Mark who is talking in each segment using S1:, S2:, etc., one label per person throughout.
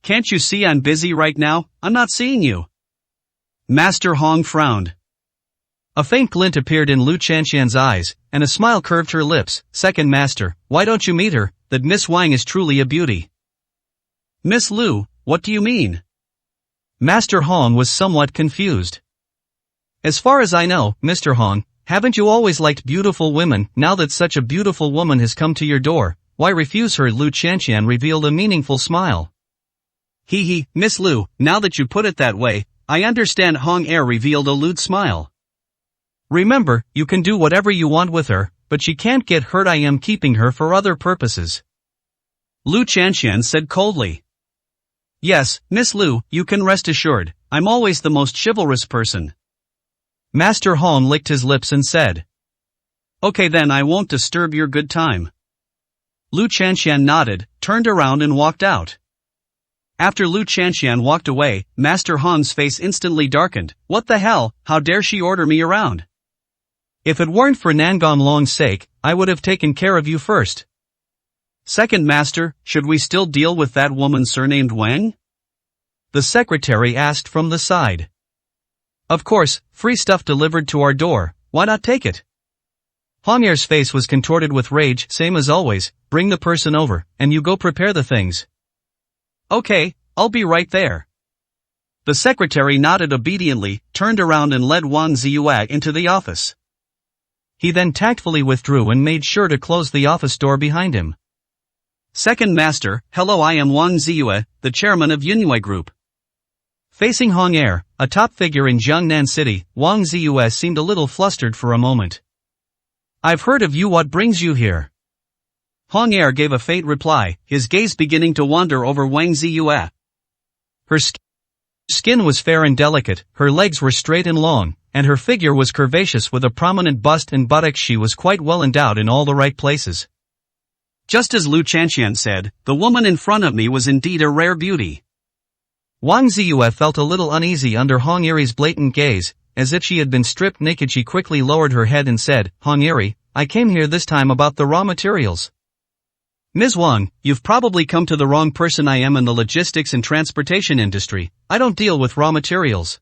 S1: Can't you see I'm busy right now? I'm not seeing you. Master Hong frowned.
S2: A faint glint appeared in Lu Chanxian's eyes, and a smile curved her lips. Second Master, why don't you meet her? That Miss Wang is truly a beauty.
S1: Miss Lu, what do you mean?
S2: Master Hong was somewhat confused. As far as I know, Mr. Hong, haven't you always liked beautiful women? Now that such a beautiful woman has come to your door, why refuse her? Lu Chanxian revealed a meaningful smile.
S1: Hee, Miss Lu, now that you put it that way, I understand. Hong Er revealed a lewd smile.
S2: Remember, you can do whatever you want with her, but she can't get hurt. I am keeping her for other purposes.
S1: Lu Chanxian said coldly. Yes, Miss Lu, you can rest assured, I'm always the most chivalrous person.
S2: Master Hong licked his lips and said.
S1: Okay then, I won't disturb your good time. Lu Chanxian nodded, turned around and walked out. After Lu Chanxian walked away, Master Hong's face instantly darkened. What the hell, how dare she order me around?
S2: If it weren't for Nangon Long's sake, I would have taken care of you first.
S1: Second Master, should we still deal with that woman surnamed Wang?
S2: The secretary asked from the side. Of course, free stuff delivered to our door, why not take it? Hong Er's face was contorted with rage. Same as always, bring the person over, and you go prepare the things.
S1: Okay, I'll be right there. The secretary nodded obediently, turned around and led Wang Ziyue into the office.
S2: He then tactfully withdrew and made sure to close the office door behind him.
S1: Second Master, hello, I am Wang Ziyue, the chairman of Yunwei Group.
S2: Facing Hong Er, a top figure in Jiangnan City, Wang Ziyue seemed a little flustered for a moment. I've heard of you. What brings you here?
S1: Hong Er gave a faint reply, his gaze beginning to wander over Wang Ziyue.
S2: Her skin was fair and delicate, her legs were straight and long, and her figure was curvaceous with a prominent bust and buttocks. She was quite well endowed in all the right places.
S1: Just as Lu Chanxian said, the woman in front of me was indeed a rare beauty.
S2: Wang Ziyue felt a little uneasy under Hong Er's blatant gaze, as if she had been stripped naked. She quickly lowered her head and said, Hong Er, I came here this time about the raw materials.
S1: Ms. Wang, you've probably come to the wrong person. I am in the logistics and transportation industry. I don't deal with raw materials.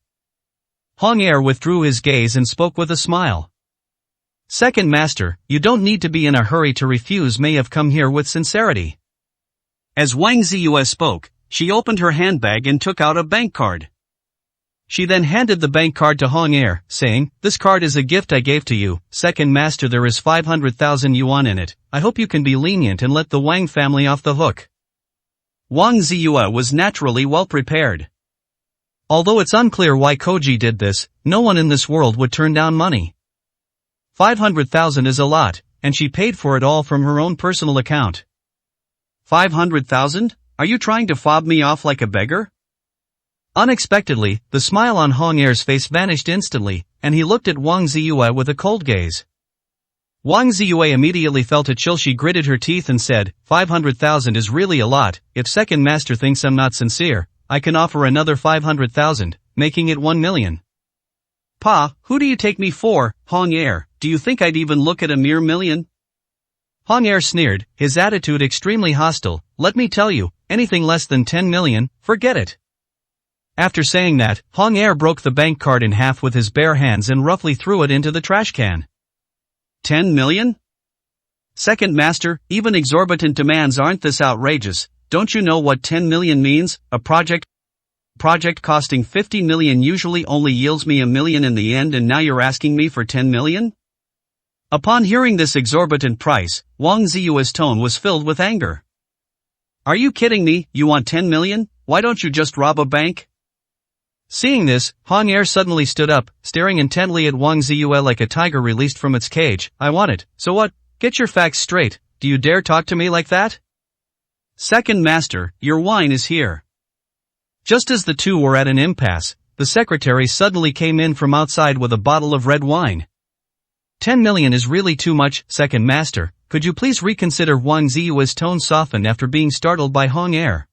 S2: Hong Er withdrew his gaze and spoke with a smile. Second Master, you don't need to be in a hurry to refuse. May have come here with sincerity.
S1: As Wang Ziyue spoke, she opened her handbag and took out a bank card.
S2: She then handed the bank card to Hong Er, saying, this card is a gift I gave to you, Second Master. There is 500,000 yuan in it. I hope you can be lenient and let the Wang family off the hook.
S1: Wang Ziyue was naturally well prepared.
S2: Although it's unclear why Koji did this, no one in this world would turn down money. 500,000 is a lot, and she paid for it all from her own personal account.
S1: 500,000? Are you trying to fob me off like a beggar?
S2: Unexpectedly, the smile on Hong Er's face vanished instantly, and he looked at Wang Ziyue with a cold gaze. Wang Ziyue immediately felt a chill. She gritted her teeth and said, 500,000 is really a lot. If Second Master thinks I'm not sincere, I can offer another 500,000, making it 1 million.
S1: Pa, who do you take me for, Hong Er? Do you think I'd even look at a mere million?
S2: Hong Er sneered, his attitude extremely hostile. Let me tell you, anything less than 10 million, forget it. After saying that, Hong Er broke the bank card in half with his bare hands and roughly threw it into the trash can.
S1: 10 million? Second Master, even exorbitant demands aren't this outrageous. Don't you know what 10 million means? A project costing 50 million usually only yields me 1 million in the end, and now you're asking me for 10 million? Upon hearing this exorbitant price, Wang Ziyue's tone was filled with anger. Are you kidding me? You want 10 million? Why don't you just rob a bank?
S2: Seeing this, Hong Er suddenly stood up, staring intently at Wang Ziyue like a tiger released from its cage. I want it, so what? Get your facts straight, do you dare talk to me like that?
S1: Second Master, your wine is here.
S2: Just as the two were at an impasse, the secretary suddenly came in from outside with a bottle of red wine. 10 million is really too much, Second Master, could you please reconsider? Wang Ziyue's tone softened after being startled by Hong Er.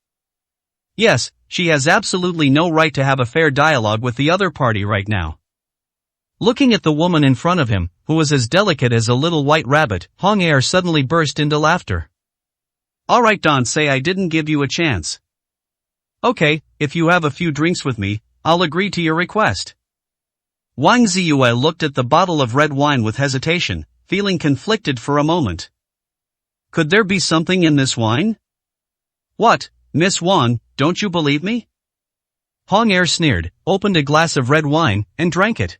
S1: Yes, she has absolutely no right to have a fair dialogue with the other party right now.
S2: Looking at the woman in front of him, who was as delicate as a little white rabbit, Hong Er suddenly burst into laughter.
S1: Alright, don't say I didn't give you a chance. Okay, if you have a few drinks with me, I'll agree to your request. Wang Ziyue looked at the bottle of red wine with hesitation, feeling conflicted for a moment. Could there be something in this wine? What, Miss Wang, don't you believe me?
S2: Hong Er sneered, opened a glass of red wine, and drank it.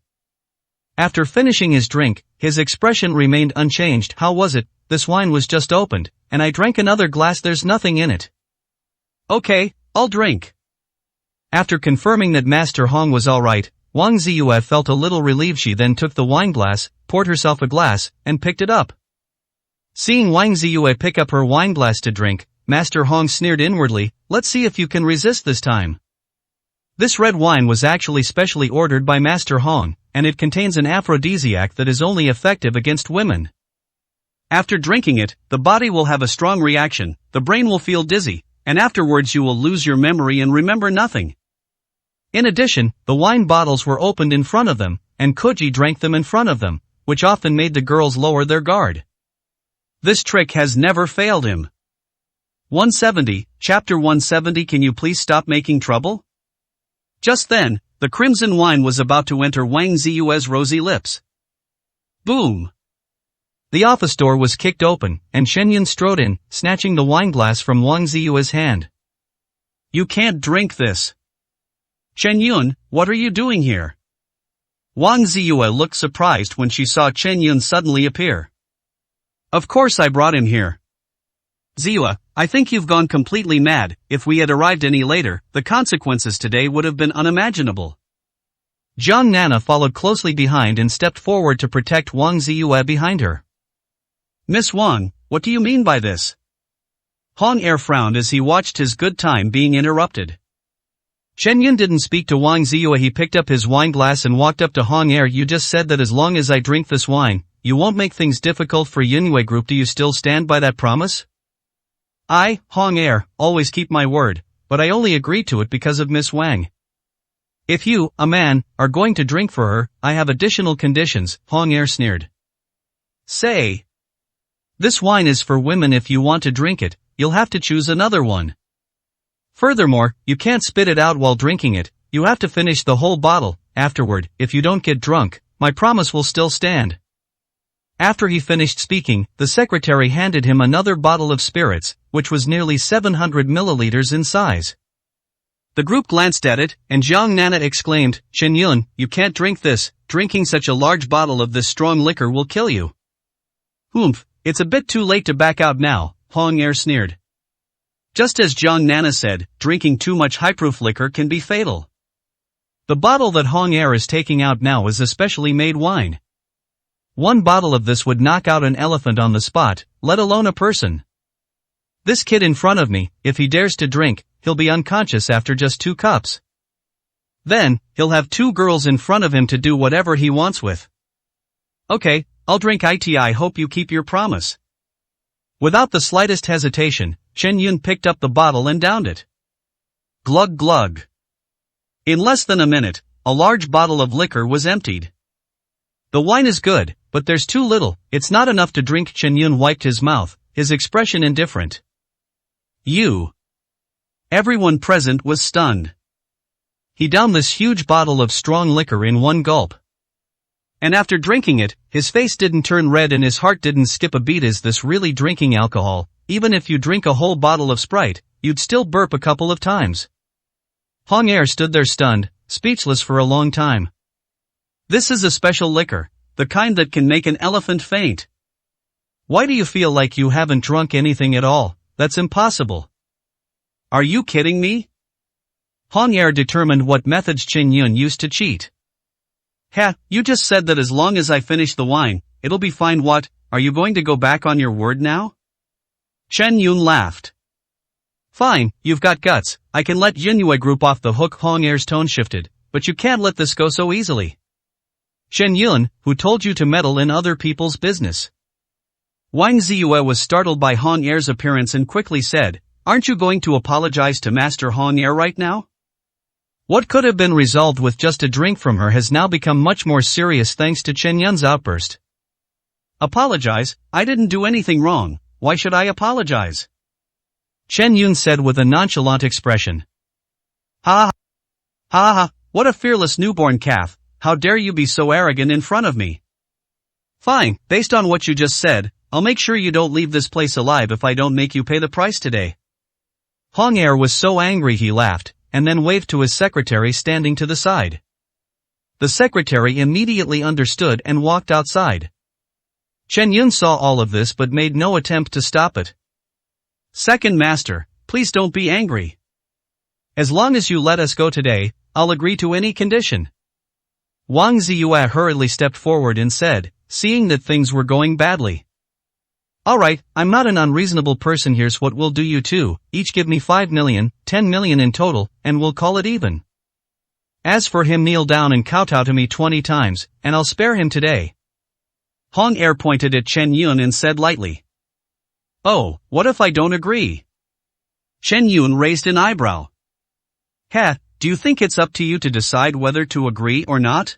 S2: After finishing his drink, his expression remained unchanged. How was it? This wine was just opened, and I drank another glass. There's nothing in it.
S1: Okay, I'll drink.
S2: After confirming that Master Hong was alright, Wang Ziyue felt a little relieved. She then took the wine glass, poured herself a glass, and picked it up. Seeing Wang Ziyue pick up her wine glass to drink, Master Hong sneered inwardly, let's see if you can resist this time. This red wine was actually specially ordered by Master Hong, and it contains an aphrodisiac that is only effective against women. After drinking it, the body will have a strong reaction, the brain will feel dizzy, and afterwards you will lose your memory and remember nothing. In addition, the wine bottles were opened in front of them, and Koji drank them in front of them, which often made the girls lower their guard. This trick has never failed him. 170, Chapter 170. Can you please stop making trouble? Just then, the crimson wine was about to enter Wang Ziyue's rosy lips. Boom! The office door was kicked open, and Shen Yun strode in, snatching the wine glass from Wang Ziyue's hand.
S1: You can't drink this. Chen Yun, what are you doing here? Wang Ziyue looked surprised when she saw Chen Yun suddenly appear. Of course I brought him here. Ziyue, I think you've gone completely mad. If we had arrived any later, the consequences today would have been unimaginable.
S2: Jiang Nana followed closely behind and stepped forward to protect Wang Ziyue behind her.
S1: Miss Wang, what do you mean by this? Hong Er frowned as he watched his good time being interrupted.
S2: Chen Yun didn't speak to Wang Ziyue. He picked up his wine glass and walked up to Hong Er. You just said that as long as I drink this wine, you won't make things difficult for Yunwei Group. Do you still stand by that promise?
S1: I, Hong Er, always keep my word, but I only agreed to it because of Miss Wang.
S2: If you, a man, are going to drink for her, I have additional conditions, Hong Er sneered.
S1: Say.
S2: This wine is for women. If you want to drink it, you'll have to choose another one. Furthermore, you can't spit it out while drinking it, you have to finish the whole bottle. Afterward, if you don't get drunk, my promise will still stand. After he finished speaking, the secretary handed him another bottle of spirits, which was nearly 700 milliliters in size.
S1: The group glanced at it, and Jiang Nana exclaimed, Chen Yun, you can't drink this, drinking such a large bottle of this strong liquor will kill you.
S2: Humph,
S1: it's a bit too late to back out now, Hong Er sneered. Just as Jiang Nana said, drinking too much high-proof liquor can be fatal.
S2: The bottle that Hong Er is taking out now is a specially made wine. One bottle of this would knock out an elephant on the spot, let alone a person. This kid in front of me, if he dares to drink, he'll be unconscious after just 2 cups. Then, he'll have 2 girls in front of him to do whatever he wants with.
S1: Okay, I'll drink it. I hope you keep your promise.
S2: Without the slightest hesitation, Chen Yun picked up the bottle and downed it.
S1: Glug glug. In less than a minute, a large bottle of liquor was emptied.
S2: The wine is good, but there's too little, it's not enough to drink. Chen Yun wiped his mouth, his expression indifferent.
S1: You. Everyone present was stunned.
S2: He downed this huge bottle of strong liquor in one gulp.
S1: And after drinking it, his face didn't turn red and his heart didn't skip a beat. Is this really drinking alcohol? Even if you drink a whole bottle of Sprite, you'd still burp a couple of times.
S2: Hong Er stood there stunned, speechless for a long time.
S1: This is a special liquor, the kind that can make an elephant faint.
S2: Why do you feel like you haven't drunk anything at all? That's impossible.
S1: Are you kidding me?
S2: Hong Er determined what methods Chen Yun used to cheat.
S1: Ha, you just said that as long as I finish the wine, it'll be fine. What, are you going to go back on your word now? Chen Yun laughed.
S2: Fine, you've got guts, I can let Yunwei Group off the hook. Hong Er's tone shifted, but you can't let this go so easily. Chen Yun, who told you to meddle in other people's business?
S1: Wang Ziyue was startled by Hong Er's appearance and quickly said, aren't you going to apologize to Master Hong Er right now?
S2: What could have been resolved with just a drink from her has now become much more serious thanks to Chen Yun's outburst.
S1: Apologize? I didn't do anything wrong, why should I apologize?
S2: Chen Yun said with a nonchalant expression.
S1: Ha ha ha, what a fearless newborn calf, how dare you be so arrogant in front of me? Fine, based on what you just said, I'll make sure you don't leave this place alive if I don't make you pay the price today.
S2: Hong Er was so angry he laughed, and then waved to his secretary standing to the side. The secretary immediately understood and walked outside. Chen Yun saw all of this but made no attempt to stop it.
S1: Second master, please don't be angry.
S2: As long as you let us go today, I'll agree to any condition. Wang Ziyue hurriedly stepped forward and said, seeing that things were going badly. Alright, I'm not an unreasonable person, here's what we'll do, you two, each give me 5 million, 10 million in total, and we'll call it even. As for him, kneel down and kowtow to me 20 times, and I'll spare him today.
S1: Hong Er pointed at Chen Yun and said lightly. Oh, what if I don't agree? Chen Yun raised an eyebrow. Heh, do you think it's up to you to decide whether to agree or not?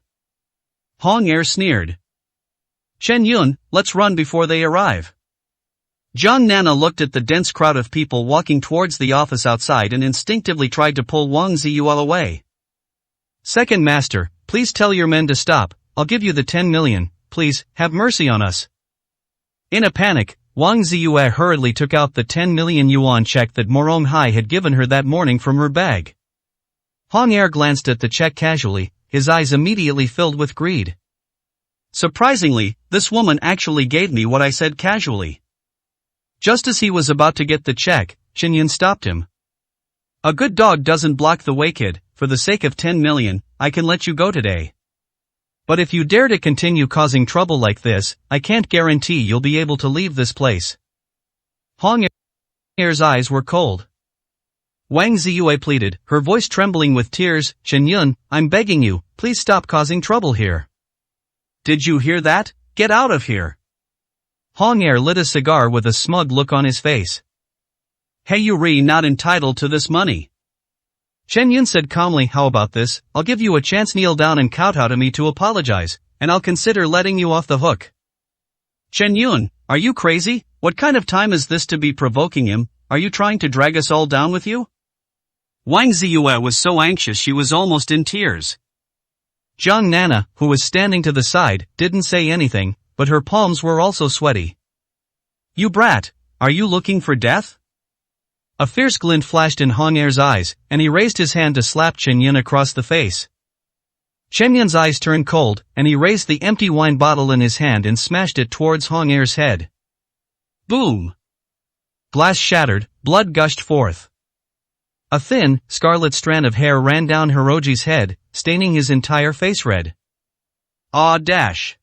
S1: Hong Er sneered. Chen Yun, let's run before they arrive. Jiang Nana looked at the dense crowd of people walking towards the office outside and instinctively tried to pull Wang Ziyue away. Second master, please tell your men to stop, I'll give you the 10 million, please, have mercy on us. In a panic, Wang Ziyue hurriedly took out the 10 million yuan check that Morong Hai had given her that morning from her bag. Hong Er glanced at the check casually, his eyes immediately filled with greed. Surprisingly, this woman actually gave me what I said casually. Just as he was about to get the check, Chen Yun stopped him. A good dog doesn't block the way, kid, for the sake of 10 million, I can let you go today. But if you dare to continue causing trouble like this, I can't guarantee you'll be able to leave this place. Hong Er's eyes were cold. Wang Ziyue pleaded, her voice trembling with tears, Chen Yun, I'm begging you, please stop causing trouble here. Did you hear that? Get out of here. Hong Er lit a cigar with a smug look on his face. Hey, you're not entitled to this money. Chen Yun said calmly, how about this, I'll give you a chance, kneel down and kowtow to me to apologize, and I'll consider letting you off the hook. Chen Yun, are you crazy? What kind of time is this to be provoking him? Are you trying to drag us all down with you? Wang Ziyue was so anxious she was almost in tears. Jiang Nana, who was standing to the side, didn't say anything, but her palms were also sweaty. You brat, are you looking for death? A fierce glint flashed in Hong Er's eyes, and he raised his hand to slap Chen Yun across the face. Chen Yun's eyes turned cold, and he raised the empty wine bottle in his hand and smashed it towards Hong Er's head. Boom! Glass shattered, blood gushed forth. A thin, scarlet strand of hair ran down Hiroji's head, staining his entire face red. Ah dash!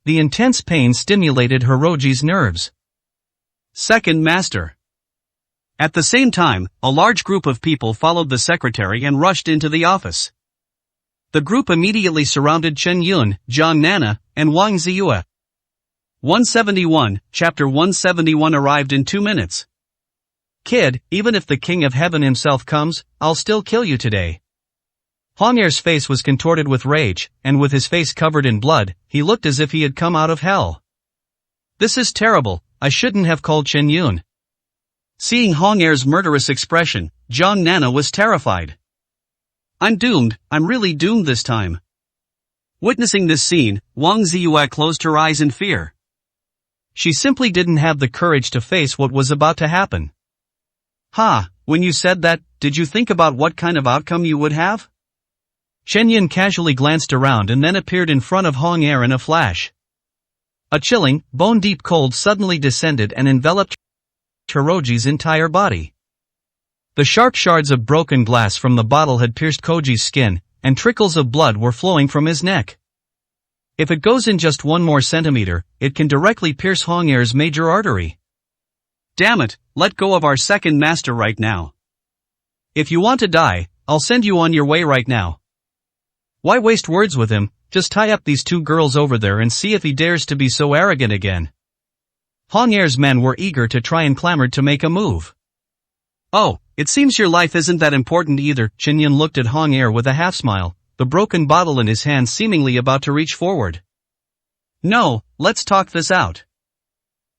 S1: The intense pain stimulated Hiroji's nerves. Second master. At the same time, a large group of people followed the secretary and rushed into the office. The group immediately surrounded Chen Yun, Jiang Nana, and Wang Ziyue. 171, Chapter 171 arrived in 2 minutes. Kid, even if the King of Heaven himself comes, I'll still kill you today. Hong Er's face was contorted with rage, and with his face covered in blood, he looked as if he had come out of hell. This is terrible, I shouldn't have called Chen Yun. Seeing Hong Er's murderous expression, Jiang Nana was terrified. I'm doomed, I'm really doomed this time. Witnessing this scene, Wang Ziyue closed her eyes in fear. She simply didn't have the courage to face what was about to happen. Ha, when you said that, did you think about what kind of outcome you would have? Chen Yun casually glanced around and then appeared in front of Hong Er in a flash. A chilling, bone-deep cold suddenly descended and enveloped Hiroji's entire body. The sharp shards of broken glass from the bottle had pierced Koji's skin, and trickles of blood were flowing from his neck. If it goes in just 1 more centimeter, it can directly pierce Hong Er's major artery. Damn it, let go of our second master right now. If you want to die, I'll send you on your way right now. Why waste words with him, just tie up these 2 girls over there and see if he dares to be so arrogant again. Hong Er's men were eager to try and clamored to make a move. Oh, it seems your life isn't that important either. Chen Yun looked at Hong Er with a half-smile, the broken bottle in his hand seemingly about to reach forward. No, let's talk this out.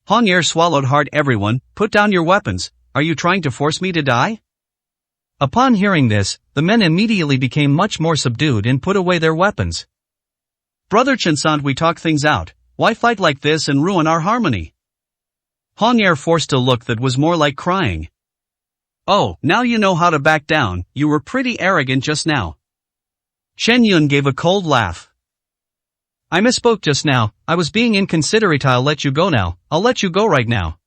S1: Hong Er swallowed hard. Everyone, put down your weapons, are you trying to force me to die?
S2: Upon hearing this, the men immediately became much more subdued and put away their weapons.
S1: Brother Chansant, we talk things out, why fight like this and ruin our harmony? Hong Er forced a look that was more like crying. Oh, now you know how to back down, you were pretty arrogant just now. Chen Yun gave a cold laugh.
S2: I misspoke just now, I was being inconsiderate. I'll let you go now, I'll let you go right now.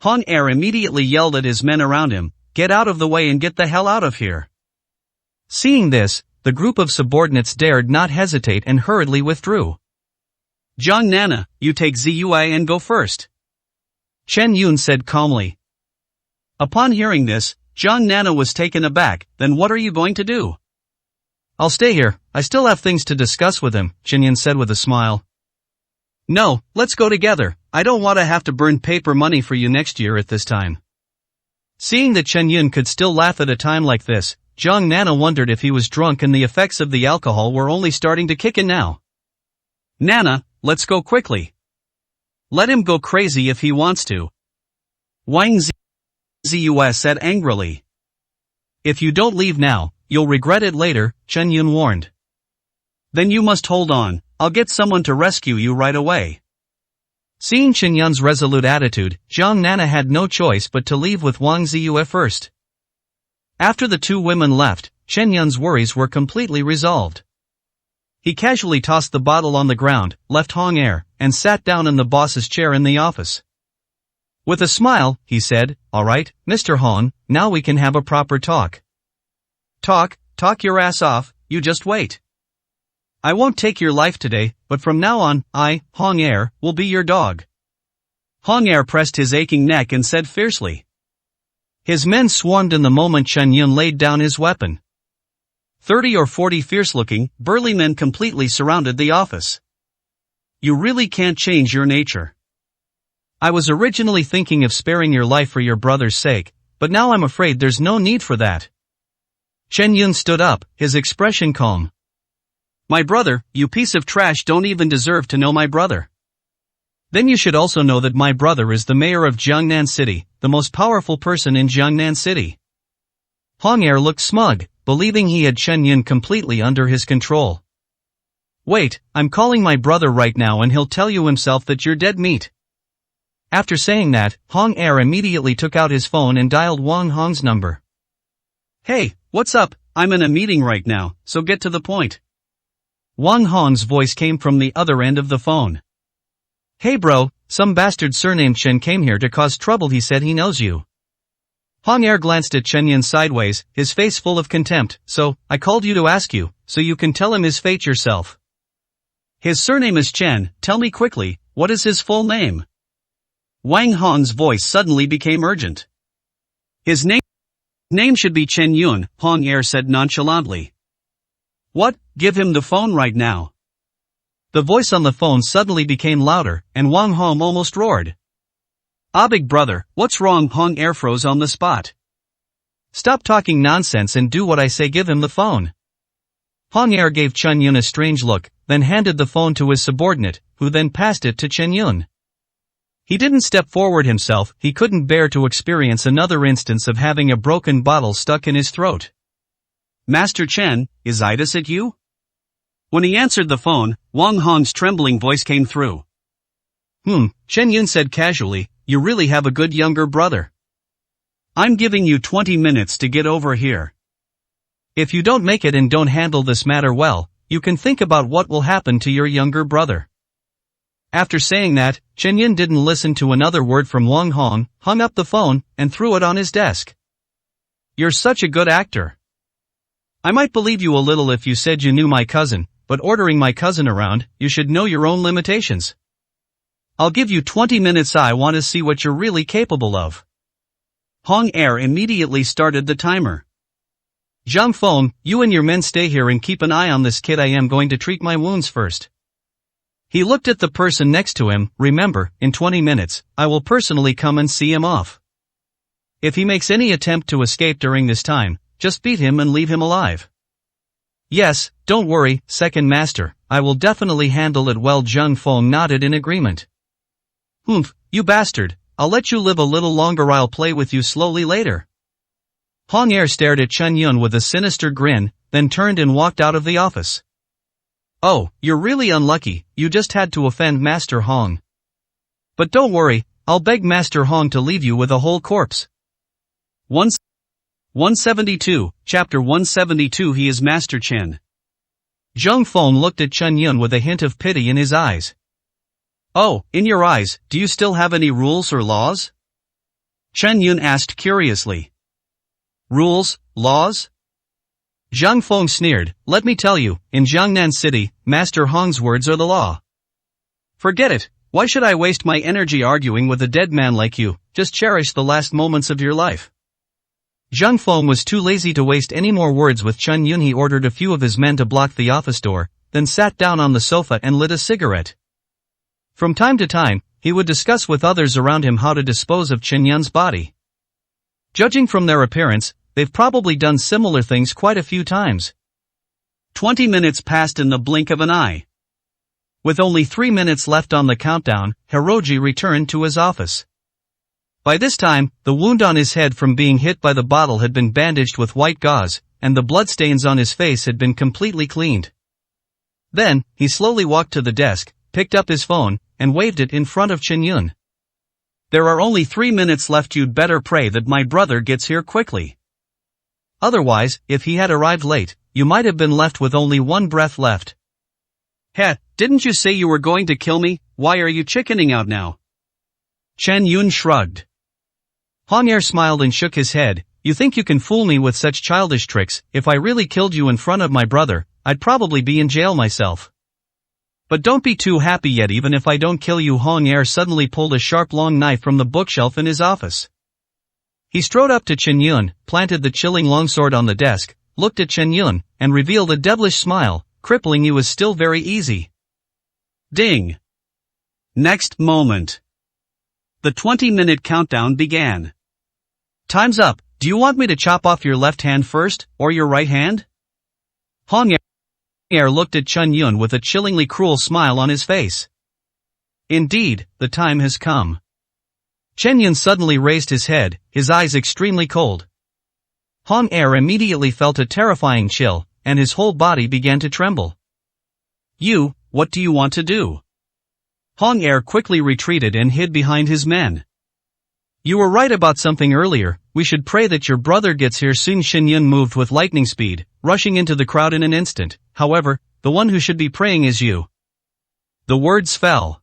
S1: Hong Er immediately yelled at his men around him, get out of the way and get the hell out of here.
S2: Seeing this, the group of subordinates dared not hesitate and hurriedly withdrew.
S1: Zhang Nana, you take Ziyue and go first.
S2: Chen Yun said calmly.
S1: Upon hearing this, Zhang Nana was taken aback. Then what are you going to do?
S2: I'll stay here, I still have things to discuss with him, Chen Yun said with a smile.
S1: No, let's go together, I don't want to have to burn paper money for you next year at this time.
S2: Seeing that Chen Yun could still laugh at a time like this, Zhang Nana wondered if he was drunk and the effects of the alcohol were only starting to kick in now.
S1: Nana, let's go quickly. Let him go crazy if he wants to. Wang Ziyue said angrily.
S2: If you don't leave now, you'll regret it later, Chen Yun warned.
S1: Then you must hold on, I'll get someone to rescue you right away.
S2: Seeing Chen Yun's resolute attitude, Zhang Nana had no choice but to leave with Wang Ziyue first. After the two women left, Chen Yun's worries were completely resolved. He casually tossed the bottle on the ground, left Hong Er, and sat down in the boss's chair in the office. With a smile, he said, "All right, Mr. Hong, now we can have a proper talk."
S1: Talk your ass off, you just wait. I won't take your life today, but from now on, I, Hong Er, will be your dog. Hong Er pressed his aching neck and said fiercely.
S2: His men swarmed in the moment Chen Yun laid down his weapon.
S1: 30 or 40 fierce-looking, burly men completely surrounded the office. You really can't change your nature.
S2: I was originally thinking of sparing your life for your brother's sake, but now I'm afraid there's no need for that. Chen Yun stood up, his expression calm.
S1: My brother, you piece of trash, don't even deserve to know my brother.
S2: Then you should also know that my brother is the mayor of Jiangnan City, the most powerful person in Jiangnan City. Hong Er looked smug, believing he had Chen Yun completely under his control. Wait, I'm calling my brother right now and he'll tell you himself that you're dead meat. After saying that, Hong Er immediately took out his phone and dialed Wang Hong's number.
S1: Hey, what's up? I'm in a meeting right now, so get to the point.
S2: Wang Hong's voice came from the other end of the phone. Hey bro, some bastard surnamed Chen came here to cause trouble. He said he knows you. Hong Er glanced at Chen Yun sideways, his face full of contempt. So, I called you to ask you, so you can tell him his fate yourself.
S1: His surname is Chen, tell me quickly, what is his full name? Wang Hong's voice suddenly became urgent. His name should be Chen Yun, Hong Er said nonchalantly. What? Give him the phone right now.
S2: The voice on the phone suddenly became louder, and Wang Hong almost roared.
S1: Ah, big brother, what's wrong? Hong Er froze on the spot.
S2: Stop talking nonsense and do what I say. Give him the phone. Hong Er gave Chen Yun a strange look, then handed the phone to his subordinate, who then passed it to Chen Yun. He didn't step forward himself, he couldn't bear to experience another instance of having a broken bottle stuck in his throat.
S1: Master Chen, is itis at you? When he answered the phone, Wang Hong's trembling voice came through.
S2: Chen Yun said casually, you really have a good younger brother.
S1: I'm giving you 20 minutes to get over here.
S2: If you don't make it and don't handle this matter well, you can think about what will happen to your younger brother. After saying that, Chen Yun didn't listen to another word from Wang Hong, hung up the phone, and threw it on his desk. You're such a good actor. I might believe you a little if you said you knew my cousin, but ordering my cousin around, you should know your own limitations. I'll give you 20 minutes. I want to see what you're really capable of.
S1: Hong Er immediately started the timer.
S2: Zhang Feng, you and your men stay here and keep an eye on this kid. I am going to treat my wounds first. He looked at the person next to him. Remember, in 20 minutes, I will personally come and see him off. If he makes any attempt to escape during this time, just beat him and leave him alive. Yes, don't worry, second master, I will definitely handle it well. Zhang Feng nodded in agreement. You bastard, I'll let you live a little longer. I'll play with you slowly later. Hong Er stared at Chen Yun with a sinister grin, then turned and walked out of the office. Oh, you're really unlucky, you just had to offend Master Hong. But don't worry, I'll beg Master Hong to leave you with a whole corpse.
S1: 172, Chapter 172 He is Master Chen.
S2: Zheng Feng looked at Chen Yun with a hint of pity in his eyes.
S1: Oh, in your eyes, do you still have any rules or laws? Chen Yun asked curiously.
S2: Rules, laws? Zhang Feng sneered, let me tell you, in Jiangnan City, Master Hong's words are the law.
S1: Forget it, why should I waste my energy arguing with a dead man like you, just cherish the last moments of your life.
S2: Zhang Feng was too lazy to waste any more words with Chen Yun. He ordered a few of his men to block the office door, then sat down on the sofa and lit a cigarette. From time to time, he would discuss with others around him how to dispose of Chen Yun's body. Judging from their appearance, they've probably done similar things quite a few times.
S1: 20 minutes passed in the blink of an eye.
S2: With only 3 minutes left on the countdown, Hiroji returned to his office. By this time, the wound on his head from being hit by the bottle had been bandaged with white gauze, and the bloodstains on his face had been completely cleaned. Then, he slowly walked to the desk, picked up his phone, and waved it in front of Chen Yun.
S1: There are only 3 minutes left. You'd better pray that my brother gets here quickly.
S2: Otherwise, if he had arrived late, you might have been left with only one breath left.
S1: Heh, didn't you say you were going to kill me? Why are you chickening out now?
S2: Chen Yun shrugged. Hong Er smiled and shook his head. You think you can fool me with such childish tricks? If I really killed you in front of my brother, I'd probably be in jail myself. But don't be too happy yet. Even if I don't kill you. Hong Er suddenly pulled a sharp long knife from the bookshelf in his office. He strode up to Chen Yun, planted the chilling longsword on the desk, looked at Chen Yun, and revealed a devilish smile. Crippling you is still very easy.
S1: Ding. Next moment. The 20-minute countdown began.
S2: Time's up. Do you want me to chop off your left hand first, or your right hand? Hong Er looked at Chen Yun with a chillingly cruel smile on his face. Indeed, the time has come. Chen Yun suddenly raised his head, his eyes extremely cold. Hong Er immediately felt a terrifying chill, and his whole body began to tremble.
S1: You, what do you want to do? Hong Er quickly retreated and hid behind his men.
S2: You were right about something earlier. We should pray that your brother gets here soon. Chen Yun moved with lightning speed, rushing into the crowd in an instant. However, the one who should be praying is you. The words fell.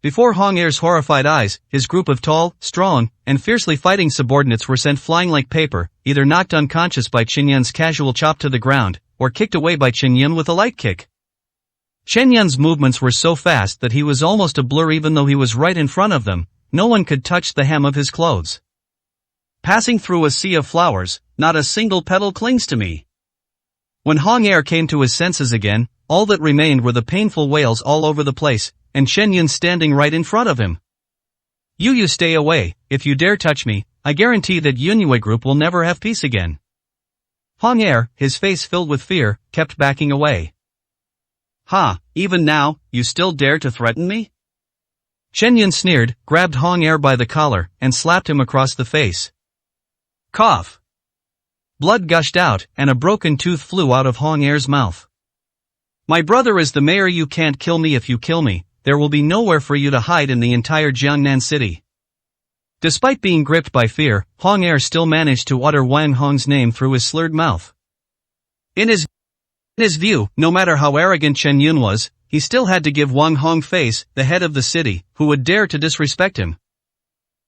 S2: Before Hong Er's horrified eyes, his group of tall, strong, and fiercely fighting subordinates were sent flying like paper, either knocked unconscious by Chen Yun's casual chop to the ground, or kicked away by Chen Yun with a light kick. Chen Yun's movements were so fast that he was almost a blur. Even though he was right in front of them, no one could touch the hem of his clothes.
S1: Passing through a sea of flowers, not a single petal clings to me.
S2: When Hong Er came to his senses again, all that remained were the painful wails all over the place, and Chen Yun standing right in front of him. You stay away. If you dare touch me, I guarantee that Yunyue Group will never have peace again. Hong Er, his face filled with fear, kept backing away.
S1: Ha, even now, you still dare to threaten me?
S2: Chen Yun sneered, grabbed Hong Er by the collar, and slapped him across the face.
S1: Cough.
S2: Blood gushed out, and a broken tooth flew out of Hong Er's mouth.
S1: My brother is the mayor. You can't kill me. If you kill me, there will be nowhere for you to hide in the entire Jiangnan city.
S2: Despite being gripped by fear, Hong Er still managed to utter Wang Hong's name through his slurred mouth. In his view, no matter how arrogant Chen Yun was, he still had to give Wang Hong face, the head of the city, who would dare to disrespect him.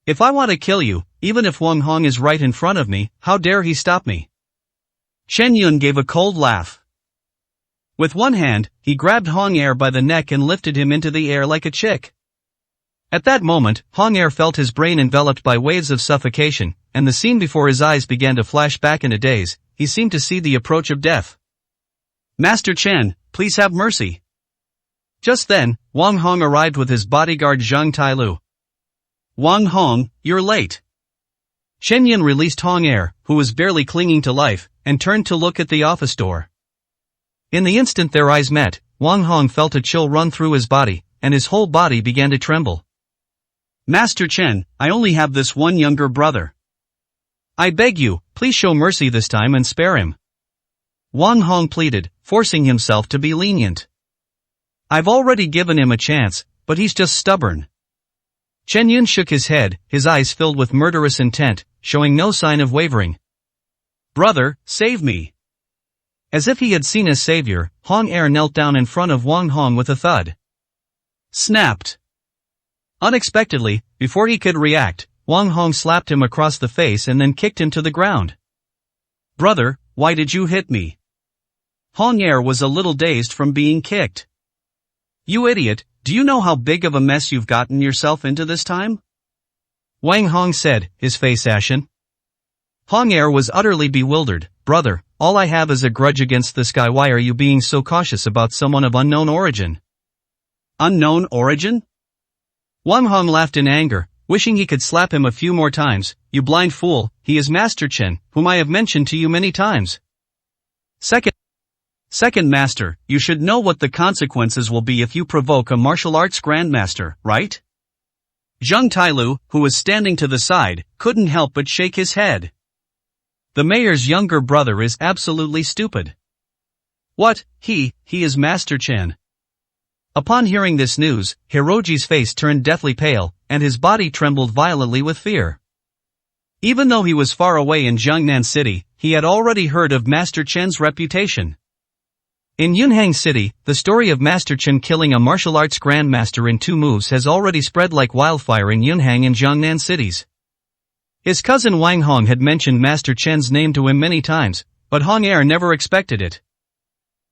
S2: If I want to kill you, even if Wang Hong is right in front of me, how dare he stop me?
S1: Chen Yun gave a cold laugh. With one hand, he grabbed Hong Er by the neck and lifted him into the air like a chick.
S2: At that moment, Hong Er felt his brain enveloped by waves of suffocation, and the scene before his eyes began to flash back in a daze. He seemed to see the approach of death.
S1: Master Chen, please have mercy.
S2: Just then, Wang Hong arrived with his bodyguard Zhang Tailu.
S1: Wang Hong, you're late.
S2: Chen Yun released Hong Er, who was barely clinging to life, and turned to look at the office door. In the instant their eyes met, Wang Hong felt a chill run through his body, and his whole body began to tremble.
S1: Master Chen, I only have this one younger brother.
S2: I beg you, please show mercy this time and spare him. Wang Hong pleaded, forcing himself to be lenient. I've already given him a chance, but he's just stubborn. Chen Yun shook his head, his eyes filled with murderous intent, showing no sign of wavering. Brother, save me. As if he had seen a savior, Hong Er knelt down in front of Wang Hong with a thud. Snapped. Unexpectedly, before he could react, Wang Hong slapped him across the face and then kicked him to the ground. Brother, why did you hit me? Hong Er was a little dazed from being kicked. You idiot, do you know how big of a mess you've gotten yourself into this time? Wang Hong said, his face ashen. Hong Er was utterly bewildered. Brother, all I have is a grudge against this guy. Why are you being so cautious about someone of unknown origin? Unknown origin? Wang Hong laughed in anger, wishing he could slap him a few more times. You blind fool, he is Master Chen, whom I have mentioned to you many times. Second Master, you should know what the consequences will be if you provoke a martial arts grandmaster, right? Zheng Tailu, who was standing to the side, couldn't help but shake his head. The mayor's younger brother is absolutely stupid. What, he is Master Chen. Upon hearing this news, Hiroji's face turned deathly pale, and his body trembled violently with fear. Even though he was far away in Jiangnan City, he had already heard of Master Chen's reputation. In Yunhang City, the story of Master Chen killing a martial arts grandmaster in 2 moves has already spread like wildfire in Yunhang and Jiangnan cities. His cousin Wang Hong had mentioned Master Chen's name to him many times, but Hong Er never expected it.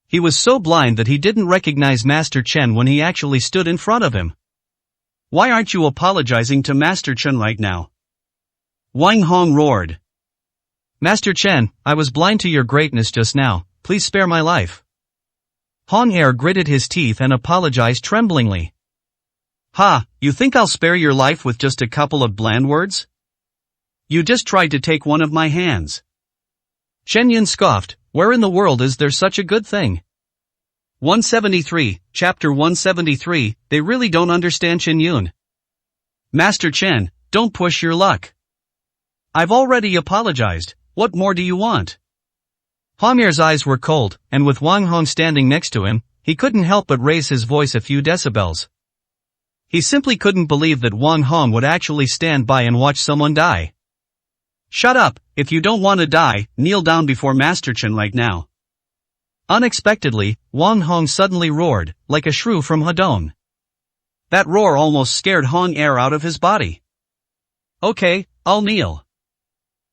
S2: He was so blind that he didn't recognize Master Chen when he actually stood in front of him. Why aren't you apologizing to Master Chen right now? Wang Hong roared. Master Chen, I was blind to your greatness just now, please spare my life. Hong Er gritted his teeth and apologized tremblingly. Ha, you think I'll spare your life with just a couple of bland words? You just tried to take one of my hands. Chen Yun scoffed, where in the world is there such a good thing? 173, Chapter 173, They really don't understand Chen Yun. Master Chen, don't push your luck. I've already apologized, what more do you want? Hong Er's eyes were cold, and with Wang Hong standing next to him, he couldn't help but raise his voice a few decibels. He simply couldn't believe that Wang Hong would actually stand by and watch someone die. Shut up, if you don't want to die, kneel down before Master Chen right now. Unexpectedly, Wang Hong suddenly roared, like a shrew from Hedong. That roar almost scared Hong Er out of his body. Okay, I'll kneel.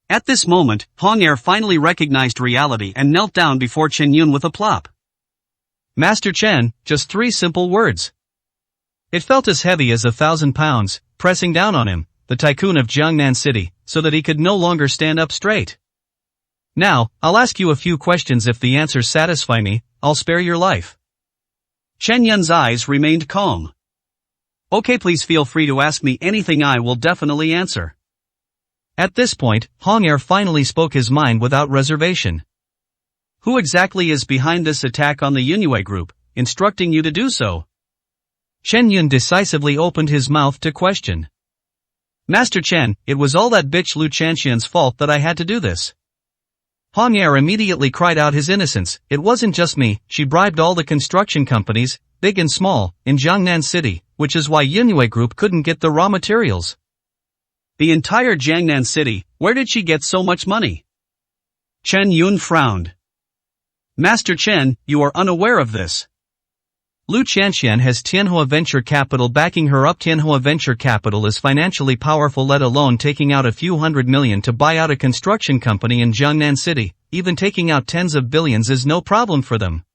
S2: At this moment, Hong Er finally recognized reality and knelt down before Chen Yun with a plop. Master Chen, just 3 simple words. It felt as heavy as 1,000 pounds, pressing down on him, the tycoon of Jiangnan City, so that he could no longer stand up straight. Now, I'll ask you a few questions. If the answers satisfy me, I'll spare your life. Chen Yun's eyes remained calm. Okay, please feel free to ask me anything, I will definitely answer. At this point, Hong Er finally spoke his mind without reservation. Who exactly is behind this attack on the Yunyue group, instructing you to do so? Chen Yun decisively opened his mouth to question. Master Chen, it was all that bitch Lu Chanxian's fault that I had to do this. Hong Er immediately cried out his innocence. It wasn't just me, she bribed all the construction companies, big and small, in Jiangnan City, which is why Yunyue Group couldn't get the raw materials. The entire Jiangnan City, where did she get so much money? Chen Yun frowned. Master Chen, you are unaware of this. Lu Chanxian has Tianhua Venture Capital backing her up. Tianhua Venture Capital is financially powerful, let alone taking out a few $100 million to buy out a construction company in Jiangnan City. Even taking out tens of billions is no problem for them.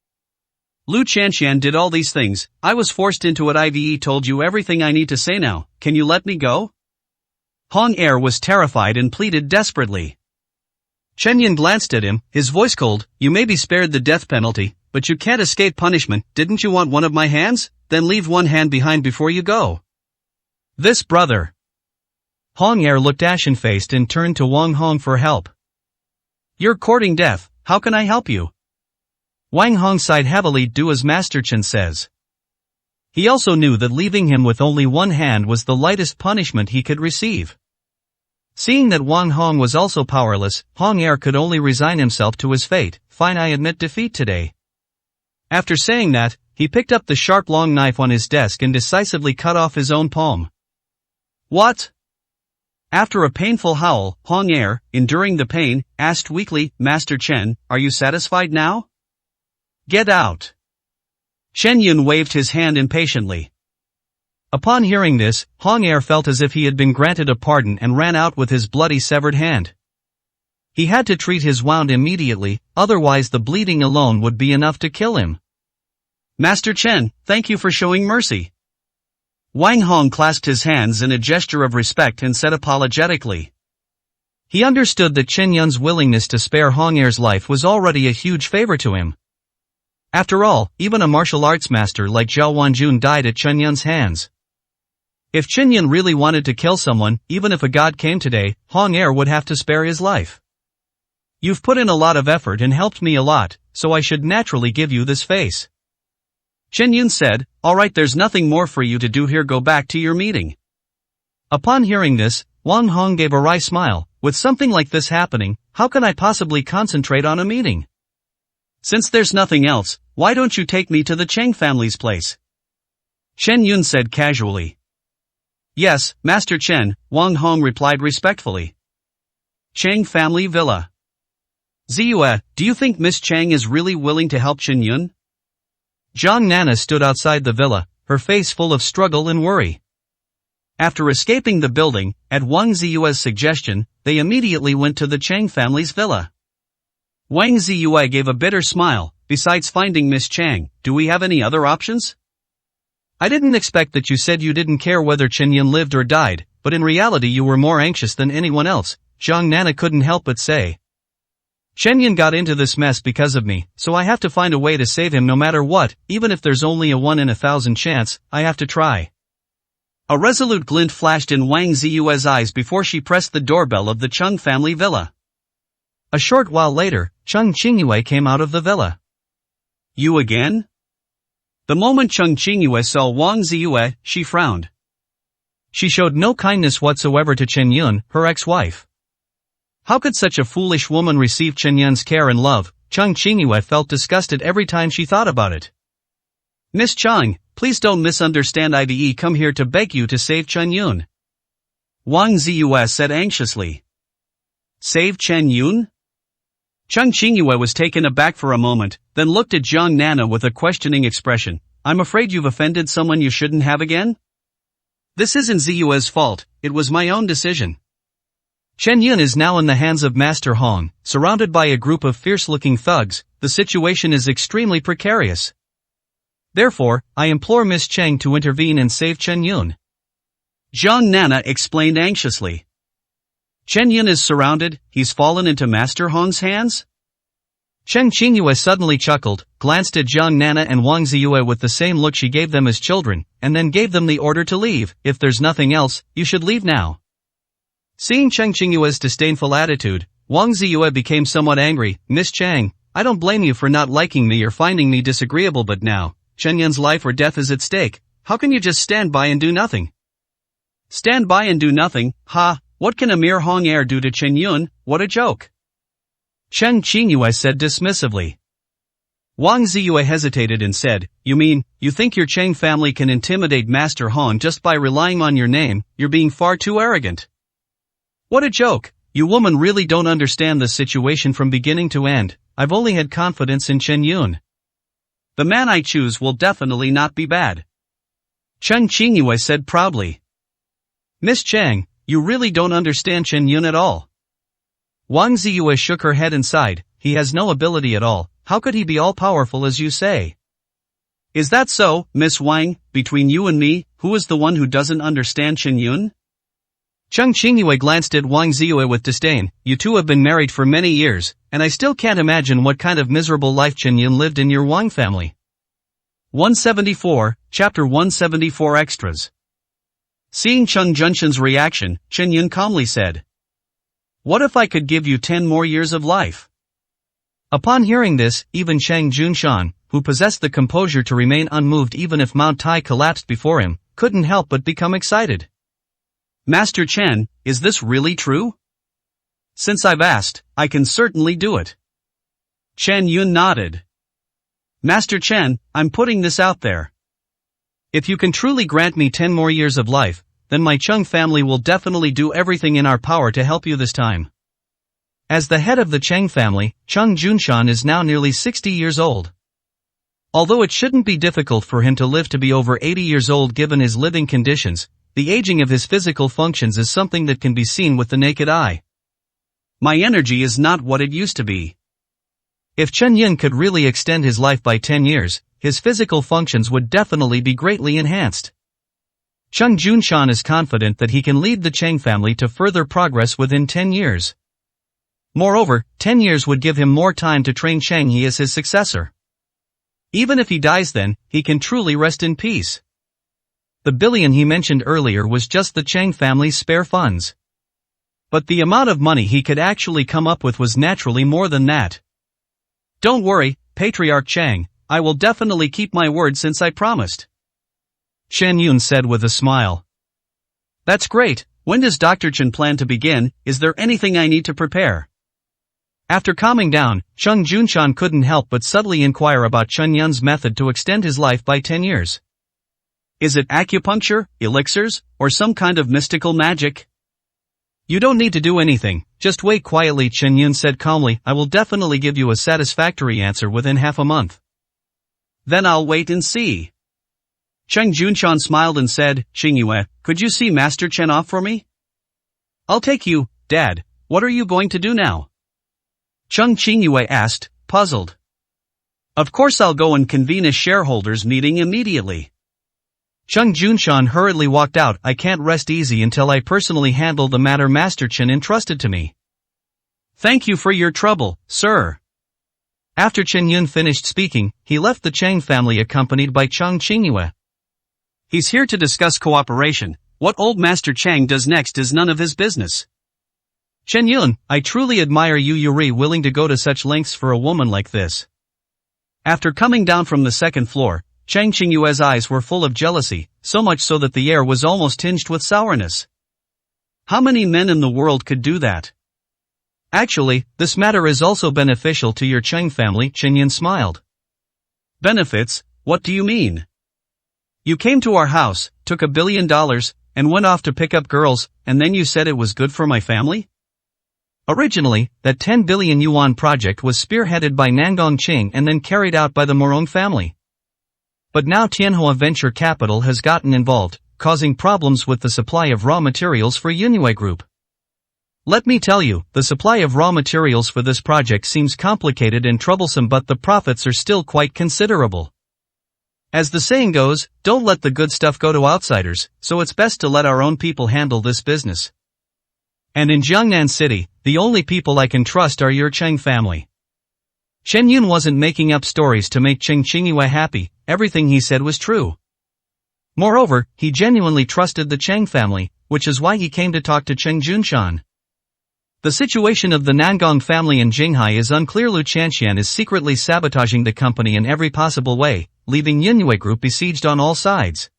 S2: Lu Chanxian did all these things, I was forced into it. I've told you everything I need to say now, can you let me go? Hong Er was terrified and pleaded desperately. Chen Yun glanced at him, his voice cold, you may be spared the death penalty, but you can't escape punishment. Didn't you want one of my hands? Then leave one hand behind before you go. This brother. Hong Er looked ashen-faced and turned to Wang Hong for help. You're courting death, how can I help you? Wang Hong sighed heavily. Do as Master Chen says. He also knew that leaving him with only one hand was the lightest punishment he could receive. Seeing that Wang Hong was also powerless, Hong Er could only resign himself to his fate. Fine, I admit defeat today. After saying that, he picked up the sharp long knife on his desk and decisively cut off his own palm.
S1: What? After a painful howl, Hong Er, enduring the pain, asked weakly, Master Chen, are you satisfied now? Get out. Chen Yun waved his hand impatiently.
S2: Upon hearing this, Hong Er felt as if he had been granted a pardon and ran out with his bloody severed hand. He had to treat his wound immediately, otherwise the bleeding alone would be enough to kill him.
S1: Master Chen, thank you for showing mercy. Wang Hong clasped his hands in a gesture of respect and said apologetically.
S2: He understood that Chen Yun's willingness to spare Hong Er's life was already a huge favor to him. After all, even a martial arts master like Zhao Wanjun died at Chen Yun's hands. If Chen Yun really wanted to kill someone, even if a god came today, Hong Er would have to spare his life. You've put in a lot of effort and helped me a lot, so I should naturally give you this face.
S1: Chen Yun said, alright, there's nothing more for you to do here, go back to your meeting.
S2: Upon hearing this, Wang Hong gave a wry smile. With something like this happening, how can I possibly concentrate on a meeting?
S1: Since there's nothing else, why don't you take me to the Cheng family's place? Chen Yun said casually. Yes, Master Chen, Wang Hong replied respectfully. Cheng family villa. Ziyue, do you think Miss Cheng is really willing to help Chen Yun?
S2: Zhang Nana stood outside the villa, her face full of struggle and worry. After escaping the building, at Wang Ziyue's suggestion, they immediately went to the Cheng family's villa.
S1: Wang Ziyue gave a bitter smile. Besides finding Miss Cheng, do we have any other options?
S2: I didn't expect that you said you didn't care whether Chen Yun lived or died, but in reality you were more anxious than anyone else, Zhang Nana couldn't help but say. Chen Yun got into this mess because of me, so I have to find a way to save him no matter what, even if there's only a 1 in 1,000 chance, I have to try.
S1: A resolute glint flashed in Wang Ziyue's eyes before she pressed the doorbell of the Cheng family villa.
S2: A short while later, Cheng Qingyue came out of the villa.
S1: You again? The moment Cheng Qingyue saw Wang Ziyue, she frowned.
S2: She showed no kindness whatsoever to Chen Yun, her ex-wife. How could such a foolish woman receive Chen Yun's care and love? Cheng Qingyue felt disgusted every time she thought about it.
S1: Miss Cheng, please don't misunderstand, I've come here to beg you to save Chen Yun. Wang Ziyue said anxiously. Save Chen Yun? Cheng Qingyue was taken aback for a moment, then looked at Zhang Nana with a questioning expression. I'm afraid you've offended someone you shouldn't have again? This isn't Ziyue's fault, it was my own decision.
S2: Chen Yun is now in the hands of Master Hong, surrounded by a group of fierce-looking thugs. The situation is extremely precarious. Therefore, I implore Miss Cheng to intervene and save Chen Yun.
S1: Zhang Nana explained anxiously. Chen Yun is surrounded, he's fallen into Master Hong's hands?
S2: Cheng Qingyue suddenly chuckled, glanced at Zhang Nana and Wang Ziyue with the same look she gave them as children, and then gave them the order to leave. If there's nothing else, you should leave now. Seeing Cheng Qingyue's disdainful attitude, Wang Ziyue became somewhat angry. Miss Cheng, I don't blame you for not liking me or finding me disagreeable, but now, Chen Yun's life or death is at stake. How can you just stand by and do nothing?
S1: Stand by and do nothing? Ha! What can a mere Hong Er do to Chen Yun? What a joke!
S2: Cheng Qingyue said dismissively.
S1: Wang Ziyue hesitated and said, you mean, you think your Cheng family can intimidate Master Hong just by relying on your name? You're being far too arrogant. What a joke! You woman really don't understand the situation from beginning to end. I've only had confidence in Chen Yun. The man I choose will definitely not be bad.
S2: Cheng Qingyue said proudly.
S1: Miss Cheng, you really don't understand Chen Yun at all.
S2: Wang Ziyue shook her head and sighed. He has no ability at all. How could he be all-powerful as you say?
S1: Is that so, Miss Wang? Between you and me, who is the one who doesn't understand Chen Yun?
S2: Cheng Qingyue glanced at Wang Ziyue with disdain. You two have been married for many years, and I still can't imagine what kind of miserable life Chen Yun lived in your Wang family.
S1: 174, Chapter 174 Extras. Seeing Cheng Junshan's reaction, Chen Yun calmly said, what if I could give you 10 more years of life?
S2: Upon hearing this, even Cheng Junshan, who possessed the composure to remain unmoved even if Mount Tai collapsed before him, couldn't help but become excited.
S1: Master Chen, is this really true? Since I've asked, I can certainly do it. Chen Yun nodded. Master Chen, I'm putting this out there. If you can truly grant me 10 more years of life, then my Cheng family will definitely do everything in our power to help you this time. As the head of the Cheng family, Cheng Junshan is now nearly 60 years old. Although it shouldn't be difficult for him to live to be over 80 years old given his living conditions, the aging of his physical functions is something that can be seen with the naked eye. My energy is not what it used to be. If Chen Yun could really extend his life by 10 years, his physical functions would definitely be greatly enhanced. Cheng Junshan is confident that he can lead the Cheng family to further progress within 10 years. Moreover, 10 years would give him more time to train Cheng He as his successor. Even if he dies then, he can truly rest in peace. The billion he mentioned earlier was just the Cheng family's spare funds. But the amount of money he could actually come up with was naturally more than that. Don't worry, Patriarch Cheng, I will definitely keep my word since I promised. Shen Yun said with a smile. That's great. When does Dr. Chen plan to begin? Is there anything I need to prepare? After calming down, Cheng Junshan couldn't help but subtly inquire about Chen Yun's method to extend his life by 10 years. Is it acupuncture, elixirs, or some kind of mystical magic? You don't need to do anything, just wait quietly, Chen Yun said calmly. I will definitely give you a satisfactory answer within half a month. Then I'll wait and see. Cheng Junshan smiled and said, Xingyue, could you see Master Chen off for me? I'll take you, Dad. What are you going to do now? Cheng Xingyue asked, puzzled. Of course I'll go and convene a shareholders meeting immediately. Cheng Junshan hurriedly walked out. I can't rest easy until I personally handle the matter Master Chen entrusted to me. Thank you for your trouble, sir. After Chen Yun finished speaking, he left the Cheng family accompanied by Cheng Xingyue. He's here to discuss cooperation. What old Master Cheng does next is none of his business. Chen Yun, I truly admire you. You're willing to go to such lengths for a woman like this. After coming down from the second floor, Cheng Xingyue's eyes were full of jealousy, so much so that the air was almost tinged with sourness. How many men in the world could do that? Actually, this matter is also beneficial to your Cheng family, Chen Yun smiled. Benefits? What do you mean? You came to our house, took $1 billion, and went off to pick up girls, and then you said it was good for my family? Originally, that 10 billion yuan project was spearheaded by Nangong Qing and then carried out by the Morong family. But now Tianhua Venture Capital has gotten involved, causing problems with the supply of raw materials for Yunwei Group. Let me tell you, the supply of raw materials for this project seems complicated and troublesome, but the profits are still quite considerable. As the saying goes, don't let the good stuff go to outsiders, so it's best to let our own people handle this business. And in Jiangnan City, the only people I can trust are your Cheng family. Shen Yun wasn't making up stories to make Cheng Xingyue happy, everything he said was true. Moreover, he genuinely trusted the Cheng family, which is why he came to talk to Cheng Junshan. The situation of the Nangong family in Jinghai is unclear. Lu Chanxian is secretly sabotaging the company in every possible way, leaving Yunwei Group besieged on all sides.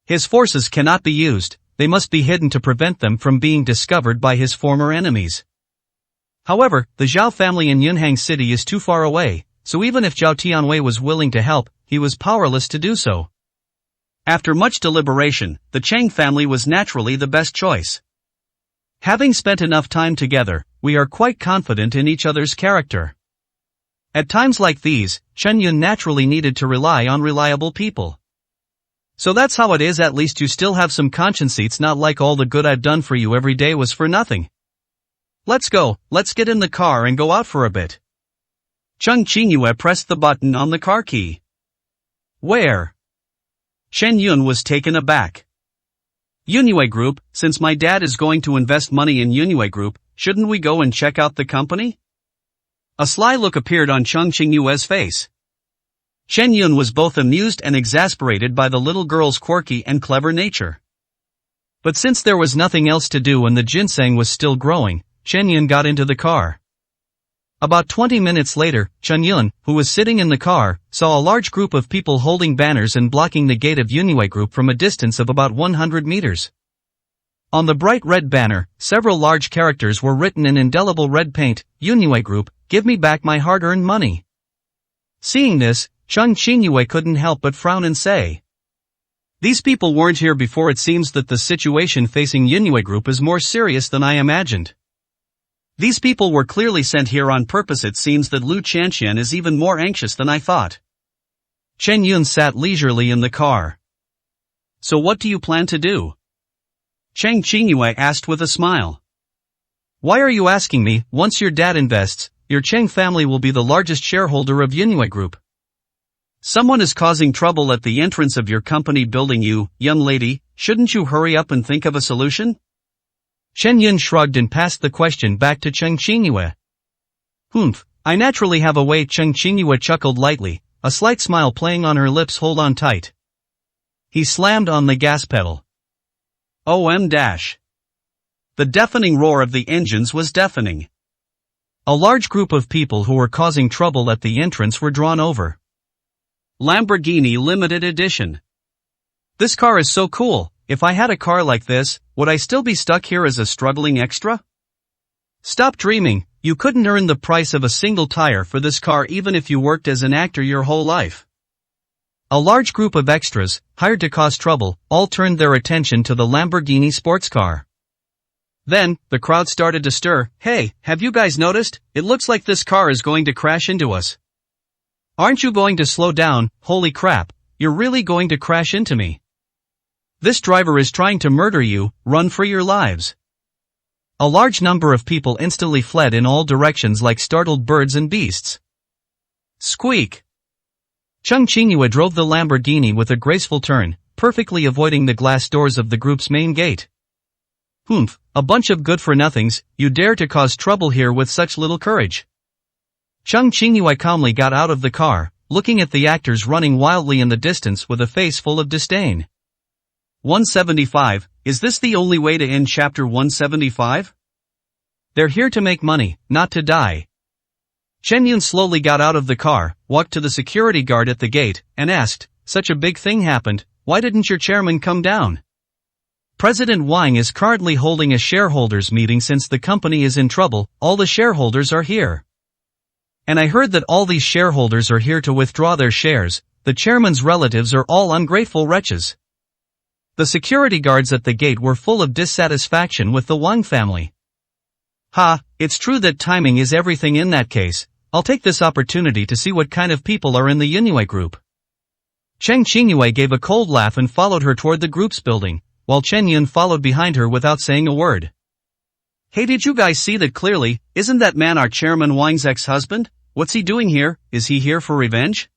S1: His forces cannot be used, they must be hidden to prevent them from being discovered by his former enemies. However, the Zhao family in Yunhang City is too far away, so even if Zhao Tianwei was willing to help, he was powerless to do so. After much deliberation, the Cheng family was naturally the best choice. Having spent enough time together, we are quite confident in each other's character. At times like these, Chen Yun naturally needed to rely on reliable people. So that's how it is. At least you still have some conscience. It's not like all the good I've done for you every day was for nothing. Let's go, let's get in the car and go out for a bit. Cheng Xingyue pressed the button on the car key. Where? Shen Yun was taken aback. Yunwei Group, since my dad is going to invest money in Yunwei Group, shouldn't we go and check out the company? A sly look appeared on Cheng Xingyue's face. Shen Yun was both amused and exasperated by the little girl's quirky and clever nature. But since there was nothing else to do and the ginseng was still growing, Chen Yun got into the car. About 20 minutes later, Chen Yun, who was sitting in the car, saw a large group of people holding banners and blocking the gate of Yunwei Group from a distance of about 100 meters.
S2: On the bright red banner, several large characters were written in indelible red paint, Yunwei Group, give me back my hard-earned money. Seeing this, Chung Qingyue couldn't help but frown and say, these people weren't here before. It seems that the situation facing Yunwei Group is more serious than I imagined. These people were clearly sent here on purpose. It seems that Lu Chanxian is even more anxious than I thought. Chen Yun sat leisurely in the car. So what do you plan to do? Cheng Qingyue asked with a smile. Why are you asking me? Once your dad invests, your Cheng family will be the largest shareholder of Yunwei Group. Someone is causing trouble at the entrance of your company building. You, young lady, shouldn't you hurry up and think of a solution? Chen Yun shrugged and passed the question back to Cheng Qingyue. Humph, I naturally have a way. Cheng Qingyue chuckled lightly, a slight smile playing on her lips. Hold on tight. He slammed on the gas pedal. The deafening roar of the engines was deafening. A large group of people who were causing trouble at the entrance were drawn over. Lamborghini Limited Edition. This car is so cool. If I had a car like this, would I still be stuck here as a struggling extra? Stop dreaming. You couldn't earn the price of a single tire for this car even if you worked as an actor your whole life. A large group of extras, hired to cause trouble, all turned their attention to the Lamborghini sports car. Then, the crowd started to stir. Hey, have you guys noticed? It looks like this car is going to crash into us. Aren't you going to slow down? Holy crap, you're really going to crash into me. This driver is trying to murder you, run for your lives. A large number of people instantly fled in all directions like startled birds and beasts. Squeak. Chung Qingyue drove the Lamborghini with a graceful turn, perfectly avoiding the glass doors of the group's main gate. Humph, a bunch of good-for-nothings, you dare to cause trouble here with such little courage. Chung Qingyue calmly got out of the car, looking at the actors running wildly in the distance with a face full of disdain. 175, is this the only way to end chapter 175? They're here to make money, not to die. Chen Yun slowly got out of the car, walked to the security guard at the gate, and asked, such a big thing happened, why didn't your chairman come down? President Wang is currently holding a shareholders meeting. Since the company is in trouble, all the shareholders are here. And I heard that all these shareholders are here to withdraw their shares. The chairman's relatives are all ungrateful wretches. The security guards at the gate were full of dissatisfaction with the Wang family. It's true that timing is everything in that case. I'll take this opportunity to see what kind of people are in the Yunwei Group. Cheng Qingyue gave a cold laugh and followed her toward the group's building, while Chen Yun followed behind her without saying a word. Hey, did you guys see that clearly? Isn't that man our chairman Wang's ex-husband? What's he doing here? Is he here for revenge?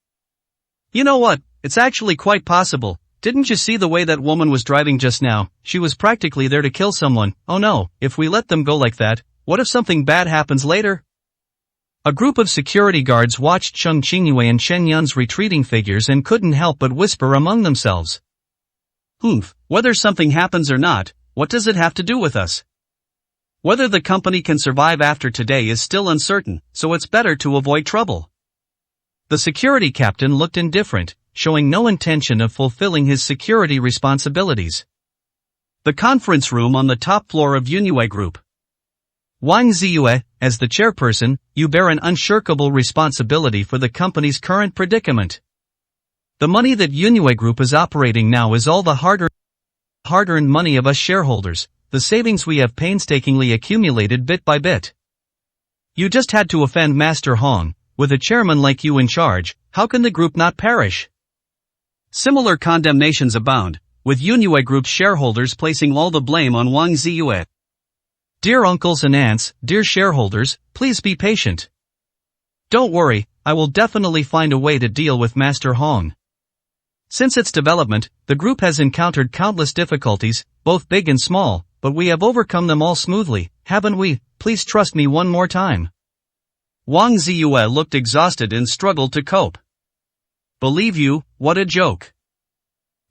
S2: You know what? It's actually quite possible. Didn't you see the way that woman was driving just now? She was practically there to kill someone. Oh no, if we let them go like that, what if something bad happens later? A group of security guards watched Chung Qingyue and Chen Yun's retreating figures and couldn't help but whisper among themselves. Humph, whether something happens or not, what does it have to do with us? Whether the company can survive after today is still uncertain, so it's better to avoid trouble. The security captain looked indifferent, showing no intention of fulfilling his security responsibilities. The conference room on the top floor of Yunwei Group. Wang Ziyue, as the chairperson, you bear an unshirkable responsibility for the company's current predicament. The money that Yunwei Group is operating now is all the hard-earned money of us shareholders, the savings we have painstakingly accumulated bit by bit. You just had to offend Master Hong. With a chairman like you in charge, how can the group not perish? Similar condemnations abound, with Yunwei Group's shareholders placing all the blame on Wang Ziyue. Dear uncles and aunts, dear shareholders, please be patient. Don't worry, I will definitely find a way to deal with Master Hong. Since its development, the group has encountered countless difficulties, both big and small, but we have overcome them all smoothly, haven't we? Please trust me one more time. Wang Ziyue looked exhausted and struggled to cope. Believe you, what a joke.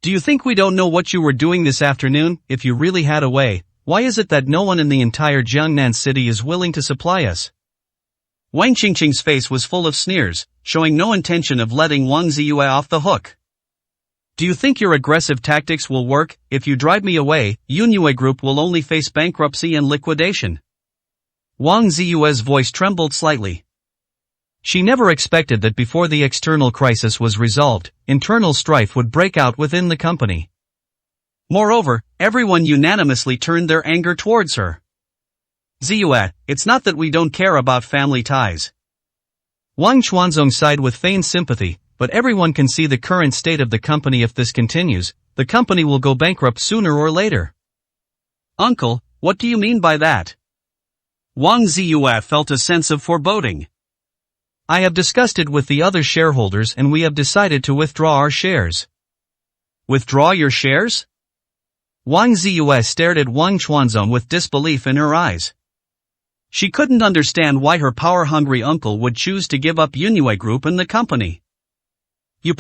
S2: Do you think we don't know what you were doing this afternoon? If you really had a way, why is it that no one in the entire Jiangnan city is willing to supply us? Wang Qingqing's face was full of sneers, showing no intention of letting Wang Ziyue off the hook.
S1: do you think your aggressive tactics will work? If you drive me away, Yunhua Group will only face bankruptcy and liquidation.
S2: Wang Ziyue's voice trembled slightly. She never expected that before the external crisis was resolved, internal strife would break out within the company.
S1: Moreover, everyone unanimously turned their anger towards her. Ziyue, it's not that we don't care about family ties.
S2: Wang Chuanzong sighed with feigned sympathy, but everyone can see the current state of the company. If this continues, the company will go bankrupt sooner or later.
S1: Uncle, what do you mean by that? Wang Ziyue felt a sense of foreboding.
S2: I have discussed it with the other shareholders and we have decided to withdraw our shares.
S1: Withdraw your shares?
S2: Wang Ziyue stared at Wang Chuanzong with disbelief in her eyes.
S1: She couldn't understand why her power-hungry uncle would choose to give up Yunhua Group and the company.
S2: You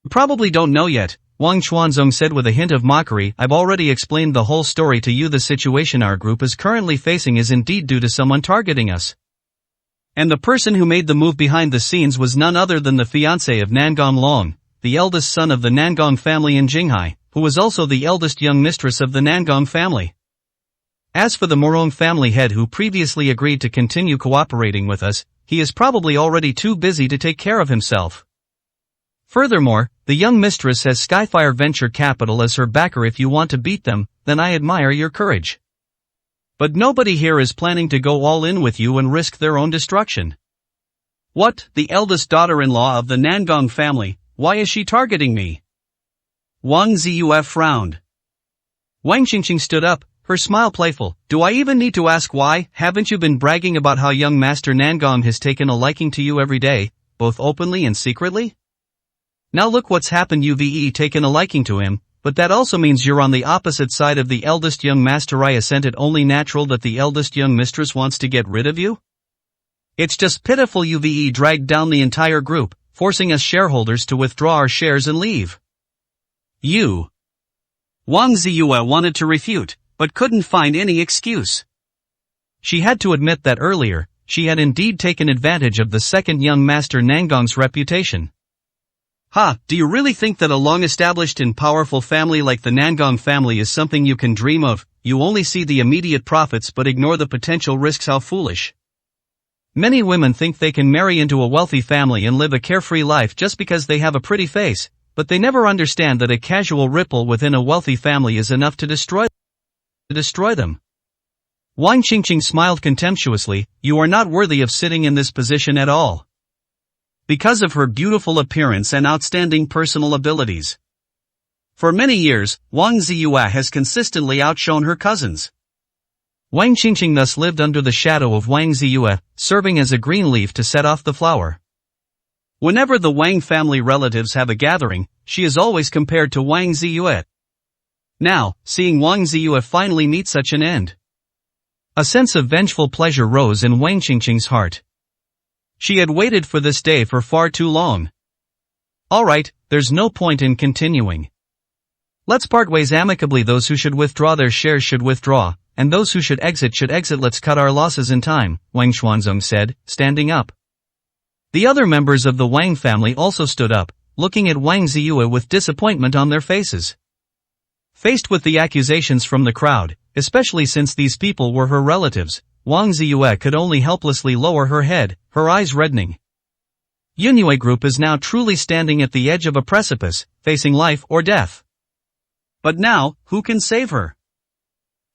S2: probably don't know yet, Wang Chuanzong said with a hint of mockery. I've already explained the whole story to you. The situation our group is currently facing is indeed due to someone targeting us.
S1: And the person who made the move behind the scenes was none other than the fiancé of Nangong Long, the eldest son of the Nangong family in Jinghai, who was also the eldest young mistress of the Nangong family. As for the Morong family head who previously agreed to continue cooperating with us, he is probably already too busy to take care of himself. Furthermore, the young mistress has Skyfire Venture Capital as her backer. If you want to beat them, then I admire your courage. But nobody here is planning to go all in with you and risk their own destruction. What, the eldest daughter-in-law of the Nangong family, why is she targeting me? Wang Ziyue frowned.
S2: Wang Qingqing stood up, her smile playful. Do I even need to ask why? Haven't you been bragging about how young Master Nangong has taken a liking to you every day, both openly and secretly? Now look what's happened. You've taken a liking to him, but that also means you're on the opposite side of the eldest young master. Isn't it only natural that the eldest young mistress wants to get rid of you? It's just pitiful. You've dragged down the entire group, forcing us shareholders to withdraw our shares and leave.
S1: You. Wang Ziyue wanted to refute, but couldn't find any excuse.
S2: She had to admit that earlier, she had indeed taken advantage of the second young master Nangong's reputation.
S1: Ha, do you really think that a long-established and powerful family like the Nangong family is something you can dream of? You only see the immediate profits but ignore the potential risks. How foolish.
S2: Many women think they can marry into a wealthy family and live a carefree life just because they have a pretty face, but they never understand that a casual ripple within a wealthy family is enough to destroy them. Wang Qingqing smiled contemptuously. You are not worthy of sitting in this position at all.
S1: Because of her beautiful appearance and outstanding personal abilities. For many years, Wang Ziyue has consistently outshone her cousins.
S2: Wang Qingqing thus lived under the shadow of Wang Ziyue, serving as a green leaf to set off the flower.
S1: Whenever the Wang family relatives have a gathering, she is always compared to Wang Ziyue. Now, seeing Wang Ziyue finally meet such an end, a sense of vengeful pleasure rose in Wang Qingqing's heart. She had waited for this day for far too long.
S2: Alright, there's no point in continuing. Let's part ways amicably. Those who should withdraw their shares should withdraw, and those who should exit should exit. Let's cut our losses in time, Wang Chuanzong said, standing up. The other members of the Wang family also stood up, looking at Wang Ziyue with disappointment on their faces. Faced with the accusations from the crowd, especially since these people were her relatives, Wang Ziyue could only helplessly lower her head, her eyes reddening. Yunhua Group is now truly standing at the edge of a precipice, facing life or death.
S1: But now, who can save her?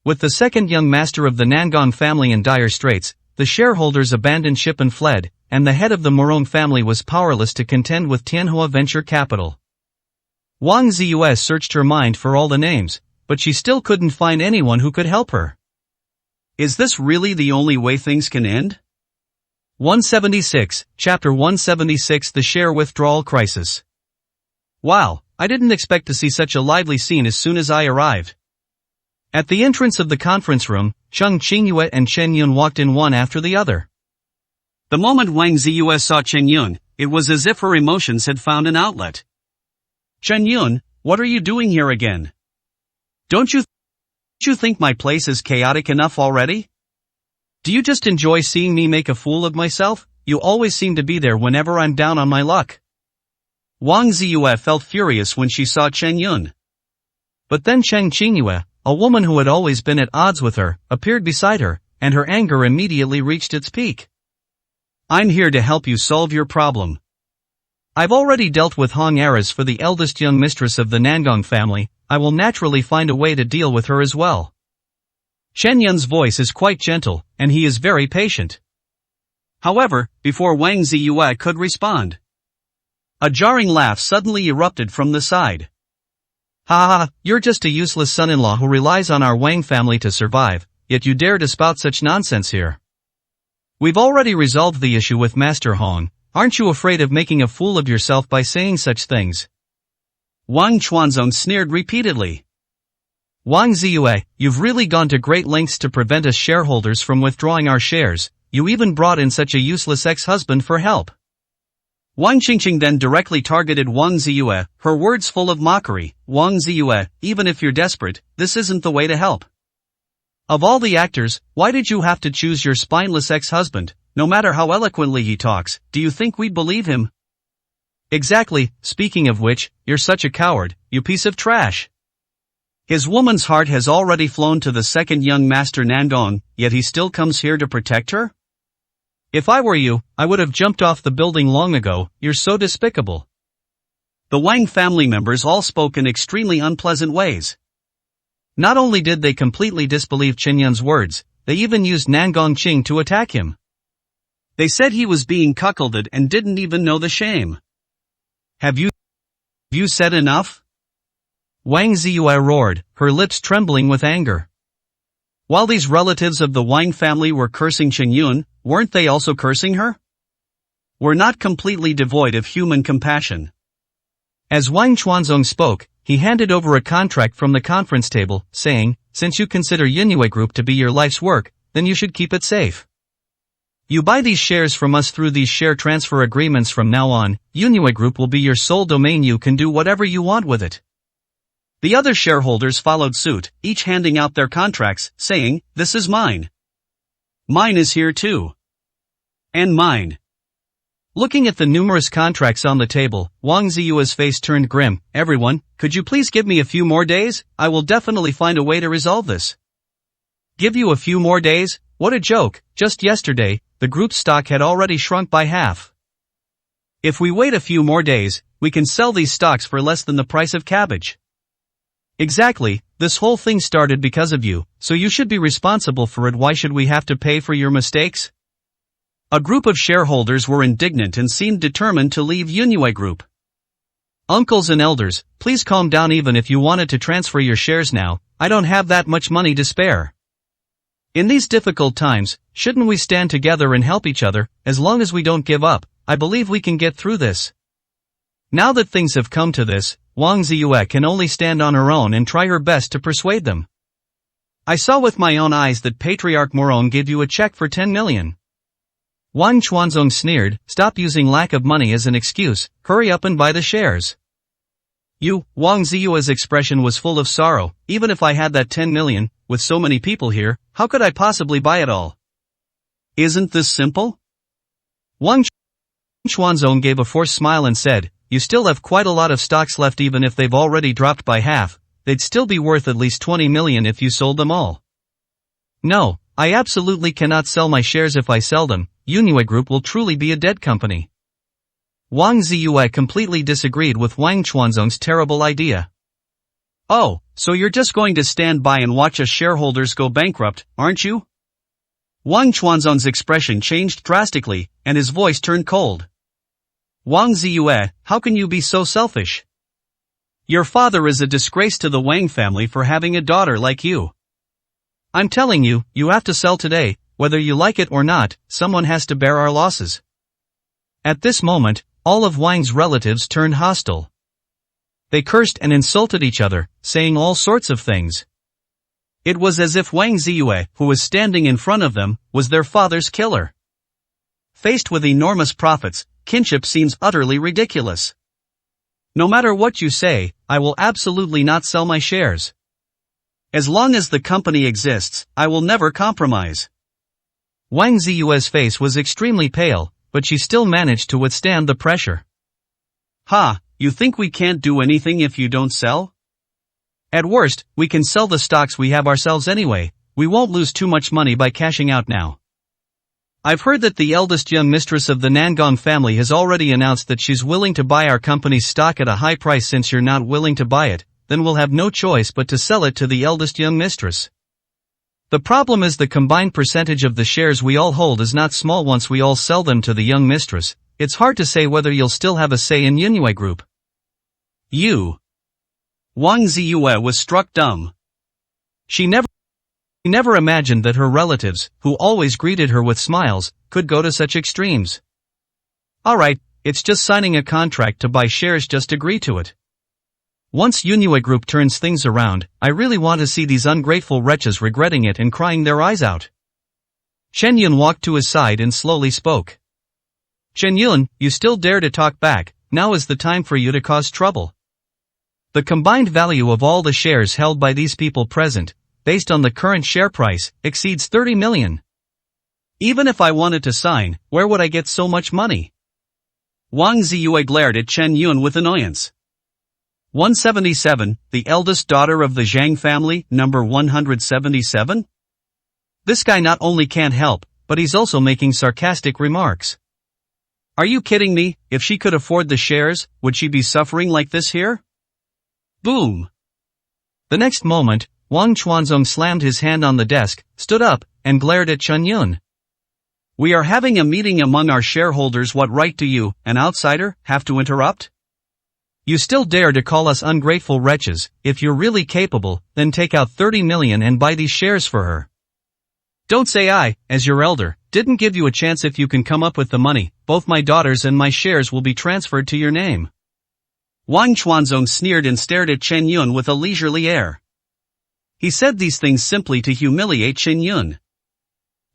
S2: With the second young master of the Nangong family in dire straits, the shareholders abandoned ship and fled, and the head of the Morong family was powerless to contend with Tianhua Venture Capital. Wang Ziyue searched her mind for all the names, but she still couldn't find anyone who could help her.
S1: Is this really the only way things can end?
S2: 176, Chapter 176 The Share Withdrawal Crisis. Wow, I didn't expect to see such a lively scene as soon as I arrived. At the entrance of the conference room, Cheng Qingyue and Chen Yun walked in one after the other.
S1: The moment Wang Ziyue saw Chen Yun, it was as if her emotions had found an outlet. Chen Yun, what are you doing here again? Don't you think my place is chaotic enough already? Do you just enjoy seeing me make a fool of myself? You always seem to be there whenever I'm down on my luck. Wang Ziyue felt furious when she saw Chen Yun.
S2: But then Cheng Qingyue, a woman who had always been at odds with her, appeared beside her, and her anger immediately reached its peak.
S1: I'm here to help you solve your problem.
S2: I've already dealt with Hong Eras for the eldest young mistress of the Nangong family. I will naturally find a way to deal with her as well.
S1: Chen Yun's voice is quite gentle, and he is very patient. However, before Wang Ziyue could respond, a jarring laugh suddenly erupted from the side.
S2: Ha ha, you're just a useless son-in-law who relies on our Wang family to survive, yet you dare to spout such nonsense here. We've already resolved the issue with Master Hong. Aren't you afraid of making a fool of yourself by saying such things?
S1: Wang Chuanzong sneered repeatedly.
S2: Wang Ziyue, you've really gone to great lengths to prevent us shareholders from withdrawing our shares. You even brought in such a useless ex-husband for help.
S1: Wang Qingqing then directly targeted Wang Ziyue, her words full of mockery. Wang Ziyue, even if you're desperate, this isn't the way to help. Of all the actors, why did you have to choose your spineless ex-husband? No matter how eloquently he talks, do you think we'd believe him?
S2: Exactly, speaking of which, you're such a coward, you piece of trash.
S1: His woman's heart has already flown to the second young master Nandong, yet he still comes here to protect her?
S2: If I were you, I would have jumped off the building long ago. You're so despicable.
S1: The Wang family members all spoke in extremely unpleasant ways.
S2: Not only did they completely disbelieve Chen Yun's words, they even used Nangong Qing to attack him.
S1: They said he was being cuckolded and didn't even know the shame. Have you said enough?
S2: Wang Ziyue roared, her lips trembling with anger.
S1: While these relatives of the Wang family were cursing Chen Yun, weren't they also cursing her? We're not completely devoid of human compassion.
S2: As Wang Chuanzong spoke, he handed over a contract from the conference table, saying, since you consider Yunue Group to be your life's work, then you should keep it safe. You buy these shares from us through these share transfer agreements from now on. Yunue Group will be your sole domain. You can do whatever you want with it.
S1: The other shareholders followed suit, each handing out their contracts, saying, this is mine. Mine is here too. And mine.
S2: Looking at the numerous contracts on the table, Wang Ziyue's face turned grim. Everyone, could you please give me a few more days? I will definitely find a way to resolve this. Give you a few more days? What a joke. Just yesterday, the group's stock had already shrunk by half. If we wait a few more days, we can sell these stocks for less than the price of cabbage. Exactly, this whole thing started because of you, so you should be responsible for it. Why should we have to pay for your mistakes?
S1: A group of shareholders were indignant and seemed determined to leave Yunue Group.
S2: Uncles and elders, please calm down. Even if you wanted to transfer your shares now, I don't have that much money to spare. In these difficult times, shouldn't we stand together and help each other? As long as we don't give up, I believe we can get through this. Now that things have come to this, Wang Ziyue can only stand on her own and try her best to persuade them. I saw with my own eyes that Patriarch Morong gave you a check for 10 million. Wang Chuanzong sneered, stop using lack of money as an excuse, hurry up and buy the shares. Wang Ziyue's expression was full of sorrow. Even if I had that 10 million, with so many people here, how could I possibly buy it all?
S1: Isn't this simple?
S2: Wang Chuanzong gave a forced smile and said, you still have quite a lot of stocks left. Even if they've already dropped by half, they'd still be worth at least 20 million if you sold them all. No, I absolutely cannot sell my shares. If I sell them, Yunue Group will truly be a dead company. Wang Ziyue completely disagreed with Wang Chuanzong's terrible idea.
S1: Oh, so you're just going to stand by and watch us shareholders go bankrupt, aren't you? Wang Chuanzong's expression changed drastically, and his voice turned cold. Wang Ziyue, how can you be so selfish? Your father is a disgrace to the Wang family for having a daughter like you.
S2: I'm telling you, you have to sell today, whether you like it or not. Someone has to bear our losses. At this moment, all of Wang's relatives turned hostile. They cursed and insulted each other, saying all sorts of things. It was as if Wang Ziyue, who was standing in front of them, was their father's killer. Faced with enormous profits, kinship seems utterly ridiculous. No matter what you say, I will absolutely not sell my shares. As long as the company exists, I will never compromise. Wang Ziyue's face was extremely pale, but she still managed to withstand the pressure.
S1: Ha, You think we can't do anything if you don't sell?
S2: At worst, we can sell the stocks we have ourselves anyway. We won't lose too much money by cashing out now. I've heard that the eldest young mistress of the Nangong family has already announced that she's willing to buy our company's stock at a high price. Since you're not willing to buy it, then we'll have no choice but to sell it to the eldest young mistress. The problem is the combined percentage of the shares we all hold is not small. Once we all sell them to the young mistress, it's hard to say whether you'll still have a say in Yunwei Group.
S1: Wang Ziyue was struck dumb.
S2: She never imagined that her relatives, who always greeted her with smiles, could go to such extremes. Alright, it's just signing a contract to buy shares, just agree to it. Once Yunwei Group turns things around, I really want to see these ungrateful wretches regretting it and crying their eyes out. Chen Yun walked to his side and slowly spoke. Chen Yun, you still dare to talk back. Now is the time for you to cause trouble. The combined value of all the shares held by these people present, based on the current share price, exceeds 30 million.
S1: Even if I wanted to sign, where would I get so much money? Wang Ziyue glared at Chen Yun with annoyance. 177, the eldest daughter of the Zhang family, number 177? This guy not only can't help, but he's also making sarcastic remarks. Are you kidding me? If she could afford the shares, would she be suffering like this here? Boom!
S2: The next moment, Wang Chuanzong slammed his hand on the desk, stood up, and glared at Chen Yun.
S1: We are having a meeting among our shareholders. What right do you, an outsider, have to interrupt?
S2: You still dare to call us ungrateful wretches? If you're really capable, then take out 30 million and buy these shares for her.
S1: Don't say I, as your elder, didn't give you a chance. If you can come up with the money, both my daughters and my shares will be transferred to your name. Wang Chuanzong sneered and stared at Chen Yun with a leisurely air. He said these things simply to humiliate Chen Yun.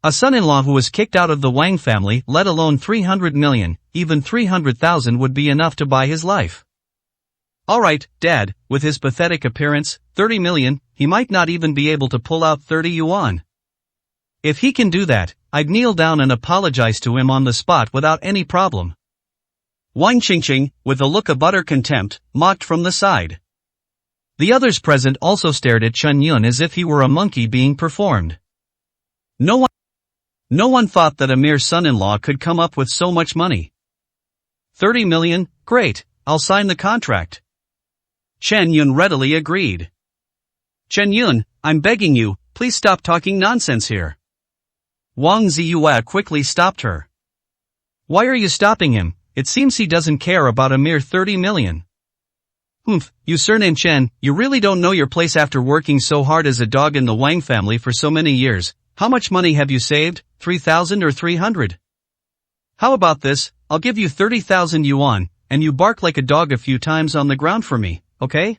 S2: A son-in-law who was kicked out of the Wang family, let alone 300 million, even 300,000 would be enough to buy his life.
S1: Alright, Dad, with his pathetic appearance, 30 million, he might not even be able to pull out 30 yuan.
S2: If he can do that, I'd kneel down and apologize to him on the spot without any problem.
S1: Wang Qingqing, with a look of utter contempt, mocked from the side.
S2: The others present also stared at Chen Yun as if he were a monkey being performed.
S1: No one thought that a mere son-in-law could come up with so much money. 30 million, great, I'll sign the contract. Chen Yun readily agreed. Chen Yun, I'm begging you, please stop talking nonsense here. Wang Ziyue quickly stopped her.
S2: Why are you stopping him? It seems he doesn't care about a mere 30 million.
S1: You surname Chen, you really don't know your place after working so hard as a dog in the Wang family for so many years. How much money have you saved? 3,000 or 300? How about this, I'll give you 30,000 yuan, and you bark like a dog a few times on the ground for me, okay?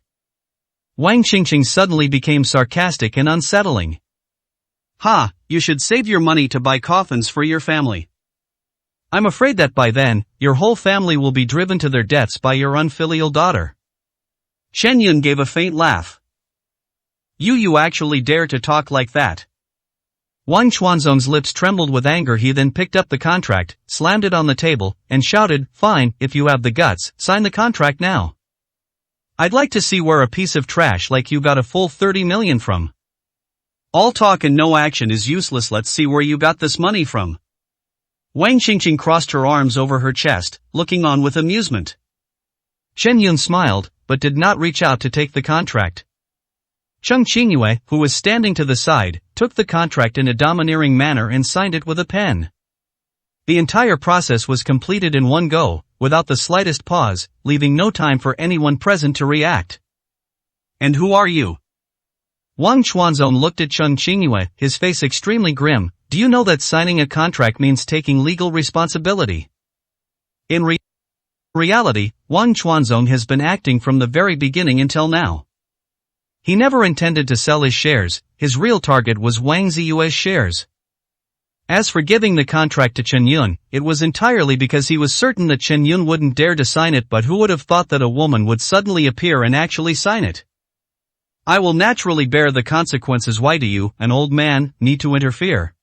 S2: Wang Qingqing suddenly became sarcastic and unsettling.
S1: Ha, you should save your money to buy coffins for your family.
S2: I'm afraid that by then, your whole family will be driven to their deaths by your unfilial daughter.
S1: Chen Yun gave a faint laugh. You actually dare to talk like that?
S2: Wang Chuanzong's lips trembled with anger. He then picked up the contract, slammed it on the table, and shouted, fine, if you have the guts, sign the contract now. I'd like to see where a piece of trash like you got a full 30 million from.
S1: All talk and no action is useless. Let's see where you got this money from. Wang Qingqing crossed her arms over her chest, looking on with amusement.
S2: Chen Yun smiled, but did not reach out to take the contract. Cheng Qingyue, who was standing to the side, took the contract in a domineering manner and signed it with a pen. The entire process was completed in one go, without the slightest pause, leaving no time for anyone present to react.
S1: And who are you?
S2: Wang Chuanzong looked at Cheng Qingyue, his face extremely grim. Do you know that signing a contract means taking legal responsibility? In reality, Wang Chuanzong has been acting from the very beginning until now. He never intended to sell his shares. His real target was Wang Ziyue's shares. As for giving the contract to Chen Yun, it was entirely because he was certain that Chen Yun wouldn't dare to sign it. But who would have thought that a woman would suddenly appear and actually sign it? I will naturally bear the consequences. Why do you, an old man, need to interfere?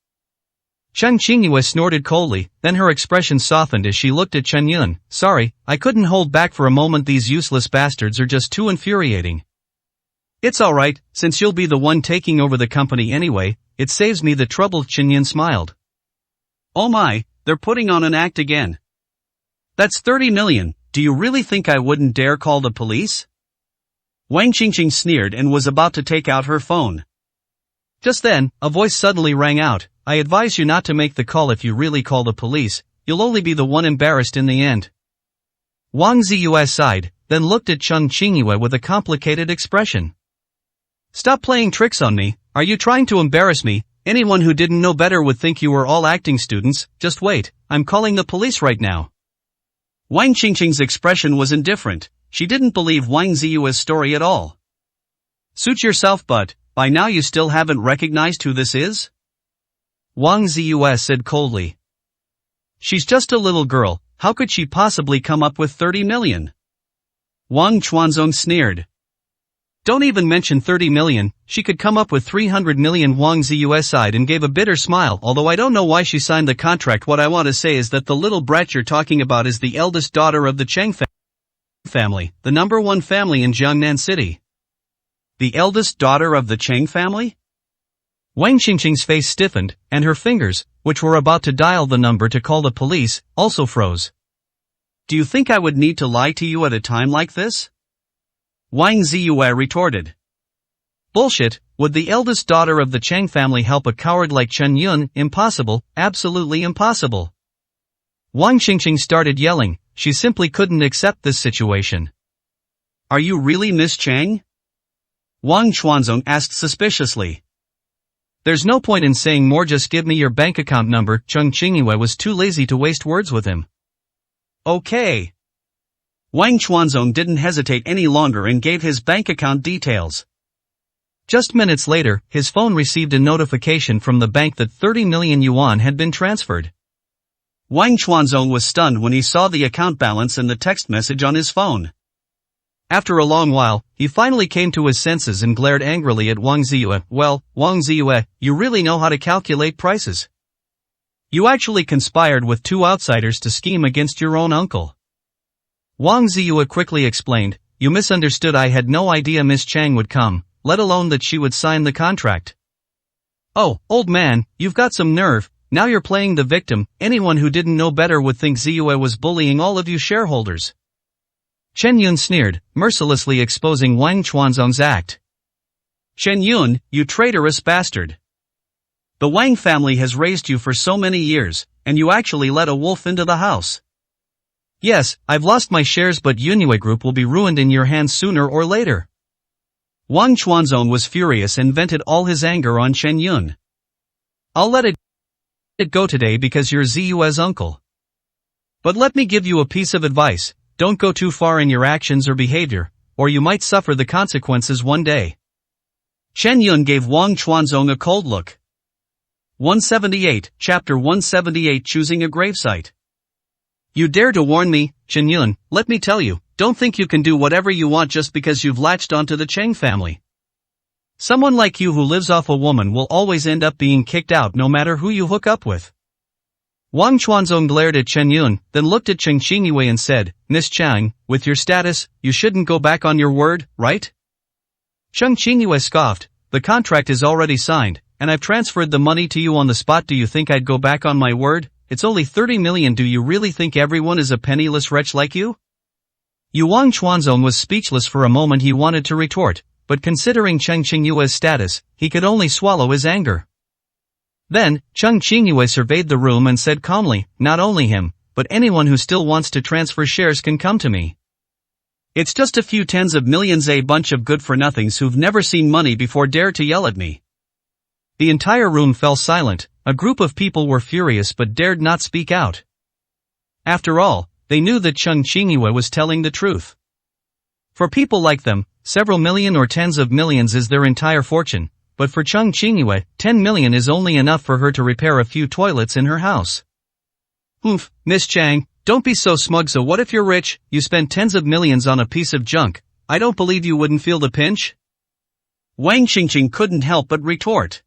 S2: Cheng Qingyue snorted coldly, then her expression softened as she looked at Chen Yun. Sorry, I couldn't hold back for a moment. These useless bastards are just too infuriating. It's alright, since you'll be the one taking over the company anyway, it saves me the trouble. Chen Yun smiled.
S1: Oh my, they're putting on an act again. That's 30 million, do you really think I wouldn't dare call the police? Wang Qingqing sneered and was about to take out her phone.
S2: Just then, a voice suddenly rang out. I advise you not to make the call. If you really call the police, you'll only be the one embarrassed in the end. Wang Ziyue sighed, then looked at Cheng Qingyue with a complicated expression. Stop playing tricks on me, are you trying to embarrass me? Anyone who didn't know better would think you were all acting students. Just wait, I'm calling the police right now.
S1: Wang Qingqing's expression was indifferent, she didn't believe Wang Ziyue's story at all. Suit yourself, but by now you still haven't recognized who this is?
S2: Wang Ziyue said coldly. She's just a little girl, how could she possibly come up with 30 million?
S1: Wang Chuanzong sneered.
S2: Don't even mention 30 million, she could come up with 300 million. Wang Ziyue sighed and gave a bitter smile. Although I don't know why she signed the contract. What I want to say is that the little brat you're talking about is the eldest daughter of the Cheng family, the number one family in Jiangnan City.
S1: The eldest daughter of the Cheng family?
S2: Wang Qingqing's face stiffened, and her fingers, which were about to dial the number to call the police, also froze.
S1: Do you think I would need to lie to you at a time like this? Wang Ziyue retorted.
S2: Bullshit, would the eldest daughter of the Cheng family help a coward like Chen Yun? Impossible, absolutely impossible. Wang Qingqing started yelling, she simply couldn't accept this situation.
S1: Are you really Miss Cheng? Wang Chuanzong asked suspiciously.
S2: There's no point in saying more, just give me your bank account number. Cheng Qingyue was too lazy to waste words with him.
S1: Okay. Wang Chuanzong didn't hesitate any longer and gave his bank account details.
S2: Just minutes later, his phone received a notification from the bank that 30 million yuan had been transferred.
S1: Wang Chuanzong was stunned when he saw the account balance and the text message on his phone.
S2: After a long while, he finally came to his senses and glared angrily at Wang Ziyue. Well, Wang Ziyue, you really know how to calculate prices. You actually conspired with two outsiders to scheme against your own uncle. Wang Ziyue quickly explained, you misunderstood. I had no idea Miss Chang would come, let alone that she would sign the contract. Oh, old man, you've got some nerve, now you're playing the victim. Anyone who didn't know better would think Ziyue was bullying all of you shareholders. Chen Yun sneered, mercilessly exposing Wang Chuanzong's act.
S1: Chen Yun, you traitorous bastard. The Wang family has raised you for so many years, and you actually let a wolf into the house.
S2: Yes, I've lost my shares, but Yunue Group will be ruined in your hands sooner or later.
S1: Wang Chuanzong was furious and vented all his anger on Chen Yun.
S2: I'll let it go today because you're Ziyue's uncle. But let me give you a piece of advice, don't go too far in your actions or behavior, or you might suffer the consequences one day.
S1: Chen Yun gave Wang Chuanzong a cold look. 178, Chapter 178, Choosing a Gravesite. You dare to warn me, Chen Yun? Let me tell you, don't think you can do whatever you want just because you've latched onto the Cheng family. Someone like you who lives off a woman will always end up being kicked out no matter who you hook up with.
S2: Wang Chuanzong glared at Chen Yun, then looked at Cheng Qingyue and said, Miss Chang, with your status, you shouldn't go back on your word, right? Cheng Qingyue scoffed, the contract is already signed, and I've transferred the money to you on the spot. Do you think I'd go back on my word? It's only 30 million. Do you really think everyone is a penniless wretch like you? Wang Chuanzong was speechless for a moment. He wanted to retort, but considering Cheng Qingyue's status, he could only swallow his anger. Then, Cheng Qingyue surveyed the room and said calmly, not only him, but anyone who still wants to transfer shares can come to me. It's just a few tens of millions. A bunch of good-for-nothings who've never seen money before dare to yell at me. The entire room fell silent. A group of people were furious but dared not speak out. After all, they knew that Cheng Qingyue was telling the truth. For people like them, several million or tens of millions is their entire fortune, but for Cheng Qingyue, 10 million is only enough for her to repair a few toilets in her house. Oof, Miss Chang, don't be so smug. So what if you're rich, you spend tens of millions on a piece of junk? I don't believe you wouldn't feel the pinch.
S1: Wang Qingqing couldn't help but retort.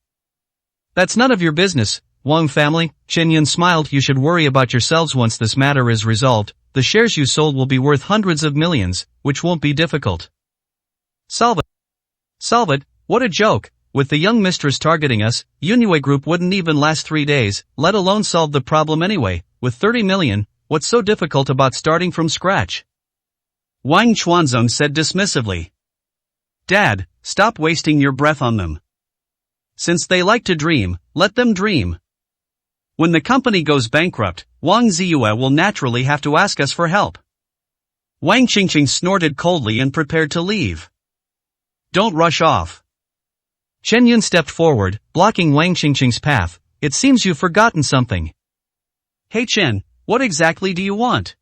S2: That's none of your business. Wang family, Chen Yun smiled. You should worry about yourselves once this matter is resolved. The shares you sold will be worth hundreds of millions, which won't be difficult. Solve it. Solve it, what a joke. With the young mistress targeting us, Yunwei Group wouldn't even last 3 days, let alone solve the problem anyway. With 30 million, what's so difficult about starting from scratch?
S1: Wang Chuanzong said dismissively. Dad, stop wasting your breath on them. Since they like to dream, let them dream. When the company goes bankrupt, Wang Ziyue will naturally have to ask us for help. Wang Qingqing snorted coldly and prepared to leave. Don't rush off.
S2: Chen Yun stepped forward, blocking Wang Qingqing's path. It seems you've forgotten something.
S1: Hey Chen, what exactly do you want?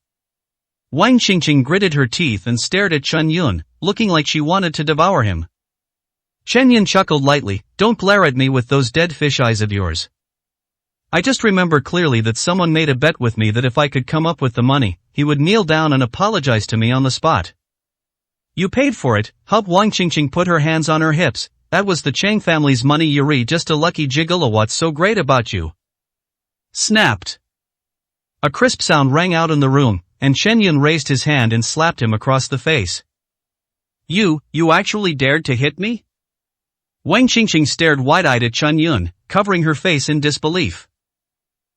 S2: Wang Qingqing gritted her teeth and stared at Chen Yun, looking like she wanted to devour him. Chen Yun chuckled lightly. Don't glare at me with those dead fish eyes of yours. I just remember clearly that someone made a bet with me that if I could come up with the money, he would kneel down and apologize to me on the spot. You paid for it. Help. Wang Qingqing put her hands on her hips. That was the Chang family's money. Yuri, just a lucky gigolo. What's so great about you?
S1: Snapped.
S2: A crisp sound rang out in the room, and Chen Yun raised his hand and slapped him across the face.
S1: You actually dared to hit me? Wang Qingqing stared wide-eyed at Chen Yun, covering her face in disbelief.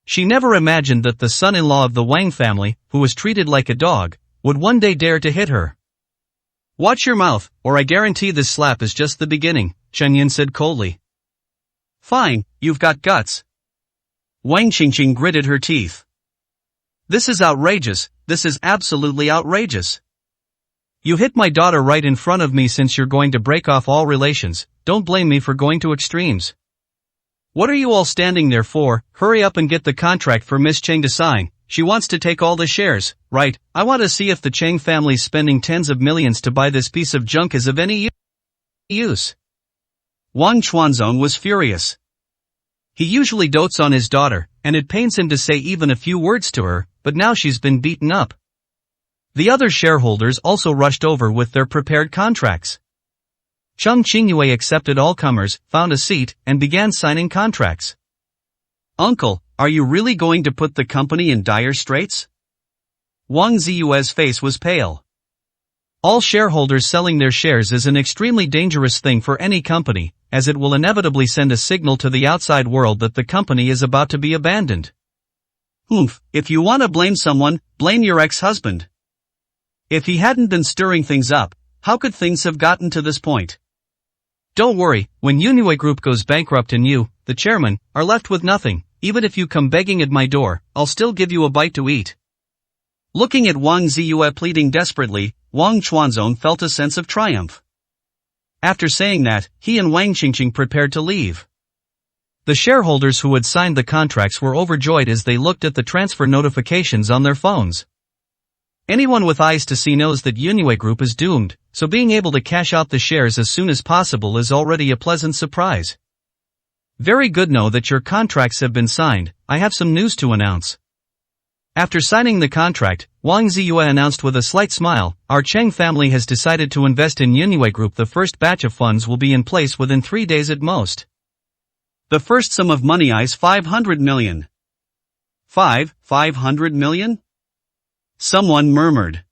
S1: She never imagined that the son-in-law of the Wang family, who was treated like a dog, would one day dare to hit her. Watch your mouth, or I guarantee this slap is just the beginning, Chen Yun said coldly. Fine, you've got guts. Wang Qingqing gritted her teeth. This is outrageous, this is absolutely outrageous. You hit my daughter right in front of me. Since you're going to break off all relations, don't blame me for going to extremes. What are you all standing there for? Hurry up and get the contract for Miss Cheng to sign. She wants to take all the shares, right? I want to see if the Cheng family's spending tens of millions to buy this piece of junk is of any use. Wang Chuanzong was furious. He usually dotes on his daughter, and it pains him to say even a few words to her, but now she's been beaten up. The other shareholders also rushed over with their prepared contracts. Cheng Qingyue accepted all comers, found a seat, and began signing contracts. Uncle, are you really going to put the company in dire straits? Wang Ziyue's face was pale.
S2: All shareholders selling their shares is an extremely dangerous thing for any company, as it will inevitably send a signal to the outside world that the company is about to be abandoned.
S1: If you want to blame someone, blame your ex-husband. If he hadn't been stirring things up, how could things have gotten to this point?
S2: Don't worry, when Yunwei Group goes bankrupt and you, the chairman, are left with nothing, even if you come begging at my door, I'll still give you a bite to eat.
S1: Looking at Wang Ziyue pleading desperately, Wang Chuanzong felt a sense of triumph. After saying that, he and Wang Qingqing prepared to leave.
S2: The shareholders who had signed the contracts were overjoyed as they looked at the transfer notifications on their phones. Anyone with eyes to see knows that Yunwei Group is doomed, so being able to cash out the shares as soon as possible is already a pleasant surprise. Very good. Know that your contracts have been signed. I have some news to announce. After signing the contract, Wang Ziyue announced with a slight smile, our Cheng family has decided to invest in Yunwei Group. The first batch of funds will be in place within 3 days at most.
S1: The first sum of money is 500 million. 500 million? Someone murmured.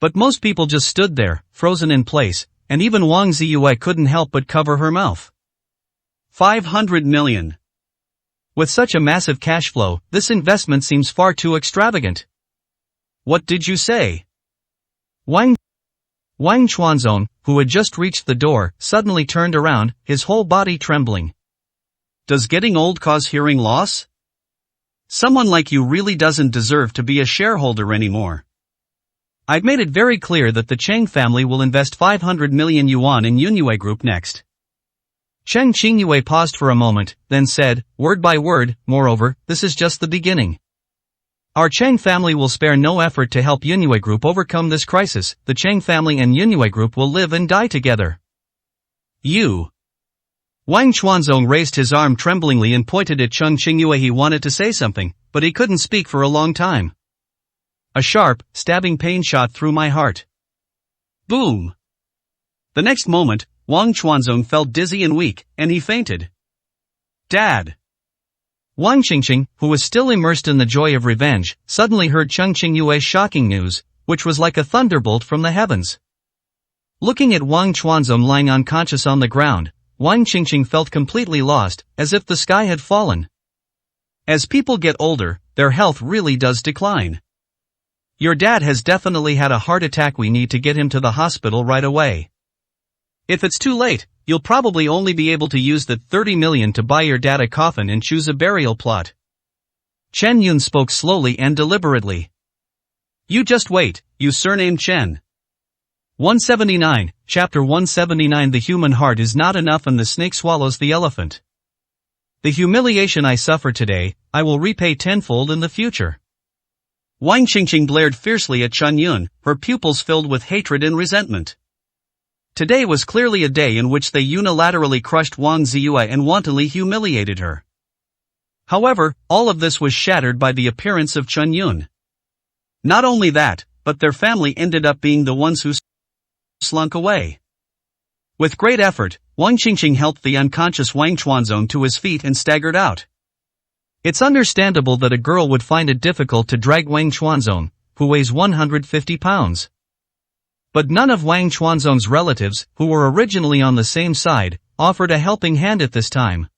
S2: But most people just stood there, frozen in place, and even Wang Ziyue couldn't help but cover her mouth.
S1: 500 million.
S2: With such a massive cash flow, this investment seems far too extravagant.
S1: What did you say?
S2: Wang Chuanzong, who had just reached the door, suddenly turned around, his whole body trembling.
S1: Does getting old cause hearing loss? Someone like you really doesn't deserve to be a shareholder anymore.
S2: I've made it very clear that the Cheng family will invest 500 million yuan in Yunwei Group next. Cheng Qingyue paused for a moment, then said, word by word, moreover, this is just the beginning. Our Cheng family will spare no effort to help Yunwei Group overcome this crisis. The Cheng family and Yunwei Group will live and die together.
S1: You.
S2: Wang Chuanzong raised his arm tremblingly and pointed at Cheng Qingyue. He wanted to say something, but he couldn't speak for a long time. A sharp, stabbing pain shot through my heart.
S1: Boom. The next moment, Wang Chuanzong felt dizzy and weak, and he fainted. Dad.
S2: Wang Qingqing, who was still immersed in the joy of revenge, suddenly heard Cheng Qingyue's shocking news, which was like a thunderbolt from the heavens. Looking at Wang Chuanzong lying unconscious on the ground, Wang Qingqing felt completely lost, as if the sky had fallen. As people get older, their health really does decline. Your dad has definitely had a heart attack. We need to get him to the hospital right away. If it's too late, you'll probably only be able to use that 30 million to buy your dad a coffin and choose a burial plot. Chen Yun spoke slowly and deliberately. You just wait, you surnamed Chen. 179, Chapter 179. The human heart is not enough and the snake swallows the elephant. The humiliation I suffer today, I will repay tenfold in the future. Wang Qingqing blared fiercely at Chen Yun, her pupils filled with hatred and resentment. Today was clearly a day in which they unilaterally crushed Wang Ziyue and wantonly humiliated her. However, all of this was shattered by the appearance of Chen Yun. Not only that, but their family ended up being the ones who slunk away. With great effort, Wang Qingqing helped the unconscious Wang Chuanzong to his feet and staggered out. It's understandable that a girl would find it difficult to drag Wang Chuanzong, who weighs 150 pounds. But none of Wang Chuanzong's relatives, who were originally on the same side, offered a helping hand at this time.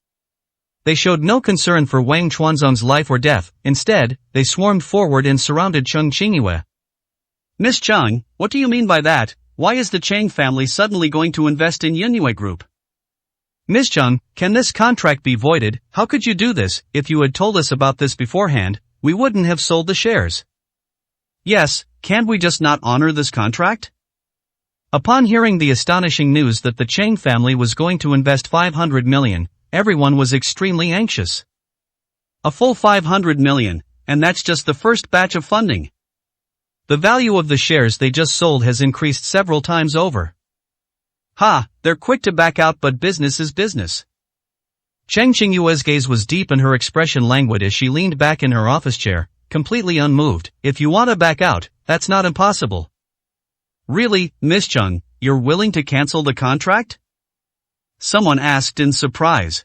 S2: They showed no concern for Wang Chuanzong's life or death. Instead, they swarmed forward and surrounded Cheng Qingyue. Miss Cheng, what do you mean by that? Why is the Cheng family suddenly going to invest in Yunyue Group? Miss Cheng, can this contract be voided? How could you do this? If you had told us about this beforehand, we wouldn't have sold the shares. Yes, can't we just not honor this contract? Upon hearing the astonishing news that the Cheng family was going to invest 500 million, everyone was extremely anxious. A full 500 million, and that's just the first batch of funding. The value of the shares they just sold has increased several times over. Ha, they're quick to back out, but business is business. Cheng Qingyue's gaze was deep and her expression languid as she leaned back in her office chair, completely unmoved. If you want to back out, that's not impossible. Really, Miss Cheng, you're willing to cancel the contract? Someone asked in surprise.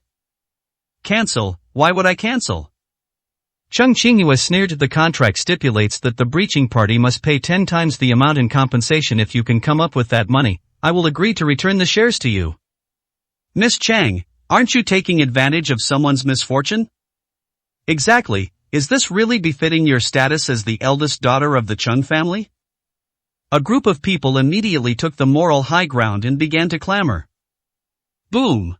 S2: Cancel? Why would I cancel? Cheng Qingyue sneered. The contract stipulates that the breaching party must pay 10 times the amount in compensation. If you can come up with that money, I will agree to return the shares to you. Miss Cheng, aren't you taking advantage of someone's misfortune? Exactly. Is this really befitting your status as the eldest daughter of the Cheng family? A group of people immediately took the moral high ground and began to clamor. Boom!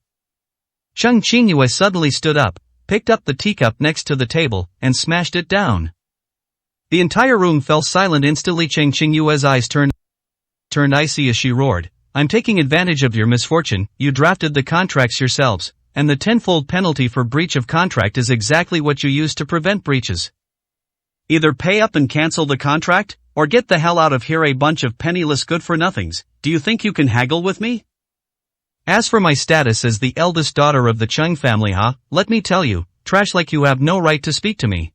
S2: Cheng Qingyue suddenly stood up, picked up the teacup next to the table, and smashed it down. The entire room fell silent instantly. Cheng Qingyue's eyes turned icy as she roared, I'm taking advantage of your misfortune. You drafted the contracts yourselves, and the tenfold penalty for breach of contract is exactly what you used to prevent breaches. Either pay up and cancel the contract, or get the hell out of here, a bunch of penniless good-for-nothings. Do you think you can haggle with me? As for my status as the eldest daughter of the Cheng family, let me tell you, trash like you have no right to speak to me.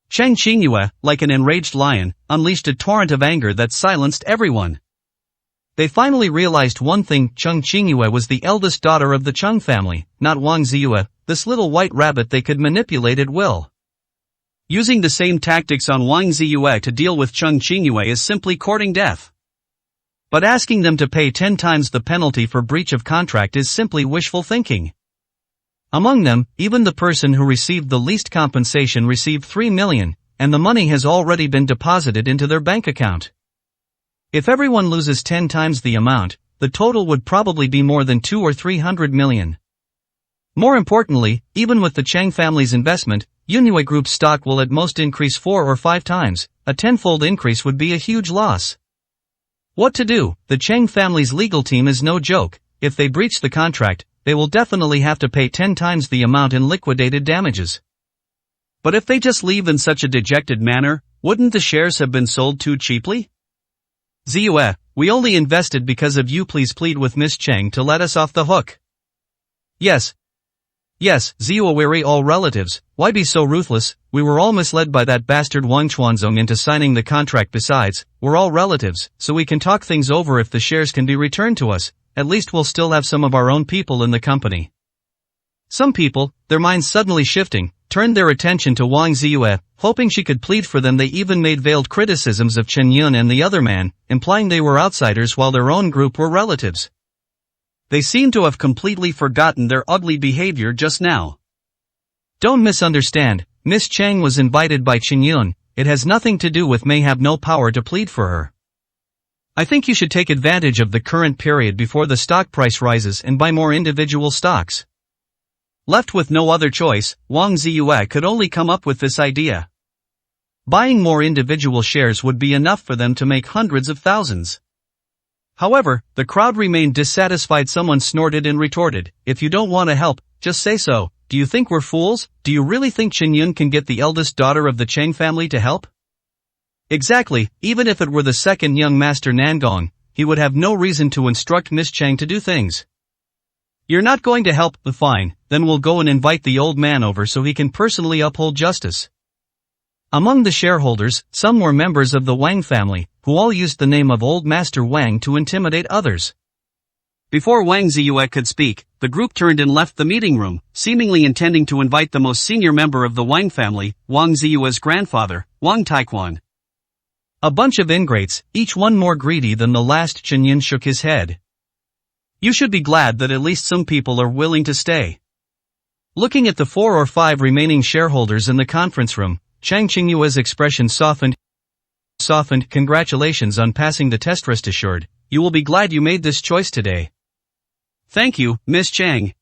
S2: Cheng Qingyue, like an enraged lion, unleashed a torrent of anger that silenced everyone. They finally realized one thing: Cheng Qingyue was the eldest daughter of the Cheng family, not Wang Ziyue, this little white rabbit they could manipulate at will. Using the same tactics on Wang Ziyue to deal with Cheng Qingyue is simply courting death. But asking them to pay 10 times the penalty for breach of contract is simply wishful thinking. Among them, even the person who received the least compensation received 3 million, and the money has already been deposited into their bank account. If everyone loses 10 times the amount, the total would probably be more than 200 or 300 million. More importantly, even with the Cheng family's investment, Yunyue Group's stock will at most increase 4 or 5 times. A tenfold increase would be a huge loss. What to do? The Cheng family's legal team is no joke. If they breach the contract, they will definitely have to pay 10 times the amount in liquidated damages. But if they just leave in such a dejected manner, wouldn't the shares have been sold too cheaply? Ziyue, we only invested because of you. Please plead with Miss Cheng to let us off the hook. Yes, Ziyue, weary all relatives, why be so ruthless? We were all misled by that bastard Wang Chuanzong into signing the contract. Besides, we're all relatives, so we can talk things over. If the shares can be returned to us, at least we'll still have some of our own people in the company. Some people, their minds suddenly shifting, turned their attention to Wang Ziyue, hoping she could plead for them. They even made veiled criticisms of Chen Yun and the other man, implying they were outsiders while their own group were relatives.
S1: They seem to have completely forgotten their ugly behavior just now.
S2: Don't misunderstand, Miss Chang was invited by Chen Yun. It has nothing to do with may have no power to plead for her. I think you should take advantage of the current period before the stock price rises and buy more individual stocks.
S1: Left with no other choice, Wang Ziyue could only come up with this idea. Buying more individual shares would be enough for them to make hundreds of thousands. However, the crowd remained dissatisfied. Someone snorted and retorted, "If you don't want to help, just say so. Do you think we're fools? Do you really think Chen Yun can get the eldest daughter of the Chang family to help?" Exactly, even if it were the second young master Nangong, he would have no reason to instruct Miss Chang to do things. You're not going to help? Fine, then we'll go and invite the old man over so he can personally uphold justice. Among the shareholders, some were members of the Wang family, who all used the name of Old Master Wang to intimidate others. Before Wang Ziyue could speak, the group turned and left the meeting room, seemingly intending to invite the most senior member of the Wang family, Wang Ziyue's grandfather, Wang Taiquan.
S2: A bunch of ingrates, each one more greedy than the last. Chen Yun shook his head. You should be glad that at least some people are willing to stay. Looking at the 4 or 5 remaining shareholders in the conference room, Chang Qingyue's expression softened. Congratulations on passing the test. Rest assured, you will be glad you made this choice today.
S1: Thank you, Miss Chang.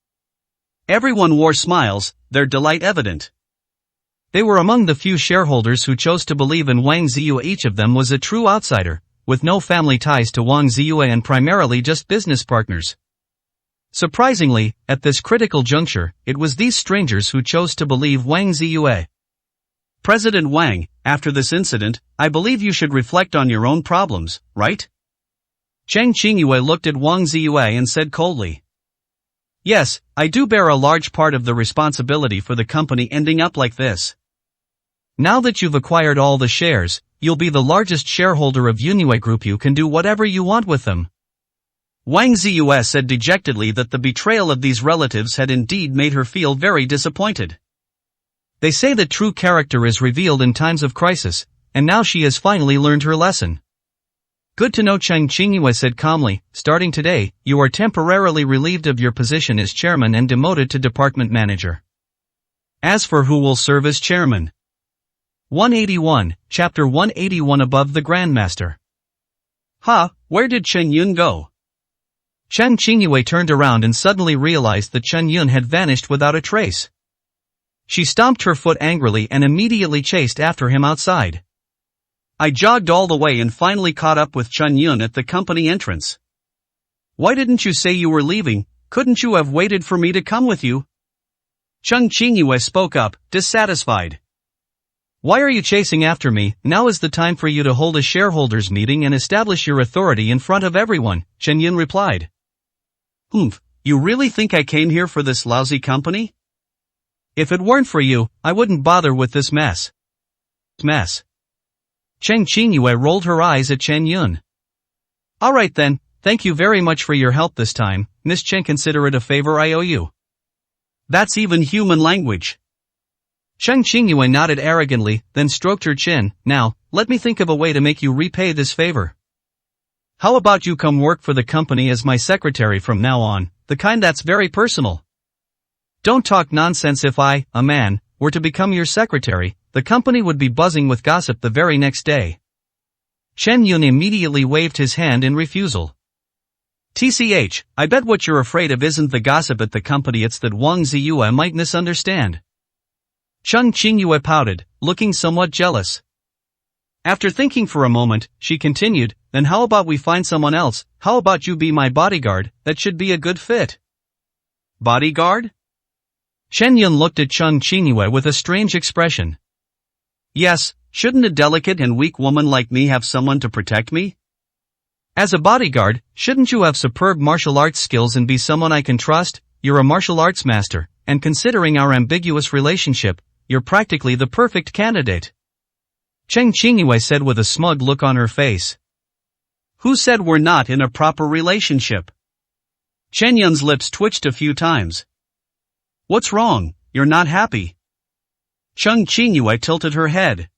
S1: Everyone wore smiles, their delight evident.
S2: They were among the few shareholders who chose to believe in Wang Ziyue. Each of them was a true outsider, with no family ties to Wang Ziyue and primarily just business partners. Surprisingly, at this critical juncture, it was these strangers who chose to believe Wang Ziyue.
S1: President Wang, after this incident, I believe you should reflect on your own problems, right?
S2: Chang Qingyue looked at Wang Ziyue and said coldly. Yes, I do bear a large part of the responsibility for the company ending up like this. Now that you've acquired all the shares, you'll be the largest shareholder of Yunwei Group. You can do whatever you want with them.
S1: Wang Ziyue said dejectedly that the betrayal of these relatives had indeed made her feel very disappointed.
S2: They say that true character is revealed in times of crisis, and now she has finally learned her lesson. Good to know, Chang Qingyue said calmly. Starting today, you are temporarily relieved of your position as chairman and demoted to department manager.
S1: As for who will serve as chairman?
S2: 181, Chapter 181. Above the Grandmaster.
S1: Where did Chen Yun go?
S2: Chang Qingyue turned around and suddenly realized that Chen Yun had vanished without a trace. She stomped her foot angrily and immediately chased after him outside.
S1: I jogged all the way and finally caught up with Chen Yun at the company entrance. Why didn't you say you were leaving? Couldn't you have waited for me to come with you? Chang Qingyue spoke up, dissatisfied.
S2: Why are you chasing after me? Now is the time for you to hold a shareholders meeting and establish your authority in front of everyone, Chen Yun replied.
S1: You really think I came here for this lousy company?
S2: If it weren't for you, I wouldn't bother with this mess. Chang Qingyue rolled her eyes at Chen Yun. Alright then, thank you very much for your help this time, Miss Chen. Consider it a favor I owe you.
S1: That's even human language.
S2: Chang Qingyue nodded arrogantly, then stroked her chin. Now, let me think of a way to make you repay this favor. How about you come work for the company as my secretary from now on, the kind that's very personal. Don't talk nonsense. If I, a man, were to become your secretary, the company would be buzzing with gossip the very next day. Chen Yun immediately waved his hand in refusal.
S1: TCH, I bet what you're afraid of isn't the gossip at the company, it's that Wang Ziyue might misunderstand.
S2: Chang Qingyue pouted, looking somewhat jealous. After thinking for a moment, she continued, then how about we find someone else? How about you be my bodyguard? That should be a good fit.
S1: Bodyguard?
S2: Chen Yun looked at Chang Qingyue with a strange expression.
S1: Yes, shouldn't a delicate and weak woman like me have someone to protect me?
S2: As a bodyguard, shouldn't you have superb martial arts skills and be someone I can trust? You're a martial arts master, and considering our ambiguous relationship, you're practically the perfect candidate. Chang Qingyue said with a smug look on her face.
S1: Who said we're not in a proper relationship? Chen Yun's lips twitched a few times. What's wrong? You're not happy. Chung Qingyue tilted her head.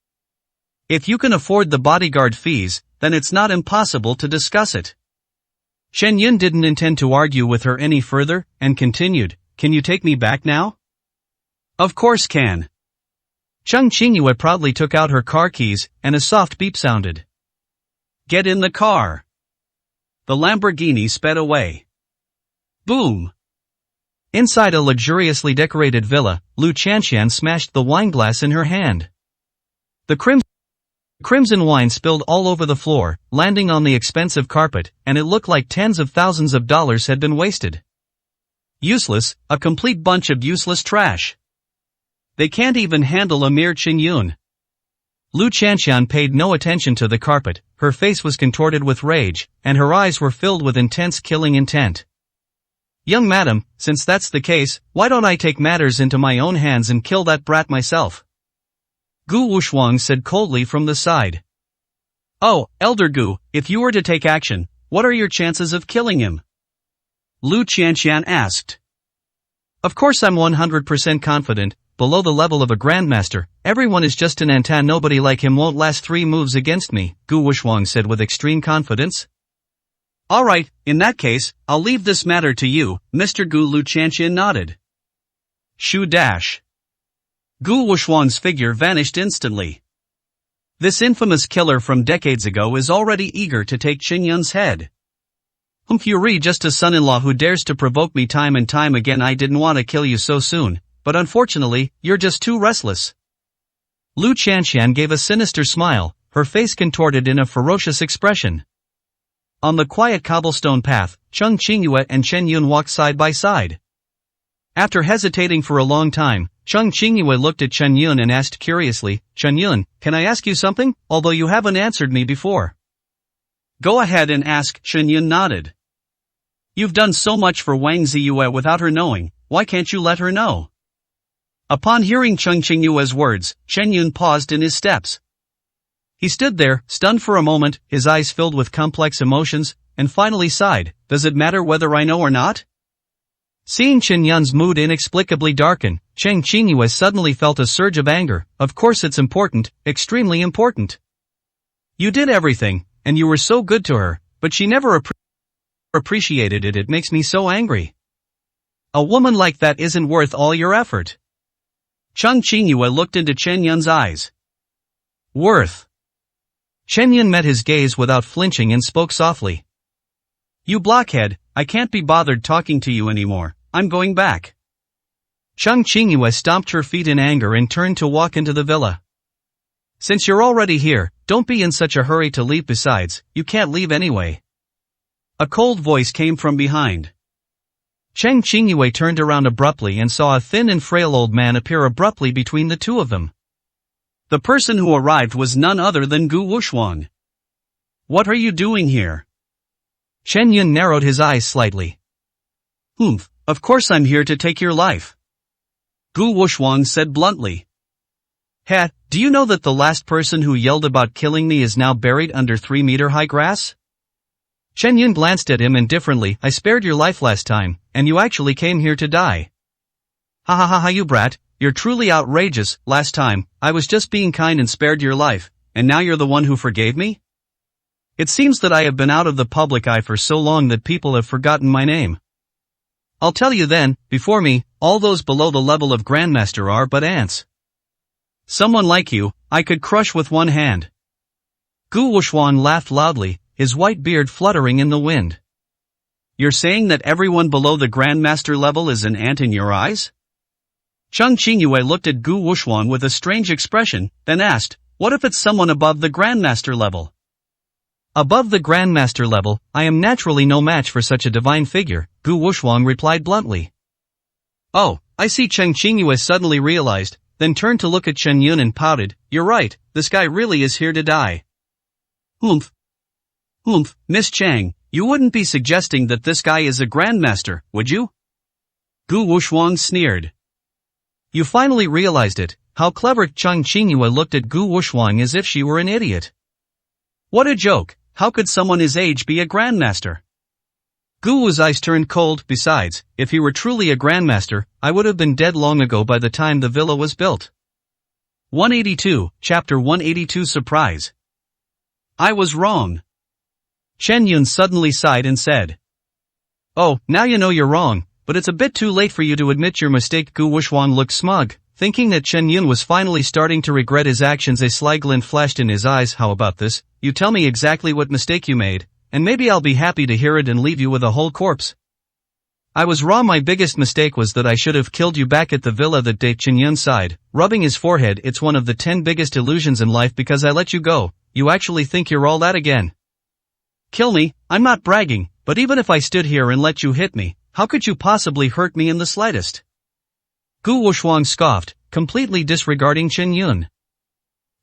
S1: If you can afford the bodyguard fees, then it's not impossible to discuss it.
S2: Shen Yun didn't intend to argue with her any further, and continued, can you take me back now?
S1: Of course can.
S2: Chung Qingyue proudly took out her car keys, and a soft beep sounded.
S1: Get in the car. The Lamborghini sped away. Boom.
S2: Inside a luxuriously decorated villa, Lu Chanshan smashed the wineglass in her hand. The crimson wine spilled all over the floor, landing on the expensive carpet, and it looked like tens of thousands of dollars had been wasted.
S1: Useless, a complete bunch of useless trash. They can't even handle a mere Qingyun.
S2: Lu Chanshan paid no attention to the carpet, her face was contorted with rage, and her eyes were filled with intense killing intent. Young madam, since that's the case, why don't I take matters into my own hands and kill that brat myself?
S1: Gu Wushuang said coldly from the side. Oh, Elder Gu, if you were to take action, what are your chances of killing him? Lu Chanshan asked.
S2: Of course I'm 100% confident, below the level of a grandmaster, everyone is just an Antan, nobody like him won't last 3 moves against me, Gu Wushuang said with extreme confidence.
S1: Alright, in that case, I'll leave this matter to you, Mr. Gu. Lu Chanshan nodded. Shoo dash. Gu Wushuang's figure vanished instantly. This infamous killer from decades ago is already eager to take Qingyun's head. Yuri, just a son-in-law who dares to provoke me time and time again. I didn't want to kill you so soon, but unfortunately, you're just too restless.
S2: Lu Chanshan gave a sinister smile, her face contorted in a ferocious expression. On the quiet cobblestone path, Chung Qingyue and Shen Yun walked side by side. After hesitating for a long time, Chung Qingyue looked at Shen Yun and asked curiously, Shen Yun, can I ask you something, although you haven't answered me before?
S1: Go ahead and ask, Shen Yun nodded. You've done so much for Wang Ziyue without her knowing, why can't you let her know? Upon hearing Chung Qingyue's words, Shen Yun paused in his steps. He stood there, stunned for a moment, his eyes filled with complex emotions, and finally sighed, does it matter whether I know or not?
S2: Seeing Shen Yun's mood inexplicably darken, Chung Qingyue suddenly felt a surge of anger. Of course it's important, extremely important. You did everything, and you were so good to her, but she never appreciated it. It makes me so angry. A woman like that isn't worth all your effort.
S1: Chung Qingyue looked into Shen Yun's eyes.
S2: Worth. Shen Yun met his gaze without flinching and spoke softly.
S1: You blockhead, I can't be bothered talking to you anymore, I'm going back.
S2: Chung Qingyue stomped her feet in anger and turned to walk into the villa. Since you're already here, don't be in such a hurry to leave, besides, you can't leave anyway.
S1: A cold voice came from behind.
S2: Chung Qingyue turned around abruptly and saw a thin and frail old man appear abruptly between the two of them.
S1: The person who arrived was none other than Gu Wushuang. What are you doing here?
S2: Shen Yun narrowed his eyes slightly.
S1: Of course I'm here to take your life. Gu Wushuang said bluntly. Do you know that the last person who yelled about killing me is now buried under 3-meter-high grass?
S2: Shen Yun glanced at him indifferently. I spared your life last time, and you actually came here to die.
S1: Ha ha ha ha, you brat. You're truly outrageous. Last time, I was just being kind and spared your life, and now you're the one who forgave me? It seems that I have been out of the public eye for so long that people have forgotten my name. I'll tell you then, before me, all those below the level of Grandmaster are but ants. Someone like you, I could crush with one hand. Gu Wushuang laughed loudly, his white beard fluttering in the wind. You're saying that everyone below the Grandmaster level is an ant in your eyes? Chung Qingyue looked at Gu Wushuang with a strange expression, then asked, what if it's someone above the Grandmaster level?
S2: Above the Grandmaster level, I am naturally no match for such a divine figure, Gu Wushuang replied bluntly.
S1: Oh, I see. Chung Qingyue suddenly realized, then turned to look at Shen Yun and pouted, you're right, this guy really is here to die. Miss Chang, you wouldn't be suggesting that this guy is a Grandmaster, would you? Gu Wushuang sneered.
S2: You finally realized it. How clever. Chung Qingyue looked at Gu Wushuang as if she were an idiot.
S1: What a joke, how could someone his age be a Grandmaster? Gu's eyes turned cold. Besides, if he were truly a Grandmaster, I would have been dead long ago by the time the villa was built. 182, Chapter 182 Surprise. I was wrong.
S2: Chen Yun suddenly sighed and said. Oh, now you know you're wrong, but it's a bit too late for you to admit your mistake. Gu Wuxuan looked smug, thinking that Chen Yun was finally starting to regret his actions. A sly glint flashed in his eyes. How about this? You tell me exactly what mistake you made, and maybe I'll be happy to hear it and leave you with a whole corpse. I was wrong. My biggest mistake was that I should have killed you back at the villa that day. Chen Yun sighed, rubbing his forehead. It's one of the 10 biggest illusions in life because I let you go. You actually think you're all that again? Kill me, I'm not bragging, but even if I stood here and let you hit me, how could you possibly hurt me in the slightest? Gu Wuxuan scoffed, completely disregarding Chen Yun.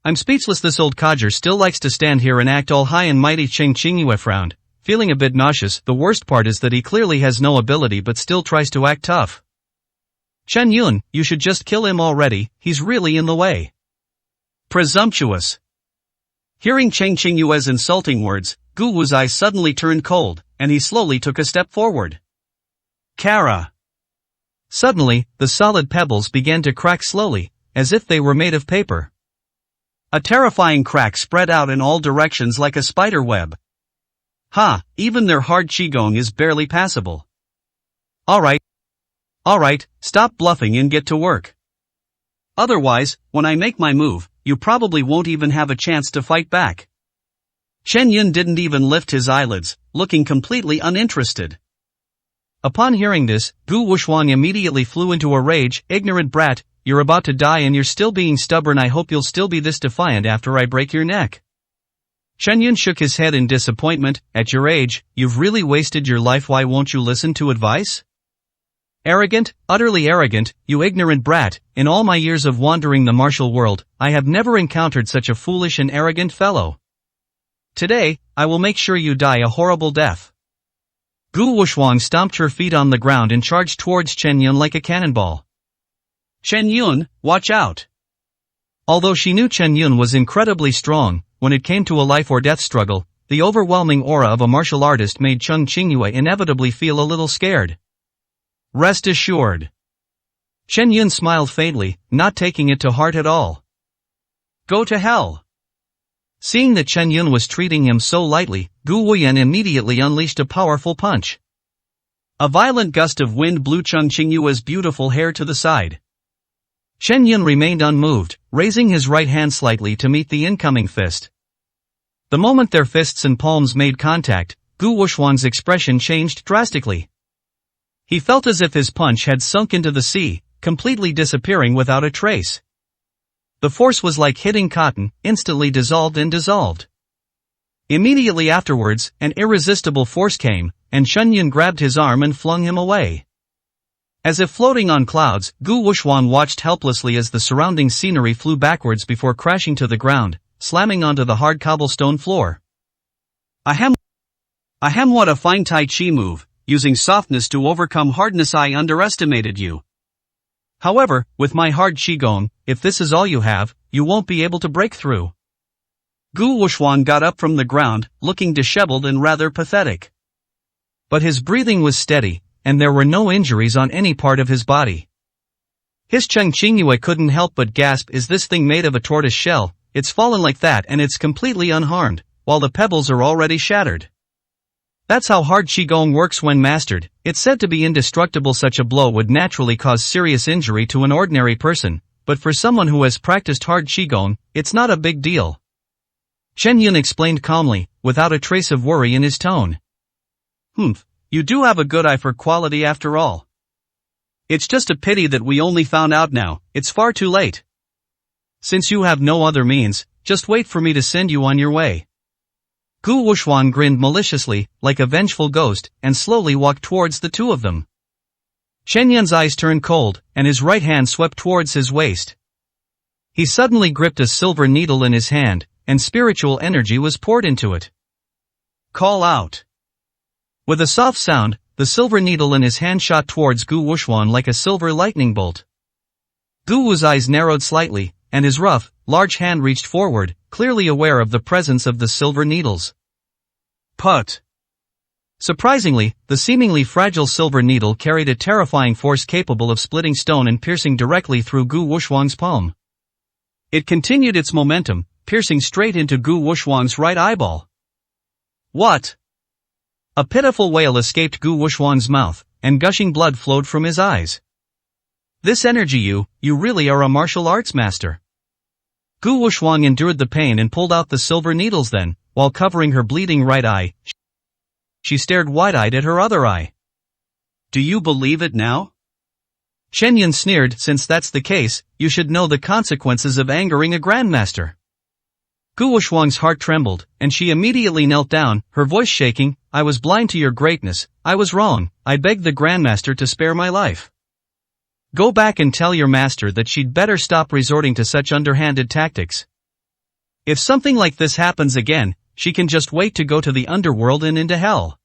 S2: I'm speechless. This old codger still likes to stand here and act all high and mighty. Chen Qingyue frowned, feeling a bit nauseous. The worst part is that he clearly has no ability but still tries to act tough. Chen Yun, you should just kill him already, he's really in the way.
S1: Presumptuous. Hearing Chen Qingyue's insulting words, Gu Wu's eyes suddenly turned cold, and he slowly took a step forward. Kara.
S2: Suddenly, the solid pebbles began to crack slowly, as if they were made of paper.
S1: A terrifying crack spread out in all directions like a spider web. Ha, even their hard qigong is barely passable. Alright, stop bluffing and get to work. Otherwise, when I make my move, you probably won't even have a chance to fight back. Chen Yun didn't even lift his eyelids, looking completely uninterested.
S2: Upon hearing this, Gu Wuxuan immediately flew into a rage. Ignorant brat, you're about to die and you're still being stubborn. I hope you'll still be this defiant after I break your neck. Chen Yun shook his head in disappointment. At your age, you've really wasted your life. Why won't you listen to advice? Arrogant, utterly arrogant, you ignorant brat. In all my years of wandering the martial world, I have never encountered such a foolish and arrogant fellow. Today, I will make sure you die a horrible death. Gu Wuxuan stomped her feet on the ground and charged towards Chen Yun like a cannonball.
S1: Chen Yun, watch out.
S2: Although she knew Chen Yun was incredibly strong, when it came to a life or death struggle, the overwhelming aura of a martial artist made Chen Qingyue inevitably feel a little scared. Rest assured. Chen Yun smiled faintly, not taking it to heart at all.
S1: Go to hell.
S2: Seeing that Chen Yun was treating him so lightly, Gu Wuyan immediately unleashed a powerful punch.
S1: A violent gust of wind blew Chen Qingyue's beautiful hair to the side.
S2: Chen Yun remained unmoved, raising his right hand slightly to meet the incoming fist. The moment their fists and palms made contact, Gu Wuxuan's expression changed drastically. He felt as if his punch had sunk into the sea, completely disappearing without a trace. The force was like hitting cotton, instantly dissolved and dissolved. Immediately afterwards, an irresistible force came, and Chen Yun grabbed his arm and flung him away. As if floating on clouds, Gu Wuxuan watched helplessly as the surrounding scenery flew backwards before crashing to the ground, slamming onto the hard cobblestone floor.
S1: Ahem, what a fine Tai Chi move, using softness to overcome hardness. I underestimated you.
S2: However, with my hard qigong, if this is all you have, you won't be able to break through.
S1: Gu Wuxuan got up from the ground, looking disheveled and rather pathetic.
S2: But his breathing was steady, and there were no injuries on any part of his body. His Chen Qingyue couldn't help but gasp. Is this thing made of a tortoise shell? It's fallen like that and it's completely unharmed, while the pebbles are already shattered. That's how hard qigong works when mastered. It's said to be indestructible. Such a blow would naturally cause serious injury to an ordinary person, but for someone who has practiced hard qigong, it's not a big deal. Chen Yun explained calmly, without a trace of worry in his tone.
S1: You do have a good eye for quality after all. It's just a pity that we only found out now. It's far too late.
S2: Since you have no other means, just wait for me to send you on your way. Gu Wuxuan grinned maliciously, like a vengeful ghost, and slowly walked towards the two of them. Chen Yun's eyes turned cold, and his right hand swept towards his waist. He suddenly gripped a silver needle in his hand, and spiritual energy was poured into it.
S1: Call out.
S2: With a soft sound, the silver needle in his hand shot towards Gu Wuxuan like a silver lightning bolt. Gu Wu's eyes narrowed slightly, and his rough, large hand reached forward, clearly aware of the presence of the silver needles.
S1: Put.
S2: Surprisingly, the seemingly fragile silver needle carried a terrifying force capable of splitting stone and piercing directly through Gu Wuxuan's palm. It continued its momentum, piercing straight into Gu Wushwang's right eyeball. What? A pitiful wail escaped Gu Wushwang's mouth, and gushing blood flowed from his eyes. This energy, you really are a martial arts master. Gu Wushwang endured the pain and pulled out the silver needles then, while covering her bleeding right eye, she stared wide-eyed at her other eye.
S1: Do you believe it now?
S2: Chen Yun sneered, since that's the case, you should know the consequences of angering a grandmaster. Gu Wushwang's heart trembled, and she immediately knelt down, her voice shaking. I was blind to your greatness, I was wrong, I begged the grandmaster to spare my life. Go back and tell your master that she'd better stop resorting to such underhanded tactics. If something like this happens again, she can just wait to go to the underworld and into hell.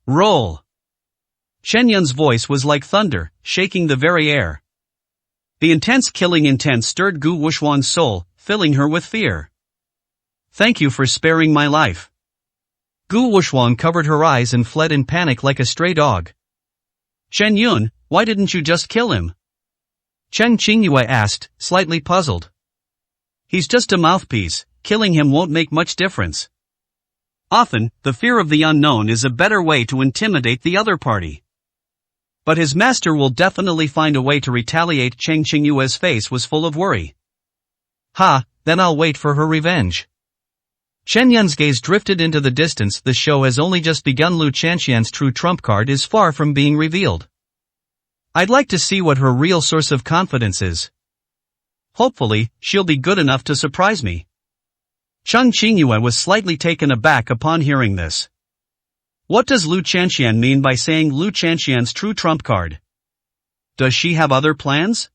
S1: Roll. Chen Yun's voice was like thunder, shaking the very air. The intense killing intent stirred Gu Wushwang's soul, filling her with fear. Thank you for sparing my life.
S2: Gu Wushwang covered her eyes and fled in panic like a stray dog.
S1: Chen Yun, why didn't you just kill him?
S2: Chen Qingyue asked, slightly puzzled.
S1: He's just a mouthpiece, killing him won't make much difference. Often, the fear of the unknown is a better way to intimidate the other party. But his master will definitely find a way to retaliate. Chen Qingyue's face was full of worry.
S2: Ha, then I'll wait for her revenge. Chen Yun's gaze drifted into the distance. The show has only just begun. Lu Chanxian's true trump card is far from being revealed. I'd like to see what her real source of confidence is.
S1: Hopefully, she'll be good enough to surprise me. Chen Qingyue was slightly taken aback upon hearing this. What does Lu Chanxian mean by saying Lu Chanxian's true trump card? Does she have other plans?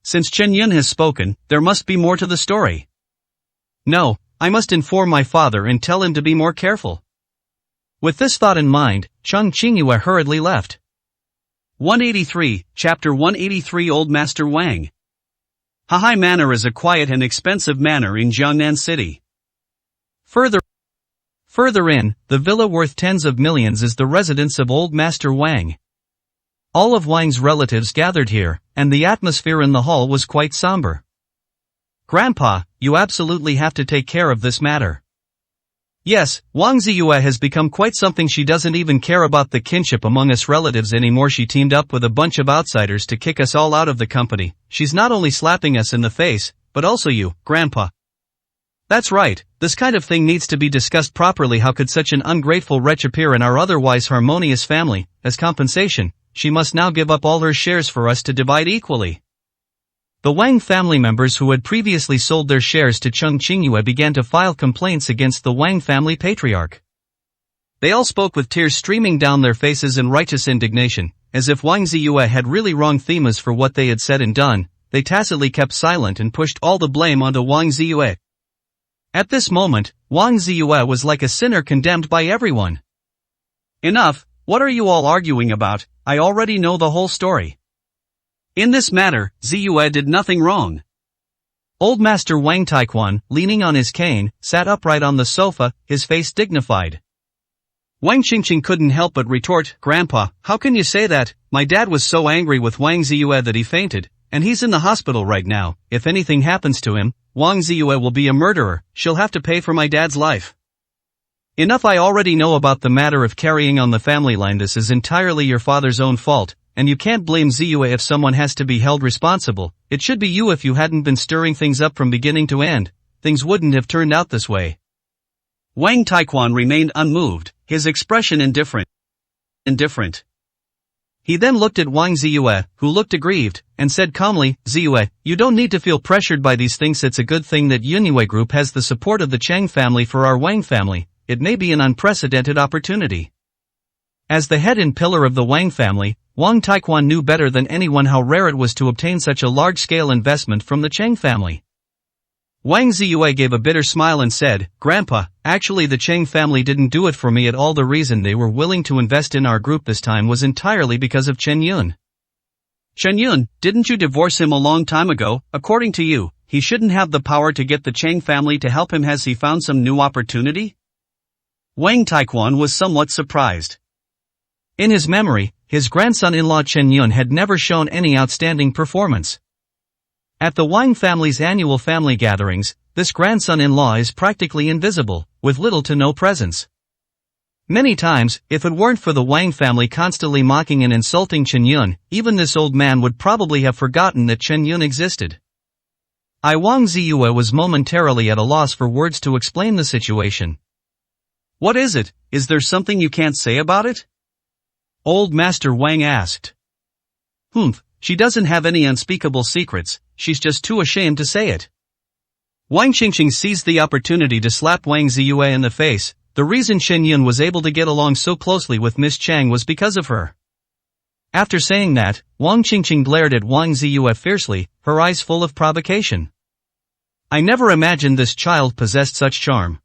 S1: Since Chen Yun has spoken, there must be more to the story.
S2: No, I must inform my father and tell him to be more careful. With this thought in mind, Chen Qingyue hurriedly left.
S1: 183, Chapter 183. Old Master Wang. Hahai Manor is a quiet and expensive manor in Jiangnan City.
S2: Further in, the villa worth tens of millions is the residence of Old Master Wang. All of Wang's relatives gathered here, and the atmosphere in the hall was quite somber. Grandpa, you absolutely have to take care of this matter. Yes, Wang Ziyue has become quite something. She doesn't even care about the kinship among us relatives anymore. She teamed up with a bunch of outsiders to kick us all out of the company. She's not only slapping us in the face, but also you, Grandpa. That's right, this kind of thing needs to be discussed properly. How could such an ungrateful wretch appear in our otherwise harmonious family? As compensation, she must now give up all her shares for us to divide equally. The Wang family members who had previously sold their shares to Chen Qingyue began to file complaints against the Wang family patriarch. They all spoke with tears streaming down their faces in righteous indignation, as if Wang Ziyue had really wronged them for what they had said and done. They tacitly kept silent and pushed all the blame onto Wang Ziyue. At this moment, Wang Ziyue was like a sinner condemned by everyone.
S1: Enough, what are you all arguing about? I already know the whole story. In this matter, Ziyue did nothing wrong.
S2: Old Master Wang Taekwon, leaning on his cane, sat upright on the sofa, his face dignified.
S1: Wang Qingqing couldn't help but retort, Grandpa, how can you say that? My dad was so angry with Wang Ziyue that he fainted, and he's in the hospital right now. If anything happens to him, Wang Ziyue will be a murderer. She'll have to pay for my dad's life.
S2: Enough. I already know about the matter of carrying on the family line. This is entirely your father's own fault, and you can't blame Ziyue if someone has to be held responsible. It should be you. If you hadn't been stirring things up from beginning to end, things wouldn't have turned out this way.
S1: Wang Taekwon remained unmoved, his expression indifferent.
S2: He then looked at Wang Ziyue, who looked aggrieved, and said calmly, Ziyue, you don't need to feel pressured by these things. It's a good thing that Yunyue Group has the support of the Cheng family for our Wang family. It may be an unprecedented opportunity. As the head and pillar of the Wang family, Wang Taekwon knew better than anyone how rare it was to obtain such a large-scale investment from the Cheng family. Wang Ziyue gave a bitter smile and said, Grandpa, actually the Cheng family didn't do it for me at all. The reason they were willing to invest in our group this time was entirely because of Chen Yun.
S1: Chen Yun, didn't you divorce him a long time ago? According to you, he shouldn't have the power to get the Cheng family to help him. Has he found some new opportunity? Wang Taekwon was somewhat surprised.
S2: In his memory, his grandson-in-law Chen Yun had never shown any outstanding performance. At the Wang family's annual family gatherings, this grandson-in-law is practically invisible, with little to no presence. Many times, if it weren't for the Wang family constantly mocking and insulting Chen Yun, even this old man would probably have forgotten that Chen Yun existed. Wang Ziyue was momentarily at a loss for words to explain the situation.
S1: What is it? Is there something you can't say about it? Old Master Wang asked.
S2: She doesn't have any unspeakable secrets, she's just too ashamed to say it. Wang Qingqing seized the opportunity to slap Wang Ziyue in the face. The reason Chen Yun was able to get along so closely with Miss Chang was because of her. After saying that, Wang Qingqing glared at Wang Ziyue fiercely, her eyes full of provocation. I never imagined this child possessed such charm.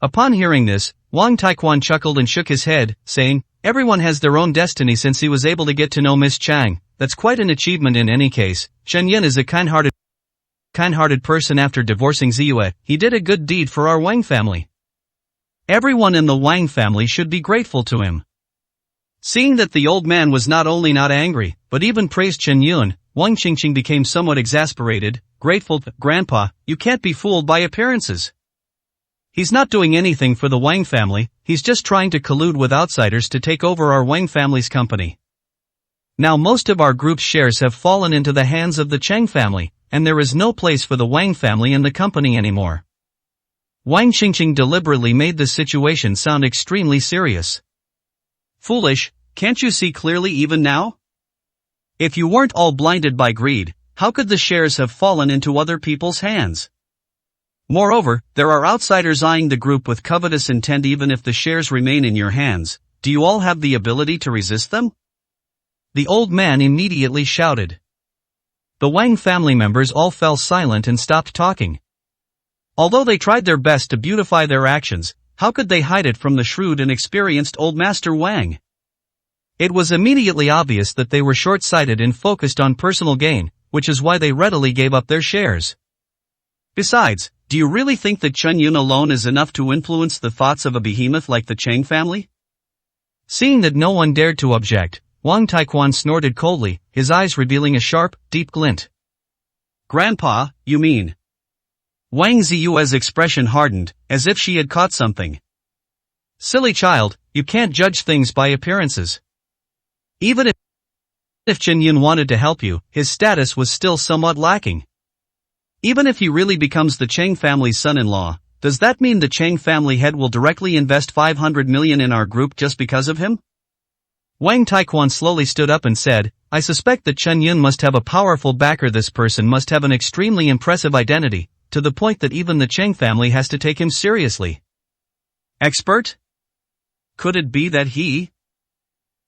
S2: Upon hearing this, Wang Taekwon chuckled and shook his head, saying, everyone has their own destiny. Since he was able to get to know Miss Chang, that's quite an achievement in any case. Chen Yun is a kind-hearted person. After divorcing Ziyue, he did a good deed for our Wang family. Everyone in the Wang family should be grateful to him. Seeing that the old man was not only not angry, but even praised Chen Yun, Wang Qingqing became somewhat exasperated. Grateful? Grandpa, you can't be fooled by appearances. He's not doing anything for the Wang family, he's just trying to collude with outsiders to take over our Wang family's company. Now most of our group's shares have fallen into the hands of the Cheng family, and there is no place for the Wang family in the company anymore. Wang Qingqing deliberately made the situation sound extremely serious.
S1: Foolish, can't you see clearly even now? If you weren't all blinded by greed, how could the shares have fallen into other people's hands? Moreover, there are outsiders eyeing the group with covetous intent. Even if the shares remain in your hands, do you all have the ability to resist them?
S2: The old man immediately shouted. The Wang family members all fell silent and stopped talking. Although they tried their best to beautify their actions, how could they hide it from the shrewd and experienced old Master Wang? It was immediately obvious that they were short-sighted and focused on personal gain, which is why they readily gave up their shares.
S1: Besides, do you really think that Chen Yun alone is enough to influence the thoughts of a behemoth like the Cheng family?
S2: Seeing that no one dared to object, Wang Taekwon snorted coldly, his eyes revealing a sharp, deep glint.
S1: Grandpa, you mean? Wang Ziyue's expression hardened, as if she had caught something.
S2: Silly child, you can't judge things by appearances. Even if Chen Yun wanted to help you, his status was still somewhat lacking.
S1: Even if he really becomes the Cheng family's son-in-law, does that mean the Cheng family head will directly invest 500 million in our group just because of him?
S2: Wang Taekwon slowly stood up and said, I suspect that Chen Yun must have a powerful backer. This person must have an extremely impressive identity, to the point that even the Cheng family has to take him seriously.
S1: Expert? Could it be that he?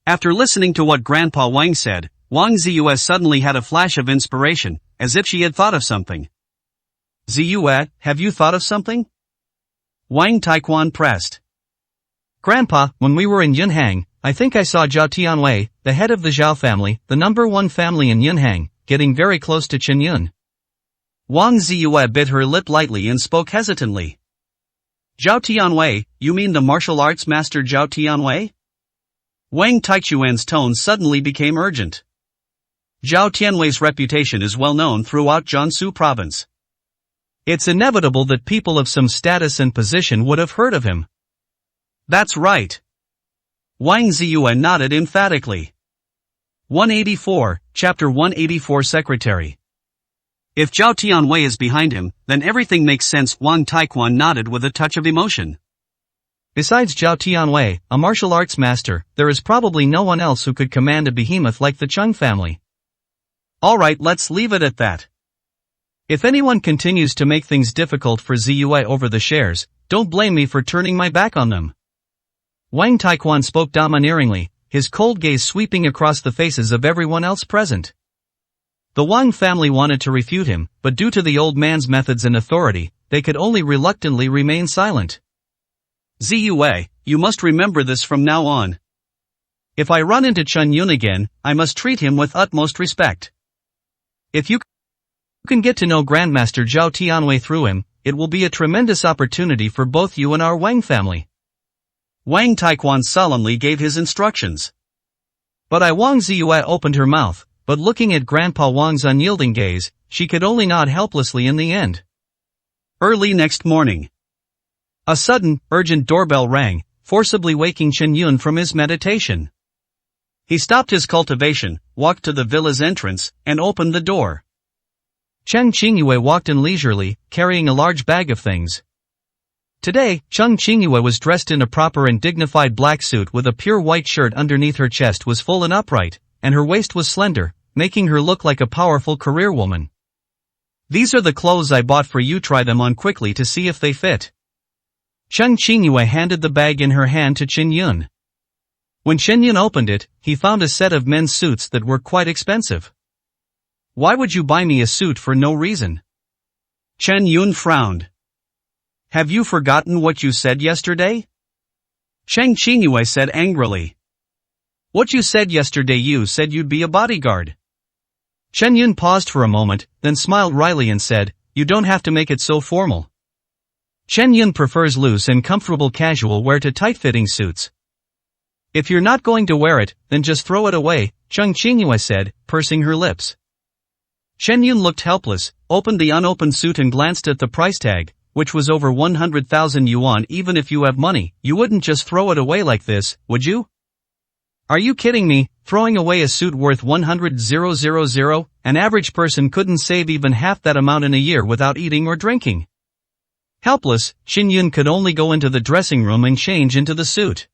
S1: After listening to what Grandpa Wang said, Wang Ziyue suddenly had a flash of inspiration, as if she had thought of something. Ziyue, have you thought of something? Wang Taekwon pressed.
S2: Grandpa, when we were in Yunhang, I think I saw Zhao Tianwei, the head of the Zhao family, the number one family in Yunhang, getting very close to Chen Yun.
S1: Wang Ziyue bit her lip lightly and spoke hesitantly. Zhao Tianwei, you mean the martial arts master Zhao Tianwei? Wang Taichuan's tone suddenly became urgent. Zhao Tianwei's reputation is well known throughout Jiangsu province.
S2: It's inevitable that people of some status and position would have heard of him.
S1: That's right. Wang Ziyue nodded emphatically. 184, Chapter 184 Secretary. If Zhao Tianwei is behind him, then everything makes sense. Wang Taekwon nodded with a touch of emotion.
S2: Besides Zhao Tianwei, a martial arts master, there is probably no one else who could command a behemoth like the Cheng family.
S1: Alright, let's leave it at that.
S2: If anyone continues to make things difficult for Ziyue over the shares, don't blame me for turning my back on them. Wang Taekwon spoke domineeringly, his cold gaze sweeping across the faces of everyone else present. The Wang family wanted to refute him, but due to the old man's methods and authority, they could only reluctantly remain silent.
S1: Ziyue, you must remember this from now on. If I run into Chen Yun again, I must treat him with utmost respect. If you can get to know Grandmaster Zhao Tianwei through him, it will be a tremendous opportunity for both you and our Wang family. Wang Taekwon solemnly gave his instructions.
S2: But Wang Ziyue opened her mouth, but looking at Grandpa Wang's unyielding gaze, she could only nod helplessly in the end.
S1: Early next morning.
S2: A sudden, urgent doorbell rang, forcibly waking Chen Yun from his meditation.
S1: He stopped his cultivation, walked to the villa's entrance, and opened the door.
S2: Chen Qingyue walked in leisurely, carrying a large bag of things. Today, Chen Qingyue was dressed in a proper and dignified black suit with a pure white shirt underneath. Her chest was full and upright, and her waist was slender, making her look like a powerful career woman. "These are the clothes I bought for you, try them on quickly to see if they fit." Chen Qingyue handed the bag in her hand to Chen Yun. When Chen Yun opened it, he found a set of men's suits that were quite expensive. "Why would you buy me a suit for no reason?"
S1: Chen Yun frowned.
S2: "Have you forgotten what you said yesterday?"
S1: Chen Qingyue said angrily.
S2: "What you said yesterday? You said you'd be a bodyguard." Chen Yun paused for a moment, then smiled wryly and said, "You don't have to make it so formal." Chen Yun prefers loose and comfortable casual wear to tight-fitting suits. "If you're not going to wear it, then just throw it away," Chen Qingyue said, pursing her lips. Chen Yun looked helpless, opened the unopened suit and glanced at the price tag, which was over 100,000 yuan. "Even if you have money, you wouldn't just throw it away like this, would you?" "Are you kidding me? Throwing away a suit worth 100,000? An average person couldn't save even half that amount in a year without eating or drinking." Helpless, Chen Yun could only go into the dressing room and change into the suit.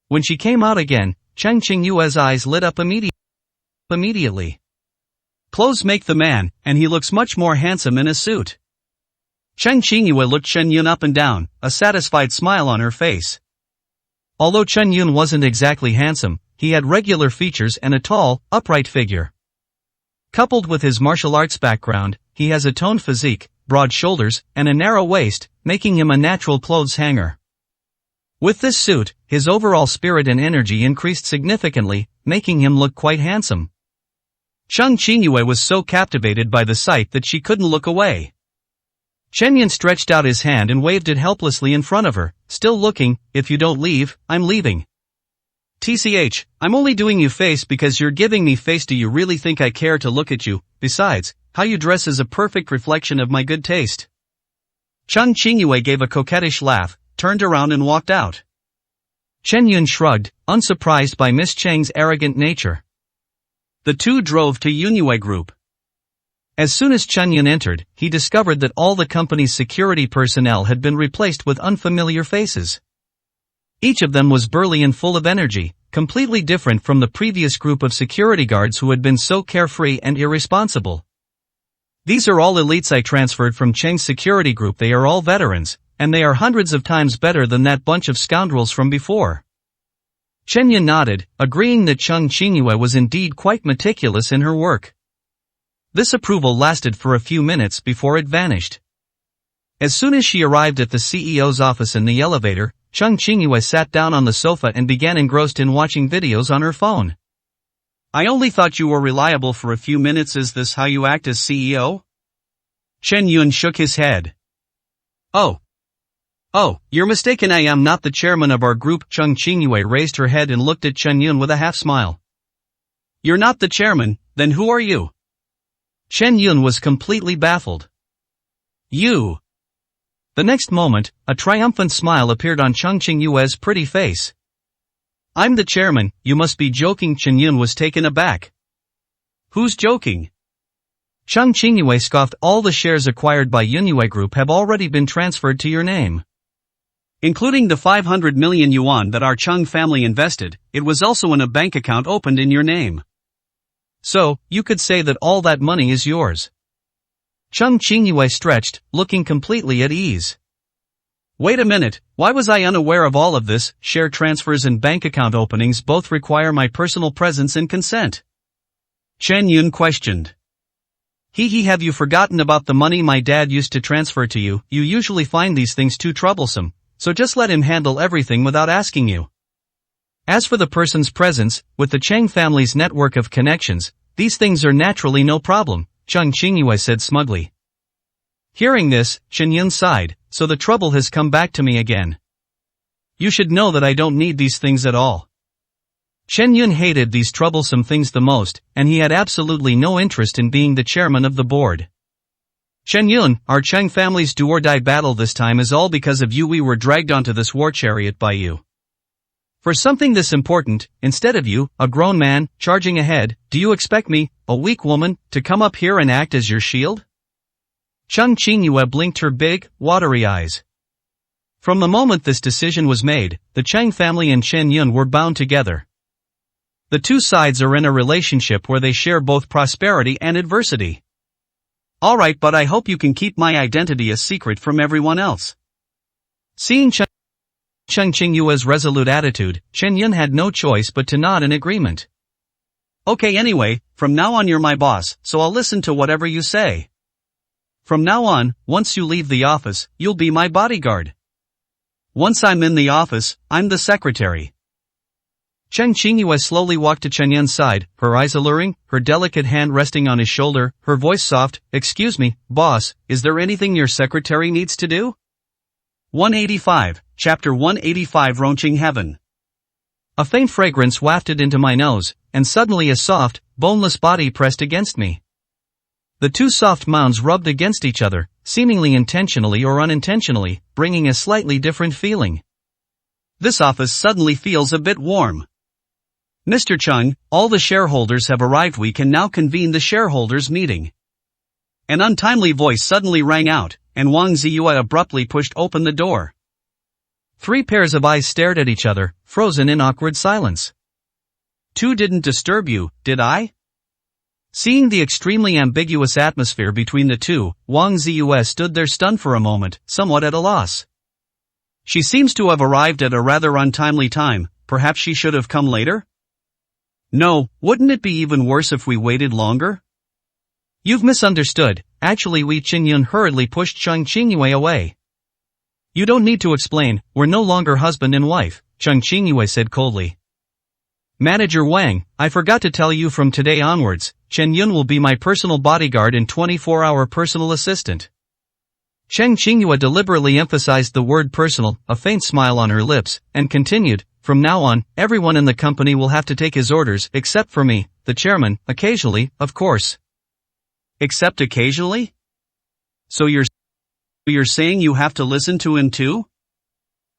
S2: When she came out again, Chen Qingyue's eyes lit up immediately. Clothes make the man, and he looks much more handsome in a suit. Chen Qingyue looked Chen Yun up and down, a satisfied smile on her face. Although Chen Yun wasn't exactly handsome, he had regular features and a tall, upright figure. Coupled with his martial arts background, he has a toned physique, broad shoulders, and a narrow waist, making him a natural clothes hanger. With this suit, his overall spirit and energy increased significantly, making him look quite handsome. Chen Qingyue was so captivated by the sight that she couldn't look away. Chen Yun stretched out his hand and waved it helplessly in front of her, still looking. "If you don't leave, I'm leaving." "TCH, I'm only doing you face because you're giving me face. Do you really think I care to look at you? Besides, how you dress is a perfect reflection of my good taste." Chen Qingyue gave a coquettish laugh, turned around and walked out. Chen Yun shrugged, unsurprised by Miss Cheng's arrogant nature. The two drove to Yunue Group. As soon as Chen Yun entered, he discovered that all the company's security personnel had been replaced with unfamiliar faces. Each of them was burly and full of energy, completely different from the previous group of security guards who had been so carefree and irresponsible. "These are all elites I transferred from Cheng's security group. They are all veterans, and they are hundreds of times better than that bunch of scoundrels from before." Chen Yun nodded, agreeing that Chen Qingyue was indeed quite meticulous in her work. This approval lasted for a few minutes before it vanished. As soon as she arrived at the CEO's office in the elevator, Chen Qingyue sat down on the sofa and began engrossed in watching videos on her phone.
S1: "I only thought you were reliable for a few minutes. Is this how you act as CEO?" Chen Yun shook his head.
S2: Oh, you're mistaken. I am not the chairman of our group." Chen Qingyue raised her head and looked at Chen Yun with a half smile.
S1: "You're not the chairman, then who are you?"
S2: Chen Yun was completely baffled. "You." The next moment, a triumphant smile appeared on Chen Qingyue's pretty face. "I'm the chairman, you must be joking." Chen Yun was taken aback.
S1: "Who's joking?"
S2: Chen Qingyue scoffed. "All the shares acquired by Yunue Group have already been transferred to your name.
S1: Including the 500 million yuan that our Cheng family invested, it was also in a bank account opened in your name.
S2: So, you could say that all that money is yours." Chen Qingyue stretched, looking completely at ease.
S1: "Wait a minute, why was I unaware of all of this? Share transfers and bank account openings both require my personal presence and consent." Chen Yun questioned.
S2: Have you forgotten about the money my dad used to transfer to you? You usually find these things too troublesome, so just let him handle everything without asking you. As for the person's presence, with the Cheng family's network of connections, these things are naturally no problem, Chen Qingyue said smugly. Hearing this, Chen Yun sighed. "So the trouble has come back to me again. You should know that I don't need these things at all." Chen Yun hated these troublesome things the most, and he had absolutely no interest in being the chairman of the board. Chen Yun, our Cheng family's do-or-die battle this time is all because of you. We were dragged onto this war chariot by you. For something this important, instead of you, a grown man, charging ahead, do you expect me, a weak woman, to come up here and act as your shield? Cheng Qingyue blinked her big, watery eyes. From the moment this decision was made, the Cheng family and Chen Yun were bound together. The two sides are in a relationship where they share both prosperity and adversity.
S1: Alright, but I hope you can keep my identity a secret from everyone else.
S2: Seeing Cheng Qingyue's resolute attitude, Chen Yun had no choice but to nod in agreement.
S1: Okay, anyway, from now on you're my boss, so I'll listen to whatever you say. From now on, once you leave the office, you'll be my bodyguard. Once I'm in the office, I'm the secretary.
S2: Cheng Qingyue slowly walked to Chen Yun's side, her eyes alluring, her delicate hand resting on his shoulder, her voice soft. Excuse me, boss, is there anything your secretary needs to do?
S1: 185, Chapter 185 Ronqing Heaven.
S2: A faint fragrance wafted into my nose, and suddenly a soft, boneless body pressed against me. The two soft mounds rubbed against each other, seemingly intentionally or unintentionally, bringing a slightly different feeling.
S1: This office suddenly feels a bit warm. Mr. Chung, all the shareholders have arrived. We can now convene the shareholders' meeting. An untimely voice suddenly rang out, and Wang Ziyue abruptly pushed open the door.
S2: Three pairs of eyes stared at each other, frozen in awkward silence.
S1: Two didn't disturb you, did I?
S2: Seeing the extremely ambiguous atmosphere between the two, Wang Ziyue stood there stunned for a moment, somewhat at a loss.
S1: She seems to have arrived at a rather untimely time. Perhaps she should have come later? No, wouldn't it be even worse if we waited longer?
S2: You've misunderstood. Actually, Chen Yun hurriedly pushed Cheng Qingyue away. You don't need to explain, we're no longer husband and wife, Cheng Qingyue said coldly. Manager Wang, I forgot to tell you, from today onwards, Chen Yun will be my personal bodyguard and 24-hour personal assistant. Cheng Qingyue deliberately emphasized the word personal, a faint smile on her lips, and continued, from now on, everyone in the company will have to take his orders, except for me, the chairman, occasionally, of course.
S1: Except occasionally? So you're saying you have to listen to him too?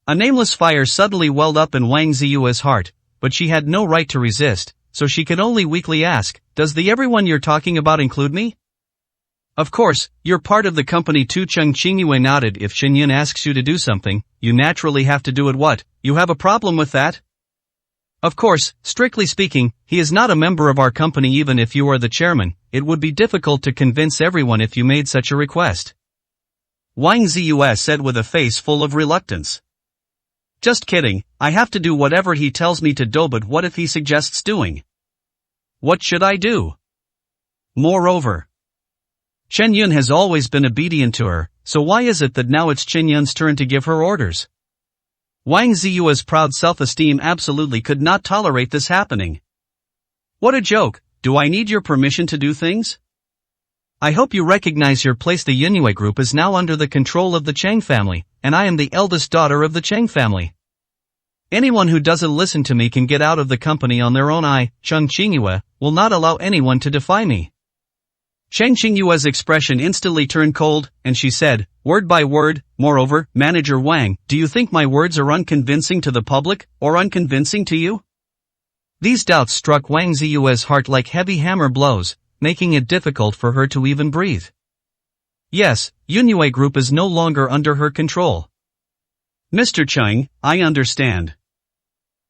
S1: A nameless fire suddenly welled up in Wang Ziyue's heart, but she had no right to resist, so she could only weakly ask, does the everyone you're talking about include me? Of course, you're part of the company too. Cheng Qingyue nodded. If Chen Yun asks you to do something, you naturally have to do it. What, you have a problem with that? Of course, strictly speaking, he is not a member of our company. Even if you are the chairman, it would be difficult to convince everyone if you made such a request. Wang Ziyue said with a face full of reluctance. Just kidding, I have to do whatever he tells me to do, but what if he suggests doing? What should I do? Moreover, Chen Yun has always been obedient to her, so why is it that now it's Chen Yun's turn to give her orders? Wang Ziyue's proud self-esteem absolutely could not tolerate this happening. What a joke, do I need your permission to do things?
S2: I hope you recognize your place. The Yunue group is now under the control of the Cheng family, and I am the eldest daughter of the Cheng family. Anyone who doesn't listen to me can get out of the company on their own. I, Cheng Qingyue, will not allow anyone to defy me. Cheng Qingyue's expression instantly turned cold, and she said, word by word, moreover, Manager Wang, do you think my words are unconvincing to the public, or unconvincing to you? These doubts struck Wang Ziyue's heart like heavy hammer blows, making it difficult for her to even breathe. Yes, Yunue Group is no longer under her control.
S1: Mr. Cheng, I understand.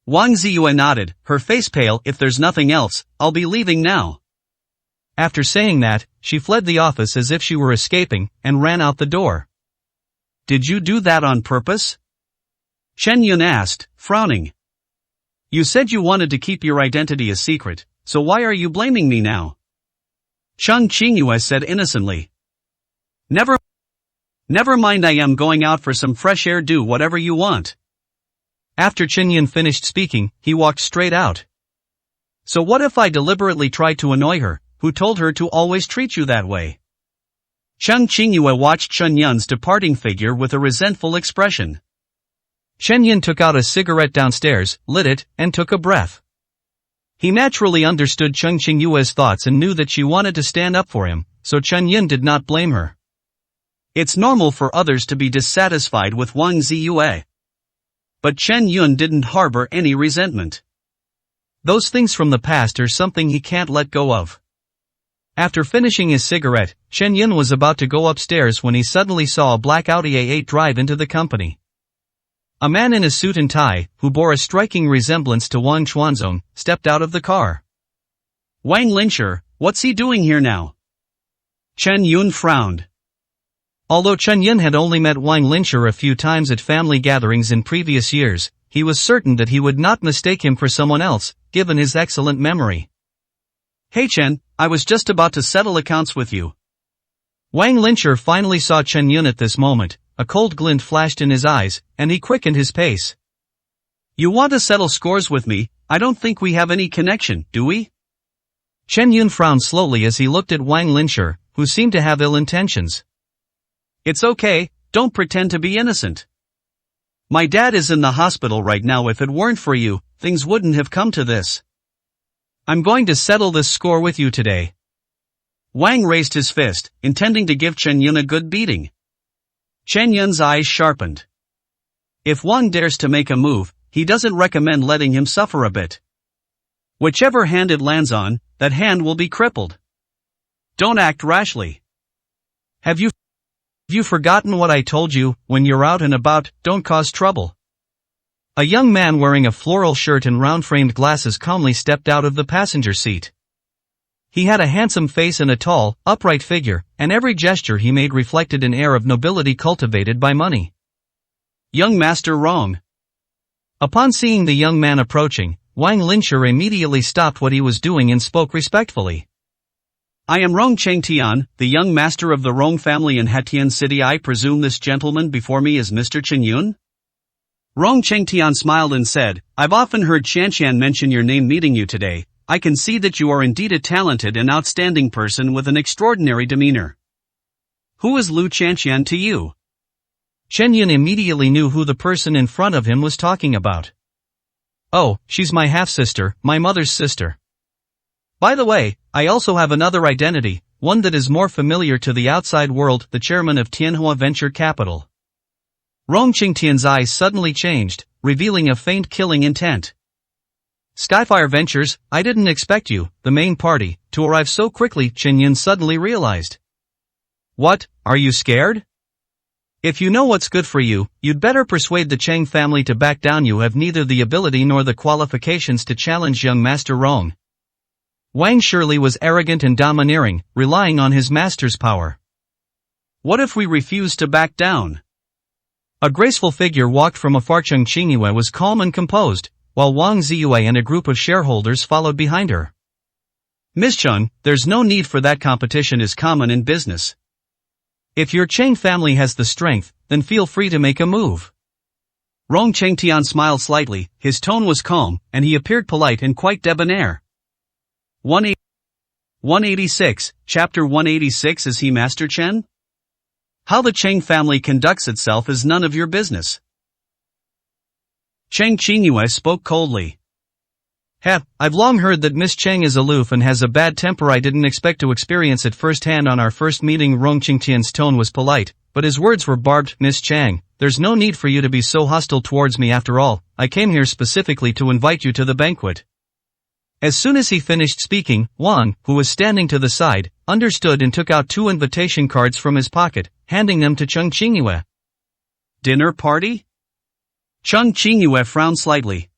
S1: Wang Ziyue nodded, her face pale. If there's nothing else, I'll be leaving now.
S2: After saying that, she fled the office as if she were escaping, and ran out the door.
S1: Did you do that on purpose? Chen Yun asked, frowning. You said you wanted to keep your identity a secret, so why are you blaming me now? Cheng Qingyue said innocently. Never mind, I am going out for some fresh air. Do whatever you want.
S2: After Chen Yun finished speaking, he walked straight out.
S1: So what if I deliberately tried to annoy her? Who told her to always treat you that way? Cheng Qingyue watched Chen Yun's departing figure with a resentful expression.
S2: Chen Yun took out a cigarette downstairs, lit it, and took a breath. He naturally understood Cheng Qingyue's thoughts and knew that she wanted to stand up for him, so Chen Yun did not blame her.
S1: It's normal for others to be dissatisfied with Wang Ziyue. But Chen Yun didn't harbor any resentment.
S2: Those things from the past are something he can't let go of. After finishing his cigarette, Chen Yun was about to go upstairs when he suddenly saw a black Audi A8 drive into the company. A man in a suit and tie, who bore a striking resemblance to Wang Chuanzong, stepped out of the car.
S1: Wang Linshi, what's he doing here now? Chen Yun frowned.
S2: Although Chen Yun had only met Wang Linshi a few times at family gatherings in previous years, he was certain that he would not mistake him for someone else, given his excellent memory.
S1: Hey Chen, I was just about to settle accounts with you.
S2: Wang Linshi finally saw Chen Yun at this moment. A cold glint flashed in his eyes, and he quickened his pace.
S1: You want to settle scores with me? I don't think we have any connection, do we?
S2: Chen Yun frowned slowly as he looked at Wang Linshi, who seemed to have ill intentions.
S1: It's okay, don't pretend to be innocent. My dad is in the hospital right now. If it weren't for you, things wouldn't have come to this.
S2: I'm going to settle this score with you today.
S1: Wang raised his fist, intending to give Chen Yun a good beating. Chen Yun's eyes sharpened. If Wang dares to make a move, he doesn't recommend letting him suffer a bit. Whichever hand it lands on, that hand will be crippled. Don't act rashly.
S2: Have you forgotten what I told you? When you're out and about, don't cause trouble. A young man wearing a floral shirt and round-framed glasses calmly stepped out of the passenger seat. He had a handsome face and a tall, upright figure, and every gesture he made reflected an air of nobility cultivated by money.
S1: Young Master Rong.
S2: Upon seeing the young man approaching, Wang Linshi immediately stopped what he was doing and spoke respectfully.
S1: I am Rong Chengtian, the young master of the Rong family in Hatian City. I presume this gentleman before me is Mr. Chen Yun? Rong Chengtian smiled and said, I've often heard Qianqian mention your name. Meeting you today, I can see that you are indeed a talented and outstanding person with an extraordinary demeanor. Who is Lu Qianqian to you?
S2: Chen Yun immediately knew who the person in front of him was talking about. Oh, she's my half-sister, my mother's sister. By the way, I also have another identity, one that is more familiar to the outside world, the chairman of Tianhua Venture Capital. Rong Qingtian's eyes suddenly changed, revealing a faint killing intent. Skyfire Ventures, I didn't expect you, the main party, to arrive so quickly, Chen Yun suddenly realized. What, are you scared? If you know what's good for you, you'd better persuade the Cheng family to back down. You have neither the ability nor the qualifications to challenge young Master Rong. Wang Shirley was arrogant and domineering, relying on his master's power.
S1: What if we refuse to back down?
S2: A graceful figure walked from afar. Cheng Qingyue was calm and composed, while Wang Ziyue and a group of shareholders followed behind her.
S1: Ms. Cheng, there's no need for that. Competition is common in business.
S2: If your Cheng family has the strength, then feel free to make a move.
S1: Rong Chengtian smiled slightly, his tone was calm, and he appeared polite and quite debonair. 186, Chapter 186. Is he Master Chen? How the Cheng family conducts itself is none of your business. Cheng Qingyue spoke coldly.
S2: I've long heard that Miss Cheng is aloof and has a bad temper. I didn't expect to experience it firsthand on our first meeting. Rong Qingtian's tone was polite, but his words were barbed. Miss Cheng, there's no need for you to be so hostile towards me. After all, I came here specifically to invite you to the banquet. As soon as he finished speaking, Wang, who was standing to the side, understood and took out 2 invitation cards from his pocket, handing them to Cheng Qingyue.
S1: Dinner party? Cheng Qingyue frowned slightly.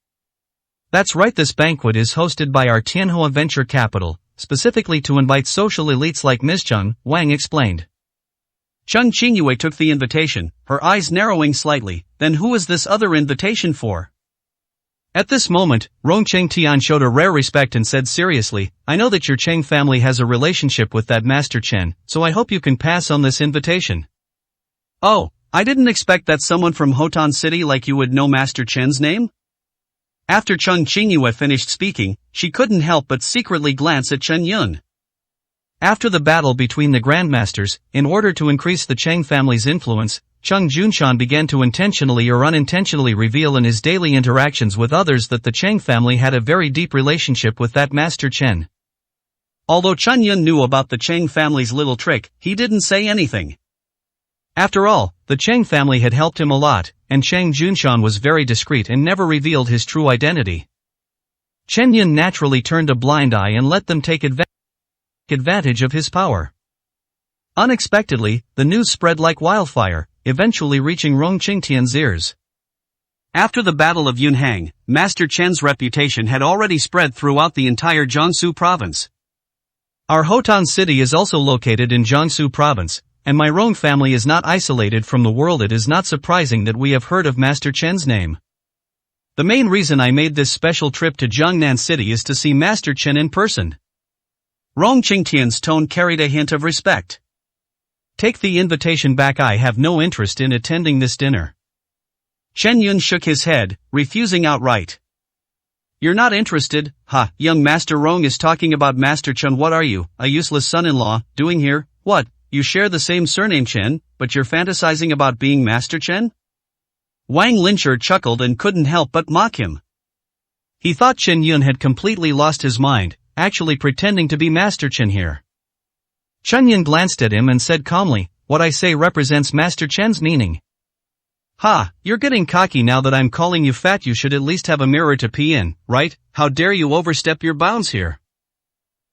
S2: That's right, this banquet is hosted by our Tianhua Venture Capital, specifically to invite social elites like Ms. Cheng, Wang explained.
S1: Cheng Qingyue took the invitation, her eyes narrowing slightly. Then who is this other invitation for?
S2: At this moment, Rong Chengtian showed a rare respect and said seriously, I know that your Cheng family has a relationship with that Master Chen, so I hope you can pass on this invitation.
S1: Oh, I didn't expect that someone from Hotan City like you would know Master Chen's name? After Cheng Qingyue finished speaking, she couldn't help but secretly glance at Chen Yun.
S2: After the battle between the grandmasters, in order to increase the Cheng family's influence, Chung Junshan began to intentionally or unintentionally reveal in his daily interactions with others that the Chang family had a very deep relationship with that Master Chen.
S1: Although Chen Yun knew about the Chang family's little trick, he didn't say anything.
S2: After all, the Chang family had helped him a lot, and Chang Junshan was very discreet and never revealed his true identity. Chen Yun naturally turned a blind eye and let them take advantage of his power. Unexpectedly, the news spread like wildfire, eventually reaching Rong Qingtian's ears.
S1: After the Battle of Yunhang, Master Chen's reputation had already spread throughout the entire Jiangsu province.
S2: Our Hotan city is also located in Jiangsu province, and my Rong family is not isolated from the world. It is not surprising that we have heard of Master Chen's name. The main reason I made this special trip to Jiangnan City is to see Master Chen in person.
S1: Rong Qingtian's tone carried a hint of respect.
S2: Take the invitation back. I have no interest in attending this dinner.
S1: Chen Yun shook his head, refusing outright. You're not interested? Ha, young Master Rong is talking about Master Chen. What are you, a useless son-in-law, doing here? What, you share the same surname Chen, but you're fantasizing about being Master Chen? Wang Linshur chuckled and couldn't help but mock him.
S2: He thought Chen Yun had completely lost his mind, actually pretending to be Master Chen here. Chen Yun glanced at him and said calmly, what I say represents Master Chen's meaning. Ha, you're getting cocky now that I'm calling you fat. You should at least have a mirror to pee in, right? How dare you overstep your bounds here?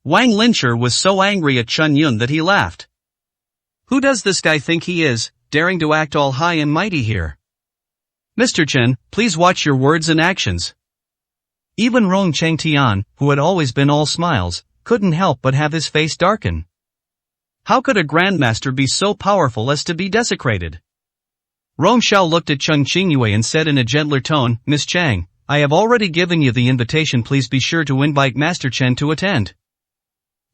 S1: Wang Linshur was so angry at Chen Yun that he laughed. Who does this guy think he is, daring to act all high and mighty here?
S2: Mr. Chen, please watch your words and actions. Even Rong Changtian, who had always been all smiles, couldn't help but have his face darken.
S1: How could a grandmaster be so powerful as to be desecrated?
S2: Rong Xiao looked at Chung Qingyue and said in a gentler tone, Miss Chang, I have already given you the invitation. Please be sure to invite Master Chen to attend.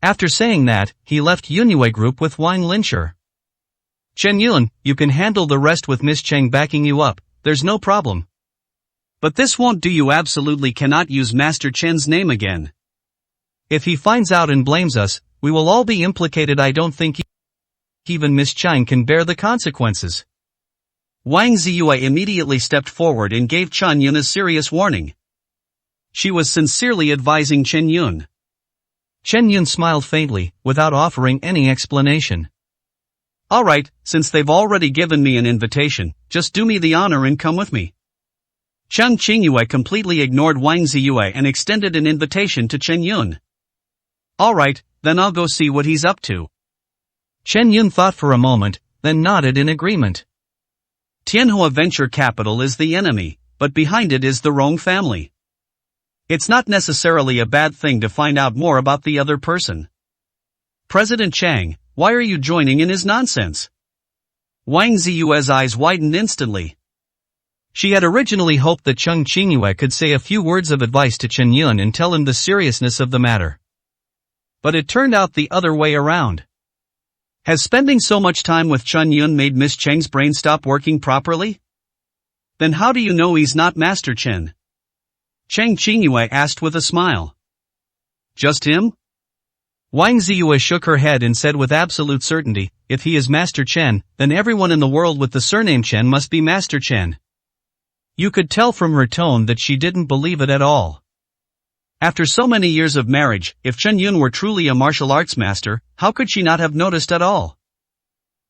S2: After saying that, he left Yunyue Group with Wang Linshur. Chen Yun, you can handle the rest with Miss Chang backing you up, there's no problem.
S1: But this won't do. You absolutely cannot use Master Chen's name again.
S2: If he finds out and blames us, we will all be implicated. I don't think even Miss Chang can bear the consequences.
S1: Wang Ziyue immediately stepped forward and gave Chen Yun a serious warning. She was sincerely advising Chen Yun.
S2: Chen Yun smiled faintly, without offering any explanation.
S1: Alright, since they've already given me an invitation, just do me the honor and come with me. Chung Qingyue completely ignored Wang Ziyue and extended an invitation to Chen Yun. Alright, then I'll go see what he's up to.
S2: Chen Yun thought for a moment, then nodded in agreement.
S1: Tianhua Venture Capital is the enemy, but behind it is the Rong family. It's not necessarily a bad thing to find out more about the other person. President Chang, why are you joining in his nonsense? Wang Ziyue's eyes widened instantly.
S2: She had originally hoped that Chung Qingyue could say a few words of advice to Chen Yun and tell him the seriousness of the matter. But it turned out the other way around.
S1: Has spending so much time with Chen Yun made Miss Chang's brain stop working properly? Then how do you know he's not Master Chen? Chang Qingyue asked with a smile. Just him?
S2: Wang Ziyue shook her head and said with absolute certainty, if he is Master Chen, then everyone in the world with the surname Chen must be Master Chen. You could tell from her tone that she didn't believe it at all.
S1: After so many years of marriage, if Chen Yun were truly a martial arts master, how could she not have noticed at all?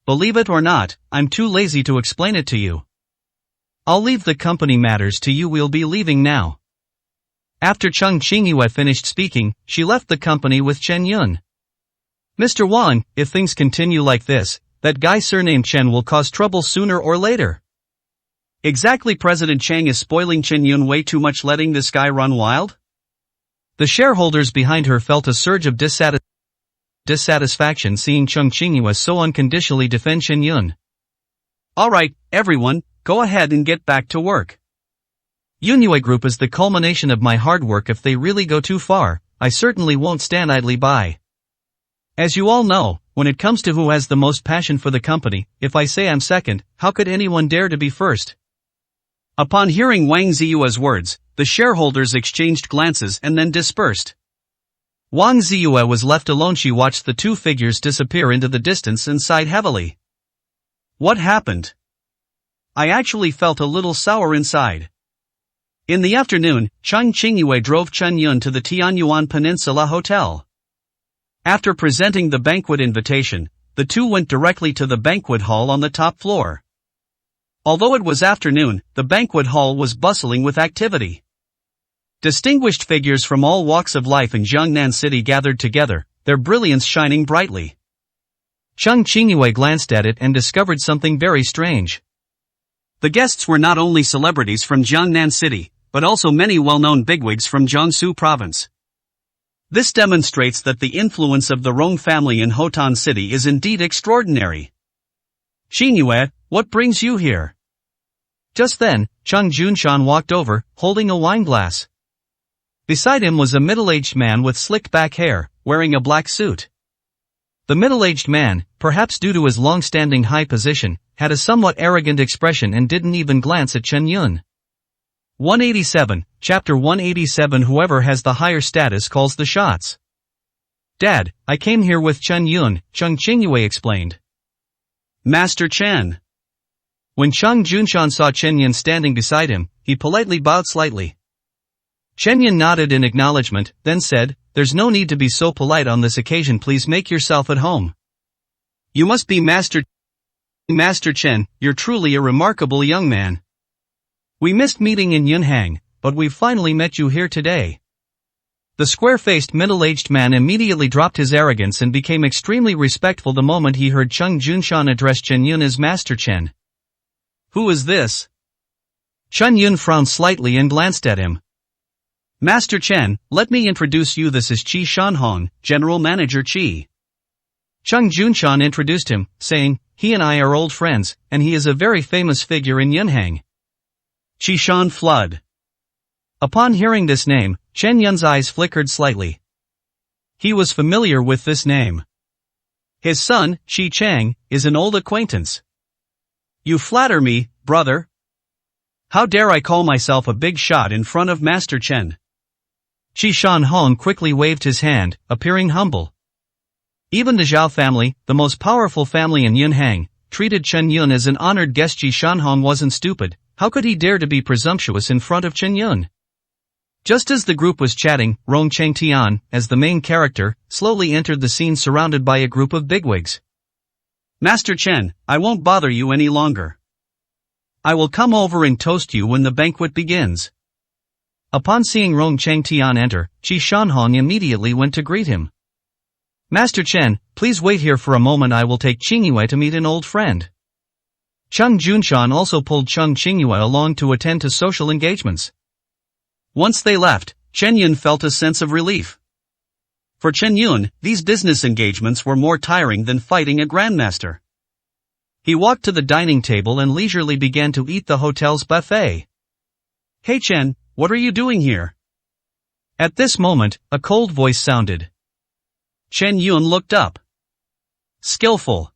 S1: Believe it or not, I'm too lazy to explain it to you. I'll leave the company matters to you. We'll be leaving now.
S2: After Chung Qingyue finished speaking, she left the company with Chen Yun. Mr. Wang, if things continue like this, that guy surnamed Chen will cause trouble sooner or later.
S1: Exactly. President Chang is spoiling Chen Yun way too much, letting this guy run wild.
S2: The shareholders behind her felt a surge of dissatisfaction seeing Chung Qingyue so unconditionally defend Chen Yun.
S1: Alright, everyone, go ahead and get back to work.
S2: Yunyue Group is the culmination of my hard work. If they really go too far, I certainly won't stand idly by. As you all know, when it comes to who has the most passion for the company, if I say I'm second, how could anyone dare to be first?
S1: Upon hearing Wang Ziyue's words, the shareholders exchanged glances and then dispersed.
S2: Wang Ziyue was left alone. She watched the two figures disappear into the distance and sighed heavily.
S1: What happened? I actually felt a little sour inside. In the afternoon, Cheng Qingyue drove Chen Yun to the Tianyuan Peninsula Hotel. After presenting the banquet invitation, the two went directly to the banquet hall on the top floor. Although it was afternoon, the banquet hall was bustling with activity. Distinguished figures from all walks of life in Jiangnan City gathered together, their brilliance shining brightly.
S2: Cheng Qingyue glanced at it and discovered something very strange.
S1: The guests were not only celebrities from Jiangnan City, but also many well-known bigwigs from Jiangsu province. This demonstrates that the influence of the Rong family in Hotan City is indeed extraordinary. Qingyue, what brings you here?
S2: Just then, Cheng Junshan walked over, holding a wine glass. Beside him was a middle-aged man with slicked back hair, wearing a black suit. The middle-aged man, perhaps due to his long-standing high position, had a somewhat arrogant expression and didn't even glance at Chen Yun. 187, Chapter 187. Whoever has the higher status calls the shots. Dad, I came here with Chen Yun, Cheng Qingyue explained.
S1: Master Chen.
S2: When Cheng Junshan saw Chen Yun standing beside him, he politely bowed slightly. Chen Yun nodded in acknowledgement, then said, "There's no need to be so polite on this occasion, please make yourself at home."
S1: You must be Master Chen, you're truly a remarkable young man.
S2: We missed meeting in Yunhang, but we've finally met you here today. The square-faced middle-aged man immediately dropped his arrogance and became extremely respectful the moment he heard Cheng Junshan address Chen Yun as Master Chen.
S1: Who is this?
S2: Chen Yun frowned slightly and glanced at him.
S1: Master Chen, let me introduce you, this is Qi Shanhong, General Manager Qi.
S2: Cheng Junshan introduced him, saying, he and I are old friends, and he is a very famous figure in Yunhang.
S1: Qishan Flood.
S2: Upon hearing this name, Chen Yun's eyes flickered slightly. He was familiar with this name. His son, Qi Chang, is an old acquaintance.
S1: You flatter me, brother. How dare I call myself a big shot in front of Master Chen?
S2: Qi Shanhong quickly waved his hand, appearing humble. Even the Zhao family, the most powerful family in Yunhang, treated Chen Yun as an honored guest. Qi Shanhong wasn't stupid. How could he dare to be presumptuous in front of Chen Yun? Just as the group was chatting, Rong Chengtian, as the main character, slowly entered the scene surrounded by a group of bigwigs.
S1: Master Chen, I won't bother you any longer. I will come over and toast you when the banquet begins.
S2: Upon seeing Rong Chengtian enter, Qi Shanhong immediately went to greet him. Master Chen, please wait here for a moment, I will take Qingyue to meet an old friend. Cheng Junshan also pulled Cheng Qingyue along to attend to social engagements.
S1: Once they left, Chen Yun felt a sense of relief. For Chen Yun, these business engagements were more tiring than fighting a grandmaster. He walked to the dining table and leisurely began to eat the hotel's buffet. Hey Chen, what are you doing here?
S2: At this moment, a cold voice sounded.
S1: Chen Yun looked up. Skillful.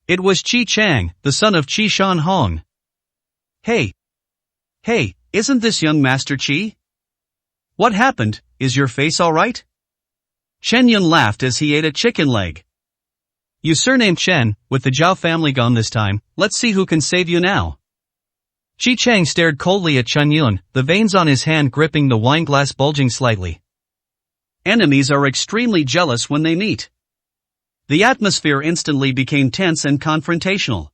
S1: It was Qi Chang, the son of Qi Shanhong. Hey, isn't this young Master Qi? What happened, is your face alright? Chen Yun laughed as he ate a chicken leg. You surnamed Chen, with the Zhao family gone this time, let's see who can save you now.
S2: Qi Chang stared coldly at Chen Yun, the veins on his hand gripping the wine glass bulging slightly.
S1: Enemies are extremely jealous when they meet. The atmosphere instantly became tense and confrontational.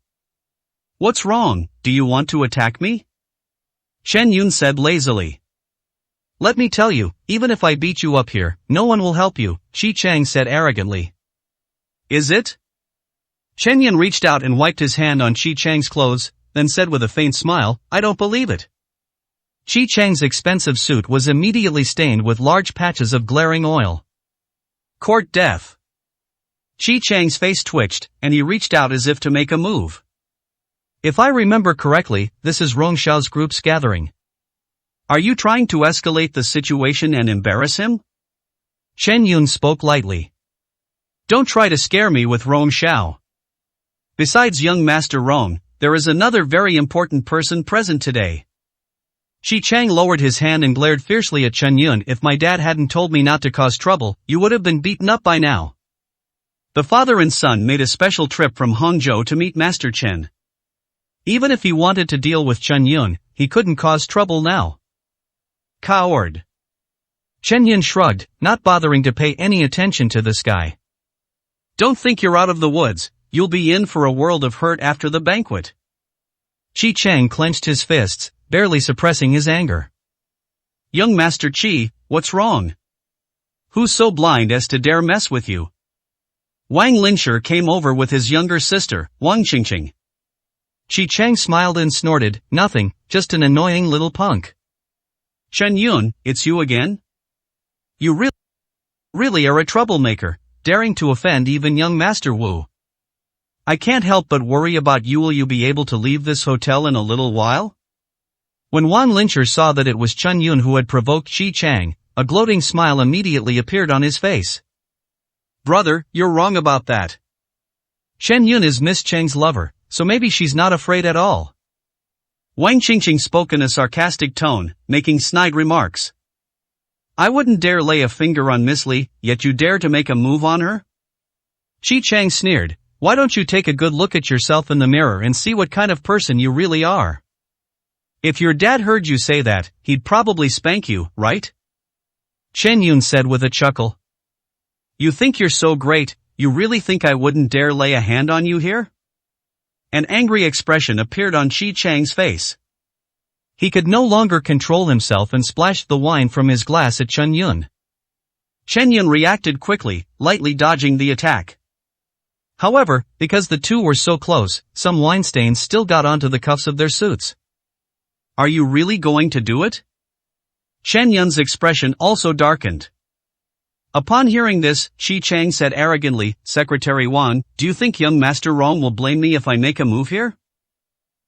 S1: What's wrong, do you want to attack me? Chen Yun said lazily.
S2: Let me tell you, even if I beat you up here, no one will help you, Qi Chang said arrogantly.
S1: Is it? Chen Yun reached out and wiped his hand on Qi Chang's clothes, then said with a faint smile, I don't believe it.
S2: Qi Chang's expensive suit was immediately stained with large patches of glaring oil.
S1: Court death. Qi Chang's face twitched, and he reached out as if to make a move.
S2: If I remember correctly, this is Rong Xiao's group's gathering.
S1: Are you trying to escalate the situation and embarrass him?
S2: Chen Yun spoke lightly.
S1: Don't try to scare me with Rong Xiao. Besides young Master Rong, there is another very important person present today. Qi Chang lowered his hand and glared fiercely at Chen Yun. If my dad hadn't told me not to cause trouble, you would have been beaten up by now. The father and son made a special trip from Hangzhou to meet Master Chen.
S2: Even if he wanted to deal with Chen Yun, he couldn't cause trouble now.
S1: Coward.
S2: Chen Yun shrugged, not bothering to pay any attention to this guy.
S1: Don't think you're out of the woods, you'll be in for a world of hurt after the banquet.
S2: Qi Chang clenched his fists, barely suppressing his anger.
S1: Young Master Qi, what's wrong? Who's so blind as to dare mess with you? Wang Linshi came over with his younger sister, Wang Qingqing.
S2: Qi Chang smiled and snorted, nothing, just an annoying little punk.
S1: Chen Yun, it's you again? You really are a troublemaker, daring to offend even young Master Wu. I can't help but worry about you. Will you be able to leave this hotel in a little while?
S2: When Wang Linshi saw that it was Chen Yun who had provoked Qi Chang, a gloating smile immediately appeared on his face.
S1: Brother, you're wrong about that.
S2: Chen Yun is Miss Cheng's lover, so maybe she's not afraid at all.
S1: Wang Qingqing spoke in a sarcastic tone, making snide remarks. I wouldn't dare lay a finger on Miss Li, yet you dare to make a move on her?
S2: Qi Chang sneered, why don't you take a good look at yourself in the mirror and see what kind of person you really are?
S1: If your dad heard you say that, he'd probably spank you, right?
S2: Chen Yun said with a chuckle.
S1: You think you're so great, you really think I wouldn't dare lay a hand on you here? An angry expression appeared on Qi Chang's face.
S2: He could no longer control himself and splashed the wine from his glass at Chen Yun.
S1: Chen Yun reacted quickly, lightly dodging the attack.
S2: However, because the two were so close, some wine stains still got onto the cuffs of their suits.
S1: Are you really going to do it? Chen Yun's expression also darkened. Upon hearing this, Qi Chang said arrogantly, Secretary Wang, do you think young Master Rong will blame me if I make a move here?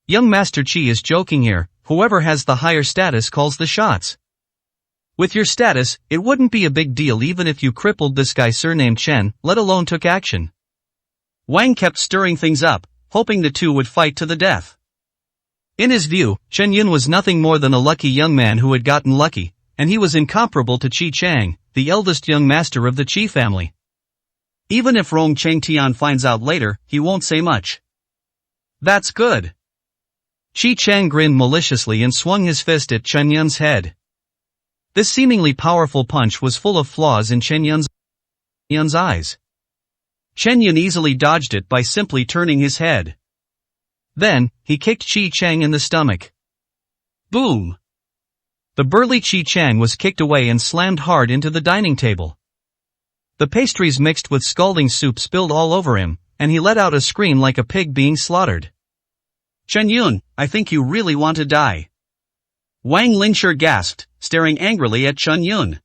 S2: Young Master Qi is joking here, whoever has the higher status calls the shots. With your status, it wouldn't be a big deal even if you crippled this guy surnamed Chen, let alone took action.
S1: Wang kept stirring things up, hoping the two would fight to the death.
S2: In his view, Chen Yun was nothing more than a lucky young man who had gotten lucky, and he was incomparable to Qi Chang, the eldest young master of the Qi family.
S1: Even if Rong Chengtian finds out later, he won't say much. That's good.
S2: Qi Chang grinned maliciously and swung his fist at Chen Yun's head. This seemingly powerful punch was full of flaws in Chen Yun's eyes.
S1: Chen Yun easily dodged it by simply turning his head.
S2: Then, he kicked Qi Chang in the stomach.
S1: Boom!
S2: The burly Qi Chang was kicked away and slammed hard into the dining table. The pastries mixed with scalding soup spilled all over him, and he let out a scream like a pig being slaughtered.
S1: Chen Yun, I think you really want to die. Wang Linshi gasped, staring angrily at Chen Yun.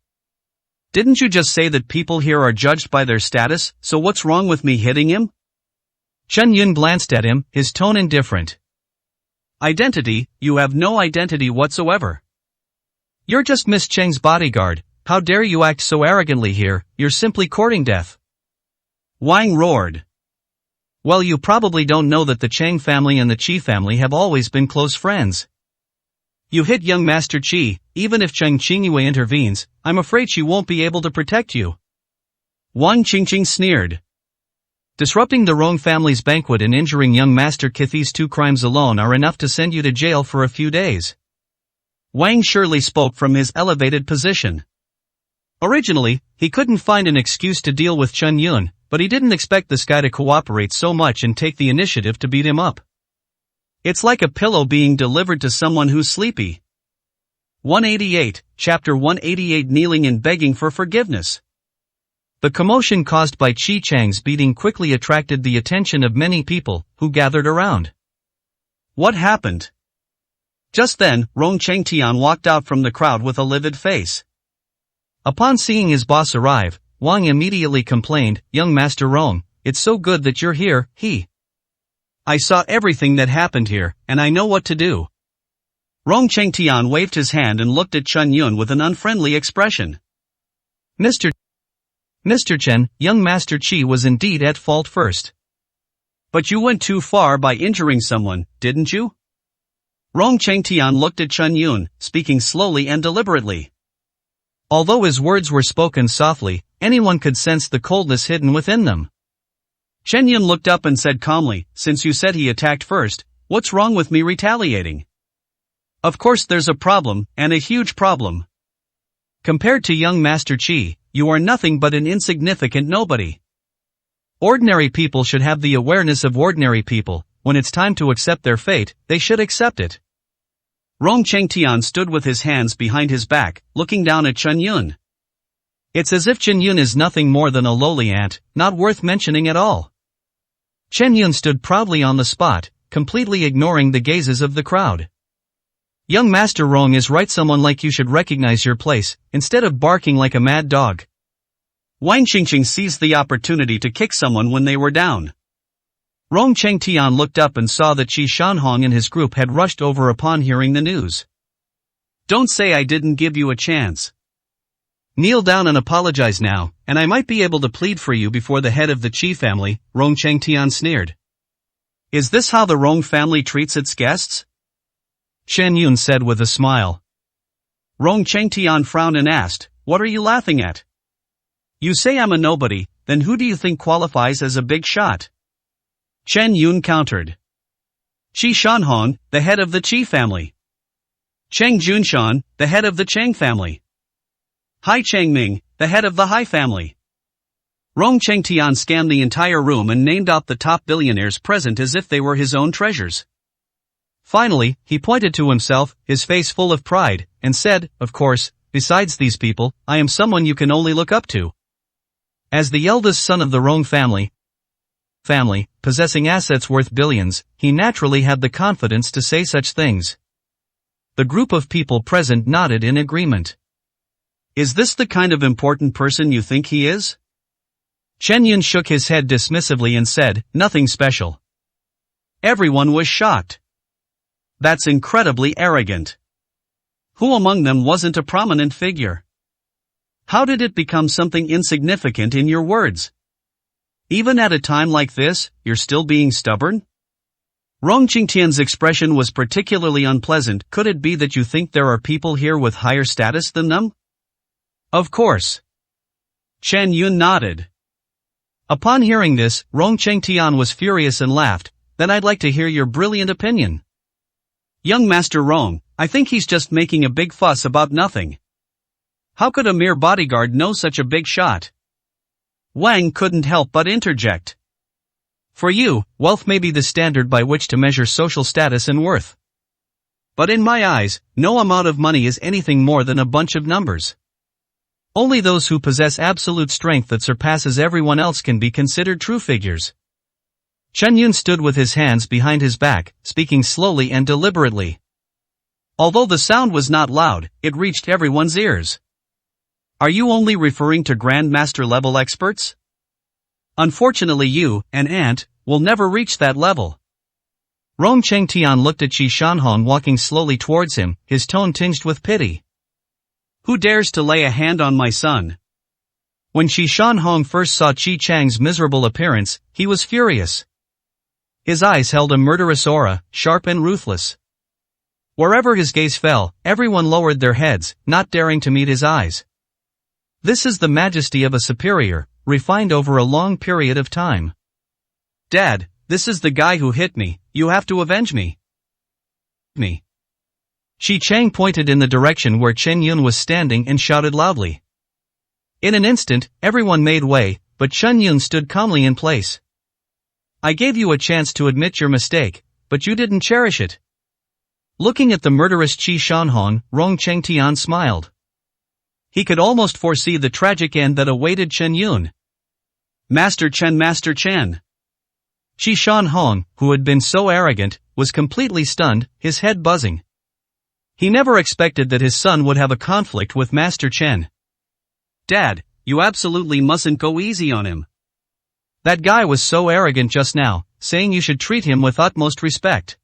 S1: Didn't you just say that people here are judged by their status, so what's wrong with me hitting him?
S2: Chen Yun glanced at him, his tone indifferent.
S1: Identity, you have no identity whatsoever.
S2: You're just Miss Cheng's bodyguard, how dare you act so arrogantly here, you're simply courting death.
S1: Wang roared.
S2: Well, you probably don't know that the Cheng family and the Qi family have always been close friends. You hit young Master Qi, even if Cheng Qingyue intervenes, I'm afraid she won't be able to protect you.
S1: Wang Qingqing sneered.
S2: Disrupting the Rong family's banquet and injuring young Master Qi, these two crimes alone are enough to send you to jail for a few days.
S1: Wang surely spoke from his elevated position.
S2: Originally, he couldn't find an excuse to deal with Chen Yun, but he didn't expect this guy to cooperate so much and take the initiative to beat him up.
S1: It's like a pillow being delivered to someone who's sleepy. 188, Chapter 188, Kneeling and Begging for Forgiveness.
S2: The commotion caused by Qi Chang's beating quickly attracted the attention of many people, who gathered around.
S1: What happened? Just then, Rong Chengtian walked out from the crowd with a livid face.
S2: Upon seeing his boss arrive, Wang immediately complained, Young Master Rong, it's so good that you're here,
S1: I saw everything that happened here, and I know what to do. Rong Chengtian waved his hand and looked at Chen Yun with an unfriendly expression.
S2: Mr. Chen, young Master Qi was indeed at fault first.
S1: But you went too far by injuring someone, didn't you? Rong Chengtian looked at Chen Yun, speaking slowly and deliberately.
S2: Although his words were spoken softly, anyone could sense the coldness hidden within them.
S1: Chen Yun looked up and said calmly, since you said he attacked first, what's wrong with me retaliating? Of course there's a problem, and a huge problem. Compared to young Master Chi, you are nothing but an insignificant nobody. Ordinary people should have the awareness of ordinary people. When it's time to accept their fate, they should accept it. Rong Chengtian stood with his hands behind his back, looking down at Chen Yun. It's as if Chen Yun is nothing more than a lowly ant, not worth mentioning at all. Chen Yun stood proudly on the spot, completely ignoring the gazes of the crowd. Young Master Rong is right, someone like you should recognize your place, instead of barking like a mad dog. Wang Qingqing seized the opportunity to kick someone when they were down. Rong Chengtian looked up and saw that Qi Shanhong and his group had rushed over upon hearing the news. Don't say I didn't give you a chance. Kneel down and apologize now, and I might be able to plead for you before the head of the Qi family, Rong Chengtian sneered. Is this how the Rong family treats its guests? Chen Yun said with a smile. Rong Chengtian frowned and asked, what are you laughing at? You say I'm a nobody, then who do you think qualifies as a big shot? Chen Yun countered. Qi Shanhong, the head of the Qi family. Cheng Junshan, the head of the Cheng family. Hai Chengming, the head of the Hai family. Rong Chengtian scanned the entire room and named out the top billionaires present as if they were his own treasures. Finally, he pointed to himself, his face full of pride, and said, of course, besides these people, I am someone you can only look up to. As the eldest son of the Rong family, possessing assets worth billions, he naturally had the confidence to say such things. The group of people present nodded in agreement. Is this the kind of important person you think he is? Chen Yun shook his head dismissively and said, nothing special. Everyone was shocked. That's incredibly arrogant. Who among them wasn't a prominent figure? How did it become something insignificant in your words? Even at a time like this, you're still being stubborn? Rong Qingtian's expression was particularly unpleasant. Could it be that you think there are people here with higher status than them? Of course. Chen Yun nodded. Upon hearing this, Rong Chengtian was furious and laughed. Then I'd like to hear your brilliant opinion. Young Master Rong, I think he's just making a big fuss about nothing. How could a mere bodyguard know such a big shot? Wang couldn't help but interject. For you, wealth may be the standard by which to measure social status and worth. But in my eyes, no amount of money is anything more than a bunch of numbers. Only those who possess absolute strength that surpasses everyone else can be considered true figures. Chen Yun stood with his hands behind his back, speaking slowly and deliberately. Although the sound was not loud, it reached everyone's ears. Are you only referring to Grandmaster level experts? Unfortunately you, an ant, will never reach that level. Rong Chengtian looked at Qi Shanhong walking slowly towards him, his tone tinged with pity. Who dares to lay a hand on my son? When Qi Shanhong first saw Qi Chang's miserable appearance, he was furious. His eyes held a murderous aura, sharp and ruthless. Wherever his gaze fell, everyone lowered their heads, not daring to meet his eyes. This is the majesty of a superior, refined over a long period of time. Dad, this is the guy who hit me, you have to avenge me. Qi Chang pointed in the direction where Chen Yun was standing and shouted loudly. In an instant, everyone made way, but Chen Yun stood calmly in place. I gave you a chance to admit your mistake, but you didn't cherish it. Looking at the murderous Qi Shanhong, Rong Chengtian smiled. He could almost foresee the tragic end that awaited Chen Yun. Master Chen. Qi Shanhong, who had been so arrogant, was completely stunned, his head buzzing. He never expected that his son would have a conflict with Master Chen. Dad, you absolutely mustn't go easy on him. That guy was so arrogant just now, saying you should treat him with utmost respect.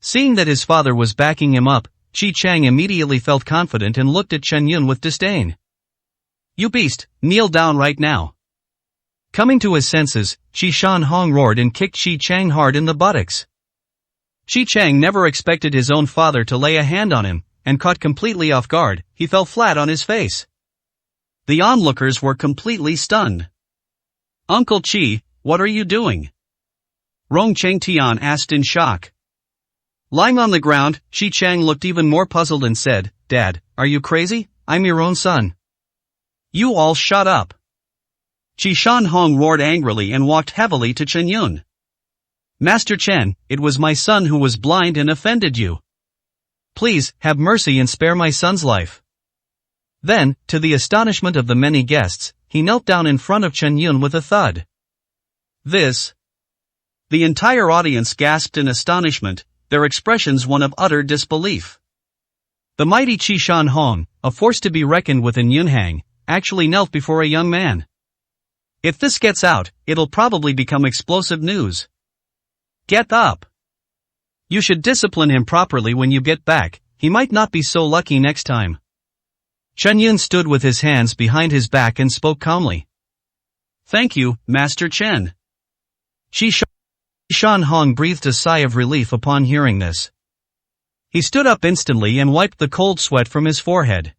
S1: Seeing that his father was backing him up, Qi Chang immediately felt confident and looked at Chen Yun with disdain. You beast, kneel down right now. Coming to his senses, Qi Shanhong roared and kicked Qi Chang hard in the buttocks. Qi Chang never expected his own father to lay a hand on him, and caught completely off guard, he fell flat on his face. The onlookers were completely stunned. Uncle Qi, what are you doing? Rong Chengtian asked in shock. Lying on the ground, Shi Chang looked even more puzzled and said, "Dad, are you crazy? I'm your own son." "You all shut up." Chi Shan Hong roared angrily and walked heavily to Chen Yun. "Master Chen, it was my son who was blind and offended you. Please, have mercy and spare my son's life." Then, to the astonishment of the many guests, he knelt down in front of Chen Yun with a thud. "This." The entire audience gasped in astonishment, their expressions one of utter disbelief. The mighty Chi Shan Hong, a force to be reckoned with in Yunhang, actually knelt before a young man. If this gets out, it'll probably become explosive news. Get up. You should discipline him properly when you get back, he might not be so lucky next time. Chen Yun stood with his hands behind his back and spoke calmly. "Thank you, Master Chen." Chi Shan Hong breathed a sigh of relief upon hearing this. He stood up instantly and wiped the cold sweat from his forehead.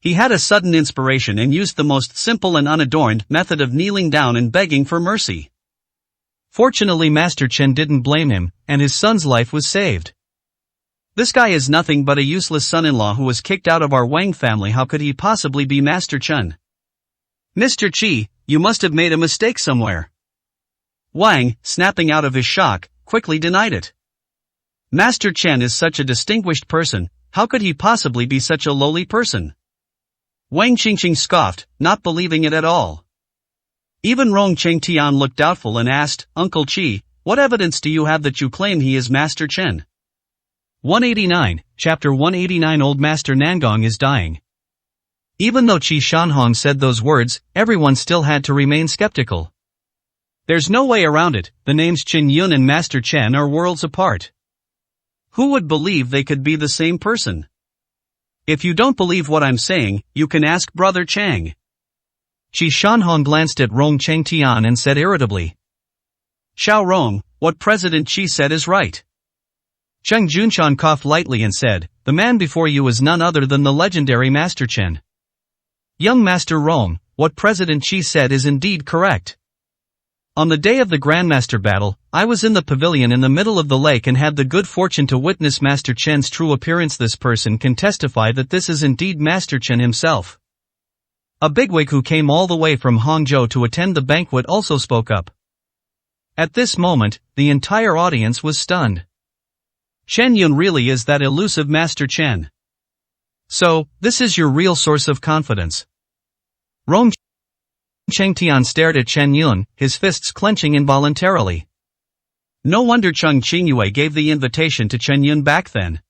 S1: He had a sudden inspiration and used the most simple and unadorned method of kneeling down and begging for mercy. Fortunately, Master Chen didn't blame him, and his son's life was saved. "This guy is nothing but a useless son-in-law who was kicked out of our Wang family. How could he possibly be Master Chen?" "Mr. Qi, you must have made a mistake somewhere." Wang, snapping out of his shock, quickly denied it. "Master Chen is such a distinguished person, how could he possibly be such a lowly person?" Wang Qingqing scoffed, not believing it at all. Even Rong Chengtian looked doubtful and asked, "Uncle Qi, what evidence do you have that you claim he is Master Chen?" 189, Chapter 189. Old Master Nangong is dying. Even though Chi Shanhong said those words, everyone still had to remain skeptical. There's no way around it, the names Chen Yun and Master Chen are worlds apart. Who would believe they could be the same person? If you don't believe what I'm saying, you can ask Brother Chang. Chi Shanhong glanced at Rong Chengtian and said irritably. "Xiao Rong, what President Qi said is right." Cheng Junshan coughed lightly and said, "The man before you is none other than the legendary Master Chen." "Young Master Rong, what President Qi said is indeed correct. On the day of the Grandmaster battle, I was in the pavilion in the middle of the lake and had the good fortune to witness Master Chen's true appearance. This person can testify that this is indeed Master Chen himself." A bigwig who came all the way from Hangzhou to attend the banquet also spoke up. At this moment, the entire audience was stunned. Chen Yun really is that elusive Master Chen. So, this is your real source of confidence. Rong Chengtian stared at Chen Yun, his fists clenching involuntarily. No wonder Cheng Qingyue gave the invitation to Chen Yun back then.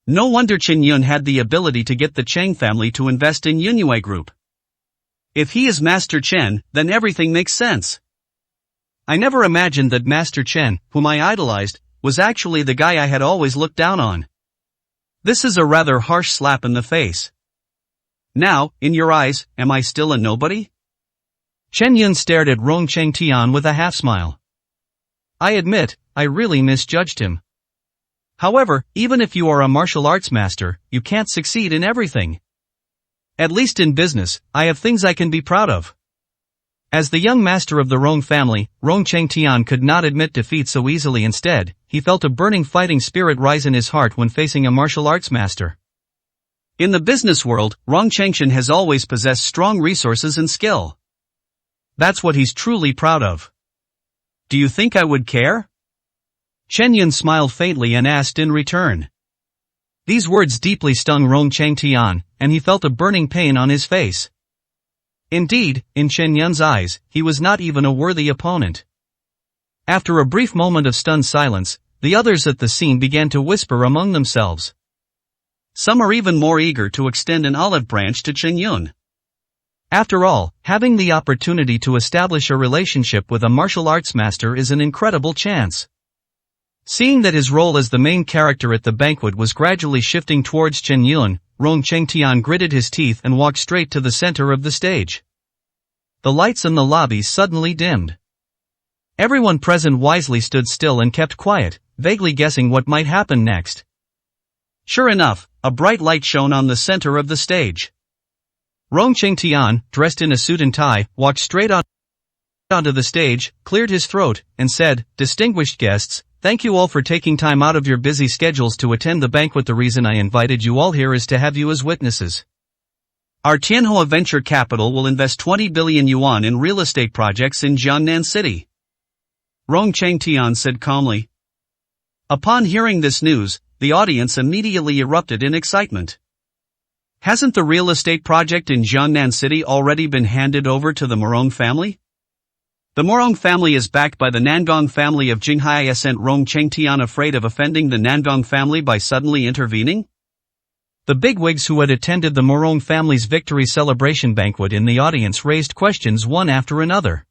S1: No wonder Chen Yun had the ability to get the Cheng family to invest in Yunyue Group. If he is Master Chen, then everything makes sense. I never imagined that Master Chen, whom I idolized, was actually the guy I had always looked down on. This is a rather harsh slap in the face. Now, in your eyes, am I still a nobody? Chen Yun stared at Rong Chengtian with a half-smile. I admit, I really misjudged him. However, even if you are a martial arts master, you can't succeed in everything. At least in business, I have things I can be proud of. As the young master of the Rong family, Rong Chengtian could not admit defeat so easily. Instead, he felt a burning fighting spirit rise in his heart when facing a martial arts master. In the business world, Rong Chengshan has always possessed strong resources and skill. That's what he's truly proud of. Do you think I would care? Chen Yun smiled faintly and asked in return. These words deeply stung Rong Chengtian, and he felt a burning pain on his face. Indeed, in Chen Yun's eyes, he was not even a worthy opponent. After a brief moment of stunned silence, the others at the scene began to whisper among themselves. Some are even more eager to extend an olive branch to Chen Yun. After all, having the opportunity to establish a relationship with a martial arts master is an incredible chance. Seeing that his role as the main character at the banquet was gradually shifting towards Chen Yun, Rong Chengtian gritted his teeth and walked straight to the center of the stage. The lights in the lobby suddenly dimmed. Everyone present wisely stood still and kept quiet, vaguely guessing what might happen next. Sure enough, a bright light shone on the center of the stage. Rong Chengtian, dressed in a suit and tie, walked straight onto the stage, cleared his throat, and said, "Distinguished guests,
S2: thank you all for taking time out of your busy schedules to attend the banquet. The reason I invited you all here is to have you as witnesses.
S1: Our Tianhua Venture Capital will invest 20 billion yuan in real estate projects in Jiangnan City. Rong Changtian said calmly. Upon hearing this news, the audience immediately erupted in excitement. Hasn't the real estate project in Jiangnan City already been handed over to the Morong family? The Morong family is backed by the Nangong family of Jinghai. Isn't Rong Changtian afraid of offending the Nangong family by suddenly intervening?
S2: The bigwigs who had attended the Morong family's victory celebration banquet in the audience raised questions one after another.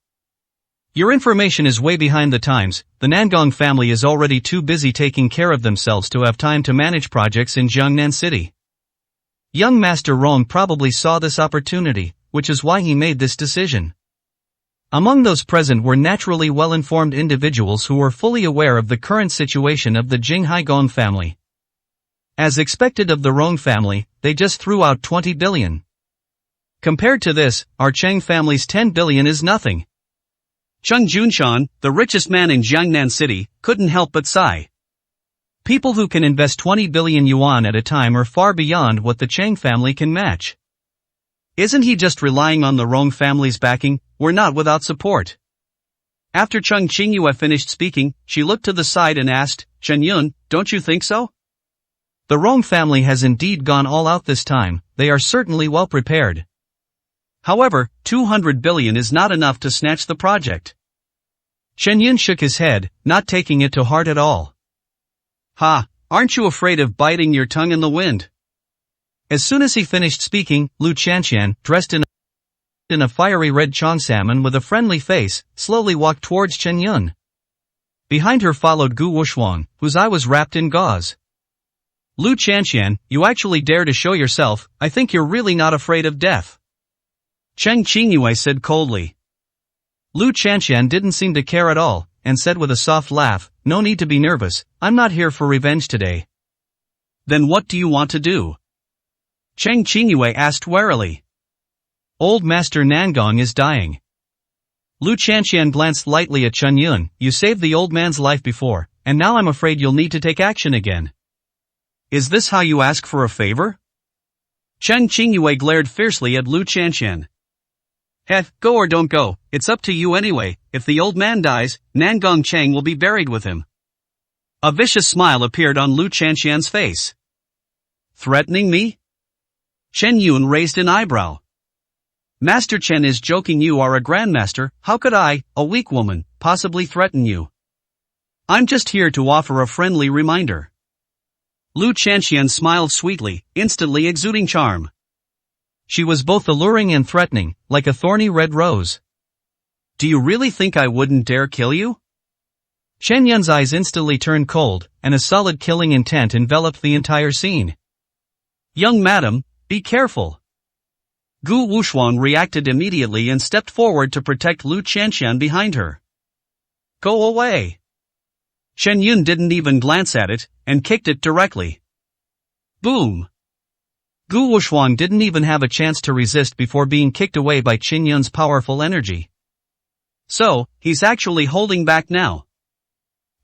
S2: Your information is way behind the times. The Nangong family is already too busy taking care of themselves to have time to manage projects in Jiangnan City. Young Master Rong probably saw this opportunity, which is why he made this decision. Among those present were naturally well-informed individuals who were fully aware of the current situation of the Jinghai Gong family. As expected of the Rong family, they just threw out 20 billion. Compared to this, our Cheng family's 10 billion is nothing.
S1: Cheng Junshan, the richest man in Jiangnan City, couldn't help but sigh.
S2: People who can invest 20 billion yuan at a time are far beyond what the Cheng family can match.
S1: Isn't he just relying on the Rong family's backing? We're not without support. After Cheng Qingyue finished speaking, she looked to the side and asked, Chen Yun, don't you think so?
S2: The Rong family has indeed gone all out this time. They are certainly well prepared.
S1: However, 200 billion is not enough to snatch the project.
S2: Chen Yun shook his head, not taking it to heart at all.
S1: Ha, aren't you afraid of biting your tongue in the wind?
S2: As soon as he finished speaking, Lu Chanxian, dressed in a fiery red chongsalmon with a friendly face, slowly walked towards Chen Yun. Behind her followed Gu Wushuang, whose eye was wrapped in gauze.
S1: Lu Chanxian, you actually dare to show yourself. I think you're really not afraid of death. Cheng Qingyue said coldly.
S2: Lu Chanxian didn't seem to care at all, and said with a soft laugh, no need to be nervous, I'm not here for revenge today.
S1: Then what do you want to do? Cheng Qingyue asked warily.
S2: Old Master Nangong is dying. Lu Chanxian glanced lightly at Chen Yun. You saved the old man's life before, and now I'm afraid you'll need to take action again.
S1: Is this how you ask for a favor? Cheng Qingyue glared fiercely at Lu Chanxian. Go or don't go, it's up to you anyway. If the old man dies, Nangong Cheng will be buried with him. A vicious smile appeared on Lu Chanxian's face. Threatening me? Chen Yun raised an eyebrow. Master Chen is joking. You are a grandmaster. How could I, a weak woman, possibly threaten you? I'm just here to offer a friendly reminder. Lu Chanxian smiled sweetly, instantly exuding charm.
S2: She was both alluring and threatening, like a thorny red rose.
S1: Do you really think I wouldn't dare kill you?
S2: Chen Yun's eyes instantly turned cold, and a solid killing intent enveloped the entire scene.
S1: Young madam, be careful. Gu Wushuang reacted immediately and stepped forward to protect Lu Chanxian behind her. Go away. Chen Yun didn't even glance at it, and kicked it directly. Boom!
S2: Gu Wushuang didn't even have a chance to resist before being kicked away by Chen Yun's powerful energy.
S1: So, he's actually holding back now.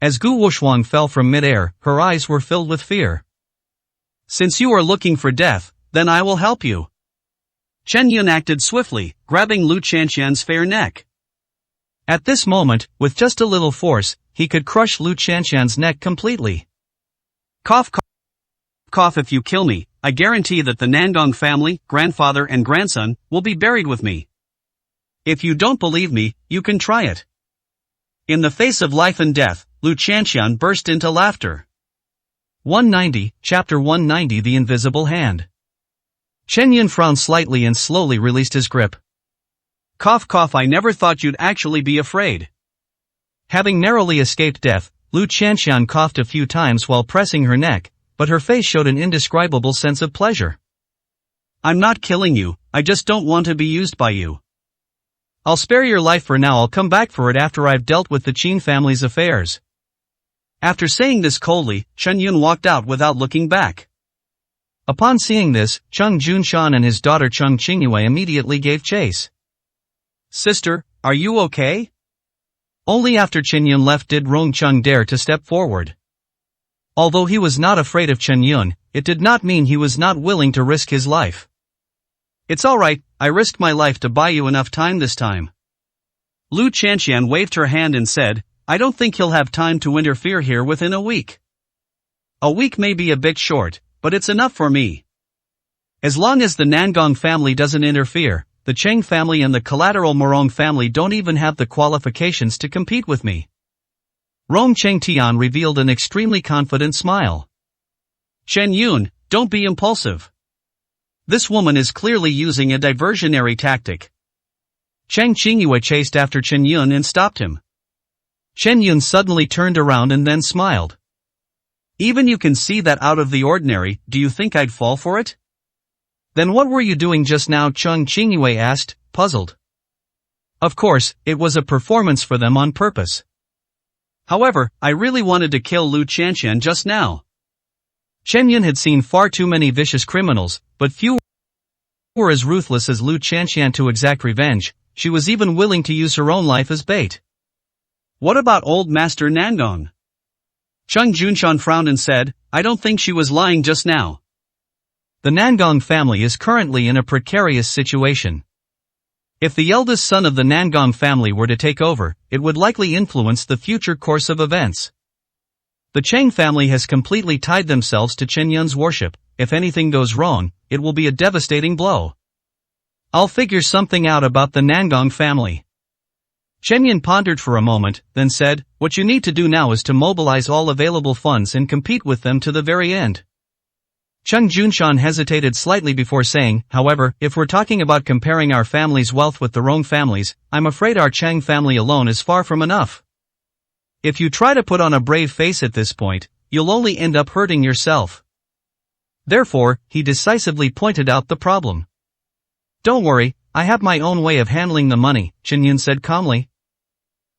S2: As Gu Wushuang fell from midair, her eyes were filled with fear.
S1: Since you are looking for death, then I will help you. Chen Yun acted swiftly, grabbing Lu Chanxian's fair neck.
S2: At this moment, with just a little force, he could crush Lu Chanxian's neck completely.
S1: Cough, cough, cough. If you kill me, I guarantee that the Nangong family, grandfather and grandson, will be buried with me. If you don't believe me, you can try it. In the face of life and death, Lu Chanxian burst into laughter.
S2: 190, Chapter 190. The Invisible Hand. Chen Yun frowned slightly and slowly released his grip.
S1: Cough, cough. I never thought you'd actually be afraid.
S2: Having narrowly escaped death, Lu Chanxian coughed a few times while pressing her neck, but her face showed an indescribable sense of pleasure.
S1: I'm not killing you, I just don't want to be used by you.
S2: I'll spare your life for now. I'll come back for it after I've dealt with the Qin family's affairs.
S1: After saying this coldly, Chen Yun walked out without looking back.
S2: Upon seeing this, Cheng Junshan and his daughter Cheng Qingyue immediately gave chase.
S1: Sister, are you okay?
S2: Only after Chen Yun left did Rong Chung dare to step forward. Although he was not afraid of Chen Yun, it did not mean he was not willing to risk his life.
S1: It's alright, I risked my life to buy you enough time this time. Lu Chanxian waved her hand and said, I don't think he'll have time to interfere here within a week. A week may be a bit short, but it's enough for me. As long as the Nangong family doesn't interfere, the Cheng family and the collateral Morong family don't even have the qualifications to compete with me. Rong Chengtian revealed an extremely confident smile. Chen Yun, don't be impulsive. This woman is clearly using a diversionary tactic. Cheng Qingyue chased after Chen Yun and stopped him. Chen Yun suddenly turned around and then smiled. Even you can see that out of the ordinary, do you think I'd fall for it? Then what were you doing just now? Cheng Qingyue asked, puzzled. Of course, it was a performance for them on purpose. However, I really wanted to kill Lu Chanxian just now. Chen Yun had seen far too many vicious criminals, but few were as ruthless as Lu Chanxian to exact revenge. She was even willing to use her own life as bait. What about old Master Nangong? Cheng Junshan frowned and said, I don't think she was lying just now. The Nangong family is currently in a precarious situation. If the eldest son of the Nangong family were to take over, it would likely influence the future course of events. The Cheng family has completely tied themselves to Chen Yun's worship. If anything goes wrong, it will be a devastating blow. I'll figure something out about the Nangong family. Chen Yun pondered for a moment, then said, what you need to do now is to mobilize all available funds and compete with them to the very end. Cheng Junshan hesitated slightly before saying, however, if we're talking about comparing our family's wealth with the Rong family's, I'm afraid our Cheng family alone is far from enough. If you try to put on a brave face at this point, you'll only end up hurting yourself. Therefore, he decisively pointed out the problem. Don't worry, I have my own way of handling the money, Chen Yun said calmly.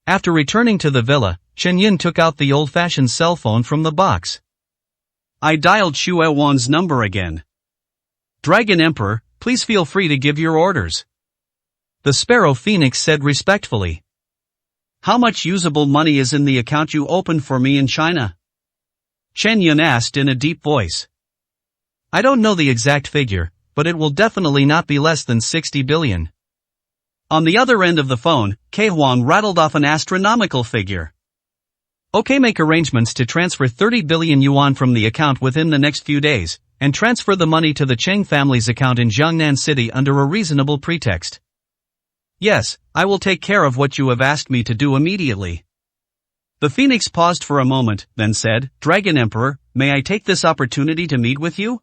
S1: After returning to the villa, Chen Yun took out the old-fashioned cell phone from the box. I dialed Xue Wan's number again. Dragon Emperor, please feel free to give your orders. The Sparrow Phoenix said respectfully. How much usable money is in the account you opened for me in China? Chen Yun asked in a deep voice. I don't know the exact figure, but it will definitely not be less than 60 billion. On the other end of the phone, Ke Huang rattled off an astronomical figure. Okay, make arrangements to transfer 30 billion yuan from the account within the next few days, and transfer the money to the Cheng family's account in Jiangnan City under a reasonable pretext. Yes, I will take care of what you have asked me to do immediately. The Phoenix paused for a moment, then said, Dragon Emperor, may I take this opportunity to meet with you?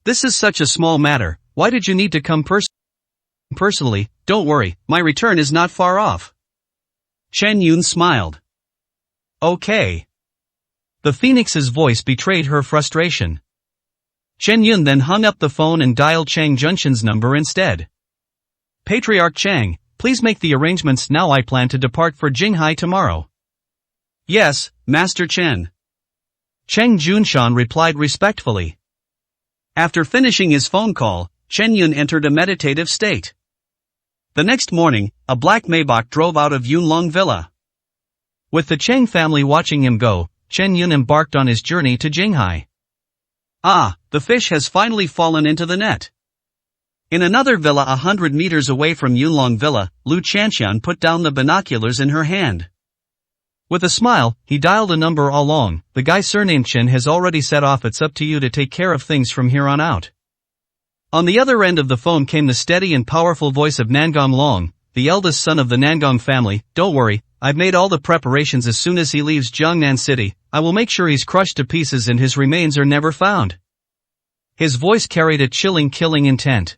S1: This is such a small matter, why did you need to come personally? Don't worry, my return is not far off. Chen Yun smiled. Okay. The Phoenix's voice betrayed her frustration. Chen Yun then hung up the phone and dialed Chang Junshan's number instead. Patriarch Chang, please make the arrangements now. I plan to depart for Jinghai tomorrow. Yes, Master Chen. Cheng Junshan replied respectfully. After finishing his phone call, Chen Yun entered a meditative state. The next morning, a black Maybach drove out of Yunlong Villa. With the Cheng family watching him go, Chen Yun embarked on his journey to Jinghai. Ah, the fish has finally fallen into the net. In another villa 100 meters away from Yunlong Villa, Lu Chanxian put down the binoculars in her hand. With a smile, he dialed a number along. The guy surnamed Chen has already set off. It's up to you to take care of things from here on out. On the other end of the phone came the steady and powerful voice of Nangong Long, the eldest son of the Nangong family. Don't worry, I've made all the preparations. As soon as he leaves Jiangnan City, I will make sure he's crushed to pieces and his remains are never found. His voice carried a chilling, killing intent.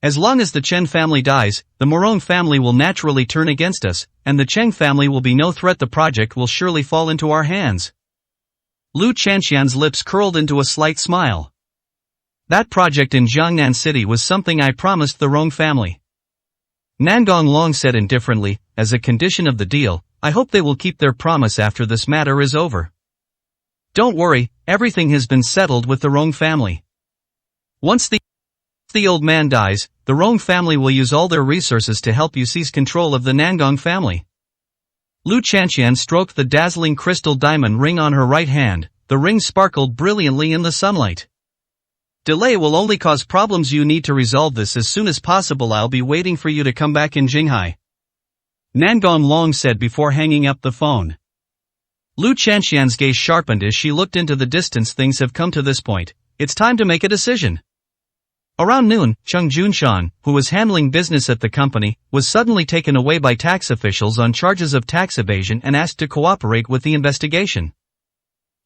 S1: As long as the Chen family dies, the Morong family will naturally turn against us, and the Cheng family will be no threat. The project will surely fall into our hands. Lu Chanxian's lips curled into a slight smile. That project in Jiangnan City was something I promised the Rong family. Nangong Long said indifferently, as a condition of the deal, I hope they will keep their promise after this matter is over. Don't worry, everything has been settled with the Rong family. Once the old man dies, the Rong family will use all their resources to help you seize control of the Nangong family.
S2: Lu Chanxian stroked the dazzling crystal diamond ring on her right hand. The ring sparkled brilliantly in the sunlight.
S1: Delay will only cause problems. You need to resolve this as soon as possible. I'll be waiting for you to come back in Jinghai, Nangon Long said before hanging up the phone.
S2: Lu Chanxian's gaze sharpened as she looked into the distance. Things have come to this point. It's time to make a decision. Around noon, Cheng Junshan, who was handling business at the company, was suddenly taken away by tax officials on charges of tax evasion and asked to cooperate with the investigation.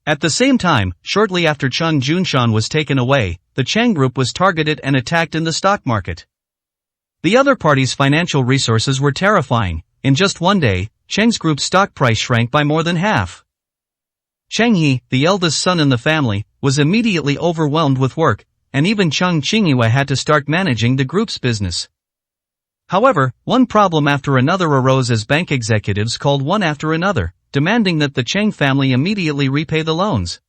S2: At the same time, shortly after Cheng Junshan was taken away, the Cheng Group was targeted and attacked in the stock market. The other party's financial resources were terrifying. In just one day, Cheng's Group's stock price shrank by more than half. Cheng He, the eldest son in the family, was immediately overwhelmed with work, and even Cheng Qingyue had to start managing the group's business. However, one problem after another arose as bank executives called one after another, demanding that the Cheng family immediately repay the loans.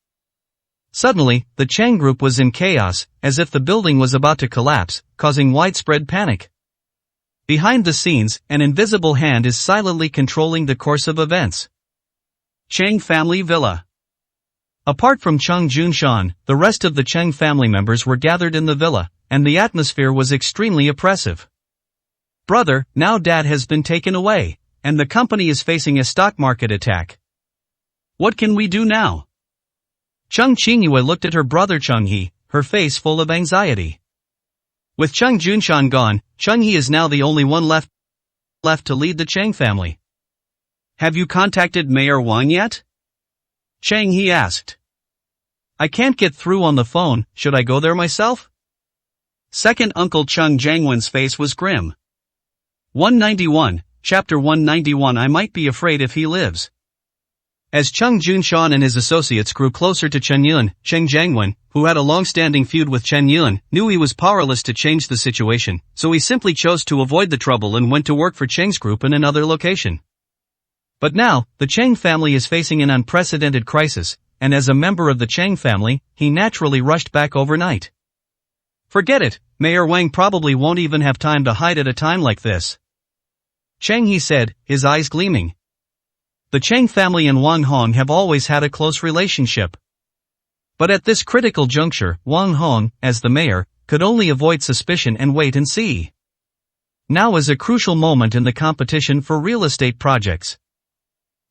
S2: Suddenly, the Cheng Group was in chaos, as if the building was about to collapse, causing widespread panic. Behind the scenes, an invisible hand is silently controlling the course of events.
S1: Cheng Family Villa.
S2: Apart from Cheng Junshan, the rest of the Cheng family members were gathered in the villa, and the atmosphere was extremely oppressive.
S1: Brother, now Dad has been taken away, and the company is facing a stock market attack. What can we do now?
S2: Cheng Qingyue looked at her brother Cheng He, her face full of anxiety.
S1: With Cheng Junshan gone, Cheng He is now the only one left to lead the Cheng family. Have you contacted Mayor Wang yet? Cheng He asked.
S2: I can't get through on the phone. Should I go there myself?
S1: Second Uncle Cheng Jiangwen's face was grim. 191, Chapter 191. I might be afraid if he lives.
S2: As Cheng Junshan and his associates grew closer to Chen Yun, Cheng Jiangwen, who had a long-standing feud with Chen Yun, knew he was powerless to change the situation, so he simply chose to avoid the trouble and went to work for Cheng's group in another location. But now, the Cheng family is facing an unprecedented crisis, and as a member of the Cheng family, he naturally rushed back overnight.
S1: Forget it, Mayor Wang probably won't even have time to hide at a time like this.
S2: Cheng He said, his eyes gleaming. The Cheng family and Wang Hong have always had a close relationship. But at this critical juncture, Wang Hong, as the mayor, could only avoid suspicion and wait and see. Now is a crucial moment in the competition for real estate projects.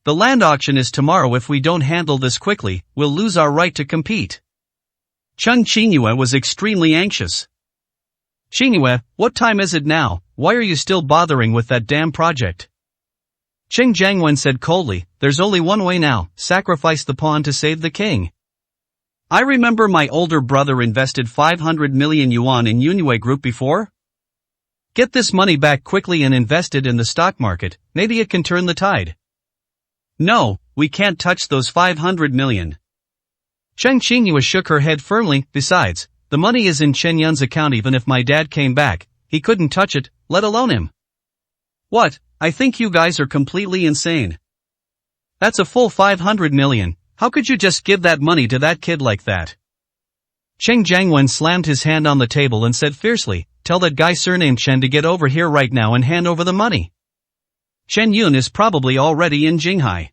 S1: The land auction is tomorrow. If we don't handle this quickly, we'll lose our right to compete. Cheng Qingyue was extremely anxious.
S2: Qingyue, what time is it now? Why are you still bothering with that damn project? Cheng Jiangwen said coldly, there's only one way now, sacrifice the pawn to save the king.
S1: I remember my older brother invested 500 million yuan in Yunwei Group before.
S2: Get this money back quickly and invest it in the stock market, maybe it can turn the tide.
S1: No, we can't touch those 500 million.
S2: Cheng Qingyue shook her head firmly. Besides, the money is in Chen Yun's account. Even if my dad came back, he couldn't touch it, let alone him.
S1: What? I think you guys are completely insane.
S2: That's a full 500 million, how could you just give that money to that kid like that? Cheng Jiangwen slammed his hand on the table and said fiercely, tell that guy surnamed Chen to get over here right now and hand over the money.
S1: Chen Yun is probably already in Jinghai.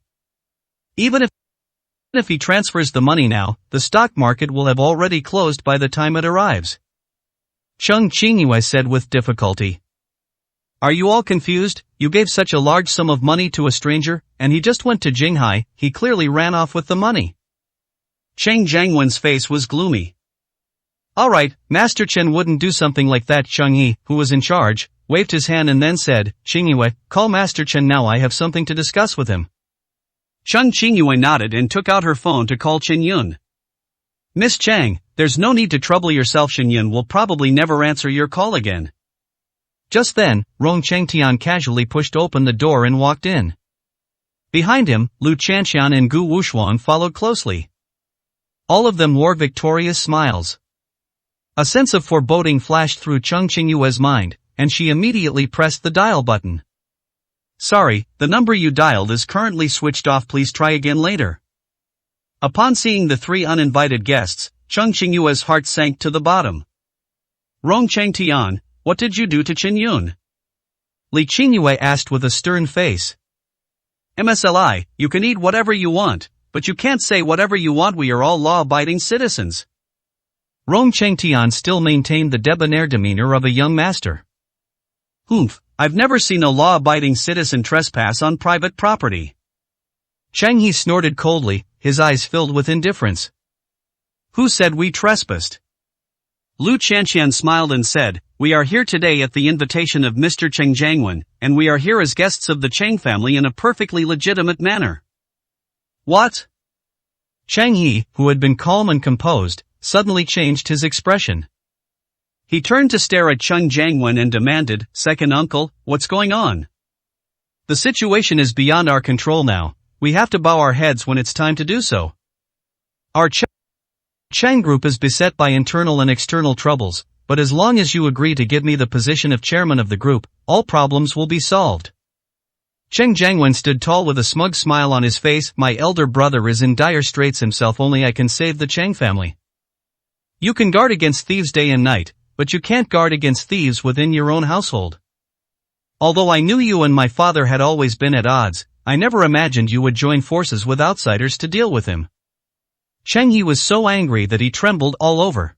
S2: Even if he transfers the money now, the stock market will have already closed by the time it arrives. Cheng Qingyue said with difficulty. Are you all confused? You gave such a large sum of money to a stranger, and he just went to Jinghai. He clearly ran off with the money.
S1: Cheng Jiangwen's face was gloomy.
S2: Alright, Master Chen wouldn't do something like that. Cheng He, who was in charge, waved his hand and then said, Qingyue, call Master Chen now, I have something to discuss with him.
S1: Cheng Qingyue nodded and took out her phone to call Chen Yun. Miss Chang, there's no need to trouble yourself. Chen Yun will probably never answer your call again.
S2: Just then, Rong Chengtian casually pushed open the door and walked in. Behind him, Lu Chanxian and Gu Wushuan followed closely. All of them wore victorious smiles. A sense of foreboding flashed through Cheng Qingyue's mind, and she immediately pressed the dial button.
S1: Sorry, the number you dialed is currently switched off. Please try again later. Upon seeing the three uninvited guests, Cheng Qingyue's heart sank to the bottom. Rong Chengtian, what did you do to Chen Yun?
S2: Li Qingyue asked with a stern face.
S1: MSLI, you can eat whatever you want, but you can't say whatever you want. We are all law-abiding citizens.
S2: Rong Chengtian still maintained the debonair demeanor of a young master.
S1: Humph, I've never seen a law-abiding citizen trespass on private property.
S2: Chang He snorted coldly, his eyes filled with indifference.
S1: Who said we trespassed? Lu Chanxian smiled and said, we are here today at the invitation of Mr. Cheng Jiangwen, and we are here as guests of the Cheng family in a perfectly legitimate manner. What?
S2: Chang He, who had been calm and composed, suddenly changed his expression.
S1: He turned to stare at Cheng Jiangwen and demanded, second uncle, what's going on?
S2: The situation is beyond our control now. We have to bow our heads when it's time to do so. Our Chang group is beset by internal and external troubles, but as long as you agree to give me the position of chairman of the group, all problems will be solved. Cheng Jiangwen stood tall with a smug smile on his face. My elder brother is in dire straits himself. Only I can save the Cheng family. You can guard against thieves day and night, but you can't guard against thieves within your own household. Although I knew you and my father had always been at odds, I never imagined you would join forces with outsiders to deal with him. Cheng He was so angry that he trembled all over.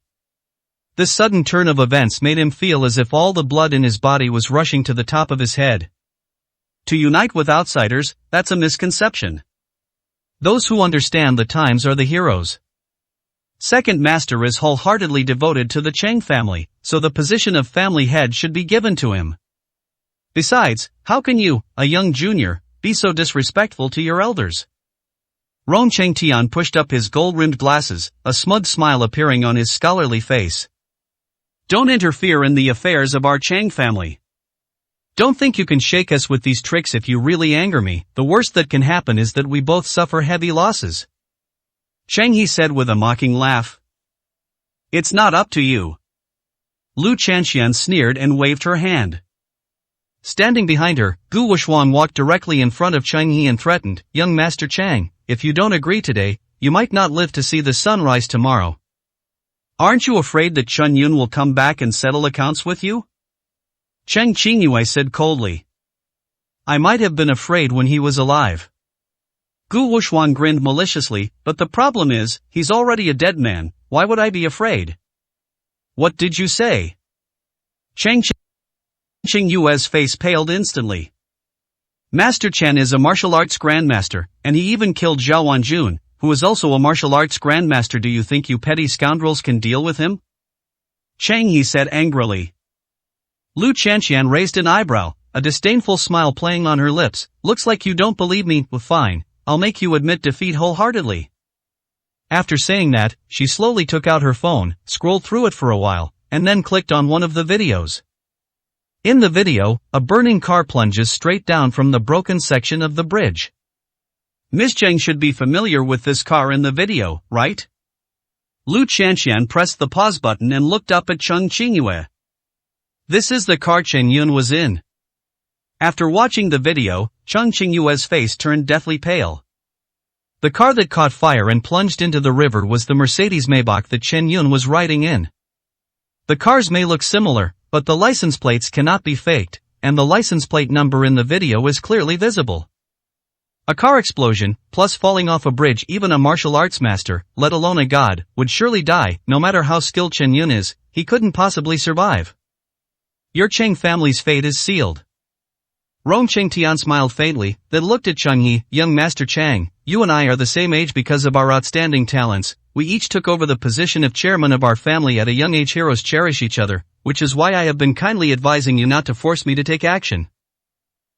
S2: This sudden turn of events made him feel as if all the blood in his body was rushing to the top of his head.
S1: To unite with outsiders, that's a misconception.
S2: Those who understand the times are the heroes.
S1: Second Master is wholeheartedly devoted to the Cheng family, so the position of family head should be given to him. Besides, how can you, a young junior, be so disrespectful to your elders? Rong Chengtian pushed up his gold-rimmed glasses, a smug smile appearing on his scholarly face. Don't interfere in the affairs of our Cheng family. Don't think you can shake us with these tricks. If you really anger me, the worst that can happen is that we both suffer heavy losses. Cheng He said with a mocking laugh. It's not up to you. Lu Chanxian sneered and waved her hand.
S2: Standing behind her, Gu Wuxuan walked directly in front of Cheng He and threatened, young Master Chang, if you don't agree today, you might not live to see the sunrise tomorrow.
S1: Aren't you afraid that Chun Yun will come back and settle accounts with you? Cheng Qingyue said coldly.
S2: I might have been afraid when he was alive.
S1: Gu Wuxuan grinned maliciously, but the problem is, he's already a dead man, why would I be afraid?
S2: What did you say?
S1: Cheng Yue's face paled instantly. Master Chen is a martial arts grandmaster, and he even killed Zhao Wanjun, who is also a martial arts grandmaster. Do you think you petty scoundrels can deal with him? Cheng He said angrily. Lu Chanxian raised an eyebrow, a disdainful smile playing on her lips. Looks like you don't believe me. Well, fine, I'll make you admit defeat wholeheartedly.
S2: After saying that, she slowly took out her phone, scrolled through it for a while, and then clicked on one of the videos. In the video, a burning car plunges straight down from the broken section of the bridge.
S1: Ms. Cheng should be familiar with this car in the video, right? Lu Chanxian pressed the pause button and looked up at Cheng Qingyue.
S2: This is the car Chen Yun was in.
S1: After watching the video, Cheng Qingyue's face turned deathly pale.
S2: The car that caught fire and plunged into the river was the Mercedes Maybach that Chen Yun was riding in. The cars may look similar, but the license plates cannot be faked, and the license plate number in the video is clearly visible. A car explosion, plus falling off a bridge. Even a martial arts master, let alone a god, would surely die. No matter how skilled Chen Yun is, he couldn't possibly survive. Your Cheng family's fate is sealed. Rong Chengtian smiled faintly, then looked at Cheng He. Young Master Chang, you and I are the same age because of our outstanding talents. We each took over the position of chairman of our family at a young age. Heroes cherish each other, which is why I have been kindly advising you not to force me to take action.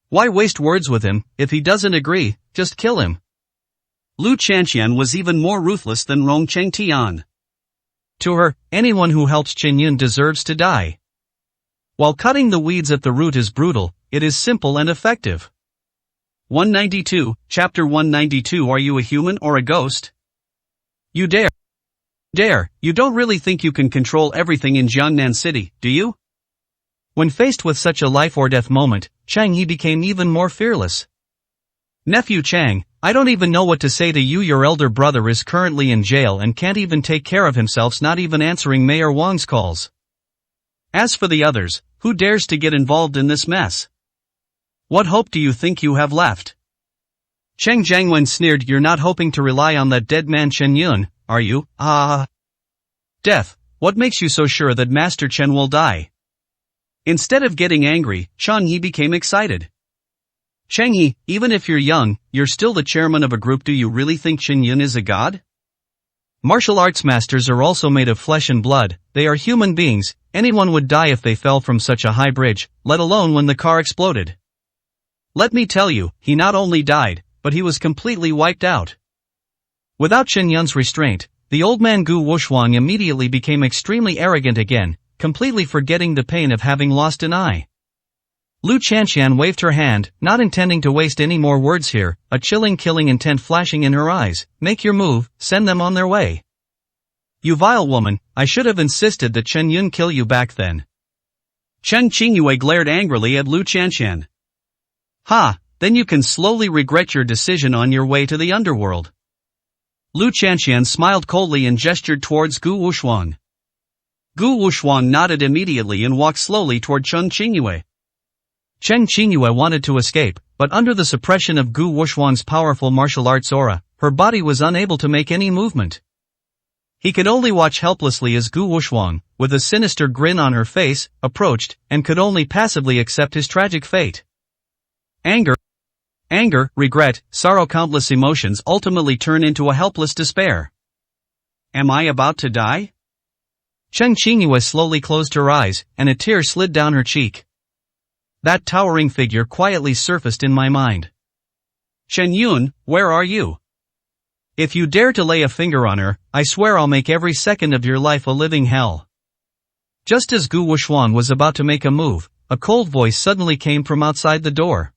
S2: Why waste words with him? If he doesn't agree, just kill him.
S1: Lu Chanxian was even more ruthless than Rong Chengtian.
S2: To her, anyone who helps Chen Yun deserves to die. While cutting the weeds at the root is brutal, it is simple and effective.
S1: 192, Chapter 192. Are you a human or a ghost?
S2: You dare.
S1: You don't really think you can control everything in Jiangnan City, do you?
S2: When faced with such a life-or-death moment, Chang He became even more fearless. Nephew Chang, I don't even know what to say to you. Your elder brother is currently in jail and can't even take care of himself, not even answering Mayor Wang's calls.
S1: As for the others, who dares to get involved in this mess? What hope do you think you have left?
S2: Cheng Jiangwen sneered. You're not hoping to rely on that dead man Chen Yun, are you? Death, what makes you so sure that Master Chen will die? Instead of getting angry, Chang Yi became excited. Cheng Yi, even if you're young, you're still the chairman of a group. Do you really think Chen Yun is a god? Martial arts masters are also made of flesh and blood. They are human beings. Anyone would die if they fell from such a high bridge, let alone when the car exploded. Let me tell you, he not only died, but he was completely wiped out. Without Chen Yun's restraint, the old man Gu Wushuang immediately became extremely arrogant again, completely forgetting the pain of having lost an eye. Lu Chanxian waved her hand, not intending to waste any more words here, a chilling killing intent flashing in her eyes. Make your move, send them on their way. You vile woman, I should have insisted that Chen Yun kill you back then. Chen Qingyue glared angrily at Lu Chanxian. Ha, then you can slowly regret your decision on your way to the underworld. Lu Chanxian smiled coldly and gestured towards Gu Wushuang. Gu Wushuang nodded immediately and walked slowly toward Chen Qingyue. Chen Qingyue wanted to escape, but under the suppression of Gu Wushuang's powerful martial arts aura, her body was unable to make any movement. He could only watch helplessly as Gu Wushuang, with a sinister grin on her face, approached, and could only passively accept his tragic fate. Anger, regret, sorrow, countless emotions ultimately turn into a helpless despair. Am I about to die? Chen Qingyue slowly closed her eyes, and a tear slid down her cheek. That towering figure quietly surfaced in my mind. Chen Yun, where are you? If you dare to lay a finger on her, I swear I'll make every second of your life a living hell. Just as Gu Wushuang was about to make a move, a cold voice suddenly came from outside the door.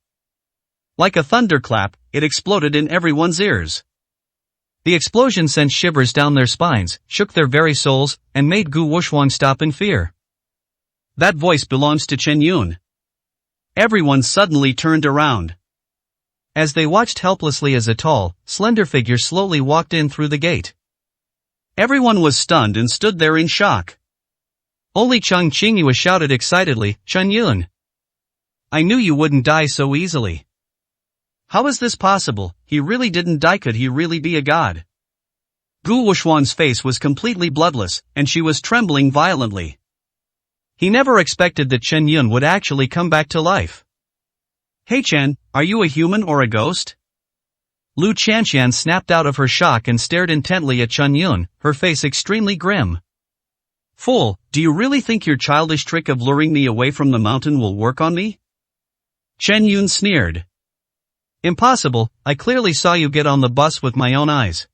S2: Like a thunderclap, it exploded in everyone's ears. The explosion sent shivers down their spines, shook their very souls, and made Gu Wushuang stop in fear. That voice belongs to Chen Yun. Everyone suddenly turned around. As they watched helplessly as a tall, slender figure slowly walked in through the gate. Everyone was stunned and stood there in shock. Only Cheng Qingyue shouted excitedly, Chen Yun! I knew you wouldn't die so easily. How is this possible? He really didn't die. Could he really be a god? Gu Wushuang's face was completely bloodless, and she was trembling violently. He never expected that Chen Yun would actually come back to life. Hey Chen, are you a human or a ghost? Lu Chanxian snapped out of her shock and stared intently at Chen Yun, her face extremely grim. Fool, do you really think your childish trick of luring me away from the mountain will work on me? Chen Yun sneered. Impossible, I clearly saw you get on the bus with my own eyes.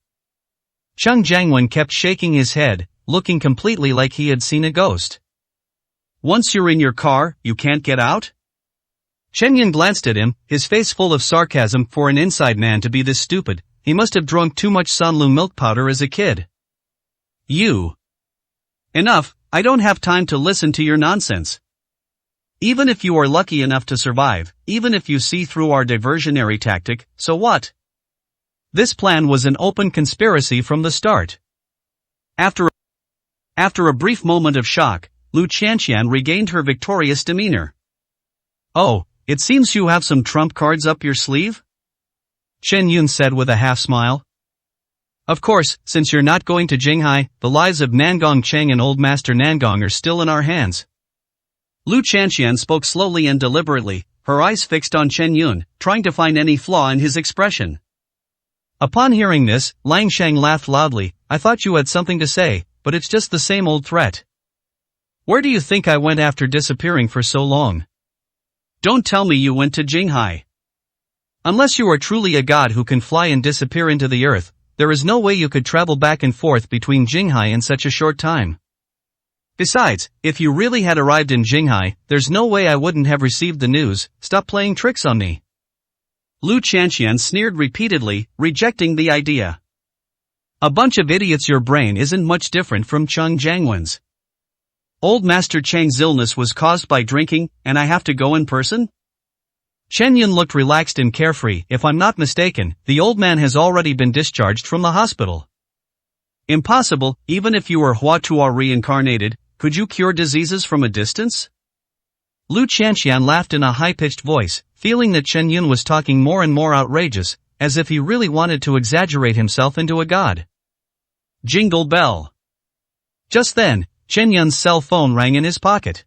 S2: Cheng Jiangwen kept shaking his head, looking completely like he had seen a ghost. Once you're in your car, you can't get out? Chen Yun glanced at him, his face full of sarcasm. For an inside man to be this stupid, he must have drunk too much Sanlu milk powder as a kid. You. Enough, I don't have time to listen to your nonsense. Even if you are lucky enough to survive, even if you see through our diversionary tactic, so what? This plan was an open conspiracy from the start. After a brief moment of shock, Lu Chanxian regained her victorious demeanor. Oh, it seems you have some trump cards up your sleeve? Chen Yun said with a half smile. Of course, since you're not going to Jinghai, the lives of Nangong Cheng and Old Master Nangong are still in our hands. Lu Chanxian spoke slowly and deliberately, her eyes fixed on Chen Yun, trying to find any flaw in his expression. Upon hearing this, Lang Shang laughed loudly. I thought you had something to say, but it's just the same old threat. Where do you think I went after disappearing for so long? Don't tell me you went to Jinghai. Unless you are truly a god who can fly and disappear into the earth, there is no way you could travel back and forth between Jinghai in such a short time. Besides, if you really had arrived in Jinghai, there's no way I wouldn't have received the news. Stop playing tricks on me. Lu Chanxian sneered repeatedly, rejecting the idea. A bunch of idiots. Your brain isn't much different from Cheng Jiangwen's. Old Master Cheng's illness was caused by drinking, and I have to go in person? Chen Yun looked relaxed and carefree. If I'm not mistaken, the old man has already been discharged from the hospital. Impossible, even if you were Hua Tuo reincarnated, could you cure diseases from a distance? Lu Chanxian laughed in a high-pitched voice, feeling that Chen Yun was talking more and more outrageous. as if he really wanted to exaggerate himself into a god.
S1: Jingle bell.
S2: Just then, Chen Yun's cell phone rang in his pocket.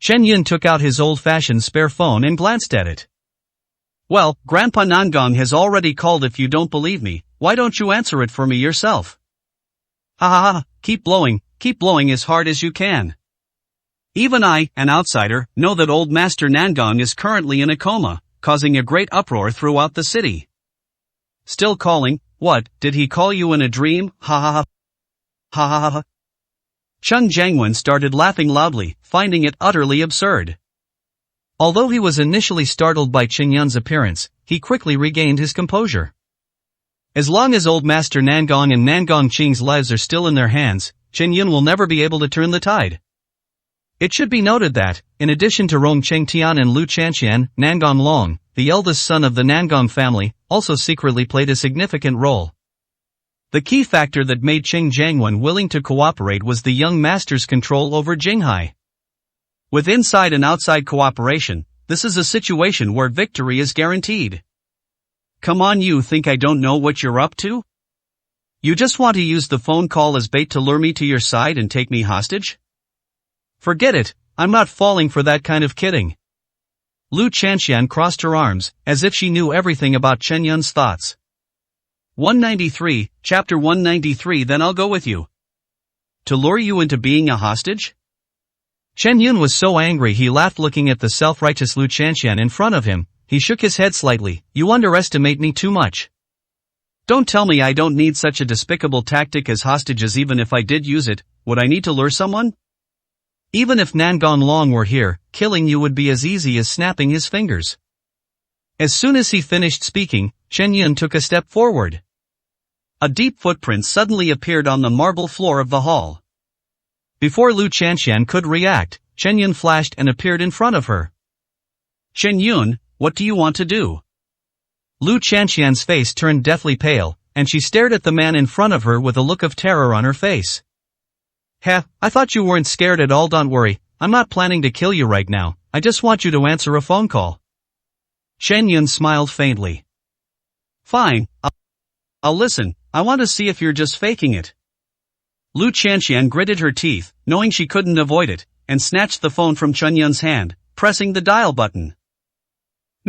S2: Chen Yun took out his old-fashioned spare phone and glanced at it.
S1: Well, Grandpa Nangong has already called. If you don't believe me, why don't you answer it for me yourself? Ha ha ha, keep blowing as hard as you can. Even I, an outsider, know that old Master Nangong is currently in a coma, causing a great uproar throughout the city. Still calling? What, did he call you in a dream? Ha ha ha. Ha ha ha. Cheng Jiangwen started laughing loudly, finding it utterly absurd.
S2: Although he was initially startled by Chen Yun's appearance, he quickly regained his composure. As long as old Master Nangong and Nangong Qing's lives are still in their hands, Chen Yun will never be able to turn the tide. It should be noted that, in addition to Rong Chengtian and Lu Chanxian, Nangong Long, the eldest son of the Nangong family, also secretly played a significant role. The key factor that made Cheng Jiangwen willing to cooperate was the young master's control over Jinghai.
S1: With inside and outside cooperation, this is a situation where victory is guaranteed. Come on, you think I don't know what you're up to? You just want to use the phone call as bait to lure me to your side and take me hostage?
S2: Forget it, I'm not falling for that kind of kidding. Lu Chanxian crossed her arms, as if she knew everything about Chen Yun's thoughts.
S1: 193, Chapter 193. Then I'll go with you. To lure you into being a hostage?
S2: Chen Yun was so angry he laughed, looking at the self-righteous Lu Chanxian in front of him. He shook his head slightly. You underestimate me too much.
S1: Don't tell me I don't need such a despicable tactic as hostages. Even if I did use it, would I need to lure someone?
S2: Even if Nangong Long were here, killing you would be as easy as snapping his fingers. As soon as he finished speaking, Chen Yun took a step forward.
S1: A deep footprint suddenly appeared on the marble floor of the hall.
S2: Before Lu Chanxian could react, Chen Yun flashed and appeared in front of her.
S1: Chen Yun, what do you want to do?
S2: Lu Chanxian's face turned deathly pale, and she stared at the man in front of her with a look of terror on her face. I thought you weren't scared at all. Don't worry, I'm not planning to kill you right now, I just want you to answer a phone call.
S1: Chen Yun smiled faintly. Fine, I'll listen. I want to see if you're just faking it. Lu Chanxian gritted her teeth, knowing she couldn't avoid it, and snatched the phone from Chen Yun's hand, pressing the dial button.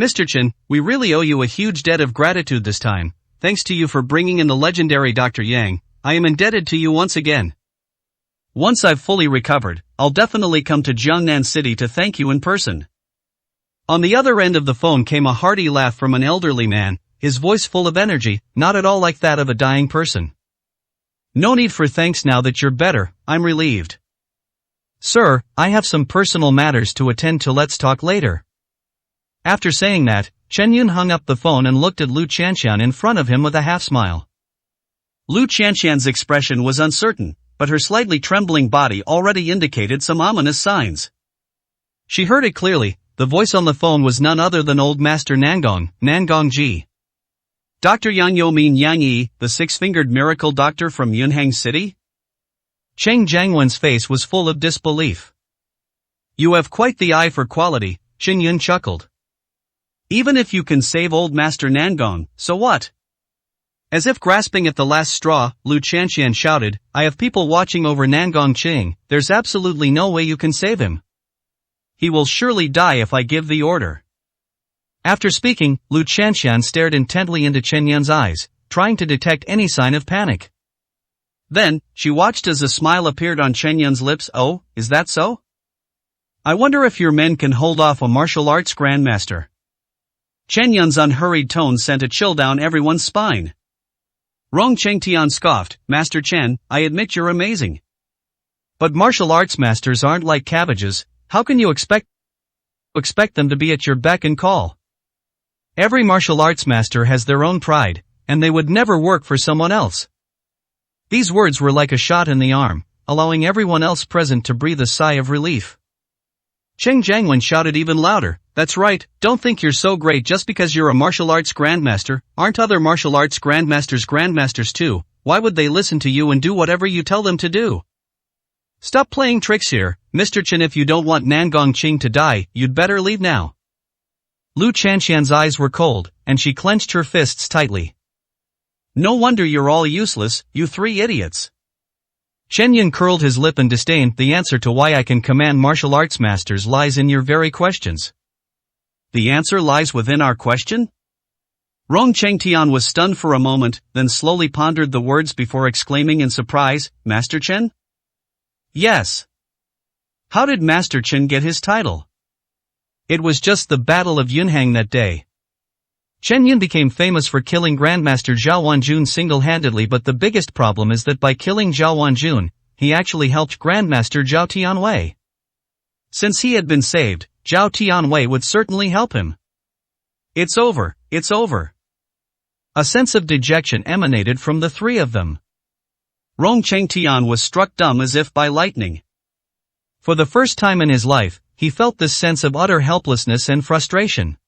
S1: Mr. Chen, we really owe you a huge debt of gratitude this time. Thanks to you for bringing in the legendary Dr. Yang, I am indebted to you once again. Once I've fully recovered, I'll definitely come to Jiangnan City to thank you in person. On the other end of the phone came a hearty laugh from an elderly man, his voice full of energy, not at all like that of a dying person. No need for thanks now that you're better, I'm relieved.
S2: Sir, I have some personal matters to attend to. Let's talk later. After saying that, Chen Yun hung up the phone and looked at Lu Chanxian in front of him with a half-smile.
S1: Lu Chanxian's expression was uncertain, but her slightly trembling body already indicated some ominous signs.
S2: She heard it clearly. The voice on the phone was none other than old Master Nangong, Nangong Ji.
S1: Dr. Yang You mean Yang Yi, the six-fingered miracle doctor from Yunhang City?
S2: Cheng Jiangwen's face was full of disbelief.
S1: You have quite the eye for quality, Chen Yun chuckled. Even if you can save old Master Nangong, so what? As if grasping at the last straw, Lu Chanxian shouted, I have people watching over Nangong Qing, there's absolutely no way you can save him. He will surely die if I give the order.
S2: After speaking, Lu Chanxian stared intently into Chen Yun's eyes, trying to detect any sign of panic.
S1: Then, she watched as a smile appeared on Chen Yun's lips. Oh, is that so? I wonder if your men can hold off a martial arts grandmaster. Chen Yun's unhurried tone sent a chill down everyone's spine. Rong Chengtian scoffed, Master Chen, I admit you're amazing.
S2: But martial arts masters aren't like cabbages. How can you expect them to be at your beck and call? Every martial arts master has their own pride, and they would never work for someone else. These words were like a shot in the arm, allowing everyone else present to breathe a sigh of relief.
S1: Cheng Jiangwen shouted even louder, that's right, don't think you're so great just because you're a martial arts grandmaster. Aren't other martial arts grandmasters grandmasters too? Why would they listen to you and do whatever you tell them to do? Stop playing tricks here, Mr. Chen. If you don't want Nangong Qing to die, you'd better leave now.
S2: Lu Chanxian's eyes were cold, and she clenched her fists tightly.
S1: No wonder you're all useless, you three idiots.
S2: Chen Yun curled his lip in disdain. The answer to why I can command martial arts masters lies in your very questions.
S1: The answer lies within our question? Rong Chengtian was stunned for a moment, then slowly pondered the words before exclaiming in surprise, Master Chen? Yes. How did Master Chen get his title?
S2: It was just the Battle of Yunhang that day. Chen Yun became famous for killing Grandmaster Zhao Wanjun single-handedly, but the biggest problem is that by killing Zhao Wanjun, he actually helped Grandmaster Zhao Tianwei.
S1: Since he had been saved, Zhao Tianwei would certainly help him. It's over, it's over.
S2: A sense of dejection emanated from the three of them.
S1: Rong Chengtian was struck dumb as if by lightning.
S2: For the first time in his life, he felt this sense of utter helplessness and frustration.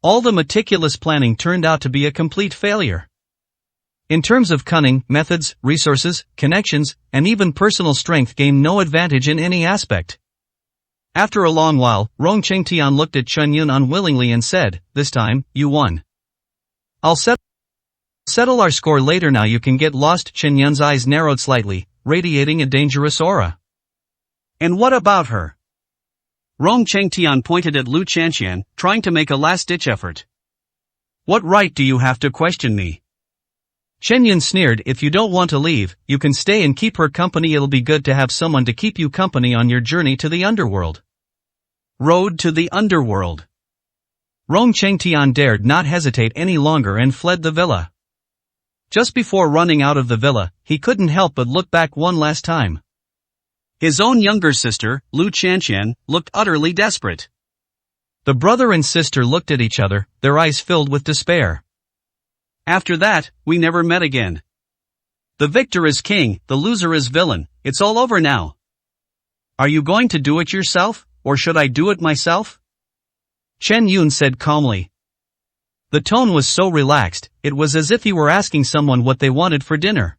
S2: All the meticulous planning turned out to be a complete failure. In terms of cunning, methods, resources, connections, and even personal strength gained no advantage in any aspect. After a long while, Rong Chengtian looked at Chen Yun unwillingly and said, This time, you won. I'll settle our score later now. You can get lost. Chen Yun's eyes narrowed slightly, radiating a dangerous aura.
S1: And what about her? Rong Chengtian pointed at Lu Chanxian, trying to make a last-ditch effort. What right do you have to question me?
S2: Chen Yun sneered, If you don't want to leave, you can stay and keep her company. It'll be good to have someone to keep you company on your journey to the underworld.
S1: Road to the underworld.
S2: Rong Chengtian dared not hesitate any longer and fled the villa. Just before running out of the villa, he couldn't help but look back one last time.
S1: His own younger sister, Lu Chanxian, looked utterly desperate.
S2: The brother and sister looked at each other, their eyes filled with despair.
S1: After that, we never met again. The victor is king, the loser is villain. It's all over now. Are you going to do it yourself, or should I do it myself?
S2: Chen Yun said calmly. The tone was so relaxed, it was as if he were asking someone what they wanted for dinner.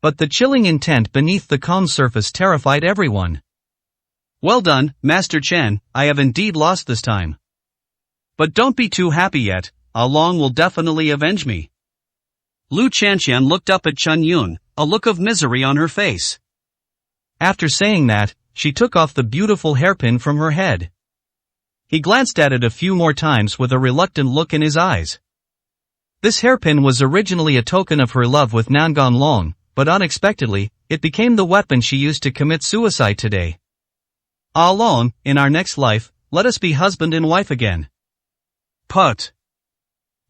S2: But the chilling intent beneath the calm surface terrified everyone.
S1: Well done, Master Chen, I have indeed lost this time. But don't be too happy yet, Ah Long will definitely avenge me. Lu Chanxian looked up at Chen Yun, a look of misery on her face.
S2: After saying that, she took off the beautiful hairpin from her head. He glanced at it a few more times with a reluctant look in his eyes. This hairpin was originally a token of her love with Nangan Long, but unexpectedly, it became the weapon she used to commit suicide today. Ah Long, in our next life, let us be husband and wife again.
S1: Put.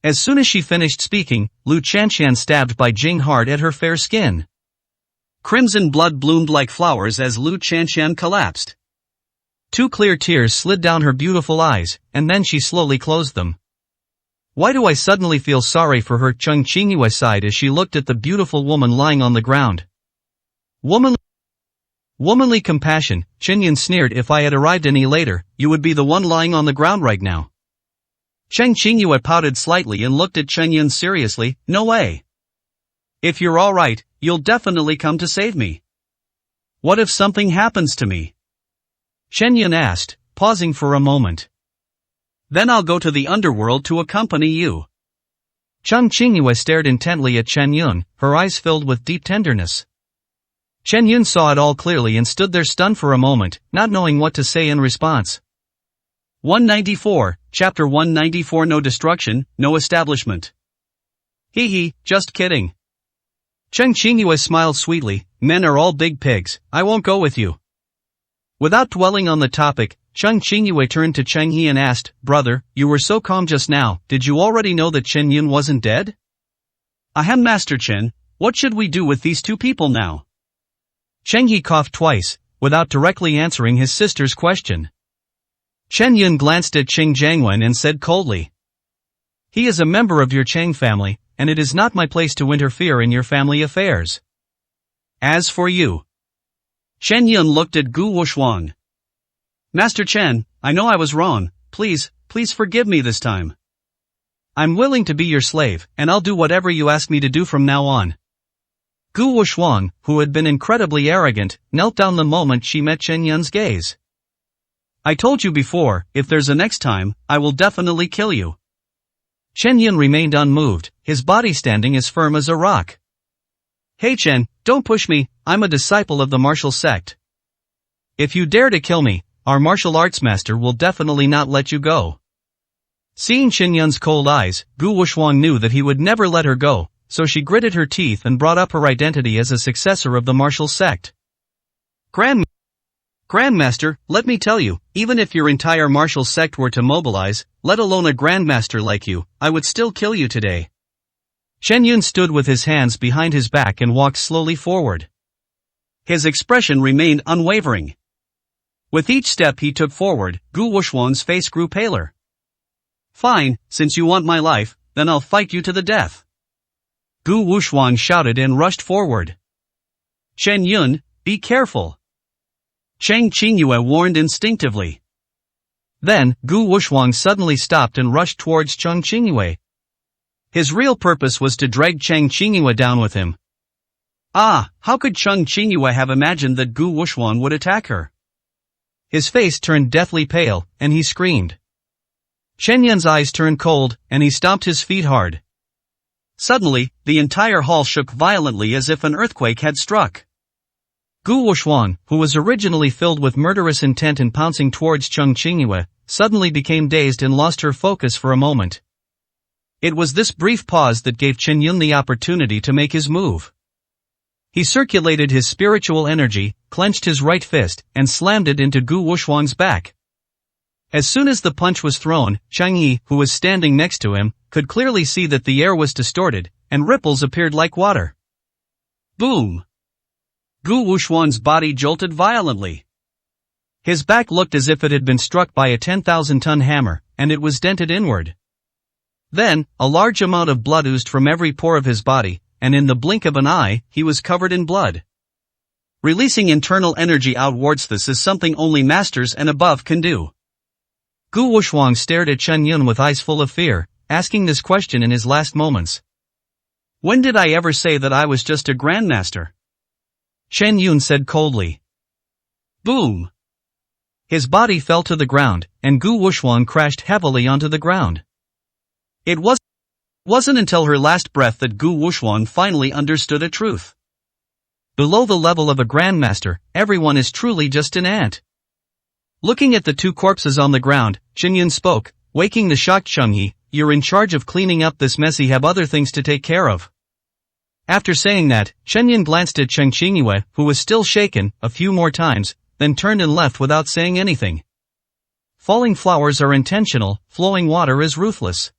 S2: As soon as she finished speaking, Lu Chanxian stabbed by Jing hard at her fair skin.
S1: Crimson blood bloomed like flowers as Lu Chanxian collapsed.
S2: 2 clear tears slid down her beautiful eyes, and then she slowly closed them. Why do I suddenly feel sorry for her? Cheng Qingyue sighed as she looked at the beautiful woman lying on the ground. Womanly compassion, Chen Yun sneered. If I had arrived any later, you would be the one lying on the ground right now.
S1: Cheng Qingyue pouted slightly and looked at Chen Yun seriously, No way. If you're alright, you'll definitely come to save me. What if something happens to me?
S2: Chen Yun asked, pausing for a moment.
S1: Then I'll go to the underworld to accompany you.
S2: Cheng Qingyue stared intently at Chen Yun, her eyes filled with deep tenderness. Chen Yun saw it all clearly and stood there stunned for a moment, not knowing what to say in response.
S1: 194, Chapter 194 No destruction, no establishment. Hee, just kidding.
S2: Cheng Qingyue smiled sweetly, men are all big pigs, I won't go with you. Without dwelling on the topic, Cheng Qingyue turned to Cheng He and asked, Brother, you were so calm just now, did you already know that Chen Yun wasn't dead?
S1: Ahem, Master Chen, what should we do with these two people now?
S2: Cheng He coughed twice, without directly answering his sister's question. Chen Yun glanced at Qing Jiangwen and said coldly. He is a member of your Cheng family, and it is not my place to interfere in your family affairs.
S1: As for you. Chen Yun looked at Gu Wushuang. Master Chen, I know I was wrong, please forgive me this time.
S2: I'm willing to be your slave, and I'll do whatever you ask me to do from now on. Gu Wushuang, who had been incredibly arrogant, knelt down the moment she met Chen Yun's gaze.
S1: I told you before, if there's a next time, I will definitely kill you.
S2: Chen Yun remained unmoved, his body standing as firm as a rock. Hey Chen, don't push me, I'm a disciple of the martial sect. If you dare to kill me, our martial arts master will definitely not let you go. Seeing Chen Yun's cold eyes, Gu Wuxuan knew that he would never let her go, so she gritted her teeth and brought up her identity as a successor of the martial sect. Grandmaster, let me tell you, even if your entire martial sect were to mobilize, let alone a grandmaster like you, I would still kill you today. Chen Yun stood with his hands behind his back and walked slowly forward. His expression remained unwavering. With each step he took forward, Gu Wuxuan's face grew paler. Fine, since you want my life, then I'll fight you to the death. Gu Wuxuan shouted and rushed forward. Chen Yun, be careful. Cheng Qingyue warned instinctively. Then, Gu Wuxuan suddenly stopped and rushed towards Cheng Qingyue. His real purpose was to drag Cheng Qingyue down with him. How could Cheng Qingyue have imagined that Gu Wuxuan would attack her? His face turned deathly pale, and he screamed. Chen Yun's eyes turned cold, and he stomped his feet hard. Suddenly, the entire hall shook violently as if an earthquake had struck. Gu Wuxuan, who was originally filled with murderous intent and pouncing towards Cheng Qingyue, suddenly became dazed and lost her focus for a moment. It was this brief pause that gave Chen Yun the opportunity to make his move. He circulated his spiritual energy, clenched his right fist, and slammed it into Gu Wuxuan's back. As soon as the punch was thrown, Chang Yi, who was standing next to him, could clearly see that the air was distorted, and ripples appeared like water. Boom! Gu Wuxuan's body jolted violently. His back looked as if it had been struck by a 10,000-ton hammer, and it was dented inward. Then, a large amount of blood oozed from every pore of his body, and in the blink of an eye, he was covered in blood. Releasing internal energy outwards, this is something only masters and above can do. Gu Wuxuan stared at Chen Yun with eyes full of fear, asking this question in his last moments. When did I ever say that I was just a grandmaster? Chen Yun said coldly. Boom! His body fell to the ground, and Gu Wuxuan crashed heavily onto the ground. It wasn't until her last breath that Gu Wuxuan finally understood a truth. Below the level of a grandmaster, everyone is truly just an ant. Looking at the two corpses on the ground, Chen Yun spoke, waking the shocked Cheng Yi, you're in charge of cleaning up this mess, he have other things to take care of. After saying that, Chen Yun glanced at Cheng Qingyue, who was still shaken, a few more times, then turned and left without saying anything. Falling flowers are intentional, flowing water is ruthless.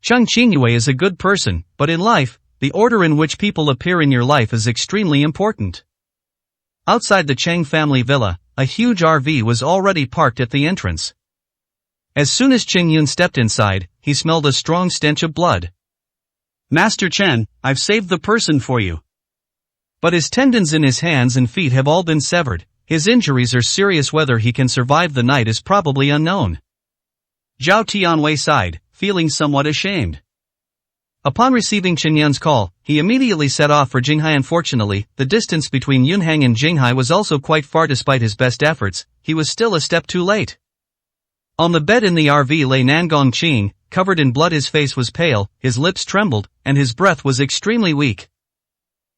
S2: Cheng Qingyue is a good person, but in life, the order in which people appear in your life is extremely important. Outside the Cheng family villa, a huge RV was already parked at the entrance. As soon as Chen Yun stepped inside, he smelled a strong stench of blood. Master Chen, I've saved the person for you. But his tendons in his hands and feet have all been severed, his injuries are serious, whether he can survive the night is probably unknown. Zhao Tianwei sighed, feeling somewhat ashamed. Upon receiving Chen Yun's call, he immediately set off for Jinghai. Unfortunately, the distance between Yunhang and Jinghai was also quite far. Despite his best efforts, he was still a step too late. On the bed in the RV lay Nangong Qing, covered in blood. His face was pale, his lips trembled, and his breath was extremely weak.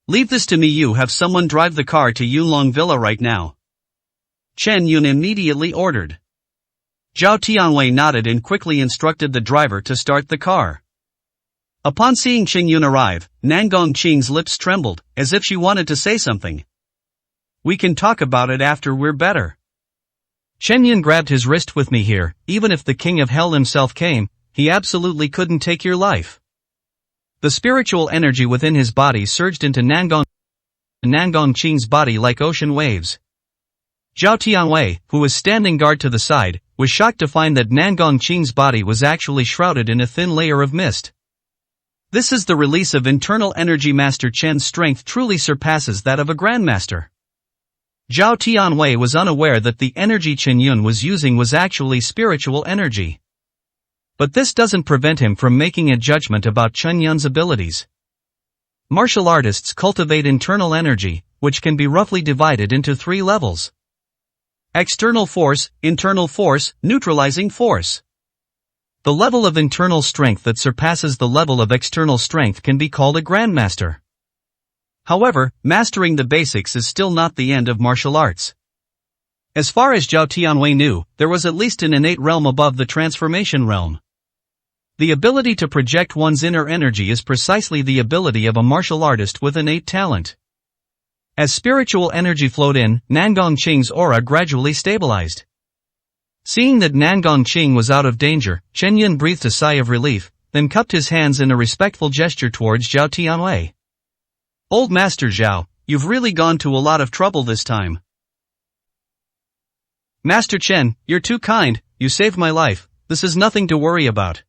S2: Leave this to me, you have someone drive the car to Yunlong Villa right now. Chen Yun immediately ordered. Zhao Tianwei nodded and quickly instructed the driver to start the car. Upon seeing Chen Yun arrive, Nangong Qing's lips trembled, as if she wanted to say something. We can talk about it after we're better. Chen Yun grabbed his wrist. With me here, even if the king of hell himself came, he absolutely couldn't take your life. The spiritual energy within his body surged into Nangong Qing's body like ocean waves. Zhao Tianwei, who was standing guard to the side, was shocked to find that Nangong Qing's body was actually shrouded in a thin layer of mist. This is the release of internal energy. Master Chen's strength truly surpasses that of a grandmaster. Zhao Tianwei was unaware that the energy Chen Yun was using was actually spiritual energy. But this doesn't prevent him from making a judgment about Chen Yun's abilities. Martial artists cultivate internal energy, which can be roughly divided into 3 levels. External force, internal force, neutralizing force. The level of internal strength that surpasses the level of external strength can be called a grandmaster. However, mastering the basics is still not the end of martial arts. As far as Zhao Tianwei knew, there was at least an innate realm above the transformation realm. The ability to project one's inner energy is precisely the ability of a martial artist with innate talent. As spiritual energy flowed in, Nangong Qing's aura gradually stabilized. Seeing that Nangong Qing was out of danger, Chen Yun breathed a sigh of relief, then cupped his hands in a respectful gesture towards Zhao Tianwei. "Old Master Zhao, you've really gone to a lot of trouble this time." "Master Chen, you're too kind, you saved my life, this is nothing to worry about."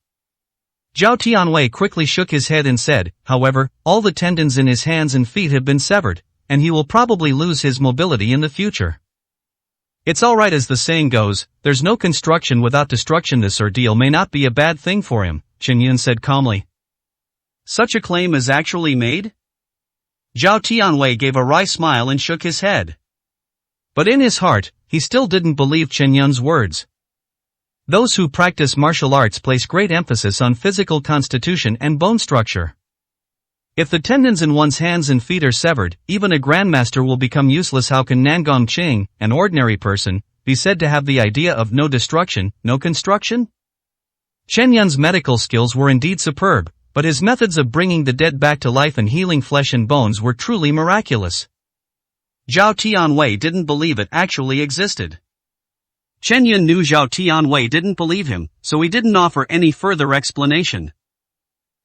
S2: Zhao Tianwei quickly shook his head and said, "However, all the tendons in his hands and feet have been severed, and he will probably lose his mobility in the future." "It's alright, as the saying goes, there's no construction without destruction. This ordeal may not be a bad thing for him," Chen Yun said calmly.
S1: "Such a claim is actually made?" Zhao Tianwei gave a wry smile and shook his head.
S2: But in his heart, he still didn't believe Chen Yun's words. Those who practice martial arts place great emphasis on physical constitution and bone structure. If the tendons in one's hands and feet are severed, even a grandmaster will become useless. How can Nangong Qing, an ordinary person, be said to have the idea of no destruction, no construction? Chen Yun's medical skills were indeed superb, but his methods of bringing the dead back to life and healing flesh and bones were truly miraculous.
S1: Zhao Tianwei didn't believe it actually existed. Chen Yun knew Zhao Tianwei didn't believe him, so he didn't offer any further explanation.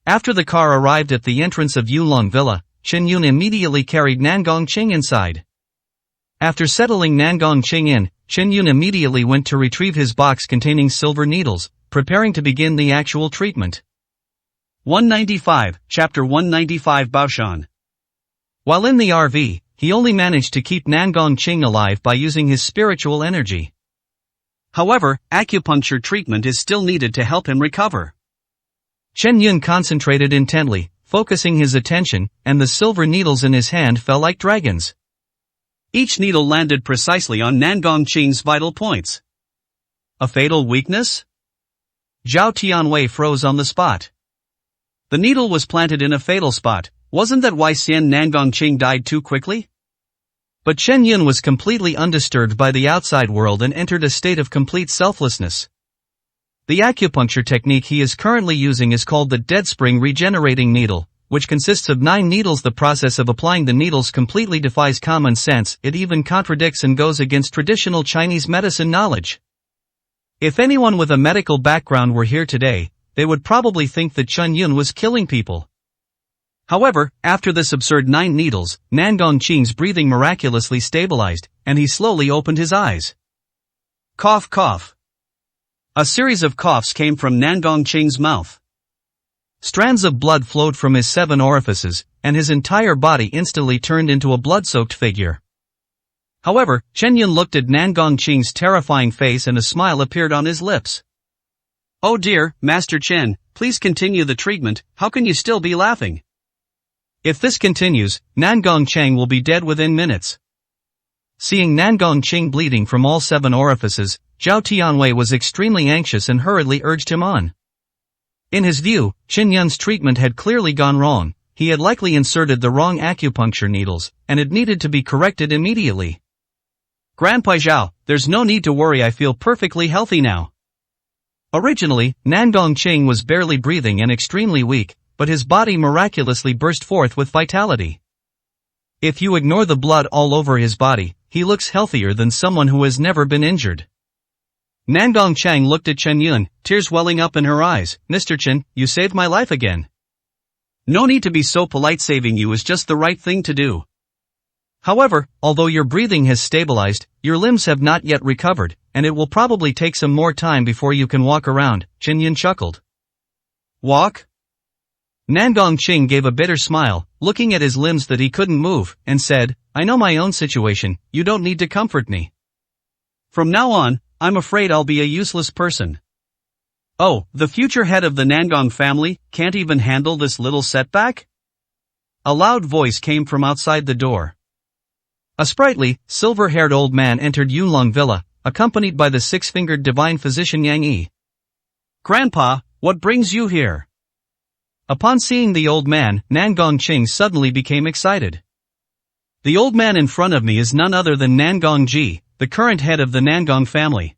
S2: After the car arrived at the entrance of Yunlong Villa, Chen Yun immediately carried Nangong Qing inside. After settling Nangong Qing in, Chen Yun immediately went to retrieve his box containing silver needles, preparing to begin the actual treatment.
S1: 195, Chapter 195 Baoshan.
S2: While in the RV, he only managed to keep Nangong Qing alive by using his spiritual energy.
S1: However, acupuncture treatment is still needed to help him recover.
S2: Chen Yun concentrated intently, focusing his attention, and the silver needles in his hand fell like dragons.
S1: Each needle landed precisely on Nangong Qing's vital points. A fatal weakness? Zhao Tianwei froze on the spot. The needle was planted in a fatal spot. Wasn't that why Xian Nangong Qing died too quickly?
S2: But Chen Yun was completely undisturbed by the outside world and entered a state of complete selflessness. The acupuncture technique he is currently using is called the Dead Spring Regenerating Needle, which consists of 9 needles. The process of applying the needles completely defies common sense. It even contradicts and goes against traditional Chinese medicine knowledge. If anyone with a medical background were here today, they would probably think that Chen Yun was killing people. However, after this absurd 9 needles, Nangong Qing's breathing miraculously stabilized, and he slowly opened his eyes. Cough, cough. A series of coughs came from Nangong Qing's mouth. Strands of blood flowed from his 7 orifices, and his entire body instantly turned into a blood-soaked figure. However, Chen Yun looked at Nangong Qing's terrifying face and a smile appeared on his lips. "Oh dear, Master Chen, please continue the treatment. How can you still be laughing? If this continues, Nangong Qing will be dead within minutes." Seeing Nangong Qing bleeding from all 7 orifices, Zhao Tianwei was extremely anxious and hurriedly urged him on. In his view, Chen Yun's treatment had clearly gone wrong. He had likely inserted the wrong acupuncture needles, and it needed to be corrected immediately. "Grandpa Zhao, there's no need to worry, I feel perfectly healthy now." Originally, Nangong Qing was barely breathing and extremely weak, but his body miraculously burst forth with vitality. If you ignore the blood all over his body, he looks healthier than someone who has never been injured. Nangong Qing looked at Chen Yun, tears welling up in her eyes. "Mr. Chen, you saved my life again. No need to be so polite, saving you is just the right thing to do. However, although your breathing has stabilized, your limbs have not yet recovered, and it will probably take some more time before you can walk around," Chen Yun chuckled. "Walk?" Nangong Qing gave a bitter smile, looking at his limbs that he couldn't move, and said, "I know my own situation, you don't need to comfort me. From now on, I'm afraid I'll be a useless person." "Oh, the future head of the Nangong family can't even handle this little setback?" A loud voice came from outside the door. A sprightly, silver-haired old man entered Yunlong Villa, accompanied by the 6-fingered divine physician Yang Yi.
S1: Grandpa, what brings you here?
S2: Upon seeing the old man, Nan Gongqing suddenly became excited. The old man in front of me is none other than Nan Gongji, the current head of the Nangong family.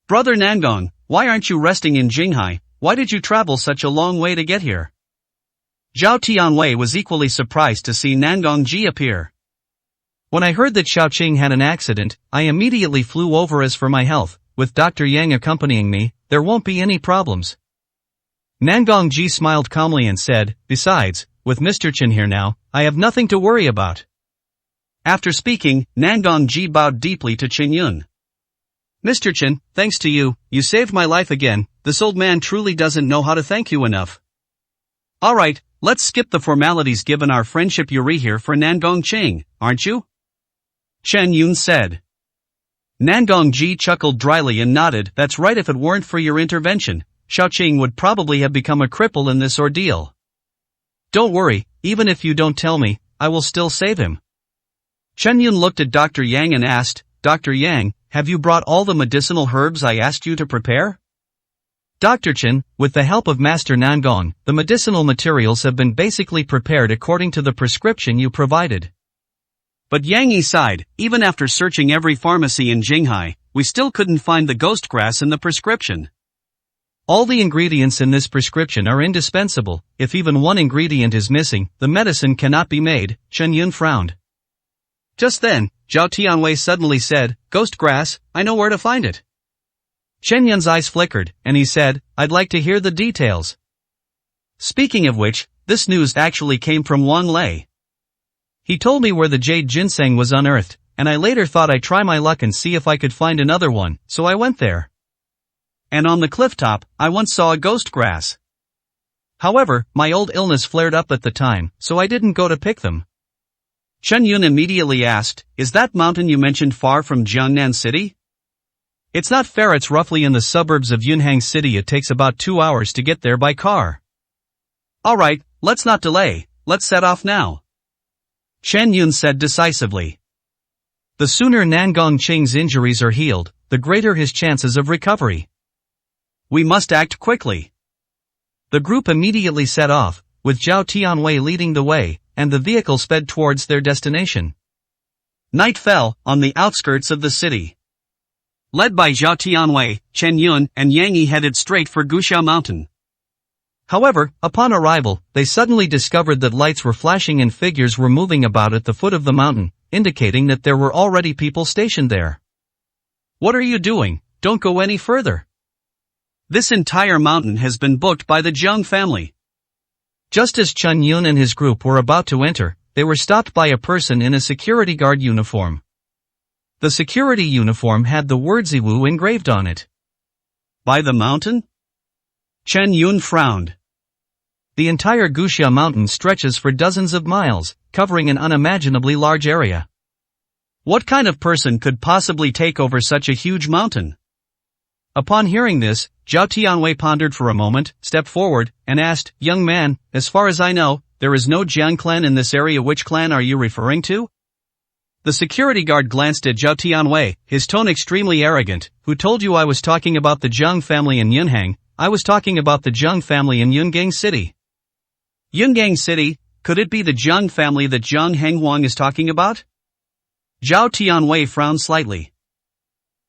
S1: Brother Nangong, why aren't you resting in Jinghai? Why did you travel such a long way to get here? Zhao Tianwei was equally surprised to see Nangongji appear.
S2: When I heard that Xiaoqing had an accident, I immediately flew over. As for my health, with Dr. Yang accompanying me, there won't be any problems. Nangongji smiled calmly and said, besides, with Mr. Chen here now, I have nothing to worry about.
S1: After speaking, Nangongji bowed deeply to Chen Yun. Mr. Chen, thanks to you, you saved my life again. This old man truly doesn't know how to thank you enough. Alright, let's skip the formalities given our friendship. You're here for Nangongqing, aren't you? Chen Yun said. Nangongji chuckled dryly and nodded. That's right, if it weren't for your intervention, Xiaoqing would probably have become a cripple in this ordeal. Don't worry, even if you don't tell me, I will still save him. Chen Yun looked at Dr. Yang and asked, Dr. Yang, have you brought all the medicinal herbs I asked you to prepare? Dr. Chen, with the help of Master Nangong, the medicinal materials have been basically prepared according to the prescription you provided. But Yang Yi sighed, even after searching every pharmacy in Jinghai, we still couldn't find the ghost grass in the prescription. All the ingredients in this prescription are indispensable. If even one ingredient is missing, the medicine cannot be made. Chen Yun frowned. Just then, Zhao Tianwei suddenly said, Ghost grass, I know where to find it. Chen Yun's eyes flickered, and he said, I'd like to hear the details. Speaking of which, this news actually came from Wang Lei. He told me where the jade ginseng was unearthed, and I later thought I'd try my luck and see if I could find another one, so I went there. And on the cliff top, I once saw a ghost grass. However, my old illness flared up at the time, so I didn't go to pick them. Chen Yun immediately asked, is that mountain you mentioned far from Jiangnan City? It's not far, it's roughly in the suburbs of Yunhang City. It takes about 2 hours to get there by car. Alright, let's not delay, let's set off now. Chen Yun said decisively. The sooner Nangongqing's injuries are healed, the greater his chances of recovery. We must act quickly. The group immediately set off, with Zhao Tianwei leading the way, and the vehicle sped towards their destination. Night fell on the outskirts of the city. Led by Zhao Tianwei, Chen Yun and Yang Yi headed straight for Guxiao Mountain. However, upon arrival, they suddenly discovered that lights were flashing and figures were moving about at the foot of the mountain, indicating that there were already people stationed there. What are you doing? Don't go any further. This entire mountain has been booked by the Jiang family. Just as Chen Yun and his group were about to enter, they were stopped by a person in a security guard uniform. The security uniform had the word Ziwu engraved on it. By the mountain? Chen Yun frowned. The entire Guxia mountain stretches for dozens of miles, covering an unimaginably large area. What kind of person could possibly take over such a huge mountain? Upon hearing this, Zhao Tianwei pondered for a moment, stepped forward, and asked, young man, as far as I know, there is no Jiang clan in this area. Which clan are you referring to? The security guard glanced at Zhao Tianwei, his tone extremely arrogant. Who told you I was talking about the Jiang family in Yunhang? I was talking about the Jiang family in Yungang City. Yungang City? Could it be the Jiang family that Jiang Henghuang is talking about? Zhao Tianwei frowned slightly.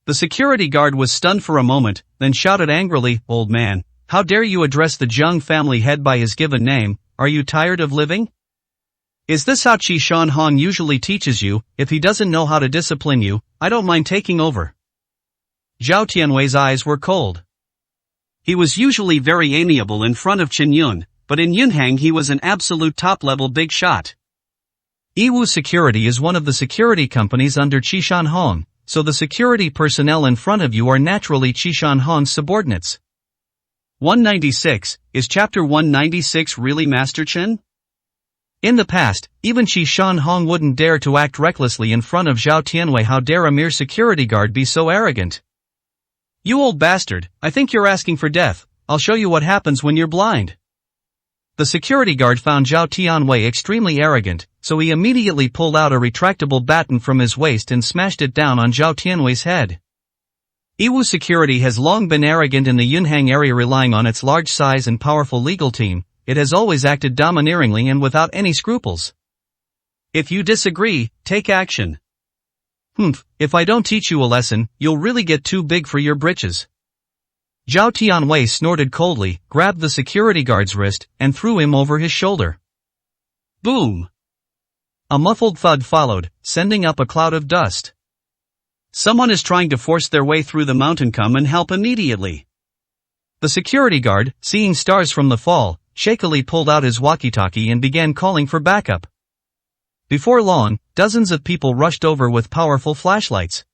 S1: The security guard was stunned for a moment, then shouted angrily, old man, how dare you address the Jiang family head by his given name? Are you tired of living? Is this how Qi Shanhong usually teaches you? If he doesn't know how to discipline you, I don't mind taking over. Zhao Tianwei's eyes were cold. He was usually very amiable in front of Chen Yun, but in Yunhang he was an absolute top-level big shot. Yiwu Security is one of the security companies under Qi Shanhong, so the security personnel in front of you are naturally Qi Shanhong's subordinates. 196, is chapter 196 really Master Chen? In the past, even Qi Shanhong wouldn't dare to act recklessly in front of Zhao Tianwei. How dare a mere security guard be so arrogant? You old bastard, I think you're asking for death. I'll show you what happens when you're blind. The security guard found Zhao Tianwei extremely arrogant, so he immediately pulled out a retractable baton from his waist and smashed it down on Zhao Tianwei's head.
S2: Yiwu Security has long been arrogant in the Yunhang area, relying on its large size and powerful legal team. It has always acted domineeringly and without any scruples.
S1: If you disagree, take action.
S2: If I don't teach you a lesson, you'll really get too big for your britches. Zhao Tianwei snorted coldly, grabbed the security guard's wrist, and threw him over his shoulder.
S1: Boom!
S2: A muffled thud followed, sending up a cloud of dust.
S1: Someone is trying to force their way through the mountain. Come and help immediately.
S2: The security guard, seeing stars from the fall, shakily pulled out his walkie-talkie and began calling for backup. Before long, dozens of people rushed over with powerful flashlights.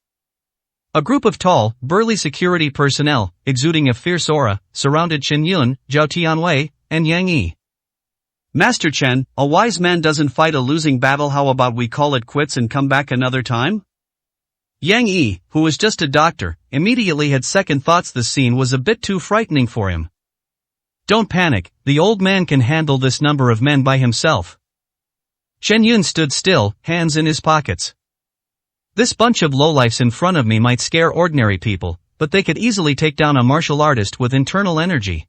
S2: A group of tall, burly security personnel, exuding a fierce aura, surrounded Chen Yun, Zhao Tianwei, and Yang Yi.
S1: Master Chen, a wise man doesn't fight a losing battle. How about we call it quits and come back another time? Yang Yi, who was just a doctor, immediately had second thoughts. The scene was a bit too frightening for him.
S2: Don't panic, the old man can handle this number of men by himself. Chen Yun stood still, hands in his pockets. This bunch of lowlifes in front of me might scare ordinary people, but they could easily take down a martial artist with internal energy.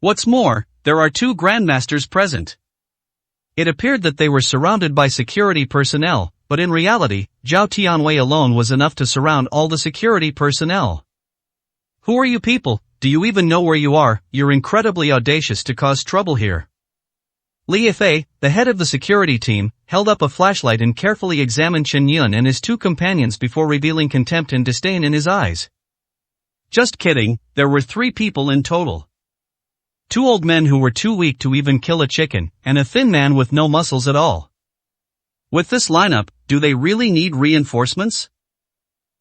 S1: What's more, there are 2 grandmasters present.
S2: It appeared that they were surrounded by security personnel, but in reality, Zhao Tianwei alone was enough to surround all the security personnel.
S1: Who are you people? Do you even know where you are? You're incredibly audacious to cause trouble here.
S2: Li Yifei, the head of the security team, held up a flashlight and carefully examined Chen Yun and his 2 companions before revealing contempt and disdain in his eyes.
S1: Just kidding, there were 3 people in total.
S2: 2 old men who were too weak to even kill a chicken, and a thin man with no muscles at all.
S1: With this lineup, do they really need reinforcements?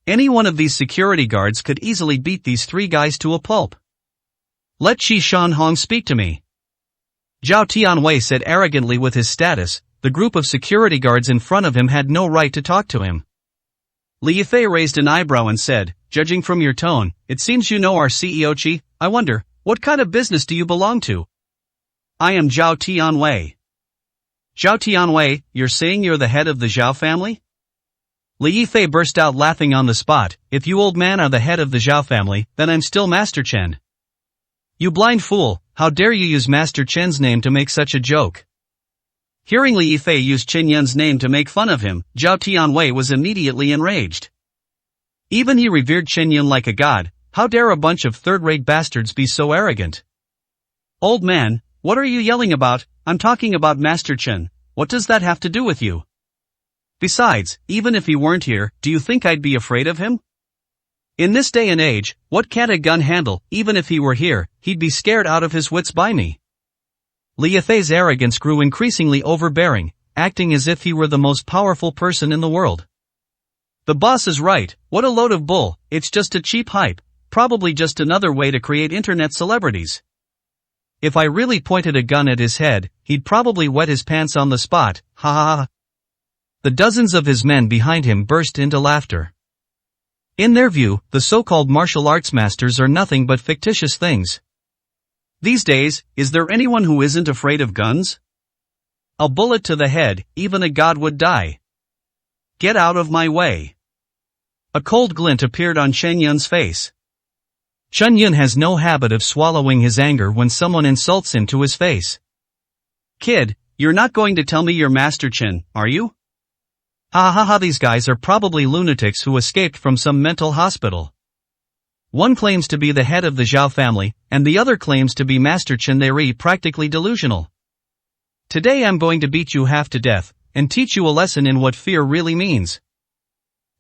S1: Any one of these security guards could easily beat these 3 guys to a pulp.
S2: Let Qi Shanhong speak to me. Zhao Tianwei said arrogantly. With his status, the group of security guards in front of him had no right to talk to him.
S1: Li Yifei raised an eyebrow and said, judging from your tone, it seems you know our CEO Qi. I wonder, what kind of business do you belong to?
S2: I am Zhao Tianwei.
S1: Zhao Tianwei, you're saying you're the head of the Zhao family?
S2: Li Yifei burst out laughing on the spot. If you old man are the head of the Zhao family, then I'm still Master Chen. You blind fool, how dare you use Master Chen's name to make such a joke?
S1: Hearing Li Yifei use Chen Yun's name to make fun of him, Zhao Tianwei was immediately enraged. Even he revered Chen Yun like a god. How dare a bunch of third-rate bastards be so arrogant? Old man, what are you yelling about? I'm talking about Master Chen. What does that have to do with you? Besides, even if he weren't here, do you think I'd be afraid of him? In this day and age, what can't a gun handle? Even if he were here, he'd be scared out of his wits by me.
S2: Li Yifei's arrogance grew increasingly overbearing, acting as if he were the most powerful person in the world.
S1: The boss is right, what a load of bull, it's just a cheap hype, probably just another way to create internet celebrities.
S2: If I really pointed a gun at his head, he'd probably wet his pants on the spot, ha ha ha. The dozens of his men behind him burst into laughter. In their view, the so-called martial arts masters are nothing but fictitious things.
S1: These days, is there anyone who isn't afraid of guns? A bullet to the head, even a god would die. Get out of my way.
S2: A cold glint appeared on Chen Yun's face. Chen Yun has no habit of swallowing his anger when someone insults him to his face.
S1: Kid, you're not going to tell me you're Master Chen, are you?
S2: Ha ha ha, these guys are probably lunatics who escaped from some mental hospital. One claims to be the head of the Zhao family, and the other claims to be Master Chen. They're practically delusional. Today I'm going to beat you half to death, and teach you a lesson in what fear really means.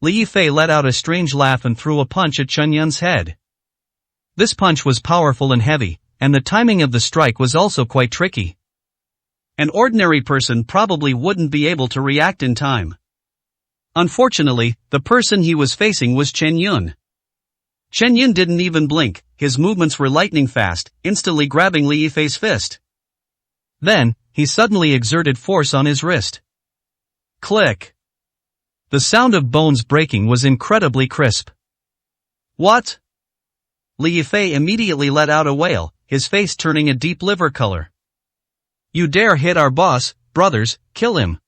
S2: Li Yifei let out a strange laugh and threw a punch at Chen Yun's head. This punch was powerful and heavy, and the timing of the strike was also quite tricky.
S1: An ordinary person probably wouldn't be able to react in time. Unfortunately, the person he was facing was Chen Yun. Chen Yun didn't even blink, his movements were lightning fast, instantly grabbing Li Yifei's fist.
S2: Then, he suddenly exerted force on his wrist.
S1: Click.
S2: The sound of bones breaking was incredibly crisp.
S1: What? Li Yifei immediately let out a wail, his face turning a deep liver color.
S2: You dare hit our boss, brothers, kill him.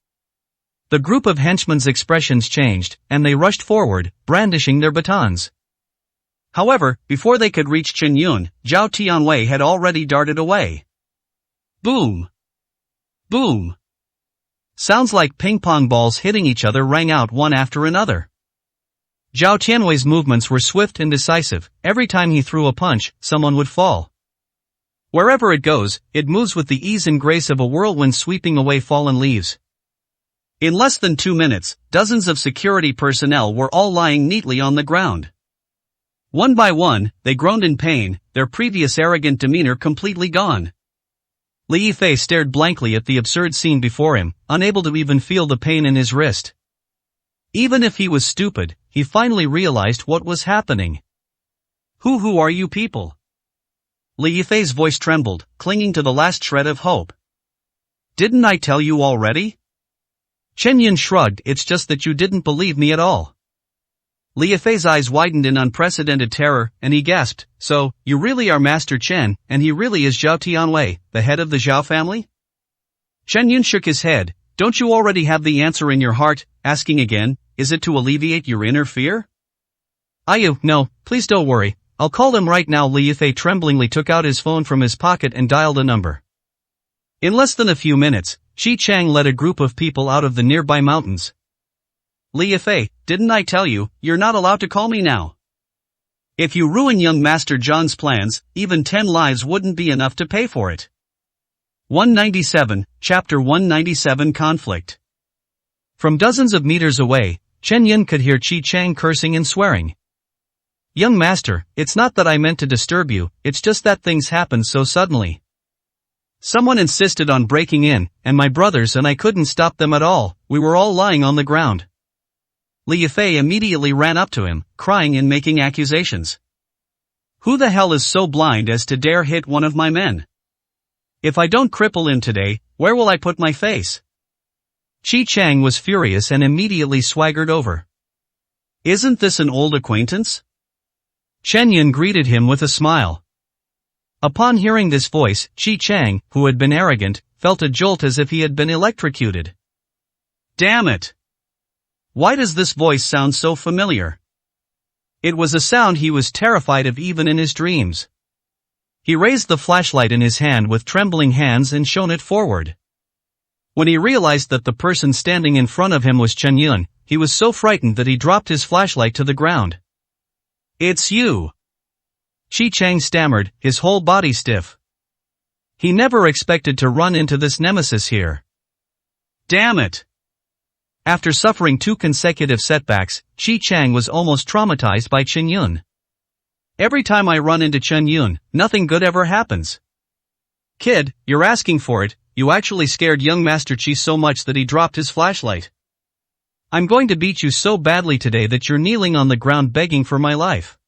S2: The group of henchmen's expressions changed, and they rushed forward, brandishing their batons.
S1: However, before they could reach Chen Yun, Zhao Tianwei had already darted away. Boom! Boom! Sounds like ping-pong balls hitting each other rang out one after another. Zhao Tianwei's movements were swift and decisive. Every time he threw a punch, someone would fall. Wherever it goes, it moves with the ease and grace of a whirlwind sweeping away fallen leaves. In less than 2 minutes, dozens of security personnel were all lying neatly on the ground. One by one, they groaned in pain, their previous arrogant demeanor completely gone. Li Yifei stared blankly at the absurd scene before him, unable to even feel the pain in his wrist. Even if he was stupid, he finally realized what was happening. Who are you people? Li Yifei's voice trembled, clinging to the last shred of hope. Didn't I tell you already? Chen Yun shrugged. It's just that you didn't believe me at all. Li Yifei's eyes widened in unprecedented terror, and he gasped, so, you really are Master Chen, and he really is Zhao Tianwei, the head of the Zhao family? Chen Yun shook his head. Don't you already have the answer in your heart? Asking again, is it to alleviate your inner fear? No, please don't worry, I'll call him right now. Li Yifei tremblingly took out his phone from his pocket and dialed a number. In less than a few minutes, Qi Chang led a group of people out of the nearby mountains. Li Yifei, didn't I tell you, you're not allowed to call me now? If you ruin young Master Zhang's plans, even 10 lives wouldn't be enough to pay for it. 197, Chapter 197 Conflict. From dozens of meters away, Chen Yun could hear Qi Chang cursing and swearing. Young master, it's not that I meant to disturb you, it's just that things happened so suddenly. Someone insisted on breaking in, and my brothers and I couldn't stop them at all, we were all lying on the ground. Li Yifei immediately ran up to him, crying and making accusations. Who the hell is so blind as to dare hit one of my men? If I don't cripple him today, where will I put my face? Qi Chang was furious and immediately swaggered over. Isn't this an old acquaintance? Chen Yun greeted him with a smile. Upon hearing this voice, Qi Chang, who had been arrogant, felt a jolt as if he had been electrocuted. Damn it! Why does this voice sound so familiar? It was a sound he was terrified of even in his dreams. He raised the flashlight in his hand with trembling hands and shone it forward. When he realized that the person standing in front of him was Chen Yun, he was so frightened that he dropped his flashlight to the ground. It's you! Qi Chang stammered, his whole body stiff. He never expected to run into this nemesis here. Damn it! After suffering 2 consecutive setbacks, Qi Chang was almost traumatized by Chen Yun. Every time I run into Chen Yun, nothing good ever happens. Kid, you're asking for it, you actually scared young Master Qi so much that he dropped his flashlight. I'm going to beat you so badly today that you're kneeling on the ground begging for my life.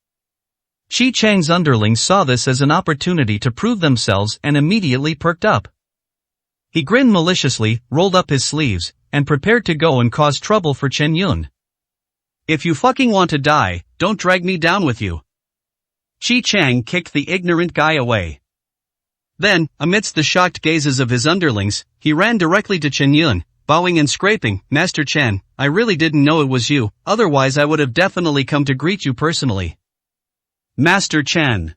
S1: Qi Chang's underlings saw this as an opportunity to prove themselves and immediately perked up. He grinned maliciously, rolled up his sleeves, and prepared to go and cause trouble for Chen Yun. If you fucking want to die, don't drag me down with you. Qi Chang kicked the ignorant guy away. Then, amidst the shocked gazes of his underlings, he ran directly to Chen Yun, bowing and scraping, Master Chen, I really didn't know it was you, otherwise I would have definitely come to greet you personally. Master Chen.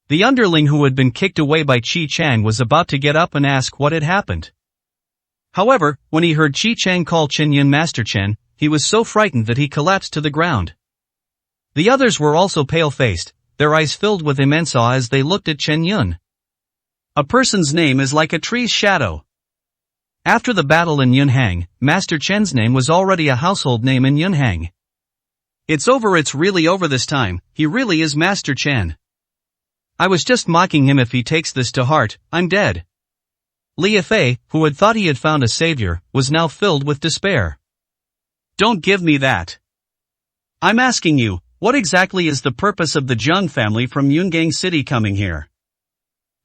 S1: The underling who had been kicked away by Qi Chang was about to get up and ask what had happened. However, when he heard Qi Chang call Chen Yun Master Chen, he was so frightened that he collapsed to the ground. The others were also pale-faced, their eyes filled with immense awe as they looked at Chen Yun. A person's name is like a tree's shadow. After the battle in Yunhang, Master Chen's name was already a household name in Yunhang. It's really over this time, he really is Master Chen. I was just mocking him. If he takes this to heart, I'm dead. Li Yifei, who had thought he had found a savior, was now filled with despair. Don't give me that. I'm asking you, what exactly is the purpose of the Zhang family from Yungang City coming here?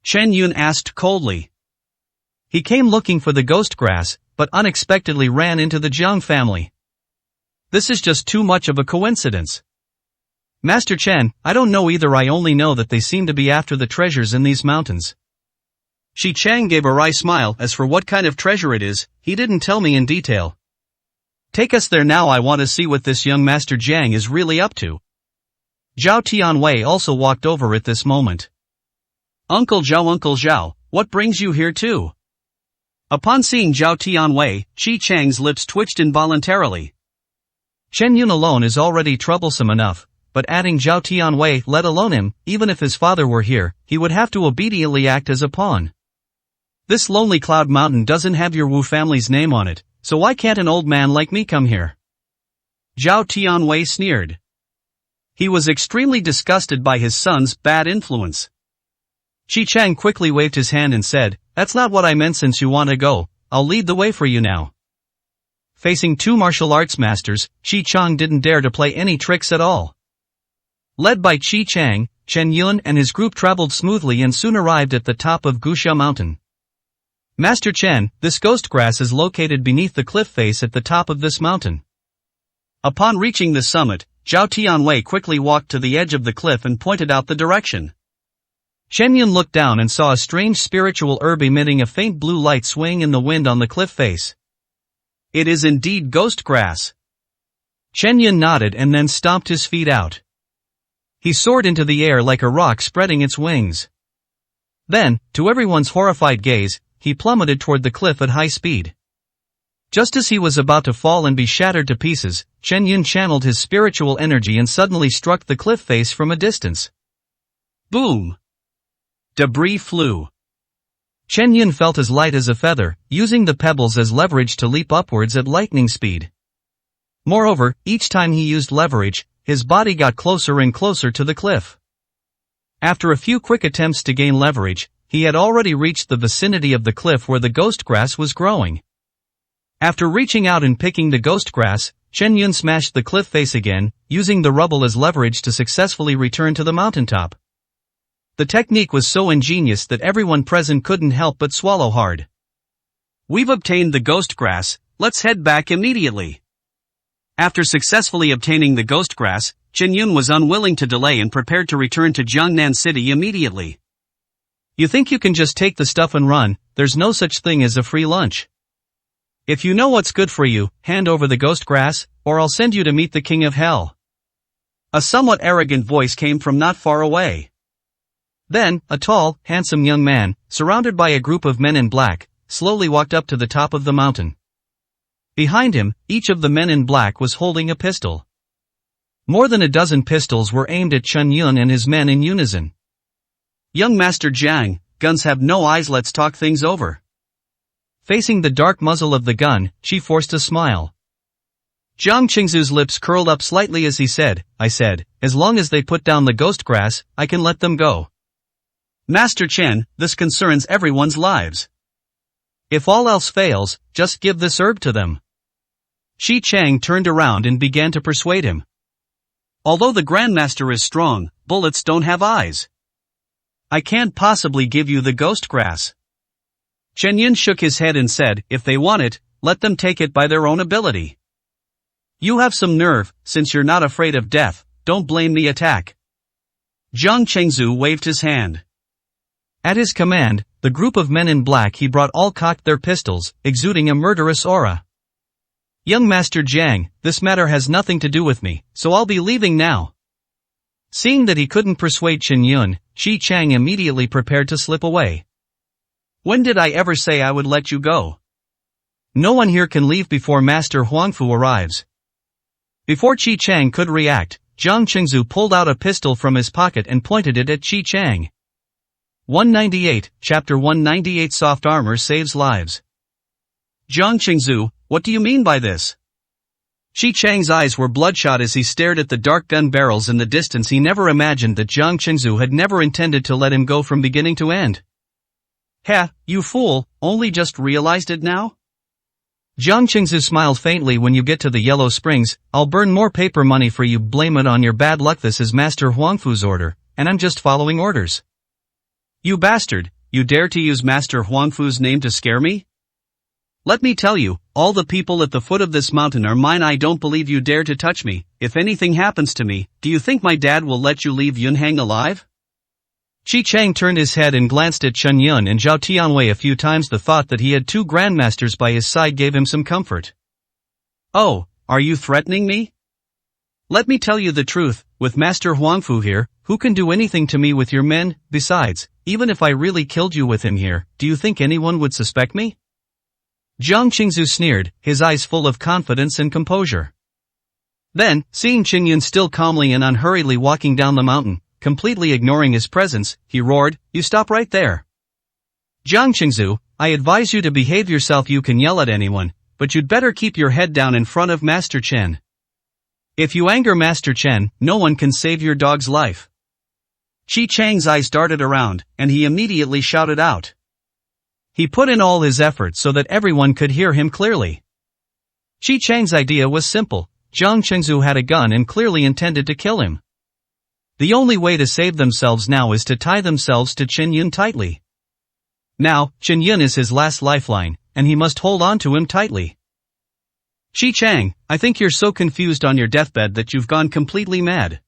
S1: Chen Yun asked coldly. He came looking for the ghost grass, but unexpectedly ran into the Zhang family. This is just too much of a coincidence. Master Chen, I don't know either. I only know that they seem to be after the treasures in these mountains. Qi Chang gave a wry smile. As for what kind of treasure it is, he didn't tell me in detail. Take us there now. I want to see what this young Master Zhang is really up to.
S2: Zhao Tianwei also walked over at this moment.
S1: Uncle Zhao, what brings you here too? Upon seeing Zhao Tianwei, Qi Chang's lips twitched involuntarily.
S2: Chen Yun alone is already troublesome enough, but adding Zhao Tianwei, let alone him, even if his father were here, he would have to obediently act as a pawn. This lonely cloud mountain doesn't have your Wu family's name on it, so why can't an old man like me come here?
S1: Zhao Tianwei sneered. He was extremely disgusted by his son's bad influence.
S2: Qi Chang quickly waved his hand and said, "That's not what I meant. Since you want to go, I'll lead the way for you now." Facing two martial arts masters, Qi Chang didn't dare to play any tricks at all. Led by Qi Chang, Chen Yun and his group traveled smoothly and soon arrived at the top of Guxia Mountain. Master Chen, this ghost grass is located beneath the cliff face at the top of this mountain.
S1: Upon reaching the summit, Zhao Tianwei quickly walked to the edge of the cliff and pointed out the direction.
S2: Chen Yun looked down and saw a strange spiritual herb emitting a faint blue light swaying in the wind on the cliff face.
S1: It is indeed ghost grass.
S2: Chen Yun nodded and then stomped his feet out. He soared into the air like a rock spreading its wings. Then, to everyone's horrified gaze, he plummeted toward the cliff at high speed. Just as he was about to fall and be shattered to pieces, Chen Yun channeled his spiritual energy and suddenly struck the cliff face from a distance.
S1: Boom! Debris flew.
S2: Chen Yun felt as light as a feather, using the pebbles as leverage to leap upwards at lightning speed. Moreover, each time he used leverage, his body got closer and closer to the cliff. After a few quick attempts to gain leverage, he had already reached the vicinity of the cliff where the ghost grass was growing. After reaching out and picking the ghost grass, Chen Yun smashed the cliff face again, using the rubble as leverage to successfully return to the mountaintop. The technique was so ingenious that everyone present couldn't help but swallow hard.
S1: We've obtained the ghost grass, let's head back immediately. After successfully obtaining the ghost grass, Chen Yun was unwilling to delay and prepared to return to Jiangnan City immediately.
S2: You think you can just take the stuff and run? There's no such thing as a free lunch. If you know what's good for you, hand over the ghost grass, or I'll send you to meet the king of hell.
S1: A somewhat arrogant voice came from not far away.
S2: Then, a tall, handsome young man, surrounded by a group of men in black, slowly walked up to the top of the mountain. Behind him, each of the men in black was holding a pistol. More than a dozen pistols were aimed at Chen Yun and his men in unison.
S1: Young Master Jiang, guns have no eyes, let's talk things over.
S2: Facing the dark muzzle of the gun, she forced a smile. Jiang Qingzu's lips curled up slightly as he said, "I said, as long as they put down the ghost grass, I can let them go."
S1: Master Chen, this concerns everyone's lives.
S2: If all else fails, just give this herb to them. Qi Chang turned around and began to persuade him.
S1: Although the Grandmaster is strong, bullets don't have eyes. I can't possibly give you the ghost grass. Chen Yun shook his head and said, if they want it, let them take it by their own ability. You have some nerve, since you're not afraid of death, don't blame the attack. Jiang Chengzu waved his hand.
S2: At his command, the group of men in black he brought all cocked their pistols, exuding a murderous aura. Young Master Jiang, this matter has nothing to do with me, so I'll be leaving now. Seeing that he couldn't persuade Chen Yun, Qi Chang immediately prepared to slip away.
S1: When did I ever say I would let you go?
S2: No one here can leave before Master Huangfu arrives. Before Qi Chang could react, Jiang Qingzu pulled out a pistol from his pocket and pointed it at Qi Chang. 198, Chapter 198 Soft Armor Saves Lives.
S1: Jiang Qingzu, what do you mean by this?
S2: Qi Chang's eyes were bloodshot as he stared at the dark gun barrels in the distance. He never imagined that Jiang Qingzu had never intended to let him go from beginning to end.
S1: Ha, you fool, only just realized it now?
S2: Jiang Qingzu smiled faintly. When you get to the Yellow Springs, I'll burn more paper money for you. Blame it on your bad luck. This is Master Huangfu's order, and I'm just following orders.
S1: You bastard, you dare to use Master Huangfu's name to scare me? Let me tell you, all the people at the foot of this mountain are mine. I don't believe you dare to touch me. If anything happens to me, do you think my dad will let you leave Yunhang alive?
S2: Qi Chang turned his head and glanced at Chen Yun and Zhao Tianwei a few times. The thought that he had two grandmasters by his side gave him some comfort.
S1: Oh, are you threatening me?
S2: Let me tell you the truth, with Master Huangfu here, who can do anything to me with your men? Besides, even if I really killed you with him here, do you think anyone would suspect me? Jiang Qingzu sneered, his eyes full of confidence and composure. Then, seeing Qin Yun still calmly and unhurriedly walking down the mountain, completely ignoring his presence, he roared, "You stop right there. Jiang Qingzu, I advise you to behave yourself. You can yell at anyone, but you'd better keep your head down in front of Master Chen. If you anger Master Chen, no one can save your dog's life." Qi Chang's eyes darted around, and he immediately shouted out. He put in all his effort so that everyone could hear him clearly. Qi Chang's idea was simple. Jiang Qingzu had a gun and clearly intended to kill him. The only way to save themselves now is to tie themselves to Qin Yun tightly. Now, Qin Yun is his last lifeline, and he must hold on to him tightly. Qi Chang, I think you're so confused on your deathbed that you've gone completely mad.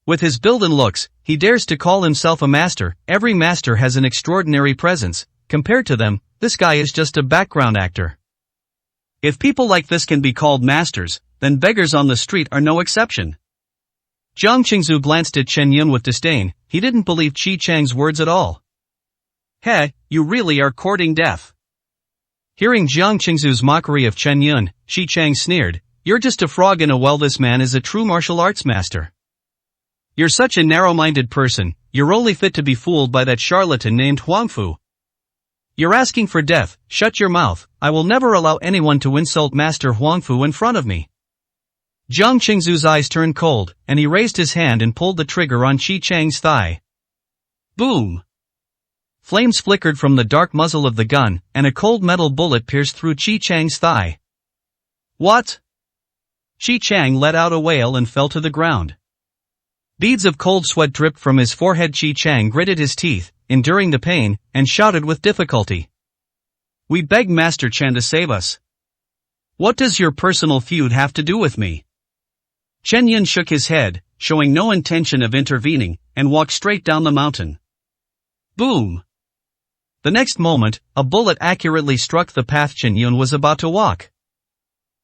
S2: With his build and looks, he dares to call himself a master. Every master has an extraordinary presence. Compared to them, this guy is just a background actor. If people like this can be called masters, then beggars on the street are no exception. Jiang Qingzu glanced at Chen Yun with disdain. He didn't believe Qi Chang's words at all. Hey, you really are courting death. Hearing Jiang Qingzu's mockery of Chen Yun, Qi Chang sneered, "You're just a frog in a well. This man is a true martial arts master. You're such a narrow-minded person, you're only fit to be fooled by that charlatan named Huangfu. You're asking for death. Shut your mouth. I will never allow anyone to insult Master Huangfu in front of me." Jiang Qingzu's eyes turned cold, and he raised his hand and pulled the trigger on Qi Chang's thigh. Boom! Flames flickered from the dark muzzle of the gun, and a cold metal bullet pierced through Qi Chang's thigh. What? Qi Chang let out a wail and fell to the ground. Beads of cold sweat dripped from his forehead. Qi Chang gritted his teeth, enduring the pain, and shouted with difficulty. "We beg Master Chen to save us. What does your personal feud have to do with me?" Chen Yun shook his head, showing no intention of intervening, and walked straight down the mountain. Boom! The next moment, a bullet accurately struck the path Chen Yun was about to walk.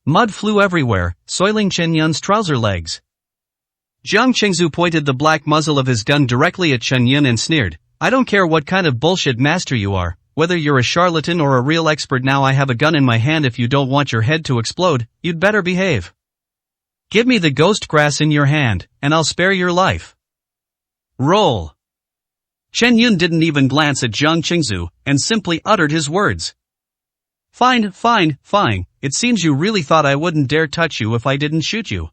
S2: Mud flew everywhere, soiling Chen Yun's trouser legs. Jiang Qingzu pointed the black muzzle of his gun directly at Chen Yun and sneered, "I don't care what kind of bullshit master you are, whether you're a charlatan or a real expert. Now I have a gun in my hand. If you don't want your head to explode, you'd better behave. Give me the ghost grass in your hand, and I'll spare your life. Roll." Chen Yun didn't even glance at Jiang Qingzu, and simply uttered his words. Fine, fine, fine, it seems you really thought I wouldn't dare touch you if I didn't shoot you."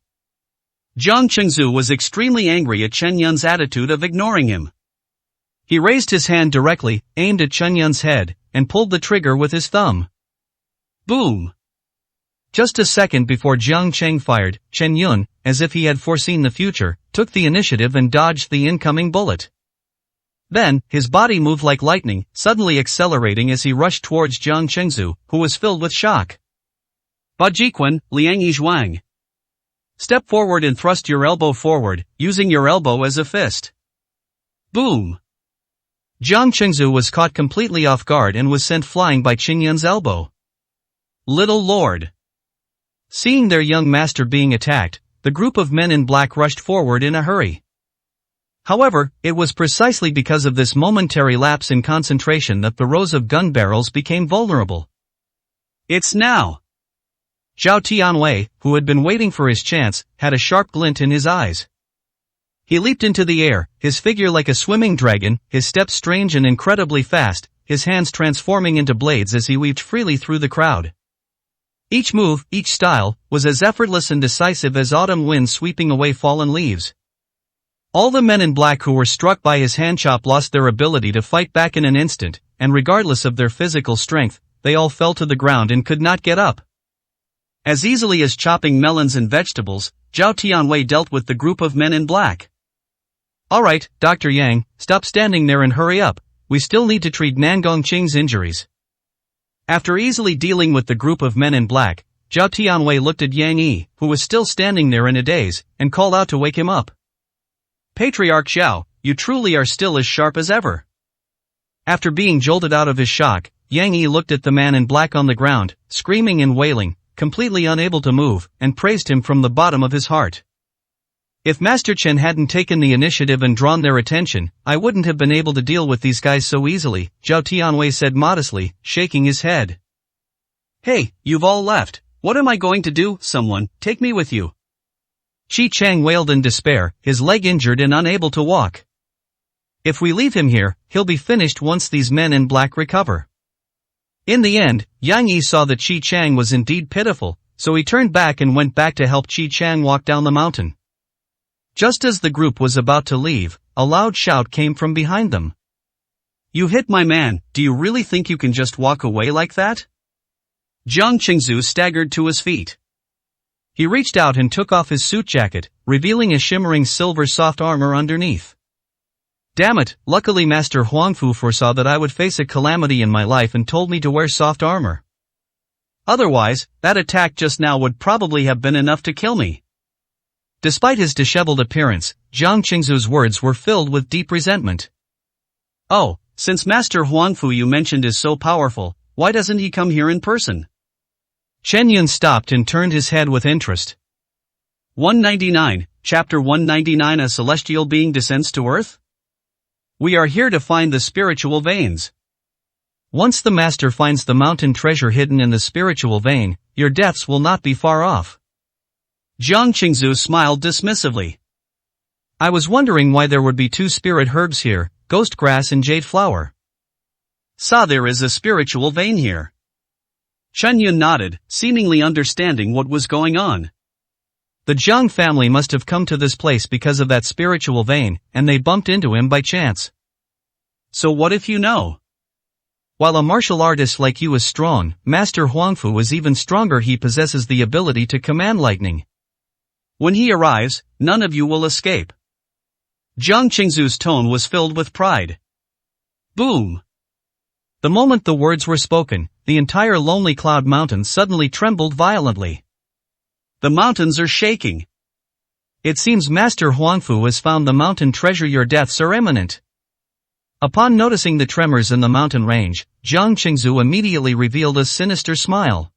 S2: Jiang Qingzu was extremely angry at Chen Yun's attitude of ignoring him. He raised his hand directly, aimed at Chen Yun's head, and pulled the trigger with his thumb. Boom! Just a second before Jiang Cheng fired, Chen Yun, as if he had foreseen the future, took the initiative and dodged the incoming bullet. Then, his body moved like lightning, suddenly accelerating as he rushed towards Jiang Qingzu, who was filled with shock. "Ba Jiquan, Liang Yizhuang. Step forward and thrust your elbow forward, using your elbow as a fist." Boom! Jiang Qingzu was caught completely off guard and was sent flying by Qin Yun's elbow. Little Lord! Seeing their young master being attacked, the group of men in black rushed forward in a hurry. However, it was precisely because of this momentary lapse in concentration that the rows of gun barrels became vulnerable. "It's now!" Zhao Tianwei, who had been waiting for his chance, had a sharp glint in his eyes. He leaped into the air, his figure like a swimming dragon, his steps strange and incredibly fast, his hands transforming into blades as he weaved freely through the crowd. Each move, each style, was as effortless and decisive as autumn winds sweeping away fallen leaves. All the men in black who were struck by his handchop lost their ability to fight back in an instant, and regardless of their physical strength, they all fell to the ground and could not get up. As easily as chopping melons and vegetables, Zhao Tianwei dealt with the group of men in black. "Alright, Dr. Yang, stop standing there and hurry up, we still need to treat Nangong Qing's injuries." After easily dealing with the group of men in black, Zhao Tianwei looked at Yang Yi, who was still standing there in a daze, and called out to wake him up. "Patriarch Zhao, you truly are still as sharp as ever." After being jolted out of his shock, Yang Yi looked at the man in black on the ground, screaming and wailing, completely unable to move, and praised him from the bottom of his heart. If Master Chen hadn't taken the initiative and drawn their attention, I wouldn't have been able to deal with these guys so easily, Zhao Tianwei said modestly, shaking his head.
S1: Hey, you've all left. What am I going to do? Someone, take me with you.
S2: Qi Chang wailed in despair, his leg injured and unable to walk. If we leave him here, he'll be finished once these men in black recover. In the end, Yang Yi saw that Qi Chang was indeed pitiful, so he turned back and went back to help Qi Chang walk down the mountain. Just as the group was about to leave, a loud shout came from behind them.
S1: You hit my man, do you really think you can just walk away like that? Jiang Qingzu staggered to his feet.
S2: He reached out and took off his suit jacket, revealing a shimmering silver soft armor underneath. Damn it, luckily Master Huangfu foresaw that I would face a calamity in my life and told me to wear soft armor.
S1: Otherwise, that attack just now would probably have been enough to kill me.
S2: Despite his disheveled appearance, Jiang Qingzu's words were filled with deep resentment.
S1: Oh, since Master Huangfu you mentioned is so powerful, why doesn't he come here in person?
S2: Chen Yun stopped and turned his head with interest.
S1: 199, Chapter 199 A celestial being descends to earth? We are here to find the spiritual veins.
S2: Once the master finds the mountain treasure hidden in the spiritual vein, your deaths will not be far off.
S1: Jiang Qingzu smiled dismissively.
S2: I was wondering why there would be two spirit herbs here, ghost grass and jade flower.
S1: There is a spiritual vein here. Chen Yun nodded, seemingly understanding what was going on.
S2: The Jiang family must have come to this place because of that spiritual vein, and they bumped into him by chance.
S1: So what if you know?
S2: While a martial artist like you is strong, Master Huangfu is even stronger. He possesses the ability to command lightning.
S1: When he arrives, none of you will escape. Jiang Qingzu's tone was filled with pride. Boom!
S2: The moment the words were spoken, the entire Lonely Cloud Mountain suddenly trembled violently.
S1: The mountains are shaking.
S2: It seems Master Huangfu has found the mountain treasure. Your deaths are imminent. Upon noticing the tremors in the mountain range, Jiang Qingzu immediately revealed a sinister smile.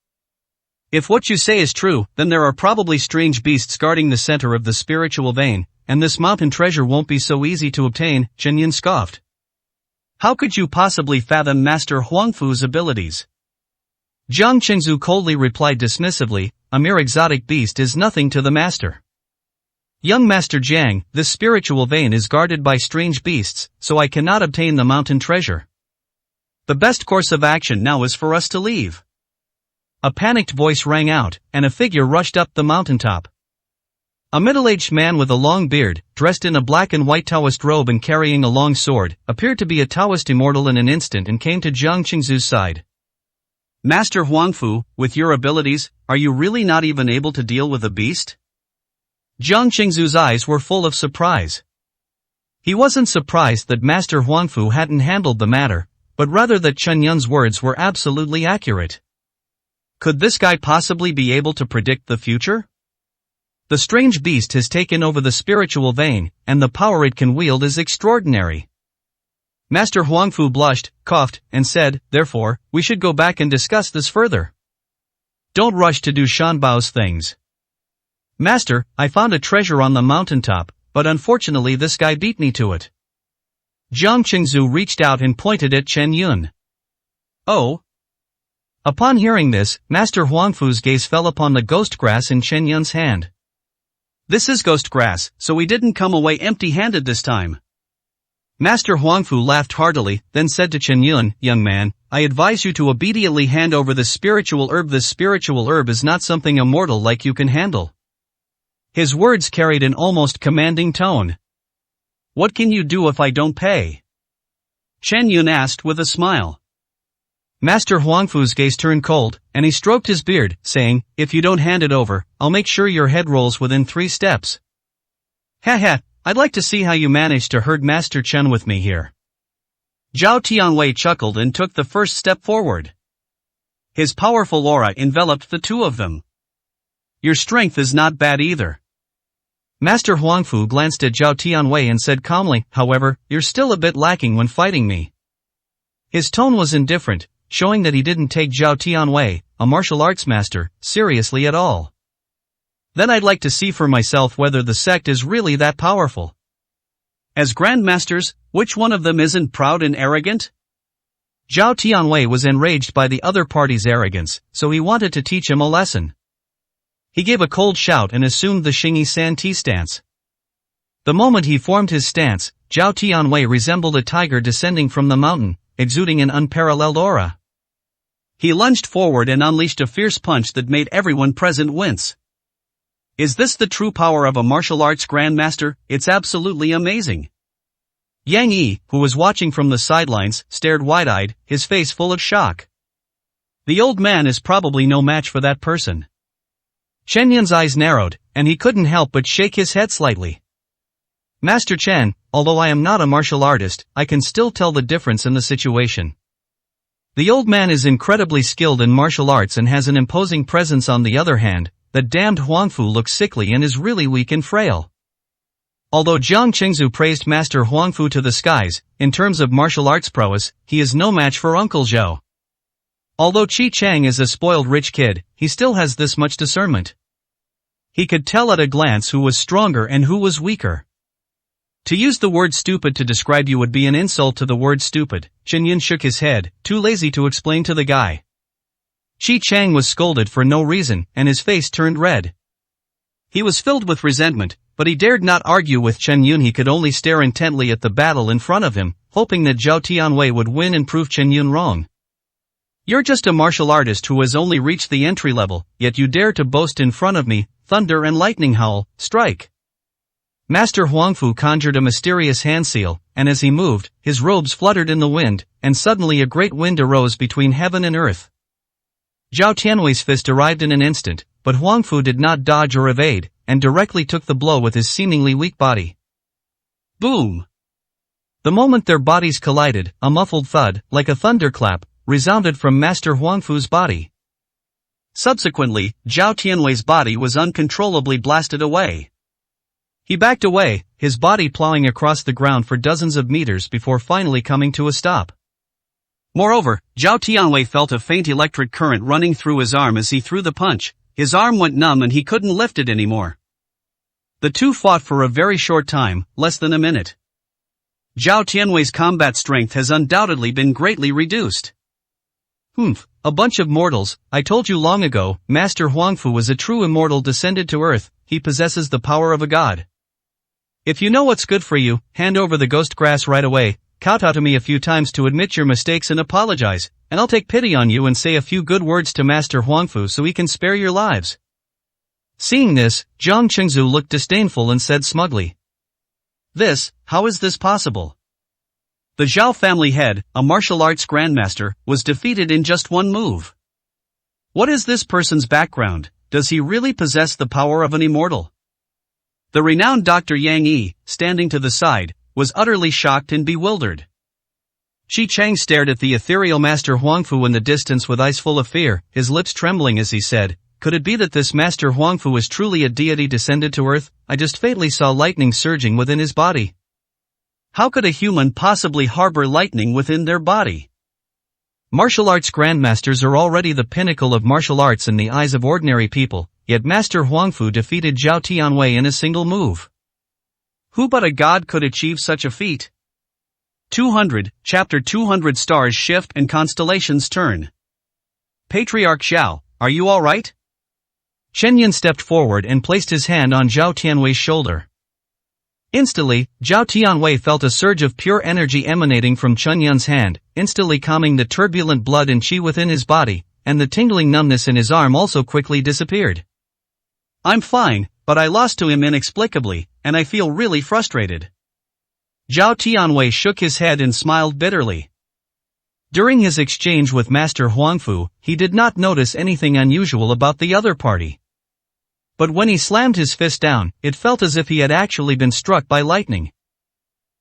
S1: If what you say is true, then there are probably strange beasts guarding the center of the spiritual vein, and this mountain treasure won't be so easy to obtain, Chen Yun scoffed. How could you possibly fathom Master Huangfu's abilities?
S2: Jiang Qingzu coldly replied dismissively, a mere exotic beast is nothing to the master. Young Master Jiang, this spiritual vein is guarded by strange beasts, so I cannot obtain the mountain treasure.
S1: The best course of action now is for us to leave.
S2: A panicked voice rang out, and a figure rushed up the mountaintop. A middle-aged man with a long beard, dressed in a black and white Taoist robe and carrying a long sword, appeared to be a Taoist immortal in an instant and came to Jiang Qingzu's side.
S1: Master Huangfu, with your abilities, are you really not even able to deal with a beast?
S2: Jiang Qingzu's eyes were full of surprise. He wasn't surprised that Master Huangfu hadn't handled the matter, but rather that Chen Yun's words were absolutely accurate.
S1: Could this guy possibly be able to predict the future?
S2: The strange beast has taken over the spiritual vein, and the power it can wield is extraordinary. Master Huangfu blushed, coughed, and said, therefore, we should go back and discuss this further. Don't rush to do Shanbao's things. Master, I found a treasure on the mountaintop, but unfortunately this guy beat me to it. Jiang Qingzu reached out and pointed at Chen Yun.
S1: Oh?
S2: Upon hearing this, Master Huangfu's gaze fell upon the ghost grass in Chen Yun's hand.
S1: This is ghost grass, so we didn't come away empty-handed this time.
S2: Master Huangfu laughed heartily, then said to Chen Yun, young man, I advise you to obediently hand over this spiritual herb. This spiritual herb is not something immortal like you can handle. His words carried an almost commanding tone.
S1: What can you do if I don't pay? Chen Yun asked with a smile.
S2: Master Huangfu's gaze turned cold, and he stroked his beard, saying, if you don't hand it over, I'll make sure your head rolls within 3 steps.
S1: Haha, I'd like to see how you managed to herd Master Chen with me here. Zhao Tianwei chuckled and took the first step forward. His powerful aura enveloped the two of them. Your strength is not bad either.
S2: Master Huangfu glanced at Zhao Tianwei and said calmly, however, you're still a bit lacking when fighting me. His tone was indifferent, showing that he didn't take Zhao Tianwei, a martial arts master, seriously at all. Then I'd like to see for myself whether the sect is really that powerful.
S1: As grandmasters, which one of them isn't proud and arrogant?
S2: Zhao Tianwei was enraged by the other party's arrogance, so he wanted to teach him a lesson. He gave a cold shout and assumed the Xingyi San Ti stance. The moment he formed his stance, Zhao Tianwei resembled a tiger descending from the mountain, exuding an unparalleled aura.
S1: He lunged forward and unleashed a fierce punch that made everyone present wince. Is this the true power of a martial arts grandmaster? It's absolutely amazing.
S2: Yang Yi, who was watching from the sidelines, stared wide-eyed, his face full of shock.
S1: The old man is probably no match for that person.
S2: Chen Yun's eyes narrowed, and he couldn't help but shake his head slightly. Master Chen, although I am not a martial artist, I can still tell the difference in the situation. The old man is incredibly skilled in martial arts and has an imposing presence. On the other hand, that damned Huangfu looks sickly and is really weak and frail. Although Jiang Qingzu praised Master Huangfu to the skies, in terms of martial arts prowess, he is no match for Uncle Zhou. Although Qi Chang is a spoiled rich kid, he still has this much discernment. He could tell at a glance who was stronger and who was weaker. To use the word stupid to describe you would be an insult to the word stupid. Chen Yun shook his head, too lazy to explain to the guy. Qi Chang was scolded for no reason, and his face turned red. He was filled with resentment, but he dared not argue with Chen Yun. He could only stare intently at the battle in front of him, hoping that Zhao Tianwei would win and prove Chen Yun wrong. You're just a martial artist who has only reached the entry level, yet you dare to boast in front of me. Thunder and lightning howl, strike. Master Huangfu conjured a mysterious hand seal, and as he moved, his robes fluttered in the wind, and suddenly a great wind arose between heaven and earth. Zhao Tianwei's fist arrived in an instant, but Huangfu did not dodge or evade, and directly took the blow with his seemingly weak body.
S1: Boom!
S2: The moment their bodies collided, a muffled thud, like a thunderclap, resounded from Master Huangfu's body.
S1: Subsequently, Zhao Tianwei's body was uncontrollably blasted away.
S2: He backed away, his body plowing across the ground for dozens of meters before finally coming to a stop.
S1: Moreover, Zhao Tianwei felt a faint electric current running through his arm as he threw the punch. His arm went numb and he couldn't lift it anymore. The two fought for a very short time, less than a minute. Zhao Tianwei's combat strength has undoubtedly been greatly reduced.
S2: A bunch of mortals. I told you long ago, Master Huangfu was a true immortal descended to earth. He possesses the power of a god. If you know what's good for you, hand over the ghost grass right away, kowtow to me a few times to admit your mistakes and apologize, and I'll take pity on you and say a few good words to Master Huangfu so he can spare your lives. Seeing this, Jiang Qingzu looked disdainful and said smugly.
S1: How is this possible? The Zhao family head, a martial arts grandmaster, was defeated in just one move. What is this person's background? Does he really possess the power of an immortal? The renowned Dr. Yang Yi, standing to the side, was utterly shocked and bewildered.
S2: Qi Chang stared at the ethereal Master Huangfu in the distance with eyes full of fear, his lips trembling as he said, could it be that this Master Huangfu is truly a deity descended to earth? I just fatally saw lightning surging within his body.
S1: How could a human possibly harbor lightning within their body?
S2: Martial arts grandmasters are already the pinnacle of martial arts in the eyes of ordinary people, yet Master Huangfu defeated Zhao Tianwei in a single move.
S1: Who but a god could achieve such a feat? 200, Chapter 200 Stars shift and constellations turn. Patriarch Zhao, are you alright?
S2: Chen Yun stepped forward and placed his hand on Zhao Tianwei's shoulder. Instantly, Zhao Tianwei felt a surge of pure energy emanating from Chen Yun's hand, instantly calming the turbulent blood and qi within his body, and the tingling numbness in his arm also quickly disappeared.
S1: I'm fine, but I lost to him inexplicably, and I feel really frustrated. Zhao Tianwei shook his head and smiled bitterly.
S2: During his exchange with Master Huangfu, he did not notice anything unusual about the other party. But when he slammed his fist down, it felt as if he had actually been struck by lightning.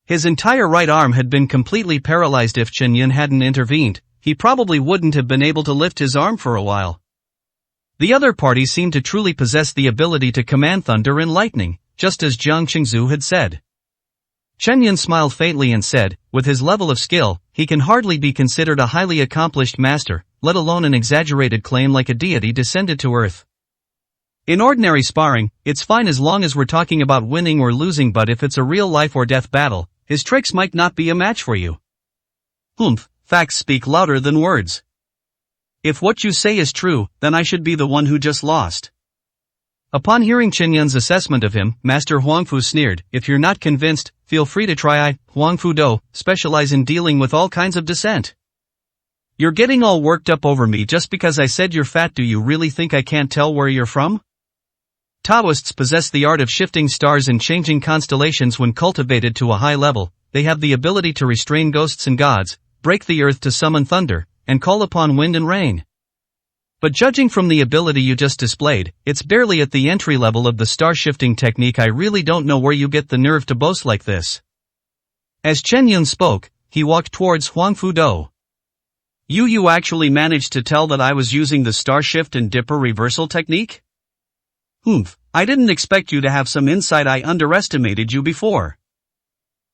S2: His entire right arm had been completely paralyzed. If Chen Yun hadn't intervened, he probably wouldn't have been able to lift his arm for a while. The other party seemed to truly possess the ability to command thunder and lightning, just as Jiang Qingzu had said. Chen Yun smiled faintly and said, with his level of skill, he can hardly be considered a highly accomplished master, let alone an exaggerated claim like a deity descended to earth. In ordinary sparring, it's fine as long as we're talking about winning or losing, but if it's a real life or death battle, his tricks might not be a match for you.
S1: Facts speak louder than words. If what you say is true, then I should be the one who just lost.
S2: Upon hearing Chen Yun's assessment of him, Master Huangfu sneered, if you're not convinced, feel free to try. I, Huangfu Do, specialize in dealing with all kinds of dissent. You're getting all worked up over me just because I said you're fat. Do you really think I can't tell where you're from? Taoists possess the art of shifting stars and changing constellations when cultivated to a high level. They have the ability to restrain ghosts and gods, break the earth to summon thunder, and call upon wind and rain. But judging from the ability you just displayed, it's barely at the entry level of the star-shifting technique. I really don't know where you get the nerve to boast like this. As Chen Yun spoke, he walked towards Huangfu Do.
S1: You actually managed to tell that I was using the star shift and dipper reversal technique? I didn't expect you to have some insight. I underestimated you before.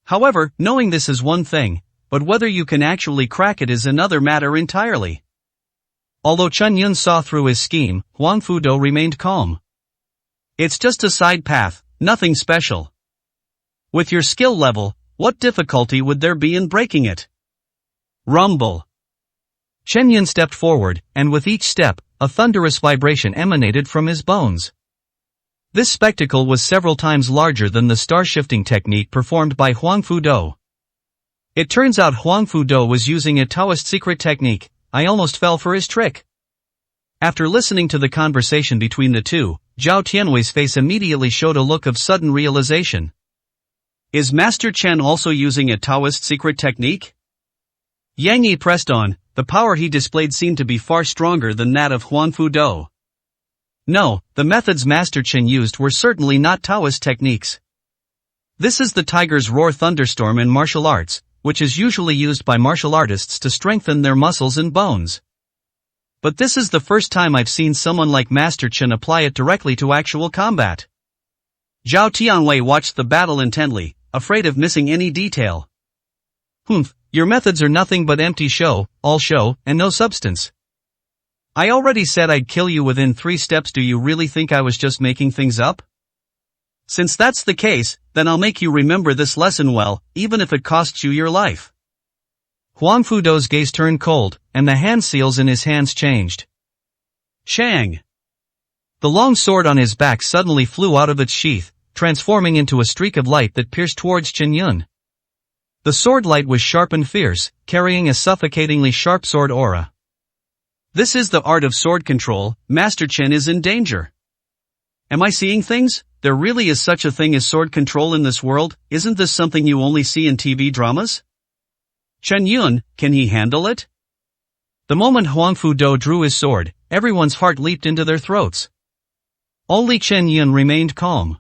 S1: However, knowing this is one thing, but whether you can actually crack it is another matter entirely. Although Chen Yun saw through his scheme, Huangfu Do remained calm. It's just a side path, nothing special. With your skill level, what difficulty would there be in breaking it? Rumble. Chen Yun stepped forward, and with each step, a thunderous vibration emanated from his bones. This spectacle was several times larger than the star-shifting technique performed by Huangfu Do. It turns out Huangfu Do was using a Taoist secret technique. I almost fell for his trick. After listening to the conversation between the two, Zhao Tianwei's face immediately showed a look of sudden realization. Is Master Chen also using a Taoist secret technique? Yang Yi pressed on. The power he displayed seemed to be far stronger than that of Huangfu Do. No, the methods Master Chen used were certainly not Taoist techniques. This is the Tiger's Roar thunderstorm in martial arts, which is usually used by martial artists to strengthen their muscles and bones. But this is the first time I've seen someone like Master Chen apply it directly to actual combat. Zhao Tianwei watched the battle intently, afraid of missing any detail. Your methods are nothing but empty show, all show, and no substance. I already said I'd kill you within 3 steps. Do you really think I was just making things up? Since that's the case, then I'll make you remember this lesson well, even if it costs you your life. Huangfu Do's gaze turned cold, and the hand seals in his hands changed. Chang! The long sword on his back suddenly flew out of its sheath, transforming into a streak of light that pierced towards Chen Yun. The sword light was sharp and fierce, carrying a suffocatingly sharp sword aura. This is the art of sword control. Master Chen is in danger. Am I seeing things? There really is such a thing as sword control in this world. Isn't this something you only see in TV dramas? Chen Yun, can he handle it? The moment Huangfu Do drew his sword, everyone's heart leaped into their throats. Only Chen Yun remained calm.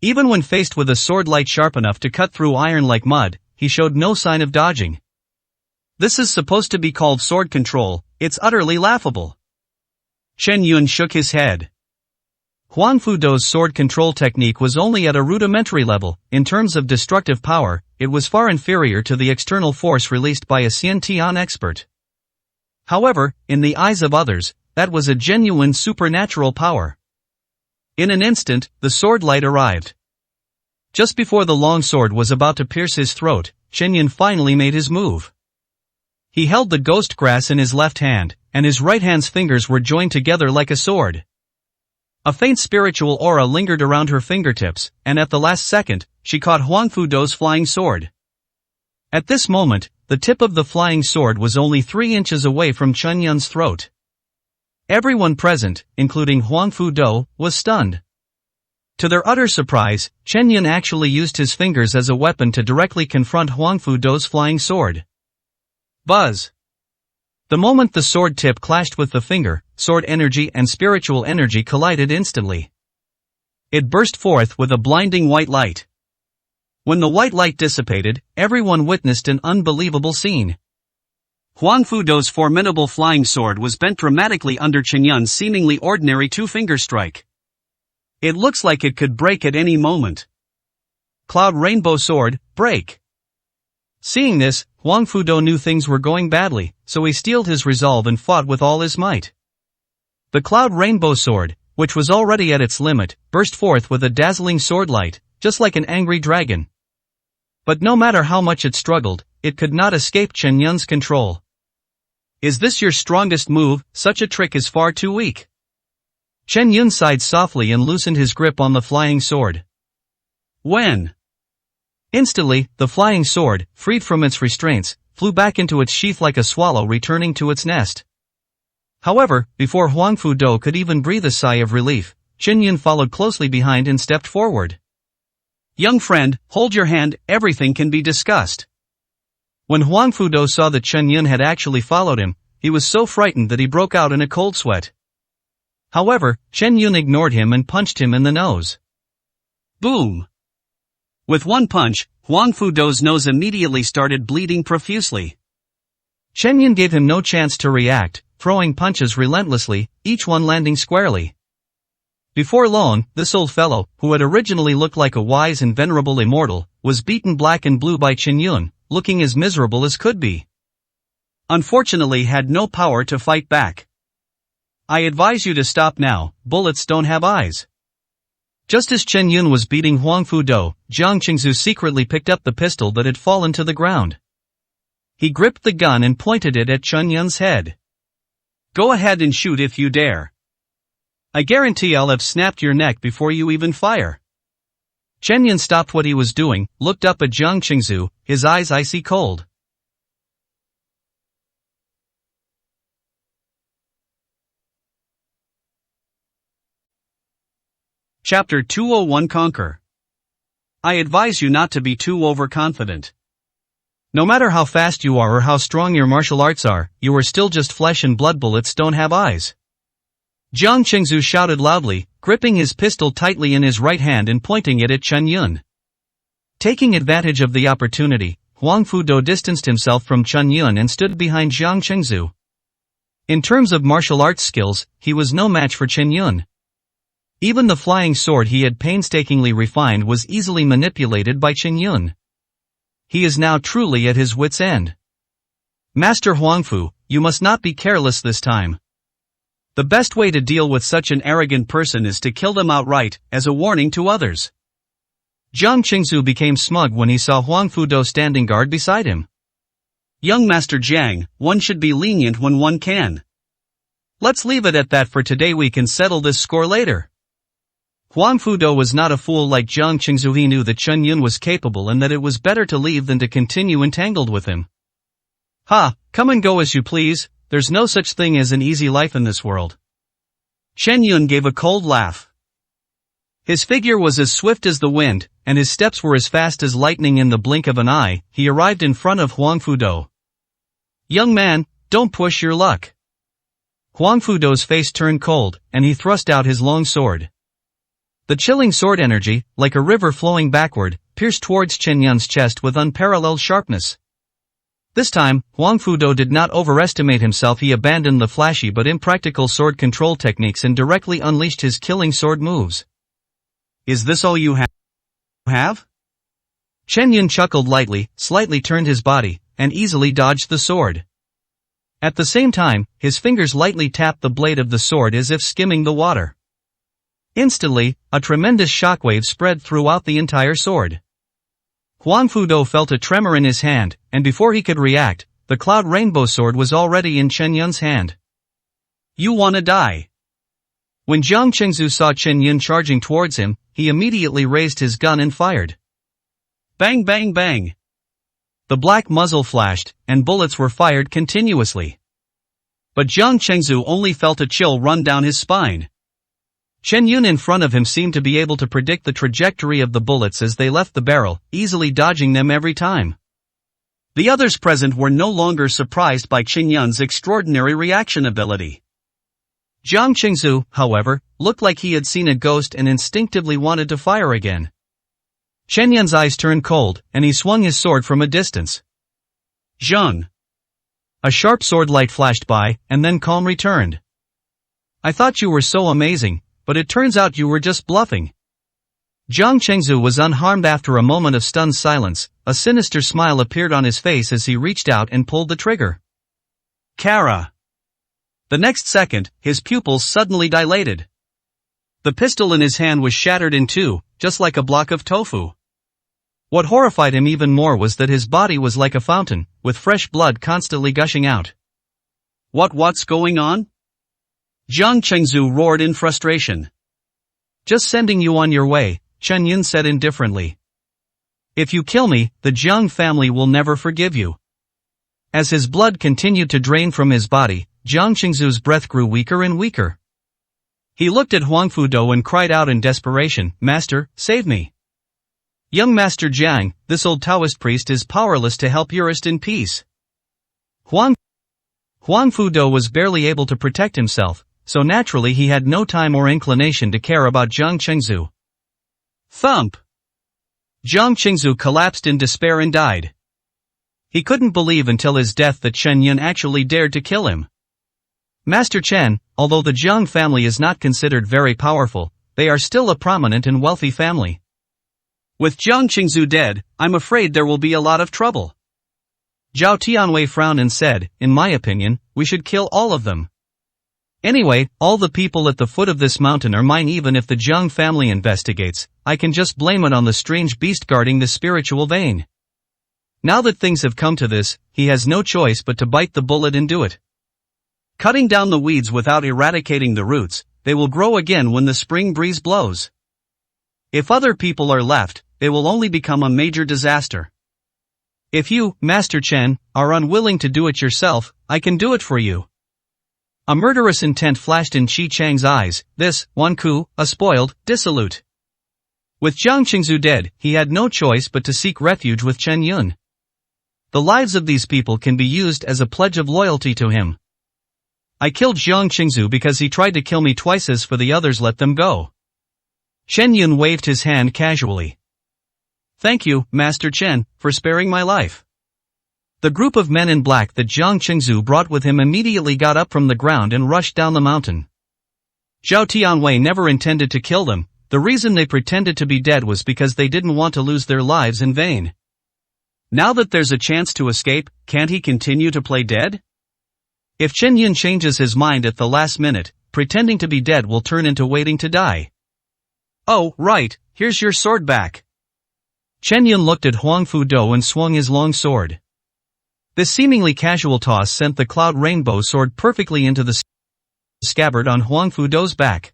S1: Even when faced with a sword light sharp enough to cut through iron like mud, he showed no sign of dodging. This is supposed to be called sword control. It's utterly laughable. Chen Yun shook his head. Huangfu Do's sword control technique was only at a rudimentary level. In terms of destructive power, it was far inferior to the external force released by a Xiantian expert. However, in the eyes of others, that was a genuine supernatural power. In an instant, the sword light arrived. Just before the long sword was about to pierce his throat, Chen Yun finally made his move. He held the ghost grass in his left hand, and his right hand's fingers were joined together like a sword. A faint spiritual aura lingered around her fingertips, and at the last second, she caught Huangfu Do's flying sword. At this moment, the tip of the flying sword was only 3 inches away from Chen Yun's throat. Everyone present, including Huangfu Do, was stunned. To their utter surprise, Chen Yun actually used his fingers as a weapon to directly confront Huangfu Do's flying sword. Buzz! The moment the sword tip clashed with the finger, sword energy and spiritual energy collided instantly. It burst forth with a blinding white light. When the white light dissipated, everyone witnessed an unbelievable scene. Huangfu Do's formidable flying sword was bent dramatically under Chen Yun's seemingly ordinary 2-finger strike. It looks like it could break at any moment. Cloud Rainbow Sword, break! Seeing this, Huangfu Do knew things were going badly, so he steeled his resolve and fought with all his might. The Cloud Rainbow Sword,
S2: which was already at its limit, burst forth with a dazzling swordlight, just like an angry dragon. But no matter how much it struggled, it could not escape Chen Yun's control. "Is this your strongest move? Such a trick is far too weak." Chen Yun sighed softly and loosened his grip on the flying sword.
S1: When?
S2: Instantly, the flying sword, freed from its restraints, flew back into its sheath like a swallow returning to its nest. However, before Huang Fudo could even breathe a sigh of relief, Chen Yun followed closely behind and stepped forward.
S1: "Young friend, hold your hand, everything can be discussed."
S2: When Huang Fudo saw that Chen Yun had actually followed him, he was so frightened that he broke out in a cold sweat. However, Chen Yun ignored him and punched him in the nose.
S1: Boom! With one punch, Huang Fudo's nose immediately started bleeding profusely.
S2: Chen Yun gave him no chance to react, throwing punches relentlessly, each one landing squarely. Before long, this old fellow, who had originally looked like a wise and venerable immortal, was beaten black and blue by Chen Yun, looking as miserable as could be.
S1: Unfortunately, had no power to fight back. "I advise you to stop now, bullets don't have eyes."
S2: Just as Chen Yun was beating Huang Fudo, Jiang Qingzu secretly picked up the pistol that had fallen to the ground. He gripped the gun and pointed it at Chen Yun's head.
S1: "Go ahead and shoot if you dare. I guarantee I'll have snapped your neck before you even fire."
S2: Chen Yun stopped what he was doing, looked up at Jiang Qingzu, his eyes icy cold.
S1: Chapter 201 Conquer. I advise you not to be too overconfident.
S2: No matter how fast you are or how strong your martial arts are, you are still just flesh and blood. Bullets don't have eyes. Jiang Qingzu shouted loudly, gripping his pistol tightly in his right hand and pointing it at Chen Yun. Taking advantage of the opportunity, Huang Fudo distanced himself from Chen Yun and stood behind Jiang Qingzu. In terms of martial arts skills, he was no match for Chen Yun. Even the flying sword he had painstakingly refined was easily manipulated by Chen Yun. He is now truly at his wit's end. "Master Huangfu, you must not be careless this time. The best way to deal with such an arrogant person is to kill them outright, as a warning to others." Jiang Qingzu became smug when he saw Huang Fudo standing guard beside him.
S1: "Young Master Jiang, one should be lenient when one can. Let's leave it at that for today. We can settle this score later."
S2: Huang Fudo was not a fool like Jiang Qingzu. He knew that Chen Yun was capable and that it was better to leave than to continue entangled with him.
S1: "Ha, come and go as you please, there's no such thing as an easy life in this world." Chen Yun gave a cold laugh. His figure was as swift as the wind, and his steps were as fast as lightning. In the blink of an eye, he arrived in front of Huang Fudo. "Young man, don't push your luck."
S2: Huang Fudo's face turned cold, and he thrust out his long sword. The chilling sword energy, like a river flowing backward, pierced towards Chen Yun's chest with unparalleled sharpness. This time, Huang Fudo did not overestimate himself. He abandoned the flashy but impractical sword control techniques and directly unleashed his killing sword moves.
S1: "Is this all you have?"
S2: Chen Yun chuckled lightly, slightly turned his body, and easily dodged the sword. At the same time, his fingers lightly tapped the blade of the sword as if skimming the water. Instantly, a tremendous shockwave spread throughout the entire sword. Huang Fudo felt a tremor in his hand, and before he could react, the Cloud Rainbow Sword was already in Chen Yun's hand.
S1: "You wanna die?"
S2: When Jiang Qingzu saw Chen Yun charging towards him, he immediately raised his gun and fired.
S1: Bang bang bang.
S2: The black muzzle flashed, and bullets were fired continuously.
S1: But Jiang Qingzu only felt a chill run down his spine.
S2: Chen Yun in front of him seemed to be able to predict the trajectory of the bullets as they left the barrel, easily dodging them every time.
S1: The others present were no longer surprised by Chen Yun's extraordinary reaction ability.
S2: Jiang Qingzu, however, looked like he had seen a ghost and instinctively wanted to fire again. Chen Yun's eyes turned cold, and he swung his sword from a distance.
S1: Zheng.
S2: A sharp sword light flashed by, and then calm returned. "I thought you were so amazing, but it turns out you were just bluffing." Jiang Qingzu was unharmed. After a moment of stunned silence, a sinister smile appeared on his face as he reached out and pulled the trigger.
S1: Kara. The next second, his pupils suddenly dilated.
S2: The pistol in his hand was shattered in two, just like a block of tofu. What horrified him even more was that his body was like a fountain, with fresh blood constantly gushing out.
S1: What's going on? Jiang Chengzu roared in frustration.
S2: Just sending you on your way, Chen Yun said indifferently. If you kill me, the Jiang family will never forgive you. As his blood continued to drain from his body, Jiang Chengzu's breath grew weaker and weaker. He looked at Huang Fudo and cried out in desperation, Master, save me. Young Master Jiang, this old Taoist priest is powerless to help you rest in peace. Huang Fudo was barely able to protect himself, so naturally he had no time or inclination to care about Jiang Chengzu.
S1: Thump!
S2: Jiang Chengzu collapsed in despair and died. He couldn't believe until his death that Chen Yun actually dared to kill him. Master Chen, although the Jiang family is not considered very powerful, they are still a prominent and wealthy family.
S1: With Jiang Chengzu dead, I'm afraid there will be a lot of trouble.
S2: Zhao Tianwei frowned and said, in my opinion, we should kill all of them. Anyway, all the people at the foot of this mountain are mine. Even if the Jiang family investigates, I can just blame it on the strange beast guarding the spiritual vein. Now that things have come to this, he has no choice but to bite the bullet and do it.
S1: Cutting down the weeds without eradicating the roots, they will grow again when the spring breeze blows. If other people are left, they will only become a major disaster. If you, Master Chen, are unwilling to do it yourself, I can do it for you. A murderous intent flashed in Qi Chang's eyes. This, Wan Ku, a spoiled, dissolute. With Jiang Chengzu dead, he had no choice but to seek refuge with Chen Yun. The lives of these people can be used as a pledge of loyalty to him. I killed Jiang Chengzu because he tried to kill me twice. As for the others, let them go. Chen Yun waved his hand casually. Thank you, Master Chen, for sparing my life. The group of men in black that Jiang Chengzu brought with him immediately got up from the ground and rushed down the mountain. Zhao Tianwei never intended to kill them. The reason they pretended to be dead was because they didn't want to lose their lives in vain. Now that there's a chance to escape, can't he continue to play dead? If Chen Yun changes his mind at the last minute, pretending to be dead will turn into waiting to die. Oh, right, here's your sword back. Chen Yun looked at Huang Fudo and swung his long sword. This seemingly casual toss sent the cloud rainbow sword perfectly into the scabbard on Huang Fudo's back.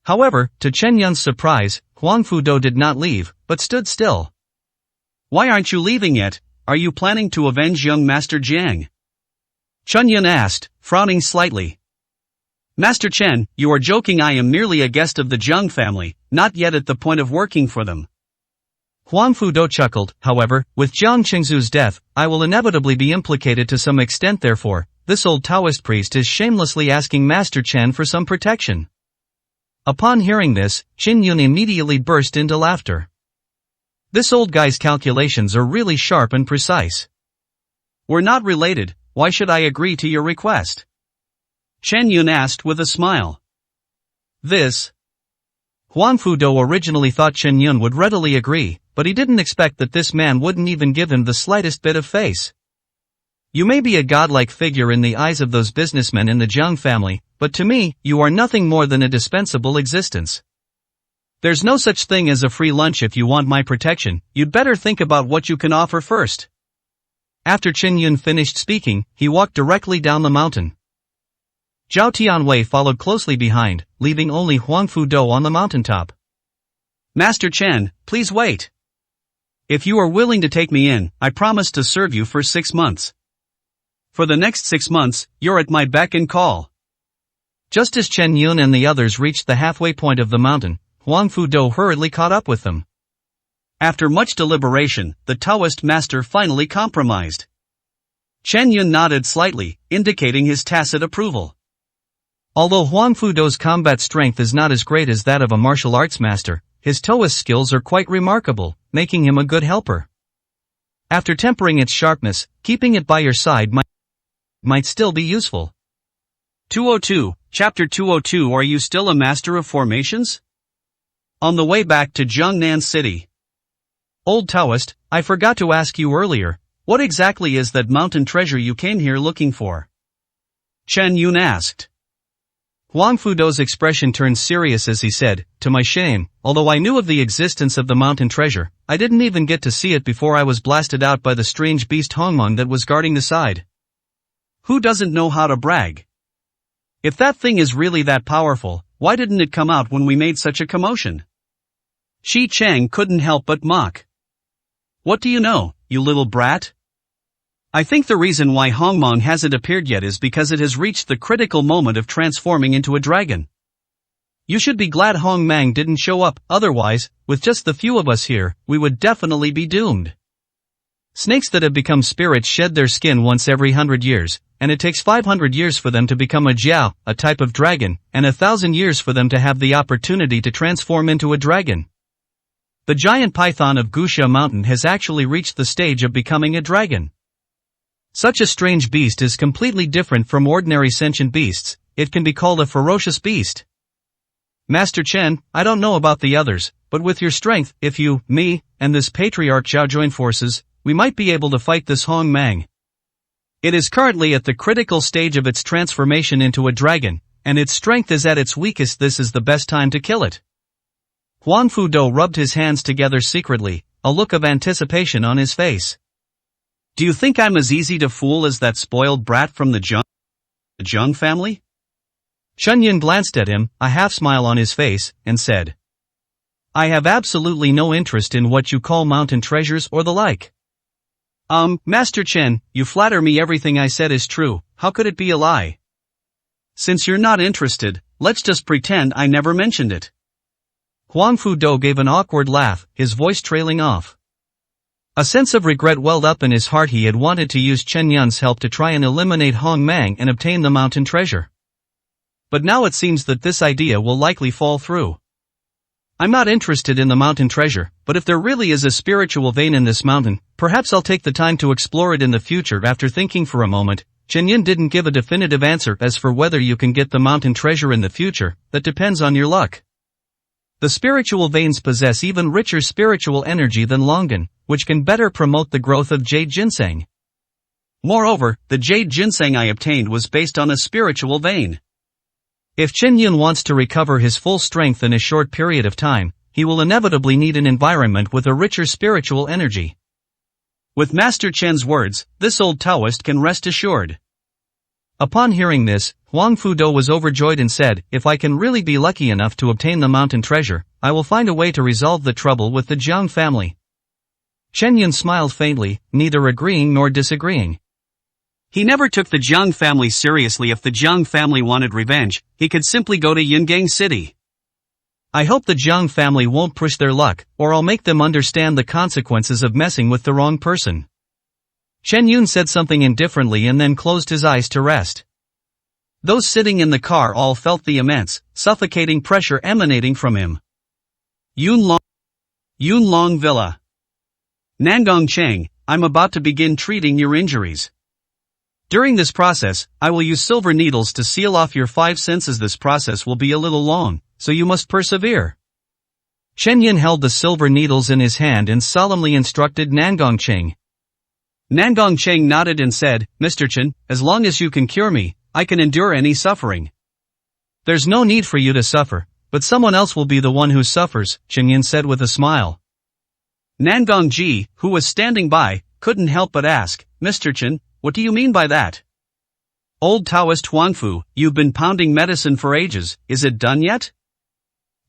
S1: However, to Chen Yun's surprise, Huang Fudo did not leave, but stood still. Why aren't you leaving yet? Are you planning to avenge young Master Jiang? Chen Yun asked, frowning slightly. Master Chen, you are joking. I am merely a guest of the Jiang family, not yet at the point of working for them. Huang Fudo chuckled. However, with Jiang Chengzu's death, I will inevitably be implicated to some extent. Therefore, this old Taoist priest is shamelessly asking Master Chen for some protection. Upon hearing this, Chen Yun immediately burst into laughter. This old guy's calculations are really sharp and precise. We're not related, why should I agree to your request? Chen Yun asked with a smile. Huang Fudo originally thought Chen Yun would readily agree, but he didn't expect that this man wouldn't even give him the slightest bit of face. You may be a godlike figure in the eyes of those businessmen in the Jiang family, but to me, you are nothing more than a dispensable existence. There's no such thing as a free lunch. If you want my protection, you'd better think about what you can offer first. After Chen Yun finished speaking, he walked directly down the mountain. Zhao Tianwei followed closely behind, leaving only Huang Fudo on the mountaintop. Master Chen, please wait. If you are willing to take me in, I promise to serve you for 6 months. For the next 6 months, you're at my beck and call. Just as Chen Yun and the others reached the halfway point of the mountain, Huang Fudo hurriedly caught up with them. After much deliberation, the Taoist master finally compromised. Chen Yun nodded slightly, indicating his tacit approval. Although Huang Fudo's combat strength is not as great as that of a martial arts master, his Taoist skills are quite remarkable, making him a good helper. After tempering its sharpness, keeping it by your side might still be useful. 202, Chapter 202. Are you still a master of formations? On the way back to Jiangnan City. Old Taoist, I forgot to ask you earlier, what exactly is that mountain treasure you came here looking for? Chen Yun asked.
S2: Huang Fudo's expression turned serious as he said, to my shame, although I knew of the existence of the mountain treasure, I didn't even get to see it before I was blasted out by the strange beast Hongmeng that was guarding the side.
S1: Who doesn't know how to brag? If that thing is really that powerful, why didn't it come out when we made such a commotion? Shi Chang couldn't help but mock. What do you know, you little brat? I think the reason why Hongmeng hasn't appeared yet is because it has reached the critical moment of transforming into a dragon. You should be glad Hongmeng didn't show up, otherwise, with just the few of us here, we would definitely be doomed. Snakes that have become spirits shed their skin once every 100 years, and it takes 500 years for them to become a jiao, a type of dragon, and 1,000 years for them to have the opportunity to transform into a dragon. The giant python of Gusha Mountain has actually reached the stage of becoming a dragon. Such a strange beast is completely different from ordinary sentient beasts, it can be called a ferocious beast. Master Chen, I don't know about the others, but with your strength, if you, me, and this patriarch Zhao join forces, we might be able to fight this Hongmeng. It is currently at the critical stage of its transformation into a dragon, and its strength is at its weakest. This is the best time to kill it. Huang Fudo rubbed his hands together secretly, a look of anticipation on his face. Do you think I'm as easy to fool as that spoiled brat from the Zhang family?
S2: Chen Yun glanced at him, a half-smile on his face, and said, I have absolutely no interest in what you call mountain treasures or the like.
S1: Master Chen, you flatter me. Everything I said is true, how could it be a lie? Since you're not interested, let's just pretend I never mentioned it.
S2: Huang Fudo gave an awkward laugh, his voice trailing off. A sense of regret welled up in his heart. He had wanted to use Chen Yun's help to try and eliminate Hongmeng and obtain the mountain treasure. But now it seems that this idea will likely fall through. I'm not interested in the mountain treasure, but if there really is a spiritual vein in this mountain, perhaps I'll take the time to explore it in the future. After thinking for a moment, Chen Yun didn't give a definitive answer. As for whether you can get the mountain treasure in the future, that depends on your luck. The spiritual veins possess even richer spiritual energy than Longan, which can better promote the growth of jade ginseng.
S1: Moreover, the jade ginseng I obtained was based on a spiritual vein.
S2: If Chen Yun wants to recover his full strength in a short period of time, he will inevitably need an environment with a richer spiritual energy.
S1: With Master Chen's words, this old Taoist can rest assured.
S2: Upon hearing this, Huang Fudo was overjoyed and said, if I can really be lucky enough to obtain the mountain treasure, I will find a way to resolve the trouble with the Jiang family. Chen Yun smiled faintly, neither agreeing nor disagreeing.
S1: He never took the Jiang family seriously. If the Jiang family wanted revenge, he could simply go to Yungang City.
S2: I hope the Jiang family won't push their luck, or I'll make them understand the consequences of messing with the wrong person. Chen Yun said something indifferently and then closed his eyes to rest. Those sitting in the car all felt the immense, suffocating pressure emanating from him.
S1: Yunlong Villa. Nangong Cheng, I'm about to begin treating your injuries. During this process, I will use silver needles to seal off your 5 senses. This process will be a little long, so you must persevere. Chen Yun held the silver needles in his hand and solemnly instructed Nangong Cheng. Nangong Cheng nodded and said, Mr. Chen, as long as you can cure me, I can endure any suffering.
S2: There's no need for you to suffer, but someone else will be the one who suffers, Chen Yun said with a smile.
S1: Nangong Ji, who was standing by, couldn't help but ask, Mr. Chen, what do you mean by that? Old Taoist Huangfu, you've been pounding medicine for ages, is it done yet?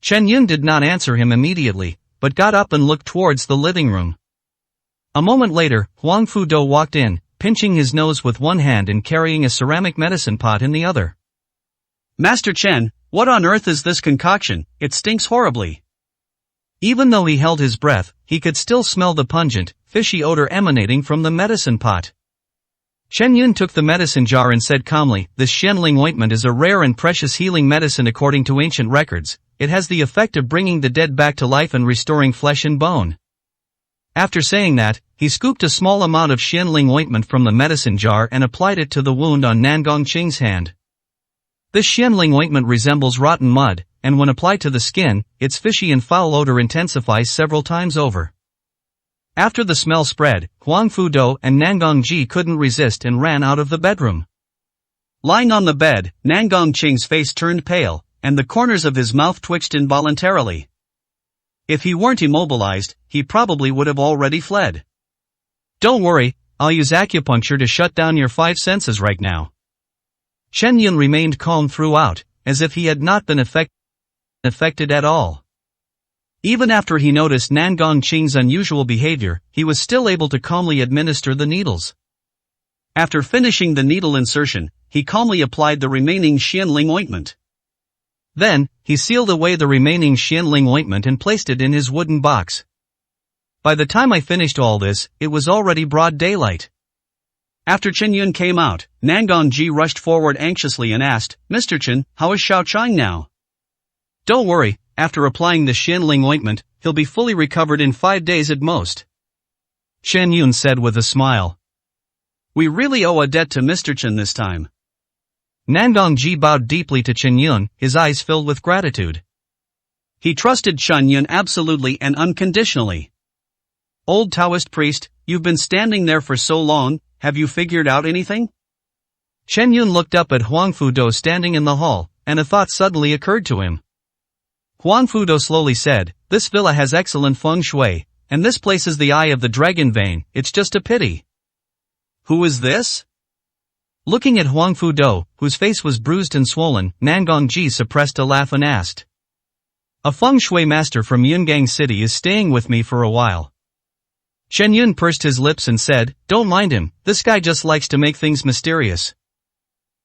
S2: Chen Yun did not answer him immediately, but got up and looked towards the living room. A moment later, Huang Fudo walked in, pinching his nose with one hand and carrying a ceramic medicine pot in the other.
S1: Master Chen, what on earth is this concoction? It stinks horribly.
S2: Even though he held his breath, he could still smell the pungent, fishy odor emanating from the medicine pot. Chen Yun took the medicine jar and said calmly, this Shenling ointment is a rare and precious healing medicine. According to ancient records, it has the effect of bringing the dead back to life and restoring flesh and bone. After saying that, he scooped a small amount of Shenling ointment from the medicine jar and applied it to the wound on Nangong Cheng's hand. This Shenling ointment resembles rotten mud, and when applied to the skin, its fishy and foul odor intensifies several times over. After the smell spread, Huang Fudo and Nangong Ji couldn't resist and ran out of the bedroom.
S1: Lying on the bed, Nangong Qing's face turned pale, and the corners of his mouth twitched involuntarily. If he weren't immobilized, he probably would have already fled.
S2: Don't worry, I'll use acupuncture to shut down your five senses right now. Chen Yun remained calm throughout, as if he had not been affected at all. Even after he noticed Nangong Qing's unusual behavior, he was still able to calmly administer the needles. After finishing the needle insertion, he calmly applied the remaining Xianling ointment. Then, he sealed away the remaining Xianling ointment and placed it in his wooden box. By the time I finished all this, it was already broad daylight. After Chen Yun came out, Nangong Ji rushed forward anxiously and asked, "Mr. Chen, how is Xiao Chang now?" "Don't worry, after applying the Xianling ointment, he'll be fully recovered in 5 days at most," Chen Yun said with a smile.
S1: "We really owe a debt to Mr. Chen this time."
S2: Nangong Ji bowed deeply to Chen Yun, his eyes filled with gratitude.
S1: He trusted Chen Yun absolutely and unconditionally. "Old Taoist priest, you've been standing there for so long, have you figured out anything?"
S2: Chen Yun looked up at Huang Fudo standing in the hall, and a thought suddenly occurred to him. Huang Fudo slowly said, "This villa has excellent feng shui, and this place is the eye of the dragon vein, it's just a pity."
S1: "Who is this?"
S2: Looking at Huang Fudo, whose face was bruised and swollen, Nangong Ji suppressed a laugh and asked. "A feng shui master from Yungang City is staying with me for a while." Chen Yun pursed his lips and said, "Don't mind him, this guy just likes to make things mysterious."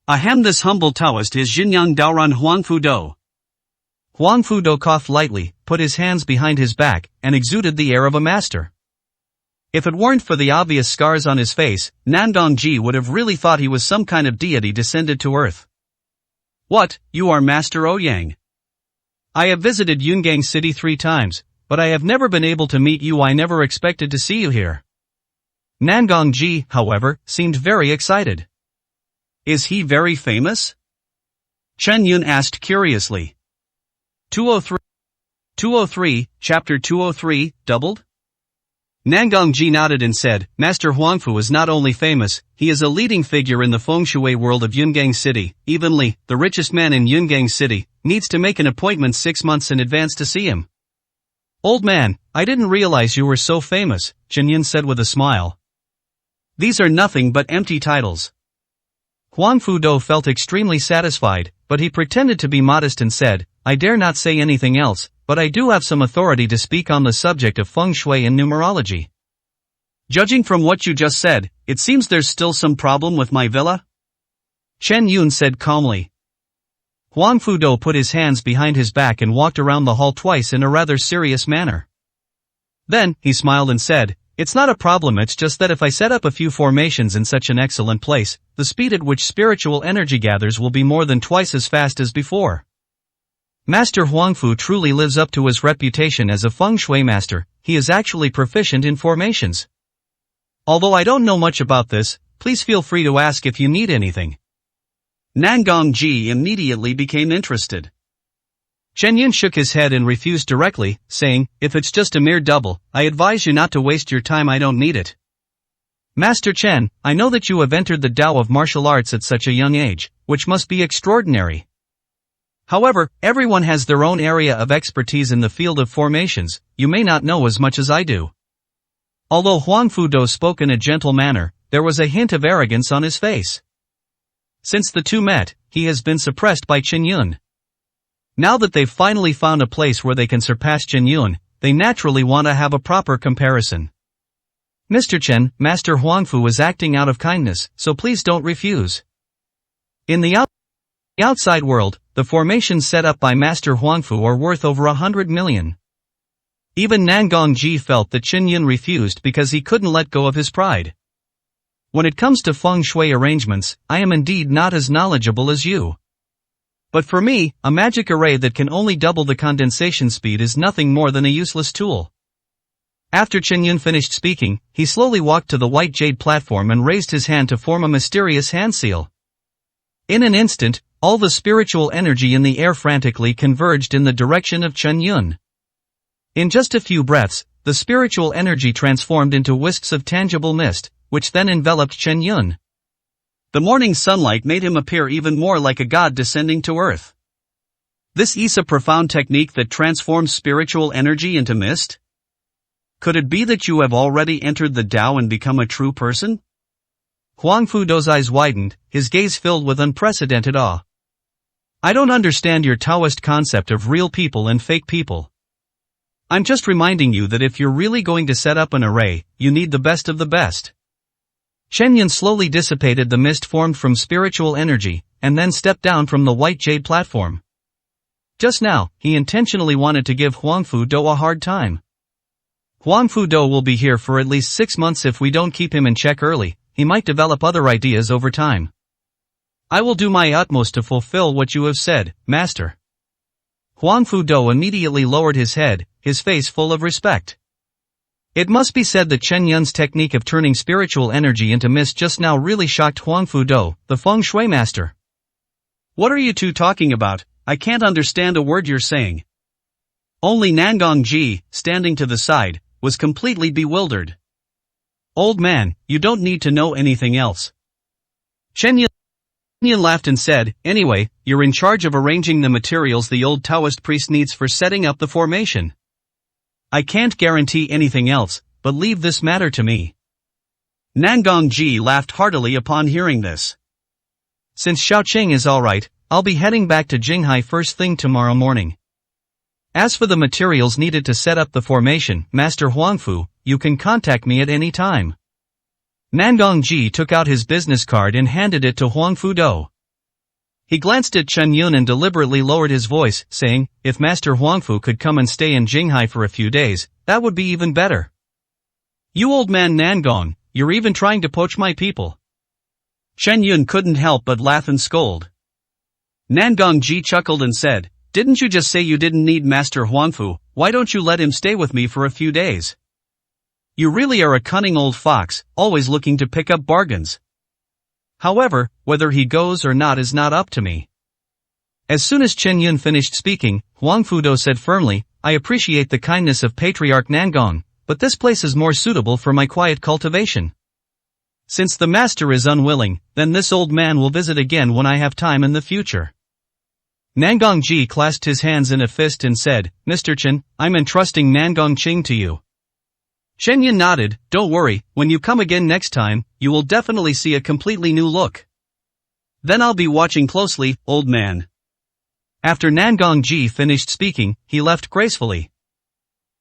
S1: "Ahem, this humble Taoist is Jinyang Daoran Huang Fudo."
S2: Huang Fudo coughed lightly, put his hands behind his back, and exuded the air of a master. If it weren't for the obvious scars on his face, Nangong Ji would have really thought he was some kind of deity descended to earth.
S1: "What, you are Master Ouyang?"
S2: "I have visited Yungang City 3 times, but I have never been able to meet you. I never expected to see you here." Nangong Ji, however, seemed very excited.
S1: "Is he very famous?" Chen Yun asked curiously. 203, Chapter 203, doubled? Nangong Ji nodded and said, "Master Huangfu is not only famous, he is a leading figure in the feng shui world of Yungang City. Even Li, the richest man in Yungang City, needs to make an appointment 6 months in advance to see him."
S2: "Old man, I didn't realize you were so famous," Chen Yun said with a smile.
S1: "These are nothing but empty titles."
S2: Huang Fudo felt extremely satisfied, but he pretended to be modest and said, "I dare not say anything else, but I do have some authority to speak on the subject of feng shui and numerology."
S1: "Judging from what you just said, it seems there's still some problem with my villa?"
S2: Chen Yun said calmly. Huang Fudo put his hands behind his back and walked around the hall twice in a rather serious manner. Then, he smiled and said, "It's not a problem, it's just that if I set up a few formations in such an excellent place, the speed at which spiritual energy gathers will be more than twice as fast as before." Master Huangfu truly lives up to his reputation as a feng shui master. He is actually proficient in formations. Although I don't know much about this, please feel free to ask if you need anything.
S1: Nangong Ji immediately became interested.
S2: Chen Yun shook his head and refused directly, saying, "If it's just a mere double, I advise you not to waste your time. I don't need it." "Master Chen, I know that you have entered the Tao of martial arts at such a young age, which must be extraordinary. However, everyone has their own area of expertise in the field of formations. You may not know as much as I do." Although Huang Fudo spoke in a gentle manner, there was a hint of arrogance on his face. Since the two met, he has been suppressed by Chen Yun. Now that they've finally found a place where they can surpass Chen Yun, they naturally want to have a proper comparison. "Mr. Chen, Master Huangfu is acting out of kindness, so please don't refuse." In the outside world, the formations set up by Master Huangfu are worth over 100 million. Even Nangong Ji felt that Chen Yun refused because he couldn't let go of his pride. "When it comes to feng shui arrangements, I am indeed not as knowledgeable as you. But for me, a magic array that can only double the condensation speed is nothing more than a useless tool." After Chen Yun finished speaking, he slowly walked to the white jade platform and raised his hand to form a mysterious hand seal. In an instant, all the spiritual energy in the air frantically converged in the direction of Chen Yun. In just a few breaths, the spiritual energy transformed into wisps of tangible mist, which then enveloped Chen Yun.
S1: The morning sunlight made him appear even more like a god descending to earth. This is a profound technique that transforms spiritual energy into mist? Could it be that you have already entered the Tao and become a true person?
S2: Huang Fudo's eyes widened, his gaze filled with unprecedented awe. I don't understand your Taoist concept of real people and fake people. I'm just reminding you that if you're really going to set up an array, you need the best of the best. Chen Yun slowly dissipated the mist formed from spiritual energy, and then stepped down from the white jade platform. Just now, he intentionally wanted to give Huang Fudo a hard time. Huang Fudo will be here for at least 6 months if we don't keep him in check early. He might develop other ideas over time. I will do my utmost to fulfill what you have said, Master. Huang Fudo immediately lowered his head, his face full of respect. It must be said that Chen Yun's technique of turning spiritual energy into mist just now really shocked Huang Fudo, the feng shui master.
S1: What are you two talking about? I can't understand a word you're saying. Only Nangong Ji, standing to the side, was completely bewildered. Old man, you don't need to know anything else. Chen Yun laughed and said, anyway, you're in charge of arranging the materials the old Taoist priest needs for setting up the formation. I can't guarantee anything else, but leave this matter to me. Nangong Ji laughed heartily upon hearing this.
S2: Since Xiaoqing is alright, I'll be heading back to Jinghai first thing tomorrow morning. As for the materials needed to set up the formation, Master Huangfu, you can contact me at any time. Nangong Ji took out his business card and handed it to Huang Fudo. He glanced at Chen Yun and deliberately lowered his voice, saying, if Master Huangfu could come and stay in Jinghai for a few days, that would be even better.
S1: You old man Nangong, you're even trying to poach my people. Chen Yun couldn't help but laugh and scold. Nangong Ji chuckled and said, didn't you just say you didn't need Master Huangfu, why don't you let him stay with me for a few days? You really are a cunning old fox, always looking to pick up bargains. However, whether he goes or not is not up to me. As soon as Chen Yun finished speaking, Huang Fudo said firmly, I appreciate the kindness of Patriarch Nangong, but this place is more suitable for my quiet cultivation. Since the master is unwilling, then this old man will visit again when I have time in the future. Nangong Ji clasped his hands in a fist and said, Mr. Chen, I'm entrusting Nangong Qing to you. Chen Yun nodded, don't worry, when you come again next time, you will definitely see a completely new look. Then I'll be watching closely, old man. After Nangong Ji finished speaking, he left gracefully.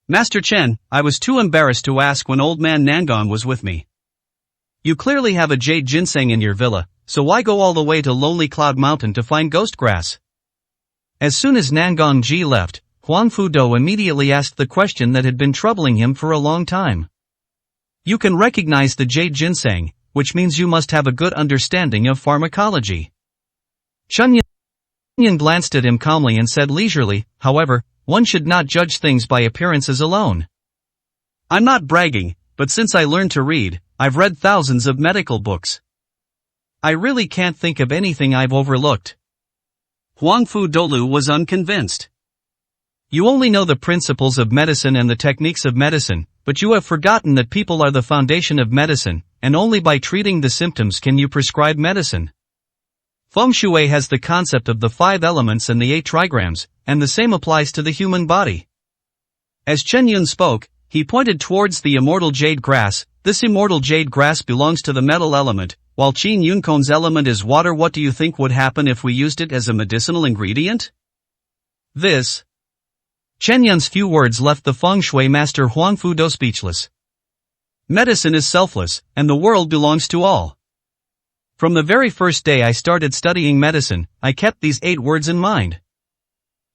S1: Master Chen, I was too embarrassed to ask when old man Nangong was with me. You clearly have a jade ginseng in your villa, so why go all the way to Lonely Cloud Mountain to find ghost grass? As soon as Nangong Ji left, Huang Fudo immediately asked the question that had been troubling him for a long time. You can recognize the jade ginseng, which means you must have a good understanding of pharmacology. Chen Yun glanced at him calmly and said leisurely, however, one should not judge things by appearances alone. I'm not bragging, but since I learned to read, I've read thousands of medical books. I really can't think of anything I've overlooked. Huang Fudo was unconvinced. You only know the principles of medicine and the techniques of medicine, but you have forgotten that people are the foundation of medicine, and only by treating the symptoms can you prescribe medicine. Feng Shui has the concept of the 5 elements and the 8 trigrams, and the same applies to the human body. As Chen Yun spoke, he pointed towards the immortal jade grass. This immortal jade grass belongs to the metal element, while Qin Yunkon's element is water. What do you think would happen if we used it as a medicinal ingredient? This. Chen Yun's few words left the feng shui master Huang Fudo speechless. Medicine is selfless, and the world belongs to all. From the very first day I started studying medicine, I kept these 8 words in mind.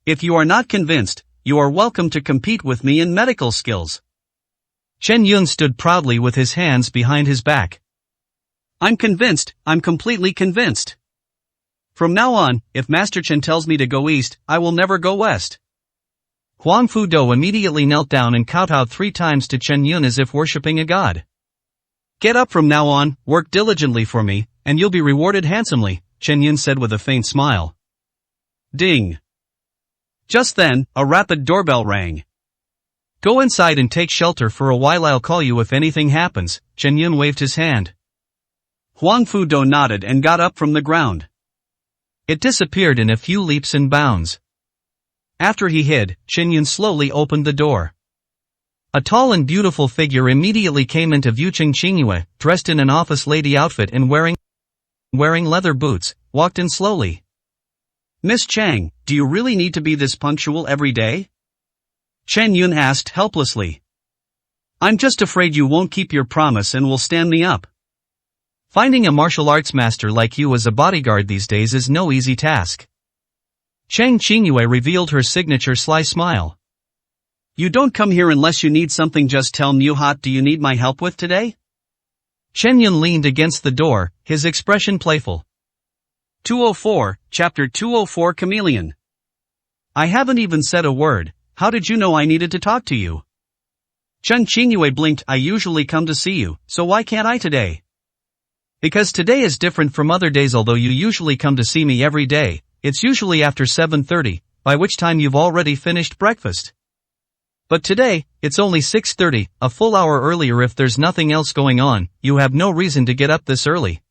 S1: If you are not convinced, you are welcome to compete with me in medical skills. Chen Yun stood proudly with his hands behind his back. I'm convinced, I'm completely convinced. From now on, if Master Chen tells me to go east, I will never go west. Huang Fudo immediately knelt down and kowtowed 3 times to Chen Yun as if worshipping a god. Get up from now on, work diligently for me, and you'll be rewarded handsomely, Chen Yun said with a faint smile. Ding. Just then, a rapid doorbell rang. Go inside and take shelter for a while. I'll call you if anything happens, Chen Yun waved his hand. Huang Fudo nodded and got up from the ground.
S2: It disappeared in a few leaps and bounds. After he hid, Chen Yun slowly opened the door. A tall and beautiful figure immediately came into view. Cheng Qingyue, dressed in an office lady outfit and wearing leather boots, walked in slowly.
S1: Miss Chang, do you really need to be this punctual every day? Chen Yun asked helplessly. I'm just afraid you won't keep your promise and will stand me up.
S2: Finding a martial arts master like you as a bodyguard these days is no easy task. Cheng Qingyue revealed her signature sly smile.
S1: You don't come here unless you need something. Just tell me, what do you need my help with today?
S2: Chen Yun leaned against the door, his expression playful.
S1: 204, Chapter 204 Chameleon. I haven't even said a word, how did you know I needed to talk to you? Cheng Qingyue blinked. I usually come to see you, so why can't I today?
S2: Because today is different from other days. Although you usually come to see me every day, it's usually after 7:30, by which time you've already finished breakfast. But today, it's only 6:30, a full hour earlier. If there's nothing else going on, you have no reason to get up this early.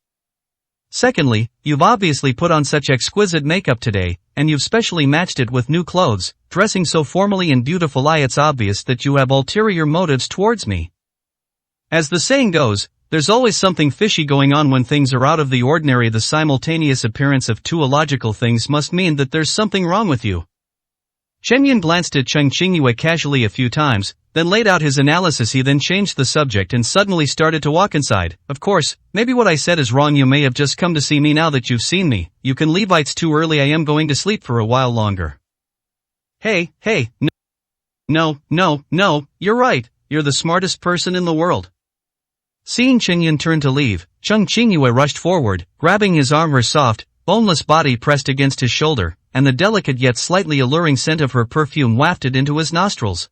S2: Secondly, you've obviously put on such exquisite makeup today, and you've specially matched it with new clothes, dressing so formally and beautiful. It's obvious that you have ulterior motives towards me. As the saying goes, there's always something fishy going on when things are out of the ordinary. The simultaneous appearance of two illogical things must mean that there's something wrong with you. Chen Yun glanced at Cheng Qingyue casually a few times, then laid out his analysis. He then changed the subject and suddenly started to walk inside. Of course, maybe what I said is wrong. You may have just come to see me. Now that you've seen me, you can leave. It's too early. I am going to sleep for a while longer. Hey, no, you're right, you're the smartest person in the world. Seeing Chen Yun turn to leave, Cheng Qingyue rushed forward, grabbing his arm. Her soft, boneless body pressed against his shoulder, and the delicate yet slightly alluring scent of her perfume wafted into his nostrils.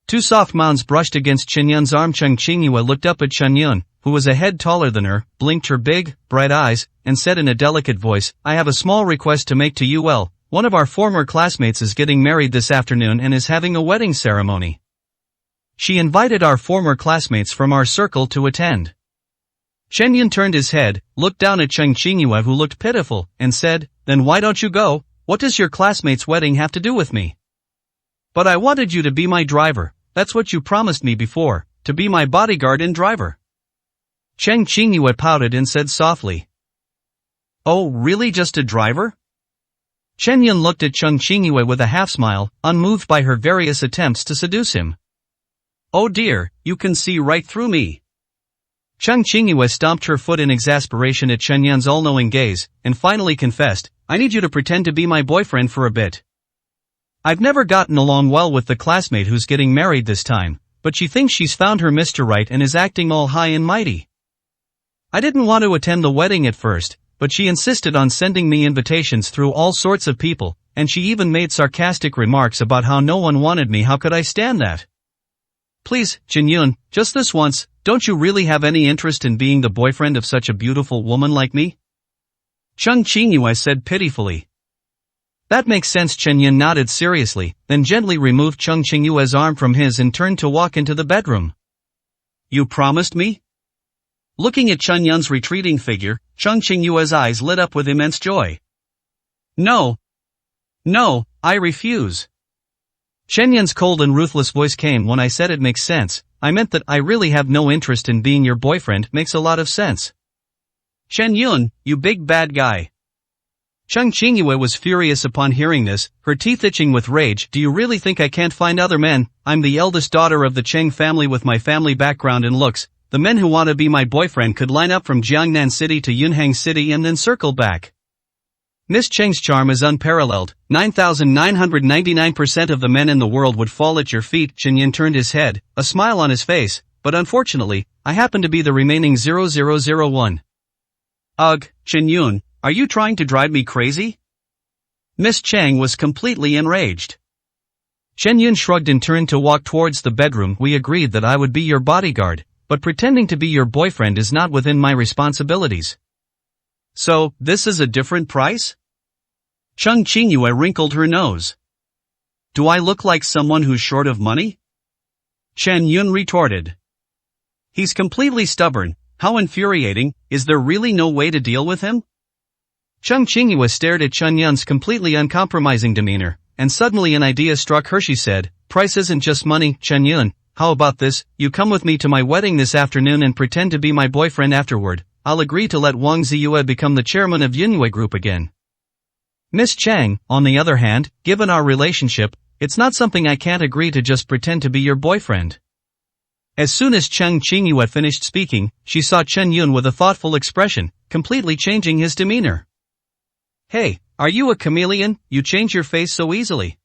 S2: Two soft mounds brushed against Chen Yun's arm. Cheng Qingyue looked up at Chen Yun, who was a head taller than her, blinked her big, bright eyes, and said in a delicate voice, I have a small request to make to you. Well, one of our former classmates is getting married this afternoon and is having a wedding ceremony. She invited our former classmates from our circle to attend. Chen Yun turned his head, looked down at Cheng Qingyue, who looked pitiful, and said, Then why don't you go? What does your classmate's wedding have to do with me? But I wanted you to be my driver. That's what you promised me before, to be my bodyguard and driver. Cheng Qingyue pouted and said softly. Oh, really, just a driver? Chen Yun looked at Cheng Qingyue with a half-smile, unmoved by her various attempts to seduce him. Oh dear, you can see right through me. Cheng Qingyue stomped her foot in exasperation at Chen Yun's all-knowing gaze, and finally confessed, I need you to pretend to be my boyfriend for a bit. I've never gotten along well with the classmate who's getting married this time, but she thinks she's found her Mr. Right and is acting all high and mighty. I didn't want to attend the wedding at first, but she insisted on sending me invitations through all sorts of people, and she even made sarcastic remarks about how no one wanted me. How could I stand that? Please, Chen Yun, just this once, don't you really have any interest in being the boyfriend of such a beautiful woman like me? Cheng Qingyue said pitifully. That makes sense. Chen Yun nodded seriously, then gently removed Cheng Qingyue's arm from his and turned to walk into the bedroom. You promised me? Looking at Chen Yun's retreating figure, Cheng Qingyue's eyes lit up with immense joy. No, I refuse. Chen Yun's cold and ruthless voice came. When I said it makes sense, I meant that I really have no interest in being your boyfriend. Makes a lot of sense. Chen Yun, you big bad guy. Cheng Qingyue was furious upon hearing this, her teeth itching with rage. Do you really think I can't find other men? I'm the eldest daughter of the Cheng family with my family background and looks. The men who want to be my boyfriend could line up from Jiangnan City to Yunhang City and then circle back. Miss Cheng's charm is unparalleled. 9,999% of the men in the world would fall at your feet. Chen Yun turned his head, a smile on his face, but unfortunately, I happen to be the remaining 0001. Ugh, Chen Yun, are you trying to drive me crazy? Miss Cheng was completely enraged. Chen Yun shrugged and turned to walk towards the bedroom. We agreed that I would be your bodyguard, but pretending to be your boyfriend is not within my responsibilities. So, this is a different price? Cheng Qingyue wrinkled her nose. Do I look like someone who's short of money? Chen Yun retorted. He's completely stubborn.
S1: How infuriating, is there really no way to deal with him?
S2: Chung Qingyue stared at Chen Yun's completely uncompromising demeanor, and suddenly an idea struck her. She said, "Price isn't just money, Chen Yun. How about this, you come with me to my wedding this afternoon and pretend to be my boyfriend afterward. I'll agree to let Wang Ziyue become the chairman of Yunwei Group again." Miss Chang, on the other hand, given our relationship, it's not something I can't agree to just pretend to be your boyfriend. As soon as Chung Qingyue finished speaking, she saw Chen Yun with a thoughtful expression, completely changing his demeanor. "Hey, are you a chameleon? You change your face so easily."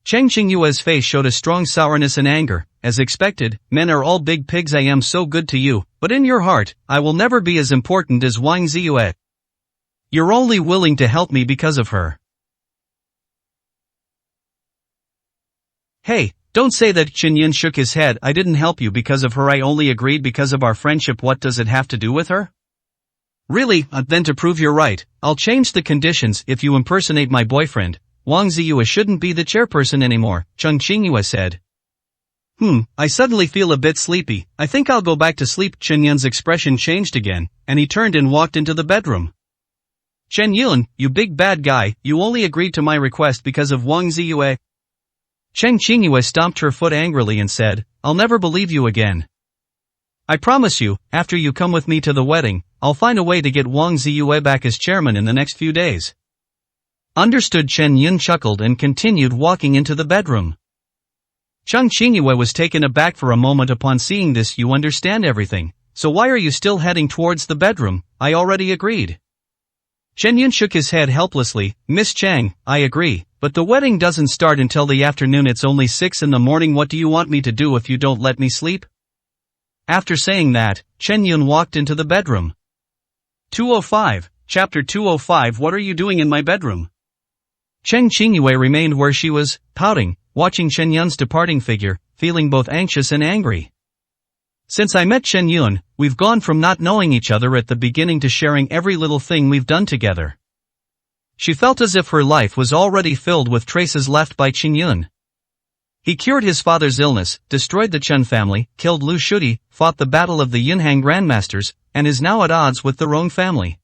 S2: Chen Qingyue's face showed a strong sourness and anger. "As expected, men are all big pigs. I am so good to you, but in your heart, I will never be as important as Wang Ziyue. You're only willing to help me because of her." "Hey, don't say that." Chen Yun shook his head. "I didn't help you because of her. I only agreed because of our friendship. What does it have to do with her?" "Really? Then to prove you're right, I'll change the conditions. If you impersonate my boyfriend, Wang Ziyue shouldn't be the chairperson anymore," Chung Qingyue said. I suddenly feel a bit sleepy. I think I'll go back to sleep." Chen Yun's expression changed again, and he turned and walked into the bedroom. "Chen Yun, you big bad guy, you only agreed to my request because of Wang Ziyue." Chen Qingyue stomped her foot angrily and said, "I'll never believe you again. I promise you, after you come with me to the wedding, I'll find a way to get Wang Ziyue back as chairman in the next few days." "Understood." Chen Yun chuckled and continued walking into the bedroom. Chung Qingyue was taken aback for a moment upon seeing this. "You understand everything, so why are you still heading towards the bedroom? I already agreed." Chen Yun shook his head helplessly. "Miss Chang, I agree, but the wedding doesn't start until the afternoon. It's only 6 in the morning. What do you want me to do if you don't let me sleep?" After saying that, Chen Yun walked into the bedroom. 205, Chapter 205. What are you doing in my bedroom? Chen Qingyue remained where she was, pouting, watching Chen Yun's departing figure, feeling both anxious and angry. "Since I met Chen Yun, we've gone from not knowing each other at the beginning to sharing every little thing we've done together." She felt as if her life was already filled with traces left by Chen Yun. He cured his father's illness, destroyed the Chen family, killed Lu Shudi, fought the battle of the Yunhang Grandmasters, and is now at odds with the Rong family.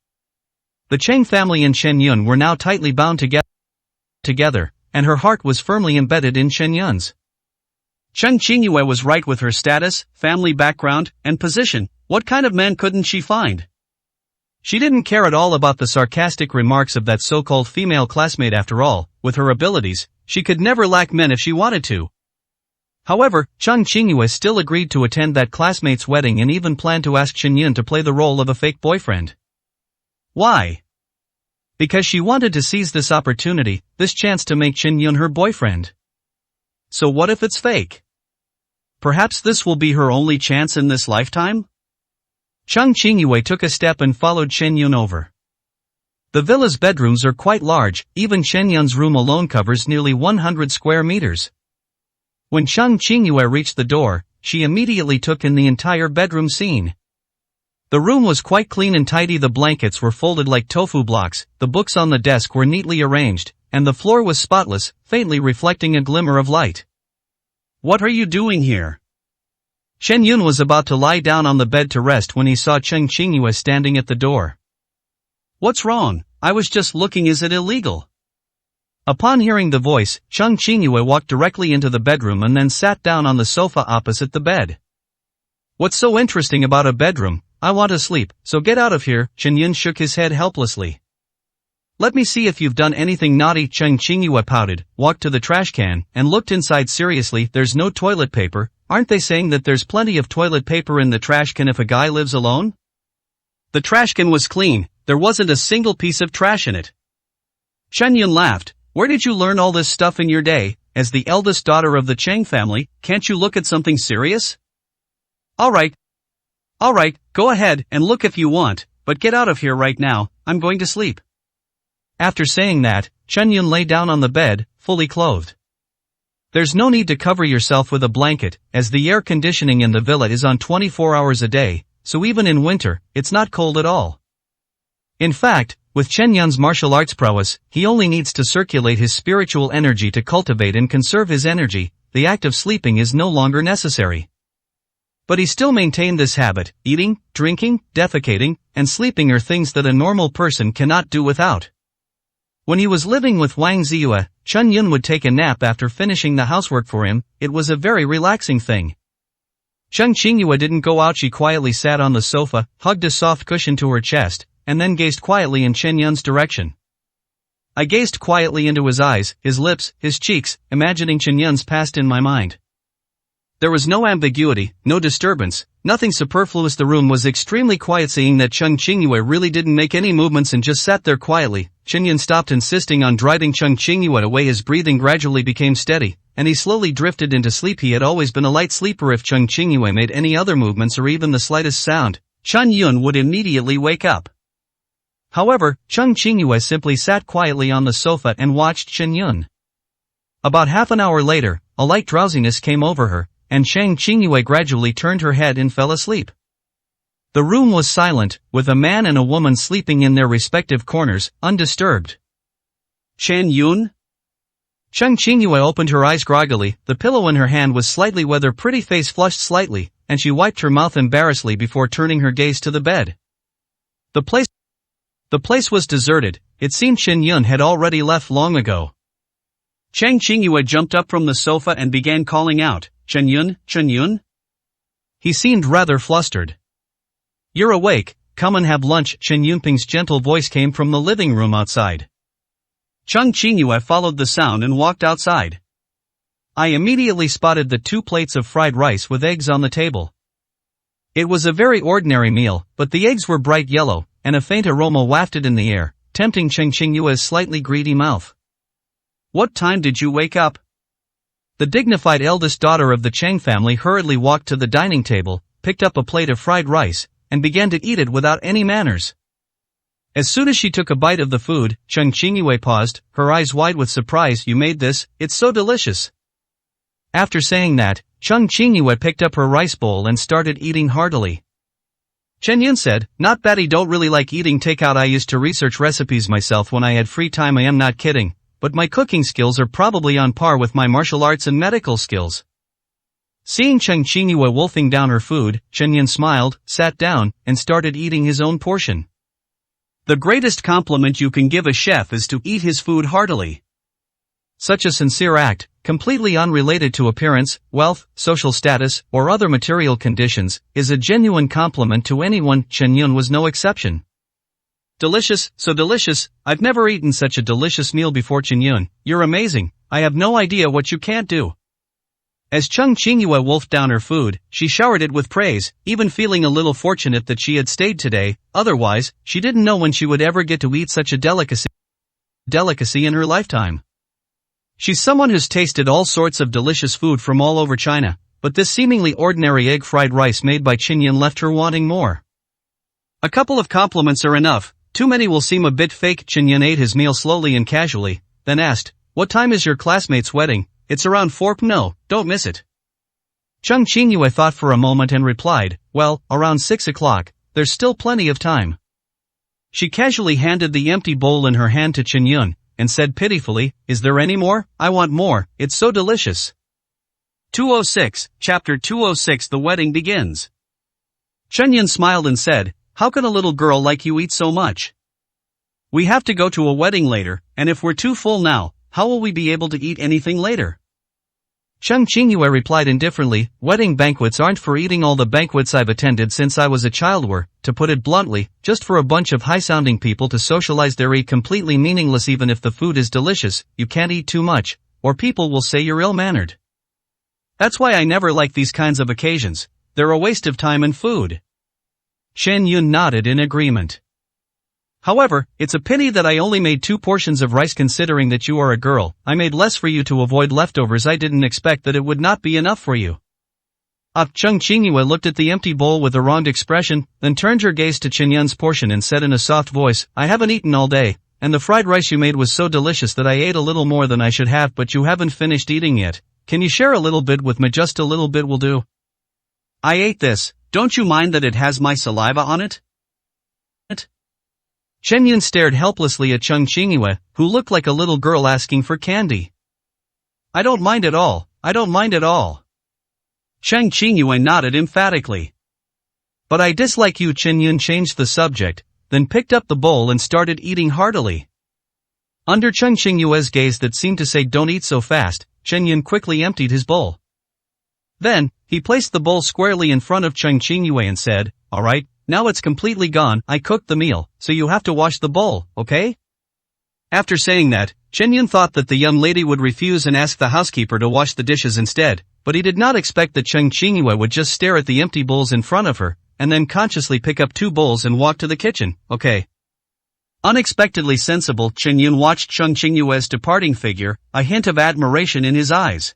S2: The Cheng family and Chen Yun were now tightly bound together, and her heart was firmly embedded in Chen Yun's. Chung Qingyue was right with her status, family background, and position. What kind of man couldn't she find? She didn't care at all about the sarcastic remarks of that so-called female classmate. After all, with her abilities, she could never lack men if she wanted to. However, Chung Qingyue still agreed to attend that classmate's wedding and even planned to ask Chen Yun to play the role of a fake boyfriend. Why? Because she wanted to seize this opportunity, this chance to make Chen Yun her boyfriend. So what if it's fake? Perhaps this will be her only chance in this lifetime? Chung Qingyue took a step and followed Chen Yun over. The villa's bedrooms are quite large. Even Chen Yun's room alone covers nearly 100 square meters. When Chung Qingyue reached the door, she immediately took in the entire bedroom scene. The room was quite clean and tidy. The blankets were folded like tofu blocks, the books on the desk were neatly arranged, and the floor was spotless, faintly reflecting a glimmer of light. What are you doing here? Chen Yun was about to lie down on the bed to rest when he saw Chung Qingyue standing at the door. What's wrong? I was just looking. Is it illegal? Upon hearing the voice, Chung Qingyue walked directly into the bedroom and then sat down on the sofa opposite the bed. What's so interesting about a bedroom? I want to sleep, so get out of here. Chen Yun shook his head helplessly. Let me see if you've done anything naughty. Chung Qingyue pouted, walked to the trash can, and looked inside seriously. There's no toilet paper. Aren't they saying that there's plenty of toilet paper in the trash can if a guy lives alone? The trash can was clean, there wasn't a single piece of trash in it. Chen Yun laughed. Where did you learn all this stuff in your day? As the eldest daughter of the Cheng family, can't you look at something serious? Alright, go ahead and look if you want, but get out of here right now. I'm going to sleep. After saying that, Chen Yun lay down on the bed, fully clothed. There's no need to cover yourself with a blanket, as the air conditioning in the villa is on 24 hours a day, so even in winter, it's not cold at all. In fact, with Chen Yun's martial arts prowess, he only needs to circulate his spiritual energy to cultivate and conserve his energy. The act of sleeping is no longer necessary. But he still maintained this habit. Eating, drinking, defecating, and sleeping are things that a normal person cannot do without. When he was living with Wang Ziyue, Chen Yun would take a nap after finishing the housework for him. It was a very relaxing thing. Chen Qingyue didn't go out. She quietly sat on the sofa, hugged a soft cushion to her chest, and then gazed quietly in Chen Yun's direction. I gazed quietly into his eyes, his lips, his cheeks, imagining Chen Yun's past in my mind. There was no ambiguity, no disturbance, nothing superfluous. The room was extremely quiet. Seeing that Chen Qingyue really didn't make any movements and just sat there quietly, Chen Yun stopped insisting on driving Chen Qingyue away. His breathing gradually became steady, and he slowly drifted into sleep. He had always been a light sleeper. If Chen Qingyue made any other movements or even the slightest sound, Chen Yun would immediately wake up. However, Chen Qingyue simply sat quietly on the sofa and watched Chen Yun. About half an hour later, a light drowsiness came over her, and Chen Qingyue gradually turned her head and fell asleep. The room was silent, with a man and a woman sleeping in their respective corners, undisturbed.
S1: Chen Yun?
S2: Chen Qingyue opened her eyes groggily. The pillow in her hand was slightly wet. Her pretty face flushed slightly, and she wiped her mouth embarrassedly before turning her gaze to the bed. The place was deserted. It seemed Chen Yun had already left long ago.
S1: Chen Qingyue jumped up from the sofa and began calling out, Chen Yun, Chen Yun?
S2: He seemed rather flustered. You're awake, come and have lunch. Chen Yunping's gentle voice came from the living room outside.
S1: Chen Qingyue followed the sound and walked outside.
S2: I immediately spotted the 2 plates of fried rice with eggs on the table. It was a very ordinary meal, but the eggs were bright yellow, and a faint aroma wafted in the air, tempting Chen Qingyue's slightly greedy mouth.
S1: What time did you wake up?
S2: The dignified eldest daughter of the Cheng family hurriedly walked to the dining table, picked up a plate of fried rice, and began to eat it without any manners. As soon as she took a bite of the food, Chen Qingyue paused, her eyes wide with surprise. You made this, it's so delicious. After saying that, Chen Qingyue picked up her rice bowl and started eating heartily. Chen Yun said, not bad. I don't really like eating takeout. I used to research recipes myself when I had free time. I am not kidding, but my cooking skills are probably on par with my martial arts and medical skills. Seeing Chen Qingyue wolfing down her food, Chen Yun smiled, sat down, and started eating his own portion.
S1: The greatest compliment you can give a chef is to eat his food heartily.
S2: Such a sincere act, completely unrelated to appearance, wealth, social status, or other material conditions, is a genuine compliment to anyone. Chen Yun was no exception.
S1: Delicious, so delicious, I've never eaten such a delicious meal before. Chen Yun, you're amazing, I have no idea what you can't do. As Chen Qingyue wolfed down her food, she showered it with praise, even feeling a little fortunate that she had stayed today. Otherwise, she didn't know when she would ever get to eat such a delicacy in her lifetime. She's someone who's tasted all sorts of delicious food from all over China, but this seemingly ordinary egg fried rice made by Chen Yun left her wanting more. A couple of compliments are enough. Too many will seem a bit fake. Chen Yun ate his meal slowly and casually, then asked, what time is your classmate's wedding? It's around 4 p.m. No, don't miss it. Chen Qingyue thought for a moment and replied, well, around 6 o'clock, there's still plenty of time. She casually handed the empty bowl in her hand to Chen Yun, and said pitifully, is there any more? I want more, it's so delicious. 206, Chapter 206. The wedding begins. Chen Yun smiled and said, how can a little girl like you eat so much? We have to go to a wedding later, and if we're too full now, how will we be able to eat anything later?
S2: Chen Qingyue replied indifferently, wedding banquets aren't for eating. All the banquets I've attended since I was a child were, to put it bluntly, just for a bunch of high-sounding people to socialize. They're completely meaningless. Even if the food is delicious, you can't eat too much, or people will say you're ill-mannered. That's why I never like these kinds of occasions. They're a waste of time and food. Chen Yun nodded in agreement. However, it's a pity that I only made 2 portions of rice. Considering that you are a girl, I made less for you to avoid leftovers. I didn't expect that it would not be enough for you. Chen Qingyue looked at the empty bowl with a wronged expression, then turned her gaze to Chen Yun's portion and said in a soft voice, I haven't eaten all day, and the fried rice you made was so delicious that I ate a little more than I should have. But you haven't finished eating yet. Can you share a little bit with me? Just a little bit will do.
S1: I ate this, don't you mind that it has my saliva on it?
S2: Chen Yun stared helplessly at Chen Qingyue, who looked like a little girl asking for candy. I don't mind at all, I don't mind at all.
S1: Cheng Qingyue nodded emphatically.
S2: But I dislike you. Chen Yun changed the subject, then picked up the bowl and started eating heartily. Under Cheng Qingyue's gaze that seemed to say don't eat so fast, Chen Yun quickly emptied his bowl. Then, he placed the bowl squarely in front of Cheng Qingyue and said, "Alright, now it's completely gone. I cooked the meal, so you have to wash the bowl, okay?" After saying that, Chen Yun thought that the young lady would refuse and ask the housekeeper to wash the dishes instead, but he did not expect that Cheng Qingyue would just stare at the empty bowls in front of her, and then consciously pick up 2 bowls and walk to the kitchen. Okay.
S1: Unexpectedly sensible, Chen Yun watched Cheng Qingyue's departing figure, a hint of admiration in his eyes.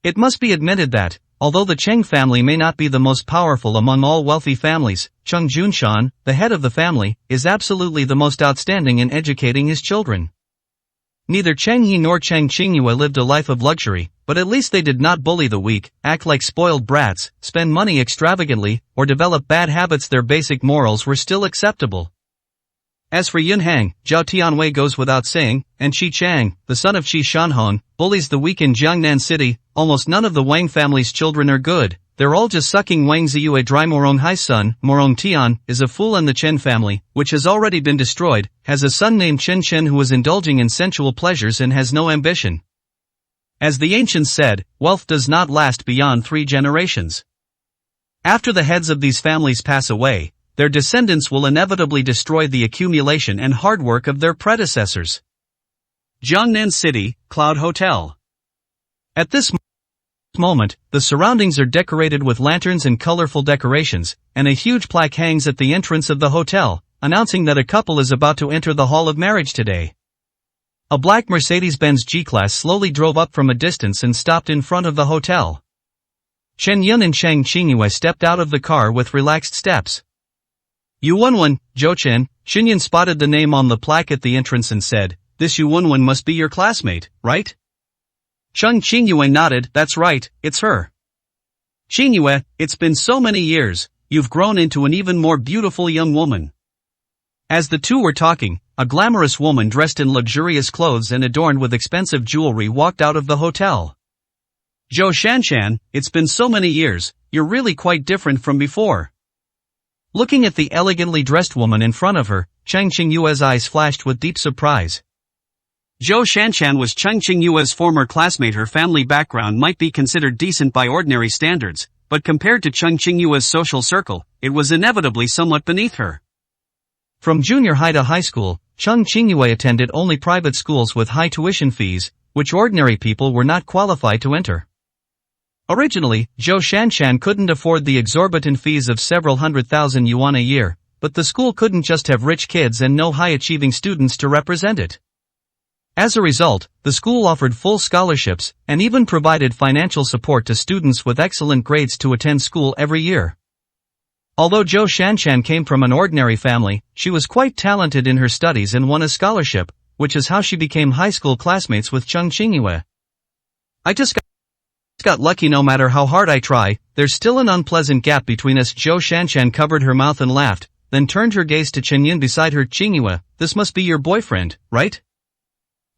S2: It must be admitted that, although the Cheng family may not be the most powerful among all wealthy families, Cheng Junshan, the head of the family, is absolutely the most outstanding in educating his children. Neither Cheng He nor Cheng Qingyue lived a life of luxury, but at least they did not bully the weak, act like spoiled brats, spend money extravagantly, or develop bad habits. Their basic morals were still acceptable. As for Yun Hang, Zhao Tianwei goes without saying, and Qi Chang, the son of Qi Shanhong, bullies the weak in Jiangnan City. Almost none of the Wang family's children are good, they're all just sucking Wang Ziyue dry. Morong Hai's son, Morong Tian, is a fool, and the Chen family, which has already been destroyed, has a son named Chen Chen who is indulging in sensual pleasures and has no ambition. As the ancients said, wealth does not last beyond 3 generations. After the heads of these families pass away, their descendants will inevitably destroy the accumulation and hard work of their predecessors.
S1: Jiangnan City, Cloud Hotel.
S2: At this moment, the surroundings are decorated with lanterns and colorful decorations, and a huge plaque hangs at the entrance of the hotel, announcing that a couple is about to enter the hall of marriage today. A black Mercedes-Benz G-Class slowly drove up from a distance and stopped in front of the hotel. Chen Yun and Cheng Qingyue stepped out of the car with relaxed steps. Yu Wenwen, Zhou Chen. Chen spotted the name on the plaque at the entrance and said, "This Yu Wenwen must be your classmate, right?"
S1: Cheng Qingyue nodded. "That's right, it's her." "Qingyue, it's been so many years, you've grown into an even more beautiful young woman." As the two were talking, a glamorous woman dressed in luxurious clothes and adorned with expensive jewelry walked out of the hotel. "Zhou Shanshan, it's been so many years, you're really quite different from before." Looking at the elegantly dressed woman in front of her, Cheng Qingyue's eyes flashed with deep surprise. Zhou Shanshan was Cheng Qingyue's former classmate. Her family background might be considered decent by ordinary standards, but compared to Cheng Qingyue's social circle, it was inevitably somewhat beneath her. From junior high to high school, Cheng Qingyue attended only private schools with high tuition fees, which ordinary people were not qualified to enter. Originally, Zhou Shanshan couldn't afford the exorbitant fees of several 100,000 yuan a year, but the school couldn't just have rich kids and no high-achieving students to represent it. As a result, the school offered full scholarships, and even provided financial support to students with excellent grades to attend school every year. Although Zhou Shanshan came from an ordinary family, she was quite talented in her studies and won a scholarship, which is how she became high school classmates with Cheng Qingyue. "I just got lucky. No matter how hard I try, there's still an unpleasant gap between us." Zhou Shanshan covered her mouth and laughed, then turned her gaze to Chen Yun beside her. "Qingyue, this must be your boyfriend, right?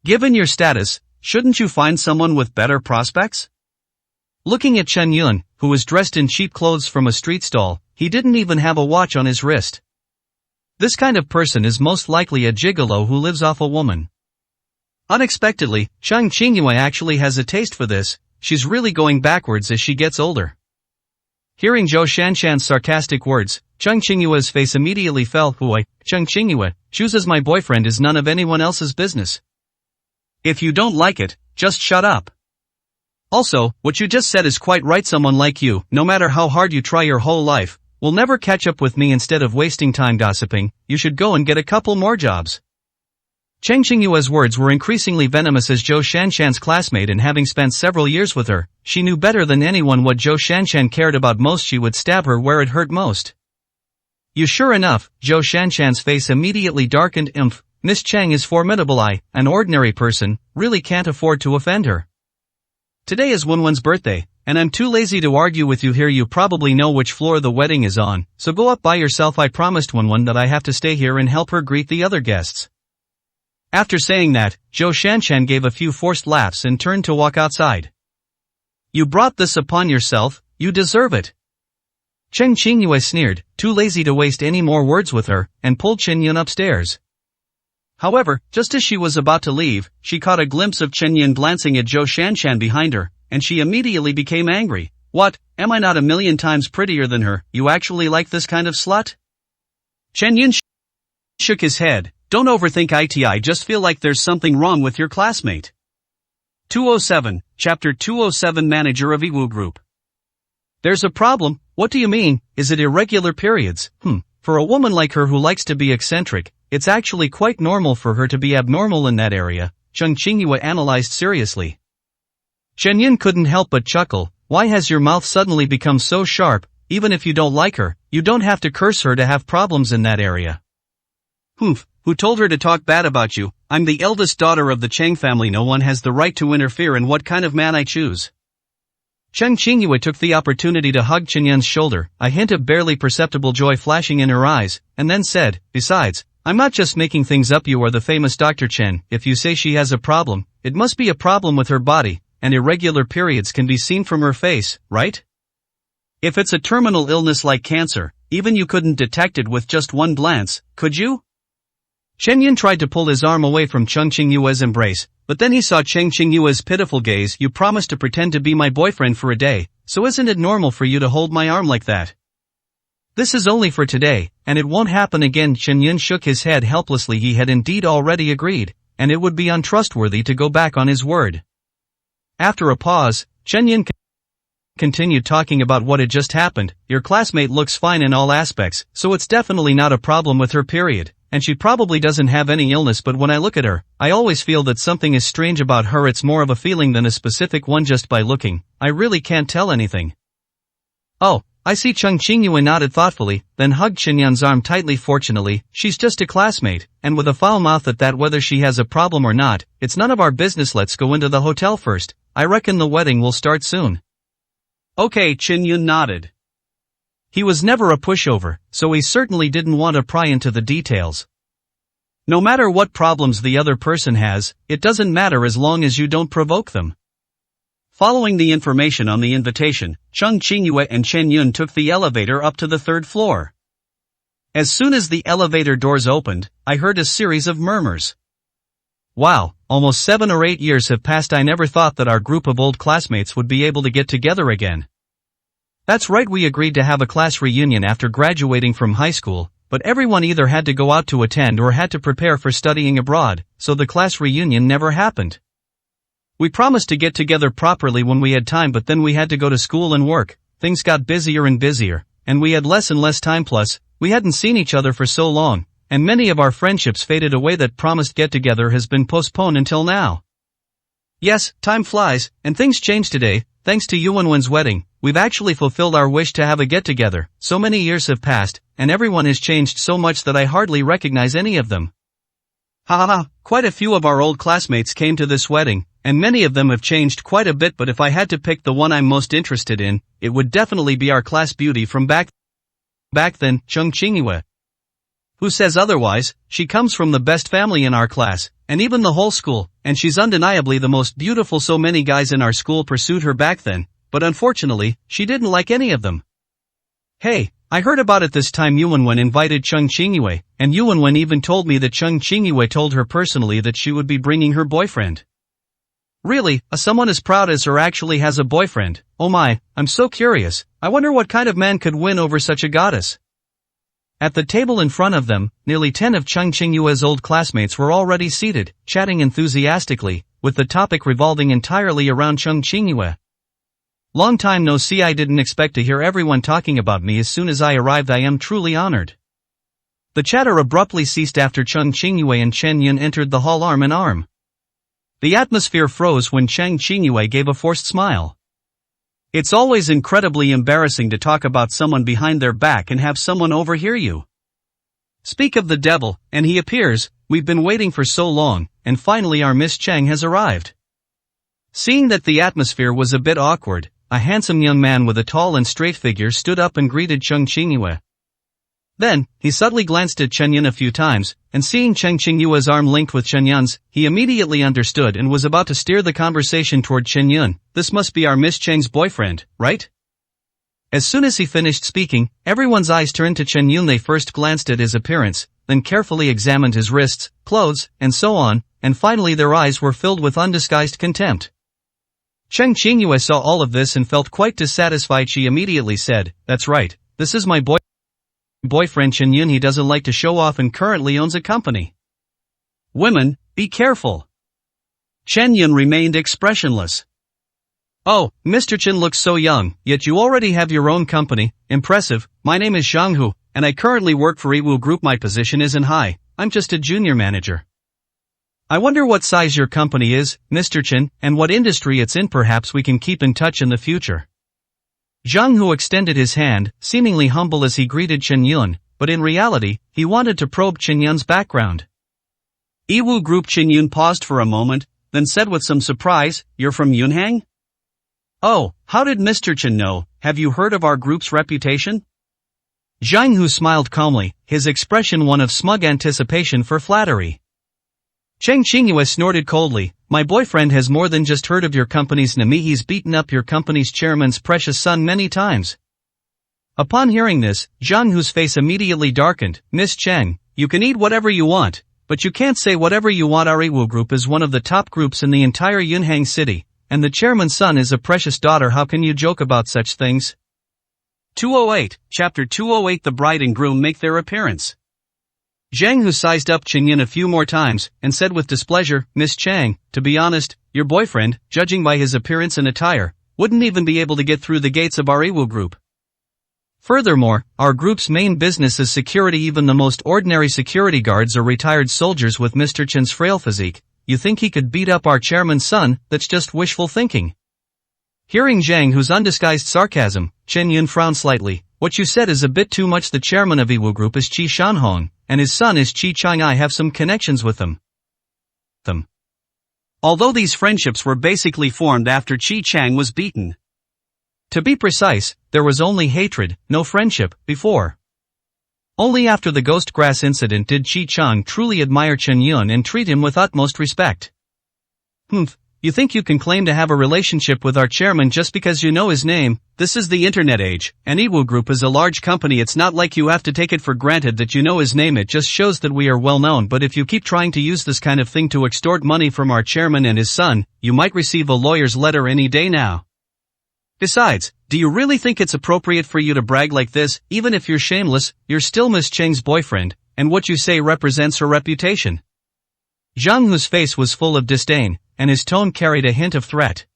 S1: Given your status, shouldn't you find someone with better prospects?" Looking at Chen Yun, who was dressed in cheap clothes from a street stall, he didn't even have a watch on his wrist. This kind of person is most likely a gigolo who lives off a woman. Unexpectedly, Cheng Qingyue actually has a taste for this. She's really going backwards as she gets older. Hearing Zhou Shanshan's sarcastic words, Cheng Qingyue's face immediately fell. "Hui, Cheng Qingyue, choose as my boyfriend is none of anyone else's business. If you don't like it, just shut up. Also, what you just said is quite right. Someone like you, no matter how hard you try your whole life, will never catch up with me. Instead of wasting time gossiping, you should go and get a couple more jobs." Cheng Qingyue's words were increasingly venomous as Zhou Shanshan's classmate, and having spent several years with her, she knew better than anyone what Zhou Shanshan cared about most. She would stab her where it hurt most. Sure enough, Zhou Shanshan's face immediately darkened. Miss Cheng is formidable. I, an ordinary person, really can't afford to offend her. Today is Wenwen's birthday, and I'm too lazy to argue with you here. You probably know which floor the wedding is on, so go up by yourself. I promised Wenwen that I have to stay here and help her greet the other guests." After saying that, Zhou Shanshan gave a few forced laughs and turned to walk outside.
S2: You brought this upon yourself, you deserve it. Chen Qingyue sneered, too lazy to waste any more words with her, and pulled Chen Yun upstairs. However, just as she was about to leave, she caught a glimpse of Chen Yun glancing at Zhou Shanshan behind her, and she immediately became angry. What, am I not a million times prettier than her? You actually like this kind of slut? Chen Yun shook his head. Don't overthink it, I just feel like there's something wrong with your classmate. 207, Chapter 207 Manager of Iwu Group. There's a problem. What do you mean? Is it irregular periods? For a woman like her who likes to be eccentric, it's actually quite normal for her to be abnormal in that area, Chen Qingyue analyzed seriously. Chen Yun couldn't help but chuckle. Why has your mouth suddenly become so sharp? Even if you don't like her, you don't have to curse her to have problems in that area. Who told her to talk bad about you? I'm the eldest daughter of the Cheng family. No one has the right to interfere in what kind of man I choose. Chen Qingyue took the opportunity to hug Chen Yun's shoulder, a hint of barely perceptible joy flashing in her eyes, and then said, besides, I'm not just making things up. You are the famous Dr. Chen. If you say she has a problem, it must be a problem with her body, and irregular periods can be seen from her face, right? If it's a terminal illness like cancer, even you couldn't detect it with just one glance, could you? Chen Yun tried to pull his arm away from Chen Qingyue's embrace, but then he saw Chen Qingyue's pitiful gaze. You promised to pretend to be my boyfriend for a day, so isn't it normal for you to hold my arm like that? This is only for today, and it won't happen again. Chen Yun shook his head helplessly. He had indeed already agreed, and it would be untrustworthy to go back on his word. After a pause, Chen Yun continued talking about what had just happened. Your classmate looks fine in all aspects, so it's definitely not a problem with her period. And she probably doesn't have any illness, but when I look at her, I always feel that something is strange about her. It's more of a feeling than a specific one. Just by looking, I really can't tell anything. Oh, I see. Chen Qingyue nodded thoughtfully, then hugged Chen Yun's arm tightly. Fortunately, she's just a classmate, and with a foul mouth at that. Whether she has a problem or not, it's none of our business. Let's go into the hotel first. I reckon the wedding will start soon. Okay, Chen Yun nodded. He was never a pushover, so he certainly didn't want to pry into the details. No matter what problems the other person has, it doesn't matter as long as you don't provoke them. Following the information on the invitation, Chen Qingyue and Chen Yun took the elevator up to the third floor. As soon as the elevator doors opened, I heard a series of murmurs. Wow, almost 7 or 8 years have passed. I never thought that our group of old classmates would be able to get together again. That's right, we agreed to have a class reunion after graduating from high school, but everyone either had to go out to attend or had to prepare for studying abroad, so the class reunion never happened. We promised to get together properly when we had time, but then we had to go to school and work. Things got busier and busier, and we had less and less time. Plus, we hadn't seen each other for so long, and many of our friendships faded away. That promised get-together has been postponed until now. Yes, time flies, and things changed today. Thanks to Yuanwen's wedding, we've actually fulfilled our wish to have a get-together. So many years have passed, and everyone has changed so much that I hardly recognize any of them. Quite a few of our old classmates came to this wedding, and many of them have changed quite a bit, but if I had to pick the one I'm most interested in, it would definitely be our class beauty from back then, Chen Qingyue. Who says otherwise? She comes from the best family in our class, and even the whole school, and she's undeniably the most beautiful. So many guys in our school pursued her back then, but unfortunately, she didn't like any of them. Hey, I heard about it this time. Yuanwen invited Chen Qingyue, and Yuanwen even told me that Chen Qingyue told her personally that she would be bringing her boyfriend. Really, someone as proud as her actually has a boyfriend? Oh my, I'm so curious. I wonder what kind of man could win over such a goddess. At the table in front of them, nearly 10 of Chen Qingyue's old classmates were already seated, chatting enthusiastically, with the topic revolving entirely around Chen Qingyue. Long time no see. I didn't expect to hear everyone talking about me as soon as I arrived. I am truly honored. The chatter abruptly ceased after Chen Qingyue and Chen Yun entered the hall arm in arm. The atmosphere froze when Chen Qingyue gave a forced smile. It's always incredibly embarrassing to talk about someone behind their back and have someone overhear you. Speak of the devil, and he appears. We've been waiting for so long, and finally our Miss Cheng has arrived. Seeing that the atmosphere was a bit awkward, a handsome young man with a tall and straight figure stood up and greeted Chen Qingyue. Then, he subtly glanced at Chen Yun a few times, and seeing Cheng Qingyue's arm linked with Chen Yun's, he immediately understood and was about to steer the conversation toward Chen Yun. This must be our Miss Cheng's boyfriend, right? As soon as he finished speaking, everyone's eyes turned to Chen Yun. They first glanced at his appearance, then carefully examined his wrists, clothes, and so on, and finally their eyes were filled with undisguised contempt. Cheng Qingyue saw all of this and felt quite dissatisfied. She immediately said, "That's right, this is my boyfriend Chen Yun. He doesn't like to show off and currently owns a company."
S1: Women, be careful. Chen Yun remained expressionless.
S2: "Oh, Mr. Chen looks so young, yet you already have your own company. Impressive. My name is Zhang Hu, and I currently work for Yiwu Group. My position isn't high, I'm just a junior manager. I wonder what size your company is, Mr. Chen, and what industry it's in. Perhaps we can keep in touch in the future." Zhang Hu extended his hand, seemingly humble as he greeted Chen Yun, but in reality, he wanted to probe Chen Yun's background.
S1: Yiwu Group. Chen Yun paused for a moment, then said with some surprise, "You're from Yunhang? Oh, how did Mr. Chen know? Have you heard of our group's reputation?"
S2: Zhang Hu smiled calmly, his expression one of smug anticipation for flattery. Cheng Qingyue snorted coldly, "My boyfriend has more than just heard of your company's name. He's beaten up your company's chairman's precious son many times." Upon hearing this, Zhang Hu's face immediately darkened. "Miss Cheng, you can eat whatever you want, but you can't say whatever you want. Our Yiwu Group is one of the top groups in the entire Yunhang city, and the chairman's son is a precious daughter. How can you joke about such things?"
S1: 208, Chapter 208. The bride and groom make their appearance.
S2: Zhang Hu sized up Chen Yun a few more times, and said with displeasure, "Miss Cheng, to be honest, your boyfriend, judging by his appearance and attire, wouldn't even be able to get through the gates of our Yiwu Group. Furthermore, our group's main business is security. Even the most ordinary security guards are retired soldiers. With Mr. Chen's frail physique, you think he could beat up our chairman's son? That's just wishful thinking." Hearing Zhang Hu's undisguised sarcasm, Chen Yun frowned slightly. "What you said is a bit too much. The chairman of Yiwu Group is Qi Shanhong, and his son is Qi Chang. I have some connections with them."
S1: Although these friendships were basically formed after Qi Chang was beaten.
S2: To be precise, there was only hatred, no friendship, before. Only after the ghost grass incident did Qi Chang truly admire Chen Yun and treat him with utmost respect. "Humph, you think you can claim to have a relationship with our chairman just because you know his name? This is the internet age, and Yiwu Group is a large company. It's not like you have to take it for granted that you know his name. It just shows that we are well known. But if you keep trying to use this kind of thing to extort money from our chairman and his son, you might receive a lawyer's letter any day now. Besides, do you really think it's appropriate for you to brag like this? Even if you're shameless, you're still Miss Cheng's boyfriend, and what you say represents her reputation." Zhang Hu's face was full of disdain, and his tone carried a hint of threat.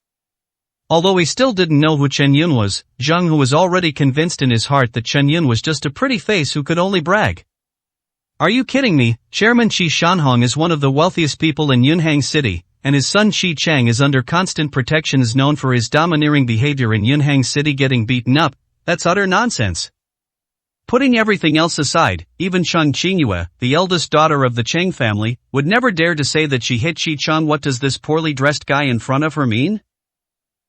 S2: Although he still didn't know who Chen Yun was, Zhang Hu was already convinced in his heart that Chen Yun was just a pretty face who could only brag. "Are you kidding me? Chairman Qi Shanhong is one of the wealthiest people in Yunhang City, and his son Qi Chang is under constant protection. Is known for his domineering behavior in Yunhang City. Getting beaten up? That's utter nonsense."
S1: Putting everything else aside, even Cheng Qingyue, the eldest daughter of the Cheng family, would never dare to say that she hit Qi Chang. What does this poorly dressed guy in front of her mean?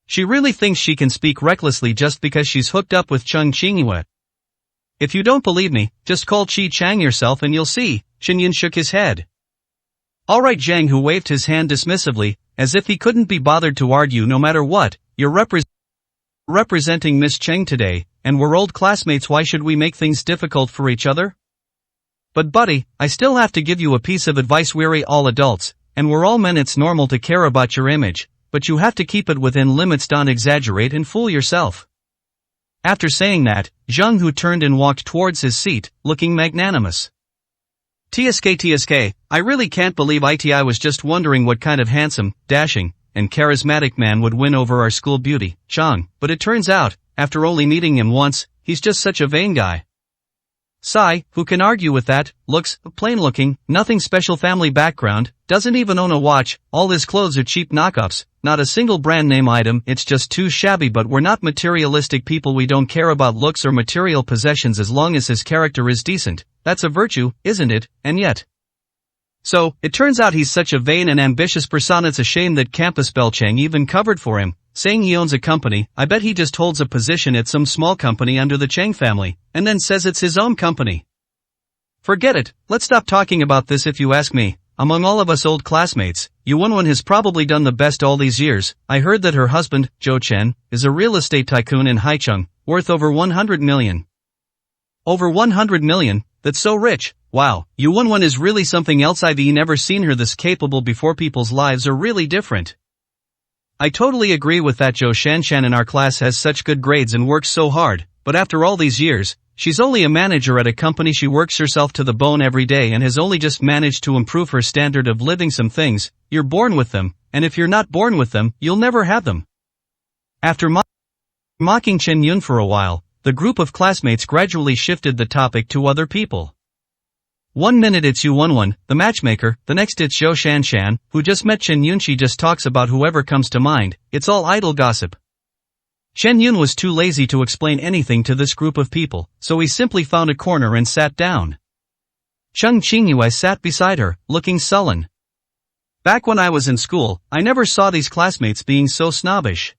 S1: She really thinks she can speak recklessly just because she's hooked up with Cheng Qingyue. If you don't believe me, just call Qi Chang yourself and you'll see. Chen Yun shook his head. "Alright." Zhang Hu waved his hand dismissively, as if he couldn't be bothered to argue. "No matter what, you're representing Miss Cheng today, and we're old classmates. Why should we make things difficult for each other? But buddy, I still have to give you a piece of advice. We're all adults, and we're all men. It's normal to care about your image, but you have to keep it within limits. Don't exaggerate and fool yourself." After saying that, Zhang Hu turned and walked towards his seat, looking magnanimous. TSK, I really can't believe it. I was just wondering what kind of handsome, dashing, and charismatic man would win over our school beauty, Chang, but it turns out, after only meeting him once, he's just such a vain guy. Sigh, who can argue with that? Looks plain looking, nothing special. Family background, doesn't even own a watch. All his clothes are cheap knockoffs, not a single brand name item. It's just too shabby. But we're not materialistic people. We don't care about looks or material possessions as long as his character is decent. That's a virtue, isn't it? And yet. So, it turns out he's such a vain and ambitious person. It's a shame that Campus Belchang even covered for him, saying he owns a company. I bet he just holds a position at some small company under the Chang family, and then says it's his own company.
S2: Forget it, let's stop talking about this if you ask me. Among all of us old classmates, Yu Wenwen has probably done the best all these years. I heard that her husband, Zhou Chen, is a real estate tycoon in Haicheng, worth over 100 million. Over 100 million? That's so rich. Wow, Yu Wenwen is really something else. I've never seen her this capable before. People's lives are really different. I totally agree with that. Zhou Shanshan in our class has such good grades and works so hard, but after all these years, she's only a manager at a company. She works herself to the bone every day and has only just managed to improve her standard of living. Some things, you're born with them, and if you're not born with them, you'll never have them. After mocking Chen Yun for a while, the group of classmates gradually shifted the topic to other people. 1 minute it's Yu Wenwen, the matchmaker, the next it's Zhou Shanshan, who just met Chen Yun. She just talks about whoever comes to mind. It's all idle gossip. Chen Yun was too lazy to explain anything to this group of people, so he simply found a corner and sat down. Cheng Qingyue sat beside her, looking sullen. Back when I was in school, I never saw these classmates being so snobbish.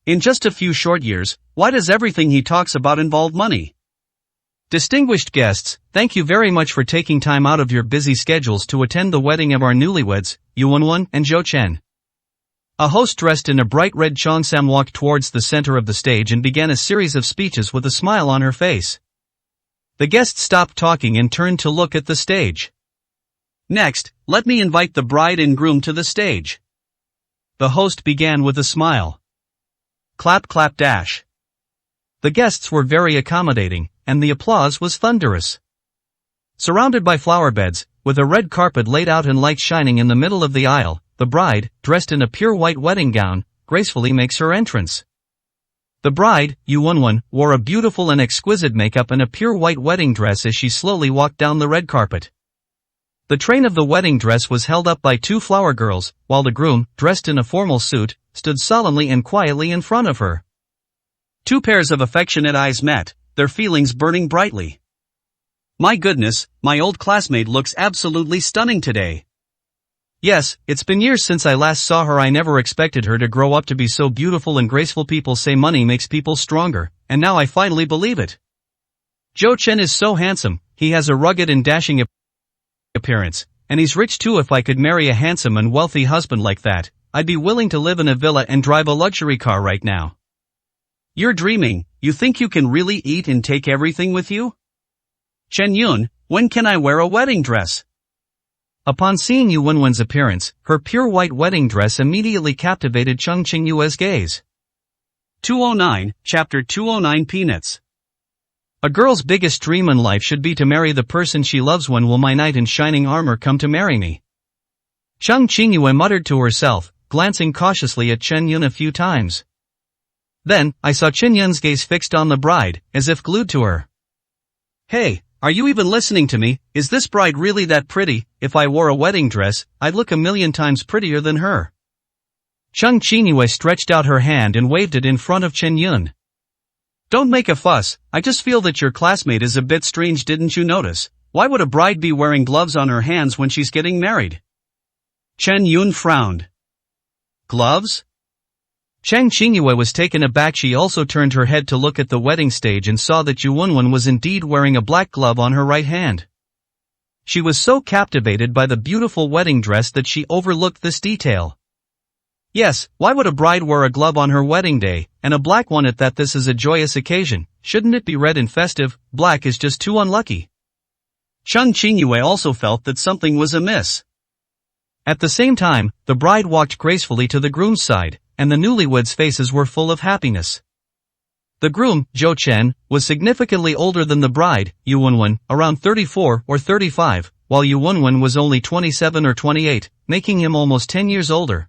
S2: In just a few short years, why does everything he talks about involve money? Distinguished guests, thank you very much for taking time out of your busy schedules to attend the wedding of our newlyweds, Yu Wenwen and Zhou Chen. A host dressed in a bright red cheongsam walked towards the center of the stage and began a series of speeches with a smile on her face. The guests stopped talking and turned to look at the stage. Next, let me invite the bride and groom to the stage. The host began with a smile. Clap clap dash. The guests were very accommodating, and the applause was thunderous. Surrounded by flower beds, with a red carpet laid out and lights shining in the middle of the aisle, the bride, dressed in a pure white wedding gown, gracefully makes her entrance. The bride, Yu Wenwen, wore a beautiful and exquisite makeup and a pure white wedding dress as she slowly walked down the red carpet. The train of the wedding dress was held up by 2 flower girls, while the groom, dressed in a formal suit, stood solemnly and quietly in front of her. 2 pairs of affectionate eyes met, their feelings burning brightly. My goodness, my old classmate looks absolutely stunning today. Yes, it's been years since I last saw her. I never expected her to grow up to be so beautiful and graceful. People say money makes people stronger, and now I finally believe it. Zhou Chen is so handsome, he has a rugged and dashing appearance, and he's rich too. If I could marry a handsome and wealthy husband like that, I'd be willing to live in a villa and drive a luxury car right now. You're dreaming. You think you can really eat and take everything with you? Chen Yun, when can I wear a wedding dress? Upon seeing Yu Wenwen's appearance, her pure white wedding dress immediately captivated Cheng Qingyue's gaze. 209, Chapter 209 Peanuts. A girl's biggest dream in life should be to marry the person she loves. When will my knight in shining armor come to marry me? Cheng Qingyue muttered to herself, glancing cautiously at Chen Yun a few times. Then, I saw Chen Yun's gaze fixed on the bride, as if glued to her. Hey, are you even listening to me? Is this bride really that pretty? If I wore a wedding dress, I'd look 1,000,000 times prettier than her. Cheng Qingyue stretched out her hand and waved it in front of Chen Yun. Don't make a fuss, I just feel that your classmate is a bit strange. Didn't you notice? Why would a bride be wearing gloves on her hands when she's getting married? Chen Yun frowned. Gloves? Cheng Qingyue was taken aback. She also turned her head to look at the wedding stage and saw that Yu Wenwen was indeed wearing a black glove on her right hand. She was so captivated by the beautiful wedding dress that she overlooked this detail. Yes, why would a bride wear a glove on her wedding day, and a black one at that? This is a joyous occasion. Shouldn't it be red and festive? Black is just too unlucky. Cheng Qingyue also felt that something was amiss. At the same time, the bride walked gracefully to the groom's side, and the newlyweds' faces were full of happiness. The groom, Zhou Chen, was significantly older than the bride, Yu Wenwen, around 34 or 35, while Yu Wenwen was only 27 or 28, making him almost 10 years older.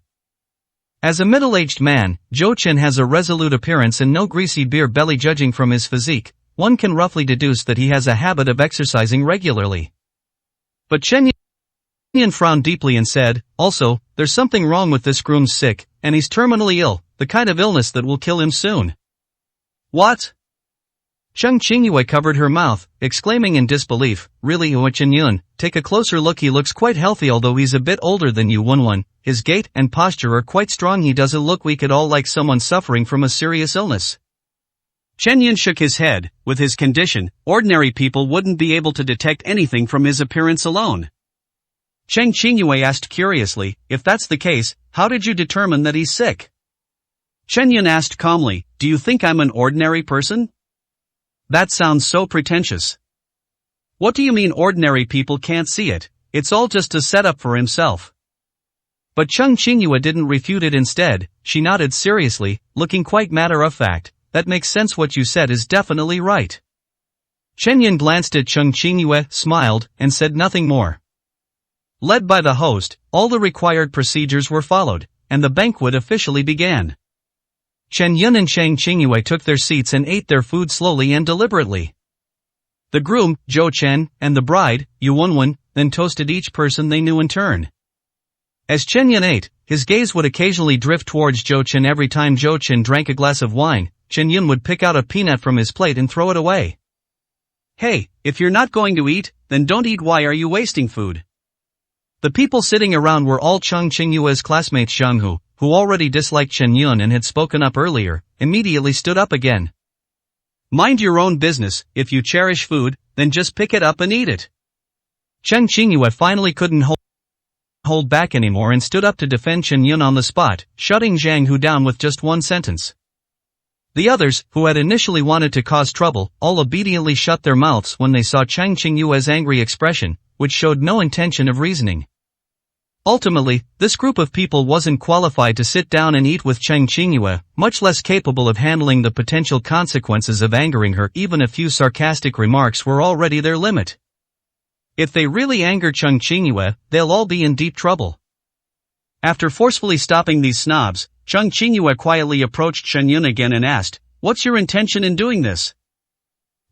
S2: As a middle-aged man, Zhou Chen has a resolute appearance and no greasy beer belly. Judging from his physique, one can roughly deduce that he has a habit of exercising regularly. But Chen Yun frowned deeply and said, also, there's something wrong with this groom's sick, and he's terminally ill, the kind of illness that will kill him soon. What? Cheng Qingyue covered her mouth, exclaiming in disbelief, really? Chen Yun, take a closer look. He looks quite healthy. Although he's a bit older than Yu Wenwen, his gait and posture are quite strong. He doesn't look weak at all, like someone suffering from a serious illness.
S1: Chen Yun shook his head. With his condition, ordinary people wouldn't be able to detect anything from his appearance alone. Cheng Qingyue asked curiously, if that's the case, how did you determine that he's sick? Chen Yun asked calmly, do you think I'm an ordinary person? That sounds so pretentious. What do you mean ordinary people can't see it? It's all just a setup for himself. But Cheng Qingyue didn't refute it. Instead, she nodded seriously, looking quite matter-of-fact. That makes sense. What you said is definitely right. Chen Yun glanced at Cheng Qingyue, smiled, and said nothing more. Led by the host, all the required procedures were followed, and the banquet officially began. Chen Yun and Cheng Qingyue took their seats and ate their food slowly and deliberately. The groom, Zhou Chen, and the bride, Yu Wenwen, then toasted each person they knew in turn. As Chen Yun ate, his gaze would occasionally drift towards Zhou Chen. Every time Zhou Chen drank a glass of wine, Chen Yun would pick out a peanut from his plate and throw it away. Hey, if you're not going to eat, then don't eat. Why are you wasting food? The people sitting around were all Cheng Qingyue's classmates. Zhang Hu, who already disliked Chen Yun and had spoken up earlier, immediately stood up again. Mind your own business. If you cherish food, then just pick it up and eat it. Cheng Qingyue finally couldn't hold back anymore and stood up to defend Chen Yun on the spot, shutting Zhang Hu down with just one sentence. The others, who had initially wanted to cause trouble, all obediently shut their mouths when they saw Cheng Qingyue's angry expression, which showed no intention of reasoning. Ultimately, this group of people wasn't qualified to sit down and eat with Cheng Qingyue, much less capable of handling the potential consequences of angering her. Even a few sarcastic remarks were already their limit. If they really anger Cheng Qingyue, they'll all be in deep trouble. After forcefully stopping these snobs, Cheng Qingyue quietly approached Chen Yun again and asked, what's your intention in doing this?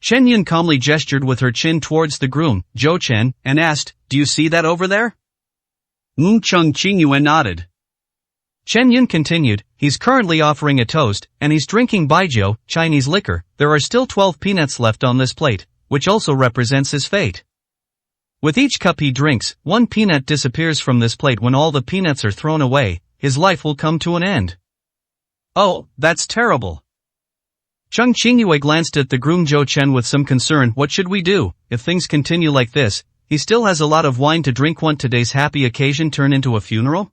S1: Chen Yun calmly gestured with her chin towards the groom, Zhou Chen, and asked, do you see that over there? Cheng Qingyue nodded. Chen Yun continued, he's currently offering a toast, and he's drinking baijiu, Chinese liquor. There are still 12 peanuts left on this plate, which also represents his fate. With each cup he drinks, one peanut disappears from this plate. When all the peanuts are thrown away, his life will come to an end. Oh, that's terrible. Cheng Qingyue glanced at the groom Zhou Chen with some concern. What should we do? If things continue like this, he still has a lot of wine to drink. Won't today's happy occasion turn into a funeral?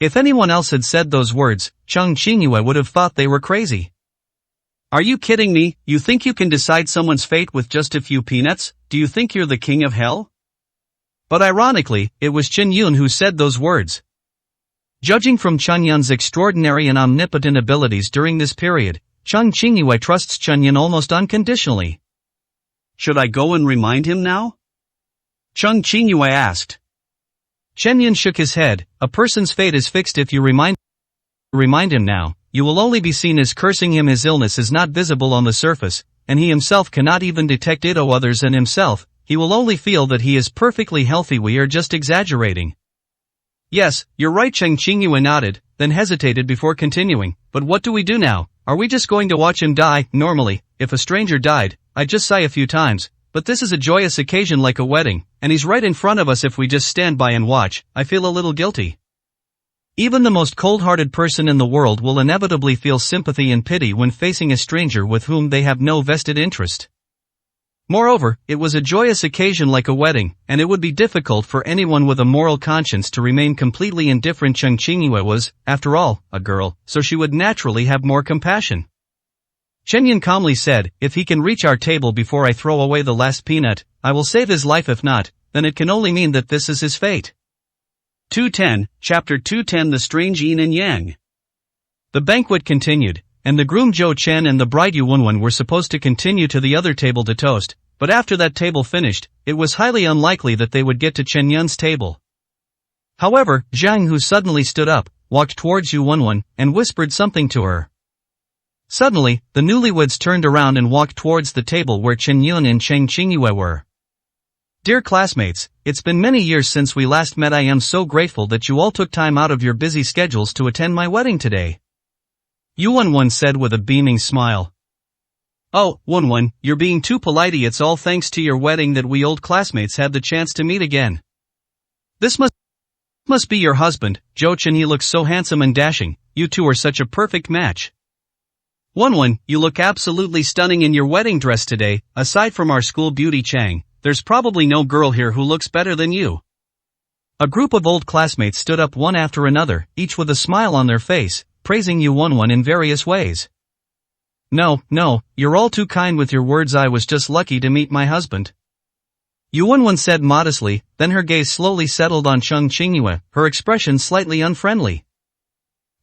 S1: If anyone else had said those words, Cheng Qingyue would have thought they were crazy. Are you kidding me? You think you can decide someone's fate with just a few peanuts? Do you think you're the king of hell? But ironically, it was Chen Yun who said those words. Judging from Chen Yun's extraordinary and omnipotent abilities during this period, Cheng Qingyue trusts Chen Yun almost unconditionally. Should I go and remind him now? Cheng Qingyue asked. Chen Yun shook his head. A person's fate is fixed. If you remind him now, you will only be seen as cursing him. His illness is not visible on the surface, and he himself cannot even detect it. Others and himself, he will only feel that he is perfectly healthy. We are just exaggerating. Yes, you're right. Cheng Qingyue nodded, then hesitated before continuing. But what do we do now? Are we just going to watch him die? Normally, if a stranger died, I'd just sigh a few times, but this is a joyous occasion like a wedding, and he's right in front of us. If we just stand by and watch, I feel a little guilty. Even the most cold-hearted person in the world will inevitably feel sympathy and pity when facing a stranger with whom they have no vested interest. Moreover, it was a joyous occasion like a wedding, and it would be difficult for anyone with a moral conscience to remain completely indifferent. Cheng Qingyue was, after all, a girl, so she would naturally have more compassion. Chen Yun calmly said, if he can reach our table before I throw away the last peanut, I will save his life. If not, then it can only mean that this is his fate. 210, Chapter 210 The Strange Yin and Yang. The banquet continued, and the groom Zhou Chen and the bride Yu Wenwen were supposed to continue to the other table to toast, but after that table finished, it was highly unlikely that they would get to Chen Yun's table. However, Zhang Hu suddenly stood up, walked towards Yu Wenwen, and whispered something to her. Suddenly, the newlyweds turned around and walked towards the table where Chen Yun and Cheng Qingyue were. Dear classmates, it's been many years since we last met. I am so grateful that you all took time out of your busy schedules to attend my wedding today. Yu Wenwen said with a beaming smile. Oh, Wenwen, you're being too polite. It's all thanks to your wedding that we old classmates had the chance to meet again. This must be your husband, Zhou Chen. He looks so handsome and dashing. You two are such a perfect match. Wenwen, you look absolutely stunning in your wedding dress today. Aside from our school beauty Chang, there's probably no girl here who looks better than you.
S2: A group of old classmates stood up one after another, each with a smile on their face, praising Yu Wenwen in various ways. No, you're all too kind with your words. I was just lucky to meet my husband. Yu Wenwen said modestly, then her gaze slowly settled on Cheng Qingyue, her expression slightly unfriendly.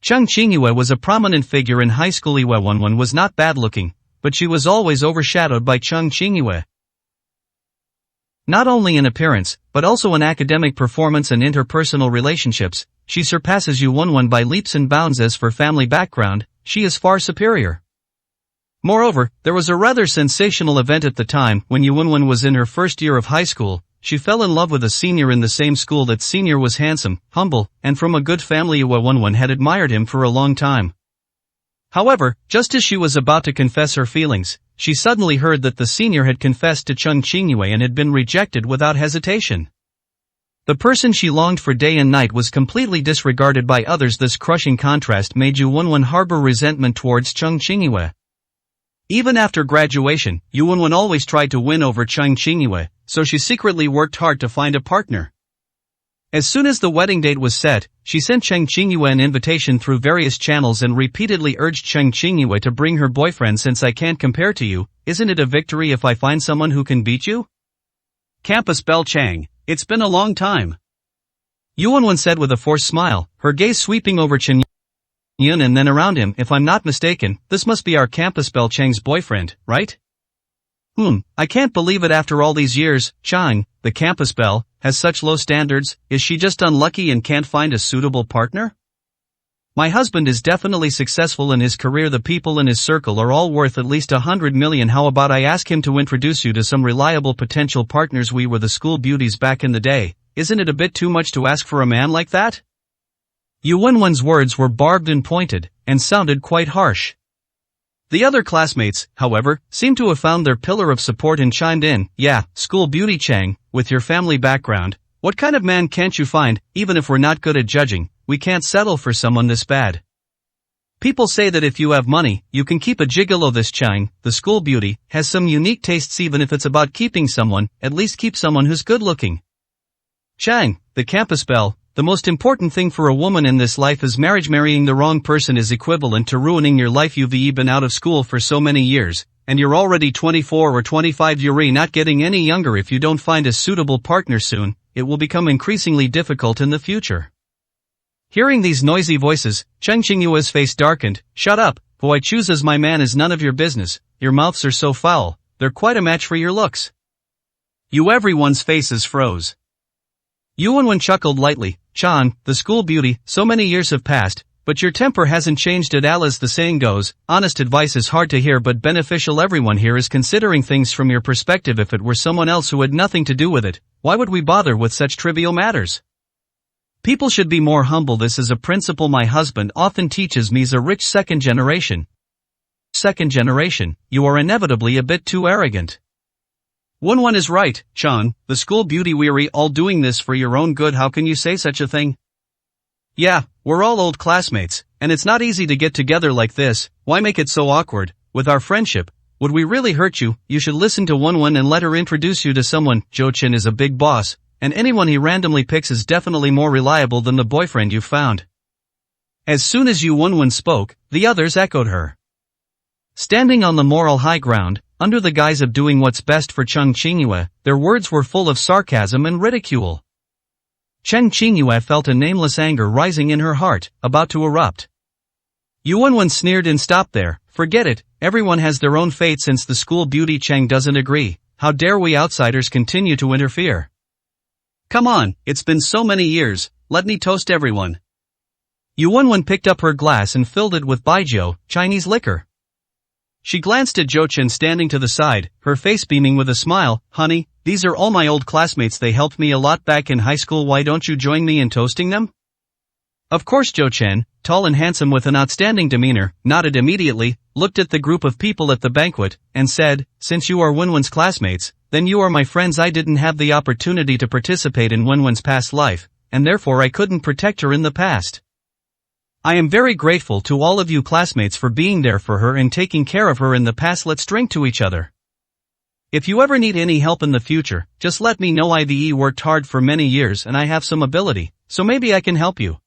S2: Cheng Qingyue was a prominent figure in high school. Yu Wenwen was not bad-looking, but she was always overshadowed by Cheng Qingyue. Not only in appearance, but also in academic performance and interpersonal relationships, she surpasses Yu Wenwen by leaps and bounds. As for family background, she is far superior. Moreover, there was a rather sensational event at the time. When Yu Wenwen was in her first year of high school, she fell in love with a senior in the same school. That senior was handsome, humble, and from a good family. Yu Wenwen had admired him for a long time. However, just as she was about to confess her feelings, she suddenly heard that the senior had confessed to Cheng Qingyue and had been rejected without hesitation. The person she longed for day and night was completely disregarded by others. This crushing contrast made Yu Wenwen harbor resentment towards Cheng Qingyue. Even after graduation, Yu Wenwen always tried to win over Cheng Qingyue, so she secretly worked hard to find a partner. As soon as the wedding date was set, she sent Cheng Qingyue an invitation through various channels and repeatedly urged Cheng Qingyue to bring her boyfriend. Since I can't compare to you, isn't it a victory if I find someone who can beat you?
S1: Campus Belle Chang, it's been a long time.
S2: Yu Wenwen said with a forced smile, her gaze sweeping over Chen Yun and then around him. If I'm not mistaken, this must be our Campus Belle Chang's boyfriend, right? I can't believe it after all these years. Chang, the Campus Belle, has such low standards. Is she just unlucky and can't find a suitable partner? My husband is definitely successful in his career. The people in his circle are all worth at least 100 million. How about I ask him to introduce you to some reliable potential partners? We were the school beauties back in the day. Isn't it a bit too much to ask for a man like that? Yu Wenwen's words were barbed and pointed, and sounded quite harsh. The other classmates, however, seemed to have found their pillar of support and chimed in. Yeah, school beauty Chang, with your family background, what kind of man can't you find? Even if we're not good at judging, we can't settle for someone this bad. People say that if you have money, you can keep a gigolo. This Chang, the school beauty, has some unique tastes. Even if it's about keeping someone, at least keep someone who's good looking. Chang, the Campus Belle, the most important thing for a woman in this life is marriage. Marrying the wrong person is equivalent to ruining your life. You've been out of school for so many years, and you're already 24 or 25. You're not getting any younger. If you don't find a suitable partner soon, it will become increasingly difficult in the future. Hearing these noisy voices, Cheng Qingyue's face darkened. Shut up, who I choose as my man is none of your business. Your mouths are so foul, they're quite a match for your looks.
S1: Everyone's faces froze.
S2: Yu Wenwen chuckled lightly. Chan, the school beauty, so many years have passed, but your temper hasn't changed at all. As the saying goes, honest advice is hard to hear but beneficial. Everyone here is considering things from your perspective. If it were someone else who had nothing to do with it, why would we bother with such trivial matters? People should be more humble. This is a principle my husband often teaches me. As a rich second generation, you are inevitably a bit too arrogant.
S1: Wenwen is right, Chan, the school beauty. We're all doing this for your own good. How can you say such a thing?
S2: Yeah, we're all old classmates, and it's not easy to get together like this. Why make it so awkward? With our friendship, would we really hurt you? You should listen to Wenwen and let her introduce you to someone. Zhou Chen is a big boss, and anyone he randomly picks is definitely more reliable than the boyfriend you found. As soon as Yu Wenwen spoke, the others echoed her. Standing on the moral high ground, under the guise of doing what's best for Cheng Qingyue, their words were full of sarcasm and ridicule. Cheng Qingyue felt a nameless anger rising in her heart, about to erupt. Yu Wenwen sneered and stopped there. Forget it, everyone has their own fate. Since the school beauty Cheng doesn't agree, how dare we outsiders continue to interfere?
S1: Come on, it's been so many years, let me toast everyone.
S2: Yu Wenwen picked up her glass and filled it with baijiu, Chinese liquor. She glanced at Zhou Chen standing to the side, her face beaming with a smile. Honey, these are all my old classmates. They helped me a lot back in high school. Why don't you join me in toasting them? Of course. Zhou Chen, tall and handsome with an outstanding demeanor, nodded immediately, looked at the group of people at the banquet, and said, since you are Wenwen's classmates, then you are my friends. I didn't have the opportunity to participate in Wenwen's past life, and therefore I couldn't protect her in the past. I am very grateful to all of you classmates for being there for her and taking care of her in the past. Let's drink to each other. If you ever need any help in the future, just let me know. I've worked hard for many years and I have some ability, so maybe I can help you.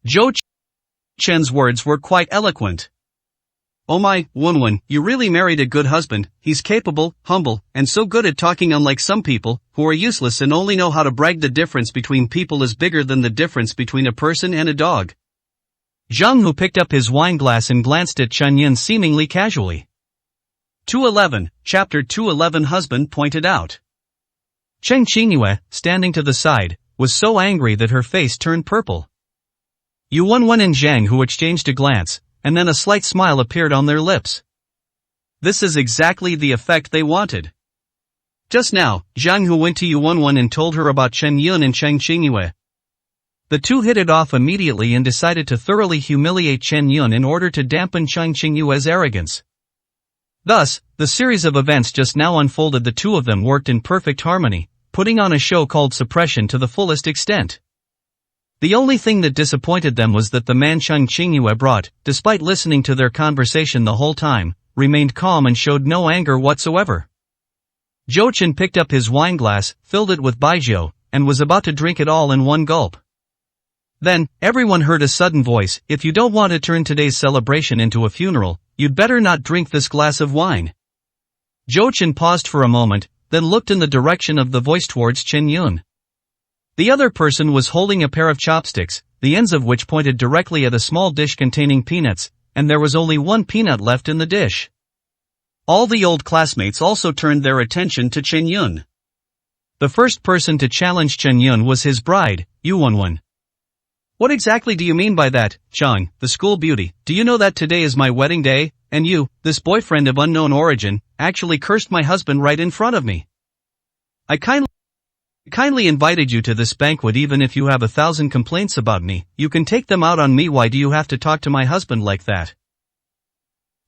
S1: Zhou Chen's words were quite eloquent. Oh my, Wenwen, you really married a good husband. He's capable, humble, and so good at talking, unlike some people, who are useless and only know how to brag. The difference between people is bigger than the difference between a person and a dog.
S2: Zhang Hu picked up his wine glass and glanced at Chen Yun seemingly casually.
S1: 211, Chapter 211. Husband pointed out.
S2: Cheng Qingyue, standing to the side, was so angry that her face turned purple. Yu Wenwen and Zhang Hu exchanged a glance, and then a slight smile appeared on their lips.
S1: This is exactly the effect they wanted. Just now, Zhang Hu went to Yu Wenwen and told her about Chen Yun and Cheng Qingyue.
S2: The two hit it off immediately and decided to thoroughly humiliate Chen Yun in order to dampen Cheng Qingyue's arrogance. Thus, the series of events just now unfolded. The two of them worked in perfect harmony, putting on a show called Suppression to the fullest extent. The only thing that disappointed them was that the man Cheng Qingyue brought, despite listening to their conversation the whole time, remained calm and showed no anger whatsoever. Zhou Chen picked up his wine glass, filled it with baijiu, and was about to drink it all in one gulp. Then, everyone heard a sudden voice. If you don't want to turn today's celebration into a funeral, you'd better not drink this glass of wine. Zhou Chen paused for a moment, then looked in the direction of the voice towards Chen Yun. The other person was holding a pair of chopsticks, the ends of which pointed directly at a small dish containing peanuts, and there was only one peanut left in the dish.
S1: All the old classmates also turned their attention to Chen Yun.
S2: The first person to challenge Chen Yun was his bride, Yu Wenwen.
S1: What exactly do you mean by that, Chang, the school beauty? Do you know that today is my wedding day, and you, this boyfriend of unknown origin, actually cursed my husband right in front of me? I kindly invited you to this banquet. Even if you have 1,000 complaints about me, you can take them out on me. Why do you have to talk to my husband like that?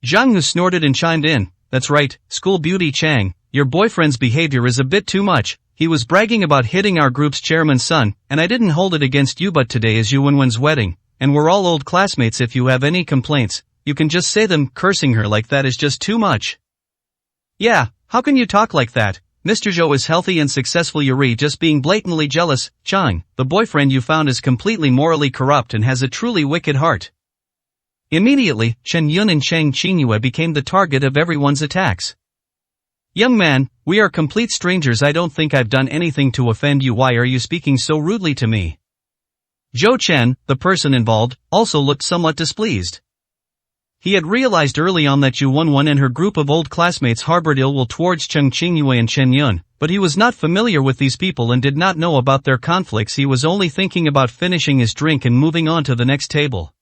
S2: Zhang Hu snorted and chimed in. That's right, school beauty Chang, your boyfriend's behavior is a bit too much. He was bragging about hitting our group's chairman's son, and I didn't hold it against you, but today is Yu Wenwen's wedding, and we're all old classmates. If you have any complaints, you can just say them. Cursing her like that is just too much.
S1: Yeah, how can you talk like that? Mr. Zhou is healthy and successful. You're just being blatantly jealous.
S2: Chang, the boyfriend you found is completely morally corrupt and has a truly wicked heart. Immediately, Chen Yun and Cheng Qingyue became the target of everyone's attacks. Young man, we are complete strangers. I don't think I've done anything to offend you. Why are you speaking so rudely to me? Zhou Chen, the person involved, also looked somewhat displeased. He had realized early on that Yu Wenwen and her group of old classmates harbored ill will towards Cheng Qingyue and Chen Yun, but he was not familiar with these people and did not know about their conflicts. He was only thinking about finishing his drink and moving on to the next table.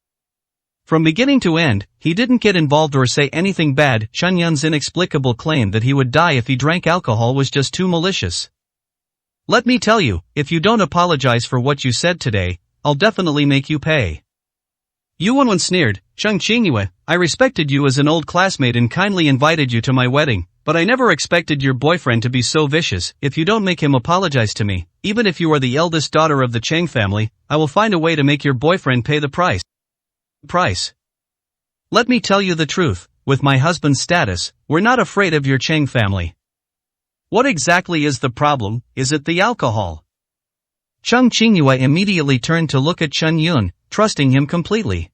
S2: From beginning to end, he didn't get involved or say anything bad. Chen Yun's inexplicable claim that he would die if he drank alcohol was just too malicious. Let me tell you, if you don't apologize for what you said today, I'll definitely make you pay.
S1: Yu Wenwen sneered. Cheng Qingyue, I respected you as an old classmate and kindly invited you to my wedding, but I never expected your boyfriend to be so vicious. If you don't make him apologize to me, even if you are the eldest daughter of the Cheng family, I will find a way to make your boyfriend pay the price. Let me tell you the truth, with my husband's status, we're not afraid of your Cheng family. What exactly is the problem? Is it the alcohol?
S2: Cheng Qingyue immediately turned to look at Chen Yun, trusting him completely.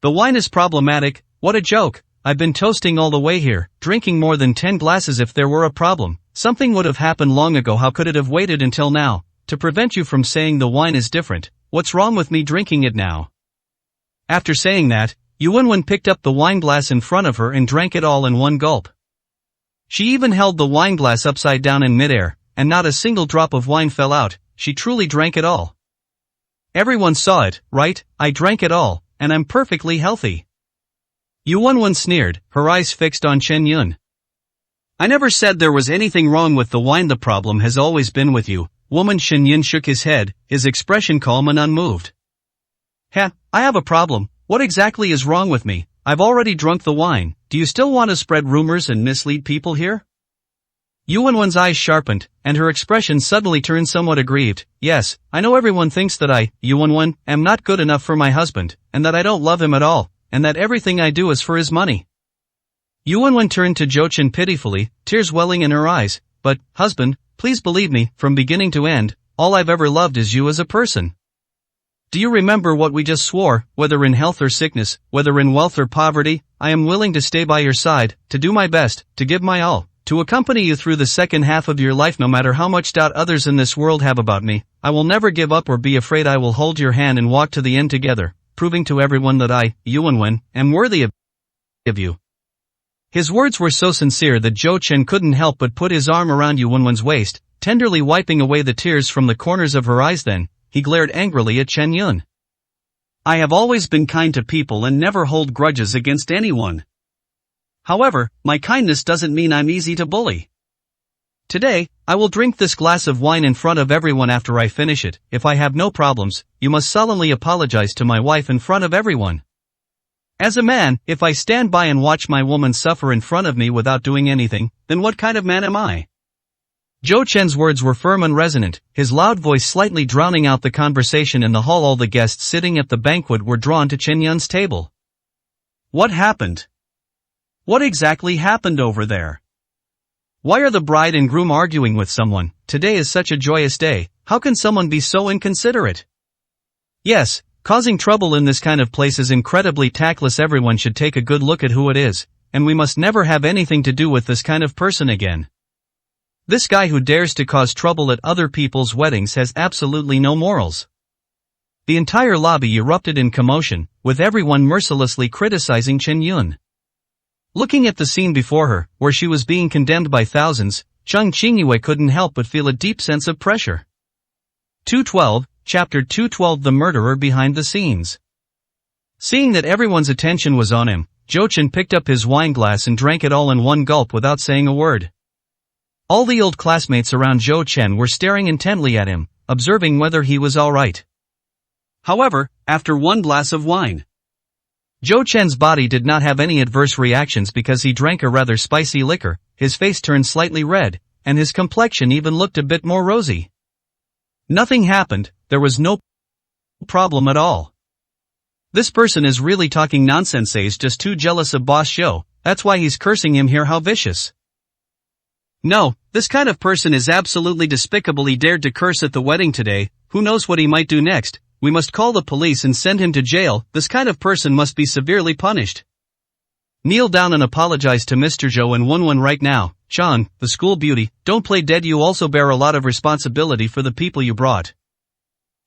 S1: The wine is problematic. What a joke. I've been toasting all the way here, drinking more than 10 glasses. If there were a problem, something would have happened long ago. How could it have waited until now, to prevent you from saying the wine is different? What's wrong with me drinking it now? After saying that, Yu Wenwen picked up the wineglass in front of her and drank it all in one gulp. She even held the wineglass upside down in midair, and not a single drop of wine fell out. She truly drank it all. Everyone saw it, right? I drank it all, and I'm perfectly healthy. Yu Wenwen sneered, her eyes fixed on Chen Yun. I never said there was anything wrong with the wine. The problem has always been with you, woman. Chen Yun shook his head, his expression calm and unmoved. I have a problem. What exactly is wrong with me? I've already drunk the wine. Do you still want to spread rumors and mislead people here?
S2: Yuanwen's eyes sharpened, and her expression suddenly turned somewhat aggrieved. Yes, I know everyone thinks that I, Yuanwen, am not good enough for my husband, and that I don't love him at all, and that everything I do is for his money. Yuanwen turned to Zhou Chen pitifully, tears welling in her eyes. But, husband, please believe me, from beginning to end, all I've ever loved is you as a person. Do you remember what we just swore? Whether in health or sickness, whether in wealth or poverty, I am willing to stay by your side, to do my best, to give my all, to accompany you through the second half of your life no matter how much doubt others in this world have about me. I will never give up or be afraid. I will hold your hand and walk to the end together, proving to everyone that I, Yuanwen, am worthy of you. His words were so sincere that Zhou Chen couldn't help but put his arm around Yuanwen's waist, tenderly wiping away the tears from the corners of her eyes. Then, he glared angrily at Chen Yun.
S1: I have always been kind to people and never hold grudges against anyone. However, my kindness doesn't mean I'm easy to bully. Today, I will drink this glass of wine in front of everyone. After I finish it, if I have no problems, you must solemnly apologize to my wife in front of everyone. As a man, if I stand by and watch my woman suffer in front of me without doing anything, then what kind of man am I? Zhou Chen's words were firm and resonant, his loud voice slightly drowning out the conversation in the hall. All the guests sitting at the banquet were drawn to Chen Yun's table. What happened? What exactly happened over there?
S2: Why are the bride and groom arguing with someone? Today is such a joyous day, how can someone be so inconsiderate? Yes, causing trouble in this kind of place is incredibly tactless. Everyone should take a good look at who it is, and we must never have anything to do with this kind of person again. This guy who dares to cause trouble at other people's weddings has absolutely no morals. The entire lobby erupted in commotion, with everyone mercilessly criticizing Chen Yun. Looking at the scene before her, where she was being condemned by thousands, Zhang Qingyue couldn't help but feel a deep sense of pressure. 212, Chapter 212 The Murderer Behind the Scenes. Seeing that everyone's attention was on him, Zhou Chen picked up his wine glass and drank it all in one gulp without saying a word. All the old classmates around Zhou Chen were staring intently at him, observing whether he was alright.
S1: However, after one glass of wine,
S2: Zhou Chen's body did not have any adverse reactions because he drank a rather spicy liquor. His face turned slightly red, and his complexion even looked a bit more rosy. Nothing happened, there was no problem at all. This person is really talking nonsense. He's just too jealous of Boss Zhou, that's why he's cursing him here. How vicious. No, this kind of person is absolutely despicable. He dared to curse at the wedding today, who knows what he might do next. We must call the police and send him to jail. This kind of person must be severely punished. Kneel down and apologize to Mr. Zhou and Wenwen right now. Chang, the school beauty, don't play dead. You also bear a lot of responsibility for the people you brought.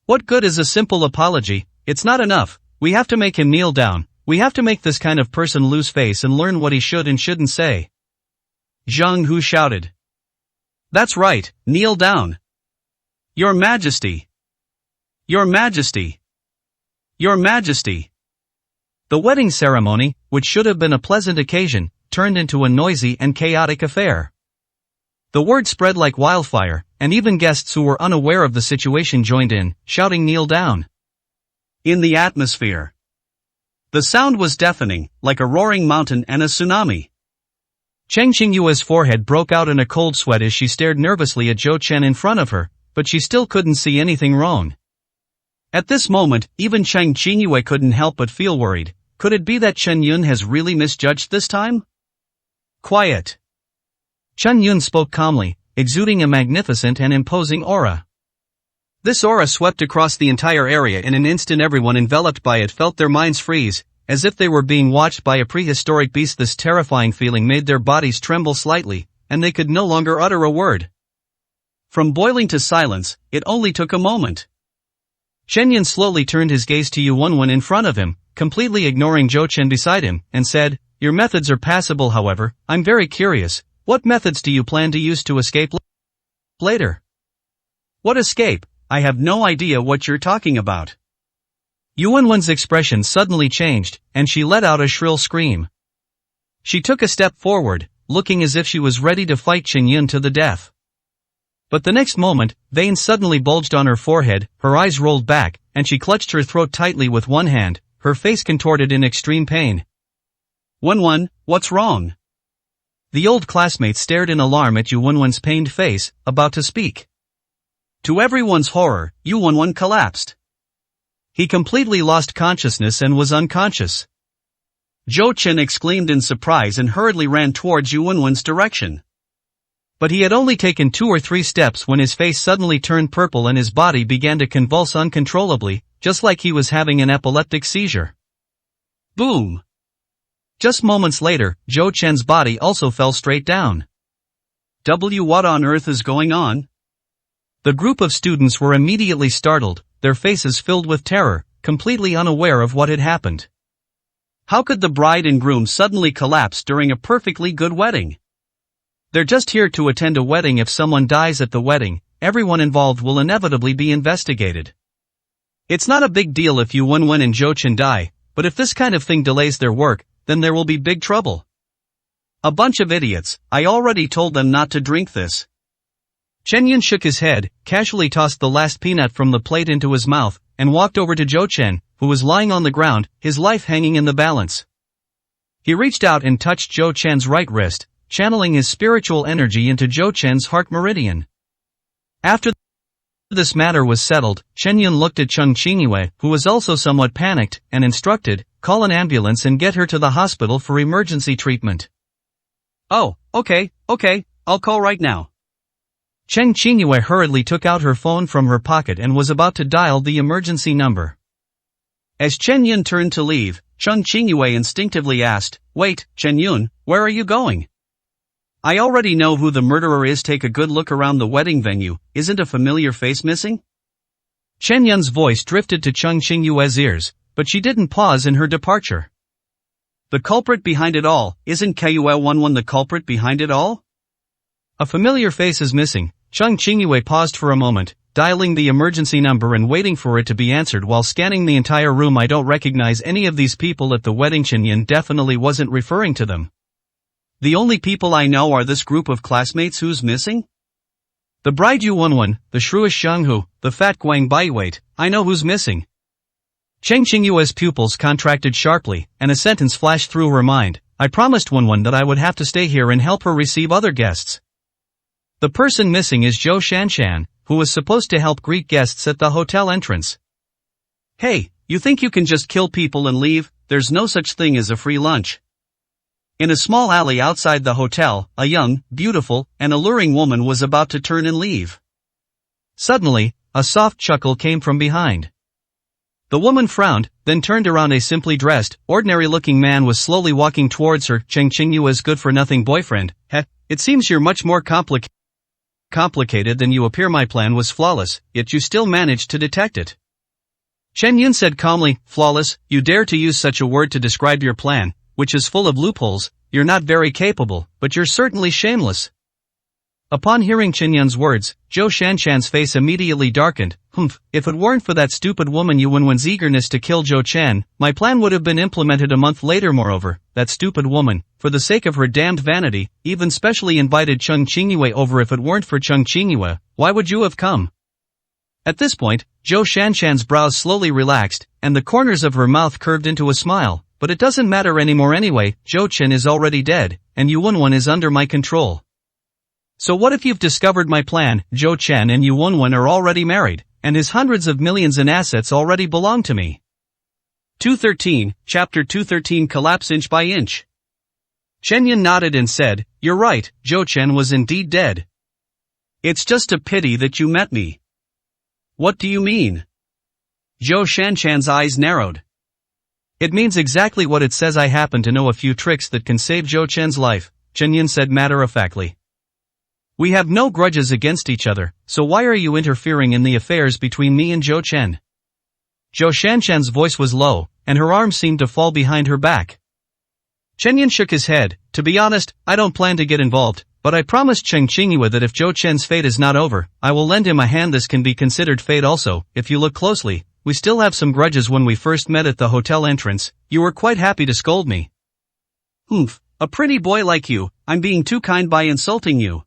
S2: What good is a simple apology? It's not enough. We have to make him kneel down. We have to make this kind of person lose face and learn what he should and shouldn't say.
S1: Zhang Hu shouted. That's right, kneel down. Your Majesty. Your Majesty. Your Majesty.
S2: The wedding ceremony, which should have been a pleasant occasion, turned into a noisy and chaotic affair. The word spread like wildfire, and even guests who were unaware of the situation joined in, shouting kneel down.
S1: In the atmosphere, the sound was deafening, like a roaring mountain and a tsunami.
S2: Cheng Qingyue's forehead broke out in a cold sweat as she stared nervously at Zhou Chen in front of her, but she still couldn't see anything wrong.
S1: At this moment, even Cheng Qingyue couldn't help but feel worried. Could it be that Chen Yun has really misjudged this time? Quiet.
S2: Chen Yun spoke calmly, exuding a magnificent and imposing aura.
S1: This aura swept across the entire area. In an instant everyone enveloped by it felt their minds freeze, as if they were being watched by a prehistoric beast. This terrifying feeling made their bodies tremble slightly, and they could no longer utter a word. From boiling to silence, it only took a moment.
S2: Chen Yun slowly turned his gaze to Yuanwen in front of him, completely ignoring Zhou Chen beside him, and said, Your methods are passable. However, I'm very curious, what methods do you plan to use to escape later?
S1: What escape? I have no idea what you're talking about.
S2: Yuanwen's expression suddenly changed, and she let out a shrill scream. She took a step forward, looking as if she was ready to fight Chen Yun to the death. But the next moment, veins suddenly bulged on her forehead, her eyes rolled back, and she clutched her throat tightly with one hand, her face contorted in extreme pain.
S1: Wenwen, what's wrong?
S2: The old classmate stared in alarm at Yu Wenwen's pained face, about to speak.
S1: To everyone's horror, Yu Wenwen collapsed.
S2: He completely lost consciousness and was unconscious.
S1: Zhou Chen exclaimed in surprise and hurriedly ran towards Yu Wenwen's direction.
S2: But he had only taken 2 or 3 steps when his face suddenly turned purple and his body began to convulse uncontrollably, just like he was having an epileptic seizure.
S1: Boom!
S2: Just moments later, Zhou Chen's body also fell straight down.
S1: What on earth is going on?
S2: The group of students were immediately startled, their faces filled with terror, completely unaware of what had happened.
S1: How could the bride and groom suddenly collapse during a perfectly good wedding?
S2: They're just here to attend a wedding. If someone dies at the wedding, everyone involved will inevitably be investigated. It's not a big deal if Yu Wenwen and Zhou Chen die, but if this kind of thing delays their work, then there will be big trouble.
S1: A bunch of idiots, I already told them not to drink this.
S2: Chen Yun shook his head, casually tossed the last peanut from the plate into his mouth, and walked over to Zhou Chen, who was lying on the ground, his life hanging in the balance. He reached out and touched Zhou Chen's right wrist, channeling his spiritual energy into Zhou Chen's heart meridian. After this matter was settled, Chen Yun looked at Cheng Qingyue, who was also somewhat panicked, and instructed, call an ambulance and get her to the hospital for emergency treatment.
S1: Oh, okay, I'll call right now.
S2: Cheng Qingyue hurriedly took out her phone from her pocket and was about to dial the emergency number.
S1: As Chen Yun turned to leave, Cheng Qingyue instinctively asked, wait, Chen Yun, where are you going? I already know who the murderer is. Take a good look around the wedding venue, isn't a familiar face missing?
S2: Chen Yun's voice drifted to Cheng Qingyue's ears, but she didn't pause in her departure.
S1: The culprit behind it all, isn't Kue Wenwen the culprit behind it all?
S2: A familiar face is missing. Cheng Qingyue paused for a moment, dialing the emergency number and waiting for it to be answered while scanning the entire room. I don't recognize any of these people at the wedding. Chen Yun definitely wasn't referring to them.
S1: The only people I know are this group of classmates. Who's missing?
S2: The bride Yu Wenwen, the shrewish Xianghu, the fat Guang Baiwei. I know who's missing. Cheng Qingyue's pupils contracted sharply, and a sentence flashed through her mind. I promised Wenwen that I would have to stay here and help her receive other guests. The person missing is Zhou Shanshan, who was supposed to help greet guests at the hotel entrance.
S1: Hey, you think you can just kill people and leave? There's no such thing as a free lunch. In a small alley outside the hotel, a young, beautiful, and alluring woman was about to turn and leave.
S2: Suddenly, a soft chuckle came from behind. The woman frowned, then turned around. A simply dressed, ordinary-looking man was slowly walking towards her. Cheng Qingyue's good-for-nothing boyfriend. It seems you're much more complicated than you appear. My plan was flawless, yet you still managed to detect it. Chen Yun said calmly, flawless? You dare to use such a word to describe your plan, which is full of loopholes. You're not very capable, but you're certainly shameless. Upon hearing Chen Yun's words, Zhou Shanshan's face immediately darkened. If it weren't for that stupid woman Yu Wenwen's eagerness to kill Zhou Chen, my plan would have been implemented a month later. Moreover, that stupid woman, for the sake of her damned vanity, even specially invited Cheng Qingyue over. If it weren't for Cheng Qingyue, why would you have come? At this point, Zhou Shanshan's brows slowly relaxed, and the corners of her mouth curved into a smile. But it doesn't matter anymore anyway. Zhou Chen is already dead, and Yu Wenwen is under my control. So what if you've discovered my plan? Zhou Chen and Yu Wenwen are already married, and his hundreds of millions in assets already belong to me.
S1: 213, Chapter 213 Collapse Inch by Inch.
S2: Chen Yun nodded and said, you're right, Zhou Chen was indeed dead.
S1: It's just a pity that you met me. What do you mean? Zhou Shanshan's eyes narrowed.
S2: It means exactly what it says. I happen to know a few tricks that can save Zhou Chen's life, Chen Yun said matter-of-factly. We have no grudges against each other, so why are you interfering in the affairs between me and Zhou Chen? Zhou Shanshan's voice was low, and her arms seemed to fall behind her back. Chen Yun shook his head. To be honest, I don't plan to get involved, but I promised Cheng Qingyue that if Zhou Chen's fate is not over, I will lend him a hand. This can be considered fate also. If you look closely, we still have some grudges. When we first met at the hotel entrance, you were quite happy to scold me.
S1: A pretty boy like you, I'm being too kind by insulting you.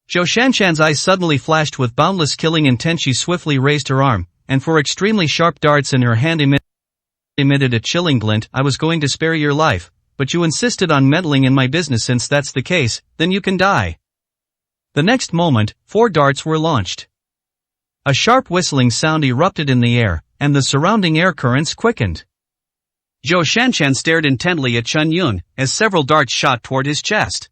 S2: Zhou Shanshan's eyes suddenly flashed with boundless killing intent. She swiftly raised her arm, and four extremely sharp darts in her hand emitted a chilling glint. I was going to spare your life, but you insisted on meddling in my business. Since that's the case, then you can die. The next moment, 4 darts were launched. A sharp whistling sound erupted in the air, and the surrounding air currents quickened.
S1: Zhou Shanshan stared intently at Chen Yun, as several darts shot toward his chest.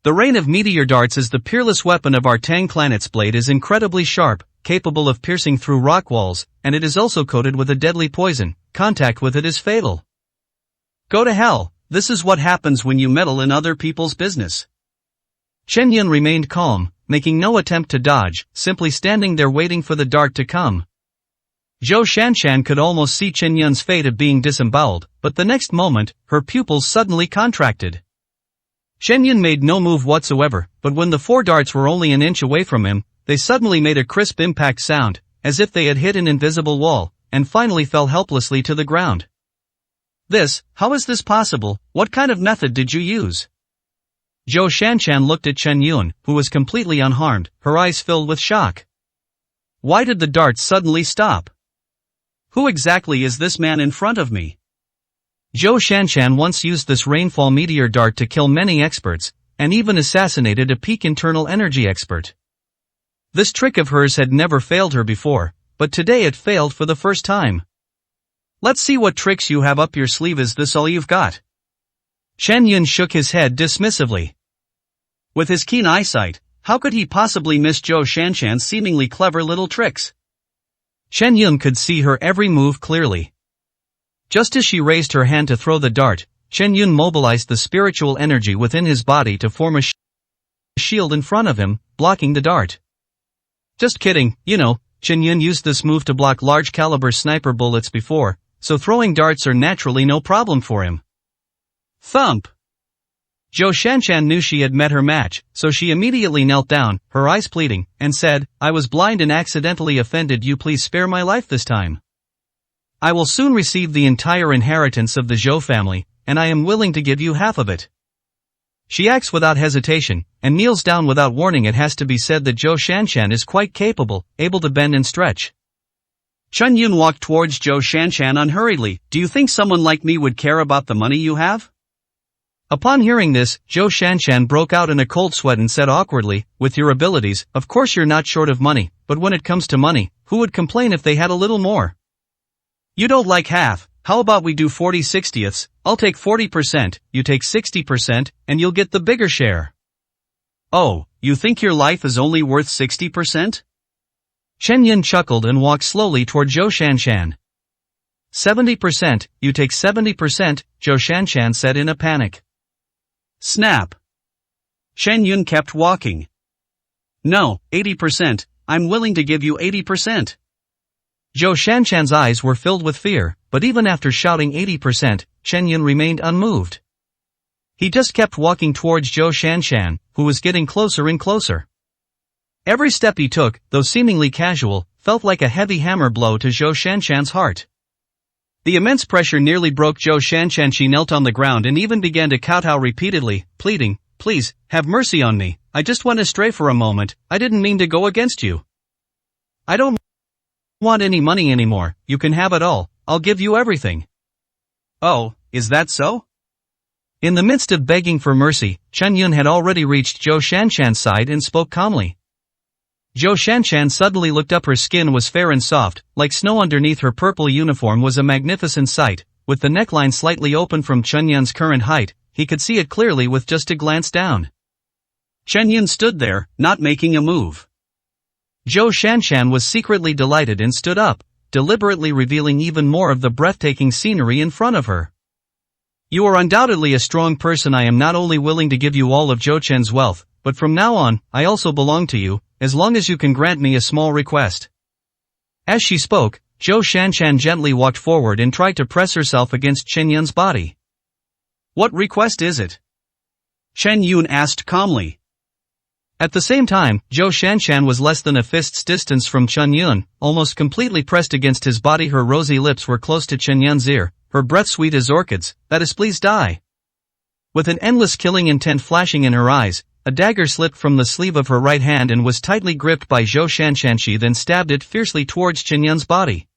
S2: The rain of meteor darts is the peerless weapon of our Tang clan. Its blade is incredibly sharp, capable of piercing through rock walls, and it is also coated with a deadly poison. Contact with it is fatal.
S1: Go to hell, this is what happens when you meddle in other people's business.
S2: Chen Yun remained calm, making no attempt to dodge, simply standing there waiting for the dart to come. Zhou Shanshan could almost see Chen Yun's fate of being disemboweled, but the next moment, her pupils suddenly contracted. Chen Yun made no move whatsoever, but when the 4 darts were only an inch away from him, they suddenly made a crisp impact sound, as if they had hit an invisible wall, and finally fell helplessly to the ground.
S1: How is this possible? What kind of method did you use?
S2: Zhou Shanshan looked at Chen Yun, who was completely unharmed, her eyes filled with shock.
S1: Why did the darts suddenly stop? Who exactly is this man in front of me?
S2: Zhou Shanshan once used this rainfall meteor dart to kill many experts, and even assassinated a peak internal energy expert. This trick of hers had never failed her before, but today it failed for the first time.
S1: Let's see what tricks you have up your sleeve. Is this all you've got?
S2: Chen Yun shook his head dismissively.
S1: With his keen eyesight, how could he possibly miss Zhou Shanshan's seemingly clever little tricks?
S2: Chen Yun could see her every move clearly. Just as she raised her hand to throw the dart, Chen Yun mobilized the spiritual energy within his body to form a shield in front of him, blocking the dart.
S1: Just kidding,
S2: Chen Yun used this move to block large caliber sniper bullets before, so throwing darts are naturally no problem for him.
S1: Thump!
S2: Zhou Shanshan knew she had met her match, so she immediately knelt down, her eyes pleading, and said, I was blind and accidentally offended you. Please spare my life this time. I will soon receive the entire inheritance of the Zhou family, and I am willing to give you half of it. She acts without hesitation, and kneels down without warning. It has to be said that Zhou Shanshan is quite capable, able to bend and stretch.
S1: Chen Yun walked towards Zhou Shanshan unhurriedly. Do you think someone like me would care about the money you have?
S2: Upon hearing this, Zhou Shanshan broke out in a cold sweat and said awkwardly, with your abilities, of course you're not short of money, but when it comes to money, who would complain if they had a little more?
S1: You don't like half, how about we do 40/60ths, I'll take 40%, you take 60%, and you'll get the bigger share. Oh, you think your life is only worth 60%?
S2: Chen Yun chuckled and walked slowly toward Zhou Shanshan. 70%, you take 70%, Zhou Shanshan said in a panic.
S1: Snap. Chen Yun kept walking. No, 80%, I'm willing to give you 80%.
S2: Zhou Shanshan's eyes were filled with fear, but even after shouting 80%, Chen Yun remained unmoved. He just kept walking towards Zhou Shanshan, who was getting closer and closer. Every step he took, though seemingly casual, felt like a heavy hammer blow to Zhou Shanshan's heart. The immense pressure nearly broke Zhou Shanshan. She knelt on the ground and even began to kowtow repeatedly, pleading, please, have mercy on me, I just went astray for a moment, I didn't mean to go against you. I don't want any money anymore, you can have it all, I'll give you everything.
S1: Oh, is that so?
S2: In the midst of begging for mercy, Chen Yun had already reached Zhou Shanshan's side and spoke calmly. Zhou Shanshan suddenly looked up. Her skin was fair and soft, like snow. Underneath her purple uniform was a magnificent sight, with the neckline slightly open from Chen Yun's current height, he could see it clearly with just a glance down.
S1: Chen Yun stood there, not making a move.
S2: Zhou Shanshan was secretly delighted and stood up, deliberately revealing even more of the breathtaking scenery in front of her. You are undoubtedly a strong person. I am not only willing to give you all of Zhou Chen's wealth, but from now on, I also belong to you, as long as you can grant me a small request. As she spoke, Zhou Shanshan gently walked forward and tried to press herself against Chen Yun's body.
S1: What request is it? Chen Yun asked calmly.
S2: At the same time, Zhou Shanshan was less than a fist's distance from Chen Yun, almost completely pressed against his body. Her rosy lips were close to Chen Yun's ear, her breath sweet as orchids. That is, please die. With an endless killing intent flashing in her eyes, a dagger slipped from the sleeve of her right hand and was tightly gripped by Zhou Shanshan. She then stabbed it fiercely towards Chen Yun's body.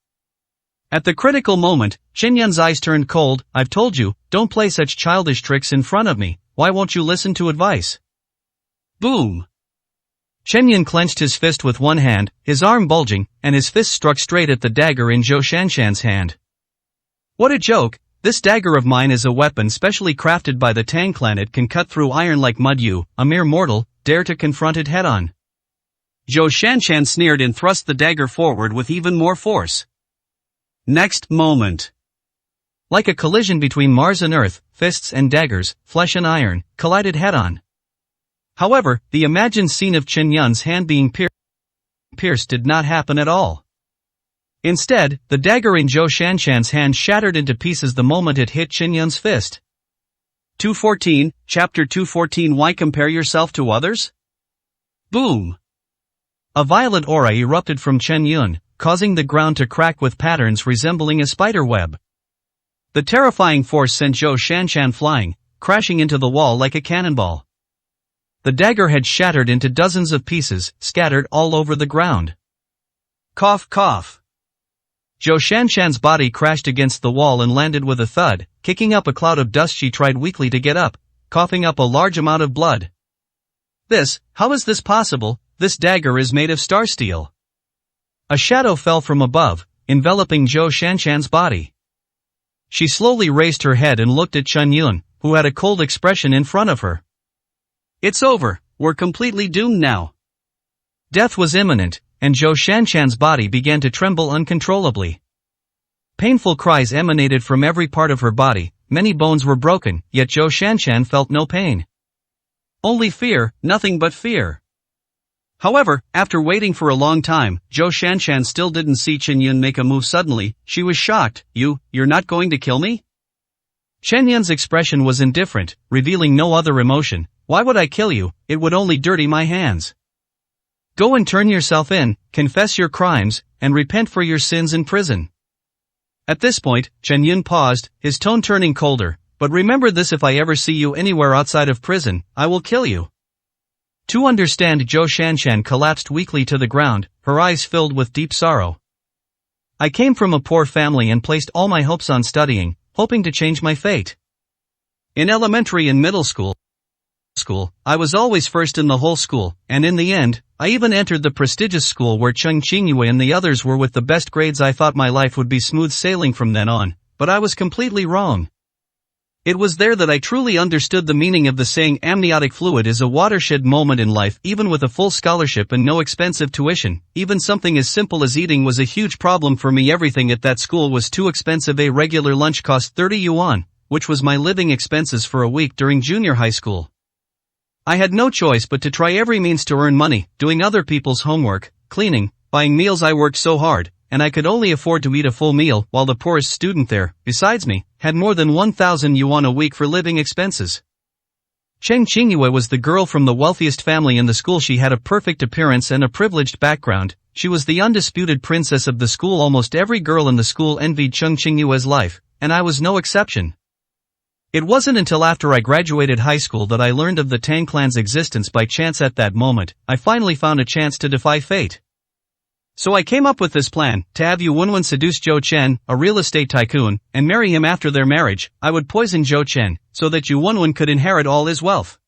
S2: At the critical moment, Chen Yun's eyes turned cold. I've told you, don't play such childish tricks in front of me. Why won't you listen to advice?
S1: Boom!
S2: Chen Yun clenched his fist with one hand, his arm bulging, and his fist struck straight at the dagger in Zhou Shanshan's hand. What a joke! This dagger of mine is a weapon specially crafted by the Tang clan. It can cut through iron like mud. You, a mere mortal, dare to confront it head-on.
S1: Zhou Shanshan sneered and thrust the dagger forward with even more force. Next moment.
S2: Like a collision between Mars and Earth, fists and daggers, flesh and iron, collided head-on. However, the imagined scene of Chen Yun's hand being pierced did not happen at all. Instead, the dagger in Zhou Shanshan's hand shattered into pieces the moment it hit Chen Yun's fist.
S1: 214, Chapter 214. Why compare yourself to others? Boom!
S2: A violet aura erupted from Chen Yun, causing the ground to crack with patterns resembling a spider web. The terrifying force sent Zhou Shanshan flying, crashing into the wall like a cannonball. The dagger had shattered into dozens of pieces, scattered all over the ground.
S1: Cough, cough.
S2: Zhou Shanshan's body crashed against the wall and landed with a thud, kicking up a cloud of dust. She tried weakly to get up, coughing up a large amount of blood.
S1: How is this possible? This dagger is made of star steel.
S2: A shadow fell from above, enveloping Zhou Shanshan's body. She slowly raised her head and looked at Chen Yun, who had a cold expression in front of her.
S1: It's over, we're completely doomed now.
S2: Death was imminent, and Zhou Shanshan's body began to tremble uncontrollably. Painful cries emanated from every part of her body, many bones were broken, yet Zhou Shanshan felt no pain.
S1: Only fear, nothing but fear. However, after waiting for a long time, Zhou Shanshan still didn't see Chen Yun make a move. Suddenly, she was shocked. You're not going to kill me?
S2: Chen Yun's expression was indifferent, revealing no other emotion. Why would I kill you? It would only dirty my hands. Go and turn yourself in, confess your crimes, and repent for your sins in prison. At this point, Chen Yun paused, his tone turning colder. But remember this: if I ever see you anywhere outside of prison, I will kill you. To understand, Zhou Shanshan collapsed weakly to the ground, her eyes filled with deep sorrow. I came from a poor family and placed all my hopes on studying, hoping to change my fate.
S1: In elementary and middle school, I was always first in the whole school, and in the end, I even entered the prestigious school where Cheng Qingyue and the others were with the best grades. I thought my life would be smooth sailing from then on, but I was completely wrong. It was there that I truly understood the meaning of the saying amniotic fluid is a watershed moment in life. Even with a full scholarship and no expensive tuition, even something as simple as eating was a huge problem for me. Everything at that school was too expensive. A regular lunch cost 30 yuan, which was my living expenses for a week during junior high school. I had no choice but to try every means to earn money, doing other people's homework, cleaning, buying meals. I worked so hard, and I could only afford to eat a full meal, while the poorest student there, besides me, had more than 1,000 yuan a week for living expenses. Cheng Qingyue was the girl from the wealthiest family in the school. She had a perfect appearance and a privileged background. She was the undisputed princess of the school. Almost every girl in the school envied Cheng Qingyue's life, and I was no exception. It wasn't until after I graduated high school that I learned of the Tang clan's existence by chance. At that moment, I finally found a chance to defy fate. So I came up with this plan, to have Yu Wenwen seduce Zhou Chen, a real estate tycoon, and marry him. After their marriage, I would poison Zhou Chen, so that Yu Wenwen could inherit all his wealth.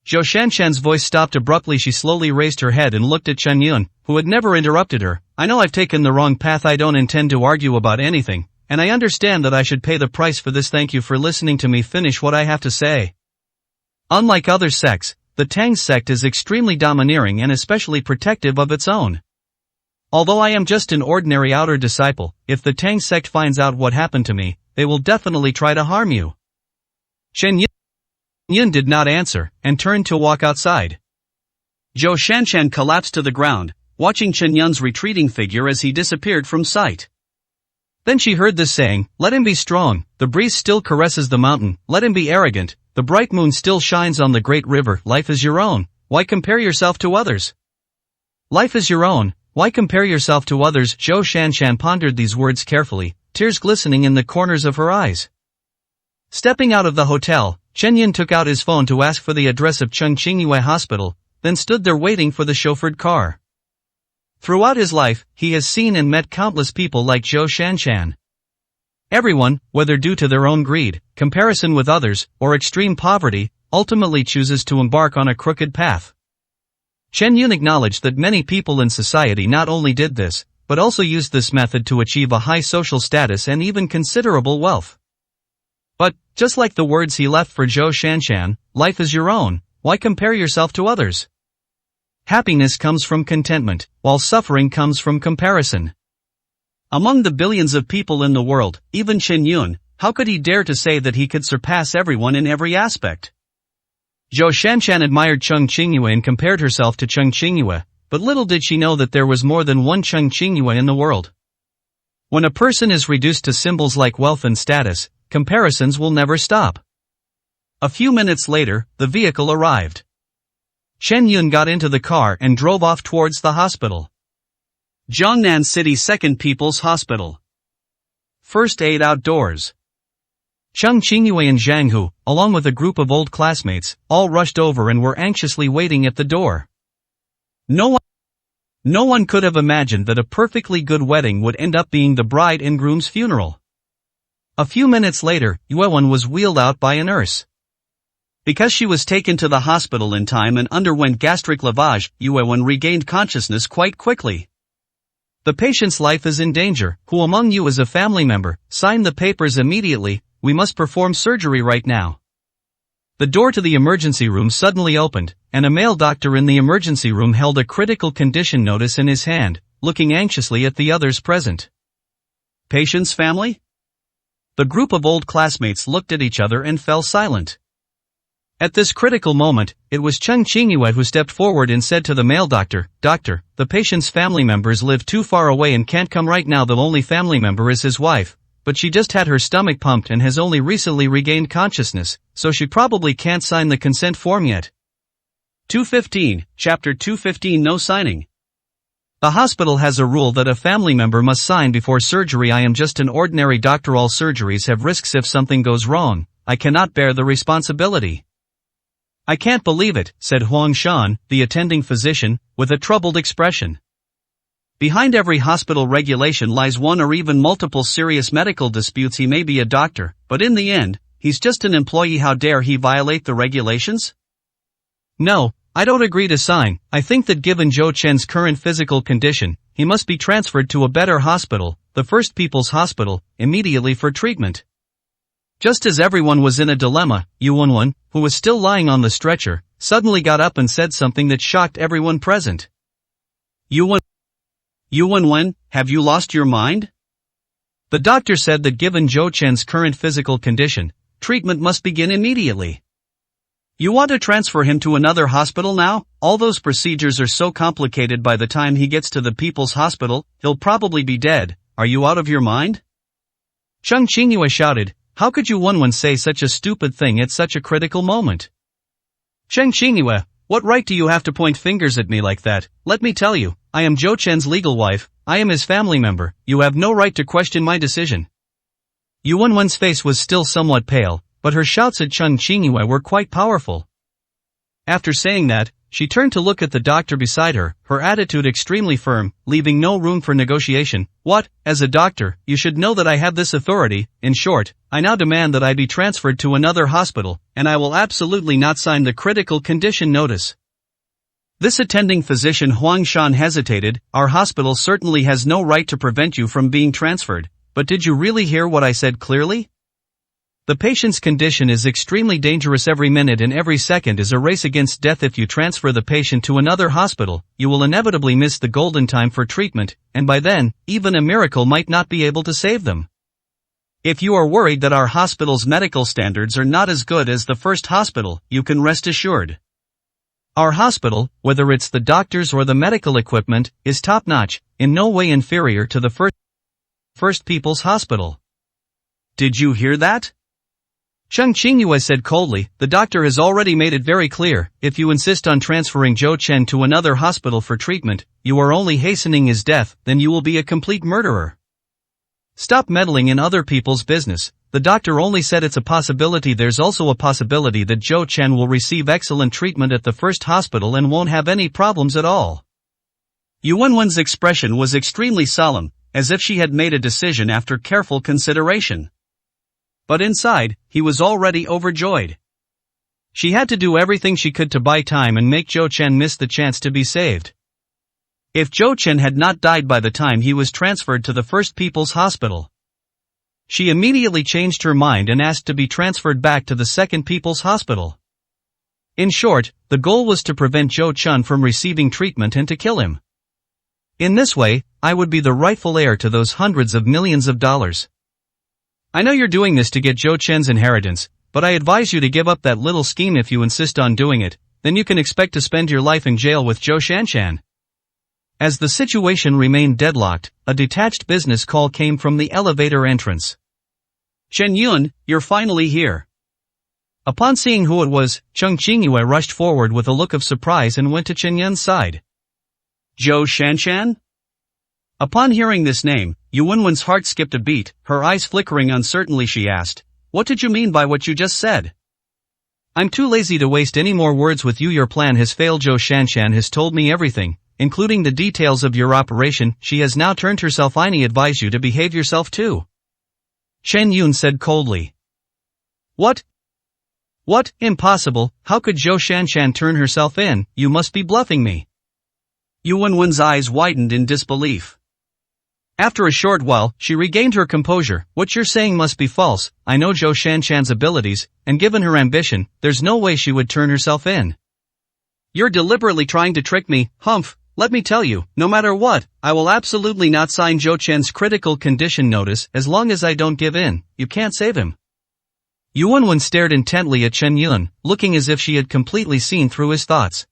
S1: Zhou Shanshan's voice stopped abruptly. She slowly raised her head and looked at Chen Yun, who had never interrupted her. I know I've taken the wrong path. I don't intend to argue about anything, and I understand that I should pay the price for this. Thank you for listening to me finish what I have to say. Unlike other sects, the Tang sect is extremely domineering and especially protective of its own. Although I am just an ordinary outer disciple, if the Tang sect finds out what happened to me, they will definitely try to harm you. Chen Yun did not answer, and turned to walk outside. Zhou Shanshan collapsed to the ground, watching Chen Yun's retreating figure as he disappeared from sight.
S2: Then she heard this saying, "Let him be strong, the breeze still caresses the mountain, let him be arrogant, the bright moon still shines on the great river. Life is your own, why compare yourself to others? Life is your own, why compare yourself to others?" Zhou Shanshan pondered these words carefully, tears glistening in the corners of her eyes. Stepping out of the hotel, Chen Yun took out his phone to ask for the address of Cheng Qingyue Hospital, then stood there waiting for the chauffeured car. Throughout his life, he has seen and met countless people like Zhou Shanshan. Everyone, whether due to their own greed, comparison with others, or extreme poverty, ultimately chooses to embark on a crooked path. Chen Yun acknowledged that many people in society not only did this, but also used this method to achieve a high social status and even considerable wealth. But, just like the words he left for Zhou Shanshan, life is your own, why compare yourself to others? Happiness comes from contentment, while suffering comes from comparison.
S1: Among the billions of people in the world, even Chen Yun, how could he dare to say that he could surpass everyone in every aspect?
S2: Zhou Shanshan admired Cheng Qingyue and compared herself to Cheng Qingyue, but little did she know that there was more than one Cheng Qingyue in the world. When a person is reduced to symbols like wealth and status, comparisons will never stop. A few minutes later, the vehicle arrived. Chen Yun got into the car and drove off towards the hospital.
S1: Jiangnan City Second People's Hospital. First aid outdoors.
S2: Cheng Qingyue and Zhang Hu, along with a group of old classmates, all rushed over and were anxiously waiting at the door. No one could have imagined that a perfectly good wedding would end up being the bride and groom's funeral. A few minutes later, Yuewen was wheeled out by a nurse.
S1: Because she was taken to the hospital in time and underwent gastric lavage, Yuewen regained consciousness quite quickly.
S2: The patient's life is in danger. Who among you is a family member? Sign the papers immediately, we must perform surgery right now. The door to the emergency room suddenly opened, and a male doctor in the emergency room held a critical condition notice in his hand, looking anxiously at the others present.
S1: Patient's family?
S2: The group of old classmates looked at each other and fell silent. At this critical moment, it was Cheng Qingyue who stepped forward and said to the male doctor, "Doctor, the patient's family members live too far away and can't come right now. The only family member is his wife, but she just had her stomach pumped and has only recently regained consciousness, so she probably can't sign the consent form yet."
S1: 215, Chapter 215 No signing.
S2: The hospital has a rule that a family member must sign before surgery. I am just an ordinary doctor. All surgeries have risks. If something goes wrong, I cannot bear the responsibility. I can't believe it, said Huang Shan, the attending physician, with a troubled expression.
S1: Behind every hospital regulation lies one or even multiple serious medical disputes. He may be a doctor, but in the end, he's just an employee. How dare he violate the regulations?
S2: No, I don't agree to sign. I think that given Zhou Chen's current physical condition, he must be transferred to a better hospital, the First People's Hospital, immediately for treatment. Just as everyone was in a dilemma, Yu Wenwen, who was still lying on the stretcher, suddenly got up and said something that shocked everyone present.
S1: Yu Wenwen, have you lost your mind?
S2: The doctor said that given Zhou Chen's current physical condition, treatment must begin immediately.
S1: You want to transfer him to another hospital now? All those procedures are so complicated. By the time he gets to the People's Hospital, he'll probably be dead. Are you out of your mind?
S2: Cheng Qingyue shouted, how could Yu Wenwen say such a stupid thing at such a critical moment?
S1: Cheng Qingyue, what right do you have to point fingers at me like that? Let me tell you, I am Zhou Chen's legal wife, I am his family member, you have no right to question my decision.
S2: Yu Wenwen's face was still somewhat pale, but her shouts at Cheng Qingyue were quite powerful. After saying that, she turned to look at the doctor beside her, her attitude extremely firm, leaving no room for negotiation. What, as a doctor, you should know that I have this authority. In short, I now demand that I be transferred to another hospital, and I will absolutely not sign the critical condition notice. This attending physician Huang Shan hesitated. Our hospital certainly has no right to prevent you from being transferred, but did you really hear what I said clearly? The patient's condition is extremely dangerous. Every minute and every second is a race against death. If you transfer the patient to another hospital, you will inevitably miss the golden time for treatment, and by then, even a miracle might not be able to save them. If you are worried that our hospital's medical standards are not as good as the first hospital, you can rest assured. Our hospital, whether it's the doctors or the medical equipment, is top-notch, in no way inferior to the First People's Hospital.
S1: Did you hear that?
S2: Cheng Qingyue said coldly, the doctor has already made it very clear, if you insist on transferring Zhou Chen to another hospital for treatment, you are only hastening his death, then you will be a complete murderer. Stop meddling in other people's business. The doctor only said it's a possibility. There's also a possibility that Zhou Chen will receive excellent treatment at the first hospital and won't have any problems at all.
S1: Yu Wenwen's expression was extremely solemn, as if she had made a decision after careful consideration. But inside, he was already overjoyed. She had to do everything she could to buy time and make Zhou Chen miss the chance to be saved. If Zhou Chen had not died by the time he was transferred to the First People's Hospital, she immediately changed her mind and asked to be transferred back to the Second People's Hospital. In short, the goal was to prevent Zhou Chen from receiving treatment and to kill him. In this way, I would be the rightful heir to those hundreds of millions of dollars. I know you're doing this to get Zhou Chen's inheritance, but I advise you to give up that little scheme if you insist on doing it, then you can expect to spend your life in jail with Zhou Shanshan. As the situation remained deadlocked, a detached business call came from the elevator entrance. Chen Yun, you're finally here. Upon seeing who it was, Cheng Qingyue rushed forward with a look of surprise and went to Chen Yun's side. Zhou Shanshan? Upon hearing this name, Yu Wenwen's heart skipped a beat, her eyes flickering uncertainly. She asked, "What did you mean by what you just said?" "I'm too lazy to waste any more words with you. Your plan has failed. Zhou Shanshan has told me everything, including the details of your operation. She has now turned herself in. I advise you to behave yourself too," Chen Yun said coldly. What? Impossible. How could Zhou Shanshan turn herself in? You must be bluffing me." Yu Wenwen's eyes widened in disbelief. After a short while, she regained her composure. "What you're saying must be false. I know Zhou Shanshan's abilities, and given her ambition, there's no way she would turn herself in." "You're deliberately trying to trick me, Humph. Let me tell you, no matter what, I will absolutely not sign Zhou Chen's critical condition notice as long as I don't give in. You can't save him." Yu Wenwen stared intently at Chen Yun, looking as if she had completely seen through his thoughts.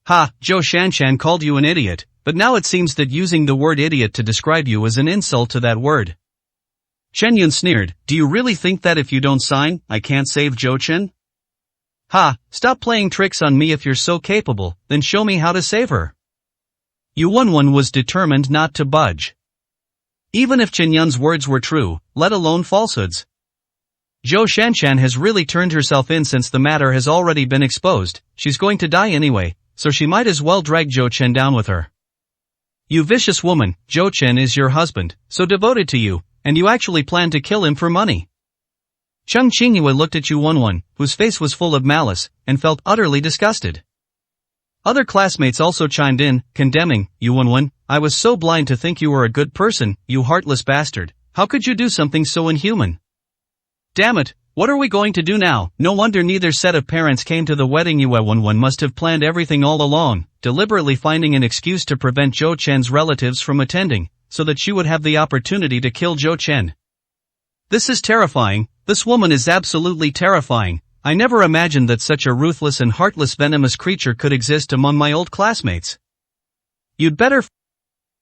S1: "Ha, Zhou Shanshan called you an idiot, but now it seems that using the word idiot to describe you is an insult to that word." Chen Yun sneered, "Do you really think that if you don't sign, I can't save Zhou Chen?" "Ha, stop playing tricks on me. If you're so capable, then show me how to save her." Yu Wenwen was determined not to budge. Even if Chen Yun's words were true, let alone falsehoods, Zhou Shanshan has really turned herself in. Since the matter has already been exposed, she's going to die anyway, so she might as well drag Zhou Chen down with her. "You vicious woman, Zhou Chen is your husband, so devoted to you, and you actually plan to kill him for money." Cheng Qingyue looked at Yu Wenwen, whose face was full of malice, and felt utterly disgusted. Other classmates also chimed in, condemning, "Yu Wenwen, I was so blind to think you were a good person, you heartless bastard. How could you do something so inhuman? Damn it, what are we going to do now?" No wonder neither set of parents came to the wedding. Yu Wenwen must have planned everything all along, deliberately finding an excuse to prevent Zhou Chen's relatives from attending, so that she would have the opportunity to kill Zhou Chen. This is terrifying. This woman is absolutely terrifying. I never imagined that such a ruthless and heartless venomous creature could exist among my old classmates. You'd better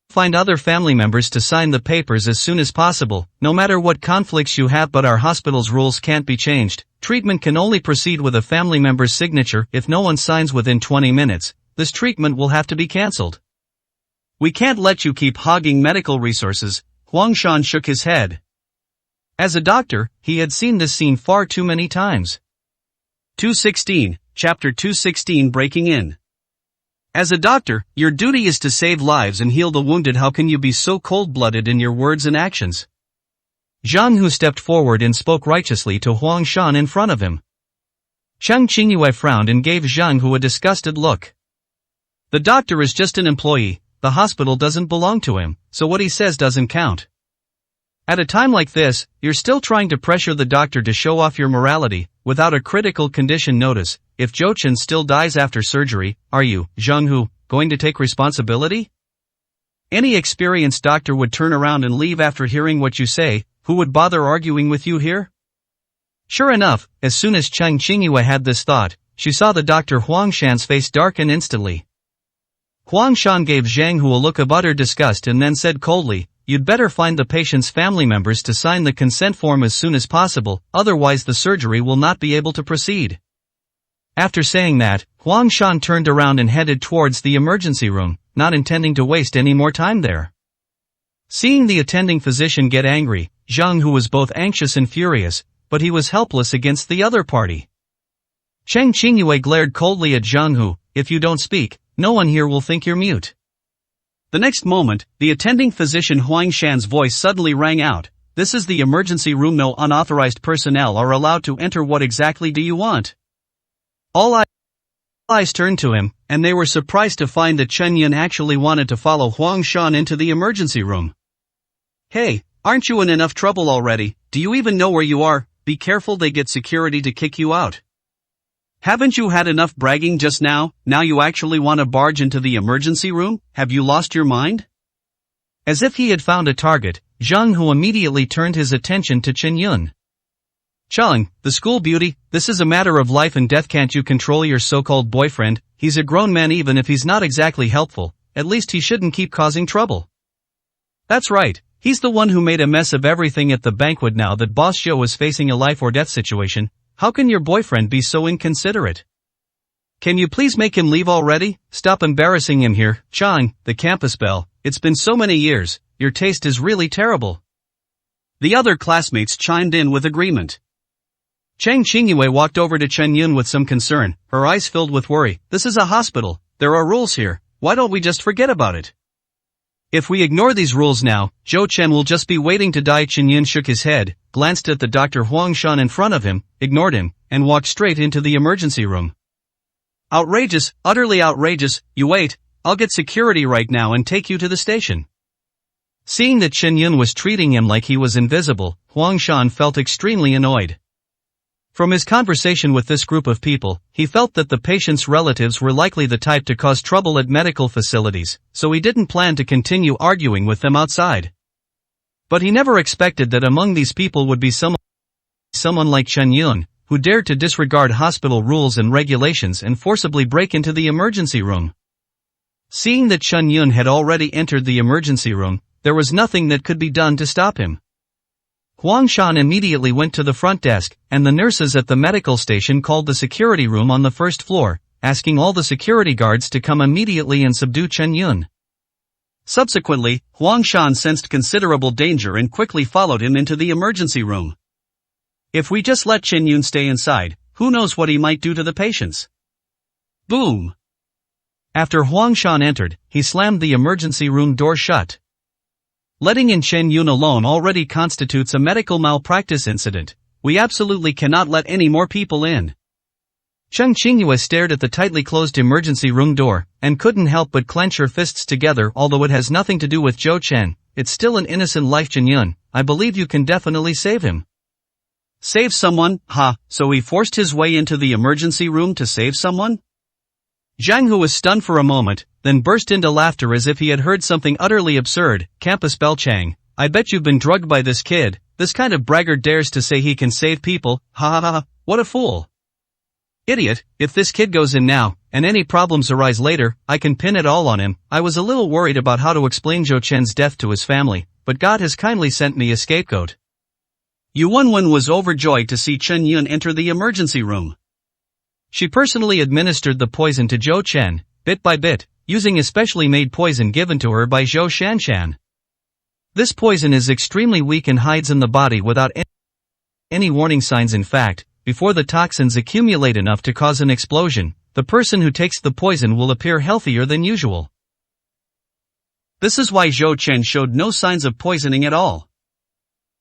S1: find other family members to sign the papers as soon as possible, no matter what conflicts you have. But our hospital's rules can't be changed. Treatment can only proceed with a family member's signature. If no one signs within 20 minutes, this treatment will have to be cancelled. We can't let you keep hogging medical resources. Huang Shan shook his head. As a doctor, he had seen this scene far too many times. 216, Chapter 216 Breaking In. As a doctor, your duty is to save lives and heal the wounded. How can you be so cold-blooded in your words and actions? Zhang Hu stepped forward and spoke righteously to Huang Shan in front of him. Cheng Qingyue frowned and gave Zhang Hu a disgusted look. The doctor is just an employee, the hospital doesn't belong to him, so what he says doesn't count. At a time like this, you're still trying to pressure the doctor to show off your morality, without a critical condition notice. If Zhou Chen still dies after surgery, are you, Zhang Hu, going to take responsibility? Any experienced doctor would turn around and leave after hearing what you say. Who would bother arguing with you here? Sure enough, as soon as Cheng Qingyue had this thought, she saw the Dr. Huang Shan's face darken instantly. Huang Shan gave Zhang Hu a look of utter disgust and then said coldly, "You'd better find the patient's family members to sign the consent form as soon as possible, otherwise the surgery will not be able to proceed." After saying that, Huang Shan turned around and headed towards the emergency room, not intending to waste any more time there. Seeing the attending physician get angry, Zhang Hu was both anxious and furious, but he was helpless against the other party. Cheng Qingyue glared coldly at Zhang Hu, "If you don't speak, no one here will think you're mute." The next moment, the attending physician Huang Shan's voice suddenly rang out. This is the emergency room. No unauthorized personnel are allowed to enter. What exactly do you want? All eyes turned to him, and they were surprised to find that Chen Yun actually wanted to follow Huang Shan into the emergency room. Hey, aren't you in enough trouble already? Do you even know where you are? Be careful, they get security to kick you out. Haven't you had enough bragging just now? Now you actually want to barge into the emergency room? Have you lost your mind?
S2: As if he had found a target, Zhang Hu immediately turned his attention to Chen Yun. Chang, the school beauty, this is a matter of life and death. Can't you control your so-called boyfriend? He's a grown man. Even if he's not exactly helpful, at least he shouldn't keep causing trouble. That's right, he's the one who made a mess of everything at the banquet. Now that Boss Zhou is facing a life or death situation, how can your boyfriend be so inconsiderate? Can you please make him leave already? Stop embarrassing him here. Chang, the campus belle, it's been so many years, your taste is really terrible.
S1: The other classmates chimed in with agreement.
S2: Chang Qingyue walked over to Chen Yun with some concern, her eyes filled with worry.
S1: This is a hospital, there are rules here, why don't we just forget about it?
S2: If we ignore these rules now, Zhou Chen will just be waiting to die. Chen Yun shook his head, glanced at the Dr. Huang Shan in front of him, ignored him, and walked straight into the emergency room.
S1: Outrageous, utterly outrageous. You wait, I'll get security right now and take you to the station.
S2: Seeing that Chen Yun was treating him like he was invisible, Huang Shan felt extremely annoyed. From his conversation with this group of people, he felt that the patient's relatives were likely the type to cause trouble at medical facilities, so he didn't plan to continue arguing with them outside. But he never expected that among these people would be someone like Chen Yun, who dared to disregard hospital rules and regulations and forcibly break into the emergency room. Seeing that Chen Yun had already entered the emergency room, there was nothing that could be done to stop him. Huang Shan immediately went to the front desk, and the nurses at the medical station called the security room on the first floor, asking all the security guards to come immediately and subdue Chen Yun.
S1: Subsequently, Huang Shan sensed considerable danger and quickly followed him into the emergency room. If we just let Chen Yun stay inside, who knows what he might do to the patients? Boom!
S2: After Huang Shan entered, he slammed the emergency room door shut. Letting in Chen Yun alone already constitutes a medical malpractice incident. We absolutely cannot let any more people in. Cheng Qingyue stared at the tightly closed emergency room door, and couldn't help but clench her fists together. Although it has nothing to do with Zhou Chen, it's still an innocent life. Chen Yun, I believe you can definitely save him.
S1: Save someone? So he forced his way into the emergency room to save someone?
S2: Zhang Hu was stunned for a moment, then burst into laughter as if he had heard something utterly absurd. Campus belle Chang, I bet you've been drugged by this kid. This kind of braggart dares to say he can save people. What a fool. Idiot, if this kid goes in now, and any problems arise later, I can pin it all on him. I was a little worried about how to explain Zhou Chen's death to his family, but God has kindly sent me a scapegoat.
S1: Yu Wenwen was overjoyed to see Chen Yun enter the emergency room.
S2: She personally administered the poison to Zhou Chen, bit by bit, using a specially made poison given to her by Zhou Shanshan. This poison is extremely weak and hides in the body without any warning signs. In fact, before the toxins accumulate enough to cause an explosion, the person who takes the poison will appear healthier than usual.
S1: This is why Zhou Chen showed no signs of poisoning at all.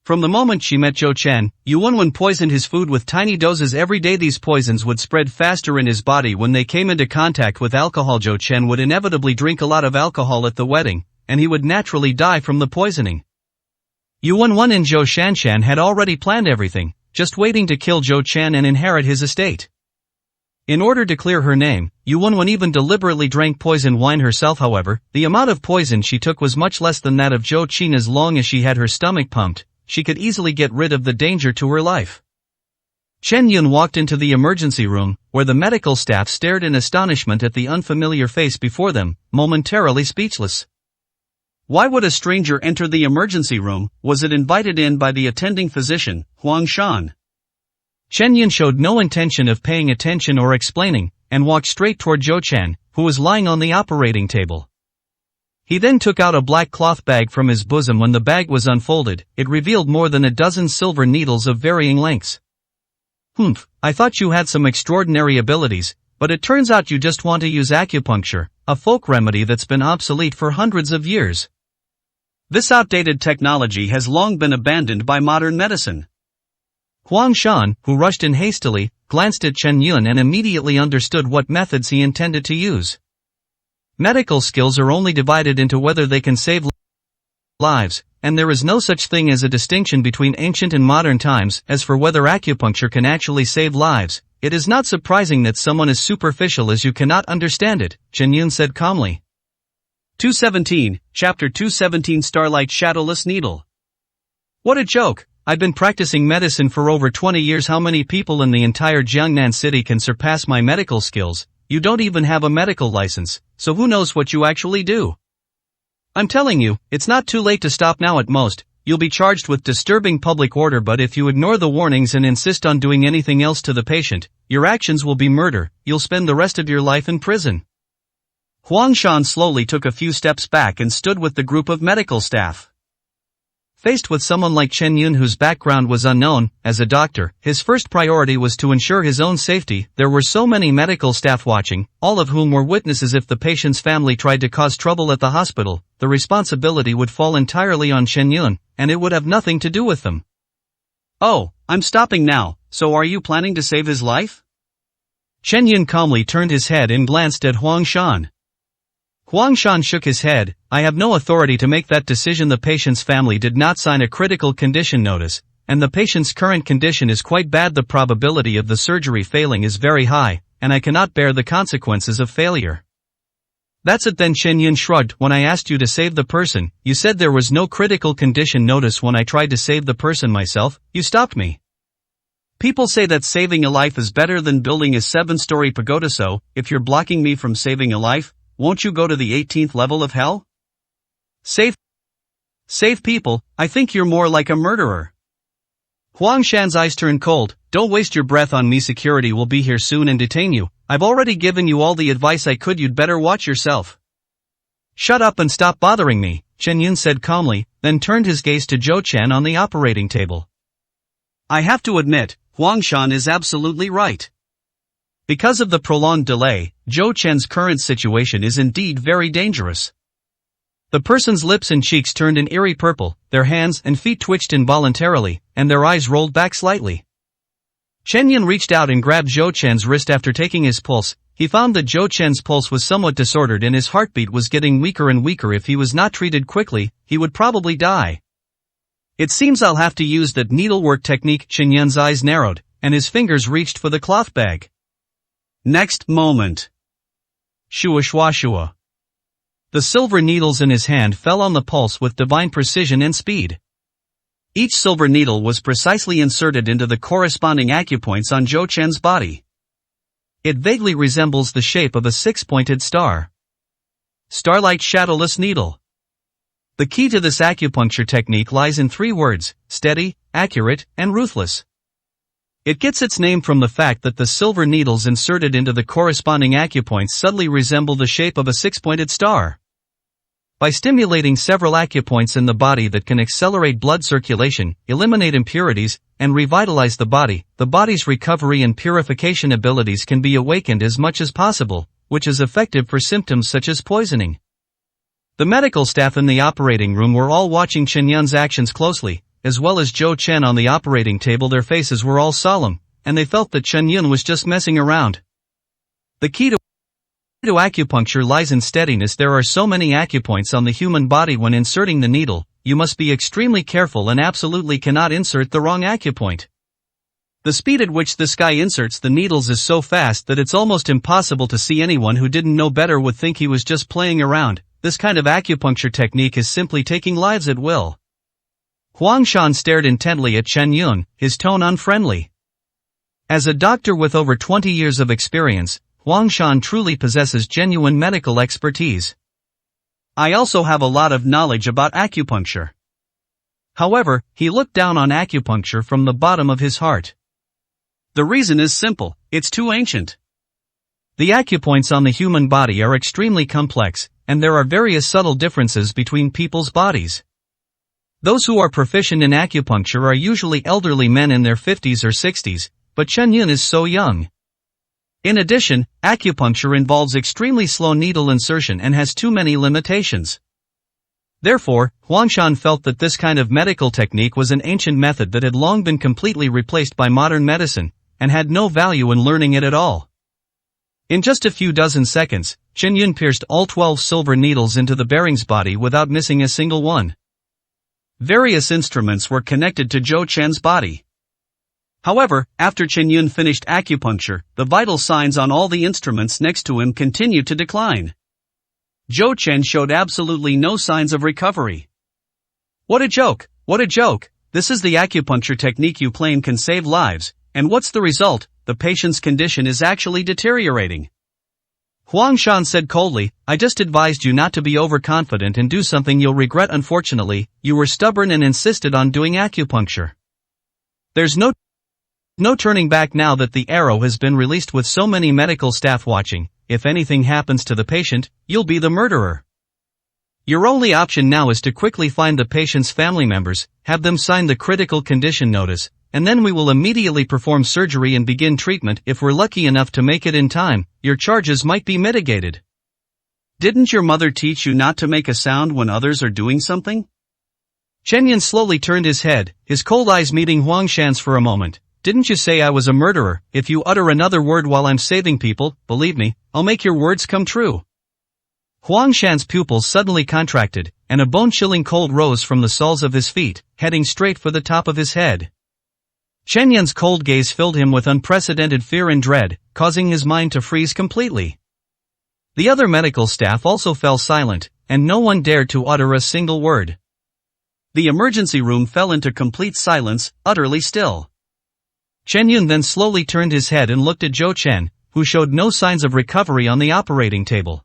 S2: From the moment she met Zhou Chen, Yu Wenwen poisoned his food with tiny doses every day. These poisons would spread faster in his body when they came into contact with alcohol. Zhou Chen would inevitably drink a lot of alcohol at the wedding, and he would naturally die from the poisoning. Yu Wenwen and Zhou Shanshan had already planned everything, just waiting to kill Zhou Chen and inherit his estate. In order to clear her name, Yu Wenwen even deliberately drank poison wine herself. However, the amount of poison she took was much less than that of Zhou Qin. As long as she had her stomach pumped, she could easily get rid of the danger to her life. Chen Yun walked into the emergency room, where the medical staff stared in astonishment at the unfamiliar face before them, momentarily speechless.
S1: Why would a stranger enter the emergency room? Was it invited in by the attending physician, Huang Shan?
S2: Chen Yun showed no intention of paying attention or explaining, and walked straight toward Zhou Chen, who was lying on the operating table. He then took out a black cloth bag from his bosom. When the bag was unfolded, it revealed more than a dozen silver needles of varying lengths. I thought you had some extraordinary abilities. but it turns out you just want to use acupuncture, a folk remedy that's been obsolete for hundreds of years.
S1: This outdated technology has long been abandoned by modern medicine.
S2: Huang Shan, who rushed in hastily, glanced at Chen Yun and immediately understood what methods he intended to use. Medical skills are only divided into whether they can save lives, and there is no such thing as a distinction between ancient and modern times. As for whether acupuncture can actually save lives, it is not surprising that someone as superficial as you cannot understand it, Chen Yun said calmly.
S1: 217, Chapter 217 Starlight Shadowless Needle.
S2: What a joke! I've been practicing medicine for over 20 years. How many people in the entire Jiangnan city can surpass my medical skills? You don't even have a medical license, so who knows what you actually do? I'm telling you, it's not too late to stop now. At most, you'll be charged with disturbing public order, but if you ignore the warnings and insist on doing anything else to the patient, your actions will be murder. You'll spend the rest of your life in prison.
S1: Huang Shan slowly took a few steps back and stood with the group of medical staff.
S2: Faced with someone like Chen Yun whose background was unknown, as a doctor, his first priority was to ensure his own safety. There were so many medical staff watching, all of whom were witnesses. If the patient's family tried to cause trouble at the hospital, the responsibility would fall entirely on Chen Yun, and it would have nothing to do with them.
S1: Oh, I'm stopping now, so are you planning to save his life?
S2: Chen Yun calmly turned his head and glanced at Huang Shan. Huang Shan shook his head. I have no authority to make that decision. The patient's family did not sign a critical condition notice, and the patient's current condition is quite bad. The probability of the surgery failing is very high, and I cannot bear the consequences of failure. That's it then, Chen Yun shrugged. When I asked you to save the person, you said there was no critical condition notice. When I tried to save the person myself, you stopped me.
S1: People say that saving a life is better than building a 7-story pagoda, so, if you're blocking me from saving a life, won't you go to the 18th level of hell? Save people, I think you're more like a murderer.
S2: Huang Shan's eyes turned cold. Don't waste your breath on me. Security will be here soon and detain you. I've already given you all the advice I could. You'd better watch yourself. Shut up and stop bothering me, Chen Yun said calmly, then turned his gaze to Zhou Chen on the operating table.
S1: I have to admit, Huang Shan is absolutely right.
S2: Because of the prolonged delay, Zhou Chen's current situation is indeed very dangerous. The person's lips and cheeks turned an eerie purple, their hands and feet twitched involuntarily, and their eyes rolled back slightly. Chen Yun reached out and grabbed Zhou Chen's wrist. After taking his pulse, he found that Zhou Chen's pulse was somewhat disordered and his heartbeat was getting weaker and weaker. If he was not treated quickly, he would probably die. It seems I'll have to use that needlework technique. Chen Yun's eyes narrowed, and his fingers reached for the cloth bag.
S1: Next moment.
S2: Shua shua shua. The silver needles in his hand fell on the pulse with divine precision and speed.
S1: Each silver needle was precisely inserted into the corresponding acupoints on Zhou Chen's body.
S2: It vaguely resembles the shape of a 6-pointed star. Starlight Shadowless Needle. The key to this acupuncture technique lies in 3 words: steady, accurate, and ruthless. It gets its name from the fact that the silver needles inserted into the corresponding acupoints subtly resemble the shape of a 6-pointed star. By stimulating several acupoints in the body that can accelerate blood circulation, eliminate impurities, and revitalize the body's recovery and purification abilities can be awakened as much as possible, which is effective for symptoms such as poisoning. The medical staff in the operating room were all watching Chen Yun's actions closely, as well as Zhou Chen on the operating table. Their faces were all solemn, and they felt that Chen Yun was just messing around. The key to acupuncture lies in steadiness. There are so many acupoints on the human body. When inserting the needle, you must be extremely careful and absolutely cannot insert the wrong acupoint. The speed at which this guy inserts the needles is so fast that it's almost impossible to see. Anyone who didn't know better would think he was just playing around. This kind of acupuncture technique is simply taking lives at will. Huang Shan stared intently at Chen Yun, his tone unfriendly. As a doctor with over 20 years of experience, Huang Shan truly possesses genuine medical expertise.
S1: I also have a lot of knowledge about acupuncture.
S2: However, he looked down on acupuncture from the bottom of his heart.
S1: The reason is simple: it's too ancient.
S2: The acupoints on the human body are extremely complex, and there are various subtle differences between people's bodies. Those who are proficient in acupuncture are usually elderly men in their 50s or 60s, but Chen Yun is so young. In addition, acupuncture involves extremely slow needle insertion and has too many limitations. Therefore, Huangshan felt that this kind of medical technique was an ancient method that had long been completely replaced by modern medicine, and had no value in learning it at all. In just a few dozen seconds, Chen Yun pierced all 12 silver needles into the bearing's body without missing a single one. Various instruments were connected to Zhou Chen's body. However, after Chen Yun finished acupuncture, the vital signs on all the instruments next to him continued to decline. Zhou Chen showed absolutely no signs of recovery. What a joke! What a joke! This is the acupuncture technique you claim can save lives, and what's the result? The patient's condition is actually deteriorating. Huangshan said coldly, I just advised you not to be overconfident and do something you'll regret. Unfortunately, you were stubborn and insisted on doing acupuncture. There's no turning back now that the arrow has been released. With so many medical staff watching, if anything happens to the patient, you'll be the murderer. Your only option now is to quickly find the patient's family members, have them sign the critical condition notice, and then we will immediately perform surgery and begin treatment. If we're lucky enough to make it in time, your charges might be mitigated. Didn't your mother teach you not to make a sound when others are doing something? Chen Yun slowly turned his head, his cold eyes meeting Huangshan's for a moment. Didn't you say I was a murderer? If you utter another word while I'm saving people, believe me, I'll make your words come true. Huangshan's pupils suddenly contracted, and a bone-chilling cold rose from the soles of his feet, heading straight for the top of his head. Chen Yun's cold gaze filled him with unprecedented fear and dread, causing his mind to freeze completely. The other medical staff also fell silent, and no one dared to utter a single word. The emergency room fell into complete silence, utterly still. Chen Yun then slowly turned his head and looked at Zhou Chen, who showed no signs of recovery on the operating table.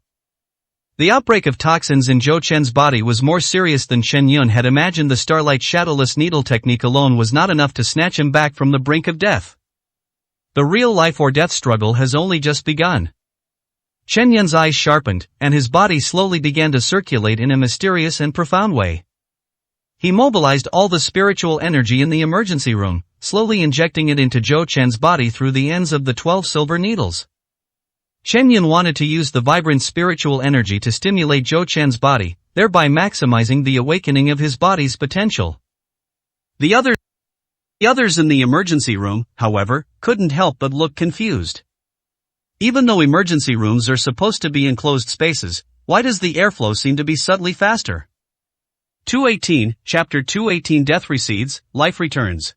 S2: The outbreak of toxins in Zhou Chen's body was more serious than Chen Yun had imagined. The starlight shadowless needle technique alone was not enough to snatch him back from the brink of death. The real life or death struggle has only just begun. Chen Yun's eyes sharpened, and his body slowly began to circulate in a mysterious and profound way. He mobilized all the spiritual energy in the emergency room, slowly injecting it into Zhou Chen's body through the ends of the 12 silver needles. Chen Yun wanted to use the vibrant spiritual energy to stimulate Zhou Chen's body, thereby maximizing the awakening of his body's potential. The others in the emergency room, however, couldn't help but look confused. Even though emergency rooms are supposed to be enclosed spaces, why does the airflow seem to be subtly faster? 218, Chapter 218 Death recedes, life returns.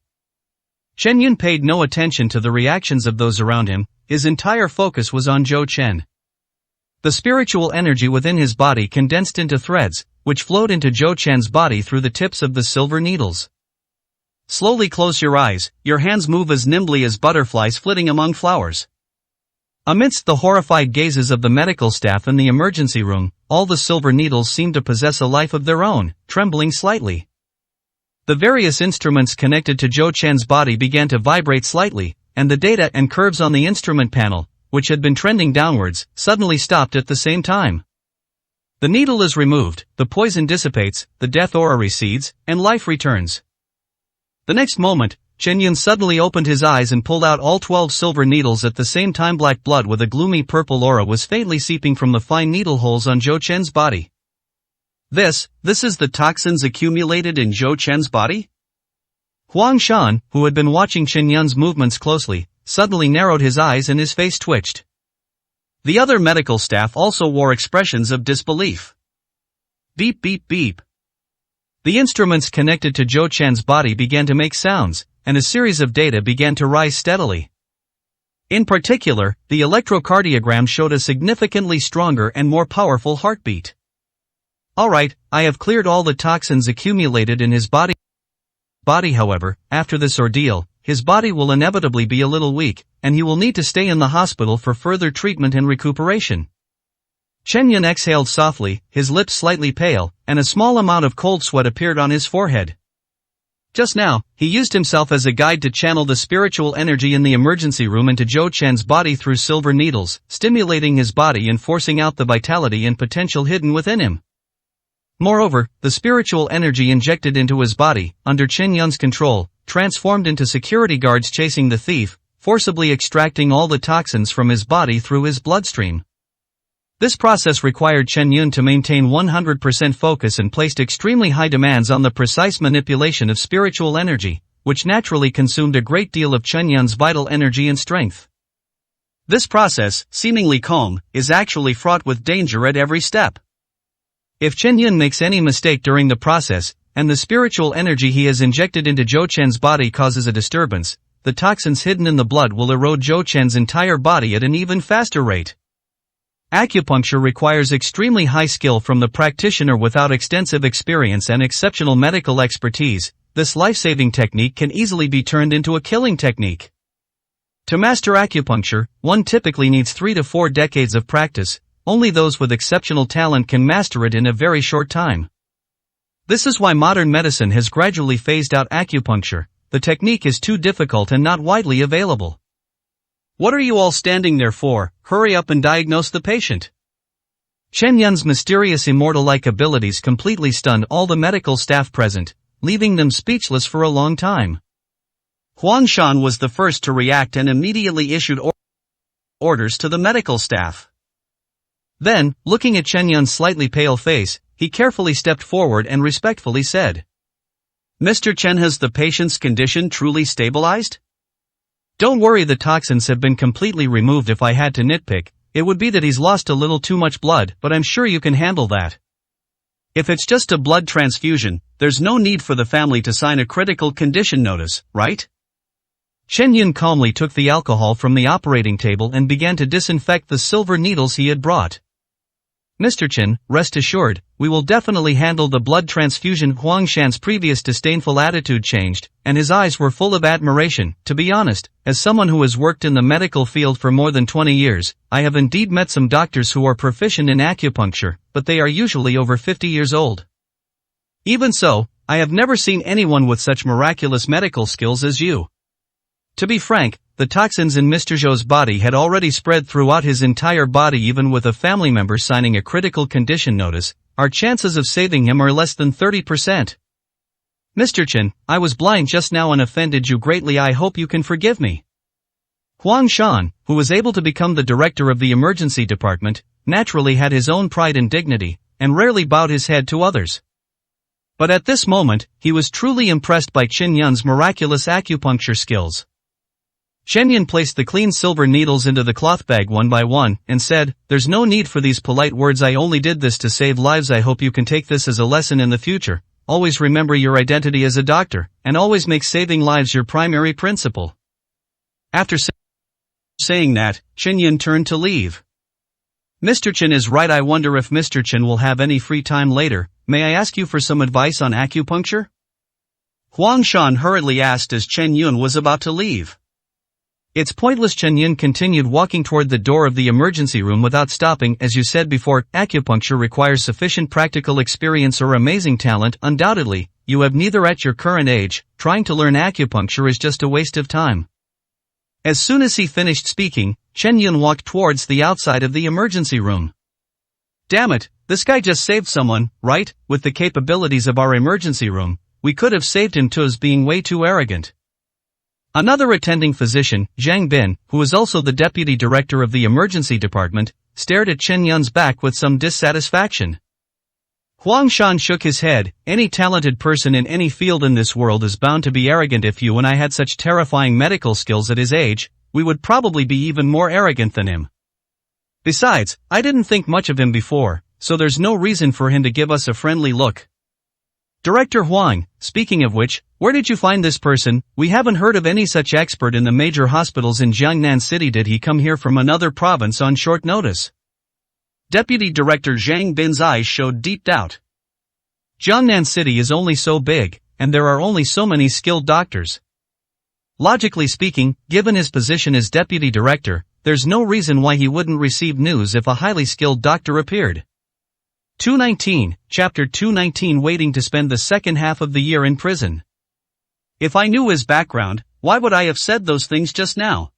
S2: Chen Yun paid no attention to the reactions of those around him, his entire focus was on Zhou Chen. The spiritual energy within his body condensed into threads, which flowed into Zhou Chen's body through the tips of the silver needles. Slowly close your eyes, your hands move as nimbly as butterflies flitting among flowers. Amidst the horrified gazes of the medical staff in the emergency room, all the silver needles seemed to possess a life of their own, trembling slightly. The various instruments connected to Zhou Chen's body began to vibrate slightly, and the data and curves on the instrument panel, which had been trending downwards, suddenly stopped at the same time. The needle is removed, the poison dissipates, the death aura recedes, and life returns. The next moment, Chen Yun suddenly opened his eyes and pulled out all 12 silver needles at the same time. Black blood with a gloomy purple aura was faintly seeping from the fine needle holes on Zhou Chen's body. This is the toxins accumulated in Zhou Chen's body? Huangshan, who had been watching Chen Yun's movements closely, suddenly narrowed his eyes and his face twitched. The other medical staff also wore expressions of disbelief. Beep beep beep. The instruments connected to Zhou Chen's body began to make sounds, and a series of data began to rise steadily. In particular, the electrocardiogram showed a significantly stronger and more powerful heartbeat. Alright, I have cleared all the toxins accumulated in his body. However, after this ordeal, his body will inevitably be a little weak, and he will need to stay in the hospital for further treatment and recuperation. Chen Yun exhaled softly, his lips slightly pale, and a small amount of cold sweat appeared on his forehead. Just now, he used himself as a guide to channel the spiritual energy in the emergency room into Zhou Chen's body through silver needles, stimulating his body and forcing out the vitality and potential hidden within him. Moreover, the spiritual energy injected into his body, under Chen Yun's control, transformed into security guards chasing the thief, forcibly extracting all the toxins from his body through his bloodstream. This process required Chen Yun to maintain 100% focus and placed extremely high demands on the precise manipulation of spiritual energy, which naturally consumed a great deal of Chen Yun's vital energy and strength. This process, seemingly calm, is actually fraught with danger at every step. If Chen Yun makes any mistake during the process, and the spiritual energy he has injected into Zhou Chen's body causes a disturbance, the toxins hidden in the blood will erode Zhou Chen's entire body at an even faster rate. Acupuncture requires extremely high skill from the practitioner without extensive experience and exceptional medical expertise. This life-saving technique can easily be turned into a killing technique. To master acupuncture, one typically needs 3 to 4 decades of practice. Only those with exceptional talent can master it in a very short time. This is why modern medicine has gradually phased out acupuncture. The technique is too difficult and not widely available. What are you all standing there for? Hurry up and diagnose the patient. Chen Yun's mysterious immortal-like abilities completely stunned all the medical staff present, leaving them speechless for a long time. Huang Shan was the first to react and immediately issued orders to the medical staff. Then, looking at Chen Yun's slightly pale face, he carefully stepped forward and respectfully said, "Mr. Chen, has the patient's condition truly stabilized? Don't worry, the toxins have been completely removed. If I had to nitpick, it would be that he's lost a little too much blood, but I'm sure you can handle that. If it's just a blood transfusion, there's no need for the family to sign a critical condition notice, right?" Chen Yun calmly took the alcohol from the operating table and began to disinfect the silver needles he had brought. "Mr. Chen, rest assured, we will definitely handle the blood transfusion." Huang Shan's previous disdainful attitude changed, and his eyes were full of admiration. To be honest, as someone who has worked in the medical field for more than 20 years, I have indeed met some doctors who are proficient in acupuncture, but they are usually over 50 years old. Even so, I have never seen anyone with such miraculous medical skills as you. To be frank, the toxins in Mr. Zhou's body had already spread throughout his entire body. Even with a family member signing a critical condition notice, our chances of saving him are less than 30%. Mr. Chen, I was blind just now and offended you greatly. I hope you can forgive me. Huang Shan, who was able to become the director of the emergency department, naturally had his own pride and dignity, and rarely bowed his head to others. But at this moment, he was truly impressed by Chen Yun's miraculous acupuncture skills. Chen Yun placed the clean silver needles into the cloth bag one by one, and said, "There's no need for these polite words. I only did this to save lives. I hope you can take this as a lesson in the future. Always remember your identity as a doctor, and always make saving lives your primary principle." After saying that, Chen Yun turned to leave. "Mr. Chen is right. I wonder if Mr. Chen will have any free time later. May I ask you for some advice on acupuncture?" Huang Shan hurriedly asked as Chen Yun was about to leave. "It's pointless." Chen Yun continued walking toward the door of the emergency room without stopping. "As you said before, acupuncture requires sufficient practical experience or amazing talent. Undoubtedly, you have neither at your current age. Trying to learn acupuncture is just a waste of time." As soon as he finished speaking, Chen Yun walked towards the outside of the emergency room. "Damn it, this guy just saved someone, right? With the capabilities of our emergency room, we could have saved him too. As being way too arrogant." Another attending physician, Zhang Bin, who was also the deputy director of the emergency department, stared at Chen Yun's back with some dissatisfaction. Huang Shan shook his head. "Any talented person in any field in this world is bound to be arrogant. If you and I had such terrifying medical skills at his age, we would probably be even more arrogant than him. Besides, I didn't think much of him before, so there's no reason for him to give us a friendly look." "Director Huang, speaking of which, where did you find this person? We haven't heard of any such expert in the major hospitals in Jiangnan City. Did he come here from another province on short notice?" Deputy Director Zhang Bin's eyes showed deep doubt. Jiangnan City is only so big, and there are only so many skilled doctors. Logically speaking, given his position as deputy director, there's no reason why he wouldn't receive news if a highly skilled doctor appeared. 219, Chapter 219. Waiting to spend the second half of the year in prison. If I knew his background, why would I have said those things just now?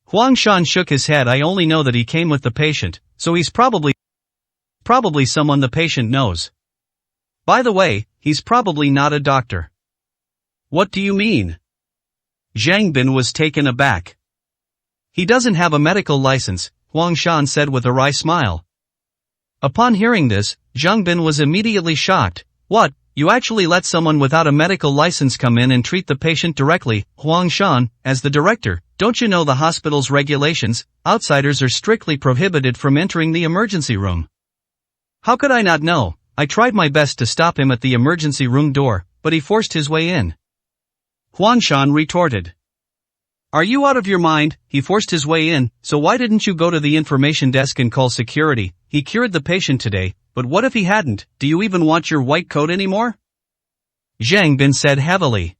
S2: Huang Shan shook his head. "I only know that he came with the patient, so he's probably someone the patient knows. By the way, he's probably not a doctor." "What do you mean?"
S1: Zhang Bin was taken aback.
S2: He doesn't have a medical license, Huang Shan said with a wry smile. Upon hearing this, Zhang Bin was immediately shocked. What, you actually let someone without a medical license come in and treat the patient directly? Huang Shan, as the director, don't you know the hospital's regulations? Outsiders are strictly prohibited from entering the emergency room. How could I not know? I tried my best to stop him at the emergency room door, but he forced his way in.
S1: Huang Shan retorted. Are you out of your mind? He forced his way in, so why didn't you go to the information desk and call security? He cured the patient today, but what if he hadn't? Do you even want your white coat anymore?
S2: Zhang Bin said heavily.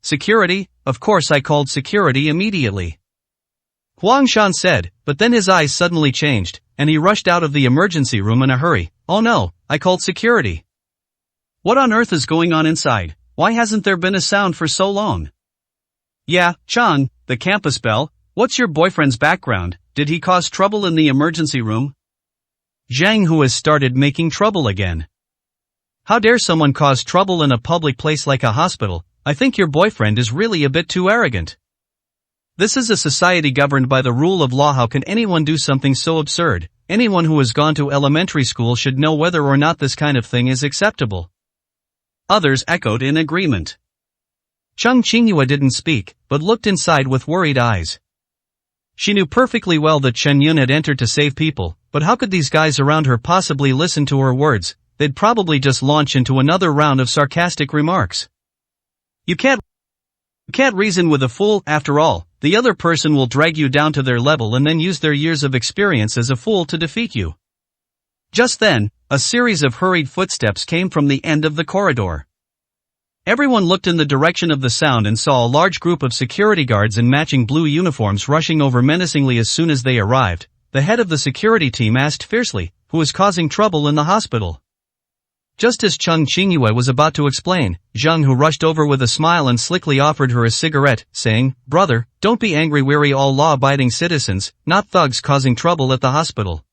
S2: Security? Of course I called security immediately. Huang Shan said, but then his eyes suddenly changed, and he rushed out of the emergency room in a hurry. Oh no, I called security.
S1: What on earth is going on inside? Why hasn't there been a sound for so long? Yeah, Chang, the campus bell, what's your boyfriend's background? Did he cause trouble in the emergency room?
S2: Zhang Hu has started making trouble again. How dare someone cause trouble in a public place like a hospital? I think your boyfriend is really a bit too arrogant. This is a society governed by the rule of law. How can anyone do something so absurd? Anyone who has gone to elementary school should know whether or not this kind of thing is acceptable.
S1: Others echoed in agreement.
S2: Cheng Qingyue didn't speak, but looked inside with worried eyes. She knew perfectly well that Chen Yun had entered to save people, but how could these guys around her possibly listen to her words? They'd probably just launch into another round of sarcastic remarks. You can't reason with a fool. After all, the other person will drag you down to their level and then use their years of experience as a fool to defeat you. Just then, a series of hurried footsteps came from the end of the corridor. Everyone looked in the direction of the sound and saw a large group of security guards in matching blue uniforms rushing over menacingly. As soon as they arrived, the head of the security team asked fiercely, who is causing trouble in the hospital? Just as Cheng Qingyue was about to explain, Zhang Hu rushed over with a smile and slickly offered her a cigarette, saying, Brother, don't be angry. We're all law-abiding citizens, not thugs causing trouble at the hospital.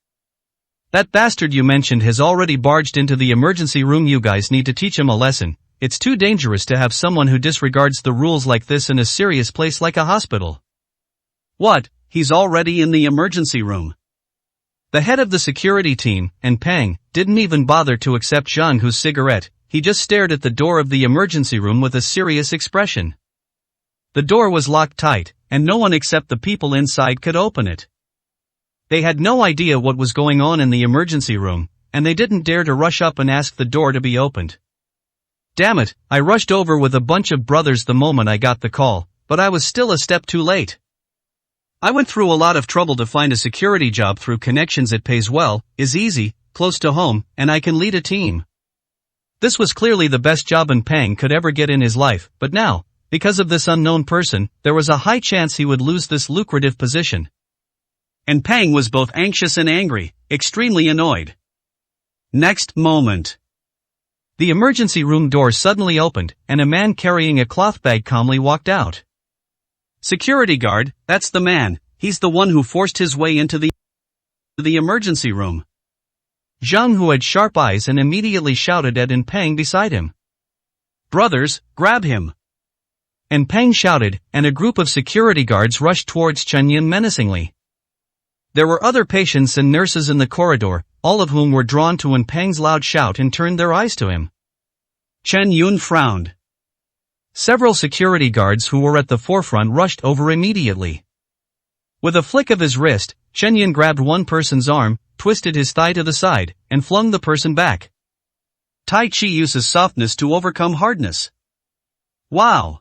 S2: That bastard you mentioned has already barged into the emergency room. You guys need to teach him a lesson. It's too dangerous to have someone who disregards the rules like this in a serious place like a hospital.
S1: What, he's already in the emergency room?
S2: The head of the security team, and Peng, didn't even bother to accept Zhang Hu's cigarette. He just stared at the door of the emergency room with a serious expression. The door was locked tight, and no one except the people inside could open it. They had no idea what was going on in the emergency room, and they didn't dare to rush up and ask the door to be opened. Damn it, I rushed over with a bunch of brothers the moment I got the call, but I was still a step too late. I went through a lot of trouble to find a security job through connections. It pays well, is easy, close to home, and I can lead a team. This was clearly the best job Peng could ever get in his life, but now, because of this unknown person, there was a high chance he would lose this lucrative position.
S1: And Peng was both anxious and angry, extremely annoyed. Next moment.
S2: The emergency room door suddenly opened, and a man carrying a cloth bag calmly walked out.
S1: Security guard, that's the man, he's the one who forced his way into the emergency room.
S2: Zhang Hu had sharp eyes and immediately shouted at Peng beside him.
S1: Brothers, grab him.
S2: Peng shouted, and a group of security guards rushed towards Chen Yun menacingly. There were other patients and nurses in the corridor, all of whom were drawn to Peng's loud shout and turned their eyes to him.
S1: Chen Yun frowned.
S2: Several security guards who were at the forefront rushed over immediately. With a flick of his wrist, Chen Yun grabbed one person's arm, twisted his thigh to the side, and flung the person back.
S1: Tai Chi uses softness to overcome hardness. Wow!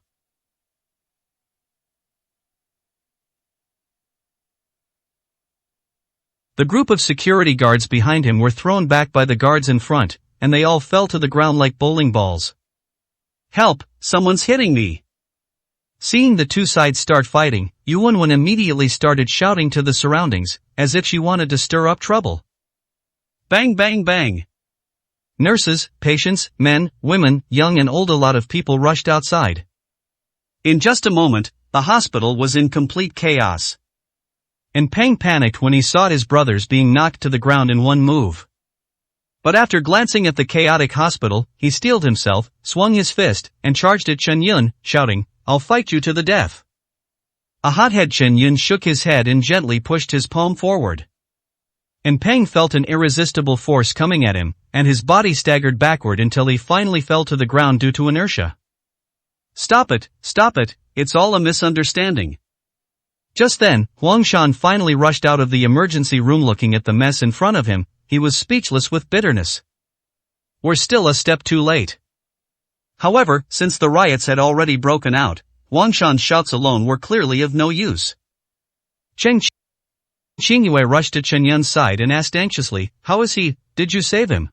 S2: The group of security guards behind him were thrown back by the guards in front, and they all fell to the ground like bowling balls.
S1: Help, someone's hitting me!
S2: Seeing the two sides start fighting, Yuanwen immediately started shouting to the surroundings, as if she wanted to stir up trouble.
S1: Bang bang bang!
S2: Nurses, patients, men, women, young and old, a lot of people rushed outside.
S1: In just a moment, the hospital was in complete chaos.
S2: Peng panicked when he saw his brothers being knocked to the ground in one move. But after glancing at the chaotic hospital, he steeled himself, swung his fist, and charged at Chen Yun, shouting, I'll fight you to the death. A hothead Chen Yun shook his head and gently pushed his palm forward. And Peng felt an irresistible force coming at him, and his body staggered backward until he finally fell to the ground due to inertia.
S1: Stop it, it's all a misunderstanding.
S2: Just then, Huang Shan finally rushed out of the emergency room looking at the mess in front of him. He was speechless with bitterness. We're still a step too late.
S1: However, since the riots had already broken out, Huang Shan's shouts alone were clearly of no use.
S2: Cheng Qingyue rushed to Chen Yun's side and asked anxiously, "How is he? Did you save him?"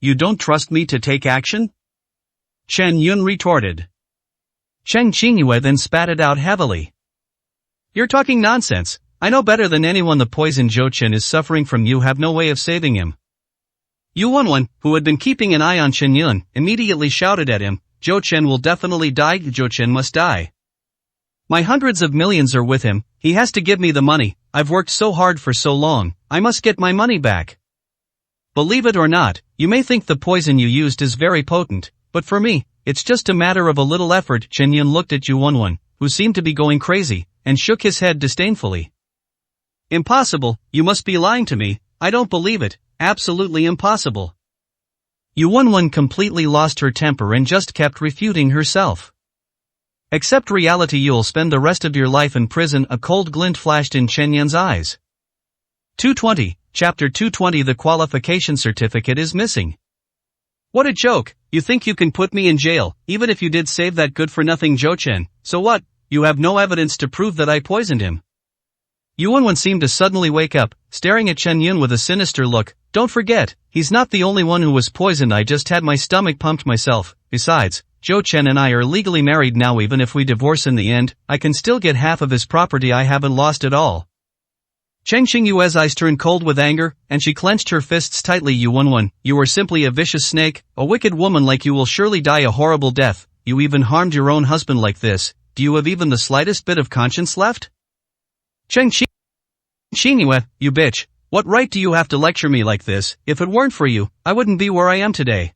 S1: You don't trust me to take action? Chen Yun retorted.
S2: Cheng Qingyue then spat it out heavily. You're talking nonsense. I know better than anyone the poison Zhou Chen is suffering from. You have no way of saving him. Yu Wenwen, who had been keeping an eye on Chen Yun, immediately shouted at him, Zhou Chen will definitely die. Zhou Chen must die. My hundreds of millions are with him. He has to give me the money. I've worked so hard for so long. I must get my money back. Believe it or not, you may think the poison you used is very potent, but for me, it's just a matter of a little effort. Chen Yun looked at Yu Wenwen, who seemed to be going crazy, and shook his head disdainfully.
S1: Impossible, you must be lying to me. I don't believe it, absolutely impossible.
S2: Yu Wenwen completely lost her temper and just kept refuting herself. Accept reality, you'll spend the rest of your life in prison. A cold glint flashed in Chen Yun's eyes. 220, Chapter 220. The qualification certificate is missing. What a joke, you think you can put me in jail, even if you did save that good-for-nothing Zhou Chen, so what, you have no evidence to prove that I poisoned him. Yu Wenwen seemed to suddenly wake up, staring at Chen Yun with a sinister look. Don't forget, he's not the only one who was poisoned. I just had my stomach pumped myself. Besides, Zhou Chen and I are legally married now. Even if we divorce in the end, I can still get half of his property. I haven't lost it all. Cheng Qingyue's eyes turned cold with anger, and she clenched her fists tightly. Yu Wenwen, you are simply a vicious snake. A wicked woman like you will surely die a horrible death. You even harmed your own husband like this. Do you have even the slightest bit of conscience left? Cheng Qingyue, you bitch. What right do you have to lecture me like this? If it weren't for you, I wouldn't be where I am today.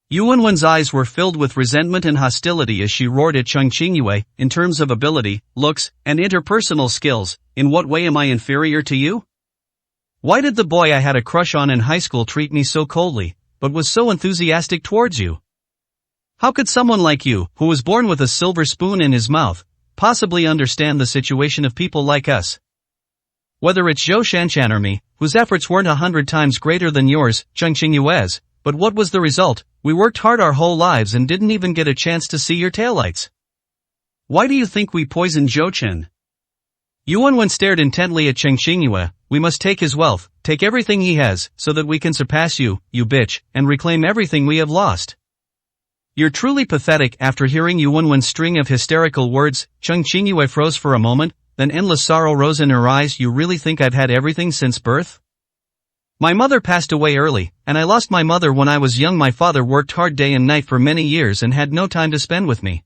S2: Yu Wenwen's eyes were filled with resentment and hostility as she roared at Cheng Qingyue. In terms of ability, looks, and interpersonal skills, in what way am I inferior to you? Why did the boy I had a crush on in high school treat me so coldly, but was so enthusiastic towards you? How could someone like you, who was born with a silver spoon in his mouth, possibly understand the situation of people like us? Whether it's Zhou Shanshan or me, whose efforts weren't 100 times greater than yours, Cheng Qingyue's, but what was the result? We worked hard our whole lives and didn't even get a chance to see your taillights.
S1: Why do you think we poisoned Zhou Chen?
S2: Yu Wenwen stared intently at Cheng Qingyue. We must take his wealth, take everything he has, so that we can surpass you, you bitch, and reclaim everything we have lost. You're truly pathetic. After hearing Yu Wenwen's string of hysterical words, Cheng Qingyue froze for a moment, then endless sorrow rose in her eyes. You really think I've had everything since birth? My mother passed away early, and I lost my mother when I was young. My father worked hard day and night for many years and had no time to spend with me.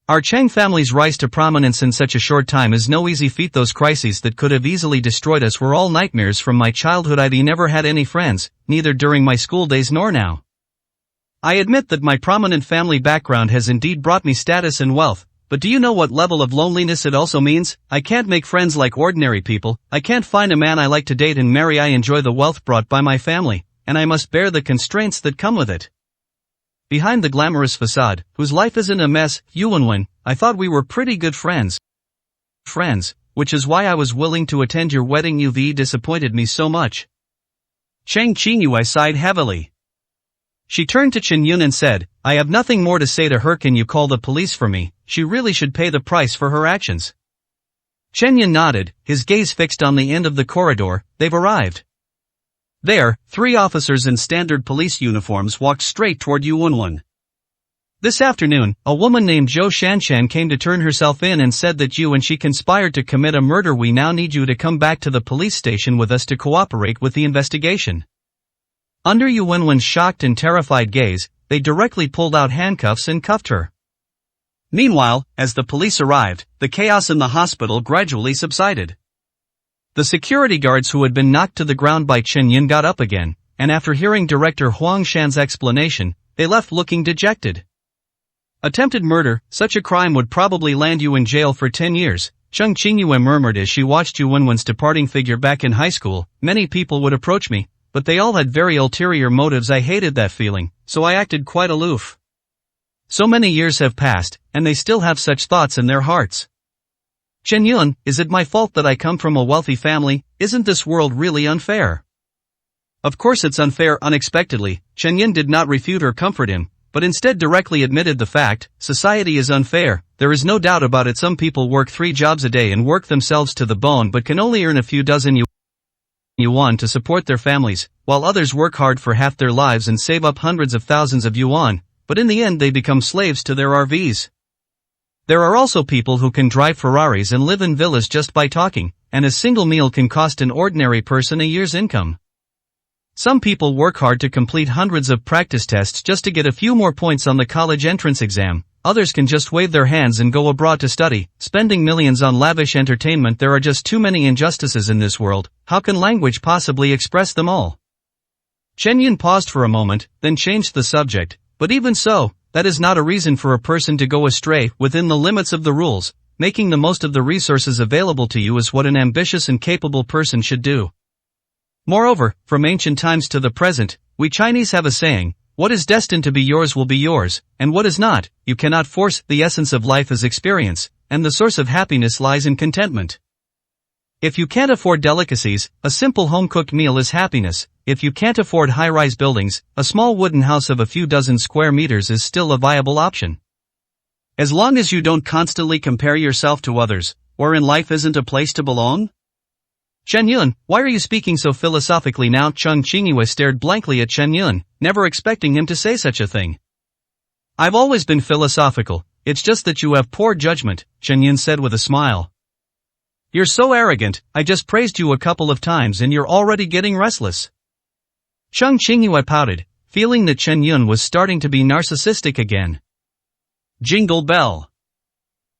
S2: Our Cheng family's rise to prominence in such a short time is no easy feat. Those crises that could have easily destroyed us were all nightmares from my childhood. I never had any friends, neither during my school days nor now. I admit that my prominent family background has indeed brought me status and wealth, but do you know what level of loneliness it also means? I can't make friends like ordinary people. I can't find a man I like to date and marry. I enjoy the wealth brought by my family, and I must bear the constraints that come with it. Behind the glamorous facade, whose life isn't a mess, Yu Wenwen, I thought we were pretty good friends. Which is why I was willing to attend your wedding. You've disappointed me so much.
S1: Cheng Qingyue sighed heavily.
S2: She turned to Chen Yun and said, I have nothing more to say to her. Can you call the police for me? She really should pay the price for her actions. Chen Yun nodded, his gaze fixed on the end of the corridor. They've arrived.
S1: There, 3 officers in standard police uniforms walked straight toward Yu Wenwen.
S2: This afternoon, a woman named Zhou Shanshan came to turn herself in and said that you and she conspired to commit a murder. We now need you to come back to the police station with us to cooperate with the investigation. Under Yu Wenwen's shocked and terrified gaze, they directly pulled out handcuffs and cuffed her.
S1: Meanwhile, as the police arrived, the chaos in the hospital gradually subsided.
S2: The security guards who had been knocked to the ground by Chen Yun got up again, and after hearing Director Huang Shan's explanation, they left looking dejected. Attempted murder, such a crime would probably land you in jail for 10 years, Chung Qingyue murmured as she watched Yu Wenwen's departing figure back in high school. Many people would approach me, but they all had very ulterior motives. I hated that feeling, so I acted quite aloof. So many years have passed, and they still have such thoughts in their hearts. Chen Yun, is it my fault that I come from a wealthy family? Isn't this world really unfair? Of course it's unfair. Unexpectedly, Chen Yun did not refute or comfort him, but instead directly admitted the fact, society is unfair, there is no doubt about it. Some people work 3 jobs a day and work themselves to the bone but can only earn a few dozen yuan to support their families, while others work hard for half their lives and save up hundreds of thousands of yuan, but in the end they become slaves to their RVs. There are also people who can drive Ferraris and live in villas just by talking, and a single meal can cost an ordinary person a year's income. Some people work hard to complete hundreds of practice tests just to get a few more points on the college entrance exam. Others can just wave their hands and go abroad to study, spending millions on lavish entertainment. There are just too many injustices in this world. How can language possibly express them all? Chen Yun paused for a moment, then changed the subject. But even so, that is not a reason for a person to go astray. Within the limits of the rules, making the most of the resources available to you is what an ambitious and capable person should do. Moreover, from ancient times to the present, we Chinese have a saying, what is destined to be yours will be yours, and what is not, you cannot force. The essence of life is experience, and the source of happiness lies in contentment. If you can't afford delicacies, a simple home-cooked meal is happiness. If you can't afford high-rise buildings, a small wooden house of a few dozen square meters is still a viable option. As long as you don't constantly compare yourself to others, wherein life isn't a place to belong? Chen Yun, why are you speaking so philosophically now? Chung Qingyue stared blankly at Chen Yun, never expecting him to say such a thing. I've always been philosophical, it's just that you have poor judgment, Chen Yun said with a smile. You're so arrogant, I just praised you a couple of times and you're already getting restless. Chung Qingyue pouted, feeling that Chen Yun was starting to be narcissistic again. Jingle bell.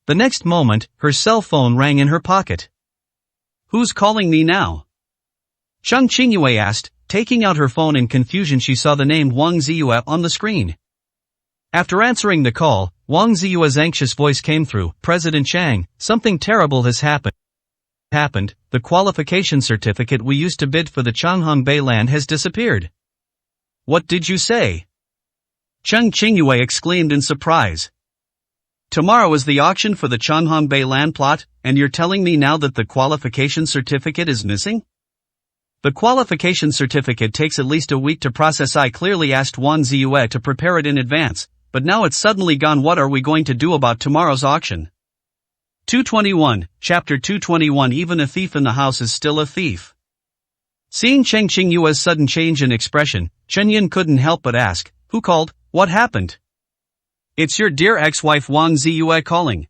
S2: The next moment, her cell phone rang in her pocket. Who's calling me now? Chung Qingyue asked, taking out her phone in confusion. She saw the name Wang Ziyue on the screen. After answering the call, Wang Ziyue's anxious voice came through. President Chang, something terrible has happened. The qualification certificate we used to bid for the Changhongbei land has disappeared. What did you say? Chung Qingyue exclaimed in surprise. Tomorrow is the auction for the Changhongbei land plot, and you're telling me now that the qualification certificate is missing? The qualification certificate takes at least a week to process. I clearly asked Wang Ziyue to prepare it in advance, but now it's suddenly gone. What are we going to do about tomorrow's auction? 221, Chapter 221. Even a thief in the house is still a thief. Seeing Chen Qingyue's sudden change in expression, Chen Yun couldn't help but ask, who called? What happened? It's your dear ex-wife Wang Ziyue calling.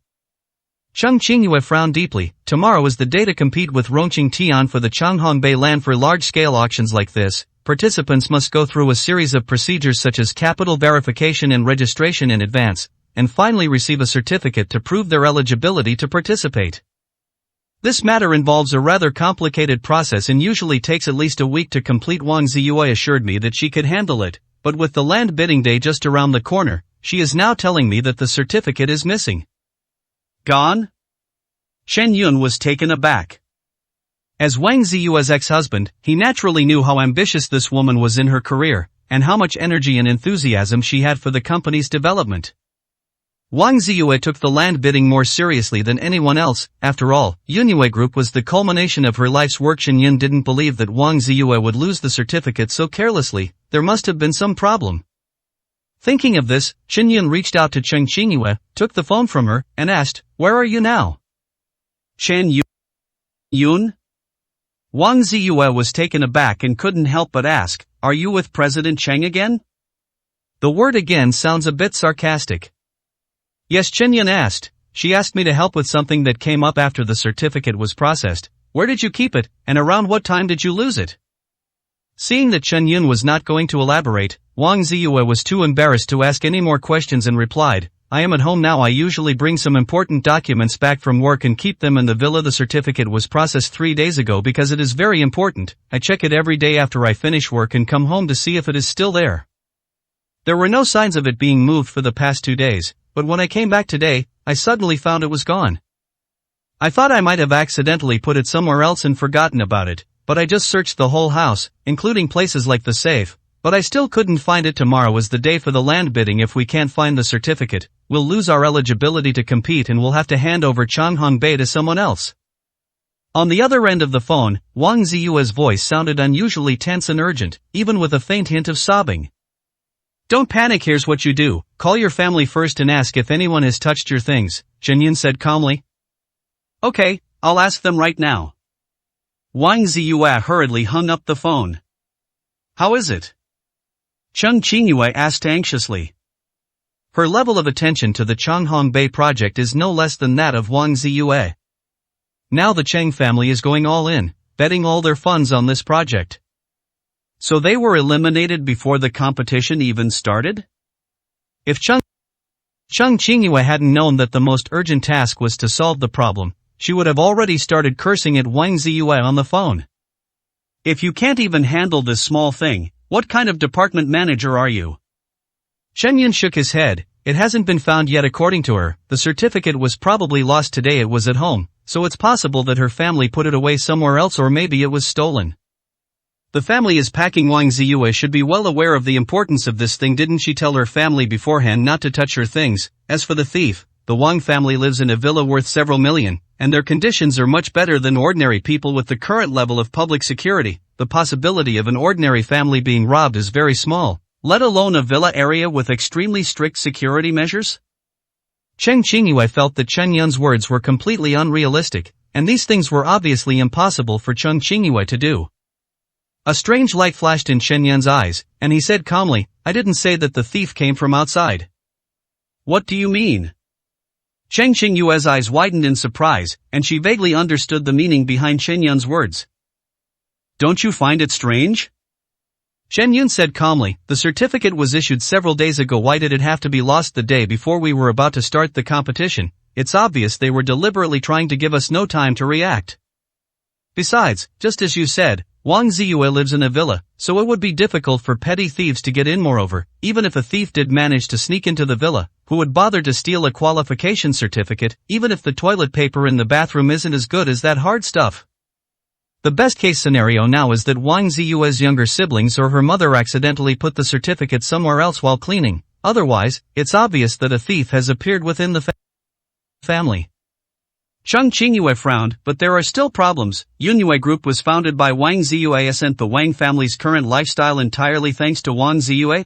S2: Chung Qingyue frowned deeply. Tomorrow is the day to compete with Rongqing Tian for the Changhongbei land. For large-scale auctions like this, participants must go through a series of procedures such as capital verification and registration in advance, and finally receive a certificate to prove their eligibility to participate. This matter involves a rather complicated process and usually takes at least a week to complete. Wang Ziyue assured me that she could handle it, but with the land bidding day just around the corner, she is now telling me that the certificate is missing. Gone? Chen Yun was taken aback. As Wang Ziyue's ex-husband, he naturally knew how ambitious this woman was in her career, and how much energy and enthusiasm she had for the company's development. Wang Ziyue took the land bidding more seriously than anyone else. After all, Yunyue Group was the culmination of her life's work. Chen Yun didn't believe that Wang Ziyue would lose the certificate so carelessly. There must have been some problem. Thinking of this, Chen Yun reached out to Chung Qingyue, took the phone from her, and asked, where are you now? Chen Yun? Wang Ziyue was taken aback and couldn't help but ask, are you with President Cheng again? The word again sounds a bit sarcastic. Yes, Chen Yun asked. She asked me to help with something that came up after the certificate was processed. Where did you keep it, and around what time did you lose it? Seeing that Chen Yun was not going to elaborate, Wang Ziyue was too embarrassed to ask any more questions and replied, I am at home now. I usually bring some important documents back from work and keep them in the villa. The certificate was processed 3 days ago because it is very important. I check it every day after I finish work and come home to see if it is still there. There were no signs of it being moved for the past 2 days, but when I came back today, I suddenly found it was gone. I thought I might have accidentally put it somewhere else and forgotten about it, but I just searched the whole house, including places like the safe, but I still couldn't find it. Tomorrow is the day for the land bidding. If we can't find the certificate, we'll lose our eligibility to compete and we'll have to hand over Changhong Bay to someone else. On the other end of the phone, Wang Ziyue's voice sounded unusually tense and urgent, even with a faint hint of sobbing. Don't panic, here's what you do, call your family first and ask if anyone has touched your things, Chen Yun said calmly.
S1: Okay, I'll ask them right now. Wang Ziyue hurriedly hung up the phone. How is it? Cheng Qingyue asked anxiously.
S2: Her level of attention to the Changhong Bay project is no less than that of Wang Ziyue. Now the Cheng family is going all in, betting all their funds on this project.
S1: So they were eliminated before the competition even started?
S2: If Cheng Qingyue hadn't known that the most urgent task was to solve the problem, she would have already started cursing at Wang Ziyue on the phone.
S1: If you can't even handle this small thing, what kind of department manager are you?
S2: Chen Yun shook his head. It hasn't been found yet. According to her, the certificate was probably lost today. It was at home, so it's possible that her family put it away somewhere else, or maybe it was stolen.
S1: The family is packing. Wang Ziyue should be well aware of the importance of this thing. Didn't she tell her family beforehand not to touch her things? As for the thief, the Wang family lives in a villa worth several million, and their conditions are much better than ordinary people. With the current level of public security, the possibility of an ordinary family being robbed is very small, let alone a villa area with extremely strict security measures.
S2: Cheng Qingyue felt that Chen Yun's words were completely unrealistic, and these things were obviously impossible for Cheng Qingyue to do. A strange light flashed in Chen Yun's eyes, and he said calmly, I didn't say that the thief came from outside.
S1: What do you mean? Cheng Qingyue's eyes widened in surprise, and she vaguely understood the meaning behind Chen Yun's words. Don't you find it strange?
S2: Chen Yun said calmly, the certificate was issued several days ago. Why did it have to be lost the day before we were about to start the competition? It's obvious they were deliberately trying to give us no time to react. Besides, just as you said, Wang Ziyue lives in a villa, so it would be difficult for petty thieves to get in. Moreover, even if a thief did manage to sneak into the villa, who would bother to steal a qualification certificate, even if the toilet paper in the bathroom isn't as good as that hard stuff? The best case scenario now is that Wang Ziyue's younger siblings or her mother accidentally put the certificate somewhere else while cleaning. Otherwise, it's obvious that a thief has appeared within the family.
S1: Cheng Qingyue frowned, but there are still problems. Yunyue Group was founded by Wang Ziyue. Isn't the Wang family's current lifestyle entirely thanks to Wang Ziyue?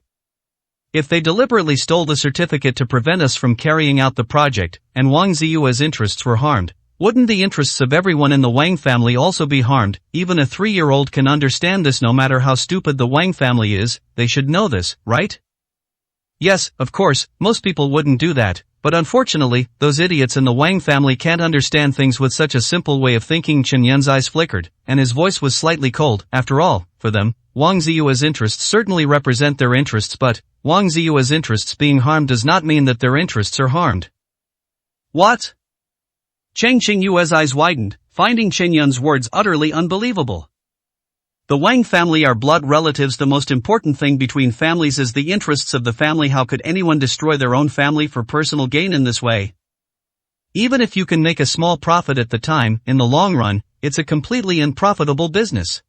S2: If they deliberately stole the certificate to prevent us from carrying out the project, and Wang Ziyue's interests were harmed, wouldn't the interests of everyone in the Wang family also be harmed? Even a 3-year-old can understand this. No matter how stupid the Wang family is, they should know this, right? Yes, of course, most people wouldn't do that, but unfortunately, those idiots in the Wang family can't understand things with such a simple way of thinking. Chen Yun's eyes flickered, and his voice was slightly cold. After all, for them, Wang Ziyue's interests certainly represent their interests, but Wang Ziyue's interests being harmed does not mean that their interests are harmed.
S1: What? Cheng Qingyue's eyes widened, finding Chen Yun's words utterly unbelievable. The Wang family are blood relatives. The most important thing between families is the interests of the family. How could anyone destroy their own family for personal gain in this way? Even if you can make a small profit at the time, in the long run, it's a completely unprofitable business.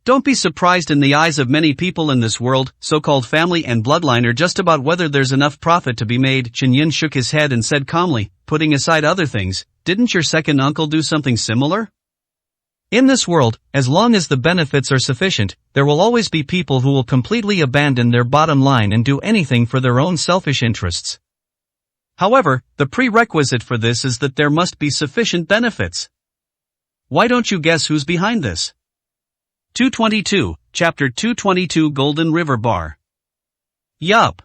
S1: Don't be surprised. In the eyes of many people in this world, so-called family and bloodline are just about whether there's enough profit to be made. Chen Yun shook his head and said calmly, putting aside other things, didn't your second uncle do something similar?
S2: In this world, as long as the benefits are sufficient, there will always be people who will completely abandon their bottom line and do anything for their own selfish interests.
S1: However, the prerequisite for this is that there must be sufficient benefits. Why don't you guess who's behind this? 222, Chapter 222 Golden River Bar. Yup.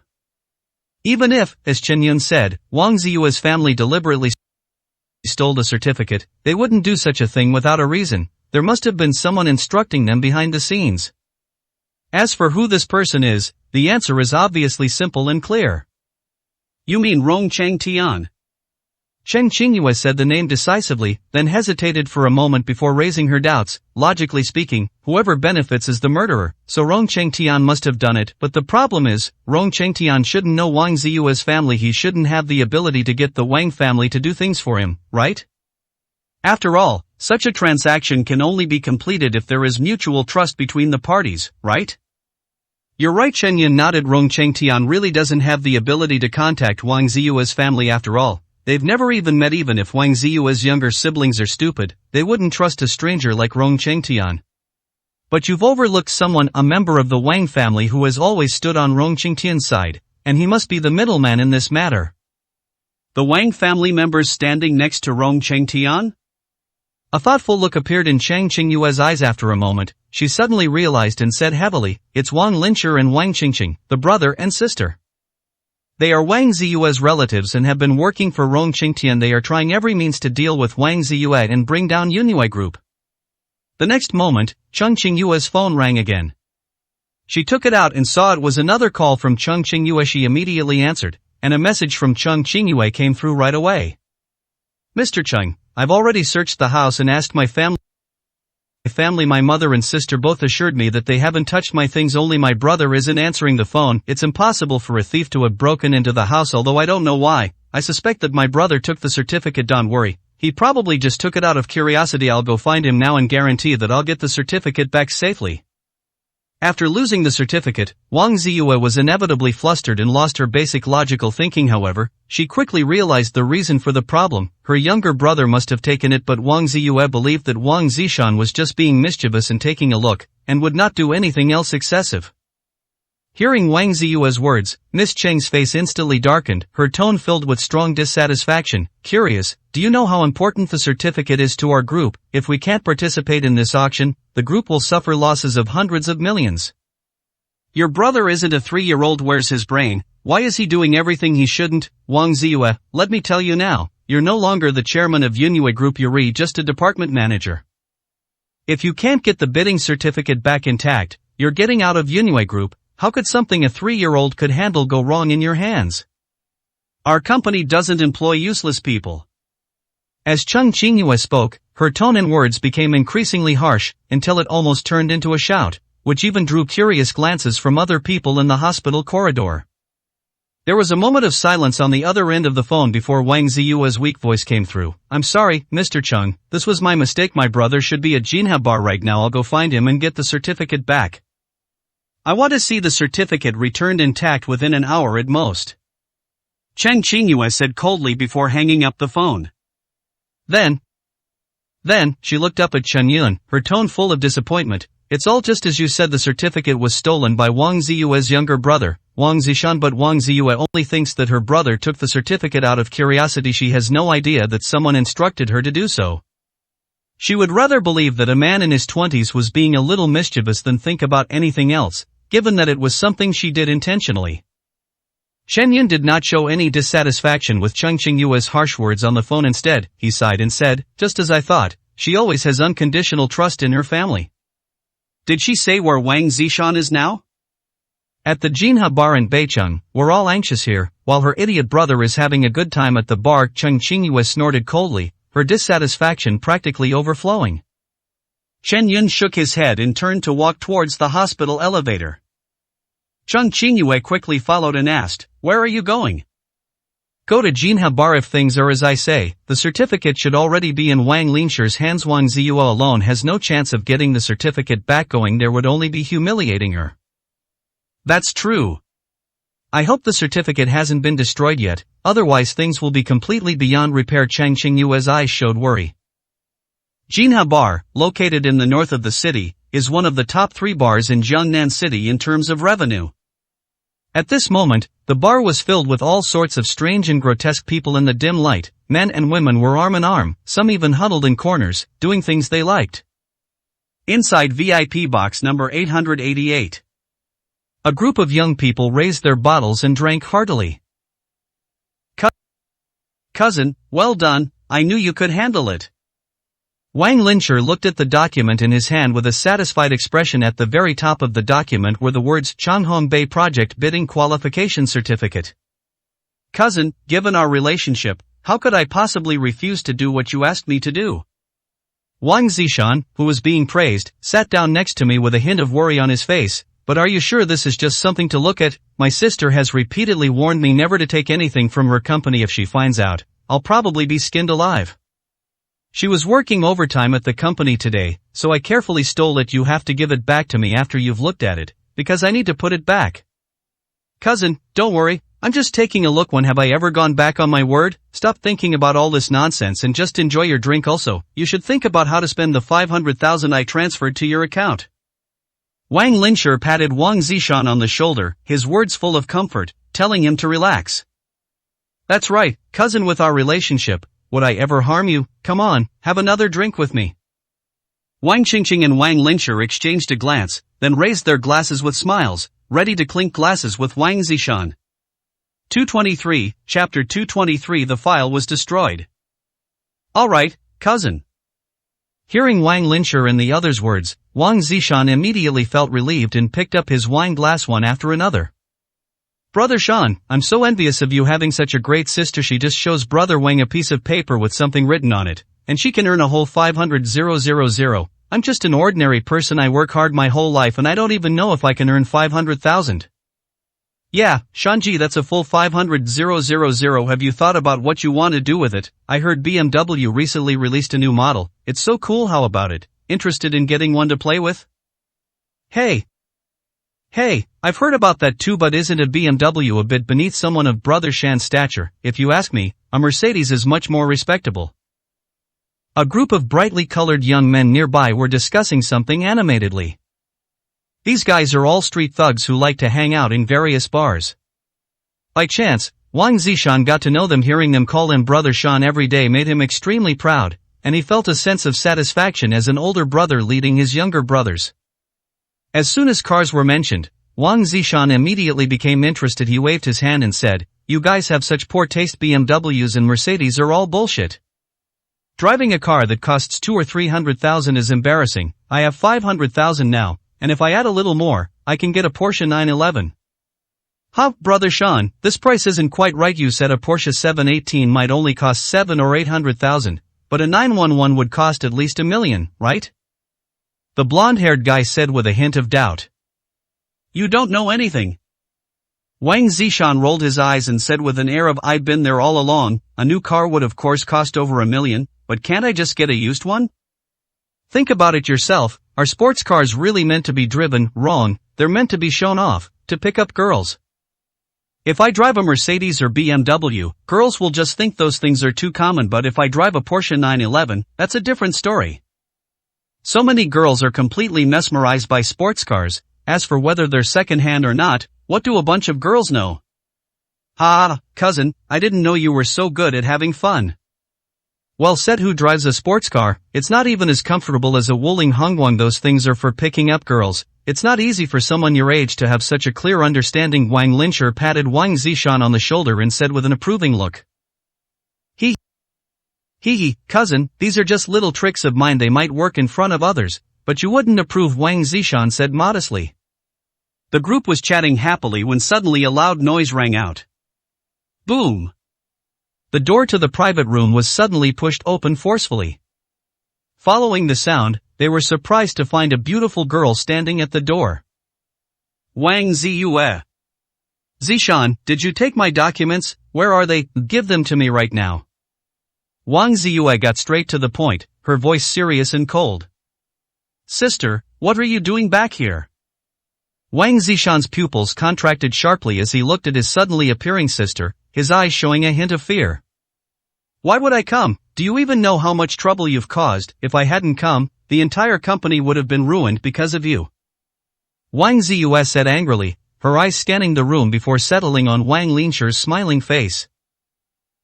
S2: Even if, as Chen Yun said, Wang Ziyue's family deliberately stole the certificate, they wouldn't do such a thing without a reason. There must have been someone instructing them behind the scenes. As for who this person is, the answer is obviously simple and clear.
S1: You mean Rong Chang Tian?
S2: Chen Qingyue said the name decisively, then hesitated for a moment before raising her doubts. Logically speaking, whoever benefits is the murderer, so Rong Chengtian must have done it, but the problem is, Rong Chengtian shouldn't know Wang Ziyue's family. He shouldn't have the ability to get the Wang family to do things for him, right?
S1: After all, such a transaction can only be completed if there is mutual trust between the parties, right?
S2: You're right. Chen Yun nodded. Rong Chengtian really doesn't have the ability to contact Wang Ziyue's family after all. They've never even met. Even if Wang Ziyue's younger siblings are stupid, they wouldn't trust a stranger like Rong Chengtian. But you've overlooked someone, a member of the Wang family who has always stood on Rong Chengtian's side, and he must be the middleman in this matter.
S1: The Wang family members standing next to Rong Chengtian?
S2: A thoughtful look appeared in Chang Qingyue's eyes. After a moment, she suddenly realized and said heavily, "It's Wang Lincher and Wang Qingqing, the brother and sister. They are Wang Ziyue's relatives and have been working for Rong Chengtian. They are trying every means to deal with Wang Ziyue and bring down Yunue Group." The next moment, Cheng Qingyue's phone rang again. She took it out and saw it was another call from Cheng Qingyue. She immediately answered, and a message from Cheng Qingyue came through right away. "Mr. Cheng, I've already searched the house and asked my family. My mother and sister both assured me that they haven't touched my things. Only my brother isn't answering the phone. It's impossible for a thief to have broken into the house, although I don't know why. I suspect that my brother took the certificate. Don't worry. He probably just took it out of curiosity. I'll go find him now and guarantee that I'll get the certificate back safely." After losing the certificate, Wang Ziyue was inevitably flustered and lost her basic logical thinking. However, she quickly realized the reason for the problem. Her younger brother must have taken it, but Wang Ziyue believed that Wang Zishan was just being mischievous and taking a look, and would not do anything else excessive. Hearing Wang Ziyue's words, Miss Cheng's face instantly darkened, her tone filled with strong dissatisfaction. "Curious, do you know how important the certificate is to our group? If we can't participate in this auction, the group will suffer losses of hundreds of millions."
S1: "Your brother isn't a 3-year-old. Where's his brain? Why is he doing everything he shouldn't?" "Wang Ziyue, let me tell you now, you're no longer the chairman of Yunue Group. You're just a department manager. If you can't get the bidding certificate back intact, you're getting out of Yunue Group. How could something a 3-year-old could handle go wrong in your hands? Our company doesn't employ useless people." As Cheng Qingyue spoke, her tone and words became increasingly harsh, until it almost turned into a shout, which even drew curious glances from other people in the hospital corridor. There was a moment of silence on the other end of the phone before Wang Ziyue's weak voice came through. "I'm sorry, Mr. Cheng, this was my mistake. My brother should be at Jinha Bar right now. I'll go find him and get the certificate back. I want to see the certificate returned intact within an hour at most," Cheng Qingyue said coldly before hanging up the phone. Then she looked up at Chen Yun, her tone full of disappointment. "It's all just as you said. The certificate was stolen by Wang Ziyue's younger brother, Wang Zishan, but Wang Ziyue only thinks that her brother took the certificate out of curiosity. She has no idea that someone instructed her to do so. She would rather believe that a man in his 20s was being a little mischievous than think about anything else, given that it was something she did intentionally." Chen Yun did not show any dissatisfaction with Cheng Qingyue's harsh words on the phone. Instead, he sighed and said, "Just as I thought, she always has unconditional trust in her family." "Did she say where Wang Zishan is now?" "At the Jinha Bar in Beicheng. We're all anxious here, while her idiot brother is having a good time at the bar." Cheng Qingyue snorted coldly, her dissatisfaction practically overflowing. Chen Yun shook his head and turned to walk towards the hospital elevator. Cheng Qingyue quickly followed and asked, "Where are you going?" "Go to Jinha Bar. If things are as I say, the certificate should already be in Wang Lincher's hands. Wang Ziyue alone has no chance of getting the certificate back. Going there would only be humiliating her." "That's true. I hope the certificate hasn't been destroyed yet, otherwise things will be completely beyond repair." Cheng Qingyue's eyes showed worry. Jinha Bar, located in the north of the city, is one of the top 3 bars in Jiangnan City in terms of revenue. At this moment, the bar was filled with all sorts of strange and grotesque people in the dim light. Men and women were arm in arm, some even huddled in corners, doing things they liked. Inside VIP box number 888. A group of young people raised their bottles and drank heartily. "Cousin, well done, I knew you could handle it." Wang Lincher looked at the document in his hand with a satisfied expression. At the very top of the document were the words Changhong Bay Project Bidding Qualification Certificate. "Cousin, given our relationship, how could I possibly refuse to do what you asked me to do?
S2: Wang Zishan, who was being praised, sat down next to me with a hint of worry on his face. But are you sure this is just something to look at? My sister has repeatedly warned me never to take anything from her company. If she finds out, I'll probably be skinned alive. She was working overtime at the company today, so I carefully stole it. You have to give it back to me after you've looked at it, because I need to put it back. Cousin, don't worry, I'm just taking a look. When have I ever gone back on my word? Stop thinking about all this nonsense and just enjoy your drink. Also, you should think about how to spend the 500,000 I transferred to your account. Wang Linshi patted Wang Zishan on the shoulder, his words full of comfort, telling him to relax. That's right, cousin, with our relationship, would I ever harm you? Come on, have another drink with me. Wang Qingqing and Wang Linshi exchanged a glance, then raised their glasses with smiles, ready to clink glasses with Wang Zishan. 223, Chapter 223. The file was destroyed. Alright, cousin. Hearing Wang Linshi and the other's words, Wang Zishan immediately felt relieved and picked up his wine glass one after another. Brother Shan, I'm so envious of you having such a great sister. She just shows Brother Wang a piece of paper with something written on it, and she can earn a whole 500,000. I'm just an ordinary person. I work hard my whole life and I don't even know if I can earn 500,000. Yeah, Shanji, that's a full 500,000. Have you thought about what you want to do with it? I heard BMW recently released a new model. It's so cool. How about it? Interested in getting one to play with? Hey, I've heard about that too, but isn't a BMW a bit beneath someone of Brother Shan's stature? If you ask me, a Mercedes is much more respectable. A group of brightly colored young men nearby were discussing something animatedly. These guys are all street thugs who like to hang out in various bars. By chance, Wang Zishan got to know them. Hearing them call him Brother Shan every day made him extremely proud, and he felt a sense of satisfaction as an older brother leading his younger brothers. As soon as cars were mentioned, Wang Zishan immediately became interested. He waved his hand and said, "You guys have such poor taste. BMWs and Mercedes are all bullshit. Driving a car that costs 200,000 or 300,000 is embarrassing. I have 500,000 now, and if I add a little more, I can get a Porsche 911. Huh, Brother Shan, this price isn't quite right. You said a Porsche 718 might only cost 700,000 or 800,000, but a 911 would cost at least $1 million, right?" The blonde-haired guy said with a hint of doubt. You don't know anything. Wang Zishan rolled his eyes and said with an air of I've been there all along, a new car would of course cost over $1 million, but can't I just get a used one? Think about it yourself, are sports cars really meant to be driven? Wrong, they're meant to be shown off, to pick up girls. If I drive a Mercedes or BMW, girls will just think those things are too common, but if I drive a Porsche 911, that's a different story. So many girls are completely mesmerized by sports cars. As for whether they're second-hand or not, what do a bunch of girls know? Ah, cousin, I didn't know you were so good at having fun. Well said. Who drives a sports car? It's not even as comfortable as a Wuling Hongguang. Those things are for picking up girls. It's not easy for someone your age to have such a clear understanding. Wang Linshi patted Wang Zishan on the shoulder and said with an approving look. Cousin, these are just little tricks of mine. They might work in front of others, but you wouldn't approve, Wang Zishan said modestly. The group was chatting happily when suddenly a loud noise rang out. Boom! The door to the private room was suddenly pushed open forcefully. Following the sound, they were surprised to find a beautiful girl standing at the door. Wang Ziyue. Zishan, did you take my documents? Where are they? Give them to me right now. Wang Ziyue got straight to the point, her voice serious and cold. Sister, what are you doing back here? Wang Zishan's pupils contracted sharply as he looked at his suddenly appearing sister, his eyes showing a hint of fear. Why would I come? Do you even know how much trouble you've caused? If I hadn't come, the entire company would have been ruined because of you. Wang Ziyue said angrily, her eyes scanning the room before settling on Wang Linshi's smiling face.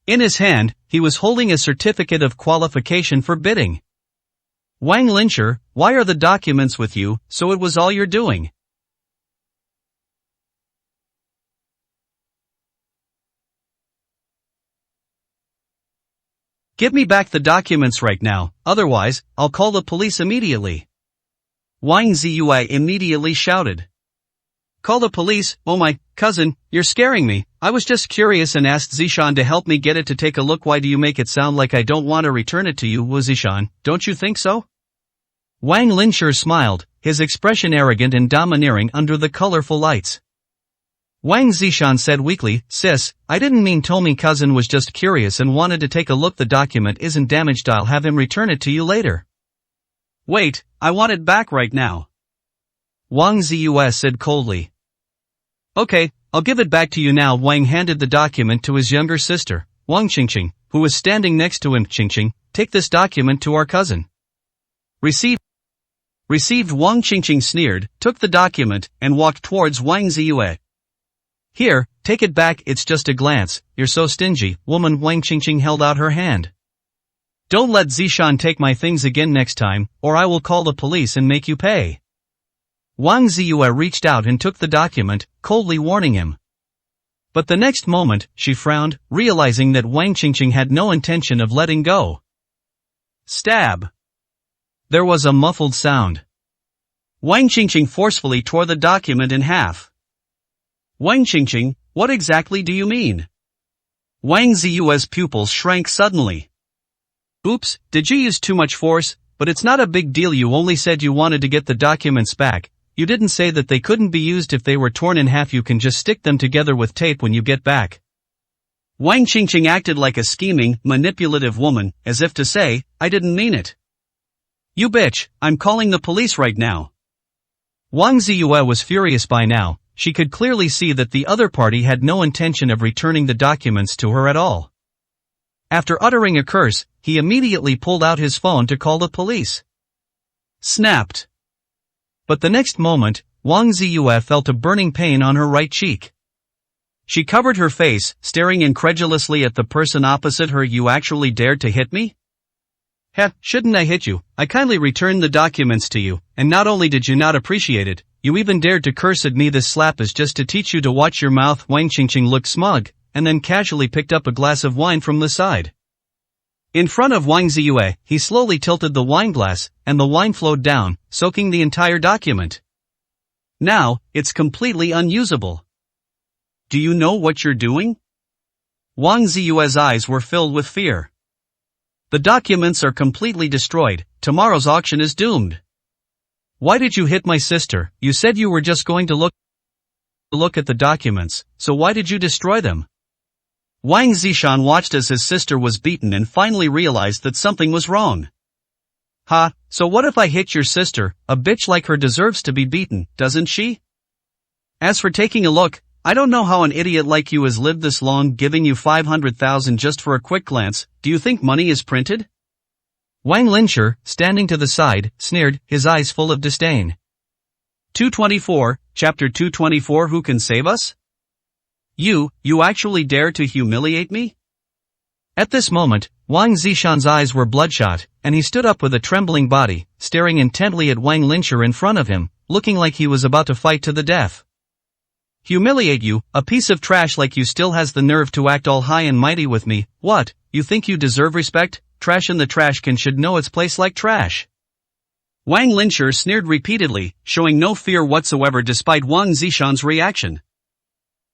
S2: In his hand, he was holding a certificate of qualification for bidding. Wang Linshi, why are the documents with you? So it was all you're doing. Give me back the documents right now, otherwise, I'll call the police immediately. Wang Ziyue immediately shouted.
S1: Call the police. Oh my, cousin, you're scaring me. I was just curious and asked Zishan to help me get it to take a look. Why do you make it sound like I don't want to return it to you, Zishan? Don't you think so?
S2: Wang Linshi smiled, his expression arrogant and domineering under the colorful lights. Wang Zishan said weakly, sis, I didn't mean Tomi cousin was just curious and wanted to take a look. The document isn't damaged. I'll have him return it to you later.
S1: Wait, I want it back right now.
S2: Wang Ziyue said coldly. Okay, I'll give it back to you now. Wang handed the document to his younger sister, Wang Qingqing, who was standing next to him. Qingqing, take this document to our cousin.
S1: Received. Wang Qingqing sneered, took the document, and walked towards Wang Ziyue.
S2: Here, take it back. It's just a glance. You're so stingy, woman. Wang Qingqing held out her hand. Don't let Zishan take my things again next time, or I will call the police and make you pay. Wang Ziyue reached out and took the document, coldly warning him. But the next moment, she frowned, realizing that Wang Qingqing had no intention of letting go.
S1: Stab.
S2: There was a muffled sound.
S1: Wang Qingqing forcefully tore the document in half. Wang Qingqing, what exactly do you mean? Wang Ziyue's pupils shrank suddenly. Oops, did you use too much force? But it's not a big deal. You only said you wanted to get the documents back. You didn't say that they couldn't be used if they were torn in half. You can just stick them together with tape when you get back. Wang Qingqing acted like a scheming, manipulative woman, as if to say, I didn't mean it. You bitch, I'm calling the police right now.
S2: Wang Ziyue was furious by now. She could clearly see that the other party had no intention of returning the documents to her at all. After uttering a curse, he immediately pulled out his phone to call the police.
S1: Snapped.
S2: But the next moment, Wang Ziyue felt a burning pain on her right cheek. She covered her face, staring incredulously at the person opposite her. You actually dared to hit me? Heh, shouldn't I hit you? I kindly returned the documents to you, and not only did you not appreciate it, you even dared to curse at me. This slap is just to teach you to watch your mouth. Wang Qingqing looked smug, and then casually picked up a glass of wine from the side. In front of Wang Ziyue, he slowly tilted the wine glass, and the wine flowed down, soaking the entire document. Now, it's completely unusable. Do you know what you're doing? Wang Ziyue's eyes were filled with fear. The documents are completely destroyed. Tomorrow's auction is doomed. Why did you hit my sister? You said you were just going to look at the documents, so why did you destroy them? Wang Zishan watched as his sister was beaten and finally realized that something was wrong. Ha, so what if I hit your sister? A bitch like her deserves to be beaten, doesn't she? As for taking a look, I don't know how an idiot like you has lived this long, giving you 500,000 just for a quick glance. Do you think money is printed? Wang Linshi, standing to the side, sneered, his eyes full of disdain. 224, Chapter 224. Who can save us? You actually dare to humiliate me? At this moment, Wang Zishan's eyes were bloodshot, and he stood up with a trembling body, staring intently at Wang Linshi in front of him, looking like he was about to fight to the death. Humiliate you? A piece of trash like you still has the nerve to act all high and mighty with me? What, you think you deserve respect? Trash in the trash can should know its place like trash. Wang Linshi sneered repeatedly, showing no fear whatsoever despite Wang Zishan's reaction.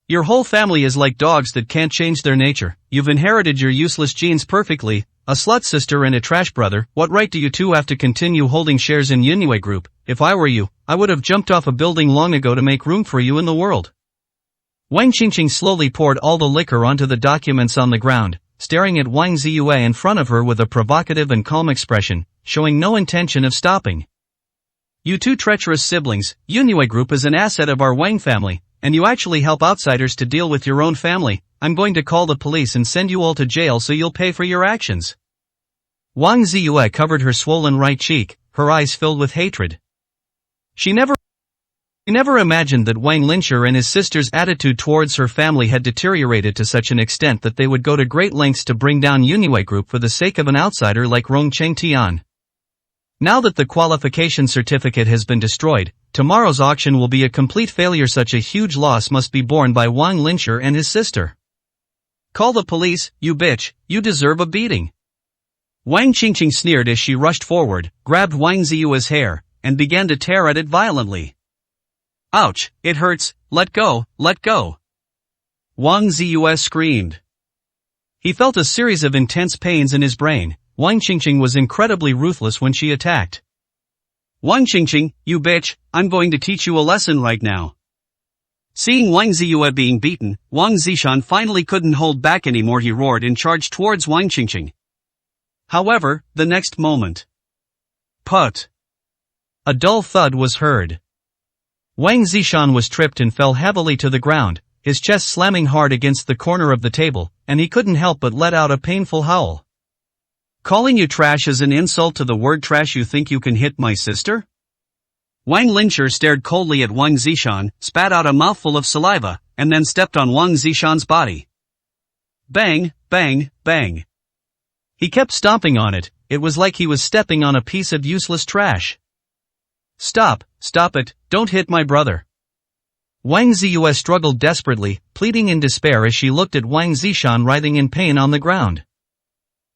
S2: Your whole family is like dogs that can't change their nature. You've inherited your useless genes perfectly, a slut sister and a trash brother. What right do you two have to continue holding shares in Yunwei Group? If I were you, I would have jumped off a building long ago to make room for you in the world. Wang Qingqing slowly poured all the liquor onto the documents on the ground, staring at Wang Ziyue in front of her with a provocative and calm expression, showing no intention of stopping. You two treacherous siblings, Yunwei Group is an asset of our Wang family, and you actually help outsiders to deal with your own family. I'm going to call the police and send you all to jail so you'll pay for your actions. Wang Ziyue covered her swollen right cheek, her eyes filled with hatred. She never imagined that Wang Linshi and his sister's attitude towards her family had deteriorated to such an extent that they would go to great lengths to bring down Yunwei Group for the sake of an outsider like Rong Chengtian. Now that the qualification certificate has been destroyed, tomorrow's auction will be a complete failure. Such a huge loss must be borne by Wang Linshi and his sister. Call the police, you bitch, you deserve a beating. Wang Qingqing sneered as she rushed forward, grabbed Wang Ziyue's hair, and began to tear at it violently. Ouch, it hurts.
S1: let go, let go. Wang Ziyue screamed.
S2: He felt a series of intense pains in his brain. Wang Qingqing was incredibly ruthless when she attacked.
S1: Wang Qingqing, you bitch, I'm going to teach you a lesson right now. Seeing Wang Ziyue being beaten, Wang Zishan finally couldn't hold back anymore. He roared and charged towards Wang Qingqing. However, the next moment. Put!
S2: A dull thud was heard. Wang Zishan was tripped and fell heavily to the ground, his chest slamming hard against the corner of the table, and he couldn't help but let out a painful howl.
S1: Calling you trash is an insult to the word trash. You think you can hit my sister? Wang Linshi stared coldly at Wang Zishan, spat out a mouthful of saliva, and then stepped on Wang Zishan's body. Bang, bang, bang.
S2: He kept stomping on it. It was like he was stepping on a piece of useless trash.
S1: Stop, stop it, don't hit my brother.
S2: Wang Ziyue struggled desperately, pleading in despair as she looked at Wang Zishan writhing in pain on the ground.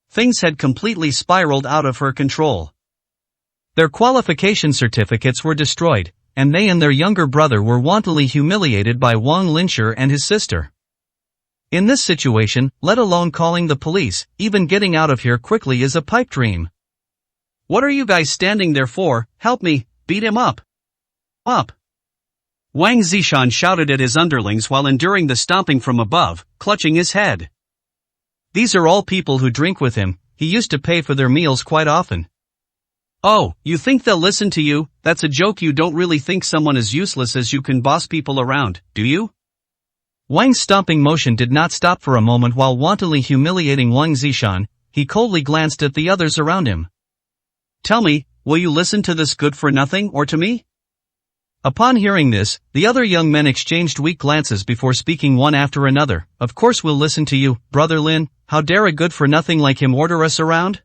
S1: Things had completely spiraled out of her control.
S2: Their qualification certificates were destroyed, and they and their younger brother were wantonly humiliated by Wang Linshi and his sister. In this situation, let alone calling the police, even getting out of here quickly is a pipe dream.
S1: What are you guys standing there for? Help me, beat him up. Up! Wang Zishan shouted at his underlings while enduring the stomping from above, clutching his head.
S2: These are all people who drink with him. He used to pay for their meals quite often.
S1: Oh, you think they'll listen to you? That's a joke. You don't really think someone as useless as you can boss people around, do you?
S2: Wang's stomping motion did not stop for a moment while wantonly humiliating Wang Zishan. He coldly glanced at the others around him.
S1: Tell me, will you listen to this good-for-nothing or to me?
S2: Upon hearing this, the other young men exchanged weak glances before speaking one after another. Of course we'll listen to you, Brother Lin. How dare a good-for-nothing like him order us around?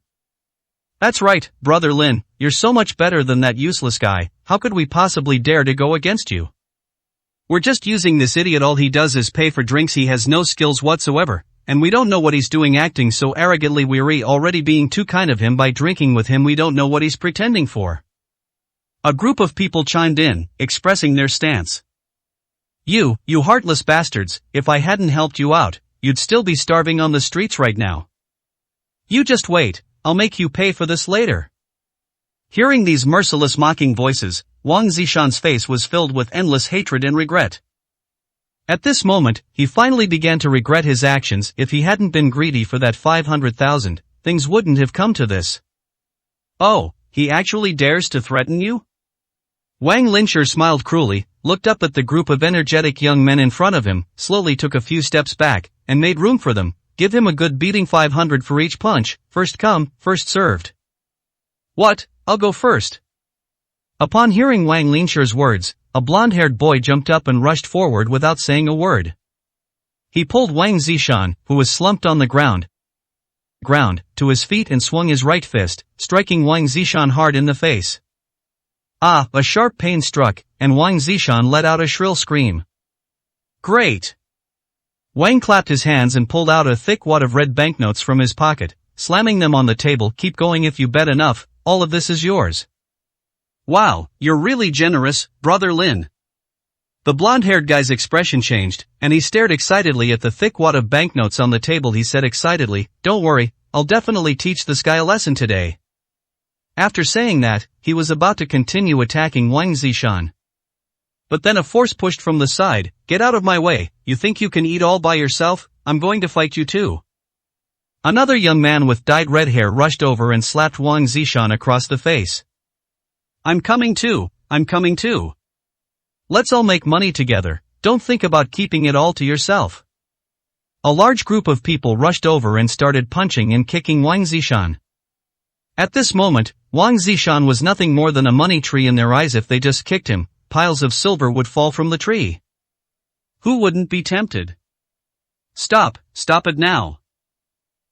S1: That's right, Brother Lin, you're so much better than that useless guy. How could we possibly dare to go against you? We're just using this idiot. All he does is pay for drinks. He has no skills whatsoever, and we don't know what he's doing, acting so arrogantly. We're already being too kind of him by drinking with him. We don't know what he's pretending for. A group of people chimed in, expressing their stance. You heartless bastards, if I hadn't helped you out, you'd still be starving on the streets right now. You just wait, I'll make you pay for this later. Hearing these merciless mocking voices, Wang Zishan's face was filled with endless hatred and regret. At this moment, he finally began to regret his actions. If he hadn't been greedy for that 500,000, things wouldn't have come to this. Oh, he actually dares to threaten you? Wang Linshi smiled cruelly, looked up at the group of energetic young men in front of him, slowly took a few steps back, and made room for them. Give him a good beating, 500 for each punch, first come, first served. What, I'll go first. Upon hearing Wang Linshi's words, a blonde-haired boy jumped up and rushed forward without saying a word. He pulled Wang Zishan, who was slumped on the ground, to his feet and swung his right fist, striking Wang Zishan hard in the face. Ah, a sharp pain struck, and Wang Zishan let out a shrill scream. Great! Wang clapped his hands and pulled out a thick wad of red banknotes from his pocket, slamming them on the table. Keep going if you bet enough, all of this is yours. Wow, you're really generous, Brother Lin. The blonde-haired guy's expression changed, and he stared excitedly at the thick wad of banknotes on the table. He said excitedly, "Don't worry, I'll definitely teach this guy a lesson today." After saying that, he was about to continue attacking Wang Zishan. But then a force pushed from the side. Get out of my way, you think you can eat all by yourself? I'm going to fight you too. Another young man with dyed red hair rushed over and slapped Wang Zishan across the face. I'm coming too, I'm coming too. Let's all make money together, don't think about keeping it all to yourself. A large group of people rushed over and started punching and kicking Wang Zishan. At this moment, Wang Zishan was nothing more than a money tree in their eyes. If they just kicked him, piles of silver would fall from the tree. Who wouldn't be tempted? Stop it now.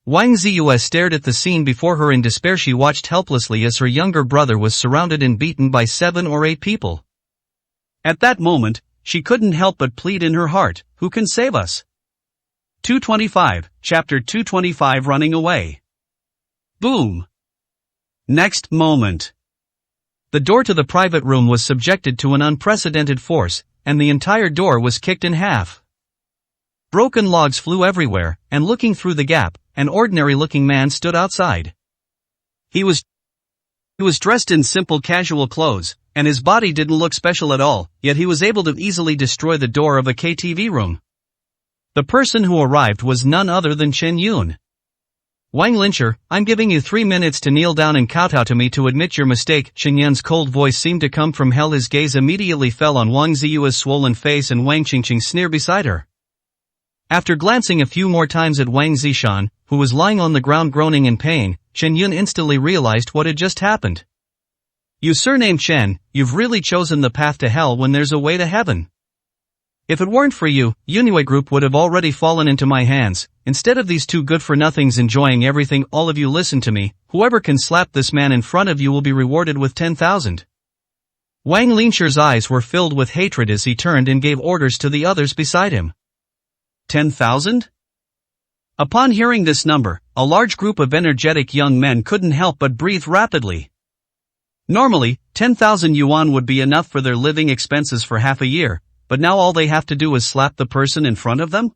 S1: Wang Ziyue stared at the scene before her in despair. She watched helplessly as her younger brother was surrounded and beaten by 7 or 8 people. At that moment, she couldn't help but plead in her heart, who can save us? 225, Chapter 225, Running Away. Boom. Next moment. The door to the private room was subjected to an unprecedented force,
S2: and the entire door was kicked in half. Broken logs flew everywhere, and looking through the gap, an ordinary-looking man stood outside. He was dressed in simple casual clothes, and his body didn't look special at all, yet he was able to easily destroy the door of a KTV room. The person who arrived was none other than Chen Yun. "Wang Lincher, I'm giving you 3 minutes to kneel down and kowtow to me to admit your mistake." Chen Yun's cold voice seemed to come from hell. His gaze immediately fell on Wang Ziyue's swollen face and Wang Qingqing's sneer beside her. After glancing a few more times at Wang Zishan, who was lying on the ground groaning in pain, Chen Yun instantly realized what had just happened. "You surnamed Chen, you've really chosen the path to hell when there's a way to heaven. If it weren't for you, Yunwei Group would have already fallen into my hands. Instead of these two good-for-nothings enjoying everything, all of you listen to me, whoever can slap this man in front of you will be rewarded with 10,000. Wang Lincher's eyes were filled with hatred as he turned and gave orders to the others beside him. 10,000? Upon hearing this number, a large group of energetic young men couldn't help but breathe rapidly. Normally, 10,000 yuan would be enough for their living expenses for half a year, but now all they have to do is slap the person in front of them?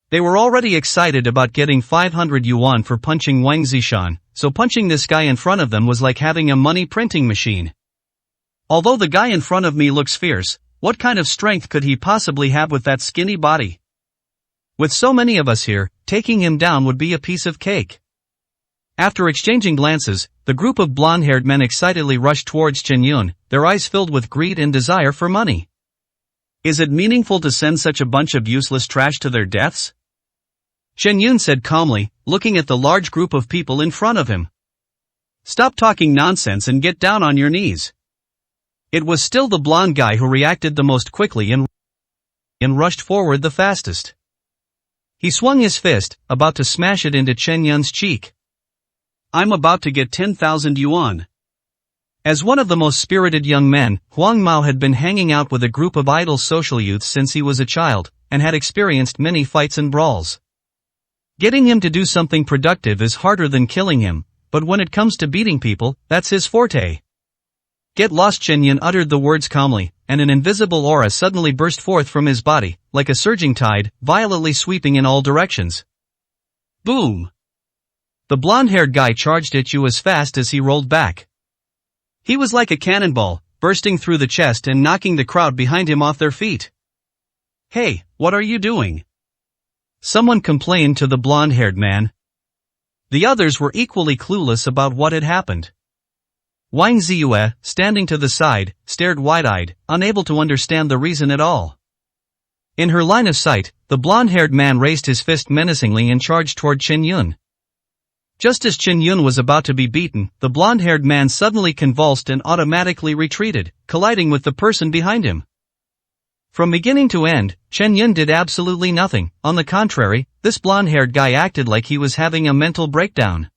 S2: They were already excited about getting 500 yuan for punching Wang Zishan, so punching this guy in front of them was like having a money printing machine. Although the guy in front of me looks fierce, what kind of strength could he possibly have with that skinny body? With so many of us here, taking him down would be a piece of cake. After exchanging glances, the group of blonde-haired men excitedly rushed towards Chen Yun, their eyes filled with greed and desire for money. Is it meaningful to send such a bunch of useless trash to their deaths? Chen Yun said calmly, looking at the large group of people in front of him. Stop talking nonsense and get down on your knees. It was still the blonde guy who reacted the most quickly and rushed forward the fastest. He swung his fist, about to smash it into Chen Yun's cheek. I'm about to get 10,000 yuan. As one of the most spirited young men, Huang Mao had been hanging out with a group of idle social youths since he was a child, and had experienced many fights and brawls. Getting him to do something productive is harder than killing him, but when it comes to beating people, that's his forte. Get lost. Chen Yun uttered the words calmly, and an invisible aura suddenly burst forth from his body, like a surging tide, violently sweeping in all directions. Boom! The blonde-haired guy charged at you as fast as he rolled back. He was like a cannonball, bursting through the chest and knocking the crowd behind him off their feet. Hey, what are you doing? Someone complained to the blonde-haired man. The others were equally clueless about what had happened. Wang Ziyue, standing to the side, stared wide-eyed, unable to understand the reason at all. In her line of sight, the blonde-haired man raised his fist menacingly and charged toward Chen Yun. Just as Chen Yun was about to be beaten, the blonde-haired man suddenly convulsed and automatically retreated, colliding with the person behind him. From beginning to end, Chen Yun did absolutely nothing. On the contrary, this blonde-haired guy acted like he was having a mental breakdown.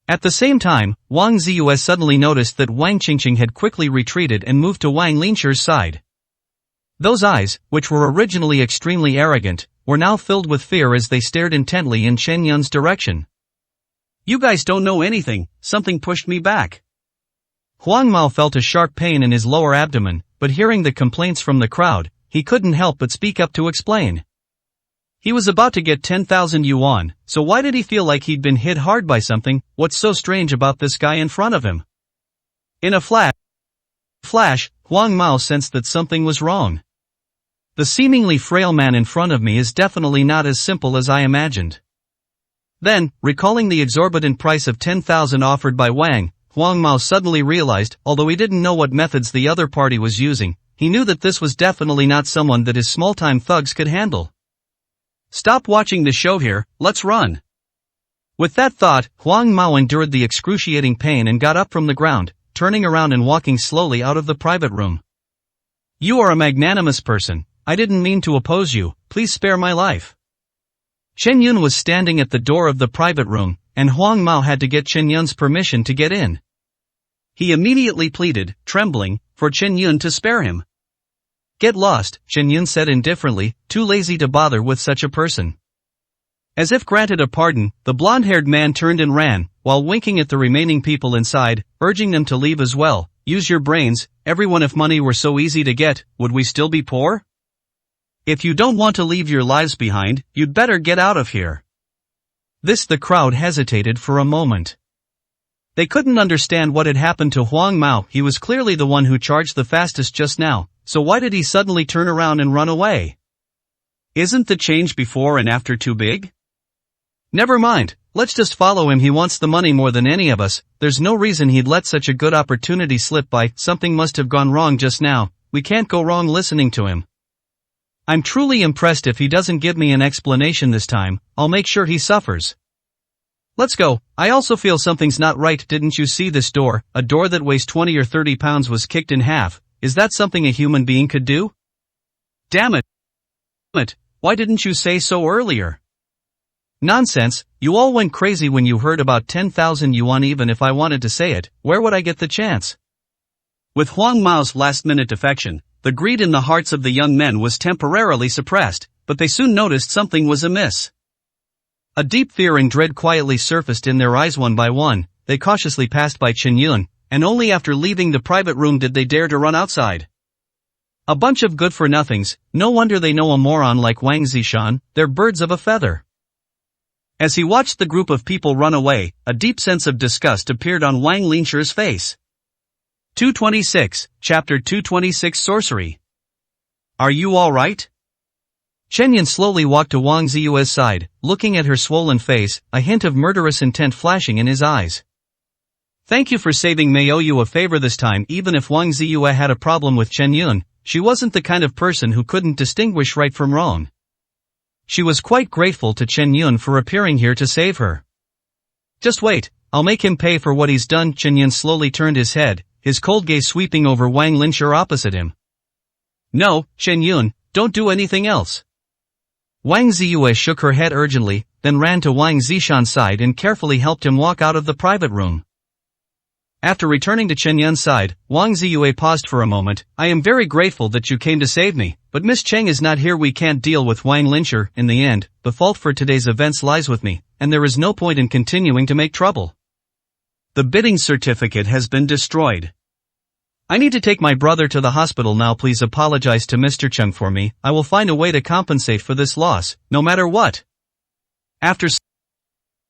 S2: At the same time, Wang Ziyue suddenly noticed that Wang Qingqing had quickly retreated and moved to Wang Lincher's side. Those eyes, which were originally extremely arrogant, were now filled with fear as they stared intently in Chen Yun's direction. You guys don't know anything, something pushed me back. Huang Mao felt a sharp pain in his lower abdomen, but hearing the complaints from the crowd, he couldn't help but speak up to explain. He was about to get 10,000 yuan, so why did he feel like he'd been hit hard by something? What's so strange about this guy in front of him? In a flash, Huang Mao sensed that something was wrong. The seemingly frail man in front of me is definitely not as simple as I imagined. Then, recalling the exorbitant price of 10,000 offered by Wang, Huang Mao suddenly realized, although he didn't know what methods the other party was using, he knew that this was definitely not someone that his small-time thugs could handle. Stop watching the show here, let's run. With that thought, Huang Mao endured the excruciating pain and got up from the ground, turning around and walking slowly out of the private room. You are a magnanimous person, I didn't mean to oppose you, please spare my life. Chen Yun was standing at the door of the private room, and Huang Mao had to get Chen Yun's permission to get in. He immediately pleaded, trembling, for Chen Yun to spare him. Get lost, Chen Yun said indifferently, too lazy to bother with such a person. As if granted a pardon, the blonde-haired man turned and ran, while winking at the remaining people inside, urging them to leave as well.
S1: use your brains, everyone. If money were so easy to get, would we still be poor? If you don't want to leave your lives behind, you'd better get out of here.
S2: The crowd hesitated for a moment. They couldn't understand what had happened to Huang Mao. He was clearly the one who charged the fastest just now, so why did he suddenly turn around and run away?
S1: Isn't the change before and after too big?
S2: Never mind, let's just follow him. He wants the money more than any of us. There's no reason he'd let such a good opportunity slip by. Something must have gone wrong just now. We can't go wrong listening to him. I'm truly impressed. If he doesn't give me an explanation this time, I'll make sure he suffers. Let's go. I also feel something's not right. Didn't you see this door? A door that weighs 20 or 30 pounds was kicked in half. Is that something a human being could do?
S1: Damn it. Why didn't you say so earlier?
S2: Nonsense, you all went crazy when you heard about 10,000 yuan. Even if I wanted to say it, where would I get the chance?
S1: With Huang Mao's last-minute defection, the greed in the hearts of the young men was temporarily suppressed, but they soon noticed something was amiss.
S2: A deep fear and dread quietly surfaced in their eyes. One by one, they cautiously passed by Chen Yun, and only after leaving the private room did they dare to run outside. A bunch of good-for-nothings, no wonder they know a moron like Wang Zishan. They're birds of a feather.
S1: As he watched the group of people run away, a deep sense of disgust appeared on Wang Linshi's face. 226, Chapter 226 Sorcery. Are you alright?
S2: Chen Yun slowly walked to Wang Ziyue's side, looking at her swollen face, a hint of murderous intent flashing in his eyes.
S1: Thank you for saving me. I owe you a favor this time. Even if Wang Ziyue had a problem with Chen Yun, she wasn't the kind of person who couldn't distinguish right from wrong.
S2: She was quite grateful to Chen Yun for appearing here to save her.
S1: Just wait, I'll make him pay for what he's done.
S2: Chen Yun slowly turned his head, his cold gaze sweeping over Wang Linshi opposite him.
S1: No, Chen Yun, don't do anything else.
S2: Wang Ziyue shook her head urgently, then ran to Wang Zishan's side and carefully helped him walk out of the private room.
S1: After returning to Chen Yun's side, Wang Ziyue paused for a moment. I am very grateful that you came to save me, but Miss Cheng is not here. We can't deal with Wang Linshi.
S2: In the end, the fault for today's events lies with me, and there is no point in continuing to make trouble.
S1: The bidding certificate has been destroyed.
S2: I need to take my brother to the hospital now. Please apologize to Mr. Cheng for me. I will find a way to compensate for this loss, no matter what.
S1: After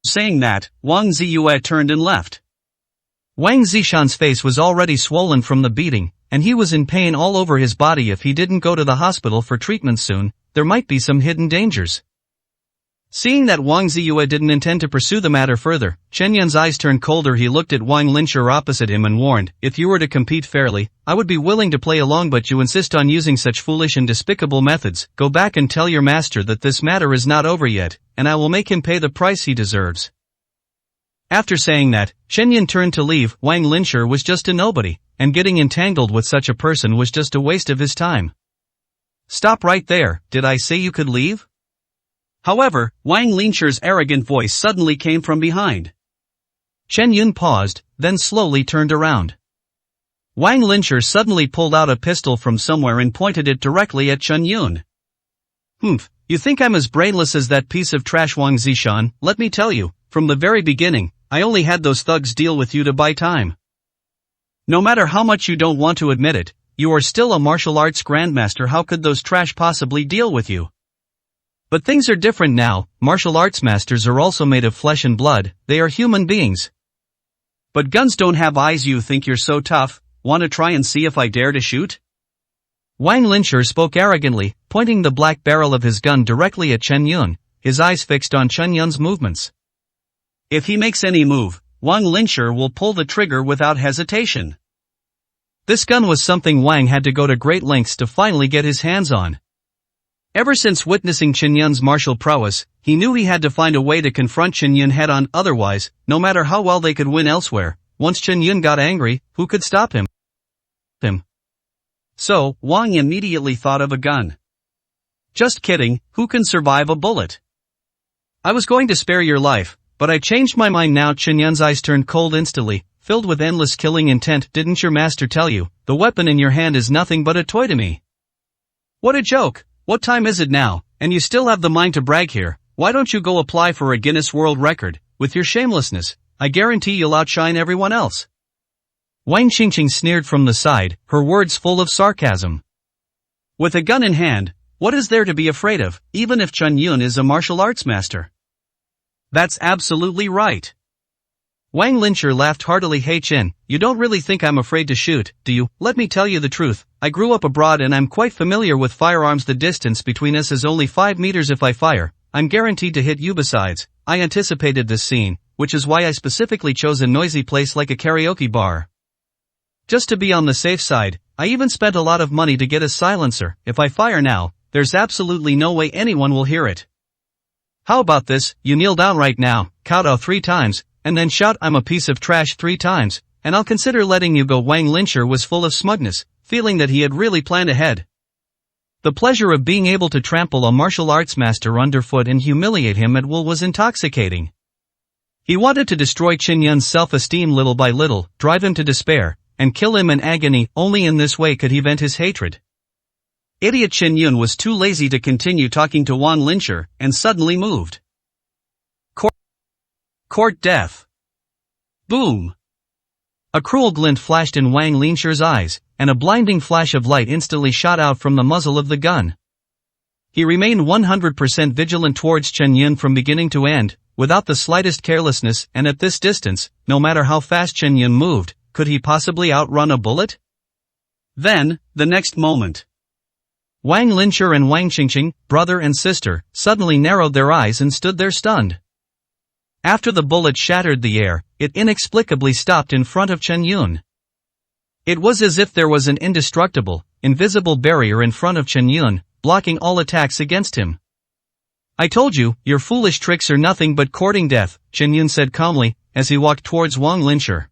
S1: saying that, Wang Ziyue turned and left.
S2: Wang Zishan's face was already swollen from the beating, and he was in pain all over his body. If he didn't go to the hospital for treatment soon, there might be some hidden dangers.
S1: Seeing that Wang Ziyue didn't intend to pursue the matter further, Chen Yun's eyes turned colder. He looked at Wang Linshi opposite him and warned, if you were to compete fairly, I would be willing to play along, but you insist on using such foolish and despicable methods. Go back and tell your master that this matter is not over yet, and I will make him pay the price he deserves. After saying that, Chen Yun turned to leave. Wang Linshi was just a nobody, and getting entangled with such a person was just a waste of his time.
S2: Stop right there, did I say you could leave?
S1: However, Wang Linshi's arrogant voice suddenly came from behind.
S2: Chen Yun paused, then slowly turned around.
S1: Wang Linshi suddenly pulled out a pistol from somewhere and pointed it directly at Chen Yun.
S2: Humph, you think I'm as brainless as that piece of trash Wang Zishan? Let me tell you, from the very beginning, I only had those thugs deal with you to buy time.
S1: No matter how much you don't want to admit it, you are still a martial arts grandmaster. How could those trash possibly deal with you?
S2: But things are different now. Martial arts masters are also made of flesh and blood. They are human beings.
S1: But guns don't have eyes. You think you're so tough? Want to try and see if I dare to shoot?
S2: Wang Linshi spoke arrogantly, pointing the black barrel of his gun directly at Chen Yun, his eyes fixed on Chen Yun's movements.
S1: If he makes any move, Wang Linshi will pull the trigger without hesitation.
S2: This gun was something Wang had to go to great lengths to finally get his hands on.
S1: Ever since witnessing Chen Yun's martial prowess, he knew he had to find a way to confront Chen Yun head-on. Otherwise, no matter how well they could win elsewhere, once Chen Yun got angry, who could stop him? So, Wang immediately thought of a gun. Just kidding, who can survive a bullet? I was going to spare your life, but I changed my mind now. Chen Yun's eyes turned cold instantly, filled with endless killing intent. Didn't your master tell you, the weapon in your hand is nothing but a toy to me? What a joke! What time is it now, and you still have the mind to brag here? Why don't you go apply for a Guinness World Record? With your shamelessness, I guarantee you'll outshine everyone else.
S2: Wang Qingqing sneered from the side, her words full of sarcasm.
S1: With a gun in hand, what is there to be afraid of, even if Chen Yun is a martial arts master? That's absolutely right.
S2: Wang Lincher laughed heartily. Hey Chen, you don't really think I'm afraid to shoot, do you? Let me tell you the truth, I grew up abroad and I'm quite familiar with firearms. The distance between us is only 5 meters. If I fire, I'm guaranteed to hit you. Besides, I anticipated this scene, which is why I specifically chose a noisy place like a karaoke bar. Just to be on the safe side, I even spent a lot of money to get a silencer. If I fire now, there's absolutely no way anyone will hear it. How about this, you kneel down right now, kowtow 3 times, and then shout I'm a piece of trash 3 times, and I'll consider letting you go. Wang Lincher was full of smugness, feeling that he had really planned ahead. The pleasure of being able to trample a martial arts master underfoot and humiliate him at will was intoxicating. He wanted to destroy Chen Yun's self-esteem little by little, drive him to despair, and kill him in agony. Only in this way could he vent his hatred.
S1: Idiot Chen Yun was too lazy to continue talking to Wang Lincher, and suddenly moved. Court death. Boom.
S2: A cruel glint flashed in Wang Lincher's eyes, and a blinding flash of light instantly shot out from the muzzle of the gun. He remained 100% vigilant towards Chen Yun from beginning to end, without the slightest carelessness, and at this distance, no matter how fast Chen Yun moved, could he possibly outrun a bullet?
S1: Then, the next moment,
S2: Wang Lincher and Wang Qingqing, brother and sister, suddenly narrowed their eyes and stood there stunned. After the bullet shattered the air, it inexplicably stopped in front of Chen Yun. It was as if there was an indestructible, invisible barrier in front of Chen Yun, blocking all attacks against him. I told you, your foolish tricks are nothing but courting death, Chen Yun said calmly, as he walked towards Wang Lincher.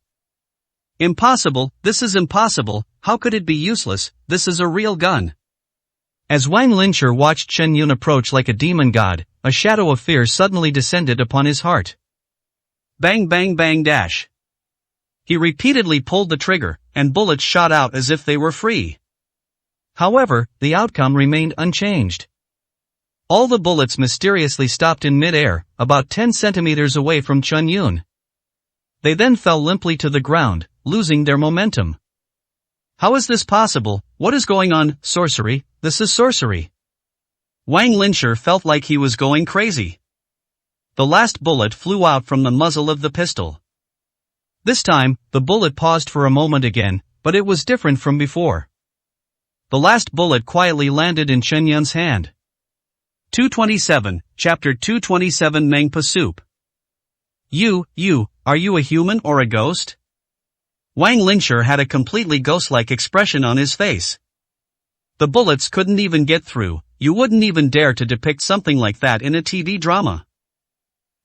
S1: Impossible, this is impossible, how could it be useless, this is a real gun.
S2: As Wang Lincher watched Chen Yun approach like a demon god, a shadow of fear suddenly descended upon his heart.
S1: Bang bang bang dash. He repeatedly pulled the trigger, and bullets shot out as if they were free.
S2: However, the outcome remained unchanged. All the bullets mysteriously stopped in mid-air, about 10 centimeters away from Chen Yun. They then fell limply to the ground, losing their momentum. How is this possible? What is going on? Sorcery, this is sorcery.
S1: Wang Lincher felt like he was going crazy. The last bullet flew out from the muzzle of the pistol. This time, the bullet paused for a moment again, but it was different from before. The last bullet quietly landed in Chen Yun's hand. 227, Chapter 227 Mengpa Soup. Are you a human or a ghost? Wang Lincher had a completely ghost-like expression on his face. The bullets couldn't even get through, you wouldn't even dare to depict something like that in a TV drama.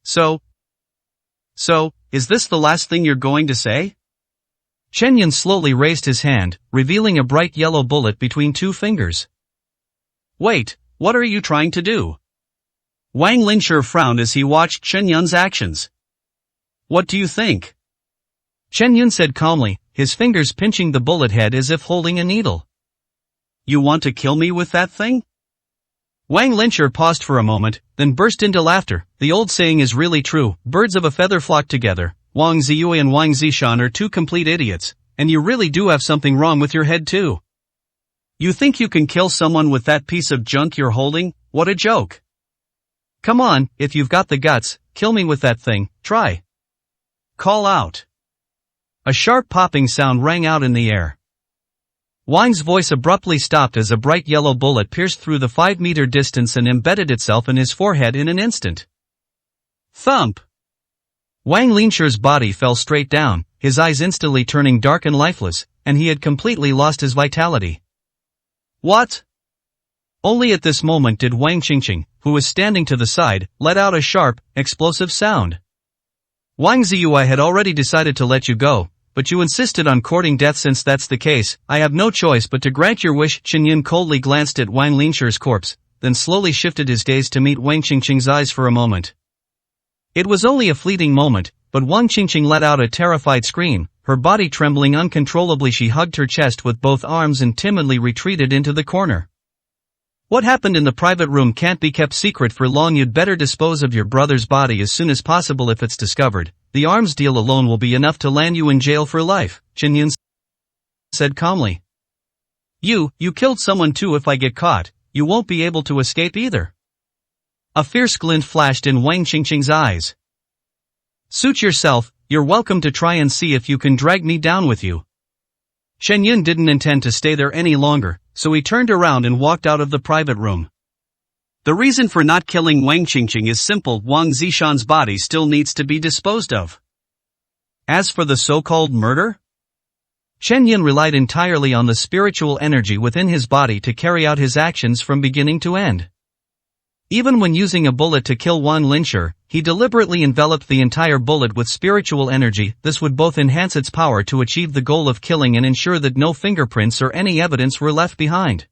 S1: So, is this the last thing you're going to say?
S2: Chen Yun slowly raised his hand, revealing a bright yellow bullet between 2 fingers.
S1: Wait, what are you trying to do? Wang Lincher frowned as he watched Chen Yun's actions. What do you think?
S2: Chen Yun said calmly, his fingers pinching the bullet head as if holding a needle.
S1: You want to kill me with that thing?
S2: Wang Lincher paused for a moment, then burst into laughter. The old saying is really true, birds of a feather flock together. Wang Ziyue and Wang Zishan are 2 complete idiots, and you really do have something wrong with your head too. You think you can kill someone with that piece of junk you're holding? What a joke. Come on, if you've got the guts, kill me with that thing, try.
S1: Call out.
S2: A sharp popping sound rang out in the air. Wang's voice abruptly stopped as a bright yellow bullet pierced through the 5-meter distance and embedded itself in his forehead in an instant.
S1: Thump!
S2: Wang Lincher's body fell straight down, his eyes instantly turning dark and lifeless, and he had completely lost his vitality.
S1: What?
S2: Only at this moment did Wang Qingqing, who was standing to the side, let out a sharp, explosive sound. Wang Ziyue had already decided to let you go, but you insisted on courting death. Since that's the case, I have no choice but to grant your wish. Chen Yun coldly glanced at Wang Lincher's corpse, then slowly shifted his gaze to meet Wang Qingqing's eyes for a moment. It was only a fleeting moment, but Wang Qingqing let out a terrified scream, her body trembling uncontrollably. She hugged her chest with both arms and timidly retreated into the corner. What happened in the private room can't be kept secret for long. You'd better dispose of your brother's body as soon as possible. If it's discovered, the arms deal alone will be enough to land you in jail for life, Chen Yun said calmly. You killed someone too. If I get caught, you won't be able to escape either. A fierce glint flashed in Wang Qingqing's eyes. Suit yourself, you're welcome to try and see if you can drag me down with you. Chen Yun didn't intend to stay there any longer, so he turned around and walked out of the private room.
S1: The reason for not killing Wang Qingqing is simple: Wang Zishan's body still needs to be disposed of.
S2: As for the so-called murder, Chen Yun relied entirely on the spiritual energy within his body to carry out his actions from beginning to end. Even when using a bullet to kill Wan Linshi, he deliberately enveloped the entire bullet with spiritual energy. This would both enhance its power to achieve the goal of killing and ensure that no fingerprints or any evidence were left behind.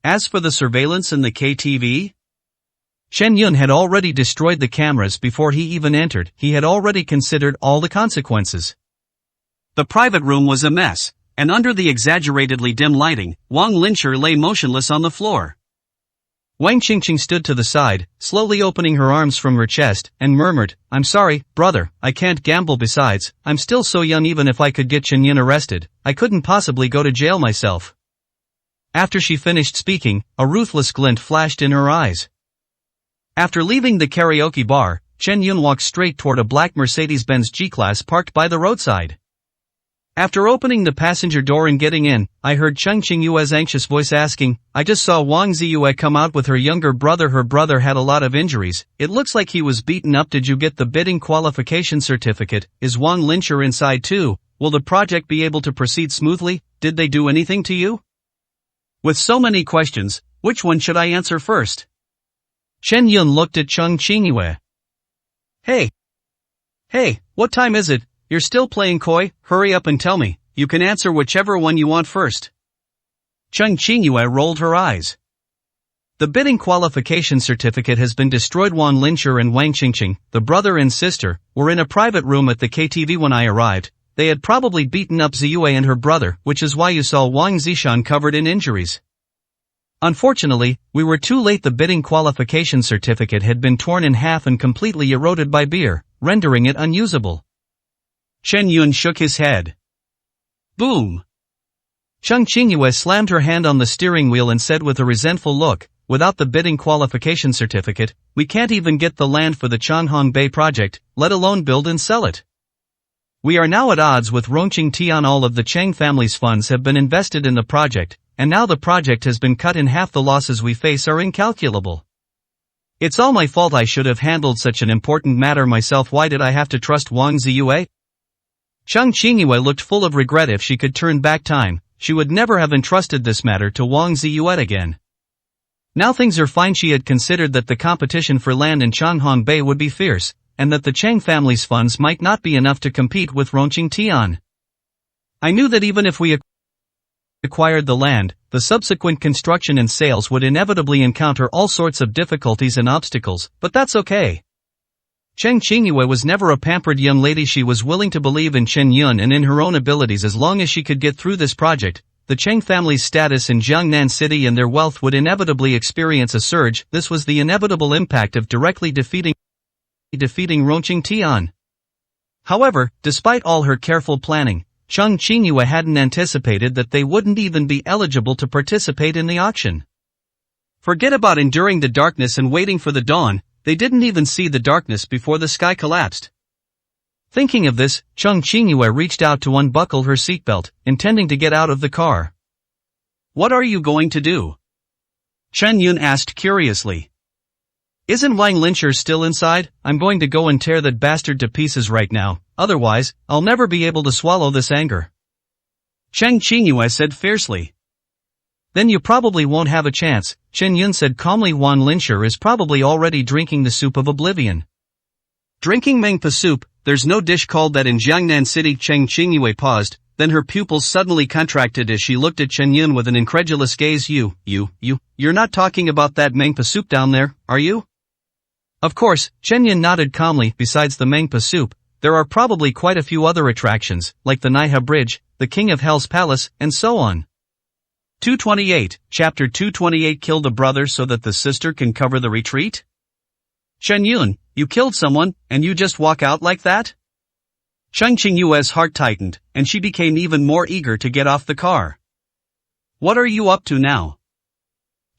S1: As for the surveillance in the KTV,
S2: Chen Yun had already destroyed the cameras before he even entered. He had already considered all the consequences.
S1: The private room was a mess, and under the exaggeratedly dim lighting, Wang Linshi lay motionless on the floor.
S2: Wang Qingqing stood to the side, slowly opening her arms from her chest, and murmured, "I'm sorry, brother, I can't gamble. Besides, I'm still so young. Even if I could get Chen Yun arrested, I couldn't possibly go to jail myself." After she finished speaking, a ruthless glint flashed in her eyes. After leaving the karaoke bar, Chen Yun walked straight toward a black Mercedes-Benz G-Class parked by the roadside. After opening the passenger door and getting in, I heard Cheng Qingyue's anxious voice asking, "I just saw Wang Ziyue come out with her younger brother. Her brother had a lot of injuries. It looks like he was beaten up. Did you get the bidding qualification certificate? Is Wang Linshi inside too? Will the project be able to proceed smoothly? Did they do anything to you?"
S1: With so many questions, which one should I answer first?
S2: Chen Yun looked at Cheng Qingyue.
S1: Hey, what time is it? You're still playing coy? Hurry up and tell me. You can answer whichever one you want first.
S2: Cheng Qingyue rolled her eyes. The bidding qualification certificate has been destroyed. Wan Linshi and Wang Qingqing, the brother and sister, were in a private room at the KTV when I arrived. They had probably beaten up Ziyue and her brother, which is why you saw Wang Zishan covered in injuries. Unfortunately, we were too late. The bidding qualification certificate had been torn in half and completely eroded by beer, rendering it unusable.
S1: Chen Yun shook his head. Boom!
S2: Cheng Qingyue slammed her hand on the steering wheel and said with a resentful look, "Without the bidding qualification certificate, we can't even get the land for the Changhong Bay project, let alone build and sell it. We are now at odds with Rongqing Tian. All of the Cheng family's funds have been invested in the project, and now the project has been cut in half. The losses we face are incalculable. It's all my fault. I should have handled such an important matter myself. Why did I have to trust Wang Ziyue?" Cheng Qingyue looked full of regret. If she could turn back time, she would never have entrusted this matter to Wang Ziyue again. Now things are fine. She had considered that the competition for land in Changhong Bay would be fierce, and that the Cheng family's funds might not be enough to compete with Rongqing Tian. I knew that even if we acquired the land, the subsequent construction and sales would inevitably encounter all sorts of difficulties and obstacles, but that's okay. Cheng Qingyue was never a pampered young lady. She was willing to believe in Chen Yun and in her own abilities. As long as she could get through this project, the Cheng family's status in Jiangnan City and their wealth would inevitably experience a surge. This was the inevitable impact of directly defeating Rongqing Tian. However, despite all her careful planning, Cheng Qingyue hadn't anticipated that they wouldn't even be eligible to participate in the auction.
S1: Forget about enduring the darkness and waiting for the dawn. They didn't even see the darkness before the sky collapsed.
S2: Thinking of this, Cheng Qingyue reached out to unbuckle her seatbelt, intending to get out of the car.
S1: What are you going to do? Chen Yun asked curiously.
S2: Isn't Wang Linshi still inside? I'm going to go and tear that bastard to pieces right now, otherwise, I'll never be able to swallow this anger.
S1: Cheng Qingyue said fiercely.
S2: Then you probably won't have a chance, Chen Yun said calmly. Wan Linshi is probably already drinking the soup of oblivion.
S1: Drinking Mengpa soup? There's no dish called that in Jiangnan City. Cheng Qingyue paused, then her pupils suddenly contracted as she looked at Chen Yun with an incredulous gaze. You're not talking about that Mengpa soup down there, are you?
S2: Of course, Chen Yun nodded calmly. Besides the Mengpa soup, there are probably quite a few other attractions, like the Naiha Bridge, the King of Hell's Palace, and so on.
S1: 228, Chapter 228. Kill the brother so that the sister can cover the retreat? Chen Yun, you killed someone, and you just walk out like that? Cheng Qingyue's heart tightened, and she became even more eager to get off the car. What are you up to now?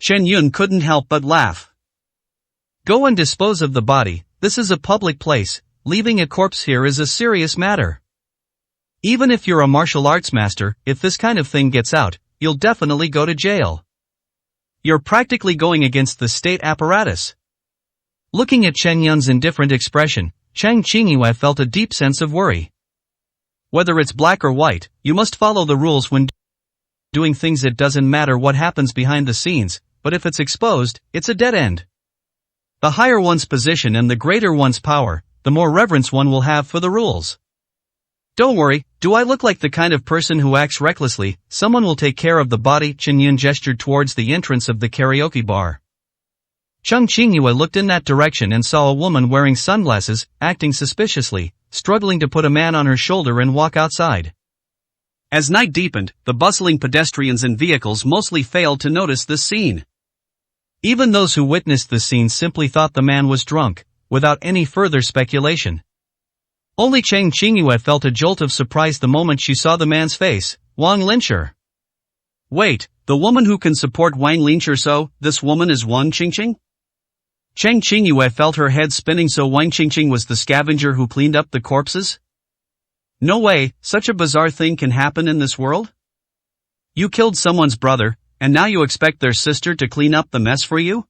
S1: Chen Yun couldn't help but laugh.
S2: Go and dispose of the body, this is a public place, leaving a corpse here is a serious matter. Even if you're a martial arts master, if this kind of thing gets out, you'll definitely go to jail. You're practically going against the state apparatus. Looking at Chen Yun's indifferent expression, Cheng Qingyue felt a deep sense of worry. Whether it's black or white, you must follow the rules when doing things. It doesn't matter what happens behind the scenes, but if it's exposed, it's a dead end. The higher one's position and the greater one's power, the more reverence one will have for the rules. Don't worry, do I look like the kind of person who acts recklessly? Someone will take care of the body. Chen Yun gestured towards the entrance of the karaoke bar. Cheng Qingyue looked in that direction and saw a woman wearing sunglasses, acting suspiciously, struggling to put a man on her shoulder and walk outside.
S1: As night deepened, the bustling pedestrians and vehicles mostly failed to notice this scene.
S2: Even those who witnessed the scene simply thought the man was drunk, without any further speculation. Only Cheng Qingyue felt a jolt of surprise the moment she saw the man's face, Wang Linshi.
S1: Wait, the woman who can support Wang Linshi, so, this woman is Wang Qingqing? Cheng Qingyue felt her head spinning. So Wang Qingqing was the scavenger who cleaned up the corpses? No way, such a bizarre thing can happen in this world? You killed someone's brother, and now you expect their sister to clean up the mess for you?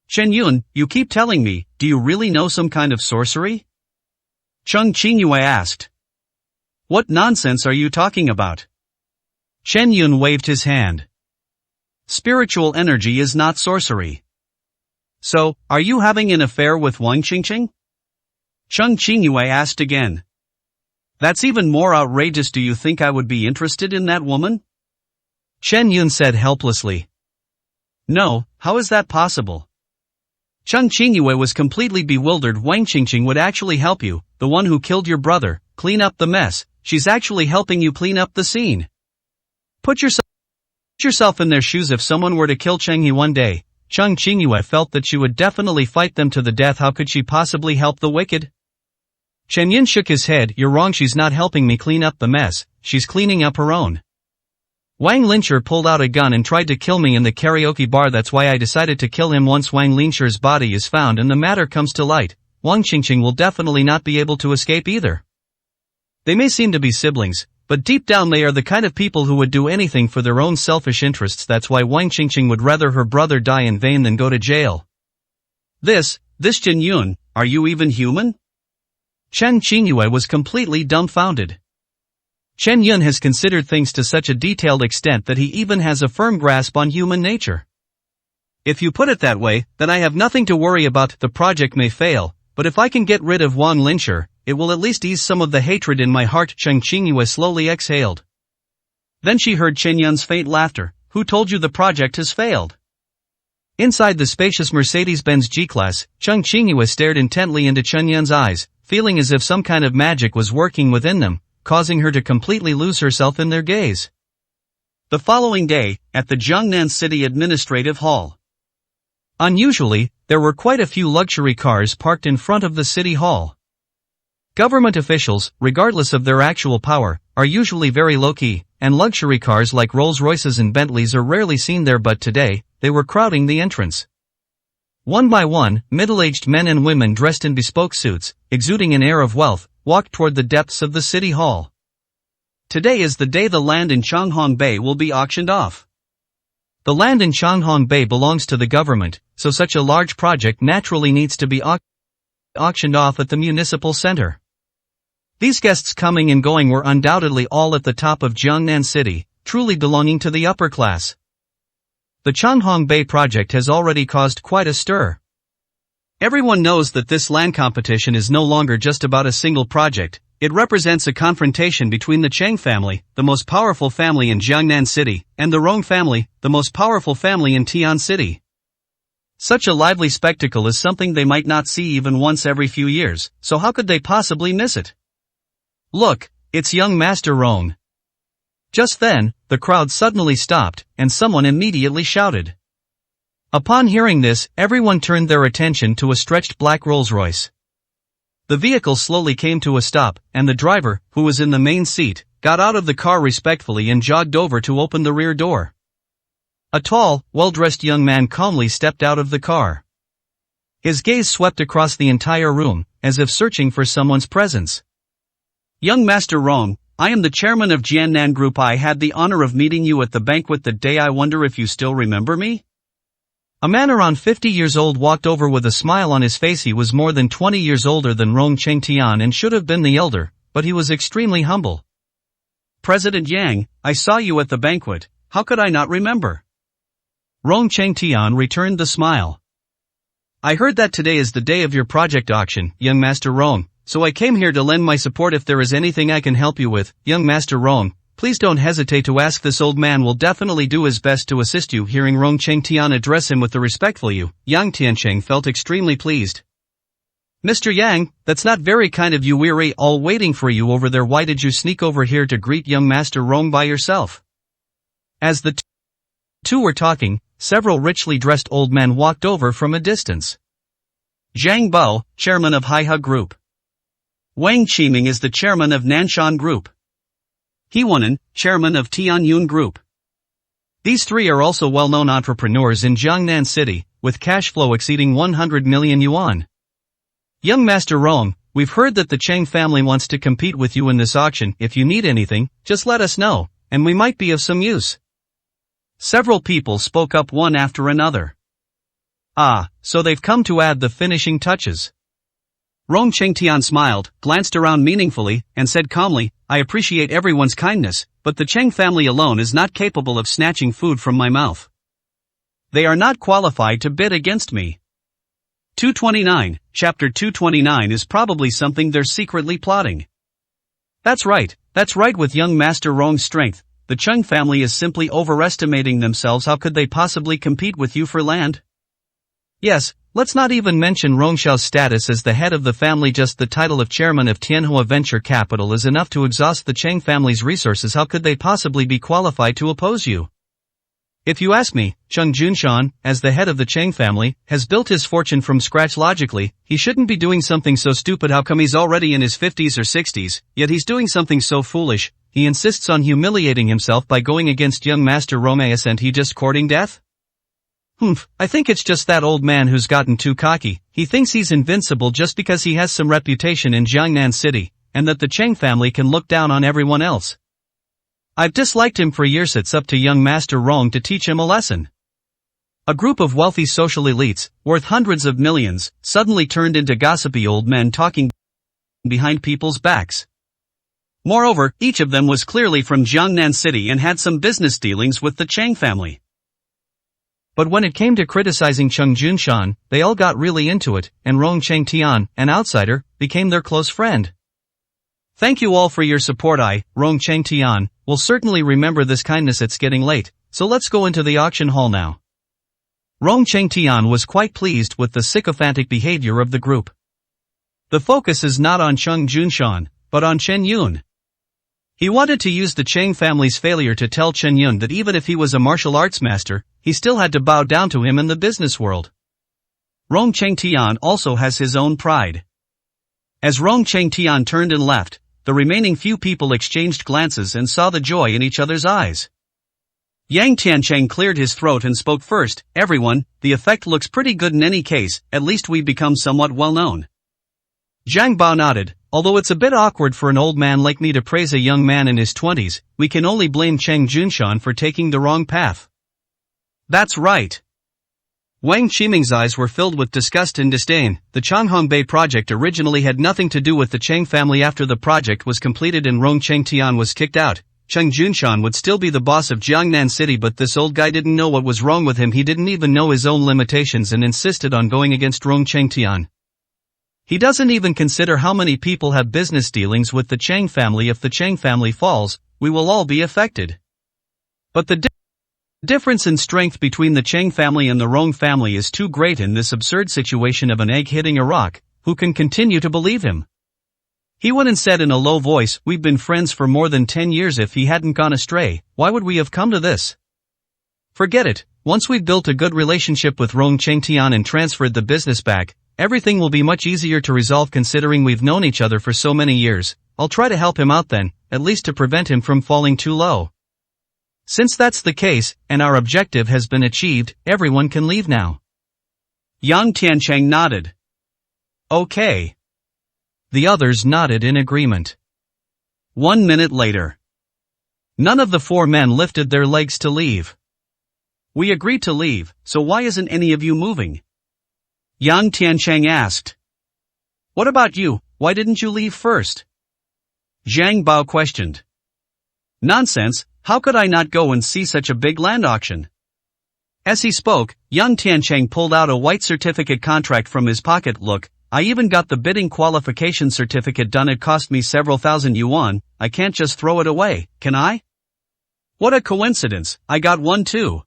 S1: Chen Yun, you keep telling me, do you really know some kind of sorcery? Cheng Qingyue asked. What nonsense are you talking about?
S2: Chen Yun waved his hand.
S1: Spiritual energy is not sorcery. So, are you having an affair with Wang Qingqing? Cheng Qingyue asked again. That's even more outrageous. Do you think I would be interested in that woman?
S2: Chen Yun said helplessly.
S1: No, how is that possible? Cheng Qingyue was completely bewildered. Wang Qingqing would actually help you, the one who killed your brother, clean up the mess. She's actually helping you clean up the scene. Put yourself in their shoes. If someone were to kill Cheng He one day, Cheng Qingyue felt that she would definitely fight them to the death. How could she possibly help the wicked? Chen Yun shook his head. You're wrong, she's not helping me clean up the mess, she's cleaning up her own. Wang Linshi pulled out a gun and tried to kill me in the karaoke bar. That's why I decided to kill him. Once Wang Linshi's body is found and the matter comes to light, Wang Qingqing will definitely not be able to escape either. They may seem to be siblings, but deep down they are the kind of people who would do anything for their own selfish interests. That's why Wang Qingqing would rather her brother die in vain than go to jail. This Chen Yun, are you even human? Cheng Qingyue was completely dumbfounded. Chen Yun has considered things to such a detailed extent that he even has a firm grasp on human nature. If you put it that way, then I have nothing to worry about. The project may fail, but if I can get rid of Wang Linshi, it will at least ease some of the hatred in my heart. Cheng Qingyue slowly exhaled. Then she heard Chen Yun's faint laughter. Who told you the project has failed? Inside the spacious Mercedes-Benz G-Class, Cheng Qingyue stared intently into Chen Yun's eyes, feeling as if some kind of magic was working within them, causing her to completely lose herself in their gaze. The following day, at the Jiangnan City Administrative Hall. Unusually, there were quite a few luxury cars parked in front of the city hall. Government officials, regardless of their actual power, are usually very low-key, and luxury cars like Rolls-Royces and Bentleys are rarely seen there, but today, they were crowding the entrance. One by one, middle-aged men and women dressed in bespoke suits, exuding an air of wealth, walked toward the depths of the city hall. Today is the day the land in Changhong Bay will be auctioned off. The land in Changhong Bay belongs to the government, so such a large project naturally needs to be auctioned off at the municipal center. These guests coming and going were undoubtedly all at the top of Jiangnan City, truly belonging to the upper class. The Changhong Bay project has already caused quite a stir. Everyone knows that this land competition is no longer just about a single project. It represents a confrontation between the Cheng family, the most powerful family in Jiangnan City, and the Rong family, the most powerful family in Tian City. Such a lively spectacle is something they might not see even once every few years, so how could they possibly miss it? Look, it's young Master Rong. Just then, the crowd suddenly stopped, and someone immediately shouted. Upon hearing this, everyone turned their attention to a stretched black Rolls-Royce.
S2: The vehicle slowly came to a stop, and the driver, who was in the main seat, got out of the car respectfully and jogged over to open the rear door. A tall, well-dressed young man calmly stepped out of the car. His gaze swept across the entire room, as if searching for someone's presence.
S1: Young Master Rong, I am the chairman of Jiannan Group. I had the honor of meeting you at the banquet that day. I wonder if you still remember me?
S2: A man around 50 years old walked over with a smile on his face. He was more than 20 years older than Rong Chengtian and should have been the elder, but he was extremely humble.
S1: President Yang, I saw you at the banquet, how could I not remember?
S2: Rong Chengtian returned the smile.
S1: I heard that today is the day of your project auction, young Master Rong, so I came here to lend my support if there is anything I can help you with. Young Master Rong, please don't hesitate to ask. This old man will definitely do his best to assist you. Hearing Rong Chengtian address him with the respectful you, Yang Tiancheng felt extremely pleased. Mr. Yang, that's not very kind of you. We're all waiting for you over there. Why did you sneak over here to greet young Master Rong by yourself? As the two were talking, several richly dressed old men walked over from a distance. Zhang Bao, chairman of Haihe Group. Wang Qiming is the chairman of Nanshan Group. He Wenan, chairman of Tianyun Group. These three are also well-known entrepreneurs in Jiangnan City, with cash flow exceeding 100 million yuan. Young Master Rong, we've heard that the Cheng family wants to compete with you in this auction. If you need anything, just let us know, and we might be of some use. Several people spoke up one after another. Ah, so they've come to add the finishing touches. Rong Chengtian smiled, glanced around meaningfully, and said calmly, I appreciate everyone's kindness, but the Cheng family alone is not capable of snatching food from my mouth. They are not qualified to bid against me. 229, Chapter 229 is probably something they're secretly plotting. That's right with young Master Rong's strength, the Cheng family is simply overestimating themselves. How could they possibly compete with you for land? Yes, let's not even mention Rong Xiao's status as the head of the family. Just the title of chairman of Tianhua Venture Capital is enough to exhaust the Cheng family's resources. How could they possibly be qualified to oppose you? If you ask me, Cheng Junshan, as the head of the Cheng family, has built his fortune from scratch. Logically, he shouldn't be doing something so stupid. How come he's already in his 50s or 60s, yet he's doing something so foolish? He insists on humiliating himself by going against young Master Rong. Isn't he just courting death? I think it's just that old man who's gotten too cocky. He thinks he's invincible just because he has some reputation in Jiangnan City, and that the Cheng family can look down on everyone else. I've disliked him for years. It's up to young Master Rong to teach him a lesson. A group of wealthy social elites, worth hundreds of millions, suddenly turned into gossipy old men talking behind people's backs. Moreover, each of them was clearly from Jiangnan City and had some business dealings with the Cheng family. But when it came to criticizing Cheng Junshan, they all got really into it, and Rong Chengtian, an outsider, became their close friend. Thank you all for your support. I, Rong Chengtian, will certainly remember this kindness. It's getting late, so let's go into the auction hall now. Rong Chengtian was quite pleased with the sycophantic behavior of the group. The focus is not on Cheng Junshan, but on Chen Yun. He wanted to use the Cheng family's failure to tell Chen Yun that even if he was a martial arts master, he still had to bow down to him in the business world. Rong Chengtian also has his own pride. As Rong Chengtian turned and left, the remaining few people exchanged glances and saw the joy in each other's eyes. Yang Tiancheng cleared his throat and spoke first. Everyone, the effect looks pretty good in any case, at least we've become somewhat well known. Zhang Bao nodded. Although it's a bit awkward for an old man like me to praise a young man in his 20s, we can only blame Cheng Junshan for taking the wrong path. That's right. Wang Qiming's eyes were filled with disgust and disdain. The Changhongbei project originally had nothing to do with the Cheng family. After the project was completed and Rong Chengtian was kicked out, Cheng Junshan would still be the boss of Jiangnan City, but this old guy didn't know what was wrong with him. He didn't even know his own limitations and insisted on going against Rong Chengtian. He doesn't even consider how many people have business dealings with the Cheng family. If the Cheng family falls, we will all be affected. But the difference in strength between the Cheng family and the Rong family is too great in this absurd situation of an egg hitting a rock. Who can continue to believe him? He went and said in a low voice, we've been friends for more than 10 years. If he hadn't gone astray, why would we have come to this? Forget it. Once we've built a good relationship with Rong Chengtian and transferred the business back,
S2: everything will be much easier to resolve considering we've known each other for so many years. I'll try to help him out then, at least to prevent him from falling too low. Since that's the case, and our objective has been achieved, everyone can leave now.
S1: Yang Tiancheng nodded.
S2: Okay. The others nodded in agreement.
S1: 1 minute later.
S2: None of the 4 men lifted their legs to leave.
S1: We agreed to leave, so why isn't any of you moving? Yang Tiancheng asked. What about you, why didn't you leave first? Zhang Bao questioned. Nonsense, how could I not go and see such a big land auction? As he spoke, Yang Tiancheng pulled out a white certificate contract from his pocket. Look, I even got the bidding qualification certificate done. It cost me several thousand yuan, I can't just throw it away, can I? What a coincidence, I got one too.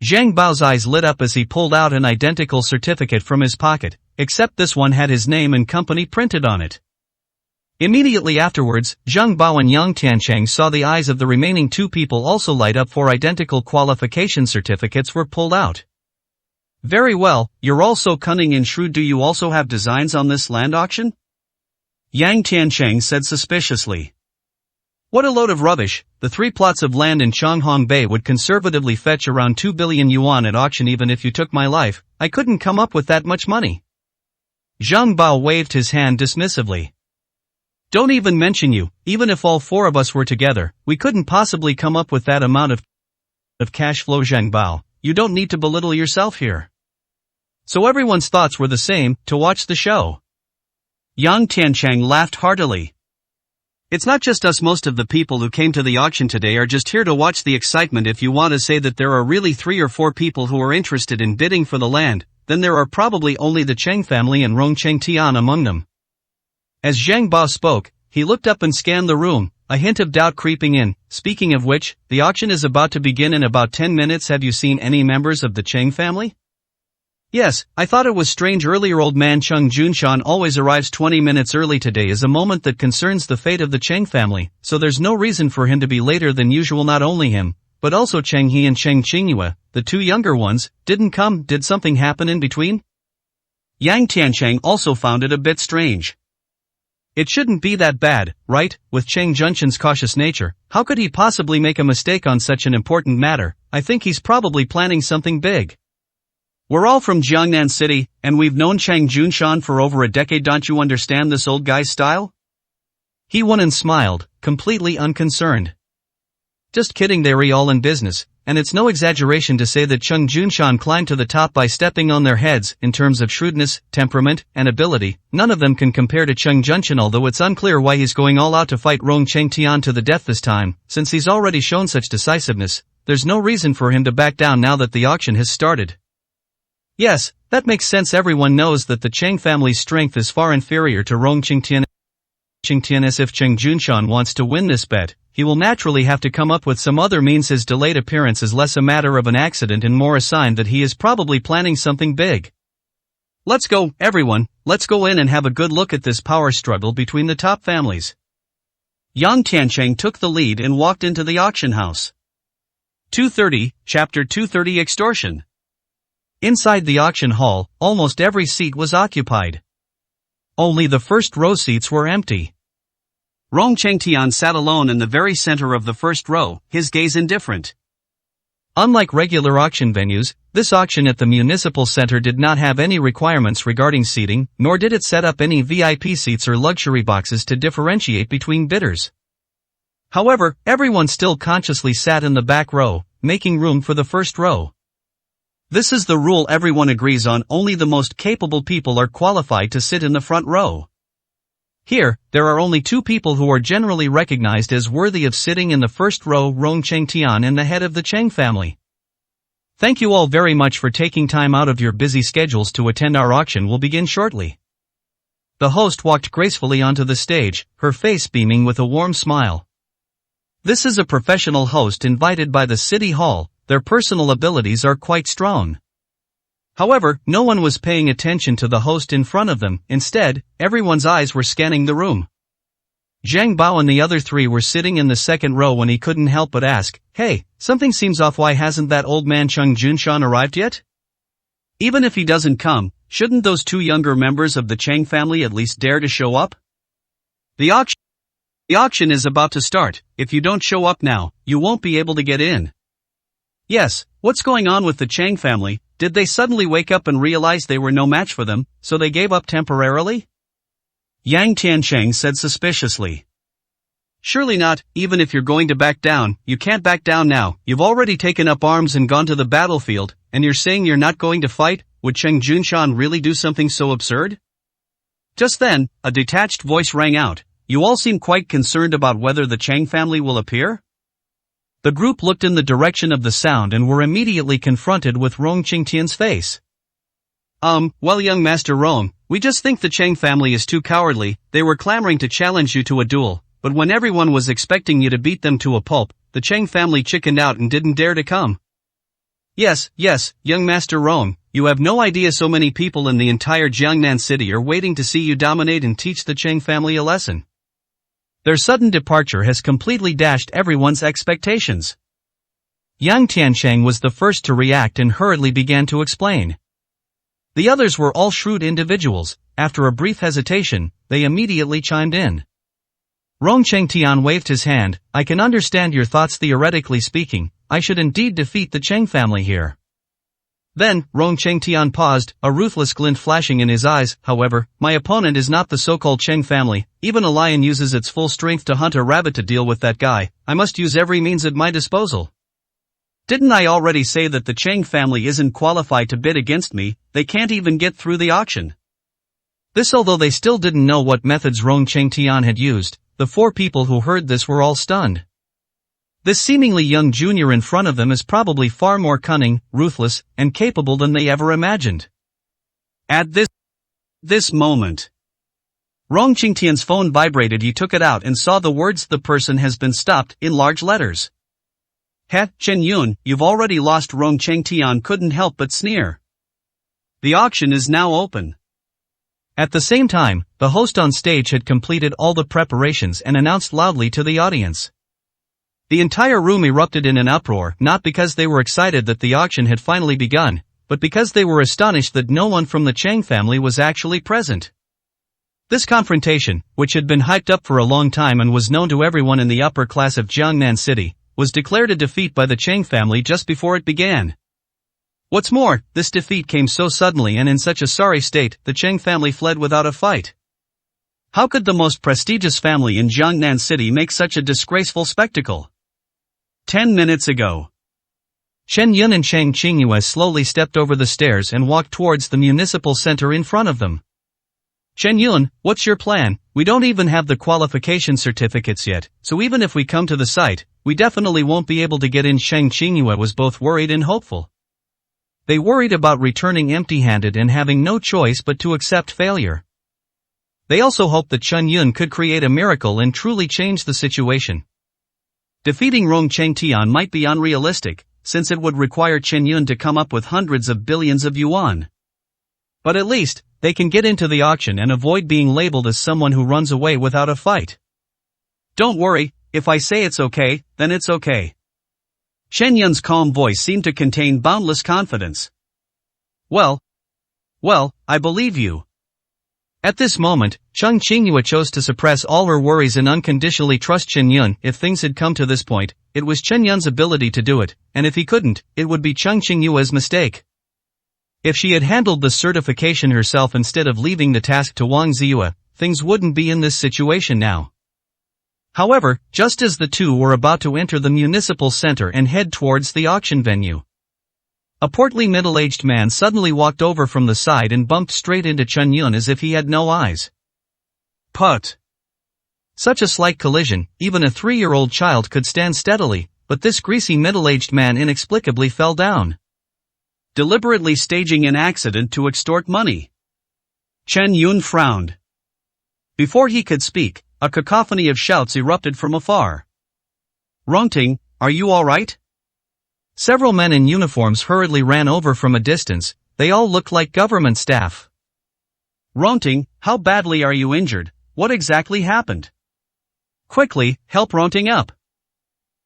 S2: Zhang Bao's eyes lit up as he pulled out an identical certificate from his pocket, except this one had his name and company printed on it. Immediately afterwards, Zhang Bao and Yang Tiancheng saw the eyes of the remaining 2 people also light up, for identical qualification certificates were pulled out. Very well, you're all so cunning and shrewd. Do you also have designs on this land auction?
S1: Yang Tiancheng said suspiciously.
S2: What a load of rubbish, the 3 plots of land in Changhong Bay would conservatively fetch around 2 billion yuan at auction. Even if you took my life, I couldn't come up with that much money. Zhang Bao waved his hand dismissively. Don't even mention you, even if all 4 of us were together, we couldn't possibly come up with that amount of cash flow. Zhang Bao, you don't need to belittle yourself here. So everyone's thoughts were the same, to watch the show.
S1: Yang Tiancheng laughed heartily. It's not just us, most of the people who came to the auction today are just here to watch the excitement. If you want to say that there are really 3 or 4 people who are interested in bidding for the land, then there are probably only the Cheng family and Rongcheng Tian among them. As Zhang Bao spoke, he looked up and scanned the room, a hint of doubt creeping in. Speaking of which, the auction is about to begin in about 10 minutes. Have you seen any members of the Cheng family? Yes, I thought it was strange earlier. Old man Cheng Junshan always arrives 20 minutes early. Today is a moment that concerns the fate of the Cheng family, so there's no reason for him to be later than usual. Not only him, but also Cheng He and Cheng Qingyue, the 2 younger ones, didn't come. Did something happen in between? Yang Tiancheng also found it a bit strange.
S2: It shouldn't be that bad, right? With Cheng Junshan's cautious nature, how could he possibly make a mistake on such an important matter? I think he's probably planning something big.
S1: We're all from Jiangnan City, and we've known Cheng Junshan for over a decade. Don't you understand this old guy's style?
S2: He won and smiled, completely unconcerned. Just kidding, they're all in business, and it's no exaggeration to say that Cheng Junshan climbed to the top by stepping on their heads. In terms of shrewdness, temperament, and ability, none of them can compare to Cheng Junshan. Although it's unclear why he's going all out to fight Rongcheng Tian to the death this time, since he's already shown such decisiveness, there's no reason for him to back down now that the auction has started. Yes, that makes sense. Everyone knows that the Cheng family's strength is far inferior to Rongcheng Tian. If Cheng Junshan wants to win this bet, he will naturally have to come up with some other means. His delayed appearance is less a matter of an accident and more a sign that he is probably planning something big. Let's go, everyone, let's go in and have a good look at this power struggle between the top families.
S1: Yang Tiancheng took the lead and walked into the auction house. 230, Chapter 230 Extortion.
S2: Inside the auction hall, almost every seat was occupied. Only the first row seats were empty.
S1: Rongcheng Tian sat alone in the very center of the first row, his gaze indifferent.
S2: Unlike regular auction venues, this auction at the municipal center did not have any requirements regarding seating, nor did it set up any VIP seats or luxury boxes to differentiate between bidders. However, everyone still consciously sat in the back row, making room for the first row. This is the rule everyone agrees on. Only the most capable people are qualified to sit in the front row. Here, there are only 2 people who are generally recognized as worthy of sitting in the first row: Rongcheng Tian and the head of the Cheng family. Thank you all very much for taking time out of your busy schedules to attend our auction. Will begin shortly. The host walked gracefully onto the stage, her face beaming with a warm smile. This is a professional host invited by the City Hall. Their personal abilities are quite strong. However, no one was paying attention to the host in front of them. Instead, everyone's eyes were scanning the room. Zhang Bao and the other 3 were sitting in the second row when he couldn't help but ask, "Hey, something seems off. Why hasn't that old man Cheng Junshan arrived yet?"
S1: Even if he doesn't come, shouldn't those two younger members of the Chang family at least dare to show up? The auction is about to start. If you don't show up now, you won't be able to get in. Yes, what's going on with the Chang family? Did they suddenly wake up and realize they were no match for them, so they gave up temporarily? Yang Tiancheng said suspiciously. Surely not. Even if you're going to back down, you can't back down now. You've already taken up arms and gone to the battlefield, and you're saying you're not going to fight? Would Cheng Junshan really do something so absurd? Just then, a detached voice rang out. You all seem quite concerned about whether the Chang family will appear? The group looked in the direction of the sound and were immediately confronted with Rong Qingtian's face. Well, young Master Rong, we just think the Chang family is too cowardly. They were clamoring to challenge you to a duel, but when everyone was expecting you to beat them to a pulp, the Chang family chickened out and didn't dare to come. Yes, young Master Rong, you have no idea so many people in the entire Jiangnan city are waiting to see you dominate and teach the Chang family a lesson. Their sudden departure has completely dashed everyone's expectations. Yang Tiancheng was the first to react and hurriedly began to explain. The others were all shrewd individuals. After a brief hesitation, they immediately chimed in. Rong Chengtian waved his hand. I can understand your thoughts. Theoretically speaking, I should indeed defeat the Cheng family here. Then, Rong Chengtian paused, a ruthless glint flashing in his eyes. However, my opponent is not the so-called Cheng family. Even a lion uses its full strength to hunt a rabbit. To deal with that guy, I must use every means at my disposal. Didn't I already say that the Cheng family isn't qualified to bid against me? They can't even get through the auction. This, although they still didn't know what methods Rong Chengtian had used, the four people who heard this were all stunned. This seemingly young junior in front of them is probably far more cunning, ruthless, and capable than they ever imagined. At this moment, Rong Qingtian's phone vibrated. He took it out and saw the words "The person has been stopped" in large letters. Chen Yun, you've already lost. Rong Chengtian couldn't help but sneer. The auction is now open. At the same time, the host on stage had completed all the preparations and announced loudly to the audience. The entire room erupted in an uproar, not because they were excited that the auction had finally begun, but because they were astonished that no one from the Cheng family was actually present. This confrontation, which had been hyped up for a long time and was known to everyone in the upper class of Jiangnan City, was declared a defeat by the Cheng family just before it began. What's more, this defeat came so suddenly and in such a sorry state, the Cheng family fled without a fight. How could the most prestigious family in Jiangnan City make such a disgraceful spectacle? 10 minutes ago. Chen Yun and Cheng Qingyue slowly stepped over the stairs and walked towards the municipal center in front of them. Chen Yun, what's your plan? We don't even have the qualification certificates yet, so even if we come to the site, we definitely won't be able to get in. Cheng Qingyue was both worried and hopeful. They worried about returning empty-handed and having no choice but to accept failure. They also hoped that Chen Yun could create a miracle and truly change the situation. Defeating Rong Chengtian might be unrealistic, since it would require Chen Yun to come up with hundreds of billions of yuan. But at least, they can get into the auction and avoid being labeled as someone who runs away without a fight. Don't worry, if I say it's okay, then it's okay. Chen Yun's calm voice seemed to contain boundless confidence. Well, I believe you. At this moment, Cheng Qingyue chose to suppress all her worries and unconditionally trust Chen Yun. If things had come to this point, it was Chen Yun's ability to do it, and if he couldn't, it would be Cheng Qingyue's mistake. If she had handled the certification herself instead of leaving the task to Wang Ziyue, things wouldn't be in this situation now. However, just as the two were about to enter the municipal center and head towards the auction venue, a portly middle-aged man suddenly walked over from the side and bumped straight into Chen Yun as if he had no eyes. Put. Such a slight collision, even a 3-year-old child could stand steadily, but this greasy middle-aged man inexplicably fell down, deliberately staging an accident to extort money. Chen Yun frowned. Before he could speak, a cacophony of shouts erupted from afar. Rongting, are you all right? Several men in uniforms hurriedly ran over from a distance. They all looked like government staff. Rongting, how badly are you injured? What exactly happened? Quickly, help Rongting up.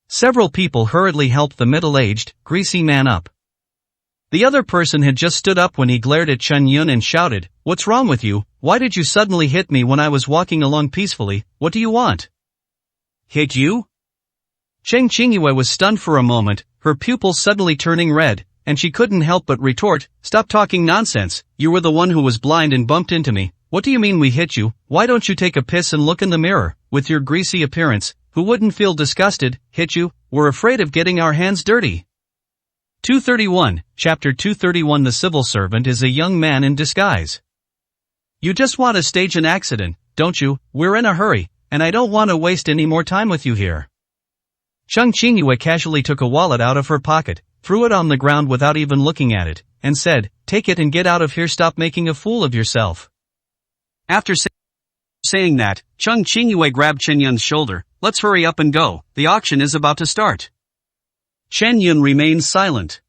S1: Several people hurriedly helped the middle-aged, greasy man up.
S2: The other person had just stood up when he glared at Chen Yun and shouted, "What's wrong with you? Why did you suddenly hit me when I was walking along peacefully? What do you want?"
S1: Hit you?
S2: Cheng Qingyue was stunned for a moment, her pupils suddenly turning red, and she couldn't help but retort, "Stop talking nonsense, you were the one who was blind and bumped into me. What do you mean we hit you? Why don't you take a piss and look in the mirror? With your greasy appearance, who wouldn't feel disgusted? Hit you? We're afraid of getting our hands dirty." 231, Chapter 231. The civil servant is a young man in disguise.
S1: You just want to stage an accident, don't you? We're in a hurry, and I don't want to waste any more time with you here.
S2: Cheng Qingyue casually took a wallet out of her pocket, threw it on the ground without even looking at it, and said, "Take it and get out of here. Stop making a fool of yourself."
S1: After saying that, Cheng Qingyue grabbed Chen Yun's shoulder. "Let's hurry up and go, the auction is about to start." Chen Yun remained silent.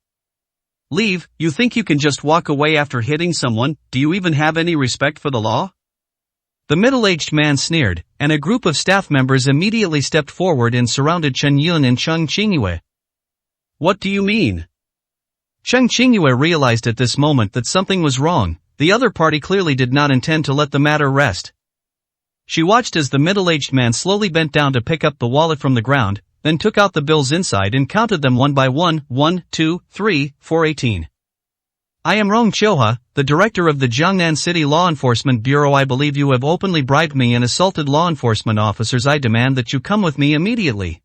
S1: "Leave? You think you can just walk away after hitting someone? Do you even have any respect for the law?"
S2: The middle-aged man sneered, and a group of staff members immediately stepped forward and surrounded Chen Yun and Cheng Qingyue.
S1: "What do you mean?"
S2: Cheng Qingyue realized at this moment that something was wrong. The other party clearly did not intend to let the matter rest. She watched as the middle-aged man slowly bent down to pick up the wallet from the ground, then took out the bills inside and counted them one by one, 1, 2, 3, 4, 18. "I am Rong Chioha, the director of the Jiangnan City Law Enforcement Bureau. I believe you have openly bribed me and assaulted law enforcement officers. I demand that you come with me immediately."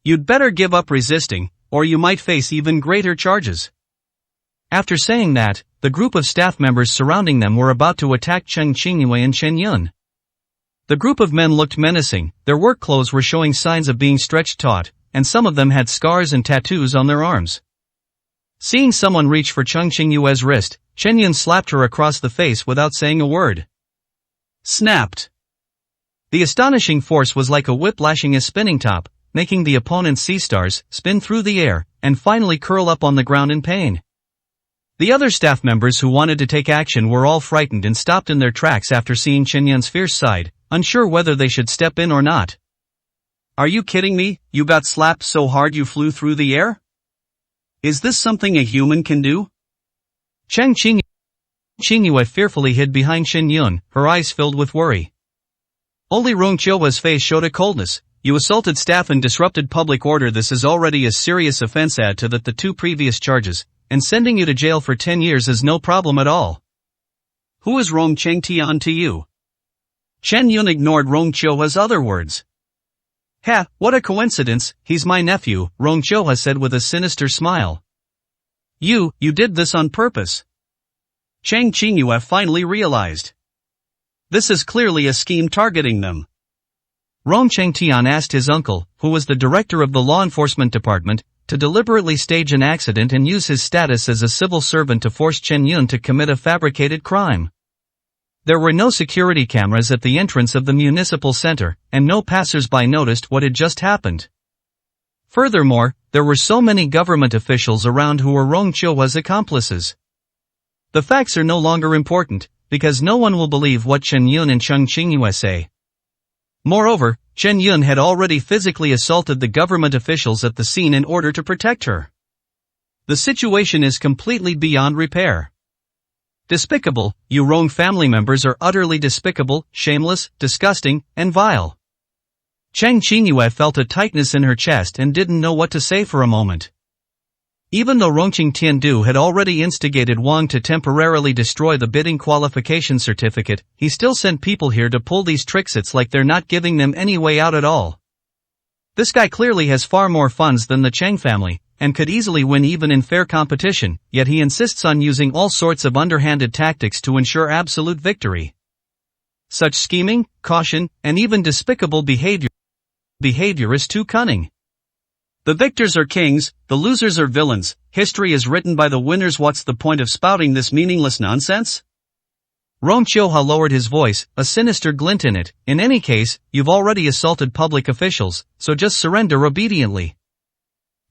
S1: "You'd better give up resisting, or you might face even greater charges."
S2: After saying that, the group of staff members surrounding them were about to attack Cheng Qingyue and Chen Yun. The group of men looked menacing, their work clothes were showing signs of being stretched taut, and some of them had scars and tattoos on their arms. Seeing someone reach for Cheng Qingyue's wrist, Chen Yun slapped her across the face without saying a word.
S1: Snapped.
S2: The astonishing force was like a whip lashing a spinning top, making the opponent's sea stars spin through the air, and finally curl up on the ground in pain. The other staff members who wanted to take action were all frightened and stopped in their tracks after seeing Chen Yun's fierce side, unsure whether they should step in or not.
S1: "Are you kidding me? You got slapped so hard you flew through the air? Is this something a human can do?"
S2: Cheng Qingyue fearfully hid behind Chen Yun, her eyes filled with worry. Only Rong Chiohua's face showed a coldness. "You assaulted staff and disrupted public order. This is already a serious offense. Add to that the 2 previous charges, and sending you to jail for 10 years is no problem at all."
S1: "Who is Rong Chengtian to you?" Chen Yun ignored Rong Chiohua's other words.
S2: "Ha, what a coincidence, he's my nephew," Rong Chiohua said with a sinister smile.
S1: You did this on purpose." Cheng Qingyue finally realized. This is clearly a scheme targeting them.
S2: Rong Chengtian asked his uncle, who was the director of the law enforcement department, to deliberately stage an accident and use his status as a civil servant to force Chen Yun to commit a fabricated crime. There were no security cameras at the entrance of the municipal center, and no passers-by noticed what had just happened. Furthermore, there were so many government officials around who were Rong Chiohua's accomplices. The facts are no longer important, because no one will believe what Chen Yun and Cheng Qingyue say. Moreover, Chen Yun had already physically assaulted the government officials at the scene in order to protect her. The situation is completely beyond repair. Despicable, you Rong family members are utterly despicable, shameless, disgusting, and vile. Cheng Qingyue felt a tightness in her chest and didn't know what to say for a moment. Even though Rongqing Tiandu had already instigated Wang to temporarily destroy the bidding qualification certificate, he still sent people here to pull these tricks. It's like they're not giving them any way out at all. This guy clearly has far more funds than the Cheng family, and could easily win even in fair competition, yet he insists on using all sorts of underhanded tactics to ensure absolute victory. Such scheming, caution, and even despicable behavior is too cunning.
S1: The victors are kings, the losers are villains, history is written by the winners. What's the point of spouting this meaningless nonsense?
S2: Rong Chiohua lowered his voice, a sinister glint in it. In any case, you've already assaulted public officials, so just surrender obediently.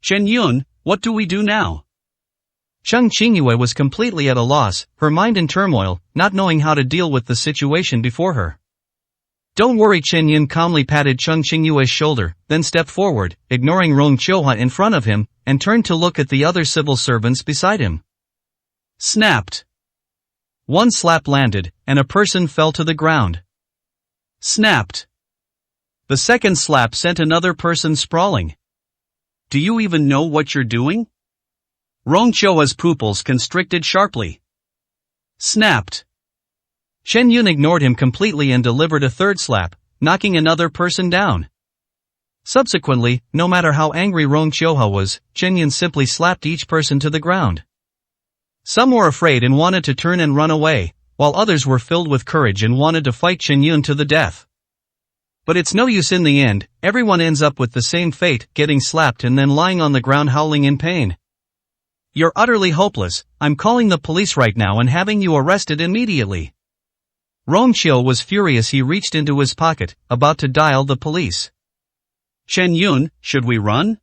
S1: Chen Yun, what do we do now?
S2: Cheng Qingyue was completely at a loss, her mind in turmoil, not knowing how to deal with the situation before her. Don't worry, Chen Yun calmly patted Chung Qingyue's shoulder, then stepped forward, ignoring Rong Qiuhua in front of him, and turned to look at the other civil servants beside him.
S1: Snapped.
S2: One slap landed, and a person fell to the ground.
S1: Snapped. The second slap sent another person sprawling. Do you even know what you're doing? Rong Qiuhua's pupils constricted sharply. Snapped.
S2: Chen Yun ignored him completely and delivered a third slap, knocking another person down. Subsequently, no matter how angry Rong Qiuhua was, Chen Yun simply slapped each person to the ground. Some were afraid and wanted to turn and run away, while others were filled with courage and wanted to fight Chen Yun to the death. But it's no use in the end, everyone ends up with the same fate, getting slapped and then lying on the ground howling in pain. You're utterly hopeless, I'm calling the police right now and having you arrested immediately. Rong Qiu was furious. He reached into his pocket, about to dial the police.
S1: Chen Yun, should we run?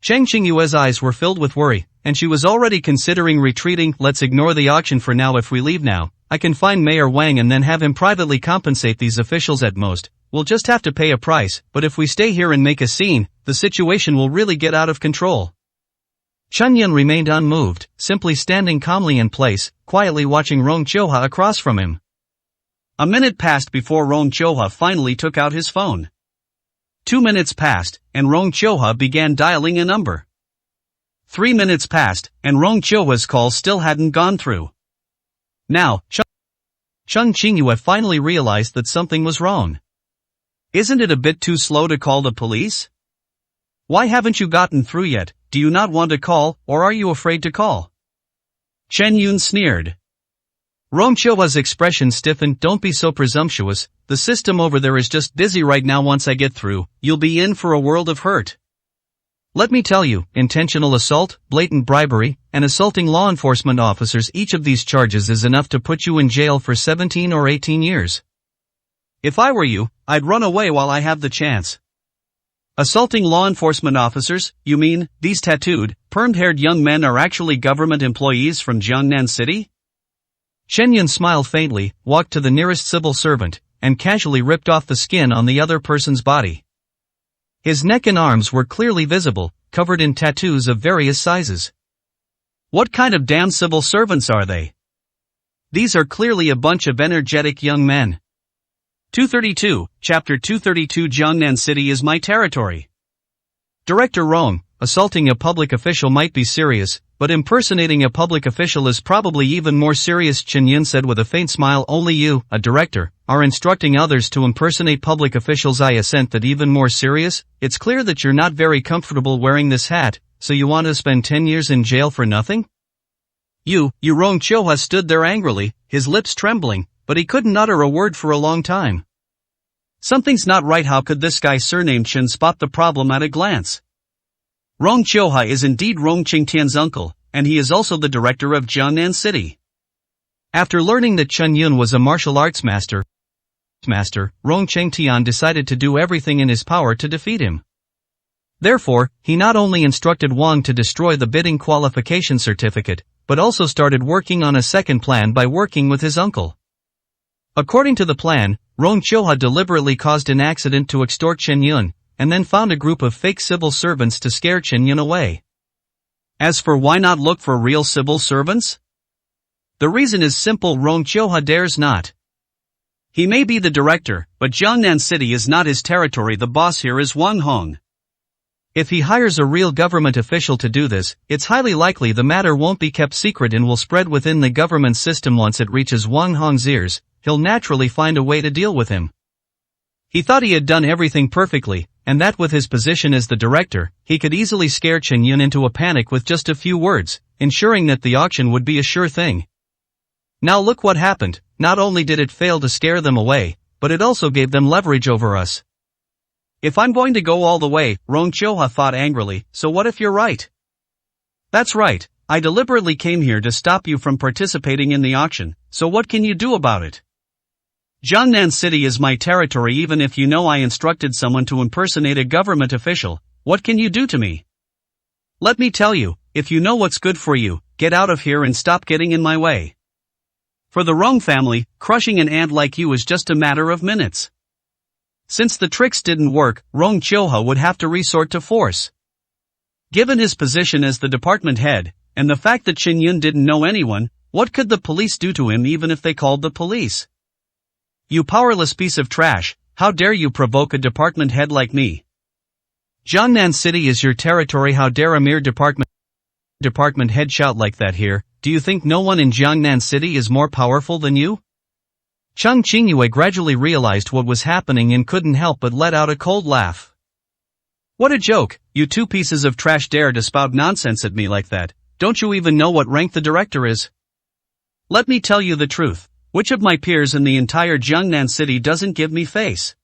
S2: Cheng Qingyue's eyes were filled with worry, and she was already considering retreating. Let's ignore the auction for now. If we leave now, I can find Mayor Wang and then have him privately compensate these officials at most. We'll just have to pay a price, but if we stay here and make a scene, the situation will really get out of control. Chen Yun remained unmoved, simply standing calmly in place, quietly watching Rong Qiuhua across from him.
S1: A minute passed before Rong Qiuhua finally took out his phone. 2 minutes passed, and Rong Qiuhua began dialing a number. 3 minutes passed, and Rong Qiuhua's call still hadn't gone through. Now, Chung Qingyue finally realized that something was wrong. Isn't it a bit too slow to call the police? Why haven't you gotten through yet? Do you not want to call, or are you afraid to call? Chen Yun sneered. Rong Qiuhua's expression stiffened. Don't be so presumptuous, the system over there is just busy right now. Once I get through, you'll be in for a world of hurt. Let me tell you, intentional assault, blatant bribery, and assaulting law enforcement officers, each of these charges is enough to put you in jail for 17 or 18 years. If I were you, I'd run away while I have the chance. Assaulting law enforcement officers, you mean, these tattooed, permed-haired young men are actually government employees from Jiangnan City? Chen Yun smiled faintly, walked to the nearest civil servant, and casually ripped off the skin on the other person's body. His neck and arms were clearly visible, covered in tattoos of various sizes. What kind of damn civil servants are they? These are clearly a bunch of energetic young men. 232, Chapter 232. Jiangnan City is my territory. Director Rong, assaulting a public official might be serious, but impersonating a public official is probably even more serious, Chen Yun said with a faint smile. Only you, a director, are instructing others to impersonate public officials. I assent. That even more serious? It's clear that you're not very comfortable wearing this hat, so you want to spend 10 years in jail for nothing? You Rong Qiuhua stood there angrily, his lips trembling, but he couldn't utter a word for a long time. Something's not right. How could this guy surnamed Chen spot the problem at a glance? Rong Qiuhua is indeed Rong Qingtian's uncle, and he is also the director of Jiangnan City. After learning that Chen Yun was a martial arts master, Rong Qingtian decided to do everything in his power to defeat him. Therefore, he not only instructed Wang to destroy the bidding qualification certificate, but also started working on a second plan by working with his uncle. According to the plan, Rong Qiuhua deliberately caused an accident to extort Chen Yun, and then found a group of fake civil servants to scare Chen Yun away. As for why not look for real civil servants? The reason is simple. Rong Qiuhua dares not. He may be the director, but Jiangnan City is not his territory. The boss here is Wang Hong. If he hires a real government official to do this, it's highly likely the matter won't be kept secret and will spread within the government system. Once it reaches Wang Hong's ears, he'll naturally find a way to deal with him. He thought he had done everything perfectly, and that with his position as the director, he could easily scare Chen Yun into a panic with just a few words, ensuring that the auction would be a sure thing. Now look what happened. Not only did it fail to scare them away, but it also gave them leverage over us. If I'm going to go all the way, Rong Qiuhua thought angrily, so what if you're right? That's right, I deliberately came here to stop you from participating in the auction, so what can you do about it? Jiangnan City is my territory. Even if you know I instructed someone to impersonate a government official, what can you do to me? Let me tell you, if you know what's good for you, get out of here and stop getting in my way. For the Rong family, crushing an ant like you is just a matter of minutes. Since the tricks didn't work, Rong Chioha would have to resort to force. Given his position as the department head, and the fact that Chen Yun didn't know anyone, what could the police do to him even if they called the police? You powerless piece of trash, how dare you provoke a department head like me? Jiangnan City is your territory, how dare a mere department head shout like that here? Do you think no one in Jiangnan City is more powerful than you? Cheng Qingyue gradually realized what was happening and couldn't help but let out a cold laugh. What a joke, you two pieces of trash dare to spout nonsense at me like that. Don't you even know what rank the director is? Let me tell you the truth. Which of my peers in the entire Jiangnan City doesn't give me face?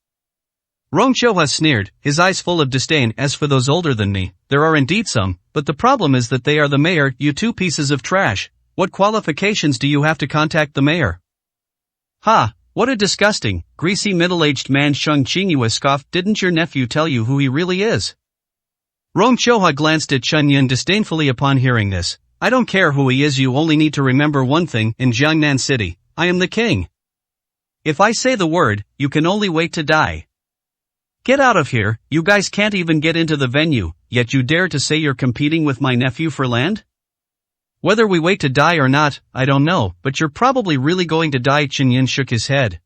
S1: Rong Chioha sneered, his eyes full of disdain. As for those older than me, there are indeed some, but the problem is that they are the mayor. You two pieces of trash. What qualifications do you have to contact the mayor? Ha, what a disgusting, greasy middle-aged man. Cheng Qingyue scoffed. Didn't your nephew tell you who he really is? Rong Chioha glanced at Chen Yun disdainfully upon hearing this. I don't care who he is, you only need to remember one thing, in Jiangnan City, I am the king. If I say the word, you can only wait to die. Get out of here, you guys can't even get into the venue, yet you dare to say you're competing with my nephew for land? Whether we wait to die or not, I don't know, but you're probably really going to die. Chen Yun shook his head.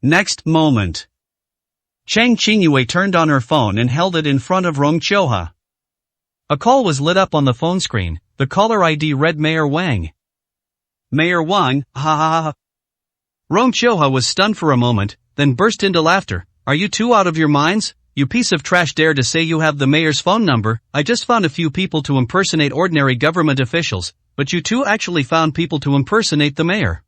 S1: Next moment. Cheng Qingyue turned on her phone and held it in front of Rong Chioha. A call was lit up on the phone screen. The caller ID read Mayor Wang. Mayor Wang, ha ha ha. Rong Chioha was stunned for a moment, then burst into laughter. Are you two out of your minds? You piece of trash dare to say you have the mayor's phone number. I just found a few people to impersonate ordinary government officials, but you two actually found people to impersonate the mayor.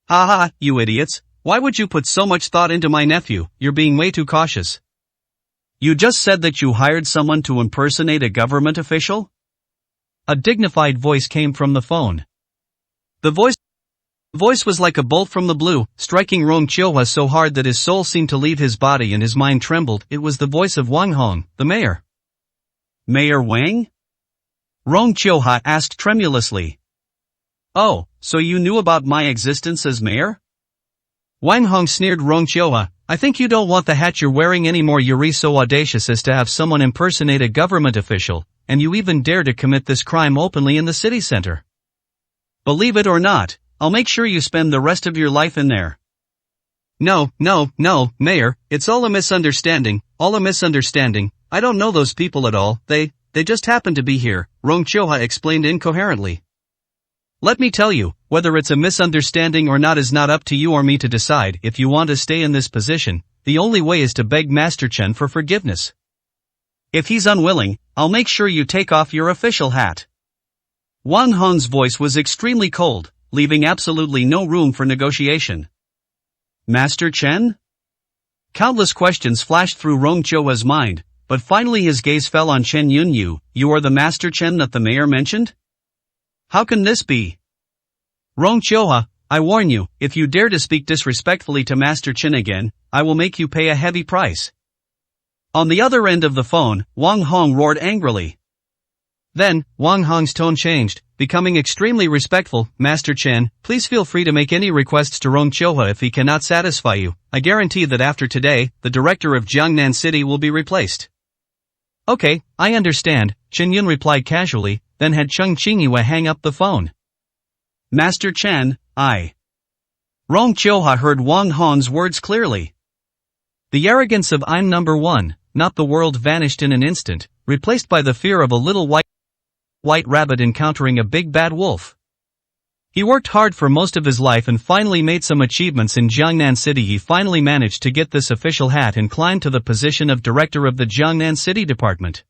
S1: Ha ha, you idiots. Why would you put so much thought into my nephew? You're being way too cautious. You just said that you hired someone to impersonate a government official? A dignified voice came from the phone. The voice was like a bolt from the blue, striking Rong Chioha so hard that his soul seemed to leave his body and his mind trembled. It was the voice of Wang Hong, the mayor. Mayor Wang? Rong Chioha asked tremulously. Oh, so you knew about my existence as mayor? Wang Hong sneered. Rong Chioha, I think you don't want the hat you're wearing anymore. You're so audacious as to have someone impersonate a government official, and you even dare to commit this crime openly in the city center. Believe it or not, I'll make sure you spend the rest of your life in there. No, Mayor, it's all a misunderstanding, I don't know those people at all, they just happen to be here, Rong Chioha explained incoherently. Let me tell you, whether it's a misunderstanding or not is not up to you or me to decide. If you want to stay in this position, the only way is to beg Master Chen for forgiveness. If he's unwilling, I'll make sure you take off your official hat. Wang Hong's voice was extremely cold, leaving absolutely no room for negotiation. Master Chen? Countless questions flashed through Rong Chioha's mind, but finally his gaze fell on Chen Yun. You are the Master Chen that the mayor mentioned? How can this be? Rong Chioha, I warn you, if you dare to speak disrespectfully to Master Chen again, I will make you pay a heavy price. On the other end of the phone, Wang Hong roared angrily. Then, Wang Hong's tone changed, becoming extremely respectful. Master Chen, please feel free to make any requests to Rong Chioha if he cannot satisfy you. I guarantee that after today, the director of Jiangnan City will be replaced. Okay, I understand, Chen Yun replied casually, then had Cheng Qingyue hang up the phone. Master Chen, Rong Chioha heard Wang Hong's words clearly. The arrogance of I'm number one, not the world vanished in an instant, replaced by the fear of a little white rabbit encountering a big bad wolf. He worked hard for most of his life and finally made some achievements in Jiangnan City. He finally managed to get this official hat and climbed to the position of director of the Jiangnan City Department.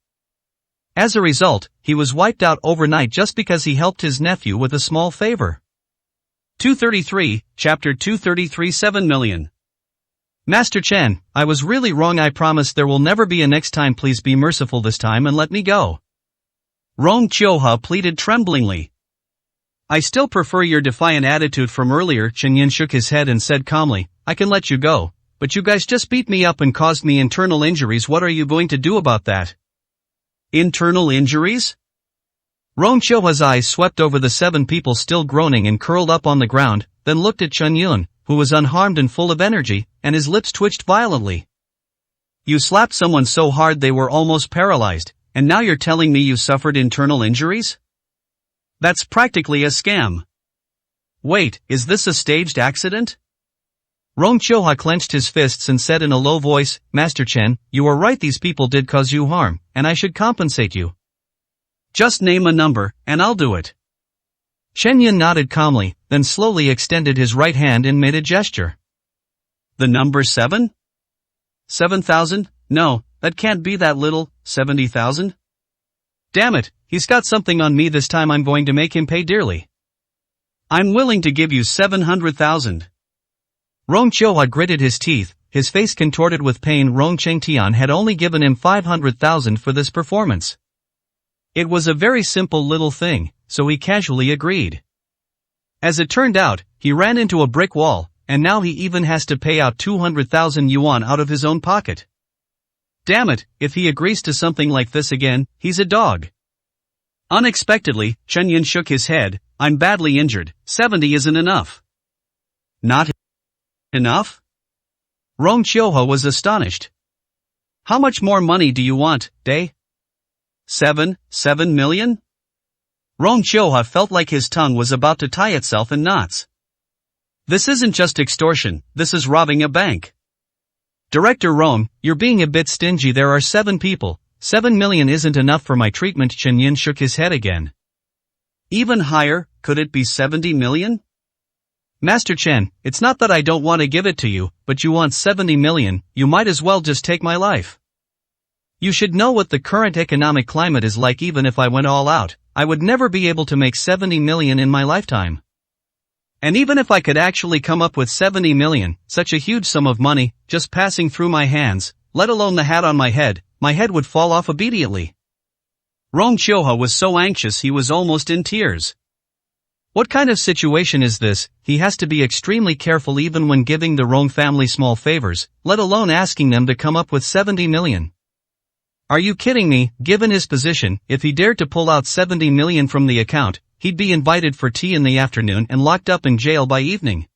S1: As a result, he was wiped out overnight just because he helped his nephew with a small favor. 233, Chapter 233 7 million. Master Chen, I was really wrong. I promise there will never be a next time. Please be merciful this time and let me go. Rong Chioha pleaded tremblingly. I still prefer your defiant attitude from earlier. Chen Yun shook his head and said calmly, I can let you go, but you guys just beat me up and caused me internal injuries. What are you going to do about that? Internal injuries? Rong Chioha's eyes swept over the 7 people still groaning and curled up on the ground, then looked at Chen Yun,
S2: who was unharmed and full of energy, and his lips twitched violently.
S1: You slapped someone so hard they were almost paralyzed, and now you're telling me you suffered internal injuries? That's practically a scam. Wait, is this a staged accident?
S2: Rong Chioha clenched his fists and said in a low voice, Master Chen, you are right, these people did cause you harm, and I should compensate you.
S1: Just name a number, and I'll do it.
S2: Chen Yun nodded calmly, then slowly extended his right hand and made a gesture.
S1: The number 7? 7,000? No, that can't be that little. 70,000?
S2: Damn it, he's got something on me this time. I'm going to make him pay dearly.
S1: I'm willing to give you 700,000.
S2: Rong Chioha gritted his teeth, his face contorted with pain. Rong Chengtian had only given him 500,000 for this performance. It was a very simple little thing, so he casually agreed. As it turned out, he ran into a brick wall, and now he even has to pay out 200,000 yuan out of his own pocket. Damn it, if he agrees to something like this again, he's a dog.
S1: Unexpectedly, Chen Yun shook his head. I'm badly injured. 70 isn't enough. Not enough?
S2: Rong Chioha was astonished.
S1: How much more money do you want, Day? 7 million? Rong Chioha felt like his tongue was about to tie itself in knots. This isn't just extortion, this is robbing a bank.
S2: Director Rong, you're being a bit stingy. There are 7 people. 7 million isn't enough for my treatment. Chen Yun shook his head again.
S1: Even higher, could it be 70 million?
S2: Master Chen, it's not that I don't want to give it to you, but you want 70 million, you might as well just take my life. You should know what the current economic climate is like. Even if I went all out, I would never be able to make 70 million in my lifetime. And even if I could actually come up with 70 million, such a huge sum of money, just passing through my hands, let alone the hat on my head would fall off immediately.
S1: Rong Chioha was so anxious he was almost in tears.
S2: What kind of situation is this? He has to be extremely careful even when giving the Rong family small favors, let alone asking them to come up with 70 million. Are you kidding me? Given his position, if he dared to pull out 70 million from the account, he'd be invited for tea in the afternoon and locked up in jail by evening.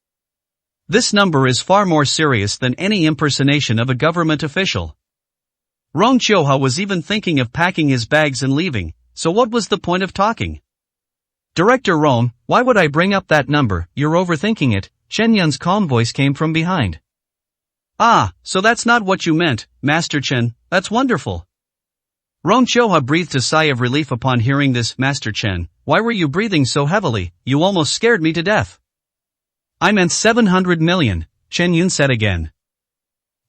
S1: This number is far more serious than any impersonation of a government official. Rong Chioha was even thinking of packing his bags and leaving, so what was the point of talking?
S2: Director Rong, why would I bring up that number? You're overthinking it. Chen Yun's calm voice came from behind.
S1: Ah, so that's not what you meant, Master Chen, that's wonderful. Rong Chioha breathed a sigh of relief upon hearing this. Master Chen, why were you breathing so heavily? You almost scared me to death.
S2: I meant 700 million, Chen Yun said again.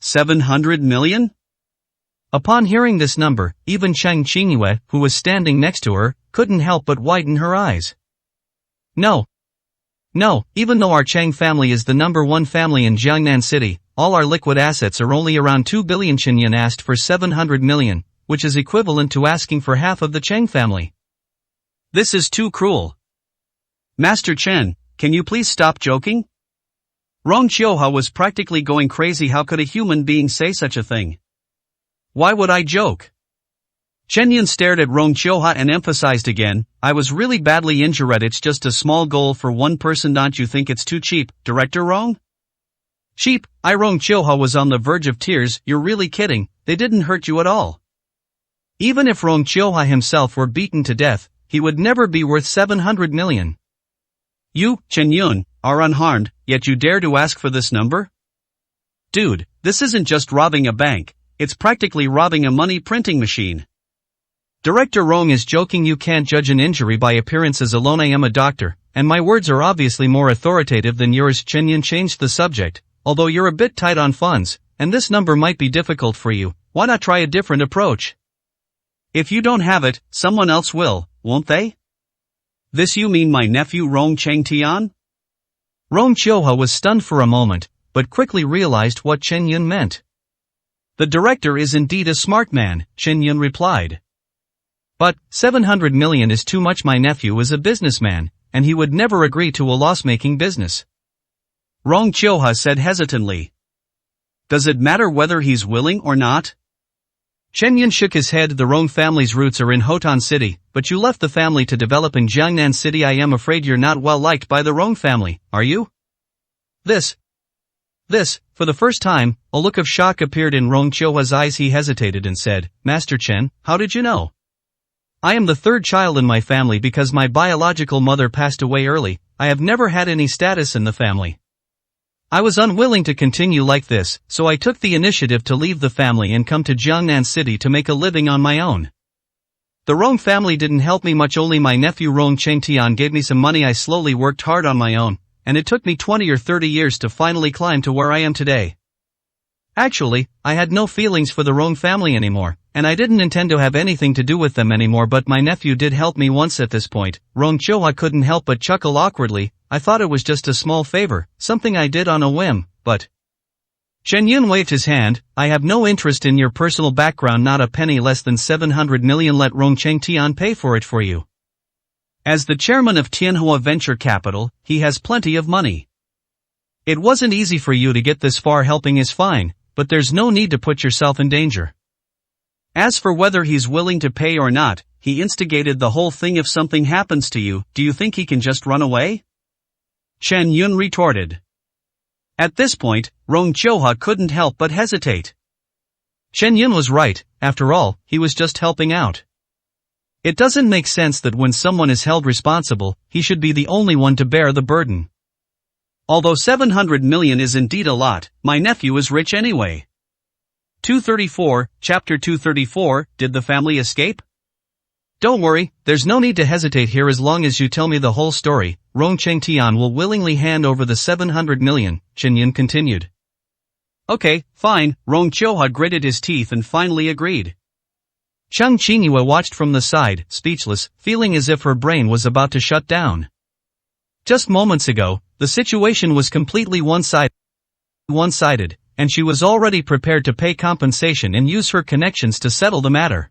S1: 700 million?
S2: Upon hearing this number, even Cheng Qingyue, who was standing next to her, couldn't help but widen her eyes. No, even though our Cheng family is the number 1 family in Jiangnan City, all our liquid assets are only around 2 billion. Chen Yun asked for 700 million, which is equivalent to asking for half of the Cheng family.
S1: This is too cruel. Master Chen, can you please stop joking? Rong Chioha was practically going crazy. How could a human being say such a thing? Why would I joke? Chen Yun stared at Rong Chioha and emphasized again, I was really badly injured. It's just a small goal for one person. Don't you think it's too cheap, Director Rong?
S2: Cheap? Rong Chioha was on the verge of tears. You're really kidding, they didn't hurt you at all. Even if Rong Chioha himself were beaten to death, he would never be worth 700 million.
S1: You, Chen Yun, are unharmed, yet you dare to ask for this number? Dude, this isn't just robbing a bank, it's practically robbing a money printing machine.
S2: Director Rong is joking. You can't judge an injury by appearances alone. I am a doctor, and my words are obviously more authoritative than yours. Chen Yun changed the subject. Although you're a bit tight on funds, and this number might be difficult for you, why not try a different approach?
S1: If you don't have it, someone else will, won't they? This you mean my nephew Rong Chengtian?
S2: Rong Chioha was stunned for a moment, but quickly realized what Chen Yun meant. The director is indeed a smart man, Chen Yun replied. But, 700 million is too much. My nephew is a businessman, and he would never agree to a loss-making business.
S1: Rong Chioha said hesitantly. Does it matter whether he's willing or not?
S2: Chen Yun shook his head. The Rong family's roots are in Hotan City, but you left the family to develop in Jiangnan City. I am afraid you're not well liked by the Rong family, are you? This For the first time, a look of shock appeared in Rong Chiohua's eyes. He hesitated and said, Master Chen, how did you know? I am the third child in my family because my biological mother passed away early. I have never had any status in the family. I was unwilling to continue like this, so I took the initiative to leave the family and come to Jiangnan City to make a living on my own. The Rong family didn't help me much. Only my nephew Rong Chengtian gave me some money. I slowly worked hard on my own, and it took me 20 or 30 years to finally climb to where I am today. Actually, I had no feelings for the Rong family anymore, and I didn't intend to have anything to do with them anymore, but my nephew did help me once. At this point, Rong Chiohua couldn't help but chuckle awkwardly. I thought it was just a small favor, something I did on a whim, but... Chen Yun waved his hand. I have no interest in your personal background, not a penny less than 700 million. Let Rong Chengtian pay for it for you. As the chairman of Tianhua Venture Capital, he has plenty of money. It wasn't easy for you to get this far. Helping is fine, but there's no need to put yourself in danger. As for whether he's willing to pay or not, he instigated the whole thing. If something happens to you, do you think he can just run away? Chen Yun retorted. At this point, Rong Chiohua couldn't help but hesitate. Chen Yun was right. After all, he was just helping out. It doesn't make sense that when someone is held responsible, he should be the only one to bear the burden. Although 700 million is indeed a lot, my nephew is rich anyway. 234, Chapter 234, Did the family escape? Don't worry, there's no need to hesitate here. As long as you tell me the whole story, Rong Chengtian will willingly hand over the 700 million, Chen Yun continued. Okay, fine, Rong Chiohua gritted his teeth and finally agreed. Cheng Qingyue watched from the side, speechless, feeling as if her brain was about to shut down. Just moments ago, the situation was completely one-sided, and she was already prepared to pay compensation and use her connections to settle the matter.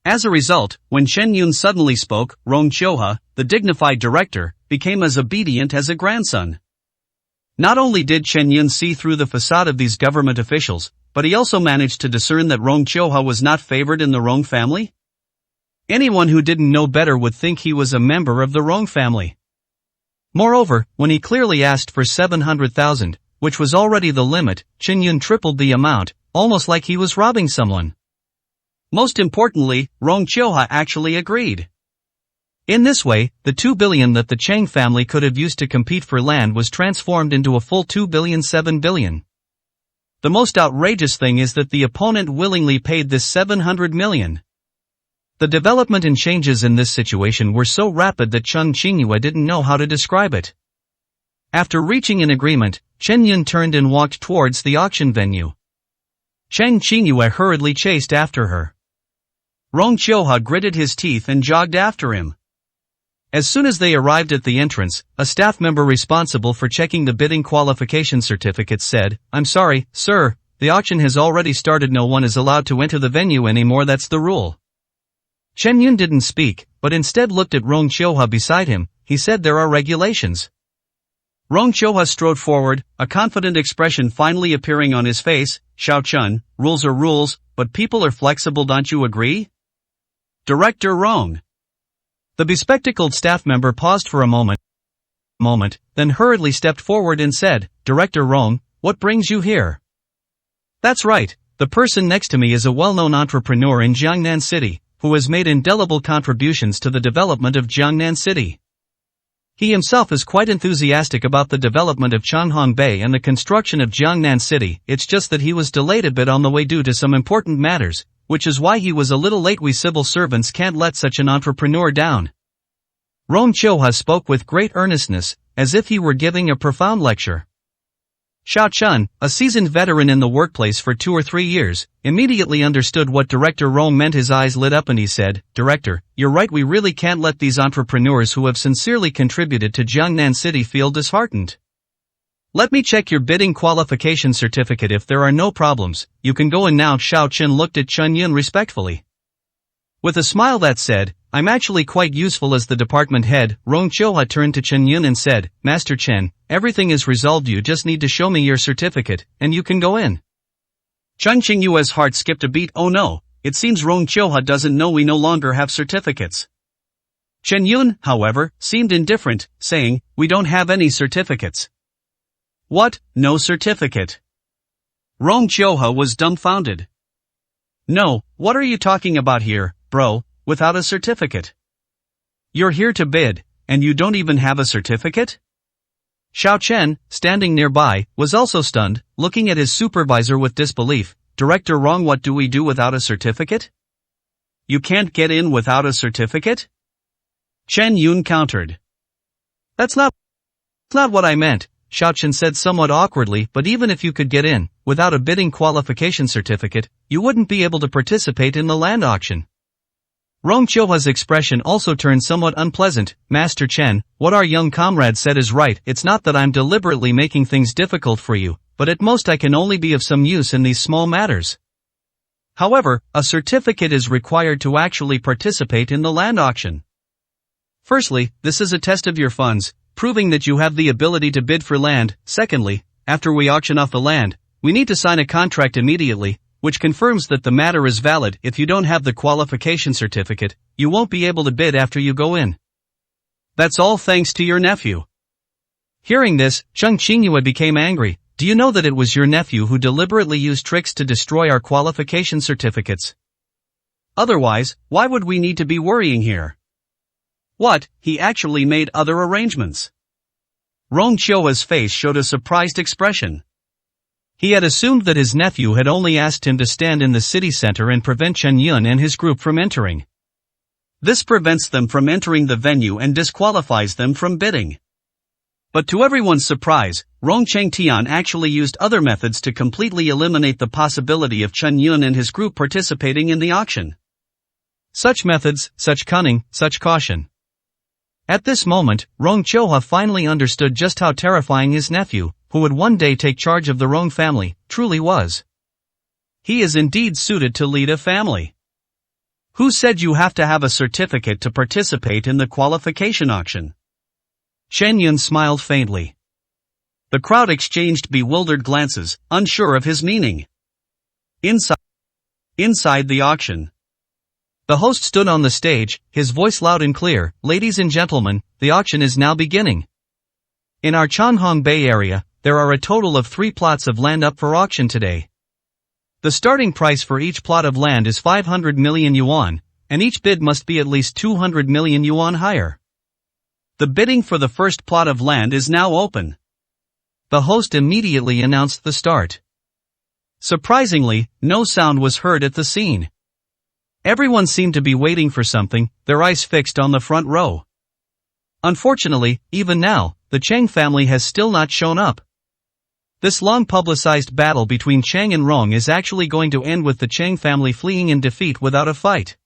S2: As a result, when Chen Yun suddenly spoke, Rong Chiohua, the dignified director, became as obedient as a grandson. Not only did Chen Yun see through the facade of these government officials, but he also managed to discern that Rong Chiohua was not favored in the Rong family. Anyone who didn't know better would think he was a member of the Rong family. Moreover, when he clearly asked for 700,000, which was already the limit, Chen Yun tripled the amount, almost like he was robbing someone. Most importantly, Rong Chiohua actually agreed. In this way, the 2 billion that the Cheng family could have used to compete for land was transformed into a full 2 billion. 7 billion. The most outrageous thing is that the opponent willingly paid this 700 million. The development and changes in this situation were so rapid that Cheng Qingyue didn't know how to describe it. After reaching an agreement, Chen Yun turned and walked towards the auction venue. Cheng Qingyue hurriedly chased after her. Rong Chiohua gritted his teeth and jogged after him. As soon as they arrived at the entrance, a staff member responsible for checking the bidding qualification certificates said, I'm sorry, sir, the auction has already started. No one is allowed to enter the venue anymore. That's the rule. Chen Yun didn't speak, but instead looked at Rong Chiohua beside him. He said there are regulations. Rong Chiohua strode forward, a confident expression finally appearing on his face. Xiao Chun, rules are rules, but people are flexible, don't you agree? Director Rong. The bespectacled staff member paused for a moment, then hurriedly stepped forward and said, Director Rong, what brings you here? That's right, the person next to me is a well-known entrepreneur in Jiangnan City, who has made indelible contributions to the development of Jiangnan City. He himself is quite enthusiastic about the development of Changhong Bay and the construction of Jiangnan City. It's just that he was delayed a bit on the way due to some important matters, which is why he was a little late. We civil servants can't let such an entrepreneur down. Rong Chiohua spoke with great earnestness, as if he were giving a profound lecture. Xiao Chun, a seasoned veteran in the workplace for 2 or 3 years, immediately understood what Director Rong meant. His eyes lit up and he said, Director, you're right, we really can't let these entrepreneurs who have sincerely contributed to Jiangnan City feel disheartened. Let me check your bidding qualification certificate. If there are no problems, you can go in now. Xiao Chun looked at Chen Yun respectfully. With a smile that said, I'm actually quite useful as the department head. Rong Chiohua turned to Chen Yun and said, Master Chen, everything is resolved. You just need to show me your certificate, and you can go in. Cheng Qingyue's heart skipped a beat. Oh no, it seems Rong Chiohua doesn't know we no longer have certificates. Chen Yun, however, seemed indifferent, saying, we don't have any certificates.
S1: What, no certificate? Rong Chioha was dumbfounded. No, what are you talking about here, bro, without a certificate? You're here to bid, and you don't even have a certificate? Xiao Chen, standing nearby, was also stunned, looking at his supervisor with disbelief. Director Rong, what do we do without a certificate? You can't get in without a certificate? Chen Yun countered. That's not what I meant, Xiao Chen said somewhat awkwardly, but even if you could get in, without a bidding qualification certificate, you wouldn't be able to participate in the land auction. Rong Chioha's expression also turned somewhat unpleasant. Master Chen, what our young comrade said is right, it's not that I'm deliberately making things difficult for you, but at most I can only be of some use in these small matters. However, a certificate is required to actually participate in the land auction. Firstly, this is a test of your funds, proving that you have the ability to bid for land. Secondly, after we auction off the land, we need to sign a contract immediately, which confirms that the matter is valid. If you don't have the qualification certificate, you won't be able to bid after you go in. That's all thanks to your nephew. Hearing this, Cheng Qingyue became angry. Do you know that it was your nephew who deliberately used tricks to destroy our qualification certificates? Otherwise, why would we need to be worrying here? What, he actually made other arrangements? Rong Chioha's face showed a surprised expression. He had assumed that his nephew had only asked him to stand in the city center and prevent Chen Yun and his group from entering. This prevents them from entering the venue and disqualifies them from bidding. But to everyone's surprise, Rong Chengtian actually used other methods to completely eliminate the possibility of Chen Yun and his group participating in the auction. Such methods, such cunning, such caution. At this moment, Rong Chioha finally understood just how terrifying his nephew, who would one day take charge of the Rong family, truly was. He is indeed suited to lead a family. Who said you have to have a certificate to participate in the qualification auction? Chen Yun smiled faintly. The crowd exchanged bewildered glances, unsure of his meaning. Inside the auction. The host stood on the stage, his voice loud and clear. Ladies and gentlemen, the auction is now beginning. In our Changhong Bay area, there are a total of 3 plots of land up for auction today. The starting price for each plot of land is 500 million yuan, and each bid must be at least 200 million yuan higher. The bidding for the first plot of land is now open. The host immediately announced the start. Surprisingly, no sound was heard at the scene. Everyone seemed to be waiting for something, their eyes fixed on the front row. Unfortunately, even now, the Cheng family has still not shown up. This long-publicized battle between Cheng and Rong is actually going to end with the Cheng family fleeing in defeat without a fight.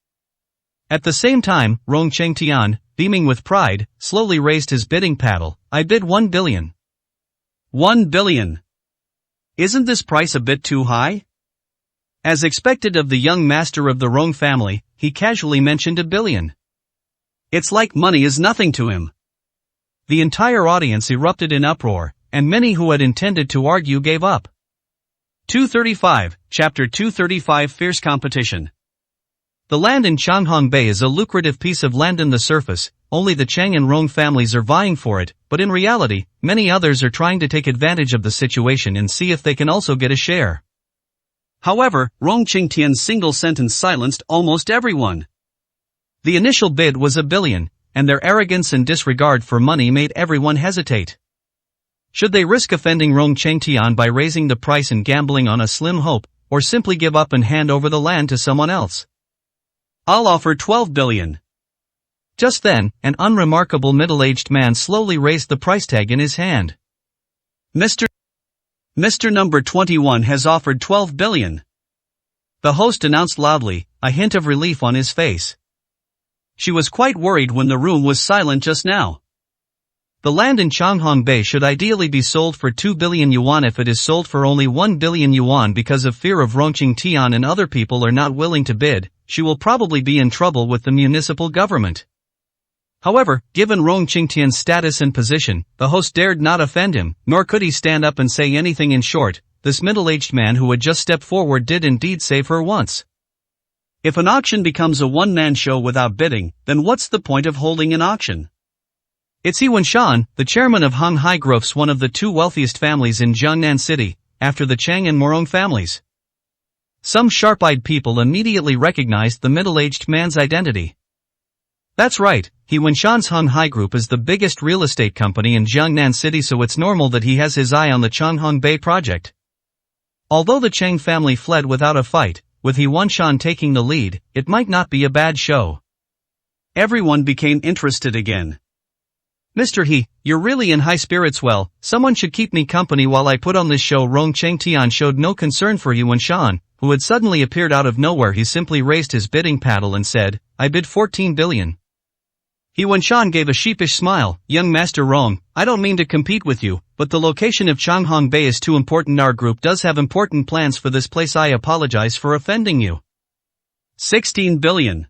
S1: At the same time, Rong Chengtian, beaming with pride, slowly raised his bidding paddle. I bid 1 billion. 1 billion. Isn't this price a bit too high? As expected of the young master of the Rong family, he casually mentioned 1 billion. It's like money is nothing to him. The entire audience erupted in uproar, and many who had intended to argue gave up. 235, Chapter 235 Fierce Competition. The land in Changhong Bay is a lucrative piece of land in the surface, only the Cheng and Rong families are vying for it, but in reality, many others are trying to take advantage of the situation and see if they can also get a share. However, Rong Qingtian's single sentence silenced almost everyone. The initial bid was 1 billion, and their arrogance and disregard for money made everyone hesitate. Should they risk offending Rong Chengtian by raising the price and gambling on a slim hope, or simply give up and hand over the land to someone else? I'll offer 12 billion. Just then, an unremarkable middle-aged man slowly raised the price tag in his hand. Mr. Number 21 has offered 12 billion. The host announced loudly, a hint of relief on his face. She was quite worried when the room was silent just now. The land in Changhong Bay should ideally be sold for 2 billion yuan. If it is sold for only 1 billion yuan because of fear of Rong Qingtian and other people are not willing to bid, she will probably be in trouble with the municipal government. However, given Rong Qingtian's status and position, the host dared not offend him, nor could he stand up and say anything. In short, this middle-aged man who had just stepped forward did indeed save her once. If an auction becomes a one-man show without bidding, then what's the point of holding an auction?
S2: It's He Wenshan, the chairman of Hung Hai Groups, one of the two wealthiest families in Jiangnan City, after the Chang and Morong families. Some sharp-eyed people immediately recognized the middle-aged man's identity. That's right, He Wenshan's Hung Hai Group is the biggest real estate company in Jiangnan City, so it's normal that he has his eye on the Changhong Bay project. Although the Chang family fled without a fight, with He Wenshan taking the lead, it might not be a bad show.
S1: Everyone became interested again.
S2: Mr. He, you're really in high spirits. Well, someone should keep me company while I put on this show. Rong Chengtian showed no concern for He Wenshan, who had suddenly appeared out of nowhere. He simply raised his bidding paddle and said, I bid 14 billion. He Wenshan gave a sheepish smile. Young Master Rong, I don't mean to compete with you, but the location of Changhong Bay is too important. Our group does have important plans for this place. I apologize for offending you.
S1: 16 billion.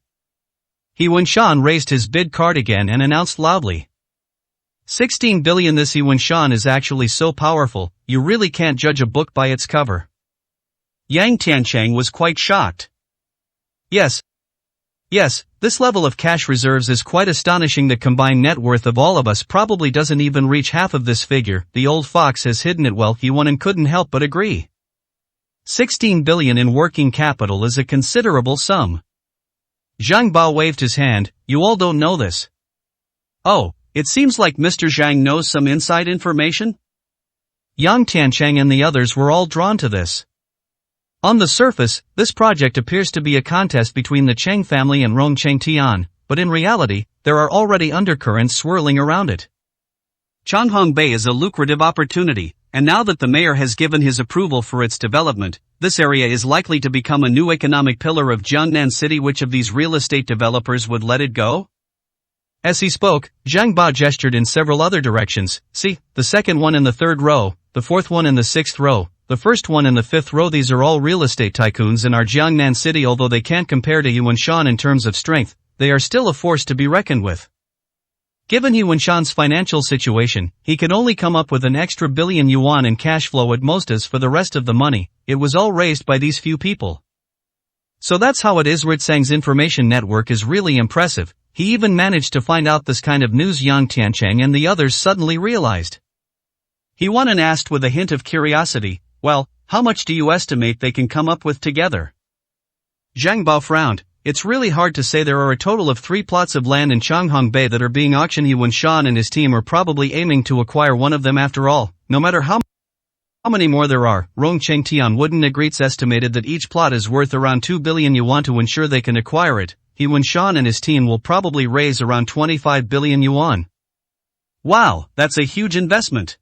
S2: He Wenshan raised his bid card again and announced loudly. 16 billion. This He Wenshan is actually so powerful, you really can't judge a book by its cover.
S1: Yang Tiancheng was quite shocked.
S2: Yes, this level of cash reserves is quite astonishing. The combined net worth of all of us probably doesn't even reach half of this figure. The old fox has hidden it well. He won and couldn't help but agree. 16 billion in working capital is a considerable sum. Zhang Bao waved his hand. You all don't know this.
S1: Oh, it seems like Mr. Zhang knows some inside information?
S2: Yang Tiancheng and the others were all drawn to this. On the surface, this project appears to be a contest between the Cheng family and Rong Chengtian, but in reality, there are already undercurrents swirling around it.
S1: Changhong Bay is a lucrative opportunity, and now that the mayor has given his approval for its development, this area is likely to become a new economic pillar of Jiangnan City. Which of these real estate developers would let it go?
S2: As he spoke, Zhang Bao gestured in several other directions. See, the second one in the third row, the fourth one in the sixth row, the first one in the fifth row. These are all real estate tycoons in our Jiangnan City. Although they can't compare to He Wenshan in terms of strength, they are still a force to be reckoned with. Given He Wenshan's financial situation, he can only come up with an extra billion yuan in cash flow at most. As for the rest of the money, it was all raised by these few people. So that's how it is. Ritsang's information network is really impressive. He even managed to find out this kind of news. Yang Tiancheng and the others suddenly realized.
S1: He won and asked with a hint of curiosity, well, how much do you estimate they can come up with together?
S2: Zhang Bao frowned. It's really hard to say. There are a total of 3 plots of land in Changhong Bay that are being auctioned. He Wenshan and his team are probably aiming to acquire one of them after all, no matter how many more there are. Rong Chengtian wouldn't agree. It's estimated that each plot is worth around 2 billion yuan. To ensure they can acquire it, He Wenshan and his team will probably raise around 25 billion yuan.
S1: Wow, that's a huge investment.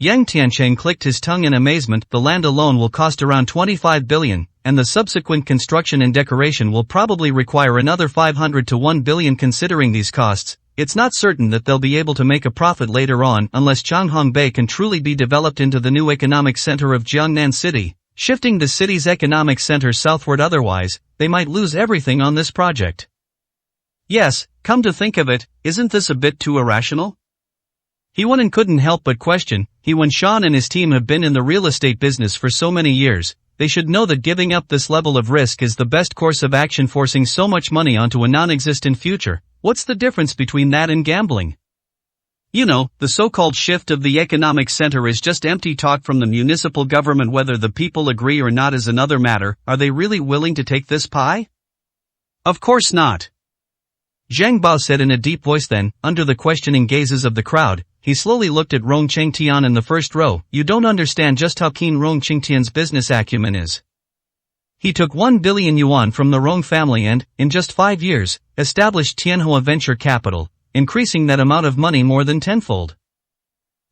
S2: Yang Tiancheng clicked his tongue in amazement. The land alone will cost around 25 billion, and the subsequent construction and decoration will probably require another 500 to 1 billion. Considering these costs, it's not certain that they'll be able to make a profit later on unless Changhong Bay can truly be developed into the new economic center of Jiangnan City, shifting the city's economic center southward. Otherwise, they might lose everything on this project.
S1: Yes, come to think of it, isn't this a bit too irrational?
S2: He won and couldn't help but question. He Wenshan and his team have been in the real estate business for so many years. They should know that giving up this level of risk is the best course of action. Forcing so much money onto a non-existent future, what's the difference between that and gambling?
S1: You know, the so-called shift of the economic center is just empty talk from the municipal government. Whether the people agree or not is another matter. Are they really willing to take this pie? Of course not.
S2: Zhang Bao said in a deep voice. Then, under the questioning gazes of the crowd, he slowly looked at Rong Chengtian in the first row. You don't understand just how keen Rong Chengtian's business acumen is. He took 1 billion yuan from the Rong family and, in just 5 years, established Tianhua Venture Capital, increasing that amount of money more than tenfold.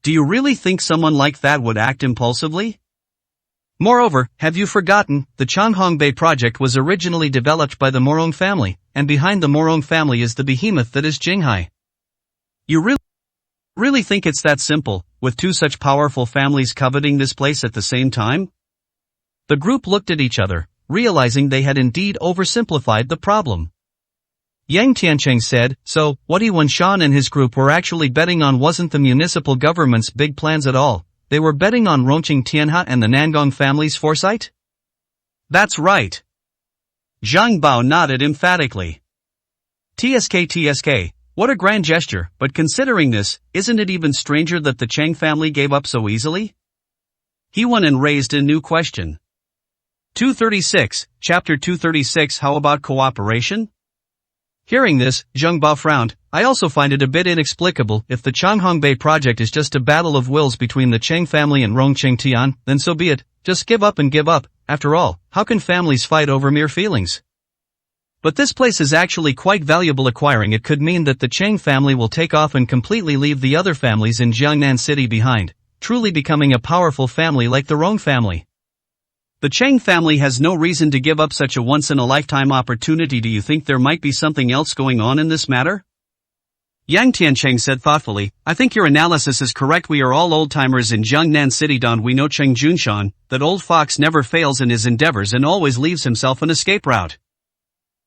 S1: Do you really think someone like that would act impulsively?
S2: Moreover, have you forgotten, the Changhong Bay project was originally developed by the Morong family, and behind the Morong family is the behemoth that is Jinghai.
S1: You really think it's that simple, with two such powerful families coveting this place at the same time?
S2: The group looked at each other, realizing they had indeed oversimplified the problem. Yang Tiancheng said, so, what He Wenshan and his group were actually betting on wasn't the municipal government's big plans at all. They were betting on Rongqing Tianhe and the Nangong family's foresight?
S1: That's right. Zhang Bao nodded emphatically. TSK, What a grand gesture, but considering this, isn't it even stranger that the Chang family gave up so easily? He went and raised a new question. 236, Chapter 236 How about cooperation? Hearing this, Zheng Bao frowned. I also find it a bit inexplicable. If the Changhongbei project is just a battle of wills between the Chang family and Rongqing Tian, then so be it. Just give up and give up. After all, how can families fight over mere feelings? But this place is actually quite valuable. Acquiring it could mean that the Chang family will take off and completely leave the other families in Jiangnan City behind, truly becoming a powerful family like the Rong family. The Chang family has no reason to give up such a once-in-a-lifetime opportunity. Do you think there might be something else going on in this matter? Yang Tiancheng said thoughtfully, I think your analysis is correct. We are all old-timers in Jiangnan City. Don't we know Cheng Junshan, that old fox never fails in his endeavors and always leaves himself an escape route.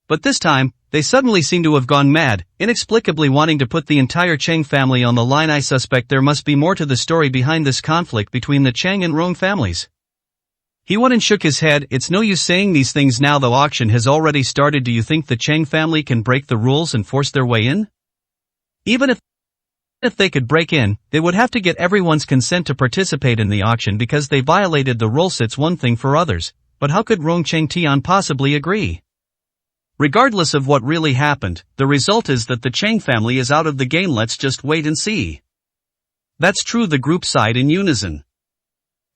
S1: But this time, they suddenly seem to have gone mad, inexplicably wanting to put the entire Chang family on the line. I suspect there must be more to the story behind this conflict between the Chang and Rong families. He went and shook his head. It's no use saying these things now. The auction has already started. Do you think the Chang family can break the rules and force their way in? Even if they could break in, they would have to get everyone's consent to participate in the auction because they violated the rules. It's one thing for others, but how could Rongqing Tian possibly agree? Regardless of what really happened, the result is that the Chang family is out of the game. Let's just wait and see. That's true. The group sighed in unison.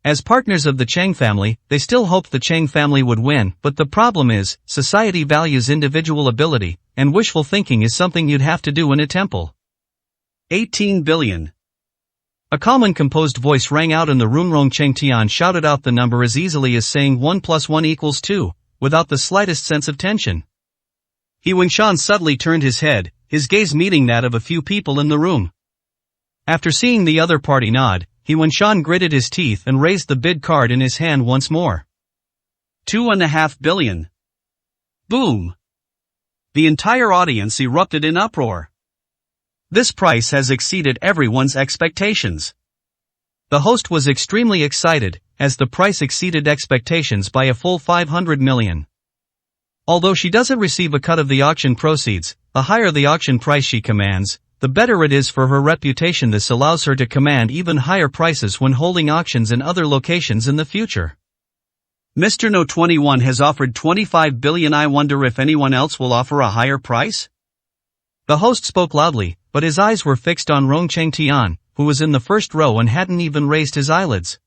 S1: As partners of the Chang family, they still hoped the Chang family would win, but the problem is, society values individual ability, and wishful thinking is something you'd have to do in a temple. 18 billion. A calm and composed voice rang out in the room. Rongqing Tian shouted out the number as easily as saying 1 + 1 = 2, without the slightest sense of tension. He Wengshan suddenly turned his head, his gaze meeting that of a few people in the room. After seeing the other party nod, He Wengshan gritted his teeth and raised the bid card in his hand once more. 2.5 billion. Boom! The entire audience erupted in uproar. This price has exceeded everyone's expectations. The host was extremely excited, as the price exceeded expectations by a full 500 million. Although she doesn't receive a cut of the auction proceeds, the higher the auction price she commands, the better it is for her reputation. This allows her to command even higher prices when holding auctions in other locations in the future. Mr. No 21 has offered 25 billion. I wonder if anyone else will offer a higher price? The host spoke loudly, but his eyes were fixed on Rongqing Tian, who was in the first row and hadn't even raised his eyelids.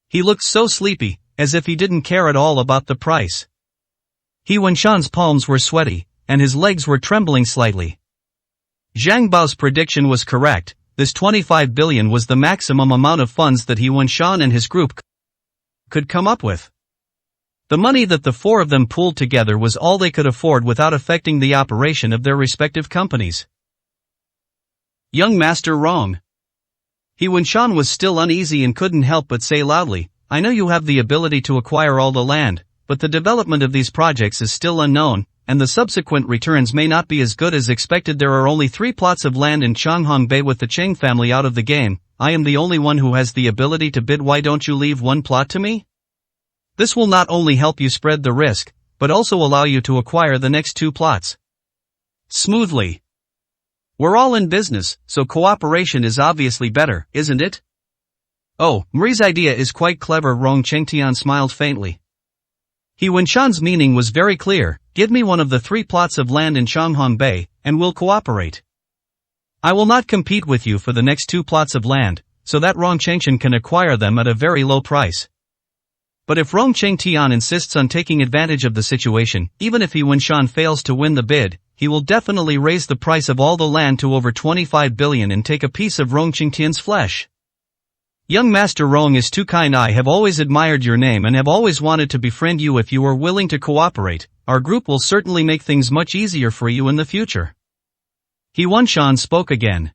S1: He looked so sleepy, as if he didn't care at all about the price. He Wengshan's palms were sweaty, and his legs were trembling slightly. Zhang Bao's prediction was correct. This 25 billion was the maximum amount of funds that He Wenshan and his group could come up with. The money that the four of them pooled together was all they could afford without affecting the operation of their respective companies. Young Master Rong. He Wenshan was still uneasy and couldn't help but say loudly, I know you have the ability to acquire all the land, but the development of these projects is still unknown, and the subsequent returns may not be as good as expected. There are only 3 plots of land in Changhongbei with the Cheng family out of the game. I am the only one who has the ability to bid. Why don't you leave 1 plot to me? This will not only help you spread the risk, but also allow you to acquire the next 2 plots smoothly. We're all in business, so cooperation is obviously better, isn't it? Oh, Marie's idea is quite clever. Rongqing Tian smiled faintly. He Wenshan's meaning was very clear. Give me one of the 3 plots of land in Changhongbei, and we'll cooperate. I will not compete with you for the next 2 plots of land, so that Rongqing can acquire them at a very low price. But if Rongqing Tian insists on taking advantage of the situation, even if He Wenshan fails to win the bid, he will definitely raise the price of all the land to over 25 billion and take a piece of Rongqing Tian's flesh. Young Master Rong is too kind. I have always admired your name and have always wanted to befriend you. If you are willing to cooperate, our group will certainly make things much easier for you in the future. He Wenshan spoke again.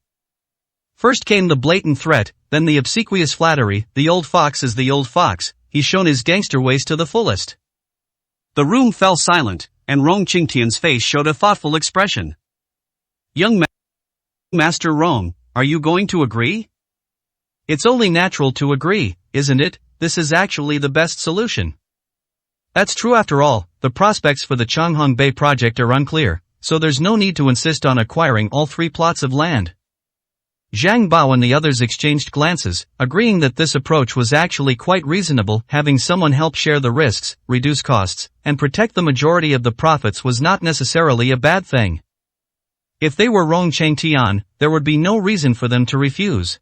S1: First came the blatant threat, then the obsequious flattery. The old fox is the old fox. He's shown his gangster ways to the fullest. The room fell silent, and Rongqing Tian's face showed a thoughtful expression. Young Master Rong, are you going to agree? It's only natural to agree, isn't it? This is actually the best solution. That's true. After all, the prospects for the Changhongbei project are unclear,
S2: so there's no need to insist on acquiring all 3 plots of land. Zhang Bao and the others exchanged glances, agreeing that this approach was actually quite reasonable. Having someone help share the risks, reduce costs, and protect the majority of the profits was not necessarily a bad thing. If they were Rong Chengtian, there would be no reason for them to refuse.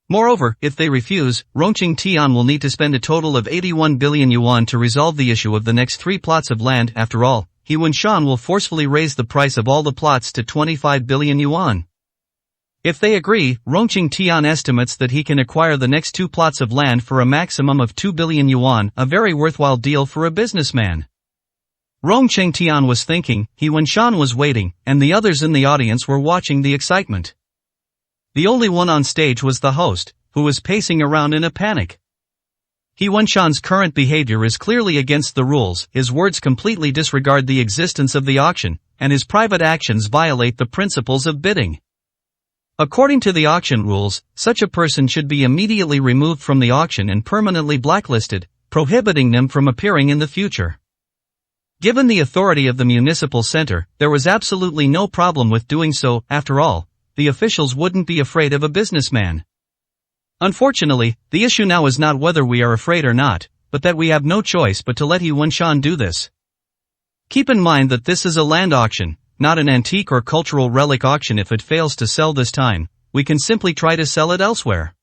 S2: Moreover, if they refuse, Rong Chengtian will need to spend a total of 81 billion yuan to resolve the issue of the next 3 plots of land. After all, He Wenshan will forcefully raise the price of all the plots to 25 billion yuan. If they agree, Rong Chengtian estimates that he can acquire the next 2 plots of land for a maximum of 2 billion yuan, a very worthwhile deal for a businessman. Rong Chengtian was thinking, He Wenshan was waiting, and the others in the audience were watching the excitement. The only one on stage was the host, who was pacing around in a panic. He Wenshan's current behavior is clearly against the rules, his words completely disregard the existence of the auction, and his private actions violate the principles of bidding. According to the auction rules, such a person should be immediately removed from the auction and permanently blacklisted, prohibiting them from appearing in the future. Given the authority of the municipal center, there was absolutely no problem with doing so. After all, the officials wouldn't be afraid of a businessman. Unfortunately, the issue now is not whether we are afraid or not, but that we have no choice but to let He Wenshan do this. Keep in mind that this is a land auction, not an antique or cultural relic auction. If it fails to sell this time, we can simply try to sell it elsewhere.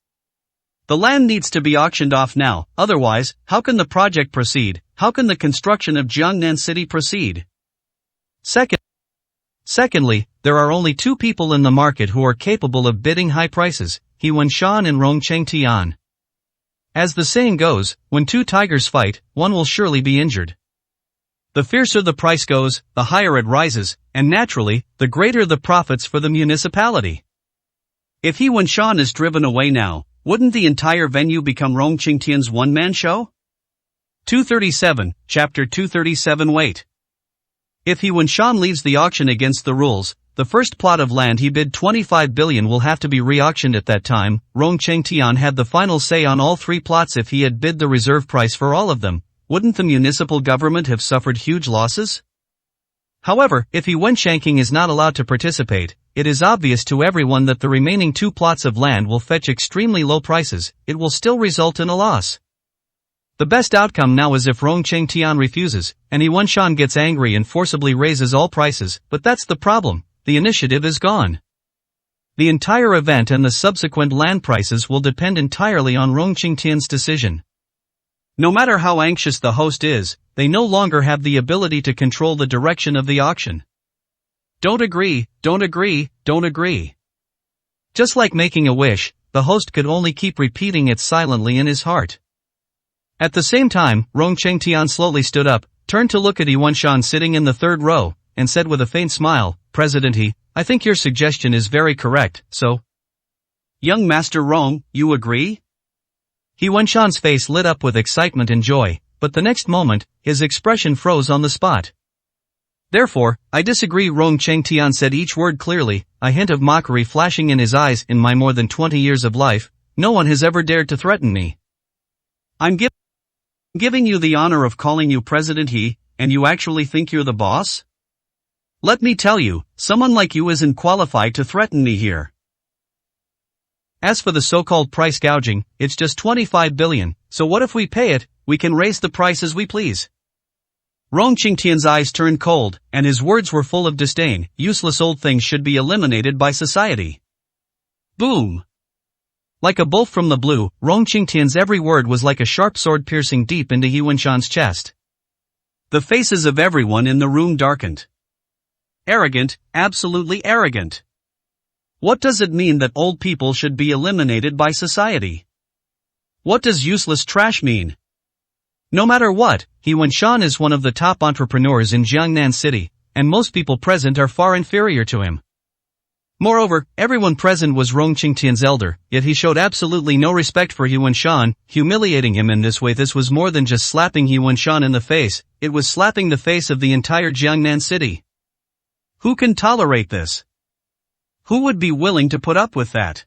S2: The land needs to be auctioned off now, otherwise, how can the project proceed? How can the construction of Jiangnan City proceed? Secondly, there are only 2 people in the market who are capable of bidding high prices, He Wenshan and Rong Chengtian. As the saying goes, when 2 tigers fight, one will surely be injured. The fiercer the price goes, the higher it rises, and naturally, the greater the profits for the municipality. If He Wenshan is driven away now, wouldn't the entire venue become Rong Chengtian's one-man show? 237, Chapter 237. Wait. If He Wenshan leaves the auction against the rules, the first plot of land he bid 25 billion will have to be re-auctioned at that time. Rong Chengtian had the final say on all 3 plots. If he had bid the reserve price for all of them, wouldn't the municipal government have suffered huge losses? However, if He Wenshan is not allowed to participate, it is obvious to everyone that the remaining 2 plots of land will fetch extremely low prices. It will still result in a loss. The best outcome now is if Rong Chengtian refuses, and He Wenshan gets angry and forcibly raises all prices, but that's the problem, the initiative is gone. The entire event and the subsequent land prices will depend entirely on Rong Chengtian's decision. No matter how anxious the host is, they no longer have the ability to control the direction of the auction. Don't agree, don't agree, don't agree. Just like making a wish, the host could only keep repeating it silently in his heart. At the same time, Rong Chengtian slowly stood up, turned to look at He Wenshan sitting in the 3rd row, and said with a faint smile, President He, I think your suggestion is very correct, so?
S1: Young Master Rong, you agree?
S2: He Wenshan's face lit up with excitement and joy, but the next moment, his expression froze on the spot. Therefore, I disagree. Rong Chengtian said each word clearly, a hint of mockery flashing in his eyes. In my more than 20 years of life, no one has ever dared to threaten me.
S1: I'm giving you the honor of calling you President He, and you actually think you're the boss? Let me tell you, someone like you isn't qualified to threaten me here. As for the so-called price gouging, it's just 25 billion, so what if we pay it? We can raise the price as we please. Rong Chengtian's eyes turned cold, and his words were full of disdain. Useless old things should be eliminated by society. Boom! Like a bolt from the blue, Rong Chengtian's every word was like a sharp sword piercing deep into He Wenshan's chest. The faces of everyone in the room darkened. Arrogant, absolutely arrogant. What does it mean that old people should be eliminated by society? What does useless trash mean? No matter what, He Wenshan is one of the top entrepreneurs in Jiangnan City, and most people present are far inferior to him. Moreover, everyone present was Rong Chengtian's elder, yet he showed absolutely no respect for He Wenshan, humiliating him in this way. This was more than just slapping He Wenshan in the face, it was slapping the face of the entire Jiangnan City. Who can tolerate this? Who would be willing to put up with that?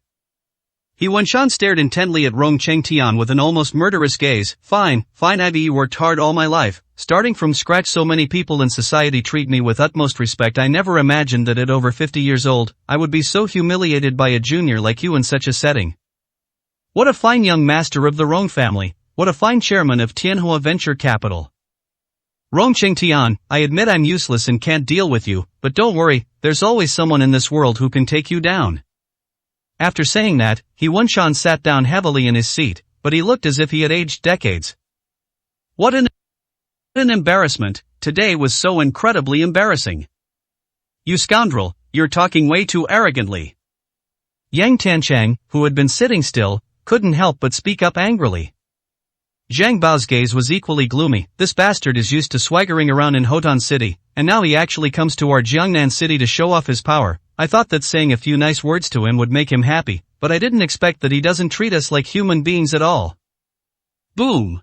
S2: He Wenshan stared intently at Rong Chengtian with an almost murderous gaze. Fine, I've worked hard all my life, starting from scratch. So many people in society treat me with utmost respect. I never imagined that at over 50 years old, I would be so humiliated by a junior like you in such a setting. What a fine young master of the Rong family, what a fine chairman of Tianhua Venture Capital. Rong Chengtian, I admit I'm useless and can't deal with you, but don't worry, there's always someone in this world who can take you down. After saying that, He Wenshan sat down heavily in his seat, but he looked as if he had aged decades. What an embarrassment, today was so incredibly embarrassing. You scoundrel, you're talking way too arrogantly. Yang Tiancheng, who had been sitting still, couldn't help but speak up angrily. Zhang Bao's gaze was equally gloomy. This bastard is used to swaggering around in Hotan City, and now he actually comes to our Jiangnan City to show off his power. I thought that saying a few nice words to him would make him happy, but I didn't expect that he doesn't treat us like human beings at all. Boom!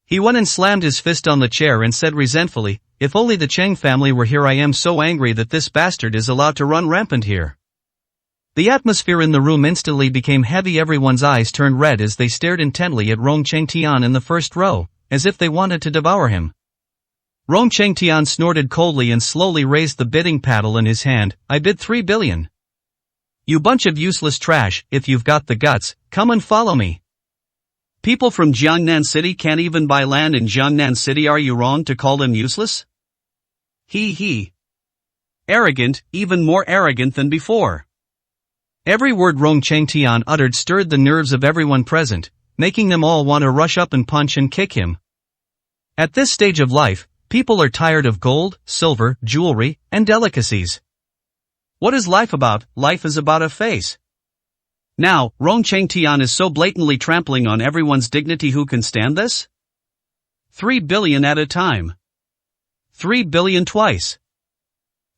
S2: He went and slammed his fist on the chair and said resentfully, if only the Cheng family were here. I am so angry that this bastard is allowed to run rampant here. The atmosphere in the room instantly became heavy. Everyone's eyes turned red as they stared intently at Rong Chengtian in the first row, as if they wanted to devour him. Rong Chengtian snorted coldly and slowly raised the bidding paddle in his hand. I bid 3 billion. You bunch of useless trash, if you've got the guts, come and follow me. People from Jiangnan City can't even buy land in Jiangnan City. Are you wrong to call them useless? He. Arrogant, even more arrogant than before. Every word Rong Chengtian uttered stirred the nerves of everyone present, making them all want to rush up and punch and kick him. At this stage of life, people are tired of gold, silver, jewelry, and delicacies. What is life about? Life is about a face. Now, Rong Chengtian is so blatantly trampling on everyone's dignity. Who can stand this? 3 billion at a time. 3 billion twice.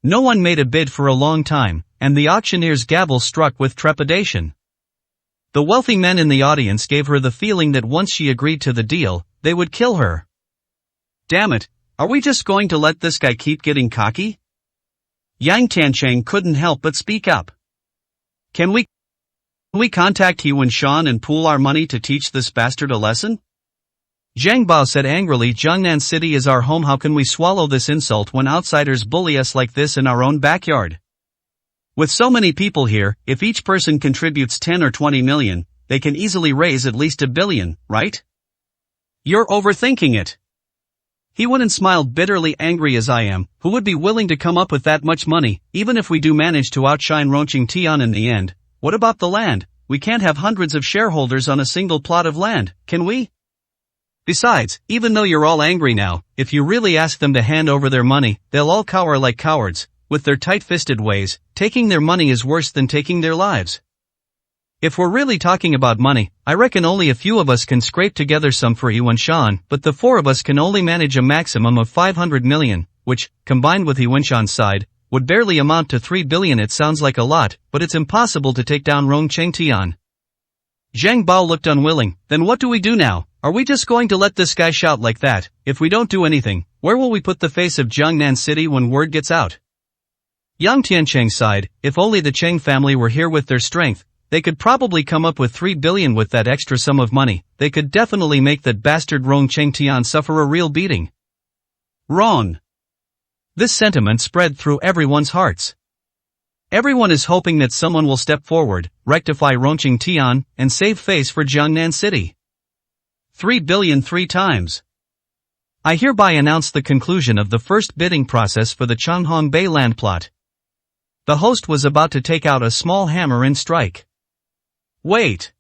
S2: No one made a bid for a long time, and the auctioneer's gavel struck with trepidation. The wealthy men in the audience gave her the feeling that once she agreed to the deal, they would kill her. Damn it, are we just going to let this guy keep getting cocky? Yang Tiancheng couldn't help but speak up. Can we contact He Wenshan and pool our money to teach this bastard a lesson? Zhang Bao said angrily. Jiangnan City is our home. How can we swallow this insult when outsiders bully us like this in our own backyard? With so many people here, if each person contributes 10 or 20 million, they can easily raise at least 1 billion, right? You're overthinking it. He went and smiled bitterly. Angry as I am, who would be willing to come up with that much money, even if we do manage to outshine Rong Chengtian in the end? What about the land? We can't have hundreds of shareholders on a single plot of land, can we? Besides, even though you're all angry now, if you really ask them to hand over their money, they'll all cower like cowards. With their tight-fisted ways, taking their money is worse than taking their lives. If we're really talking about money, I reckon only a few of us can scrape together some for He Wenshan, but the 4 of us can only manage a maximum of 500 million, which, combined with He Wenshan's side, would barely amount to 3 billion. It sounds like a lot, but it's impossible to take down Rong Chengtian. Zhang Bao looked unwilling. Then what do we do now? Are we just going to let this guy shout like that? If we don't do anything, where will we put the face of Jiangnan City when word gets out? Yang Tiancheng sighed. If only the Cheng family were here with their strength, they could probably come up with 3 billion with that extra sum of money. They could definitely make that bastard Rong Chengtian suffer a real beating. Wrong. This sentiment spread through everyone's hearts. Everyone is hoping that someone will step forward, rectify Rong Chengtian, and save face for Jiangnan City. 3 billion 3 times. I hereby announce the conclusion of the first bidding process for the Changhong Bay land plot. The host was about to take out a small hammer and strike. Wait.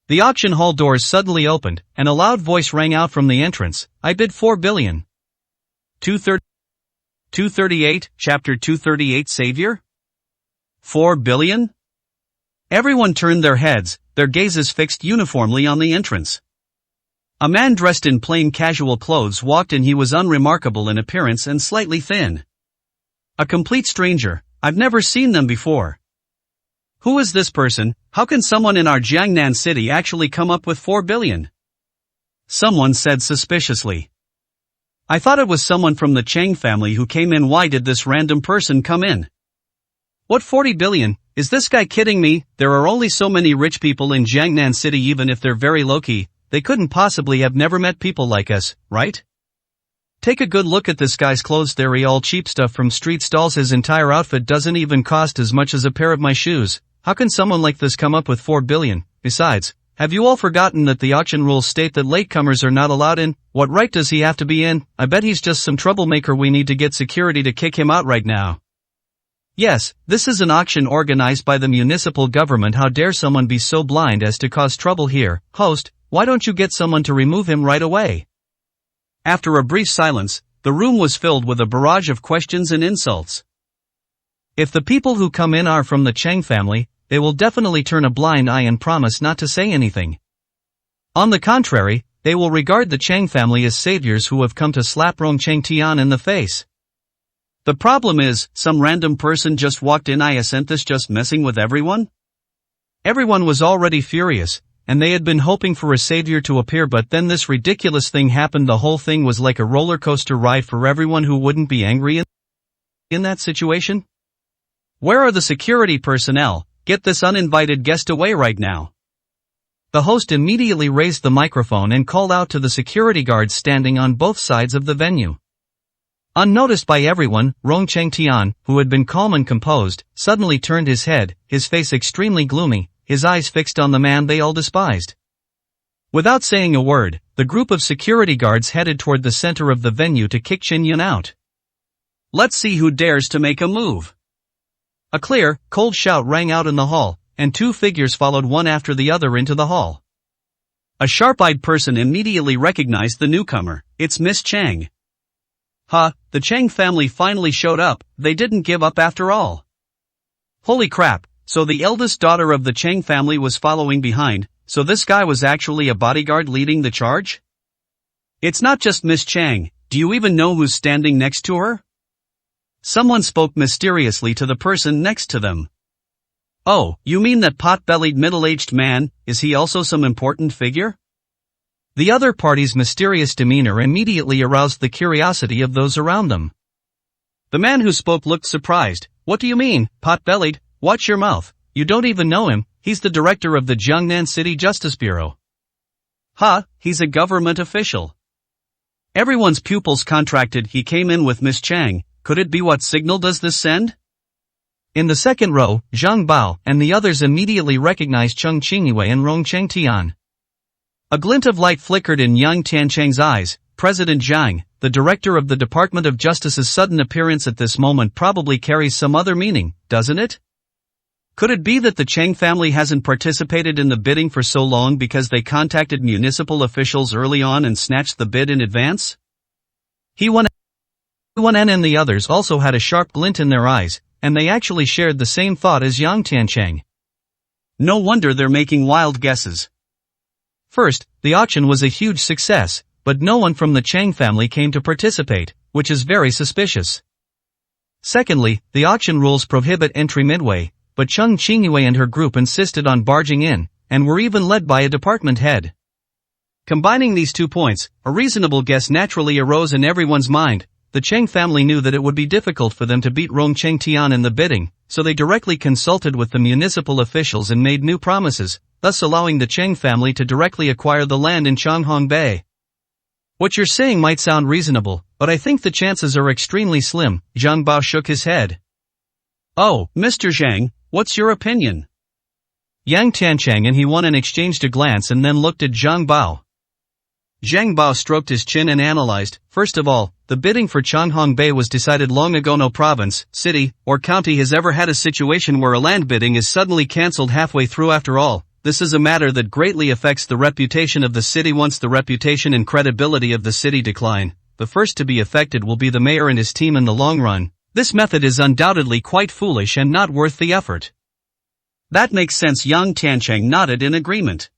S2: The auction hall doors suddenly opened, and a loud voice rang out from the entrance. I bid 4 billion. 238, chapter 238 Savior? 4 billion? Everyone turned their heads, their gazes fixed uniformly on the entrance. A man dressed in plain casual clothes walked in. He was unremarkable in appearance and slightly thin. A complete stranger. I've never seen them before. Who is this person? How can someone in our Jiangnan City actually come up with 4 billion? Someone said suspiciously. I thought it was someone from the Cheng family who came in. Why did this random person come in? What 40 billion?
S1: Is this guy kidding me? There are only so many rich people in Jiangnan City, even if they're very low-key, they couldn't possibly have never met people like us, right? Take a good look at this guy's clothes, they're all cheap stuff from street stalls. His entire outfit doesn't even cost as much as a pair of my shoes. How can someone like this come up with 4 billion? Besides, have you all forgotten that the auction rules state that latecomers are not allowed in? What right does he have to be in? I bet he's just some troublemaker. We need to get security to kick him out right now. Yes, this is an auction organized by the municipal government. How dare someone be so blind as to cause trouble here? Host, why don't you get someone to remove him right away? After a brief silence, the room was filled with a barrage of questions and insults. If the people who come in are from the Cheng family, they will definitely turn a blind eye and promise not to say anything. On the contrary, they will regard the Cheng family as saviors who have come to slap Rong Chengtian in the face. The problem is, some random person just walked in. Isn't this just messing with everyone? Everyone was already furious, and they had been hoping for a savior to appear, but then this ridiculous thing happened. The whole thing was like a roller coaster ride for everyone. Who wouldn't be angry in that situation? Where are the security personnel? Get this uninvited guest away right now. The host immediately raised the microphone and called out to the security guards standing on both sides of the venue. Unnoticed by everyone, Rong Chengtian, who had been calm and composed, suddenly turned his head, his face extremely gloomy, his eyes fixed on the man they all despised. Without saying a word, the group of security guards headed toward the center of the venue to kick Qin Yun out. Let's see who dares to make a move. A clear, cold shout rang out in the hall, and 2 figures followed one after the other into the hall. A sharp-eyed person immediately recognized the newcomer. It's Miss Cheng. The Cheng family finally showed up. They didn't give up after all. Holy crap, so the eldest daughter of the Cheng family was following behind, so this guy was actually a bodyguard leading the charge? It's not just Miss Cheng. Do you even know who's standing next to her? Someone spoke mysteriously to the person next to them. Oh, you mean that pot-bellied middle-aged man? Is he also some important figure? The other party's mysterious demeanor immediately aroused the curiosity of those around them. The man who spoke looked surprised. What do you mean, pot-bellied? Watch your mouth. You don't even know him. He's the director of the Jiangnan City Justice Bureau. He's a government official. Everyone's pupils contracted. He came in with Miss Cheng. Could it be? What signal does this send? In the second row, Zhang Bao and the others immediately recognized Cheng Qingyue and Rong Chengtian. A glint of light flickered in Yang Tiancheng's eyes. President Zhang, the director of the Department of Justice's sudden appearance at this moment probably carries some other meaning, doesn't it? Could it be that the Cheng family hasn't participated in the bidding for so long because they contacted municipal officials early on and snatched the bid in advance? He1N and the others also had a sharp glint in their eyes, and they actually shared the same thought as Yang Tiancheng. No wonder they're making wild guesses. First, the auction was a huge success, but no one from the Cheng family came to participate, which is very suspicious. Secondly, the auction rules prohibit entry midway, but Cheng Qingyue and her group insisted on barging in, and were even led by a department head. Combining these 2 points, a reasonable guess naturally arose in everyone's mind. The Cheng family knew that it would be difficult for them to beat Rong Chengtian in the bidding, so they directly consulted with the municipal officials and made new promises, thus allowing the Cheng family to directly acquire the land in Changhong-Bay. What you're saying might sound reasonable, but I think the chances are extremely slim. Zhang Bao shook his head. Oh, Mr. Zhang, what's your opinion? Yang Tiancheng and He1N exchanged a glance and then looked at Zhang Bao. Zhang Bao stroked his chin and analyzed. First of all, the bidding for Changhong-Bay was decided long ago. No province, city, or county has ever had a situation where a land bidding is suddenly cancelled halfway through. After all, this is a matter that greatly affects the reputation of the city. Once the reputation and credibility of the city decline, the first to be affected will be the mayor and his team in the long run. This method is undoubtedly quite foolish and not worth the effort. That makes sense. Yang Tiancheng nodded in agreement.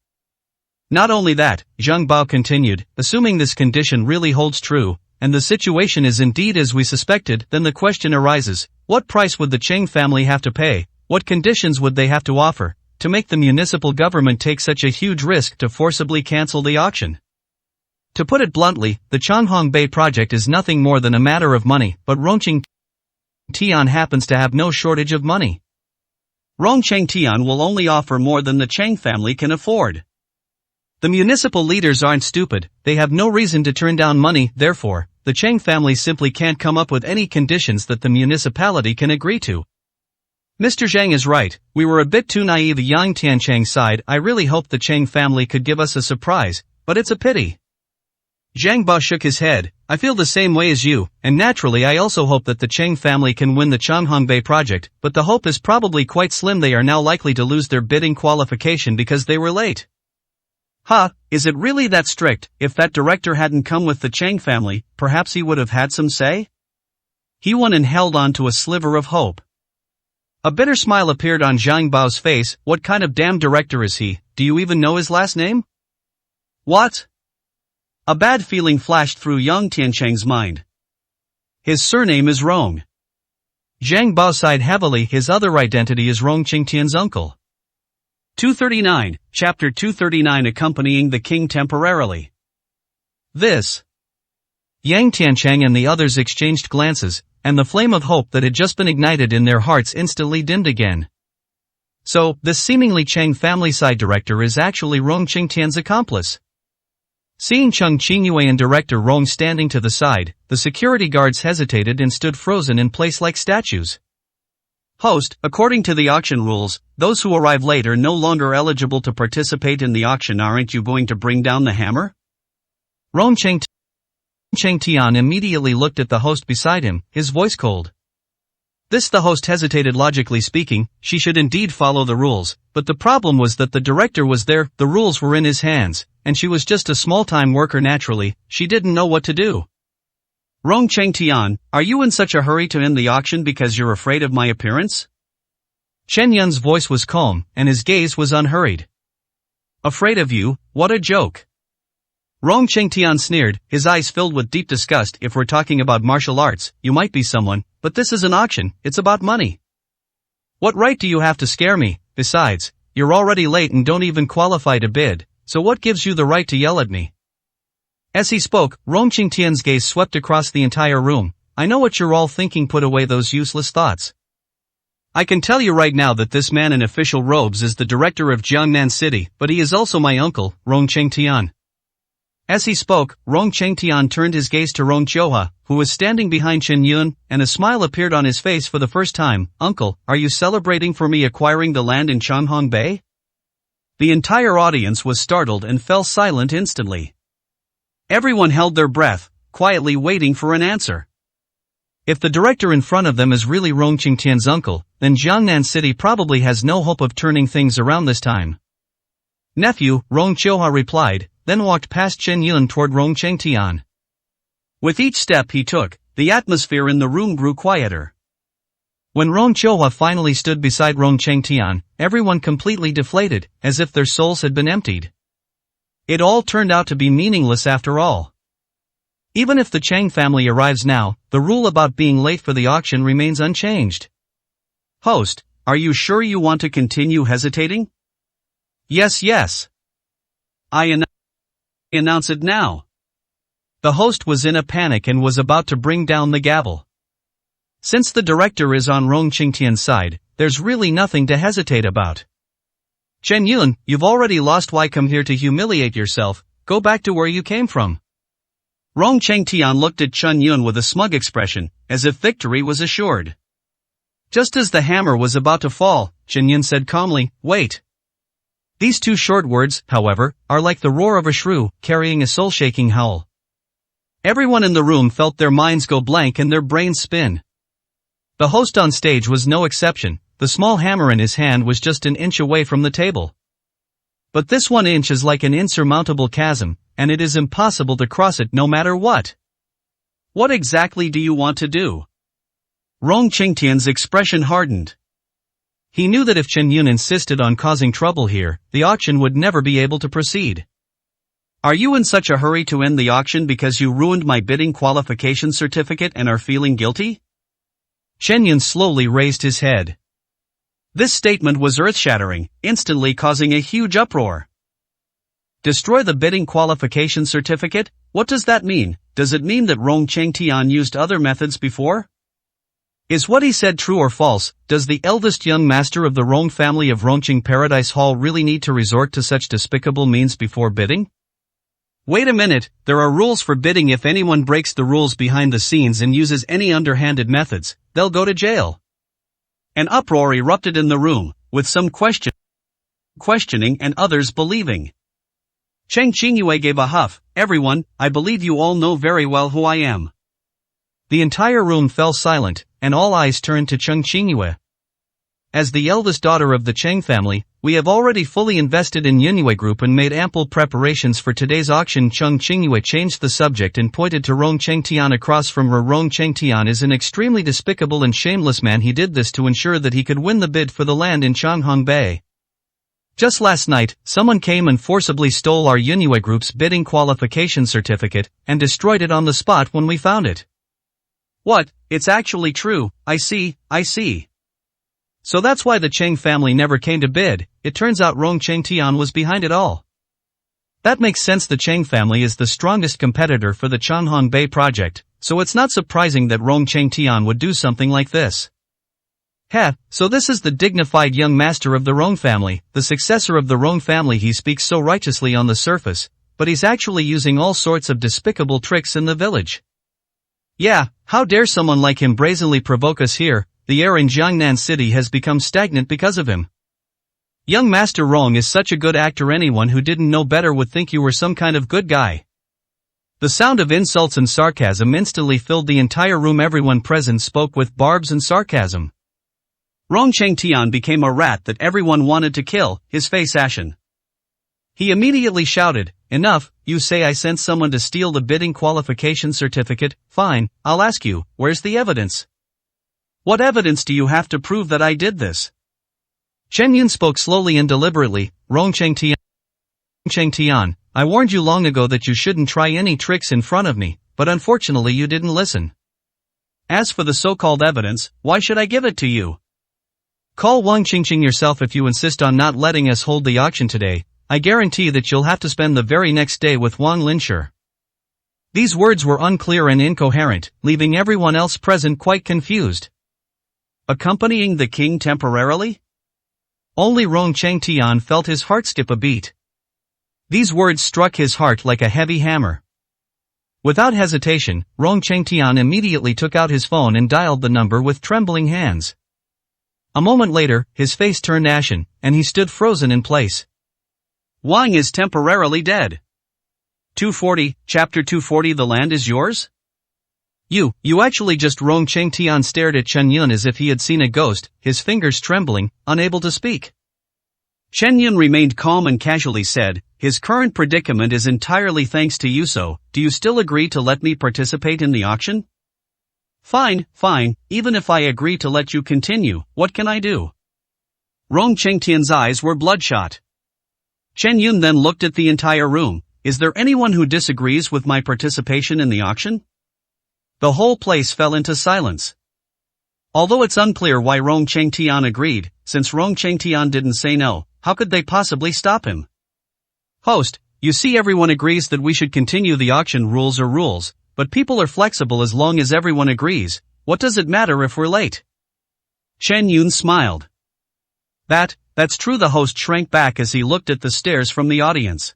S1: Not only that, Zhang Bao continued, assuming this condition really holds true, and the situation is indeed as we suspected, then the question arises, what price would the Cheng family have to pay? What conditions would they have to offer to make the municipal government take such a huge risk to forcibly cancel the auction? To put it bluntly, the Changhong-Bay project is nothing more than a matter of money, but Rong Chengtian happens to have no shortage of money. Rong Chengtian will only offer more than the Cheng family can afford.
S2: The municipal leaders aren't stupid, they have no reason to turn down money, therefore, the Cheng family simply can't come up with any conditions that the municipality can agree to. Mr. Zhang is right, we were a bit too naive. Yang Tiancheng sighed. I really hoped the Cheng family could give us a surprise, but it's a pity. Zhang Ba shook his head. I feel the same way as you, and naturally I also hope that the Cheng family can win the Changhongbei project, but the hope is probably quite slim. They are now likely to lose their bidding qualification because they were late.
S1: Is it really that strict? If that director hadn't come with the Cheng family, perhaps he would have had some say? He won and held on to a sliver of hope. A bitter smile appeared on Zhang Bao's face. What kind of damn director is he? Do you even know his last name? What? A bad feeling flashed through Yang Tiancheng's mind. His surname is Rong.
S2: Zhang Bao sighed heavily. His other identity is Rong Qingtian's uncle.
S1: 239, Chapter 239. Accompanying the king temporarily.
S2: This. Yang Tiancheng and the others exchanged glances, and the flame of hope that had just been ignited in their hearts instantly dimmed again. So, this seemingly Cheng family side director is actually Rong Qingtian's accomplice. Seeing Cheng Qingyue and director Rong standing to the side, the security guards hesitated and stood frozen in place like statues.
S1: Host, according to the auction rules, those who arrive late are no longer eligible to participate in the auction. Aren't you going to bring down the hammer?
S2: Rong Chengtian immediately looked at the host beside him, his voice cold. The host hesitated. Logically speaking, she should indeed follow the rules, but the problem was that the director was there, the rules were in his hands, and she was just a small-time worker. Naturally, she didn't know what to do.
S1: Rong Chengtian, are you in such a hurry to end the auction because you're afraid of my appearance?
S2: Chen Yun's voice was calm, and his gaze was unhurried.
S1: Afraid of you? What a joke.
S2: Rong Chengtian sneered, his eyes filled with deep disgust. If we're talking about martial arts, you might be someone, but this is an auction, it's about money. What right do you have to scare me? Besides, you're already late and don't even qualify to bid, so what gives you the right to yell at me? As he spoke, Rong Qingtian's gaze swept across the entire room. I know what you're all thinking. Put away those useless thoughts. I can tell you right now that this man in official robes is the director of Jiangnan City, but he is also my uncle, Rong Chengtian. As he spoke, Rong Chengtian turned his gaze to Rong Chiohua, who was standing behind Chen Yun, and a smile appeared on his face for the first time. Uncle, are you celebrating for me acquiring the land in Changhongbei? The entire audience was startled and fell silent instantly. Everyone held their breath, quietly waiting for an answer. If the director in front of them is really Rong Qingtian's uncle, then Jiangnan City probably has no hope of turning things around this time. Nephew, Rong Chiohua replied, then walked past Chen Yun toward Rong Chengtian. With each step he took, the atmosphere in the room grew quieter. When Rong Chiohua finally stood beside Rong Chengtian, everyone completely deflated, as if their souls had been emptied. It all turned out to be meaningless after all. Even if the Cheng family arrives now, the rule about being late for the auction remains unchanged.
S1: Host, are you sure you want to continue hesitating?
S2: Yes.
S1: I announce it now.
S2: The host was in a panic and was about to bring down the gavel. Since the director is on Rong Qingtian's side, there's really nothing to hesitate about. Chen Yun, you've already lost. Why come here to humiliate yourself? Go back to where you came from.
S1: Rong Chengtian looked at Chen Yun with a smug expression, as if victory was assured. Just as the hammer was about to fall, Chen Yun said calmly, wait. These two short words, however, are like the roar of a shrew, carrying a soul-shaking howl. Everyone in the room felt their minds go blank and their brains spin. The host on stage was no exception. The small hammer in his hand was just an inch away from the table. But this 1 inch is like an insurmountable chasm, and it is impossible to cross it no matter what. What exactly do you want to do? Rong Qingtian's expression hardened. He knew that if Chen Yun insisted on causing trouble here, the auction would never be able to proceed. Are you in such a hurry to end the auction because you ruined my bidding qualification certificate and are feeling guilty? Chen Yun slowly raised his head. This statement was earth-shattering, instantly causing a huge uproar. Destroy the bidding qualification certificate? What does that mean? Does it mean that Rong Chengtian used other methods before?
S2: Is what he said true or false? Does the eldest young master of the Rong family of Rongqing Paradise Hall really need to resort to such despicable means before bidding?
S1: Wait a minute, there are rules for bidding. If anyone breaks the rules behind the scenes and uses any underhanded methods, they'll go to jail. An uproar erupted in the room, with some questioning and others believing. Cheng Qingyue gave a huff. Everyone, I believe you all know very well who I am.
S2: The entire room fell silent, and all eyes turned to Cheng Qingyue. As the eldest daughter of the Cheng family, we have already fully invested in Yunwei Group and made ample preparations for today's auction. Cheng Qingyue changed the subject and pointed to Rong Chengtian across from her. Rong Chengtian is an extremely despicable and shameless man. He did this to ensure that he could win the bid for the land in Changhong Bay. Just last night, someone came and forcibly stole our Yunwei Group's bidding qualification certificate, and destroyed it on the spot when we found it.
S1: What, it's actually true, I see.
S2: So that's why the Cheng family never came to bid. It turns out Rong Chengtian was behind it all. That makes sense. The Cheng family is the strongest competitor for the Changhong Bay project, so it's not surprising that Rong Chengtian would do something like this. So this is the dignified young master of the Rong family, the successor of the Rong family. He speaks so righteously on the surface, but he's actually using all sorts of despicable tricks in the village. Yeah, how dare someone like him brazenly provoke us here? The air in Jiangnan City has become stagnant because of him. Young Master Rong is such a good actor. Anyone who didn't know better would think you were some kind of good guy. The sound of insults and sarcasm instantly filled the entire room. Everyone present spoke with barbs and sarcasm.
S1: Rong Chengtian became a rat that everyone wanted to kill, his face ashen. He immediately shouted, "Enough, you say I sent someone to steal the bidding qualification certificate? Fine, I'll ask you, where's the evidence? What evidence do you have to prove that I did this?"
S2: Chen Yun spoke slowly and deliberately. Rong Chengtian, I warned you long ago that you shouldn't try any tricks in front of me, but unfortunately you didn't listen.
S1: As for the so-called evidence, why should I give it to you?
S2: Call Wang Qingqing yourself if you insist on not letting us hold the auction today. I guarantee that you'll have to spend the very next day with Wang Linshi. These words were unclear and incoherent, leaving everyone else present quite confused.
S1: Accompanying the king temporarily?
S2: Only Rong Chengtian felt his heart skip a beat. These words struck his heart like a heavy hammer. Without hesitation, Rong Chengtian immediately took out his phone and dialed the number with trembling hands. A moment later, his face turned ashen, and he stood frozen in place.
S1: Wang is temporarily dead. 240, Chapter 240. The land is yours?
S2: You actually just. Rong Chengtian stared at Chen Yun as if he had seen a ghost, his fingers trembling, unable to speak.
S1: Chen Yun remained calm and casually said, "His current predicament is entirely thanks to you, so, do you still agree to let me participate in the auction?" Fine, even if I agree to let you continue, what can I do? Rong Chengtian's eyes were bloodshot. Chen Yun then looked at the entire room. Is there anyone who disagrees with my participation in the auction? The whole place fell into silence. Although it's unclear why Rong Chengtian agreed, since Rong Chengtian didn't say no, how could they possibly stop him? Host, you see, everyone agrees that we should continue the auction. Rules are rules, but people are flexible. As long as everyone agrees, what does it matter if we're late? Chen Yun smiled. That's true. The host shrank back as he looked at the stares from the audience.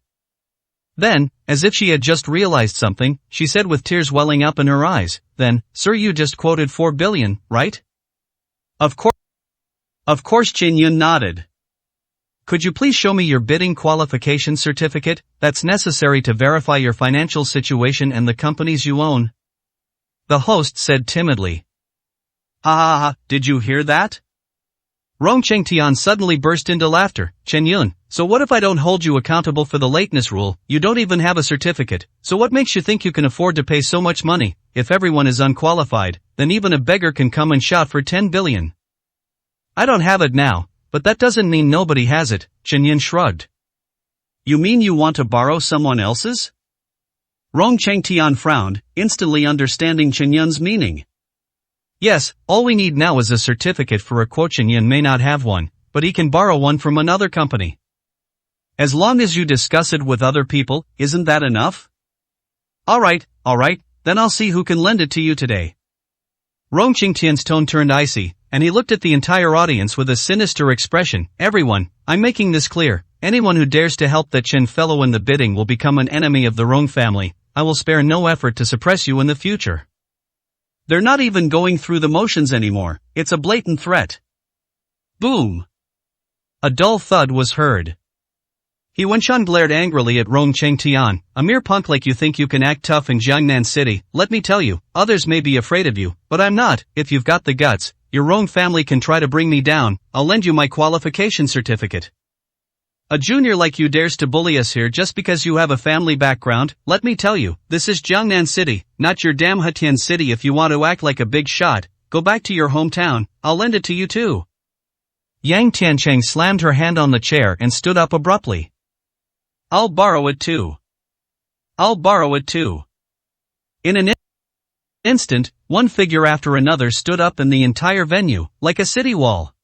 S1: Then, as if she had just realized something, she said with tears welling up in her eyes, "Then, sir, you just quoted 4 billion, right?" Of course. Chen Yun nodded. "Could you please show me your bidding qualification certificate? That's necessary to verify your financial situation and the companies you own." The host said timidly. Ha, did you hear that? Rong Chengtian suddenly burst into laughter. "Chen Yun, so what if I don't hold you accountable for the lateness rule? You don't even have a certificate, so what makes you think you can afford to pay so much money? If everyone is unqualified, then even a beggar can come and shout for 10 billion. I don't have it now, but that doesn't mean nobody has it." Chen Yun shrugged. "You mean you want to borrow someone else's?" Rong Chengtian frowned, instantly understanding Chen Yun's meaning. "Yes, all we need now is a certificate for a quote. Chen Yun may not have one, but he can borrow one from another company. As long as you discuss it with other people, isn't that enough?" Alright, then I'll see who can lend it to you today."
S2: Rong Qingtian's tone turned icy, and he looked at the entire audience with a sinister expression. Everyone, I'm making this clear. Anyone who dares to help that Chen fellow in the bidding will become an enemy of the Rong family. I will spare no effort to suppress you in the future.
S1: They're not even going through the motions anymore. It's a blatant threat. Boom.
S2: A dull thud was heard. He Wenchun glared angrily at Rong Qingtian. A mere punk like you think you can act tough in Jiangnan City. Let me tell you, others may be afraid of you, but I'm not. If you've got the guts, your Rong family can try to bring me down. I'll lend you my qualification certificate. A junior like you dares to bully us here just because you have a family background? Let me tell you, this is Jiangnan City, not your damn Hetian City. If you want to act like a big shot, go back to your hometown. I'll lend it to you too. Yang Tiancheng slammed her hand on the chair and stood up abruptly.
S1: I'll borrow it too. I'll borrow it too.
S2: In an instant, one figure after another stood up in the entire venue, like a city wall.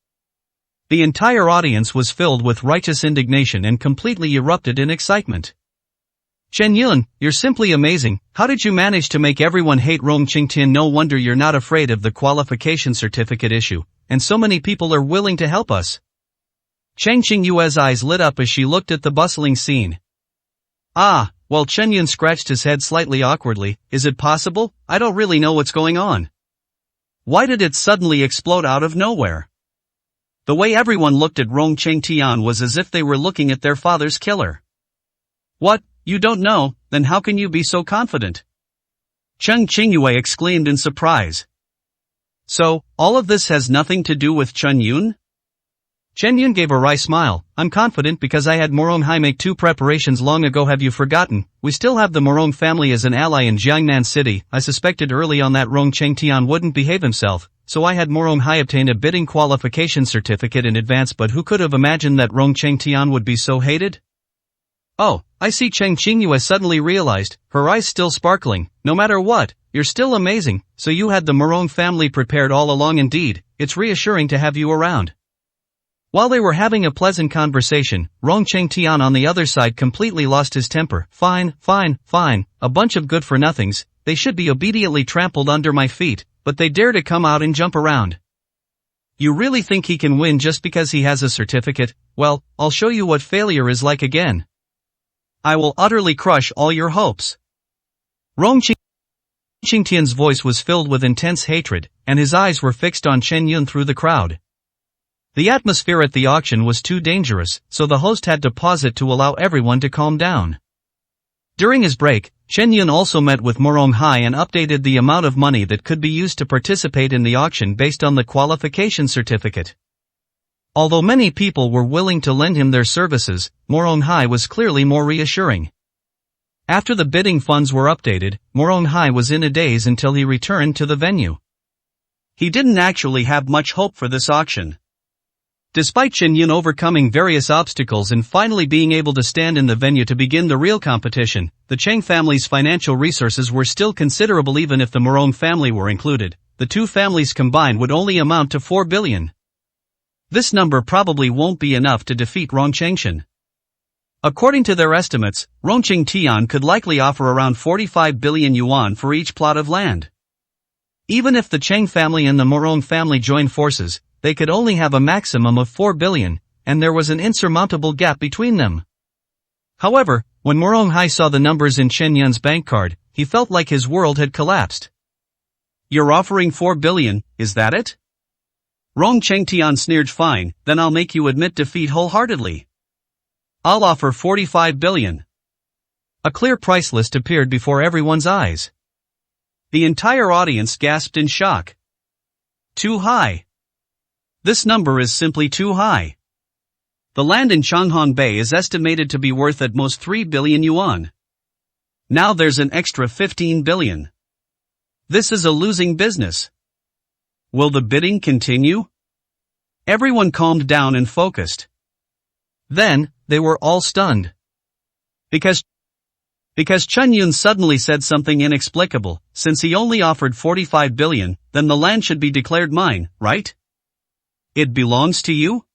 S2: The entire audience was filled with righteous indignation and completely erupted in excitement. Chen Yun, you're simply amazing. How did you manage to make everyone hate Rong Qingtian? No wonder you're not afraid of the qualification certificate issue, and so many people are willing to help us. Cheng Qingyue's eyes lit up as she looked at the bustling scene. Ah, well, Chen Yun scratched his head slightly awkwardly. Is it possible? I don't really know what's going on.
S1: Why did it suddenly explode out of nowhere? The way everyone looked at Rong Qingtian was as if they were looking at their father's killer. What, you don't know? Then how can you be so confident? Cheng Qingyue exclaimed in surprise. So, all of this has nothing to do with Chen Yun?
S2: Chen Yun gave a wry smile. I'm confident because I had Morong Hai make 2 preparations long ago. Have you forgotten? We still have the Morong family as an ally in Jiangnan City. I suspected early on that Rong Qingtian wouldn't behave himself, so I had Morong Hai obtain a bidding qualification certificate in advance. But who could have imagined that Rong Qingtian would be so hated? Oh, I see. Cheng Qingyue suddenly realized, her eyes still sparkling. No matter what, you're still amazing. So you had the Morong family prepared all along. Indeed, it's reassuring to have you around. While they were having a pleasant conversation, Rong Qingtian on the other side completely lost his temper. Fine, a bunch of good-for-nothings. They should be obediently trampled under my feet, but they dare to come out and jump around. You really think he can win just because he has a certificate? Well, I'll show you what failure is like again. I will utterly crush all your hopes. Rong Qingtian's voice was filled with intense hatred, and his eyes were fixed on Chen Yun through the crowd. The atmosphere at the auction was too dangerous, so the host had to pause it to allow everyone to calm down. During his break, Chen Yun also met with Morong Hai and updated the amount of money that could be used to participate in the auction based on the qualification certificate. Although many people were willing to lend him their services, Morong Hai was clearly more reassuring. After the bidding funds were updated, Morong Hai was in a daze until he returned to the venue.
S1: He didn't actually have much hope for this auction. Despite Chen Yun overcoming various obstacles and finally being able to stand in the venue to begin the real competition, the Cheng family's financial resources were still considerable. Even if the Morong family were included, the 2 families combined would only amount to 4 billion. This number probably won't be enough to defeat Rong Qingtian. According to their estimates, Rong Qingtian could likely offer around 45 billion yuan for each plot of land. Even if the Cheng family and the Morong family joined forces, they could only have a maximum of 4 billion, and there was an insurmountable gap between them. However, when Morong Hai saw the numbers in Chen Yun's bank card, he felt like his world had collapsed. You're offering 4 billion, is that it? Rong Qingtian sneered. Fine, then I'll make you admit defeat wholeheartedly. I'll offer 45 billion.
S2: A clear price list appeared before everyone's eyes.
S1: The entire audience gasped in shock. Too high. This number is simply too high. The land in Changhan Bay is estimated to be worth at most 3 billion yuan. Now there's an extra 15 billion. This is a losing business. Will the bidding continue? Everyone calmed down and focused.
S2: Then, they were all stunned.
S1: Because Chen Yun suddenly said something inexplicable. Since he only offered 45 billion, then the land should be declared mine, right? It belongs to you?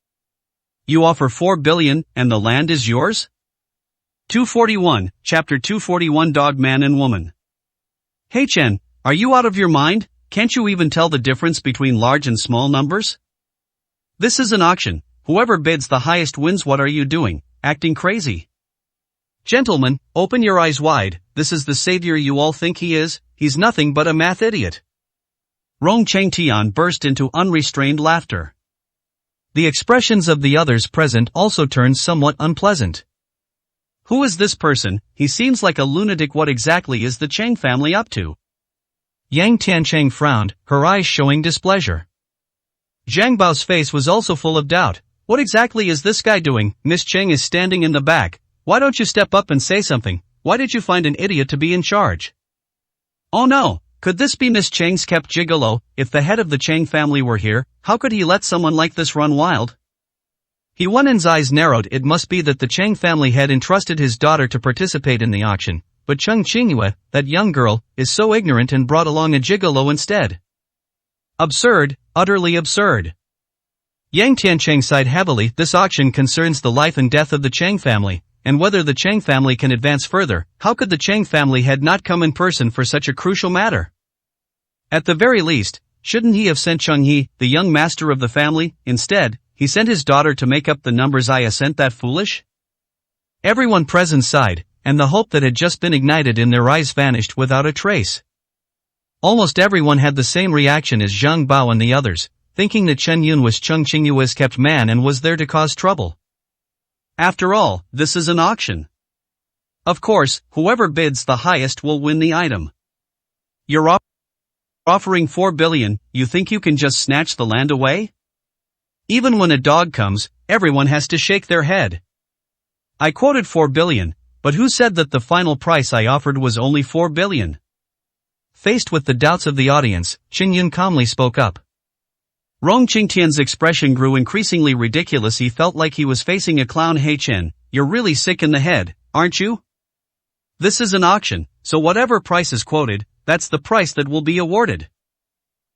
S1: You offer 4 billion, and the land is yours? 241, Chapter 241. Dog Man and Woman. Hey Chen, are you out of your mind? can't you even tell the difference between large and small numbers? This is an auction, whoever bids the highest wins. What are you doing, acting crazy? Gentlemen, open your eyes wide, this is the savior you all think he is, he's nothing but a math idiot. Rong Chengtian burst into unrestrained laughter.
S2: The expressions of the others present also turned somewhat unpleasant.
S1: Who is this person? He seems like a lunatic. What exactly is the Cheng family up to?
S2: Yang Tiancheng frowned, her eyes showing displeasure.
S1: Zhang Bao's face was also full of doubt. What exactly is this guy doing? Miss Cheng is standing in the back. Why don't you step up and say something? Why did you find an idiot to be in charge? Oh no, could this be Miss Cheng's kept gigolo? If the head of the Cheng family were here, how could he let someone like this run wild? He Wanen's eyes narrowed. It must be that the Cheng family had entrusted his daughter to participate in the auction, but Cheng Qingyue, that young girl, is so ignorant and brought along a gigolo instead. Absurd, utterly absurd. Yang Tiancheng sighed heavily. This auction concerns the life and death of the Cheng family, and whether the Cheng family can advance further. How could the Cheng family head not come in person for such a crucial matter? At the very least, shouldn't he have sent Cheng He, the young master of the family? Instead, he sent his daughter to make up the numbers. Isn't that foolish? Everyone present sighed, and the hope that had just been ignited in their eyes vanished without a trace. Almost everyone had the same reaction as Zhang Bao and the others, thinking that Chen Yun was Cheng Qingyue's kept man and was there to cause trouble. After all, this is an auction. Of course, whoever bids the highest will win the item. You're offering 4 billion, you think you can just snatch the land away? Even when a dog comes, everyone has to shake their head. I quoted 4 billion, but who said that the final price I offered was only 4 billion? Faced with the doubts of the audience, Chen Yun calmly spoke up. Rong Qingtian's expression grew increasingly ridiculous. He felt like he was facing a clown. Hey Chen, you're really sick in the head, aren't you? This is an auction, so whatever price is quoted, that's the price that will be awarded.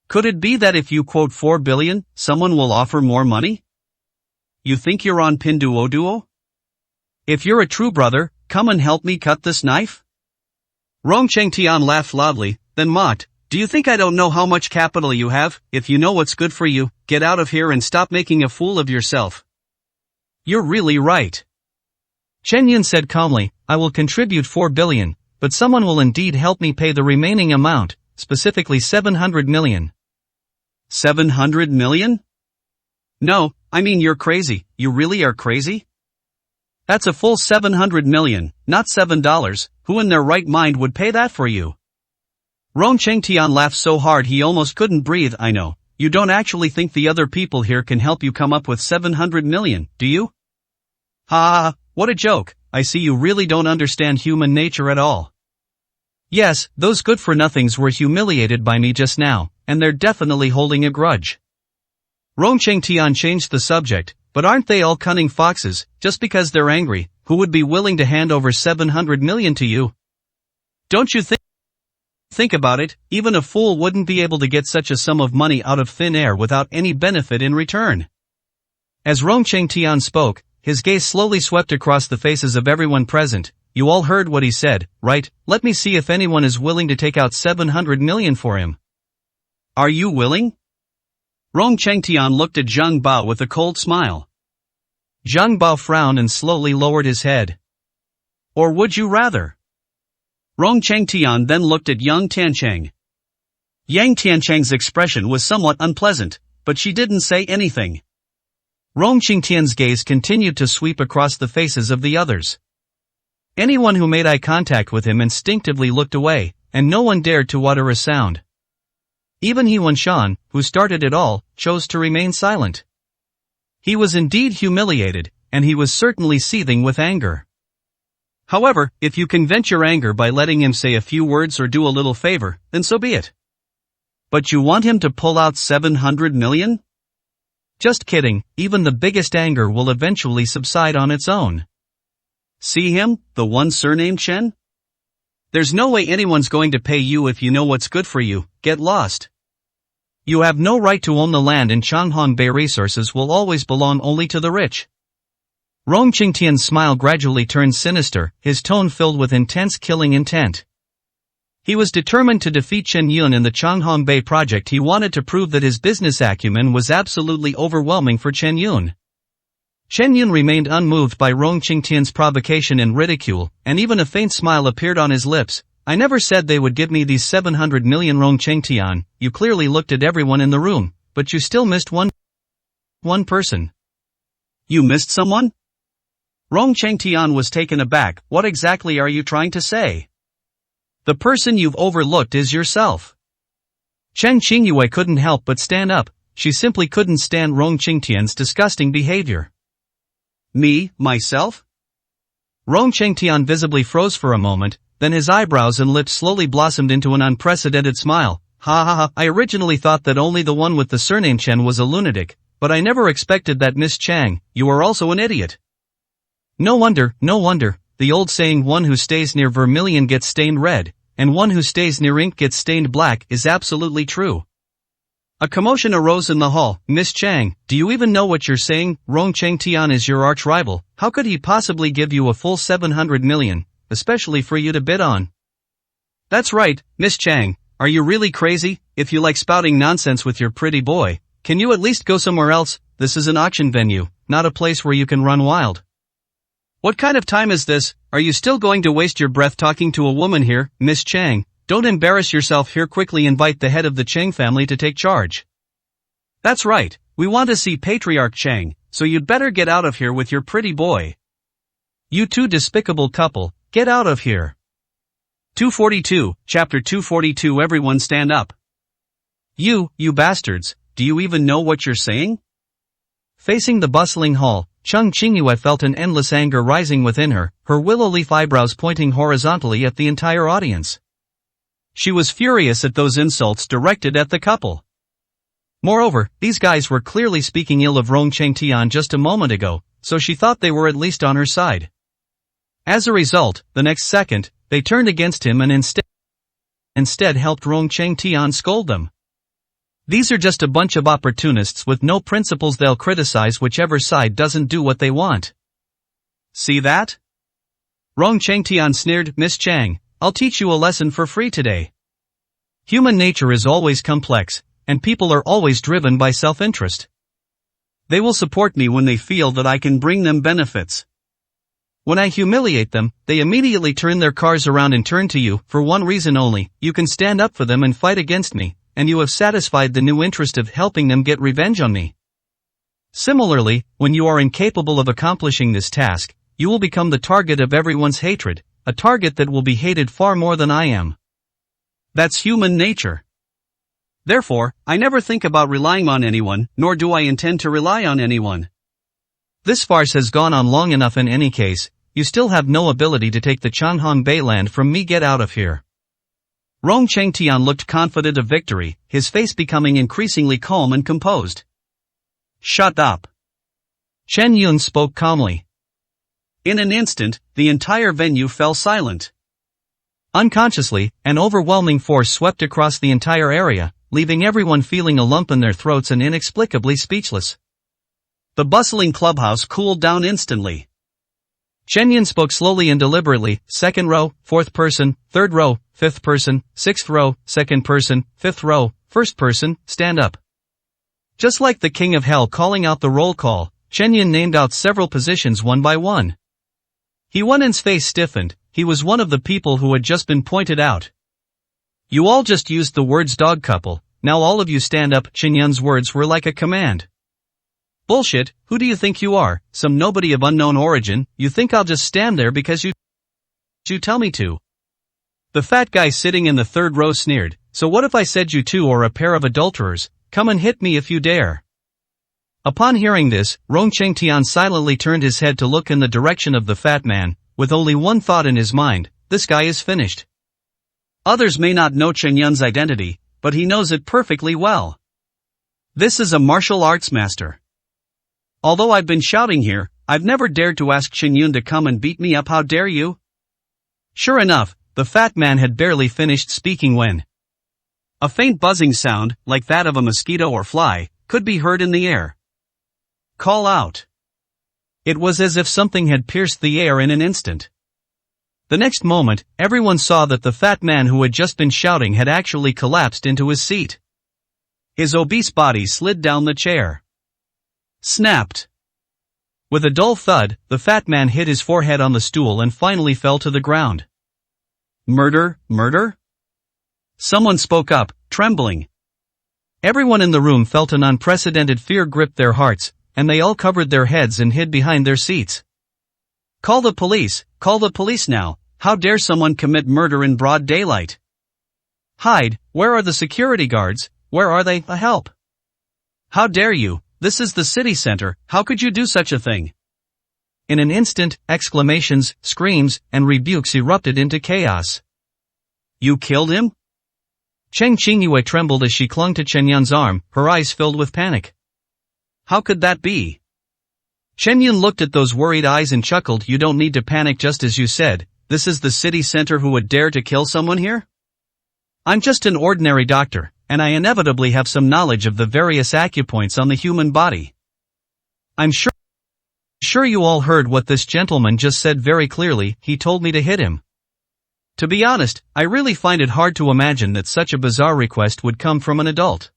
S1: Could it be that if you quote 4 billion, someone will offer more money? You think you're on Pinduoduo? If you're a true brother, come and help me cut this knife? Rong Chengtian laughed loudly, then mocked. Do you think I don't know how much capital you have? If you know what's good for you, get out of here and stop making a fool of yourself. You're really right. Chen Yun said calmly, I will contribute 4 billion, but someone will indeed help me pay the remaining amount, specifically 700 million. 700 million? No, I mean you're crazy. You really are crazy? That's a full 700 million, not $7. Who in their right mind would pay that for you? Rong Chengtian laughed so hard he almost couldn't breathe. I know, you don't actually think the other people here can help you come up with 700 million, do you? Ha ha, what a joke. I see you really don't understand human nature at all. Yes, those good-for-nothings were humiliated by me just now, and they're definitely holding a grudge. Rong Chengtian changed the subject, but aren't they all cunning foxes? Just because they're angry, who would be willing to hand over 700 million to you? Don't you think about it, even a fool wouldn't be able to get such a sum of money out of thin air without any benefit in return. As Rong Chengtian spoke, his gaze slowly swept across the faces of everyone present. You all heard what he said, right? Let me see if anyone is willing to take out 700 million for him. Are you willing? Rong Chengtian looked at Zhang Bao with a cold smile. Zhang Bao frowned and slowly lowered his head. Or would you rather? Rong Chengtian then looked at Yang Tiancheng. Yang Tiancheng's expression was somewhat unpleasant, but she didn't say anything. Rong Qingtian's gaze continued to sweep across the faces of the others. Anyone who made eye contact with him instinctively looked away, and no one dared to utter a sound. Even He Wanshan, who started it all, chose to remain silent. He was indeed humiliated, and he was certainly seething with anger. However, if you can vent your anger by letting him say a few words or do a little favor, then so be it. But you want him to pull out 700 million? Just kidding, even the biggest anger will eventually subside on its own. See him, the one surnamed Chen? There's no way anyone's going to pay you if you know what's good for you. Get lost. You have no right to own the land in Changhong Bay. Resources will always belong only to the rich. Rong Qingtian's smile gradually turned sinister, his tone filled with intense killing intent.
S2: He was determined to defeat Chen Yun in the Changhong Bay project. He wanted to prove that his business acumen was absolutely overwhelming for Chen Yun. Chen Yun remained unmoved by Rong Qingtian's provocation and ridicule, and even a faint smile appeared on his lips. I never said they would give me these 700 million, Rong Qingtian. You clearly looked at everyone in the room, but you still missed one person.
S1: You missed someone? Rong Qingtian was taken aback. What exactly are you trying to say?
S2: The person you've overlooked is yourself. Chen Qingyue couldn't help but stand up. She simply couldn't stand Rong Qingtian's disgusting behavior.
S1: Me, myself?
S2: Rong Qingtian visibly froze for a moment, then his eyebrows and lips slowly blossomed into an unprecedented smile. Ha ha ha, I originally thought that only the one with the surname Chen was a lunatic, but I never expected that Miss Chang, you are also an idiot. No wonder, the old saying one who stays near vermilion gets stained red, and one who stays near ink gets stained black is absolutely true. A commotion arose in the hall. Miss Chang, do you even know what you're saying? Rong Qingtian is your arch-rival. How could he possibly give you a full 700 million, especially for you to bid on?
S1: That's right, Miss Chang, are you really crazy? If you like spouting nonsense with your pretty boy, can you at least go somewhere else? This is an auction venue, not a place where you can run wild. What kind of time is this? Are you still going to waste your breath talking to a woman here, Miss Chang? Don't embarrass yourself here. Quickly invite the head of the Chang family to take charge. That's right, we want to see Patriarch Chang, so you'd better get out of here with your pretty boy.
S2: You two despicable couple, get out of here.
S1: 242, Chapter 242. Everyone stand up.
S2: You bastards,
S1: do you even know what you're saying?
S2: Facing the bustling hall, Cheng Qingyue felt an endless anger rising within her, her willow leaf eyebrows pointing horizontally at the entire audience.
S1: She was furious at those insults directed at the couple.
S2: Moreover, these guys were clearly speaking ill of Rong Qingtian just a moment ago, so she thought they were at least on her side. As a result, the next second, they turned against him and instead helped Rong Qingtian scold them. These are just a bunch of opportunists with no principles. They'll criticize whichever side doesn't do what they want.
S1: See that?
S2: Rong Qingtian sneered. Miss Chang, I'll teach you a lesson for free today. Human nature is always complex, and people are always driven by self-interest.
S1: They will support me when they feel that I can bring them benefits.
S2: When I humiliate them, they immediately turn their cars around and turn to you, for one reason only: you can stand up for them and fight against me, and you have satisfied the new interest of helping them get revenge on me. Similarly, when you are incapable of accomplishing this task, you will become the target of everyone's hatred, a target that will be hated far more than I am.
S1: That's human nature. Therefore, I never think about relying on anyone, nor do I intend to rely on anyone.
S2: This farce has gone on long enough. In any case, you still have no ability to take the Changhong Bay land from me. Get out of here.
S1: Rong Qingtian looked confident of victory, his face becoming increasingly calm and composed. Shut up.
S2: Chen Yun spoke calmly.
S1: In an instant, the entire venue fell silent.
S2: Unconsciously, an overwhelming force swept across the entire area, leaving everyone feeling a lump in their throats and inexplicably speechless.
S1: The bustling clubhouse cooled down instantly.
S2: Chen Yun spoke slowly and deliberately. Second row, fourth person, third row, fifth person, sixth row, second person, fifth row, first person, stand up. Just like the king of hell calling out the roll call, Chen Yun named out several positions one by one. Yuan's face stiffened. He was one of the people who had just been pointed out. You all just used the words dog couple, now all of you stand up. Chen Yun's words were like a command.
S1: Bullshit, who do you think you are, some nobody of unknown origin? You think I'll just stand there because you tell me to? The fat guy sitting in the third row sneered. So what if I said you two are a pair of adulterers? Come and hit me if you dare.
S2: Upon hearing this, Rong Qingtian silently turned his head to look in the direction of the fat man, with only one thought in his mind: this guy is finished.
S1: Others may not know Chen Yun's identity, but he knows it perfectly well. This is a martial arts master. Although I've been shouting here, I've never dared to ask Chen Yun to come and beat me up. How dare you?
S2: Sure enough, the fat man had barely finished speaking when
S1: a faint buzzing sound, like that of a mosquito or fly, could be heard in the air. Call out.
S2: It was as if something had pierced the air in an instant. The next moment, everyone saw that the fat man who had just been shouting had actually collapsed into his seat. His obese body slid down the chair. Snapped. With a dull thud, the fat man hit his forehead on the stool and finally fell to the ground.
S1: Murder, murder? Someone spoke up, trembling.
S2: Everyone in the room felt an unprecedented fear grip their hearts, and they all covered their heads and hid behind their seats.
S1: Call the police now. How dare someone commit murder in broad daylight?
S2: Hide, where are the security guards? Where are they? Help!
S1: How dare you? This is the city center, how could you do such a thing?
S2: In an instant, exclamations, screams, and rebukes erupted into chaos.
S1: You killed him?
S2: Cheng Qingyue trembled as she clung to Chen Yun's arm, her eyes filled with panic.
S1: How could that be?
S2: Chen Yun looked at those worried eyes and chuckled. You don't need to panic, just as you said.
S1: This is the city center. Who would dare to kill someone here?
S2: I'm just an ordinary doctor, and I inevitably have some knowledge of the various acupoints on the human body. I'm sure you all heard what this gentleman just said very clearly. He told me to hit him. To be honest, I really find it hard to imagine that such a bizarre request would come from an adult.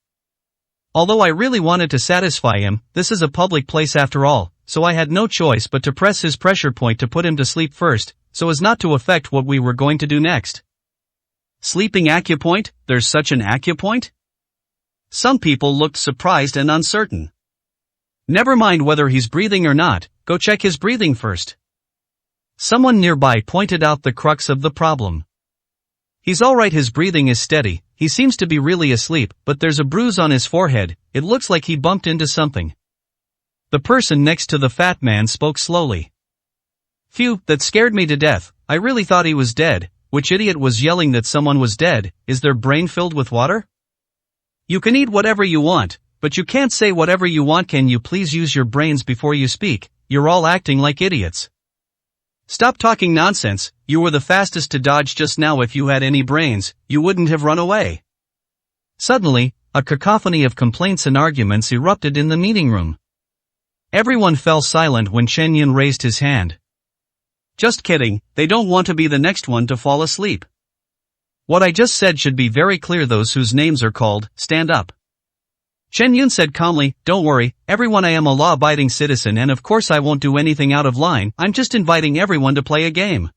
S2: Although I really wanted to satisfy him, this is a public place after all, so I had no choice but to press his pressure point to put him to sleep first, so as not to affect what we were going to do next.
S1: Sleeping acupoint? There's such an acupoint? Some people looked surprised and uncertain.
S2: Never mind whether he's breathing or not, go check his breathing first. Someone nearby pointed out the crux of the problem. He's alright, his breathing is steady, he seems to be really asleep, but there's a bruise on his forehead, it looks like he bumped into something. The person next to the fat man spoke slowly. Phew, that scared me to death, I really thought he was dead. Which idiot was yelling that someone was dead? Is their brain filled with water?
S1: You can eat whatever you want, but you can't say whatever you want. Can you please use your brains before you speak? You're all acting like idiots. Stop talking nonsense, you were the fastest to dodge just now. If you had any brains, you wouldn't have run away.
S2: Suddenly, a cacophony of complaints and arguments erupted in the meeting room. Everyone fell silent when Chen Yun raised his hand.
S1: Just kidding, they don't want to be the next one to fall asleep.
S2: What I just said should be very clear. Those whose names are called, stand up.
S1: Chen Yun said calmly, don't worry, everyone, I am a law-abiding citizen and of course I won't do anything out of line, I'm just inviting everyone to play a game.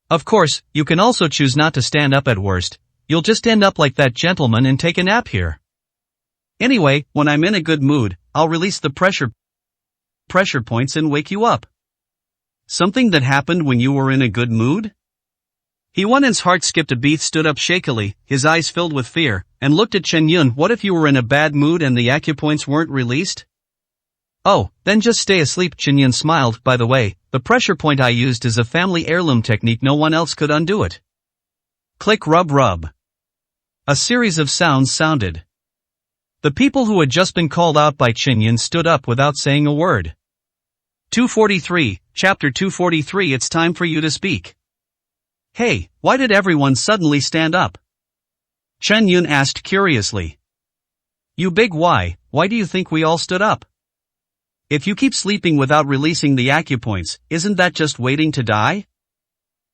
S2: Of course, you can also choose not to stand up at worst, you'll just end up like that gentleman and take a nap here.
S1: Anyway, when I'm in a good mood, I'll release the pressure points and wake you up. Something that happened when you were in a good mood? He Wan's heart skipped a beat, stood up shakily, his eyes filled with fear, and looked at Chen Yun. What if you were in a bad mood and the acupoints weren't released?
S2: Oh, then just stay asleep. Chen Yun smiled. By the way, the pressure point I used is a family heirloom technique, no one else could undo it.
S1: Click, rub, rub.
S2: A series of sounds sounded. The people who had just been called out by Chen Yun stood up without saying a word.
S1: 243, Chapter 243. It's time for you to speak. Hey, why did everyone suddenly stand up? Chen Yun asked curiously.
S2: You big why do you think we all stood up?
S1: If you keep sleeping without releasing the acupoints, isn't that just waiting to die?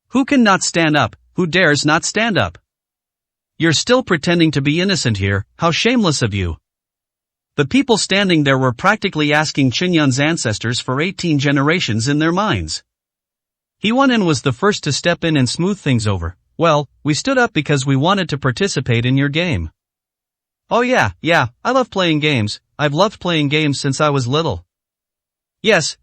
S1: Who can not stand up? Who dares not stand up?
S2: You're still pretending to be innocent here, how shameless of you.
S1: The people standing there were practically asking Chen Yun's ancestors for 18 generations in their minds.
S2: He Wan was the first to step in and smooth things over. Well, we stood up because we wanted to participate in your game.
S1: Oh yeah, I love playing games, I've loved playing games since I was little.
S2: Yes,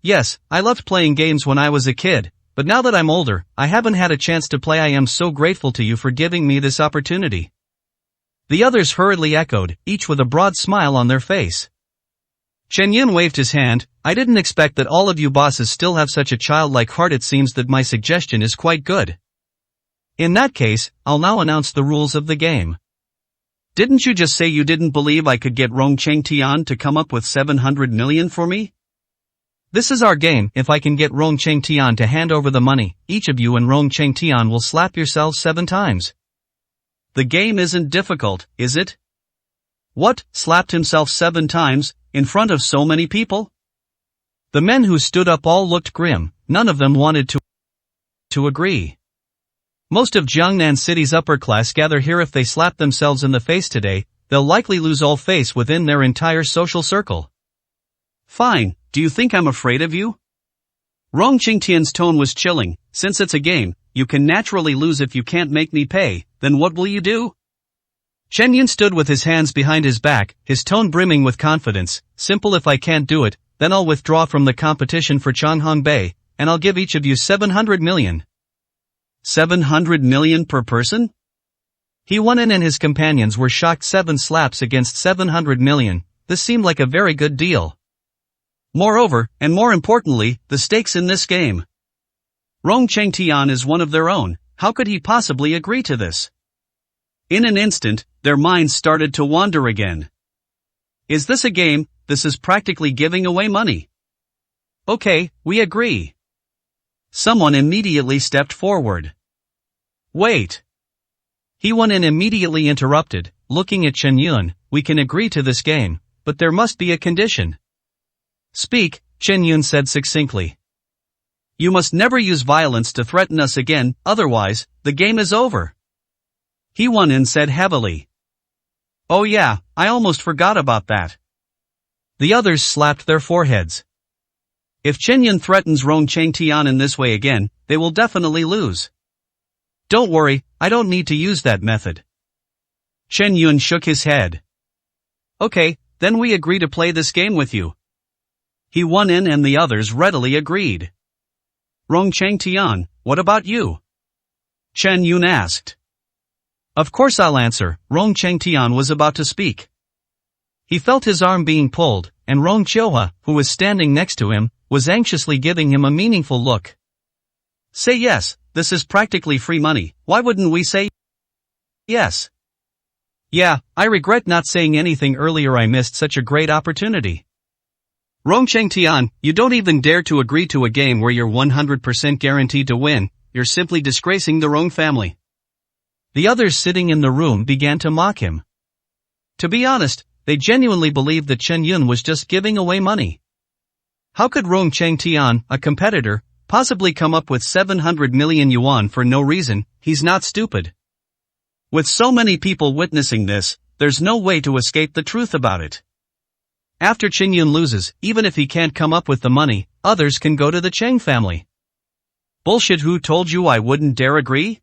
S2: I loved playing games when I was a kid, but now that I'm older, I haven't had a chance to play. I am so grateful to you for giving me this opportunity. The others hurriedly echoed, each with a broad smile on their face. Chen Yun waved his hand. I didn't expect that all of you bosses still have such a childlike heart. It seems that my suggestion is quite good. In that case, I'll now announce the rules of the game.
S1: Didn't you just say you didn't believe I could get Rong Chengtian to come up with 700 million for me?
S2: This is our game. If I can get Rong Chengtian to hand over the money, each of you and Rong Chengtian will slap yourselves 7 times.
S1: The game isn't difficult, is it? What, slapped himself 7 times, in front of so many people?
S2: The men who stood up all looked grim, none of them wanted to agree. Most of Jiangnan City's upper class gather here. If they slap themselves in the face today, they'll likely lose all face within their entire social circle.
S1: Fine, do you think I'm afraid of you? Rong Qingtian's tone was chilling. Since it's a game, you can naturally lose if you can't make me pay, then what will you do?
S2: Chen Yun stood with his hands behind his back, his tone brimming with confidence. Simple. If I can't do it, then I'll withdraw from the competition for Changhong Bay, and I'll give each of you 700 million.
S1: 700 million per person?
S2: He won in and his companions were shocked. 7 slaps against 700 million, this seemed like a very good deal.
S1: Moreover, and more importantly, the stakes in this game. Rong Chengtian is one of their own, how could he possibly agree to this? In an instant, their minds started to wander again. Is this a game? This is practically giving away money.
S2: Okay, we agree.
S1: Someone immediately stepped forward.
S2: Wait. He won and immediately interrupted, looking at Chen Yun. We can agree to this game, but there must be a condition.
S1: Speak,
S2: Chen Yun said succinctly.
S1: You must never use violence to threaten us again, otherwise, the game is over. He won and said heavily. Oh yeah, I almost forgot about that.
S2: The others slapped their foreheads.
S1: If Chen Yun threatens Rong Chengtian in this way again, they will definitely lose.
S2: Don't worry, I don't need to use that method.
S1: Chen Yun shook his head. Okay, then we agree to play this game with you. He won in and the others readily agreed. Rong Chengtian, what about you? Chen Yun asked.
S2: Of course I'll answer. Rong Chengtian was about to speak. He felt his arm being pulled, and Rong Chiohua, who was standing next to him, was anxiously giving him a meaningful look.
S1: Say yes, this is practically free money, why wouldn't we say yes?
S2: Yeah, I regret not saying anything earlier. I missed such a great opportunity.
S1: Rong Chengtian, you don't even dare to agree to a game where you're 100% guaranteed to win, you're simply disgracing the Rong family.
S2: The others sitting in the room began to mock him. To be honest, they genuinely believed that Chen Yun was just giving away money. How could Rong Chengtian, a competitor, possibly come up with 700 million yuan for no reason? He's not stupid.
S1: With so many people witnessing this, there's no way to escape the truth about it.
S2: After Chen Yun loses, even if he can't come up with the money, others can go to the Cheng family.
S1: Bullshit, who told you I wouldn't dare agree?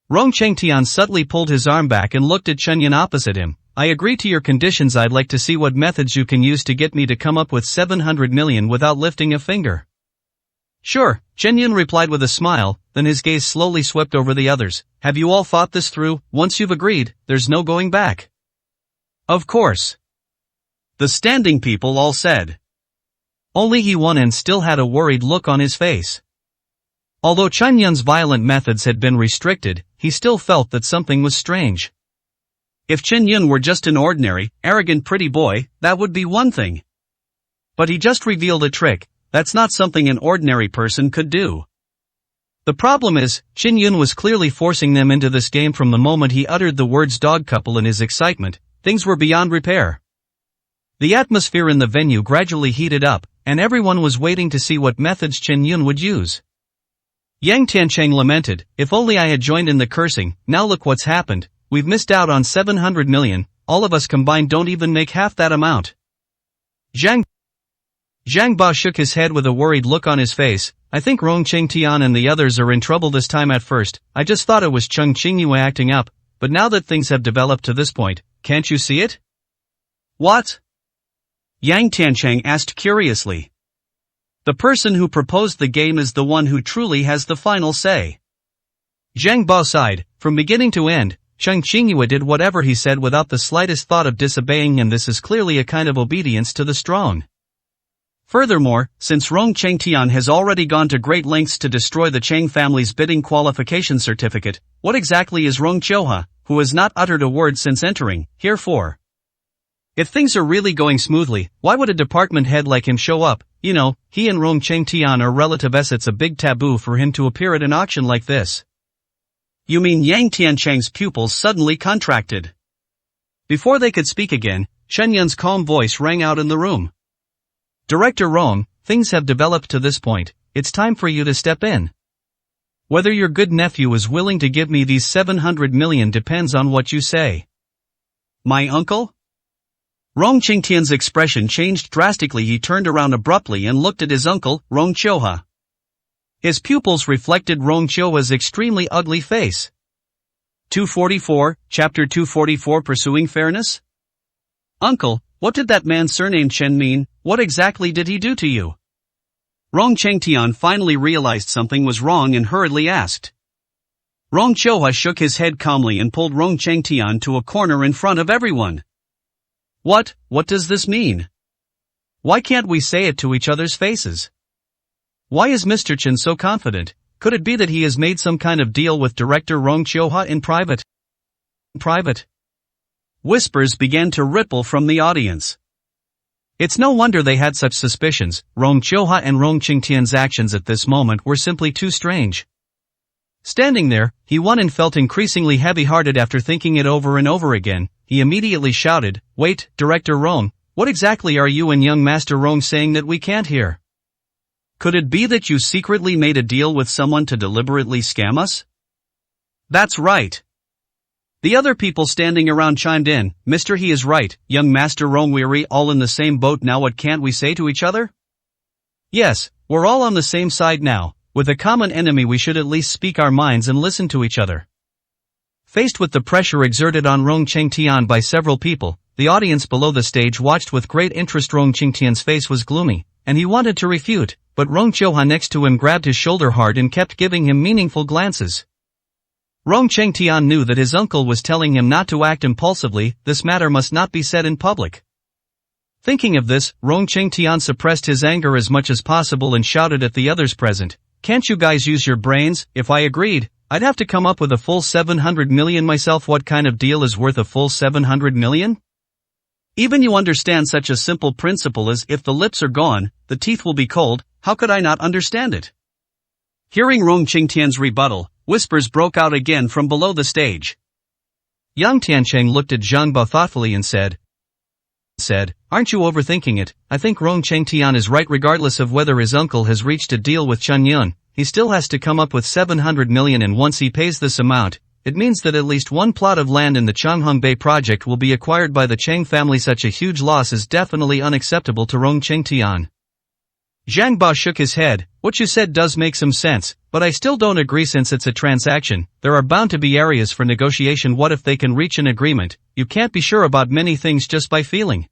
S2: Rong Chengtian subtly pulled his arm back and looked at Chen Yun opposite him. I agree to your conditions. I'd like to see what methods you can use to get me to come up with 700 million without lifting a finger.
S1: Sure,
S2: Chen Yun replied with a smile, then his gaze slowly swept over the others. Have you all thought this through? Once you've agreed, there's no going back.
S1: Of course. The standing people all said.
S2: Only he won and still had a worried look on his face. Although Chen Yun's violent methods had been restricted, he still felt that something was strange.
S1: If Chen Yun were just an ordinary, arrogant pretty boy, that would be one thing. But he just revealed a trick, that's not something an ordinary person could do.
S2: The problem is, Chen Yun was clearly forcing them into this game. From the moment he uttered the words dog couple in his excitement, things were beyond repair. The atmosphere in the venue gradually heated up, and everyone was waiting to see what methods Chen Yun would use. Yang Tiancheng lamented, if only I had joined in the cursing. Now look what's happened, we've missed out on 700 million, all of us combined don't even make half that amount. Zhang Ba shook his head with a worried look on his face. I think Rong Chengtian and the others are in trouble this time. At first, I just thought it was Cheng Qingyue acting up, but now that things have developed to this point, can't you see it?
S1: What? Yang Tiancheng asked curiously. The person who proposed the game is the one who truly has the final say.
S2: Zhang Ba sighed. From beginning to end, Cheng Qingyue did whatever he said without the slightest thought of disobeying, and this is clearly a kind of obedience to the strong.
S1: Furthermore, since Rong Chengtian has already gone to great lengths to destroy the Cheng family's bidding qualification certificate, what exactly is Rong Chiohua, who has not uttered a word since entering, here for? If things are really going smoothly, why would a department head like him show up? You know, he and Rong Chengtian are relatives. It's a big taboo for him to appear at an auction like this.
S2: You mean Yang Tiancheng's pupils suddenly contracted? Before they could speak again, Chen Yun's calm voice rang out in the room. Director Rong, things have developed to this point, it's time for you to step in. Whether your good nephew is willing to give me these 700 million depends on what you say.
S1: My uncle? Rong Qingtian's expression changed drastically. He turned around abruptly and looked at his uncle, Rong Qiuhua. His pupils reflected Rong Qiuhua's extremely ugly face. 244, Chapter 244 Pursuing Fairness? Uncle, what did that man surnamed Chen mean? What exactly did he do to you? Rong Qingtian finally realized something was wrong and hurriedly asked. Rong Qiuhua shook his head calmly and pulled Rong Qingtian to a corner in front of everyone. What does this mean? Why can't we say it to each other's faces? Why is Mr. Chen so confident? Could it be that he has made some kind of deal with director Rong Qiuhua in private? Whispers began to ripple from the audience. It's no wonder they had such suspicions. Rong Qiuhua and Rong Qingtian's actions at this moment were simply too strange. Standing there, He Wen felt increasingly heavy-hearted after thinking it over and over again. He immediately shouted, "Wait, Director Rong, what exactly are you and young Master Rong saying that we can't hear? Could it be that you secretly made a deal with someone to deliberately scam us?" "That's right." The other people standing around chimed in, "Mister, he is right, young Master Rong, we're all in the same boat now. What can't we say to each other?" "Yes, we're all on the same side now. With a common enemy we should at least speak our minds and listen to each other." Faced with the pressure exerted on Rong Qingtian by several people, the audience below the stage watched with great interest. Rong Qingtian's face was gloomy, and he wanted to refute, but Rong Qiuhua next to him grabbed his shoulder hard and kept giving him meaningful glances. Rong Qingtian knew that his uncle was telling him not to act impulsively. This matter must not be said in public. Thinking of this, Rong Qingtian suppressed his anger as much as possible and shouted at the others present, "Can't you guys use your brains? If I agreed, I'd have to come up with a full 700 million myself. What kind of deal is worth a full 700 million? Even you understand such a simple principle as if the lips are gone, the teeth will be cold. How could I not understand it?" Hearing Rong Qingtian's rebuttal, whispers broke out again from below the stage. Yang Tiancheng looked at Zhang Bao thoughtfully and said, "Aren't you overthinking it? I think Rong Qingtian is right. Regardless of whether his uncle has reached a deal with Chen Yun, he still has to come up with 700 million, and once he pays this amount, it means that at least one plot of land in the Changhong Bay project will be acquired by the Cheng family. Such a huge loss is definitely unacceptable to Rong Qingtian." Zhang Bao shook his head. "What you said does make some sense, but I still don't agree. Since it's a transaction, there are bound to be areas for negotiation. What if they can reach an agreement? You can't be sure about many things just by feeling."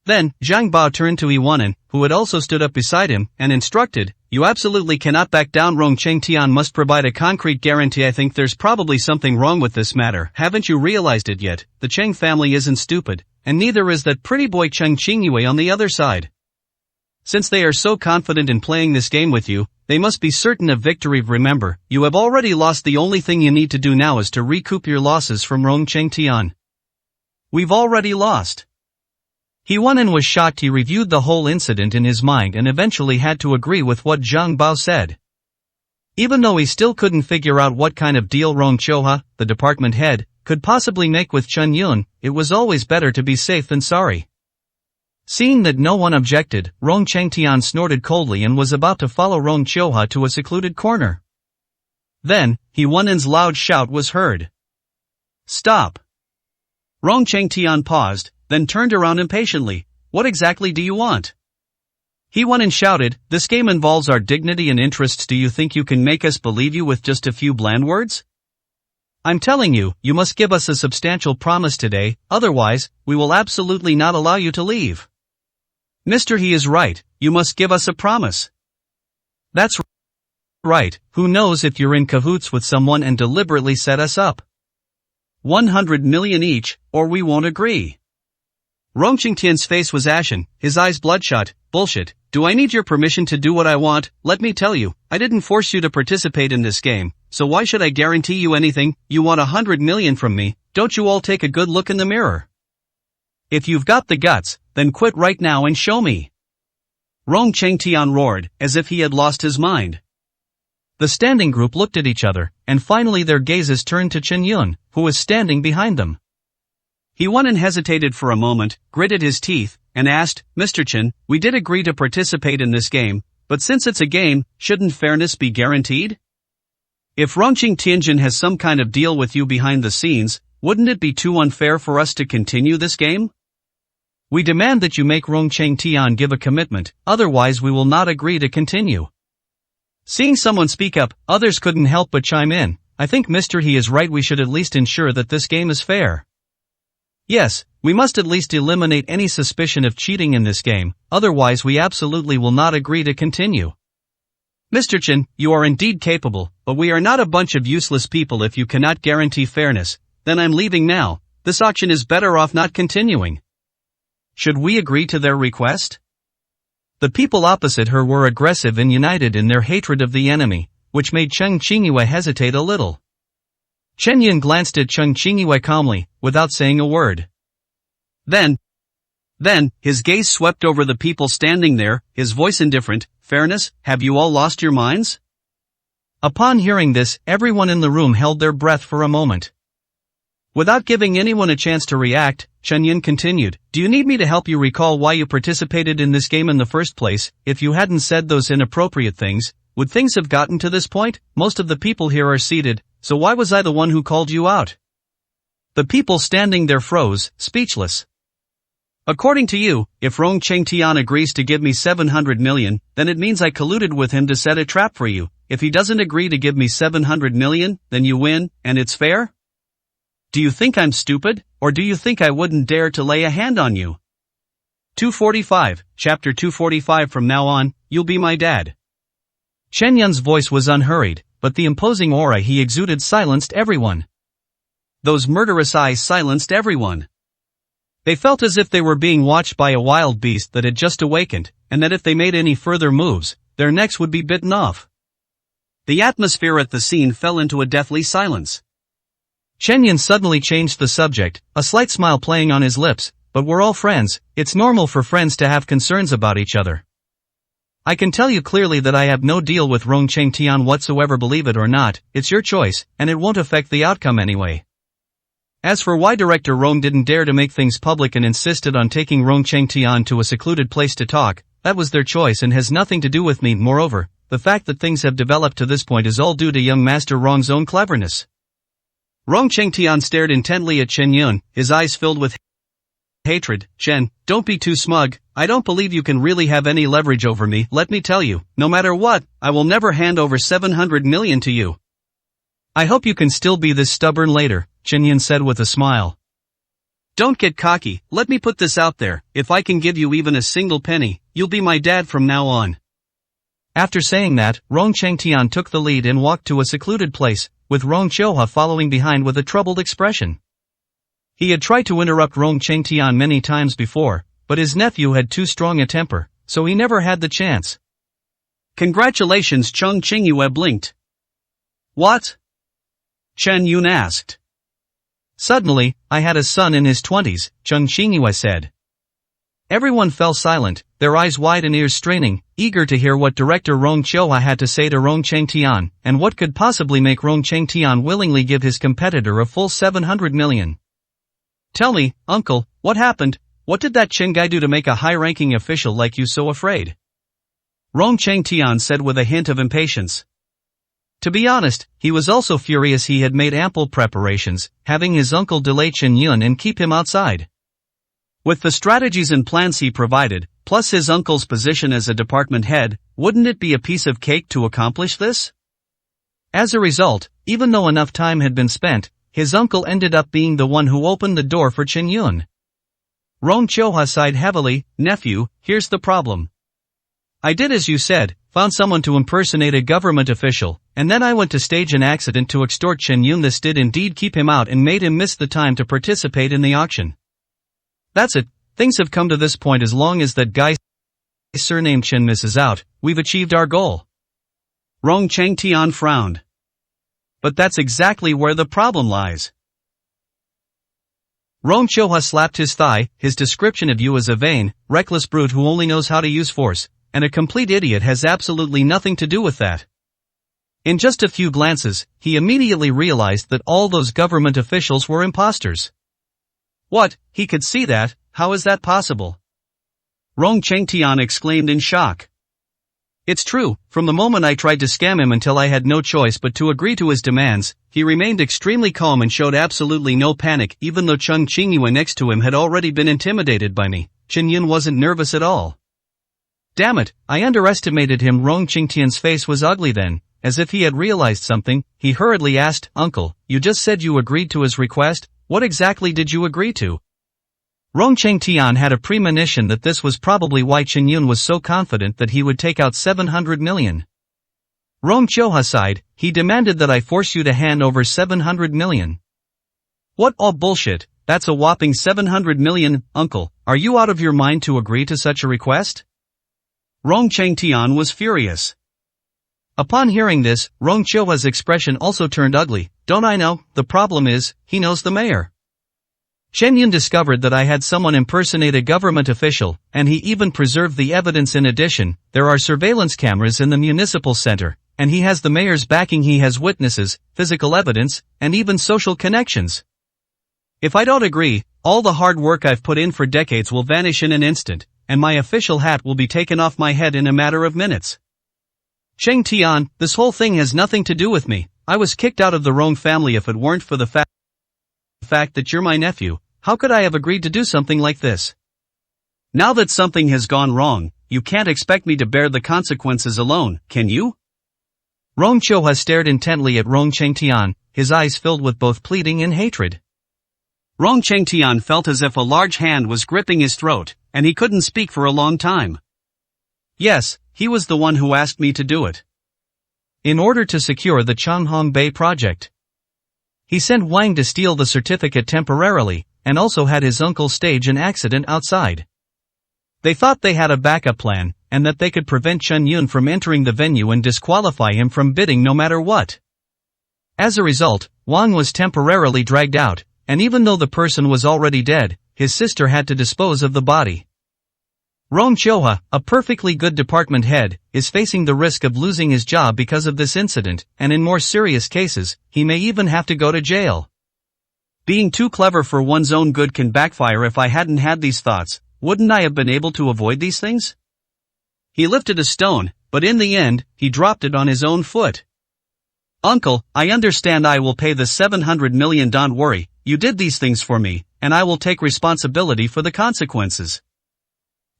S1: Then, Zhang Bao turned to Yi Wen, who had also stood up beside him, and instructed, "You absolutely cannot back down. Rong Qingtian must provide a concrete guarantee. I think there's probably something wrong with this matter. Haven't you realized it yet? The Cheng family isn't stupid, and neither is that pretty boy Cheng Qingyue on the other side. Since they are so confident in playing this game with you, they must be certain of victory. Remember, you have already lost. The only thing you need to do now is to recoup your losses from Rong Qingtian." "We've already lost." Yi Wen was shocked. He reviewed the whole incident in his mind and eventually had to agree with what Zhang Bao said. Even though he still couldn't figure out what kind of deal Rong Qiuhua, the department head, could possibly make with Chen Yun, it was always better to be safe than sorry. Seeing that no one objected, Rong Qingtian snorted coldly and was about to follow Rong Qiuhua to a secluded corner. Then, Yi Wen's loud shout was heard. "Stop!" Rong Qingtian paused, then turned around impatiently. "What exactly do you want?" Yi Wen shouted, "This game involves our dignity and interests. Do you think you can make us believe you with just a few bland words? I'm telling you, you must give us a substantial promise today, otherwise, we will absolutely not allow you to leave." "Mister, he is right, you must give us a promise." "That's right, who knows if you're in cahoots with someone and deliberately set us up. 100 million each, or we won't agree." Rong Qingtian's face was ashen, his eyes bloodshot. "Bullshit, do I need your permission to do what I want? Let me tell you, I didn't force you to participate in this game, so why should I guarantee you anything? You want 100 million from me, don't you all take a good look in the mirror? If you've got the guts, then quit right now and show me." Rong Qingtian roared, as if he had lost his mind. The standing group looked at each other, and finally their gazes turned to Chen Yun, who was standing behind them. Yi Wen hesitated for a moment, gritted his teeth, and asked, "Mr. Chen, we did agree to participate in this game, but since it's a game, shouldn't fairness be guaranteed?" If Rongqing Tianjin has some kind of deal with you behind the scenes, wouldn't it be too unfair for us to continue this game?
S2: We demand that you make Rongqing Tian give a commitment, otherwise we will not agree to continue. Seeing someone speak up, others couldn't help but chime in. I think Mr. He is right, we should at least ensure that this game is fair. Yes, we must at least eliminate any suspicion of cheating in this game, otherwise we absolutely will not agree to continue.
S1: Mr. Chen, you are indeed capable, but we are not a bunch of useless people. If you cannot guarantee fairness, then I'm leaving now. This auction is better off not continuing. Should we agree to their request?
S2: The people opposite her were aggressive and united in their hatred of the enemy, which made Cheng Qingyue hesitate a little. Chen Yun glanced at Cheng Qingyue calmly, without saying a word.
S1: Then, his gaze swept over the people standing there, his voice indifferent. Fairness, have you all lost your minds?
S2: Upon hearing this, everyone in the room held their breath for a moment. Without giving anyone a chance to react, Chen Yun continued, do you need me to help you recall why you participated in this game in the first place? If you hadn't said those inappropriate things, would things have gotten to this point? Most of the people here are seated, so why was I the one who called you out? The people standing there froze, speechless. According to you, if Rongqing Tian agrees to give me 700 million, then it means I colluded with him to set a trap for you. If he doesn't agree to give me 700 million, then you win, and it's fair? Do you think I'm stupid, or do you think I wouldn't dare to lay a hand on you? 245, Chapter 245. From now on, you'll be my dad. Chen Yun's voice was unhurried, but the imposing aura he exuded silenced everyone.
S1: Those murderous eyes silenced everyone.
S2: They felt as if they were being watched by a wild beast that had just awakened, and that if they made any further moves, their necks would be bitten off.
S1: The atmosphere at the scene fell into a deathly silence.
S2: Chen Yun suddenly changed the subject, a slight smile playing on his lips. But we're all friends, it's normal for friends to have concerns about each other. I can tell you clearly that I have no deal with Rongqing Tian whatsoever, believe it or not, it's your choice, and it won't affect the outcome anyway. As for why Director Rong didn't dare to make things public and insisted on taking Rongqing Tian to a secluded place to talk, that was their choice and has nothing to do with me. Moreover, the fact that things have developed to this point is all due to young Master Rong's own cleverness.
S1: Rongqing Tian stared intently at Chen Yun, his eyes filled with hatred. Chen, don't be too smug, I don't believe you can really have any leverage over me. Let me tell you, no matter what, I will never hand over 700 million to you.
S2: I hope you can still be this stubborn later, Chen Yun said with a smile.
S1: Don't get cocky, let me put this out there, if I can give you even a single penny, you'll be my dad from now on.
S2: After saying that, Rongqing Tian took the lead and walked to a secluded place, with Rong Qiuhua following behind with a troubled expression. He had tried to interrupt Rongqing Tian many times before, but his nephew had too strong a temper, so he never had the chance.
S1: Congratulations, Cheng Qingyue blinked. What? Chen Yun asked.
S2: Suddenly, I had a son in his 20s, Cheng Qingyue said. Everyone fell silent, their eyes wide and ears straining, eager to hear what Director Rong Qiuhua had to say to Rongqing Tian, and what could possibly make Rongqing Tian willingly give his competitor a full 700 million. Tell me, uncle, what happened? What did that Chen guy do to make a high-ranking official like you so afraid?
S1: Rongqing Tian said with a hint of impatience.
S2: To be honest, he was also furious. He had made ample preparations, having his uncle delay Chen Yun and keep him outside.
S1: With the strategies and plans he provided, plus his uncle's position as a department head, wouldn't it be a piece of cake to accomplish this?
S2: As a result, even though enough time had been spent, his uncle ended up being the one who opened the door for Chen Yun.
S1: Rong Qiuhua sighed heavily. Nephew, here's the problem.
S2: I did as you said, found someone to impersonate a government official, and then I went to stage an accident to extort Chen Yun. This did indeed keep him out and made him miss the time to participate in the auction. That's it, things have come to this point. As long as that guy surnamed Chen misses out, we've achieved our goal.
S1: Rongqing Tian frowned.
S2: But that's exactly where the problem lies. Rong Qiuhua slapped his thigh. His description of you as a vain, reckless brute who only knows how to use force, and a complete idiot has absolutely nothing to do with that. In just a few glances, he immediately realized that all those government officials were imposters.
S1: What, he could see that? How is that possible? Rongqing Tian exclaimed in shock.
S2: It's true, from the moment I tried to scam him until I had no choice but to agree to his demands, he remained extremely calm and showed absolutely no panic even though Chung Qingyue next to him had already been intimidated by me. Chen Yun wasn't nervous at all. Damn it, I underestimated him. Rong Qingtian's face was ugly then. As if he had realized something, he hurriedly asked, Uncle, you just said you agreed to his request, what exactly did you agree to? Rong Qingtian had a premonition that this was probably why Chen Yun was so confident that he would take out 700 million. Rong Qiuhua sighed, he demanded that I force you to hand over 700 million. What all bullshit, that's a whopping 700 million, Uncle, are you out of your mind to agree to such a request? Rong Qingtian was furious. Upon hearing this, Rong Qiuhua's expression also turned ugly. Don't I know, the problem is, he knows the mayor. Chen Yun discovered that I had someone impersonate a government official, and he even preserved the evidence. In addition, there are surveillance cameras in the municipal center, and he has the mayor's backing. He has witnesses, physical evidence, and even social connections. If I don't agree, all the hard work I've put in for decades will vanish in an instant, and my official hat will be taken off my head in a matter of minutes. Cheng Tian, this whole thing has nothing to do with me. I was kicked out of the Rong family. If it weren't for the fact that you're my nephew, how could I have agreed to do something like this? Now that something has gone wrong, you can't expect me to bear the consequences alone, can you? Rong Qiuhua stared intently at Rong Qingtian, his eyes filled with both pleading and hatred. Rong Qingtian felt as if a large hand was gripping his throat, and he couldn't speak for a long time. Yes, he was the one who asked me to do it. In order to secure the Changhong Bay project. He sent Wang to steal the certificate temporarily, and also had his uncle stage an accident outside. They thought they had a backup plan, and that they could prevent Chen Yun from entering the venue and disqualify him from bidding no matter what. As a result, Wang was temporarily dragged out, and even though the person was already dead, his sister had to dispose of the body. Rong Qiuhua, a perfectly good department head, is facing the risk of losing his job because of this incident, and in more serious cases, he may even have to go to jail. Being too clever for one's own good can backfire. If I hadn't had these thoughts, wouldn't I have been able to avoid these things? He lifted a stone, but in the end, he dropped it on his own foot. Uncle, I understand. I will pay the 700 million. Don't worry, you did these things for me, and I will take responsibility for the consequences.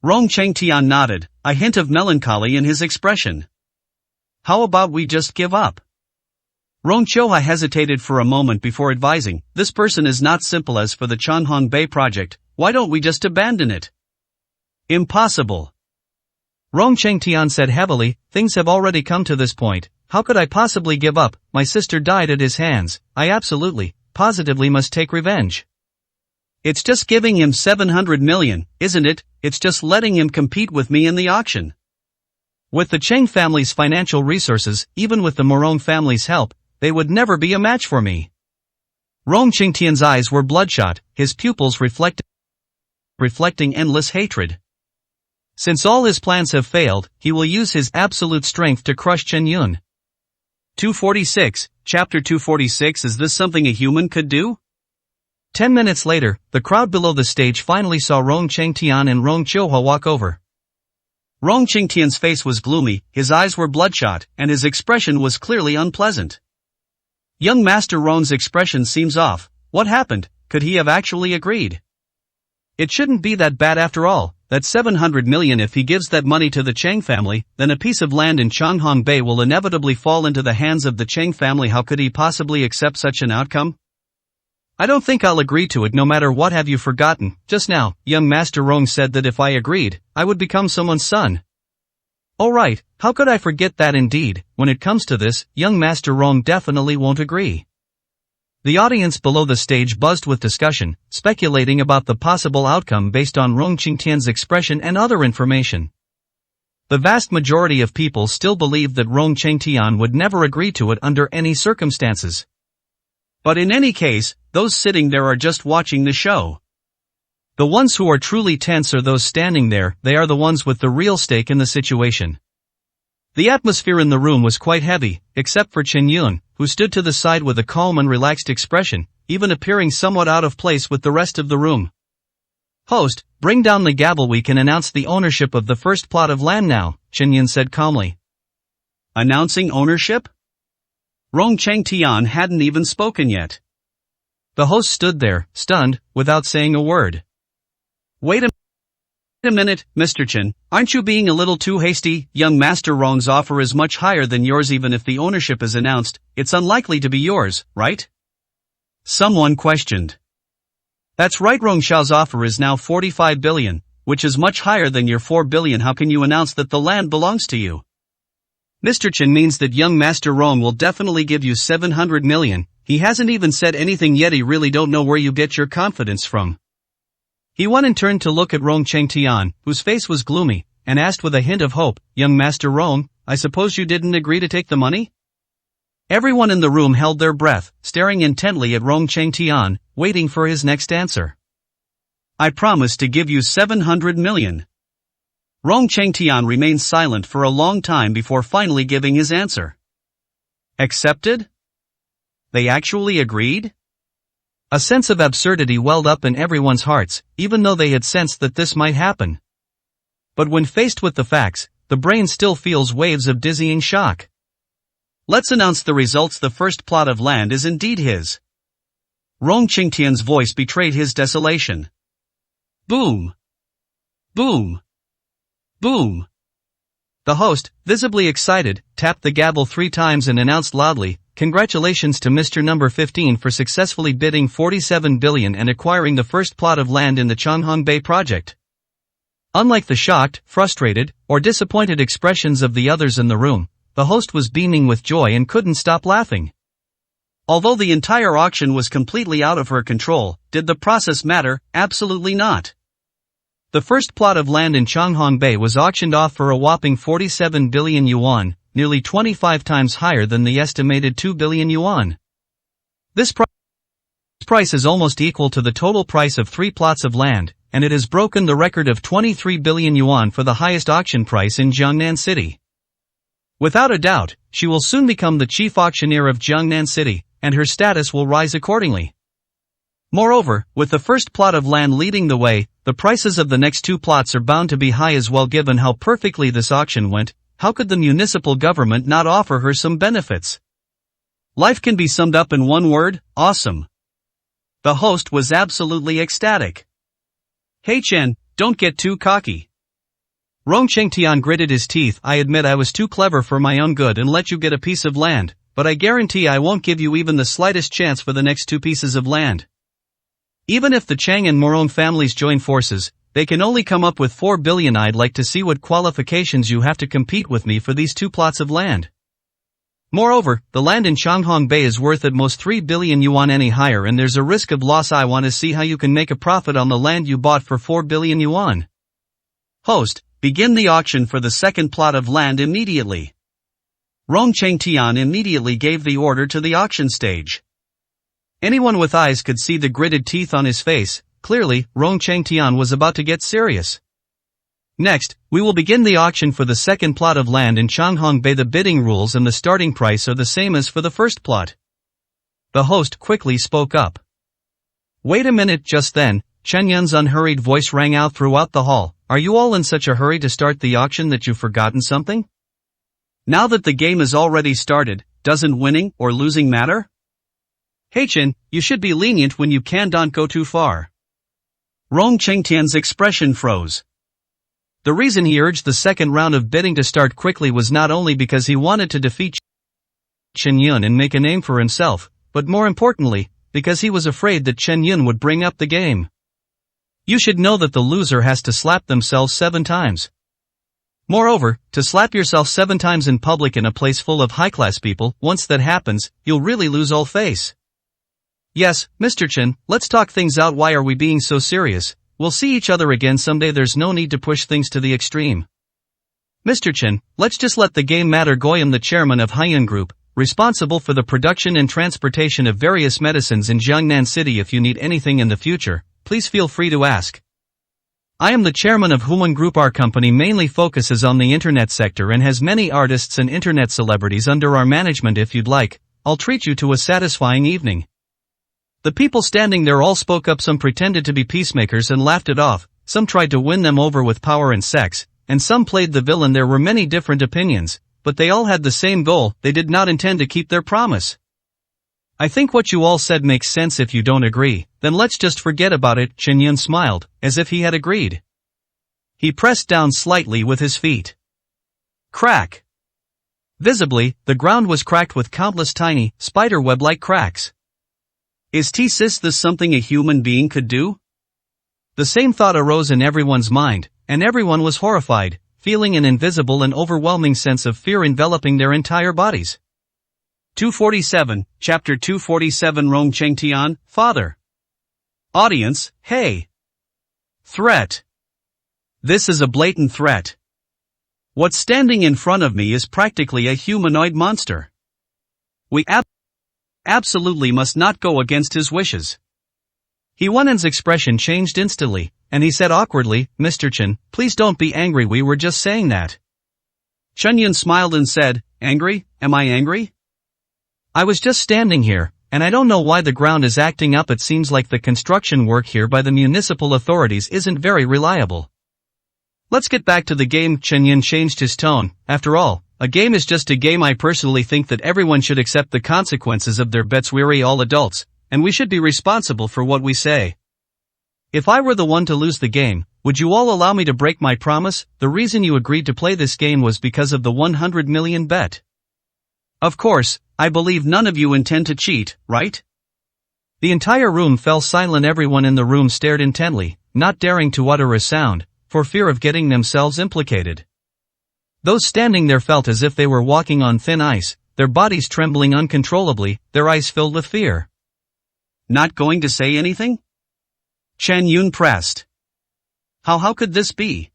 S2: Rong Qingtian nodded, a hint of melancholy in his expression. How about we just give up? Rong Qiuhua hesitated for a moment before advising, this person is not simple. As for the Changhong Bay project, why don't we just abandon it? Impossible. Rong Qingtian said heavily, things have already come to this point, how could I possibly give up? My sister died at his hands, I absolutely, positively must take revenge. It's just giving him 700 million, isn't it? It's just letting him compete with me in the auction. With the Cheng family's financial resources, even with the Morong family's help, they would never be a match for me. Rong Qingtian's eyes were bloodshot, his pupils reflecting endless hatred. Since all his plans have failed, he will use his absolute strength to crush Chen Yun. 246, Chapter 246. Is this something a human could do? 10 minutes later, the crowd below the stage finally saw Rong Qingtian and Rong Qiuhua walk over. Rong Qingtian's face was gloomy, his eyes were bloodshot, and his expression was clearly unpleasant. Young Master Rong's expression seems off. What happened? Could he have actually agreed? It shouldn't be that bad after all. That 700 million. If he gives that money to the Cheng family, then a piece of land in Changhong Bay will inevitably fall into the hands of the Cheng family. How could he possibly accept such an outcome? I don't think I'll agree to it no matter what. Have you forgotten? Just now, young Master Rong said that if I agreed, I would become someone's son. Oh right, how could I forget that indeed? When it comes to this, young Master Rong definitely won't agree. The audience below the stage buzzed with discussion, speculating about the possible outcome based on Rong Qingtian's expression and other information. The vast majority of people still believed that Rong Qingtian would never agree to it under any circumstances. But in any case, those sitting there are just watching the show. The ones who are truly tense are those standing there. They are the ones with the real stake in the situation. The atmosphere in the room was quite heavy, except for Chen Yun, who stood to the side with a calm and relaxed expression, even appearing somewhat out of place with the rest of the room. Host, bring down the gavel, we can announce the ownership of the first plot of land now, Chen Yun said calmly.
S1: Announcing ownership? Rong Changtian hadn't even spoken yet.
S2: The host stood there, stunned, without saying a word.
S1: Wait a minute, Mr. Chen, aren't you being a little too hasty? Young Master Rong's offer is much higher than yours. Even if the ownership is announced, it's unlikely to be yours, right? Someone questioned. That's right, Rong Xiao's offer is now 45 billion, which is much higher than your 4 billion. How can you announce that the land belongs to you? Mr. Chen means that young Master Rong will definitely give you 700 million, he hasn't even said anything yet. I really don't know where you get your confidence from. He went and turned to look at Rong Changtian, whose face was gloomy, and asked with a hint of hope, Young Master Rong, I suppose you didn't agree to take the money? Everyone in the room held their breath, staring intently at Rong Changtian, waiting for his next answer. I promise to give you 700 million. Rong Changtian remained silent for a long time before finally giving his answer. Accepted? They actually agreed?
S2: A sense of absurdity welled up in everyone's hearts, even though they had sensed that this might happen. But when faced with the facts, the brain still feels waves of dizzying shock. Let's announce the results. The first plot of land is indeed his. Rong Changtian's voice betrayed his desolation. Boom! Boom! Boom! The host, visibly excited, tapped the gavel 3 times and announced loudly, Congratulations to Mr. Number 15 for successfully bidding 47 billion and acquiring the first plot of land in the Changhong project. Unlike the shocked, frustrated, or disappointed expressions of the others in the room, the host was beaming with joy and couldn't stop laughing. Although the entire auction was completely out of her control, did the process matter? Absolutely not. The first plot of land in Changhong Bay was auctioned off for a whopping 47 billion yuan, nearly 25 times higher than the estimated 2 billion yuan. This price is almost equal to the total price of 3 plots of land, and it has broken the record of 23 billion yuan for the highest auction price in Jiangnan City. Without a doubt, she will soon become the chief auctioneer of Jiangnan City, and her status will rise accordingly. Moreover, with the first plot of land leading the way, the prices of the next 2 plots are bound to be high as well. Given how perfectly this auction went, how could the municipal government not offer her some benefits? Life can be summed up in one word, awesome. The host was absolutely ecstatic. Hey Chen, don't get too cocky. Rong Changtian gritted his teeth. I admit I was too clever for my own good and let you get a piece of land, but I guarantee I won't give you even the slightest chance for the next 2 pieces of land. Even if the Chang and Morong families join forces, they can only come up with 4 billion. I'd like to see what qualifications you have to compete with me for these 2 plots of land. Moreover, the land in Changhong Bay is worth at most 3 billion yuan. Any higher and there's a risk of loss. I want to see how you can make a profit on the land you bought for 4 billion yuan. Host, begin the auction for the second plot of land immediately. Rong Changtian immediately gave the order to the auction stage. Anyone with eyes could see the gritted teeth on his face. Clearly, Rong Changtian was about to get serious. Next, we will begin the auction for the second plot of land in Changhong Bay. The bidding rules and the starting price are the same as for the first plot. The host quickly spoke up. Wait a minute. Just then, Chen Yun's unhurried voice rang out throughout the hall. Are you all in such a hurry to start the auction that you've forgotten something? Now that the game is already started, doesn't winning or losing matter? Hey Chen, you should be lenient when you can. Don't go too far. Rong Changtian's expression froze. The reason he urged the second round of bidding to start quickly was not only because he wanted to defeat Chen Yun and make a name for himself, but more importantly, because he was afraid that Chen Yun would bring up the game. You should know that the loser has to slap themselves 7 times. Moreover, to slap yourself 7 times in public in a place full of high-class people, once that happens, you'll really lose all face. Yes, Mr. Chen, let's talk things out. Why are we being so serious? We'll see each other again someday. There's no need to push things to the extreme. Mr. Chen, let's just let the game matter. Goyam, the chairman of Haiyun Group, responsible for the production and transportation of various medicines in Jiangnan City. If you need anything in the future, please feel free to ask. I am the chairman of Huan Group. Our company mainly focuses on the internet sector and has many artists and internet celebrities under our management. If you'd like, I'll treat you to a satisfying evening. The people standing there all spoke up. Some pretended to be peacemakers and laughed it off, some tried to win them over with power and sex, and some played the villain. There were many different opinions, but they all had the same goal: they did not intend to keep their promise. I think what you all said makes sense. If you don't agree, then let's just forget about it. Chen Yun smiled, as if he had agreed. He pressed down slightly with his feet. Crack! Visibly, the ground was cracked with countless tiny, spiderweb-like cracks.
S1: Is this something a human being could do?
S2: The same thought arose in everyone's mind, and everyone was horrified, feeling an invisible and overwhelming sense of fear enveloping their entire bodies.
S1: 247, Chapter 247. Rong Chengtian, Father. Audience, hey! Threat. This is a blatant threat. What's standing in front of me is practically a humanoid monster. We absolutely must not go against his wishes.
S2: He Wanen's expression changed instantly, and he said awkwardly, Mr. Chen, please don't be angry, we were just saying that.
S1: Chen Yun smiled and said, Angry? Am I angry?
S2: I was just standing here, and I don't know why the ground is acting up. It seems like the construction work here by the municipal authorities isn't very reliable. Let's get back to the game. Chen Yun changed his tone. After all, a game is just a game. I personally think that everyone should accept the consequences of their bets. We're all adults, and we should be responsible for what we say. If I were the one to lose the game, would you all allow me to break my promise? The reason you agreed to play this game was because of the 100 million bet.
S1: Of course, I believe none of you intend to cheat, right?
S2: The entire room fell silent. Everyone in the room stared intently, not daring to utter a sound, for fear of getting themselves implicated. Those standing there felt as if they were walking on thin ice, their bodies trembling uncontrollably, their eyes filled with fear.
S1: Not going to say anything? Chen Yun pressed. How could this be?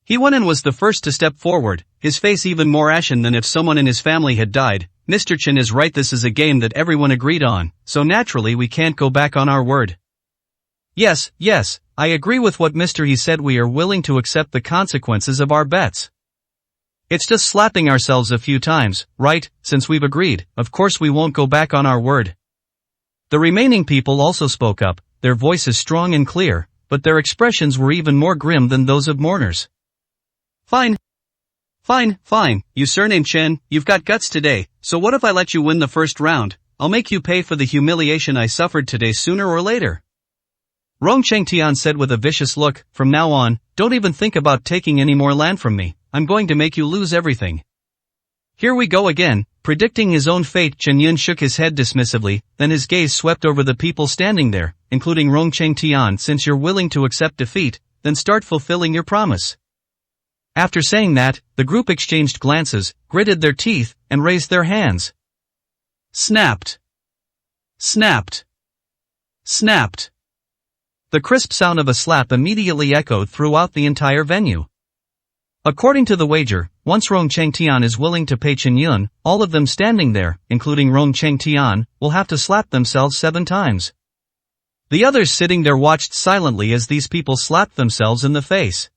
S1: He Wanen was the first to step forward, his face even more ashen than if someone in his family had died. Mr. Chen is right, this is a game that everyone agreed on, so naturally we can't go back on our word. Yes, I agree with what Mr. He said. We are willing to accept the consequences of our bets. It's just slapping ourselves a few times, right? Since we've agreed, of course we won't go back on our word. The remaining people also spoke up, their voices strong and clear, but their expressions were even more grim than those of mourners. Fine. You surname Chen, you've got guts today, so what if I let you win the first round? I'll make you pay for the humiliation I suffered today sooner or later. Rong Chengtian said with a vicious look, from now on, don't even think about taking any more land from me, I'm going to make you lose everything. Here we go again, predicting his own fate. Chen Yun shook his head dismissively, then his gaze swept over the people standing there, including Rong Chengtian. Since you're willing to accept defeat, then start fulfilling your promise. After saying that, the group exchanged glances, gritted their teeth, and raised their hands. Snapped. The crisp sound of a slap immediately echoed throughout the entire venue. According to the wager, once Rong Chengtian is willing to pay Chen Yun, all of them standing there, including Rong Chengtian, will have to slap themselves 7 times. The others sitting there watched silently as these people slapped themselves in the face.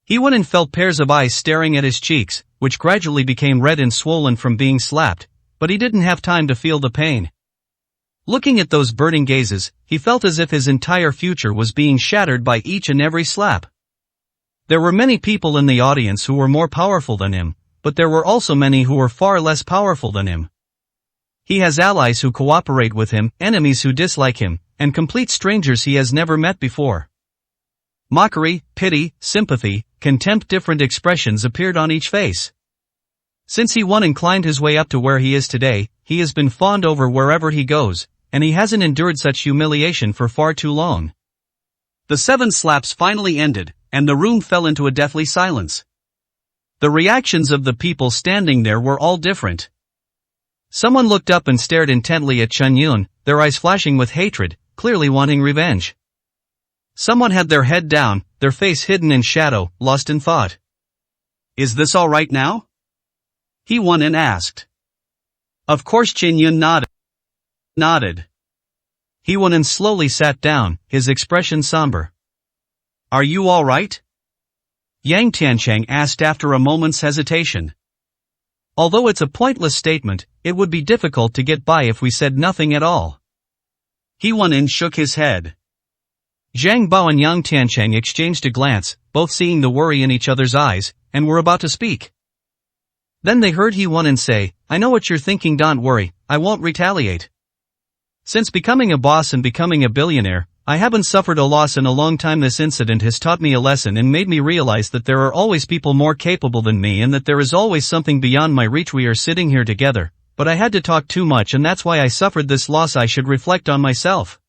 S1: He went and felt pairs of eyes staring at his cheeks, which gradually became red and swollen from being slapped, but he didn't have time to feel the pain. Looking at those burning gazes, he felt as if his entire future was being shattered by each and every slap. There were many people in the audience who were more powerful than him, but there were also many who were far less powerful than him. He has allies who cooperate with him, enemies who dislike him, and complete strangers he has never met before. Mockery, pity, sympathy, contempt, different expressions appeared on each face. Since he won and climbed his way up to where he is today, he has been fawned over wherever he goes, and he hasn't endured such humiliation for far too long. The 7 slaps finally ended, and the room fell into a deathly silence. The reactions of the people standing there were all different. Someone looked up and stared intently at Chen Yun, their eyes flashing with hatred, clearly wanting revenge. Someone had their head down, their face hidden in shadow, lost in thought. Is this all right now? He won and asked. Of course. Chen Yun nodded. He won and slowly sat down, his expression somber. Are you all right? Yang Tiancheng asked after a moment's hesitation. Although it's a pointless statement, it would be difficult to get by if we said nothing at all. He Wan shook his head.
S2: Zhang Bao and Yang Tiancheng exchanged a glance, both seeing the worry in each other's eyes, and were about to speak. Then they heard He Wan say, I know what you're thinking, don't worry, I won't retaliate. Since becoming a boss and becoming a billionaire, I haven't suffered a loss in a long time. This incident has taught me a lesson and made me realize that there are always people more capable than me and that there is always something beyond my reach. We are sitting here together, but I had to talk too much and that's why I suffered this loss. I should reflect on myself.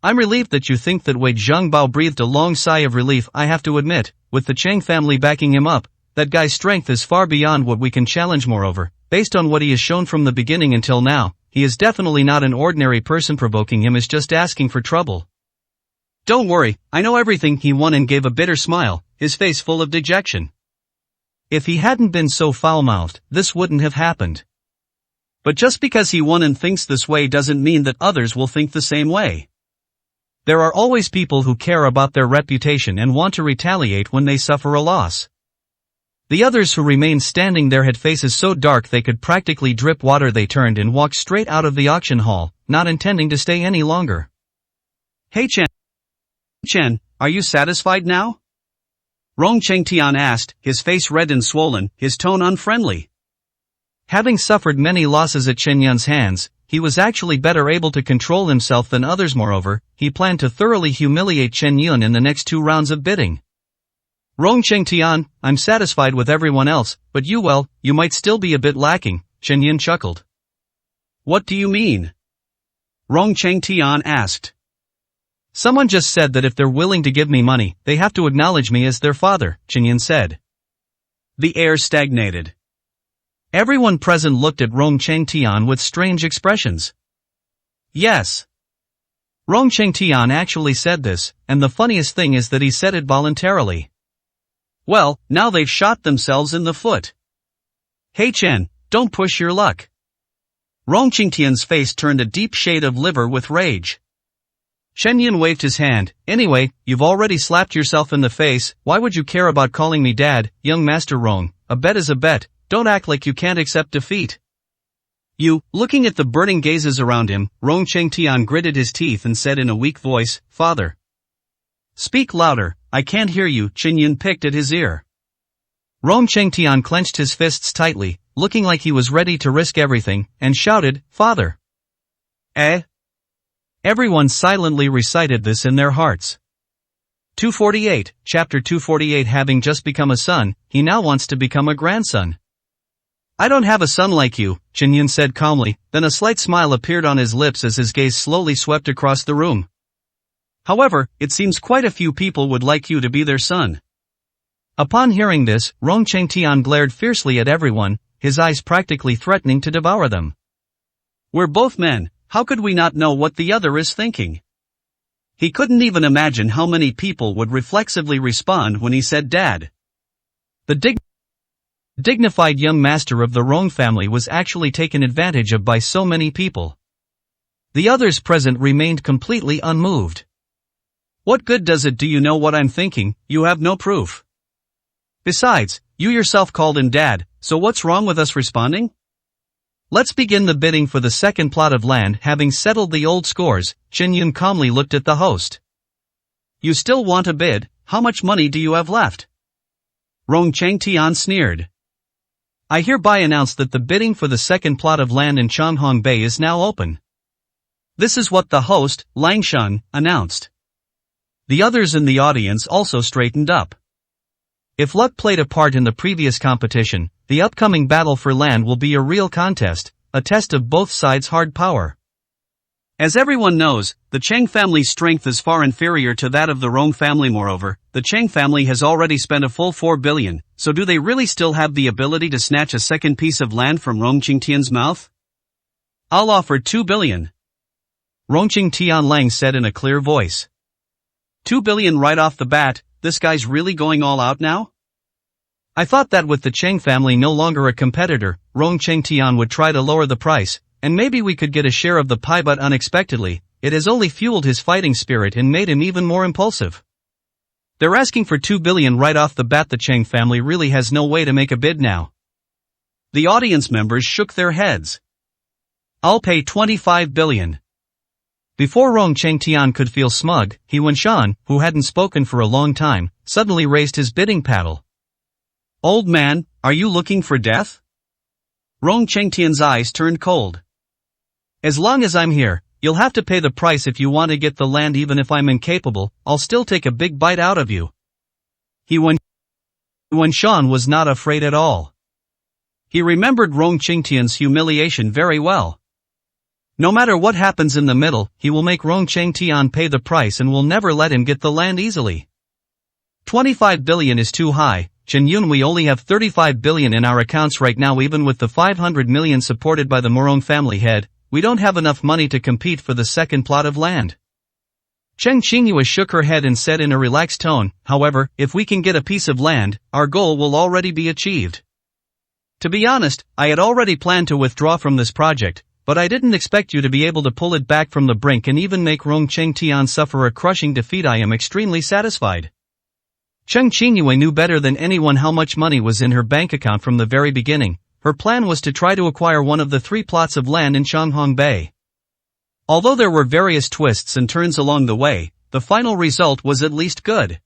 S2: I'm relieved that you think that way. Zhang Bao breathed a long sigh of relief. I have to admit, with the Cheng family backing him up, that guy's strength is far beyond what we can challenge. Moreover, based on what he has shown from the beginning until now, he is definitely not an ordinary person. Provoking him is just asking for trouble. Don't worry, I know everything. He Wan and gave a bitter smile, his face full of dejection. If he hadn't been so foul-mouthed, this wouldn't have happened. But just because He Wan thinks this way doesn't mean that others will think the same way. There are always people who care about their reputation and want to retaliate when they suffer a loss. The others who remained standing there had faces so dark they could practically drip water. They turned and walked straight out of the auction hall, not intending to stay any longer.
S1: Hey Chen, are you satisfied now? Rong Chengtian asked, his face red and swollen, his tone unfriendly.
S2: Having suffered many losses at Chen Yun's hands, he was actually better able to control himself than others. Moreover, he planned to thoroughly humiliate Chen Yun in the next 2 rounds of bidding. Rong Chengtian, I'm satisfied with everyone else, but you might still be a bit lacking, Chen Yun chuckled.
S1: What do you mean? Rong Chengtian asked.
S2: Someone just said that if they're willing to give me money, they have to acknowledge me as their father, Chen Yun said.
S1: The air stagnated.
S2: Everyone present looked at Rong Chengtian with strange expressions.
S1: Yes.
S2: Rong Chengtian actually said this, and the funniest thing is that he said it voluntarily.
S1: Well, now they've shot themselves in the foot. Hey Chen, don't push your luck. Rong Chengtian's face turned a deep shade of liver with rage.
S2: Chen Yun waved his hand. Anyway, you've already slapped yourself in the face. Why would you care about calling me dad, young Master Rong? A bet is a bet. Don't act like you can't accept defeat.
S1: Looking at the burning gazes around him, Rong Chengtian gritted his teeth and said in a weak voice, Father. Speak louder, I can't hear you. Chen Yun picked at his ear.
S2: Rong Chengtian clenched his fists tightly, looking like he was ready to risk everything, and shouted, Father.
S1: Eh?
S2: Everyone silently recited this in their hearts. 248, Chapter 248. Having just become a son, he now wants to become a grandson. I don't have a son like you, Chen Yun said calmly, then a slight smile appeared on his lips as his gaze slowly swept across the room.
S1: However, it seems quite a few people would like you to be their son.
S2: Upon hearing this, Rong Chengtian glared fiercely at everyone, his eyes practically threatening to devour them.
S1: We're both men, how could we not know what the other is thinking? He couldn't even imagine how many people would reflexively respond when he said dad.
S2: The dignified young master of the Rong family was actually taken advantage of by so many people. The others present remained completely unmoved.
S1: What good does it do you know what I'm thinking? You have no proof. Besides, you yourself called him dad, so what's wrong with us responding?
S2: Let's begin the bidding for the second plot of land. Having settled the old scores, Chen Yun calmly looked at the host.
S1: You still want to bid? How much money do you have left? Rong Chengtian sneered.
S2: I hereby announce that the bidding for the second plot of land in Changhong Bay is now open.
S1: This is what the host, Lang Shun, announced. The others in the audience also straightened up.
S2: If luck played a part in the previous competition, the upcoming battle for land will be a real contest, a test of both sides' hard power.
S1: As everyone knows, the Cheng family's strength is far inferior to that of the Rong family. Moreover, the Cheng family has already spent a full 4 billion, so do they really still have the ability to snatch a second piece of land from Rong Chengtian's mouth? I'll offer 2 billion.
S2: Rong Chengtian Lang said in a clear voice.
S1: 2 billion right off the bat, this guy's really going all out now?
S2: I thought that with the Cheng family no longer a competitor, Rong Chengtian would try to lower the price, and maybe we could get a share of the pie, but unexpectedly, it has only fueled his fighting spirit and made him even more impulsive. They're asking for 2 billion right off the bat. The Cheng family really has no way to make a bid now.
S1: The audience members shook their heads. I'll pay 25 billion.
S2: Before Rong Chengtian could feel smug, He Wenshan, who hadn't spoken for a long time, suddenly raised his bidding paddle.
S1: Old man, are you looking for death? Rong Chengtian's eyes turned cold.
S2: As long as I'm here, you'll have to pay the price if you want to get the land. Even if I'm incapable, I'll still take a big bite out of you. He Wenshan was not afraid at all.
S1: He remembered Rong Chengtian's humiliation very well.
S2: No matter what happens in the middle, he will make Rong Chengtian pay the price and will never let him get the land easily. 25 billion is too high, Chen Yun. We only have 35 billion in our accounts right now. Even with the 500 million supported by the Morong family head, we don't have enough money to compete for the second plot of land. Cheng Qingyue shook her head and said in a relaxed tone, however, if we can get a piece of land, our goal will already be achieved. To be honest, I had already planned to withdraw from this project, but I didn't expect you to be able to pull it back from the brink and even make Rong Chengtian suffer a crushing defeat. I am extremely satisfied. Cheng Qingyue knew better than anyone how much money was in her bank account from the very beginning. Her plan was to try to acquire one of the 3 plots of land in Changhong Bay. Although there were various twists and turns along the way, the final result was at least good.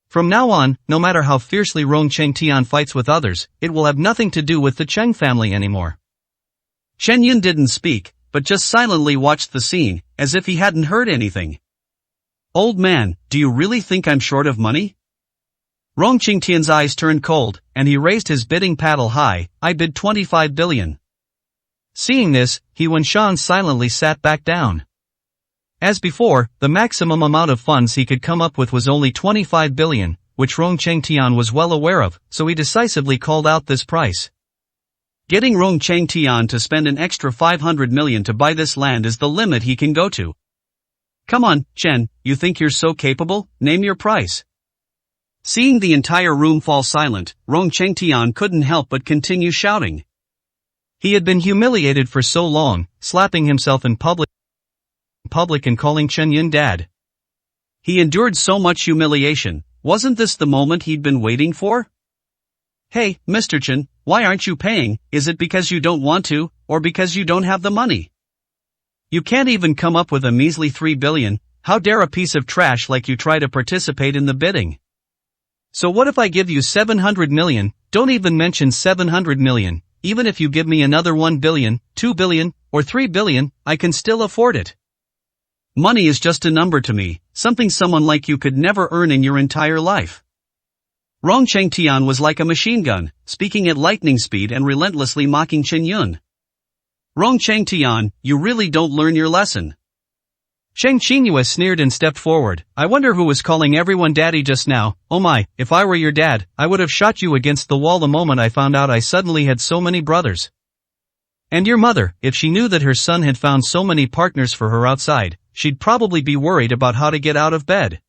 S2: From now on, no matter how fiercely Rong Chengtian fights with others, it will have nothing to do with the Cheng family anymore.
S1: Chen Yun didn't speak, but just silently watched the scene, as if he hadn't heard anything. Old man, do you really think I'm short of money? Rong Chengtian's eyes turned cold, and he raised his bidding paddle high. I bid 25 billion.
S2: Seeing this, He Wenshan silently sat back down. As before, the maximum amount of funds he could come up with was only 25 billion, which Rong Chengtian was well aware of, so he decisively called out this price.
S1: Getting Rong Chengtian to spend an extra 500 million to buy this land is the limit he can go to. Come on, Chen, you think you're so capable? Name your price. Seeing the entire room fall silent, Rong Chengtian couldn't help but continue shouting.
S2: He had been humiliated for so long, slapping himself in public and calling Chen Yun dad.
S1: He endured so much humiliation. Wasn't this the moment he'd been waiting for? Hey, Mr. Chen, why aren't you paying? Is it because you don't want to, or because you don't have the money? You can't even come up with a measly 3 billion, how dare a piece of trash like you try to participate in the bidding? So what if I give you 700 million, don't even mention 700 million, even if you give me another 1 billion, 2 billion, or 3 billion, I can still afford it. Money is just a number to me, something someone like you could never earn in your entire life. Rong Chengtian was like a machine gun, speaking at lightning speed and relentlessly mocking Chen Yun. Rong Chengtian, you really don't learn your lesson.
S2: Cheng Qingyue sneered and stepped forward. I wonder who was calling everyone daddy just now. Oh my, if I were your dad, I would have shot you against the wall the moment I found out I suddenly had so many brothers. And your mother, if she knew that her son had found so many partners for her outside, she'd probably be worried about how to get out of bed.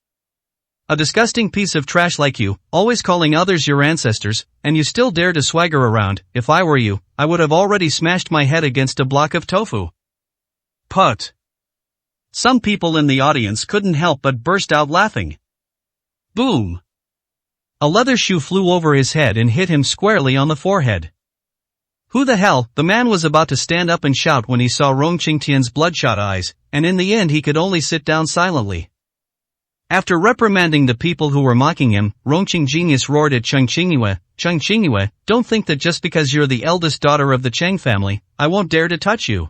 S2: A disgusting piece of trash like you, always calling others your ancestors, and you still dare to swagger around. If I were you, I would have already smashed my head against a block of tofu.
S1: Put. Some people in the audience couldn't help but burst out laughing. Boom!
S2: A leather shoe flew over his head and hit him squarely on the forehead. Who the hell? The man was about to stand up and shout when he saw Rong Chengtian's bloodshot eyes, and in the end he could only sit down silently. After reprimanding the people who were mocking him, Rong Genius roared at Cheng Qingyue, don't think that just because you're the eldest daughter of the Cheng family, I won't dare to touch you.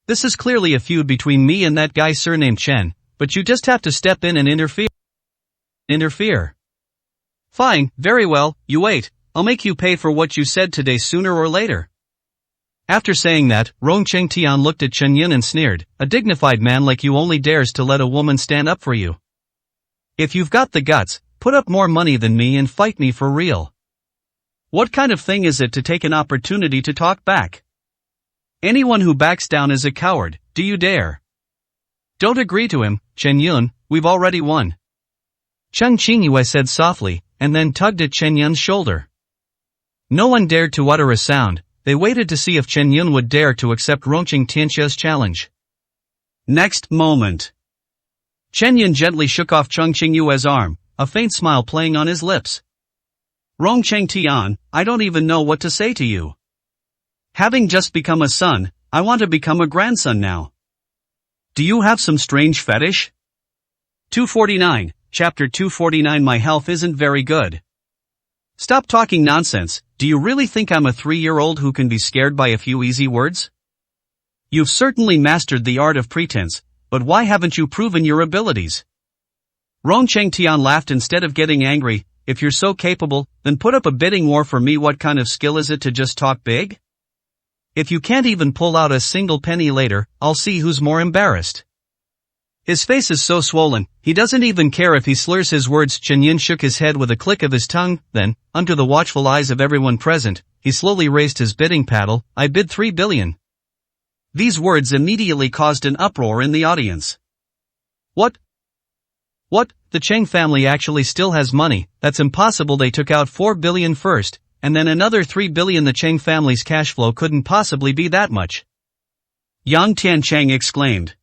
S2: This is clearly a feud between me and that guy surnamed Chen, but you just have to step in and interfere. Fine, very well, you wait, I'll make you pay for what you said today sooner or later. After saying that, Rong Chengtian looked at Chen Yun and sneered, a dignified man like you only dares to let a woman stand up for you. If you've got the guts, put up more money than me and fight me for real. What kind of thing is it to take an opportunity to talk back? Anyone who backs down is a coward, do you dare? Don't agree to him, Chen Yun, we've already won. Cheng Qingyue said softly, and then tugged at Chen Yun's shoulder. No one dared to utter a sound. They waited to see if Chen Yun would dare to accept Rongqing Tianxia's challenge. Next moment. Chen Yun gently shook off Cheng Qingyue's arm, a faint smile playing on his lips. Rong Chengtian, I don't even know what to say to you. Having just become a son, I want to become a grandson now.
S1: Do you have some strange fetish? 249, Chapter 249 My health isn't very good. Stop talking nonsense. Do you really think I'm a 3-year-old who can be scared by a few easy words? You've certainly mastered the art of pretense, but why haven't you proven your abilities? Rong Chengtian laughed instead of getting angry. If you're so capable, then put up a bidding war for me. What kind of skill is it to just talk big? If you can't even pull out a single penny later, I'll see who's more embarrassed. His face is so swollen, he doesn't even care if he slurs his words. Chen Yun shook his head with a click of his tongue, then, under the watchful eyes of everyone present, he slowly raised his bidding paddle. I bid 3 billion. These words immediately caused an uproar in the audience. What? The Cheng family actually still has money? That's impossible. They took out 4 billion first, and then another 3 billion. The Cheng family's cash flow couldn't possibly be that much. Yang Tiancheng exclaimed.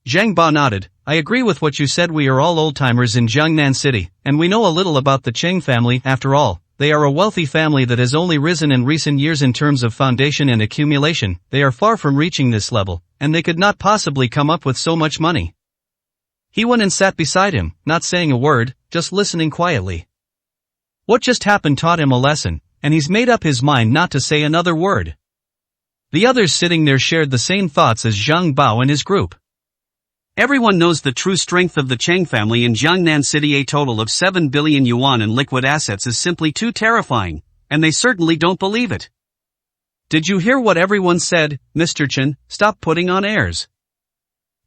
S1: Zhang Ba nodded. I agree with what you said. We are all old-timers in Jiangnan City, and we know a little about the Cheng family. After all, they are a wealthy family that has only risen in recent years in terms of foundation and accumulation. They are far from reaching this level, and they could not possibly come up with so much money. He went and sat beside him, not saying a word, just listening quietly. What just happened taught him a lesson, and he's made up his mind not to say another word. The others sitting there shared the same thoughts as Zhang Bao and his group. Everyone knows the true strength of the Cheng family in Jiangnan City. A total of 7 billion yuan in liquid assets is simply too terrifying, and they certainly don't believe it. Did you hear what everyone said, Mr. Chen? Stop putting on airs.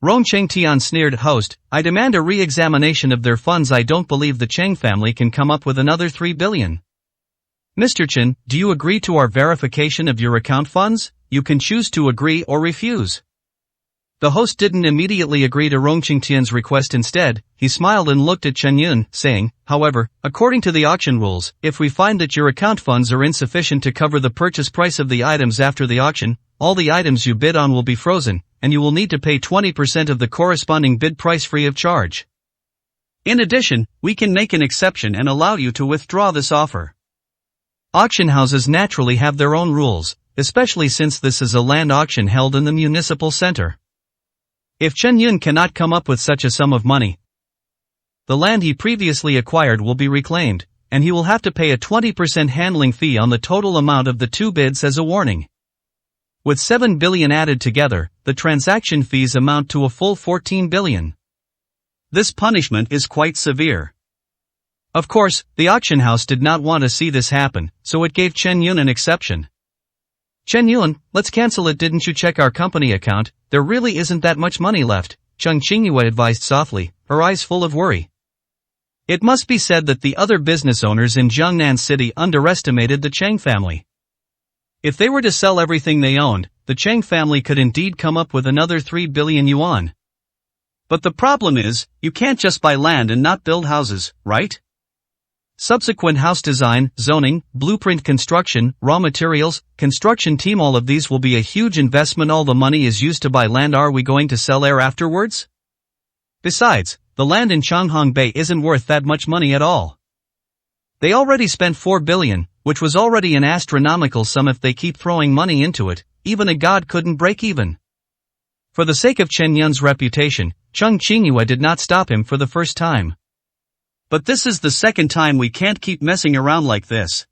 S1: Rong Chengtian sneered. Host, I demand a re-examination of their funds. I don't believe the Cheng family can come up with another 3 billion. Mr. Chen, do you agree to our verification of your account funds? You can choose to agree or refuse. The host didn't immediately agree to Rong Chengtian's request. Instead, he smiled and looked at Chen Yun, saying, however, according to the auction rules, if we find that your account funds are insufficient to cover the purchase price of the items after the auction, all the items you bid on will be frozen, and you will need to pay 20% of the corresponding bid price free of charge. In addition, we can make an exception and allow you to withdraw this offer. Auction houses naturally have their own rules, especially since this is a land auction held in the municipal center. If Chen Yun cannot come up with such a sum of money, the land he previously acquired will be reclaimed, and he will have to pay a 20% handling fee on the total amount of the 2 bids as a warning. With 7 billion added together, the transaction fees amount to a full 14 billion. This punishment is quite severe. Of course, the auction house did not want to see this happen, so it gave Chen Yun an exception. Chen Yun, let's cancel it. Didn't you check our company account? There really isn't that much money left, Cheng Qingyue advised softly, her eyes full of worry. It must be said that the other business owners in Jiangnan City underestimated the Cheng family. If they were to sell everything they owned, the Cheng family could indeed come up with another 3 billion yuan. But the problem is, you can't just buy land and not build houses, right? Subsequent house design, zoning, blueprint construction, raw materials, construction team, all of these will be a huge investment. All the money is used to buy land. Are we going to sell air afterwards? Besides, the land in Changhong Bay isn't worth that much money at all. They already spent 4 billion, which was already an astronomical sum. If they keep throwing money into it, even a god couldn't break even. For the sake of Chen Yun's reputation, Cheng Qingyue did not stop him for the first time. But this is the second time. We can't keep messing around like this.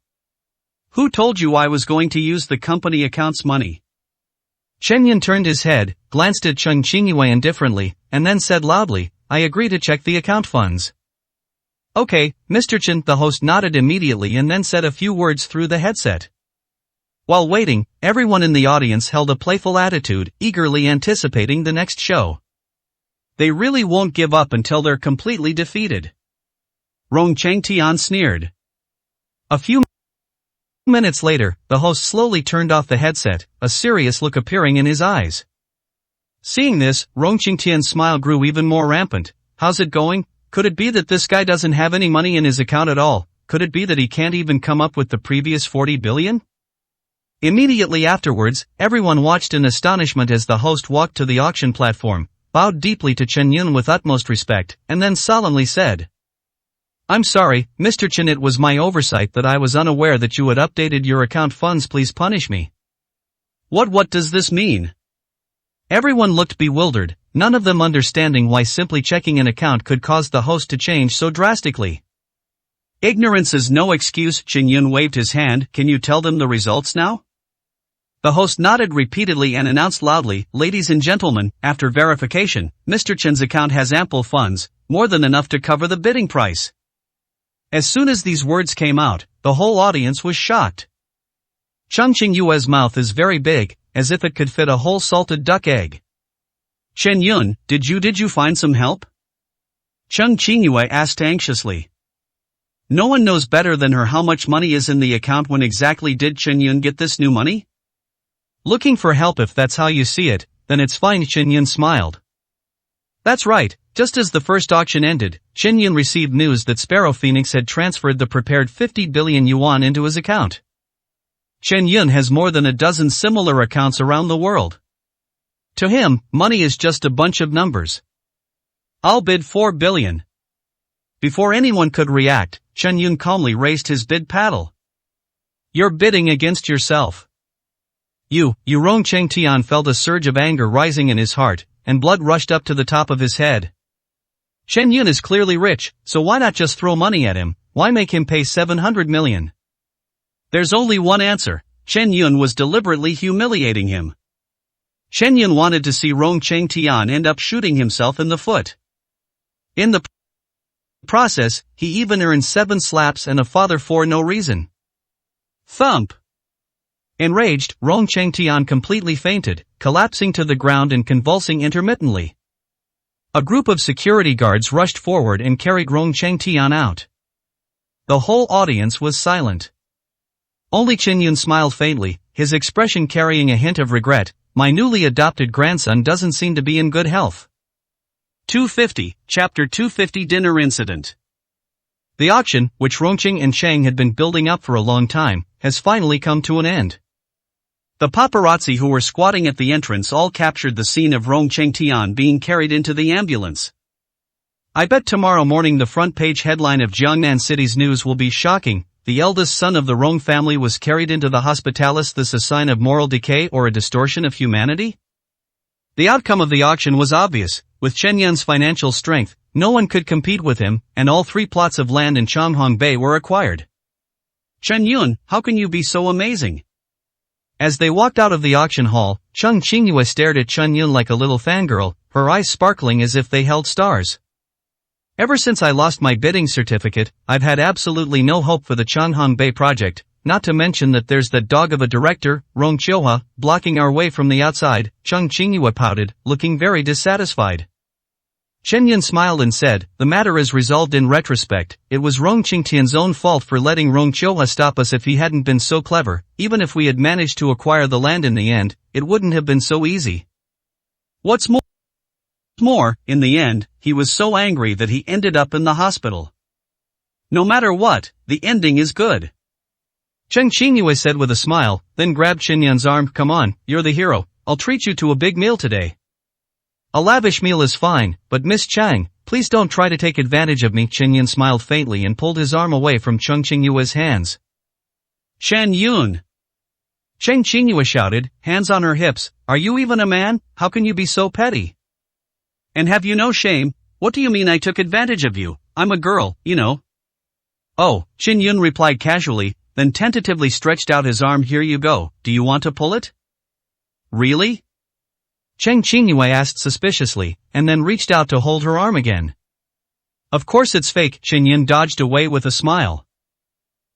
S1: Who told you I was going to use the company accounts money? Chen Yun turned his head, glanced at Cheng Qingyue indifferently, and then said loudly, I agree to check the account funds. Okay, Mr. Chen. The host nodded immediately and then said a few words through the headset. While waiting, everyone in the audience held a playful attitude, eagerly anticipating the next show. They really won't give up until they're completely defeated. Rong Chengtian sneered. A few minutes later, the host slowly turned off the headset, a serious look appearing in his eyes. Seeing this, Rong Chengtian's smile grew even more rampant. How's it going? Could it be that this guy doesn't have any money in his account at all? Could it be that he can't even come up with the previous 40 billion? Immediately afterwards, everyone watched in astonishment as the host walked to the auction platform, bowed deeply to Chen Yun with utmost respect, and then solemnly said, I'm sorry, Mr. Chen, it was my oversight that I was unaware that you had updated your account funds. Please punish me. What does this mean? Everyone looked bewildered,
S2: none of them understanding why simply checking an account could cause the host to change so drastically.
S1: Ignorance is no excuse. Chen Yun waved his hand. Can you tell them the results now? The host nodded repeatedly and announced loudly, ladies and gentlemen, after verification, Mr. Chen's account has ample funds, more than enough to cover the bidding price. As soon as these words came out, the whole audience was shocked. Cheng Qingyue's mouth is very big, as if it could fit a whole salted duck egg. Chen Yun, did you find some help? Cheng Qingyue asked anxiously. No one knows better than her how much money is in the account. When exactly did Chen Yun get this new money?
S2: Looking for help. If that's how you see it, then it's fine. Chen Yun smiled. That's right, just as the first auction ended, Chen Yun received news that Sparrow Phoenix had transferred the prepared 50 billion yuan into his account. Chen Yun has more than a dozen similar accounts around the world. To him, money is just a bunch of numbers. I'll bid 4 billion. Before anyone could react, Chen Yun calmly raised his bid paddle. You're bidding against yourself. You Rong Chengtian felt a surge of anger rising in his heart, and blood rushed up to the top of his head. Chen Yun is clearly rich, so why not just throw money at him? Why make him pay 700 million? There's only one answer. Chen Yun was deliberately humiliating him. Chen Yun wanted to see Rong Chengtian end up shooting himself in the foot. In the process, he even earned 7 slaps and a father for no reason. Thump! Enraged, Rong Chengtian completely fainted, collapsing to the ground and convulsing intermittently. A group of security guards rushed forward and carried Rong Chengtian out. The whole audience was silent. Only Chen Yun smiled faintly, his expression carrying a hint of regret. My newly adopted grandson doesn't seem to be in good health. 250, Chapter 250 Dinner Incident. The auction, which Rongqing and Chang had been building up for a long time, has finally come to an end. The paparazzi who were squatting at the entrance all captured the scene of Rong Chengtian being carried into the ambulance. I bet tomorrow morning the front page headline of Jiangnan City's news will be shocking. The eldest son of the Rong family was carried into the hospital. Is this a sign of moral decay or a distortion of humanity? The outcome of the auction was obvious. With Chen Yun's financial strength, no one could compete with him, and all 3 plots of land in Changhong Bay were acquired. Chen Yun, how can you be so amazing? As they walked out of the auction hall, Cheng Qingyue stared at Chen Yun like a little fangirl, her eyes sparkling as if they held stars. Ever since I lost my bidding certificate, I've had absolutely no hope for the Changhong Bay project, not to mention that there's that dog of a director, Rong Qiuhua, blocking our way from the outside. Cheng Qingyue pouted, looking very dissatisfied. Chen Yun smiled and said, the matter is resolved in retrospect. It was Rong Qingtian's own fault for letting Rong Qiuhua stop us. If he hadn't been so clever, even if we had managed to acquire the land in the end, it wouldn't have been so easy. What's more, in the end, he was so angry that he ended up in the hospital. No matter what, the ending is good. Cheng Qingyue said with a smile, then grabbed Chen Yun's arm. Come on, you're the hero, I'll treat you to a big meal today. A lavish meal is fine, but Miss Chang, please don't try to take advantage of me. Chen Yun smiled faintly and pulled his arm away from Cheng Qingyue's hands. Chen Yun! Cheng Qingyue shouted, hands on her hips, are you even a man? How can you be so petty? And have you no shame? What do you mean I took advantage of you? I'm a girl, you know. Oh, Chen Yun replied casually, then tentatively stretched out his arm. Here you go, do you want to pull it? Really? Cheng Qingyue asked suspiciously, and then reached out to hold her arm again. Of course it's fake. Chen Yun dodged away with a smile.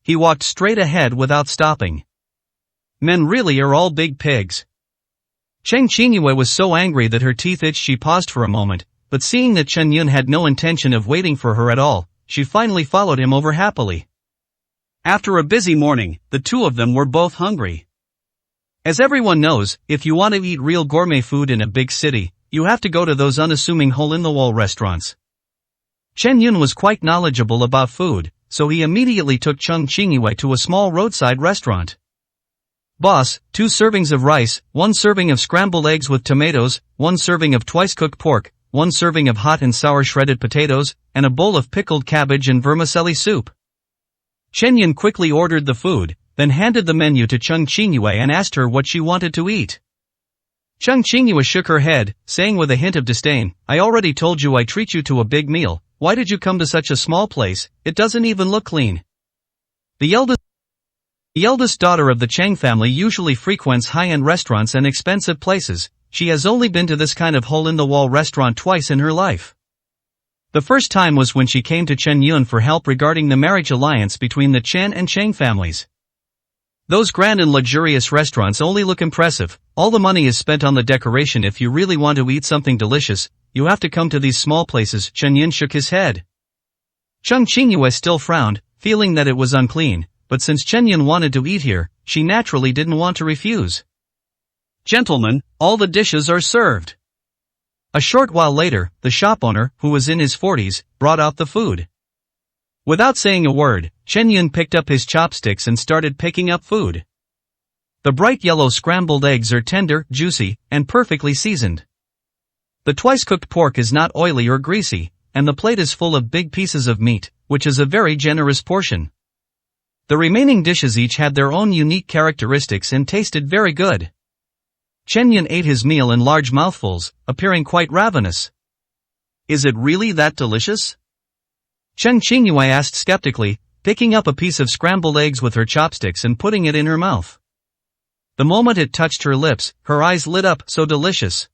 S2: He walked straight ahead without stopping. Men really are all big pigs. Cheng Qingyue was so angry that her teeth itched. She paused for a moment, but seeing that Chen Yun had no intention of waiting for her at all, she finally followed him over happily. After a busy morning, the two of them were both hungry. As everyone knows, if you want to eat real gourmet food in a big city, you have to go to those unassuming hole-in-the-wall restaurants. Chen Yun was quite knowledgeable about food, so he immediately took Cheng Qingyue to a small roadside restaurant. Boss, 2 servings of rice, 1 serving of scrambled eggs with tomatoes, 1 serving of twice-cooked pork, 1 serving of hot and sour shredded potatoes, and a bowl of pickled cabbage and vermicelli soup. Chen Yun quickly ordered the food, then handed the menu to Cheng Qingyue and asked her what she wanted to eat. Chung Qingyue shook her head, saying with a hint of disdain, I already told you I treat you to a big meal, why did you come to such a small place, it doesn't even look clean. The eldest daughter of the Chang family usually frequents high-end restaurants and expensive places. She has only been to this kind of hole-in-the-wall restaurant twice in her life. The first time was when she came to Chen Yun for help regarding the marriage alliance between the Chen and Chang families. Those grand and luxurious restaurants only look impressive, all the money is spent on the decoration. If you really want to eat something delicious, you have to come to these small places. Chen Yun shook his head. Chung Qingyue still frowned, feeling that it was unclean, but since Chen Yun wanted to eat here, she naturally didn't want to refuse.
S1: Gentlemen, all the dishes are served.
S2: A short while later, the shop owner, who was in his 40s, brought out the food. Without saying a word, Chen Yun picked up his chopsticks and started picking up food. The bright yellow scrambled eggs are tender, juicy, and perfectly seasoned. The twice-cooked pork is not oily or greasy, and the plate is full of big pieces of meat, which is a very generous portion. The remaining dishes each had their own unique characteristics and tasted very good. Chen Yun ate his meal in large mouthfuls, appearing quite ravenous.
S1: Is it really that delicious?
S2: Chung Qingyue asked skeptically, picking up a piece of scrambled eggs with her chopsticks and putting it in her mouth. The moment it touched her lips, her eyes lit up. So delicious.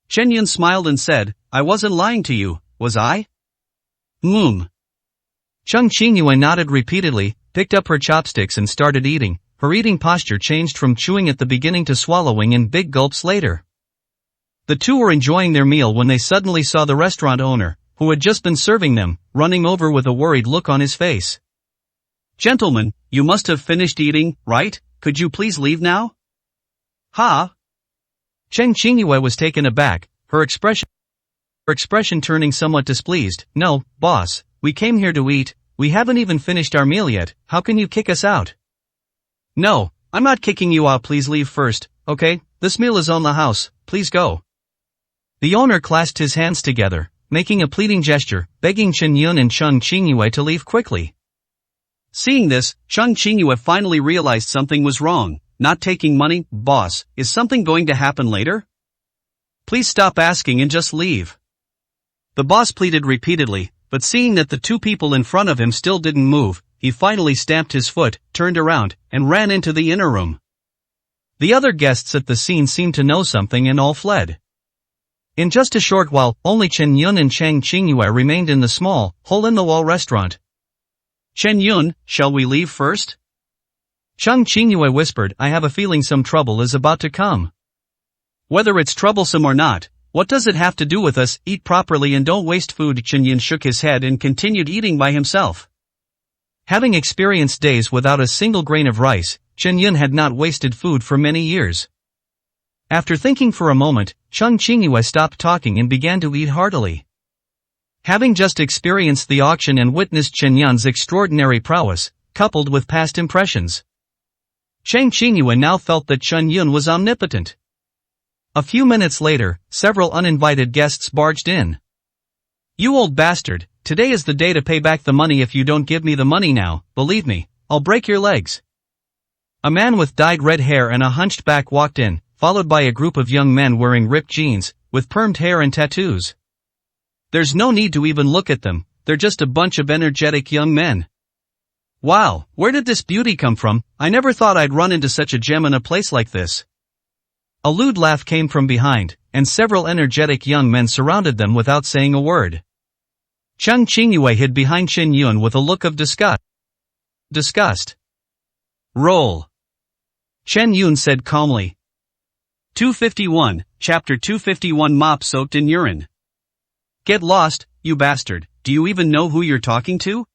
S1: Chen Yun smiled and said, I wasn't lying to you, was I?
S2: Chung Qingyue nodded repeatedly, picked up her chopsticks and started eating. Her eating posture changed from chewing at the beginning to swallowing in big gulps later. The two were enjoying their meal when they suddenly saw the restaurant owner, who had just been serving them, running over with a worried look on his face.
S1: Gentlemen, you must have finished eating, right? Could you please leave now? Ha!
S2: Chung Qingyue was taken aback, her expression turning somewhat displeased. No, boss, we came here to eat, we haven't even finished our meal yet, how can you kick us out?
S1: No, I'm not kicking you out, please leave first, okay? This meal is on the house, please go.
S2: The owner clasped his hands together, making a pleading gesture, begging Chen Yun and Chung Qingyue to leave quickly.
S1: Seeing this, Chung Qingyue finally realized something was wrong. Not taking money, boss, is something going to happen later? Please stop asking and just leave. The boss pleaded repeatedly, but seeing that the two people in front of him still didn't move, he finally stamped his foot, turned around, and ran into the inner room. The other guests at the scene seemed to know something and all fled. In just a short while, only Chen Yun and Chung Qingyue remained in the small, hole-in-the-wall restaurant. Chen Yun, shall we leave first?
S2: Chung Qingyue whispered, I have a feeling some trouble is about to come.
S1: Whether it's troublesome or not, what does it have to do with us? Eat properly and don't waste food. Chen Yun shook his head and continued eating by himself.
S2: Having experienced days without a single grain of rice, Chen Yun had not wasted food for many years. After thinking for a moment, Chung Qingyue stopped talking and began to eat heartily. Having just experienced the auction and witnessed Chen Yun's extraordinary prowess, coupled with past impressions, Chung Qingyue now felt that Chen Yun was omnipotent. A few minutes later, several uninvited guests barged in. You old bastard, today is the day to pay back the money. If you don't give me the money now, believe me, I'll break your legs. A man with dyed red hair and a hunched back walked in, followed by a group of young men wearing ripped jeans, with permed hair and tattoos. There's no need to even look at them, they're just a bunch of energetic young men. Wow, where did this beauty come from? I never thought I'd run into such a gem in a place like this. A lewd laugh came from behind, and several energetic young men surrounded them without saying a word. Chung Qingyue hid behind Chen Yun with a look of disgust. Roll. Chen Yun said calmly. 251, Chapter 251. Mop soaked in urine. Get lost, you bastard, do you even know who you're talking to?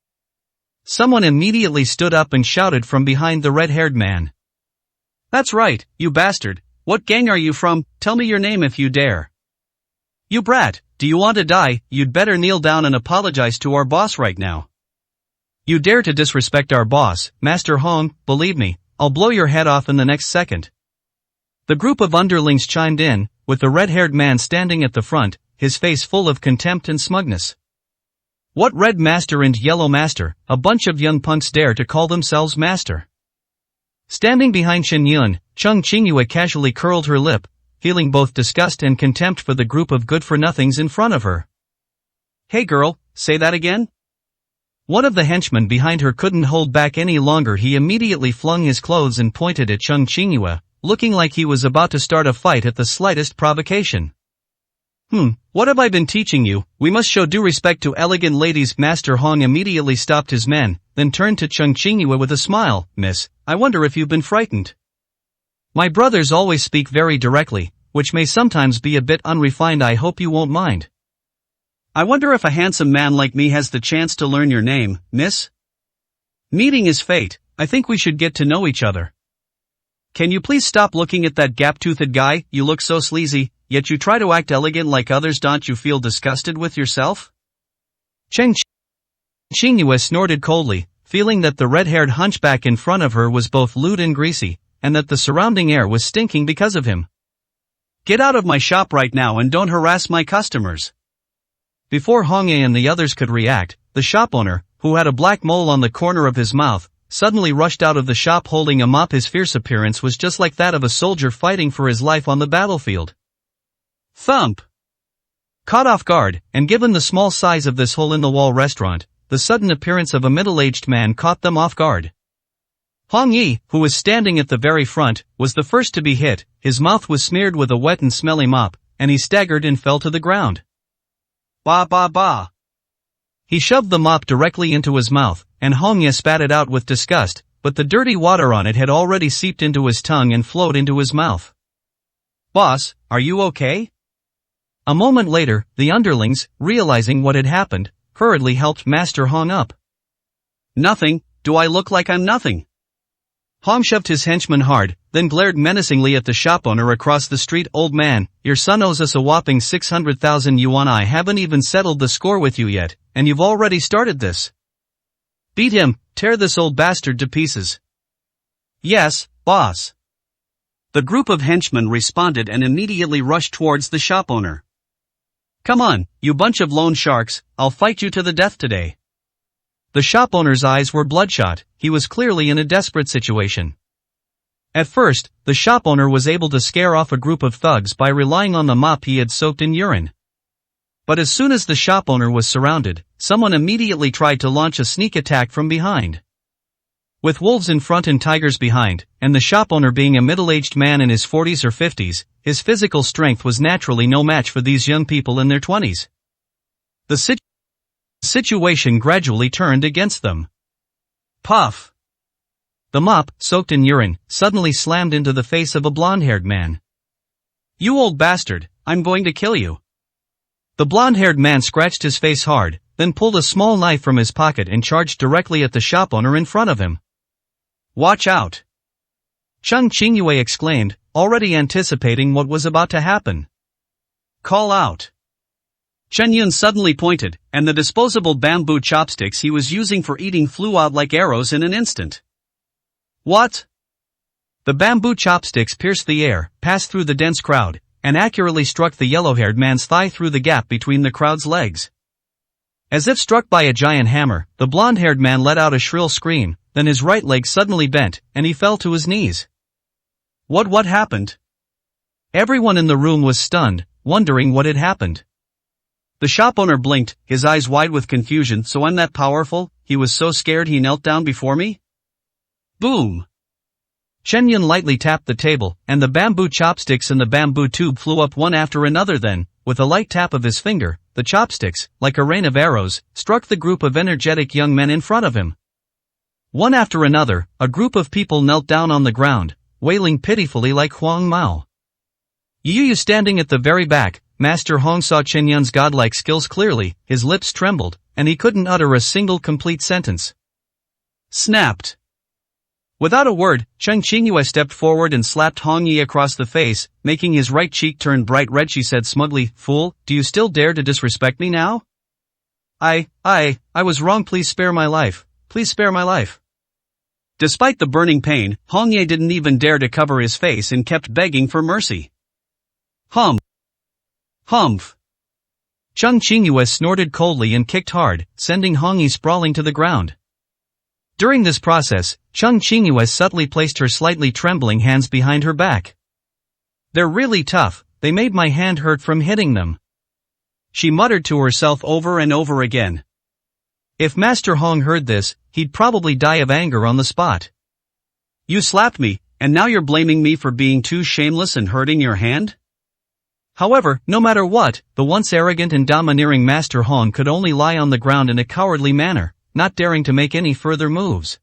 S2: Someone immediately stood up and shouted from behind the red-haired man. That's right, you bastard, what gang are you from? Tell me your name if you dare. You brat, do you want to die? You'd better kneel down and apologize to our boss right now. You dare to disrespect our boss, Master Hong, believe me, I'll blow your head off in the next second. The group of underlings chimed in, with the red-haired man standing at the front, his face full of contempt and smugness. What red master and yellow master, a bunch of young punks dare to call themselves master? Standing behind Chen Yun, Chung Qingyue casually curled her lip, feeling both disgust and contempt for the group of good-for-nothings in front of her.
S1: Hey girl, say that again?
S2: One of the henchmen behind her couldn't hold back any longer. He immediately flung his clothes and pointed at Chung Qingyue, looking like he was about to start a fight at the slightest provocation. What have I been teaching you? We must show due respect to elegant ladies. Master Hong immediately stopped his men, then turned to Chung Qingyue with a smile. Miss, I wonder if you've been frightened. My brothers always speak very directly, which may sometimes be a bit unrefined. I hope you won't mind.
S1: I wonder if a handsome man like me has the chance to learn your name, miss? Meeting is fate. I think we should get to know each other. Can you please stop looking at that gap-toothed guy? You look so sleazy, yet you try to act elegant like others. Don't you feel disgusted with yourself?
S2: Chen Qingyue snorted coldly, feeling that the red-haired hunchback in front of her was both lewd and greasy, and that the surrounding air was stinking because of him.
S1: Get out of my shop right now and don't harass my customers.
S2: Before Hong Ye and the others could react, the shop owner, who had a black mole on the corner of his mouth, suddenly rushed out of the shop holding a mop. His fierce appearance was just like that of a soldier fighting for his life on the battlefield.
S1: Thump!
S2: Caught off guard, and given the small size of this hole-in-the-wall restaurant, the sudden appearance of a middle-aged man caught them off guard. Hong Yi, who was standing at the very front, was the first to be hit. His mouth was smeared with a wet and smelly mop, and he staggered and fell to the ground.
S1: Ba ba ba.
S2: He shoved the mop directly into his mouth, and Hong Ye spat it out with disgust, but the dirty water on it had already seeped into his tongue and flowed into his mouth.
S1: Boss, are you okay?
S2: A moment later, the underlings, realizing what had happened, hurriedly helped Master Hong up.
S1: Nothing. Do I look like I'm nothing?
S2: Hong shoved his henchman hard, then glared menacingly at the shop owner across the street. Old man, your son owes us a whopping 600,000 yuan. I haven't even settled the score with you yet, and you've already started this. Beat him, tear this old bastard to pieces.
S1: Yes, boss. The group of henchmen responded and immediately rushed towards the shop owner. Come on, you bunch of loan sharks, I'll fight you to the death today.
S2: The shop owner's eyes were bloodshot. He was clearly in a desperate situation. At first, the shop owner was able to scare off a group of thugs by relying on the mop he had soaked in urine. But as soon as the shop owner was surrounded, someone immediately tried to launch a sneak attack from behind. With wolves in front and tigers behind, and the shop owner being a middle-aged man in his 40s or 50s, his physical strength was naturally no match for these young people in their 20s. The situation gradually turned against them.
S1: Puff!
S2: The mop, soaked in urine, suddenly slammed into the face of a blonde-haired man.
S1: You old bastard, I'm going to kill you.
S2: The blonde-haired man scratched his face hard, then pulled a small knife from his pocket and charged directly at the shop owner in front of him.
S1: Watch out!
S2: Chung Qingyue exclaimed, already anticipating what was about to happen.
S1: Call out! Chen Yun suddenly pointed, and the disposable bamboo chopsticks he was using for eating flew out like arrows in an instant. What?
S2: The bamboo chopsticks pierced the air, passed through the dense crowd, and accurately struck the yellow-haired man's thigh through the gap between the crowd's legs. As if struck by a giant hammer, the blonde-haired man let out a shrill scream, then his right leg suddenly bent, and he fell to his knees.
S1: What happened?
S2: Everyone in the room was stunned, wondering what had happened.
S1: The shop owner blinked, his eyes wide with confusion. So I'm that powerful? He was so scared he knelt down before me? Boom!
S2: Chen Yun lightly tapped the table, and the bamboo chopsticks in the bamboo tube flew up one after another. Then, with a light tap of his finger, the chopsticks, like a rain of arrows, struck the group of energetic young men in front of him. One after another, a group of people knelt down on the ground, wailing pitifully like Huang Mao. Yu standing at the very back, Master Hong saw Chen Yun's godlike skills clearly. His lips trembled, and he couldn't utter a single complete sentence.
S1: Snapped.
S2: Without a word, Chung Qingyue stepped forward and slapped Hong Yi across the face, making his right cheek turn bright red. She said smugly, "Fool, do you still dare to disrespect me now?" I was wrong. Please spare my life. Please spare my life."
S1: Despite the burning pain, Hong Ye didn't even dare to cover his face and kept begging for mercy. Humph.
S2: Chung Qingyue snorted coldly and kicked hard, sending Hong Yi sprawling to the ground. During this process, Chung Qingyue subtly placed her slightly trembling hands behind her back. They're really tough, they made my hand hurt from hitting them.
S1: She muttered to herself over and over again.
S2: If Master Hong heard this, he'd probably die of anger on the spot.
S1: You slapped me, and now you're blaming me for being too shameless and hurting your hand?
S2: However, no matter what, the once arrogant and domineering Master Hong could only lie on the ground in a cowardly manner, not daring to make any further moves.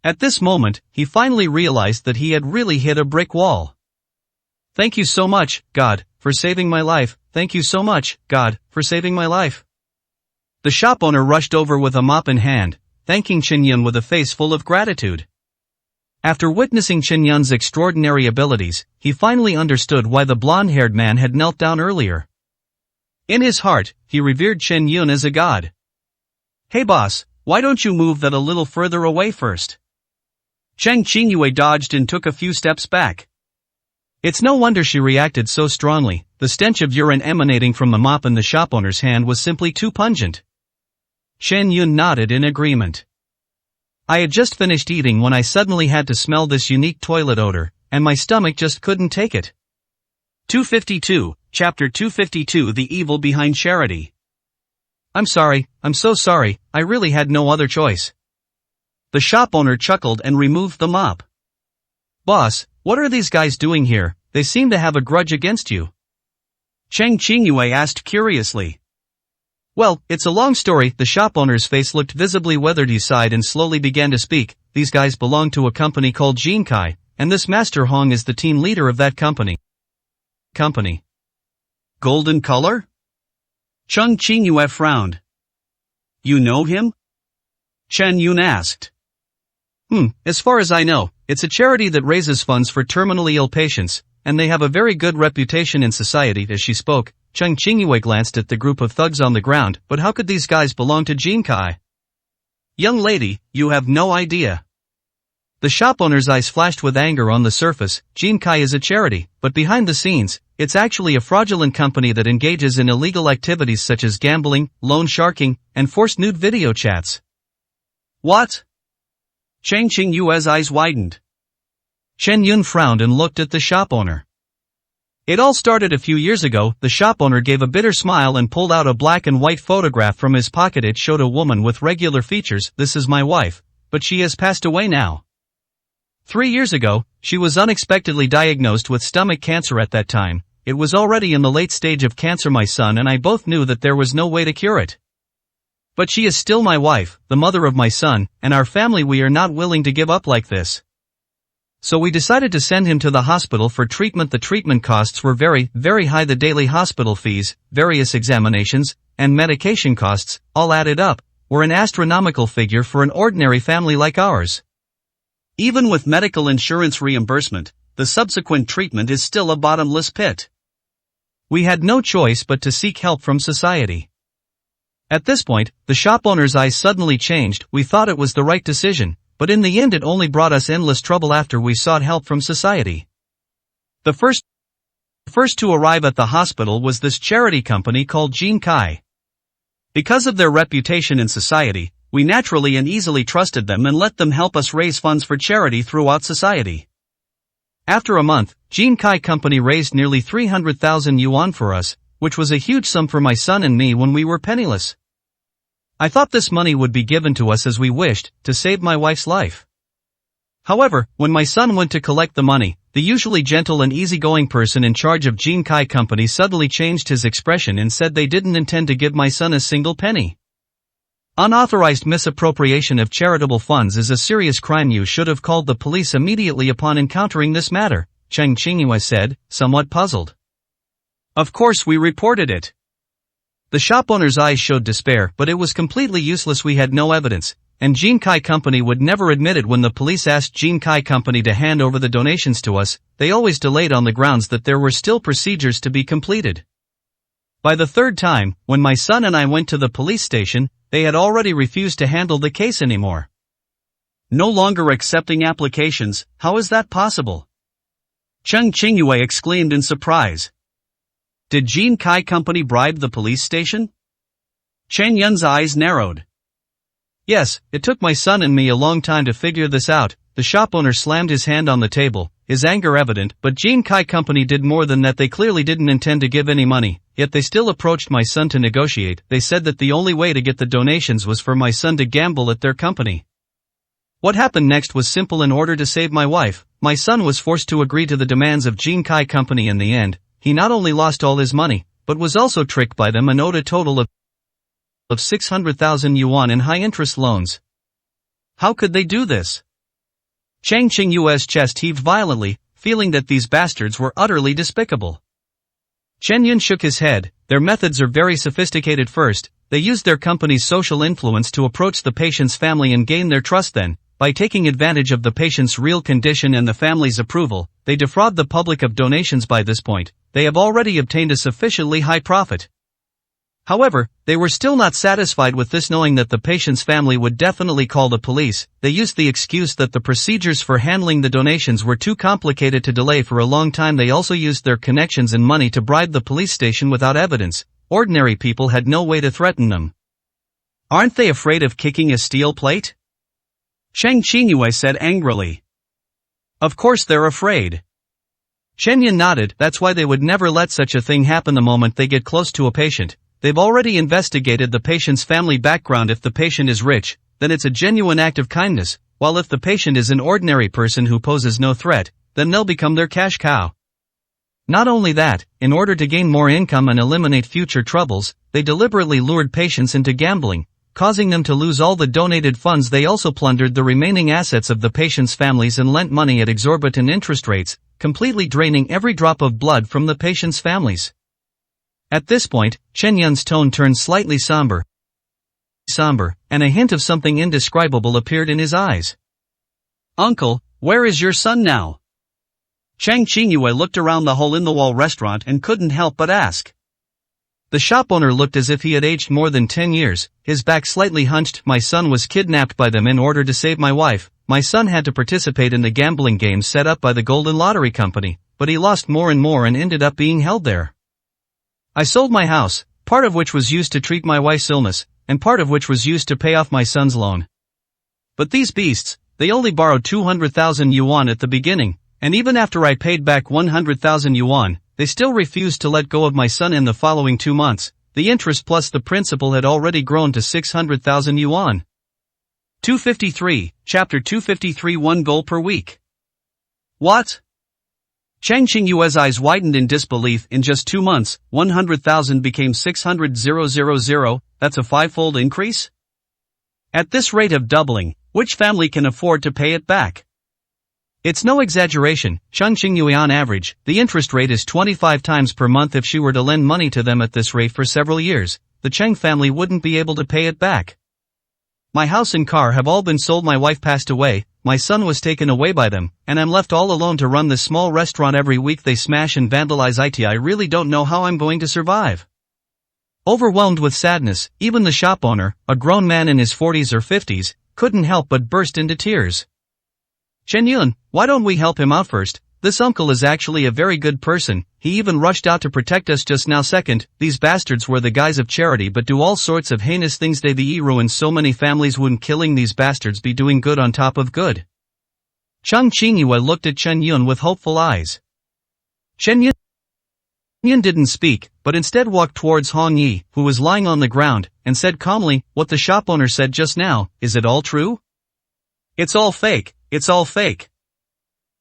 S2: At this moment, he finally realized that he had really hit a brick wall. Thank you so much, God, for saving my life. Thank you so much, God, for saving my life. The shop owner rushed over with a mop in hand, thanking Chen Yun with a face full of gratitude. After witnessing Chen Yun's extraordinary abilities, he finally understood why the blonde-haired man had knelt down earlier. In his heart, he revered Chen Yun as a god.
S1: Hey boss, why don't you move that a little further away first? Cheng Qingyue dodged and took a few steps back.
S2: It's no wonder she reacted so strongly. The stench of urine emanating from the mop in the shop owner's hand was simply too pungent. Chen Yun nodded in agreement. I had just finished eating when I suddenly had to smell this unique toilet odor, and my stomach just couldn't take it.
S1: 252, Chapter 252 The Evil Behind Charity.
S2: I'm so sorry, I really had no other choice.
S1: The shop owner chuckled and removed the mop.
S2: Boss, what are these guys doing here? They seem to have a grudge against you.
S1: Cheng Qingyue asked curiously.
S2: Well, it's a long story. The shop owner's face looked visibly weathered. He sighed and slowly began to speak. These guys belong to a company called Jinkai, and this Master Hong is the team leader of that company.
S1: Golden color? Cheng Qingyue frowned. You know him? Chen Yun asked.
S2: As far as I know, it's a charity that raises funds for terminally ill patients, and they have a very good reputation in society. As she spoke, Cheng Qingyue glanced at the group of thugs on the ground. But how could these guys belong to Jinkai?
S1: Young lady, you have no idea.
S2: The shop owner's eyes flashed with anger. On the surface, Jinkai is a charity, but behind the scenes, it's actually a fraudulent company that engages in illegal activities such as gambling, loan sharking, and forced nude video chats.
S1: What? Cheng Qingyue's eyes widened.
S2: Chen Yun frowned and looked at the shop owner. It all started a few years ago. The shop owner gave a bitter smile and pulled out a black and white photograph from his pocket. It showed a woman with regular features. This is my wife, but she has passed away now. 3 years ago, she was unexpectedly diagnosed with stomach cancer. At that time, it was already in the late stage of cancer. My son and I both knew that there was no way to cure it. But she is still my wife, the mother of my son, and our family. We are not willing to give up like this. So we decided to send him to the hospital for treatment. The treatment costs were very, very high. The daily hospital fees, various examinations, and medication costs, all added up, were an astronomical figure for an ordinary family like ours.
S1: Even with medical insurance reimbursement, the subsequent treatment is still a bottomless pit.
S2: We had no choice but to seek help from society. At this point, the shop owner's eyes suddenly changed. We thought it was the right decision, but in the end it only brought us endless trouble after we sought help from society. The first to arrive at the hospital was this charity company called Jinkai. Because of their reputation in society, we naturally and easily trusted them and let them help us raise funds for charity throughout society. After a month, Jinkai company raised nearly 300,000 yuan for us, which was a huge sum for my son and me when we were penniless. I thought this money would be given to us as we wished, to save my wife's life. However, when my son went to collect the money, the usually gentle and easygoing person in charge of Jinkai company suddenly changed his expression and said they didn't intend to give my son a single penny. Unauthorized misappropriation of charitable funds is a serious crime. You should have called the police immediately upon encountering this matter, Cheng Qingyue said, somewhat puzzled.
S1: Of course we reported it.
S2: The shop owner's eyes showed despair, but it was completely useless. We had no evidence, and Jinkai company would never admit it. When the police asked Jinkai company to hand over the donations to us, they always delayed on the grounds that there were still procedures to be completed. By the third time, when my son and I went to the police station, they had already refused to handle the case anymore.
S1: No longer accepting applications, how is that possible? Cheng Qingyue exclaimed in surprise. Did Jinkai company bribe the police station? Chen Yun's eyes narrowed.
S2: Yes, it took my son and me a long time to figure this out, the shop owner slammed his hand on the table, his anger evident, but Jin Kai Company did more than that. They clearly didn't intend to give any money, yet they still approached my son to negotiate. They said that the only way to get the donations was for my son to gamble at their company. What happened next was simple. In order to save my wife, my son was forced to agree to the demands of Jin Kai Company. In the end, he not only lost all his money, but was also tricked by them and owed a total of 600,000 yuan in high-interest loans. How could they do this? Chang Qingyue's chest heaved violently, feeling that these bastards were utterly despicable. Chen Yun shook his head. Their methods are very sophisticated. First, they used their company's social influence to approach the patient's family and gain their trust. Then, by taking advantage of the patient's real condition and the family's approval, they defraud the public of donations. By this point, they have already obtained a sufficiently high profit. However, they were still not satisfied with this. Knowing that the patient's family would definitely call the police, they used the excuse that the procedures for handling the donations were too complicated to delay for a long time. They also used their connections and money to bribe the police station without evidence. Ordinary people had no way to threaten them. Aren't they afraid of kicking a steel plate? Chang Qingyue said angrily. Of course they're afraid. Chen Yun nodded. That's why they would never let such a thing happen. The moment they get close to a patient, they've already investigated the patient's family background. If the patient is rich, then it's a genuine act of kindness, while if the patient is an ordinary person who poses no threat, then they'll become their cash cow. Not only that, in order to gain more income and eliminate future troubles, they deliberately lured patients into gambling, causing them to lose all the donated funds. They also plundered the remaining assets of the patients' families and lent money at exorbitant interest rates, completely draining every drop of blood from the patients' families. At this point, Chen Yun's tone turned slightly somber, and a hint of something indescribable appeared in his eyes.
S1: Uncle, where is your son now? Chang Qingyue looked around the hole-in-the-wall restaurant and couldn't help but ask.
S2: The shop owner looked as if he had aged more than 10 years, his back slightly hunched. My son was kidnapped by them in order to save my wife. My son had to participate in the gambling games set up by the Golden Lottery Company, but he lost more and more and ended up being held there. I sold my house, part of which was used to treat my wife's illness, and part of which was used to pay off my son's loan. But these beasts, they only borrowed 200,000 yuan at the beginning, and even after I paid back 100,000 yuan, they still refused to let go of my son. In the following 2 months, the interest plus the principal had already grown to 600,000 yuan. 253, Chapter 253. 1 goal per week. What? Chang Qingyue's eyes widened in disbelief. In just 2 months, 100,000 became 600,000, that's a 5-fold increase? At this rate of doubling, which family can afford to pay it back? It's no exaggeration. Chang Qingyue, on average, the interest rate is 25 times per month. If she were to lend money to them at this rate for several years, the Cheng family wouldn't be able to pay it back. My house and car have all been sold. My wife passed away, my son was taken away by them, and I'm left all alone to run this small restaurant. Every week they smash and vandalize it. I really don't know how I'm going to survive. Overwhelmed with sadness, even the shop owner, a grown man in his 40s or 50s, couldn't help but burst into tears. Chen Yun, why don't we help him out first? This uncle is actually a very good person, he even rushed out to protect us just now. Second, these bastards wear the guise of charity but do all sorts of heinous things. They ruin so many families. Wouldn't killing these bastards be doing good on top of good? Chang Qingyue looked at Chen Yun with hopeful eyes. Chen Yun didn't speak, but instead walked towards Hong Yi, who was lying on the ground, and said calmly, what the shop owner said just now, is it all true? It's all fake, it's all fake.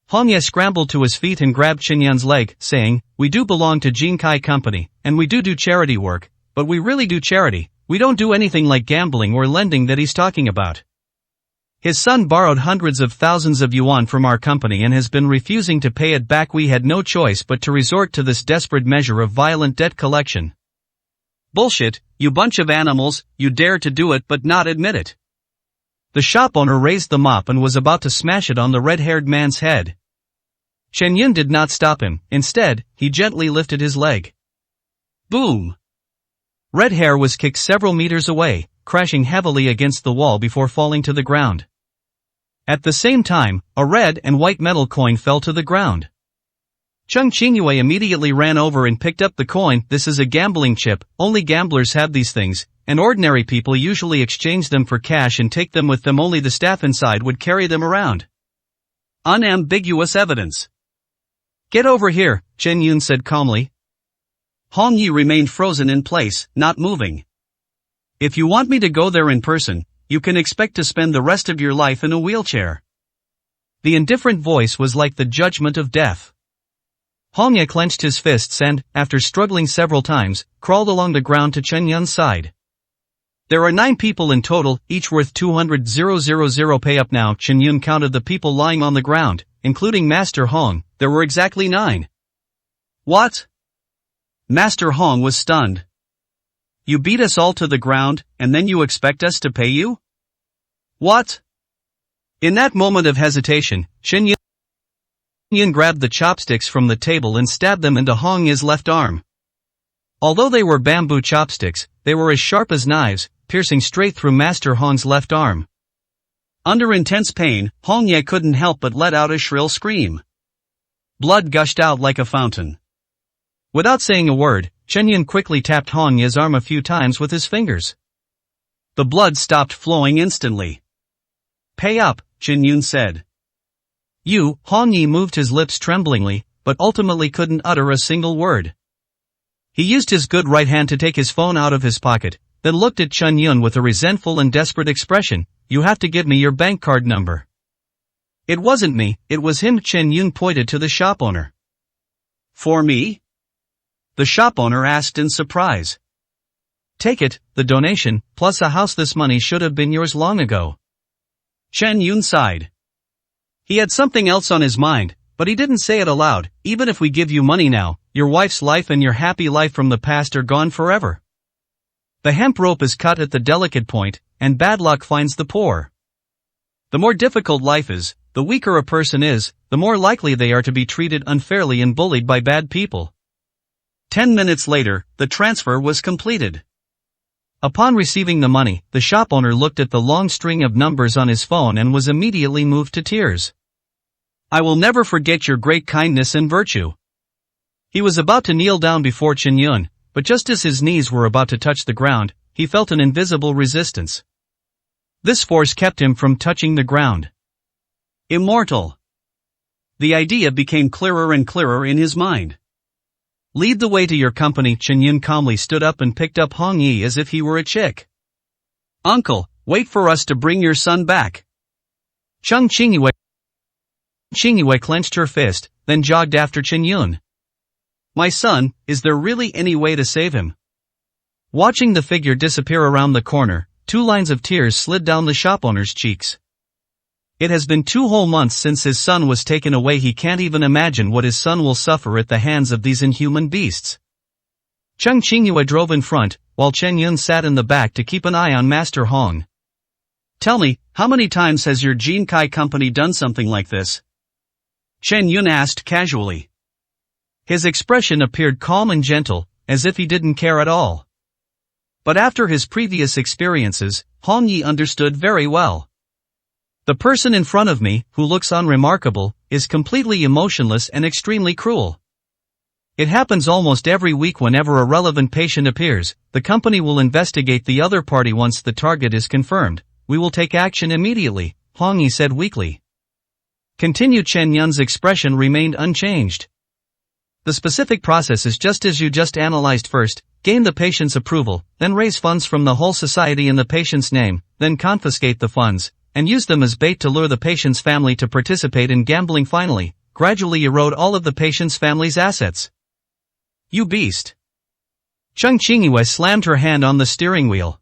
S2: Hong Ye scrambled to his feet and grabbed Chen Yun's leg, saying, we do belong to Jin Kai Company, and we do charity work, but we really do charity, we don't do anything like gambling or lending that he's talking about. His son borrowed hundreds of thousands of yuan from our company and has been refusing to pay it back. We had no choice but to resort to this desperate measure of violent debt collection. Bullshit, you bunch of animals, you dare to do it but not admit it. The shop owner raised the mop and was about to smash it on the red-haired man's head. Chen Yun did not stop him, instead, he gently lifted his leg. Boom! Red Hair was kicked several meters away, crashing heavily against the wall before falling to the ground. At the same time, a red and white metal coin fell to the ground. Chang Qingyue immediately ran over and picked up the coin. This is a gambling chip, only gamblers have these things, and ordinary people usually exchange them for cash and take them with them. Only the staff inside would carry them around.
S1: Unambiguous evidence.
S2: Get over here, Chen Yun said calmly.
S1: Hong Yi remained frozen in place, not moving. If you want me to go there in person, you can expect to spend the rest of your life in a wheelchair.
S2: The indifferent voice was like the judgment of death. Hong Ye clenched his fists and, after struggling several times, crawled along the ground to Chen Yun's side. There are 9 people in total, each worth 200,000 pay up now. Chen Yun counted the people lying on the ground, including Master Hong. There were exactly 9.
S1: What? Master Hong was stunned. You beat us all to the ground, and then you expect us to pay you? What?
S2: In that moment of hesitation, Chen Yun grabbed the chopsticks from the table and stabbed them into Hong Ye's left arm. Although they were bamboo chopsticks, they were as sharp as knives, piercing straight through Master Hong's left arm.
S1: Under intense pain, Hong Ye couldn't help but let out a shrill scream. Blood gushed out like a fountain.
S2: Without saying a word, Chen Yun quickly tapped Hong Ye's arm a few times with his fingers.
S1: The blood stopped flowing instantly. Pay up, Chen Yun said.
S2: Hong Yi moved his lips tremblingly, but ultimately couldn't utter a single word. He used his good right hand to take his phone out of his pocket, then looked at Chen Yun with a resentful and desperate expression. You have to give me your bank card number.
S1: It wasn't me, it was him. Chen Yun pointed to the shop owner. For me? The shop owner asked in surprise.
S2: Take it, the donation, plus a house. This money should have been yours long ago.
S1: Chen Yun sighed. He had something else on his mind, but he didn't say it aloud. Even if we give you money now, your wife's life and your happy life from the past are gone forever.
S2: The hemp rope is cut at the delicate point, and bad luck finds the poor.
S1: The more difficult life is, the weaker a person is, the more likely they are to be treated unfairly and bullied by bad people. 10 minutes later, the transfer was completed.
S2: Upon receiving the money, the shop owner looked at the long string of numbers on his phone and was immediately moved to tears.
S1: I will never forget your great kindness and virtue.
S2: He was about to kneel down before Chen Yun, but just as his knees were about to touch the ground, he felt an invisible resistance. This force kept him from touching the ground.
S1: Immortal. The idea became clearer and clearer in his mind.
S2: Lead the way to your company. Chen Yun calmly stood up and picked up Hong Yi as if he were a chick.
S1: Uncle, wait for us to bring your son back.
S2: Cheng Qingyue clenched her fist, then jogged after Chen Yun.
S1: My son, is there really any way to save him?
S2: Watching the figure disappear around the corner, 2 lines of tears slid down the shop owner's cheeks. It has been 2 whole months since his son was taken away. He can't even imagine what his son will suffer at the hands of these inhuman beasts. Cheng Qingyue drove in front, while Chen Yun sat in the back to keep an eye on Master Hong.
S1: Tell me, how many times has your Jinkai company done something like this? Chen Yun asked casually.
S2: His expression appeared calm and gentle, as if he didn't care at all.
S1: But after his previous experiences, Hong Yi understood very well.
S2: The person in front of me, who looks unremarkable, is completely emotionless and extremely cruel. It happens almost every week. Whenever a relevant patient appears, the company will investigate the other party. Once the target is confirmed, we will take action immediately, Hong Yi said weakly.
S1: Continued. Chen Yun's expression remained unchanged.
S2: The specific process is just as you just analyzed. First, gain the patient's approval, then raise funds from the whole society in the patient's name, then confiscate the funds, and use them as bait to lure the patient's family to participate in gambling. Finally, gradually erode all of the patient's family's assets.
S1: You beast.
S2: Cheng Qingyue slammed her hand on the steering wheel.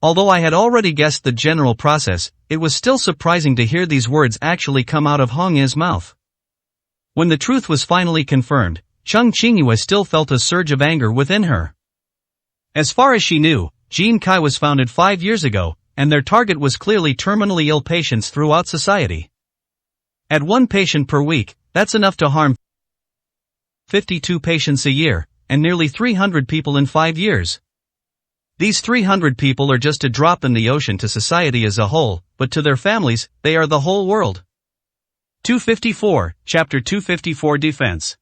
S2: Although I had already guessed the general process, it was still surprising to hear these words actually come out of Hong Ye's mouth. When the truth was finally confirmed, Cheng Qingyue still felt a surge of anger within her. As far as she knew, Jinkai was founded 5 years ago, and their target was clearly terminally ill patients throughout society. At 1 patient per week, that's enough to harm 52 patients a year, and nearly 300 people in 5 years. These 300 people are just a drop in the ocean to society as a whole, but to their families, they are the whole world.
S1: 254, Chapter 254 Defense.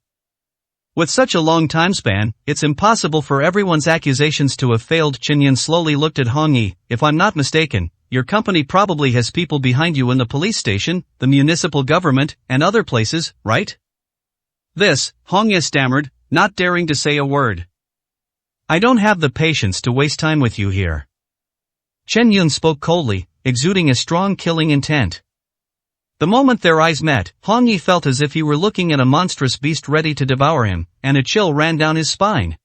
S2: With such a long time span, it's impossible for everyone's accusations to have failed. Chen Yun slowly looked at Hong Yi. If I'm not mistaken, your company probably has people behind you in the police station, the municipal government, and other places, right?
S1: This, Hong Yi stammered, not daring to say a word.
S2: I don't have the patience to waste time with you here. Chen Yun spoke coldly, exuding a strong killing intent. The moment their eyes met, Hong Yi felt as if he were looking at a monstrous beast ready to devour him, and a chill ran down his spine.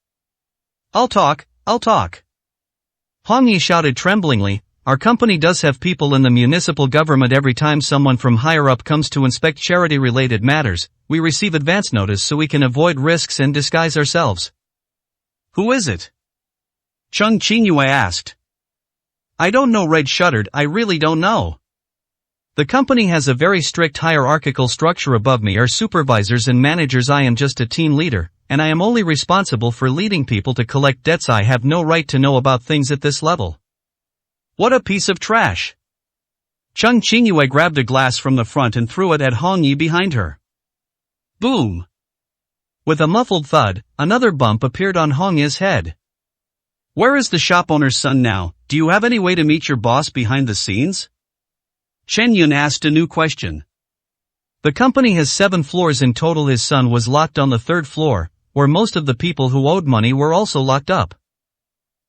S1: I'll talk.
S2: Hong Yi shouted tremblingly, our company does have people in the municipal government. Every time someone from higher up comes to inspect charity-related matters, we receive advance notice so we can avoid risks and disguise ourselves.
S1: Who is it? Chung Qingyue asked.
S2: I don't know. Red shuddered. I really don't know. The company has a very strict hierarchical structure. Above me are supervisors and managers. I am just a team leader, and I am only responsible for leading people to collect debts. I have no right to know about things at this level.
S1: What a piece of trash! Chung Qingyue grabbed a glass from the front and threw it at Hong Yi behind her. Boom!
S2: With a muffled thud, another bump appeared on Hong Yi's head.
S1: Where is the shop owner's son now? Do you have any way to meet your boss behind the scenes? Chen Yun asked a new question.
S2: The company has 7 floors in total. His son was locked on the 3rd floor, where most of the people who owed money were also locked up.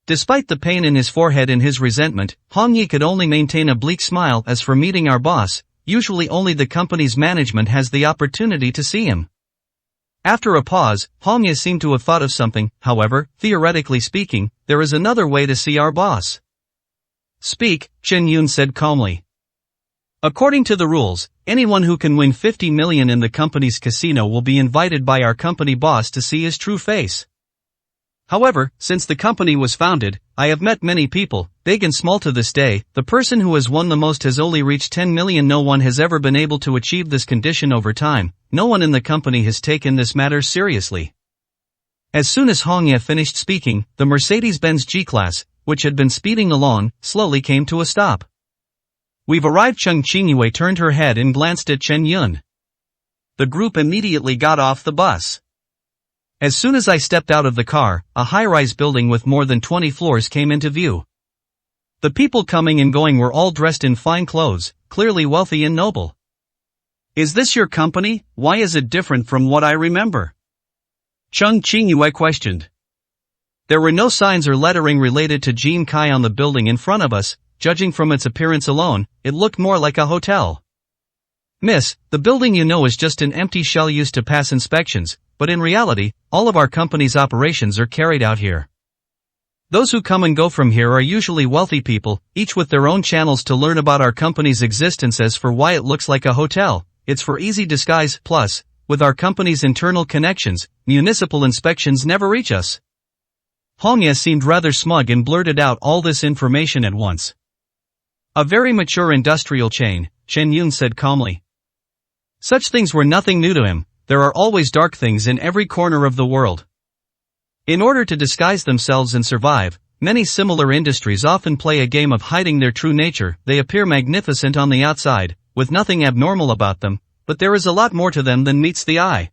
S2: Despite the pain in his forehead and his resentment, Hong Yi could only maintain a bleak smile. As for meeting our boss, usually only the company's management has the opportunity to see him. After a pause, Hong Yi seemed to have thought of something. However, theoretically speaking, there is another way to see our boss.
S1: Speak, Chen Yun said calmly. According to the rules, anyone who can win 50 million in the company's casino will be invited by our company boss to see his true face. However, since the company was founded, I have met many people, big and small. To this day, the person who has won the most has only reached 10 million. No one has ever been able to achieve this condition over time. No one in the company has taken this matter seriously. As soon as Hong Yi finished speaking, the Mercedes-Benz G-Class, which had been speeding along, slowly came to a stop. We've arrived. Chung Qingyue turned her head and glanced at Chen Yun. The group immediately got off the bus. As soon as I stepped out of the car, a high-rise building with more than 20 floors came into view. The people coming and going were all dressed in fine clothes, clearly wealthy and noble. Is this your company? Why is it different from what I remember? Chung Qingyue questioned. There were no signs or lettering related to Jin Kai on the building in front of us. Judging from its appearance alone, it looked more like a hotel. Miss, the building you know is just an empty shell used to pass inspections, but in reality, all of our company's operations are carried out here. Those who come and go from here are usually wealthy people, each with their own channels to learn about our company's existence. As for why it looks like a hotel, it's for easy disguise. Plus, with our company's internal connections, municipal inspections never reach us. Hong Yi seemed rather smug and blurted out all this information at once. A very mature industrial chain, Chen Yun said calmly. Such things were nothing new to him. There are always dark things in every corner of the world. In order to disguise themselves and survive, many similar industries often play a game of hiding their true nature. They appear magnificent on the outside, with nothing abnormal about them, but there is a lot more to them than meets the eye.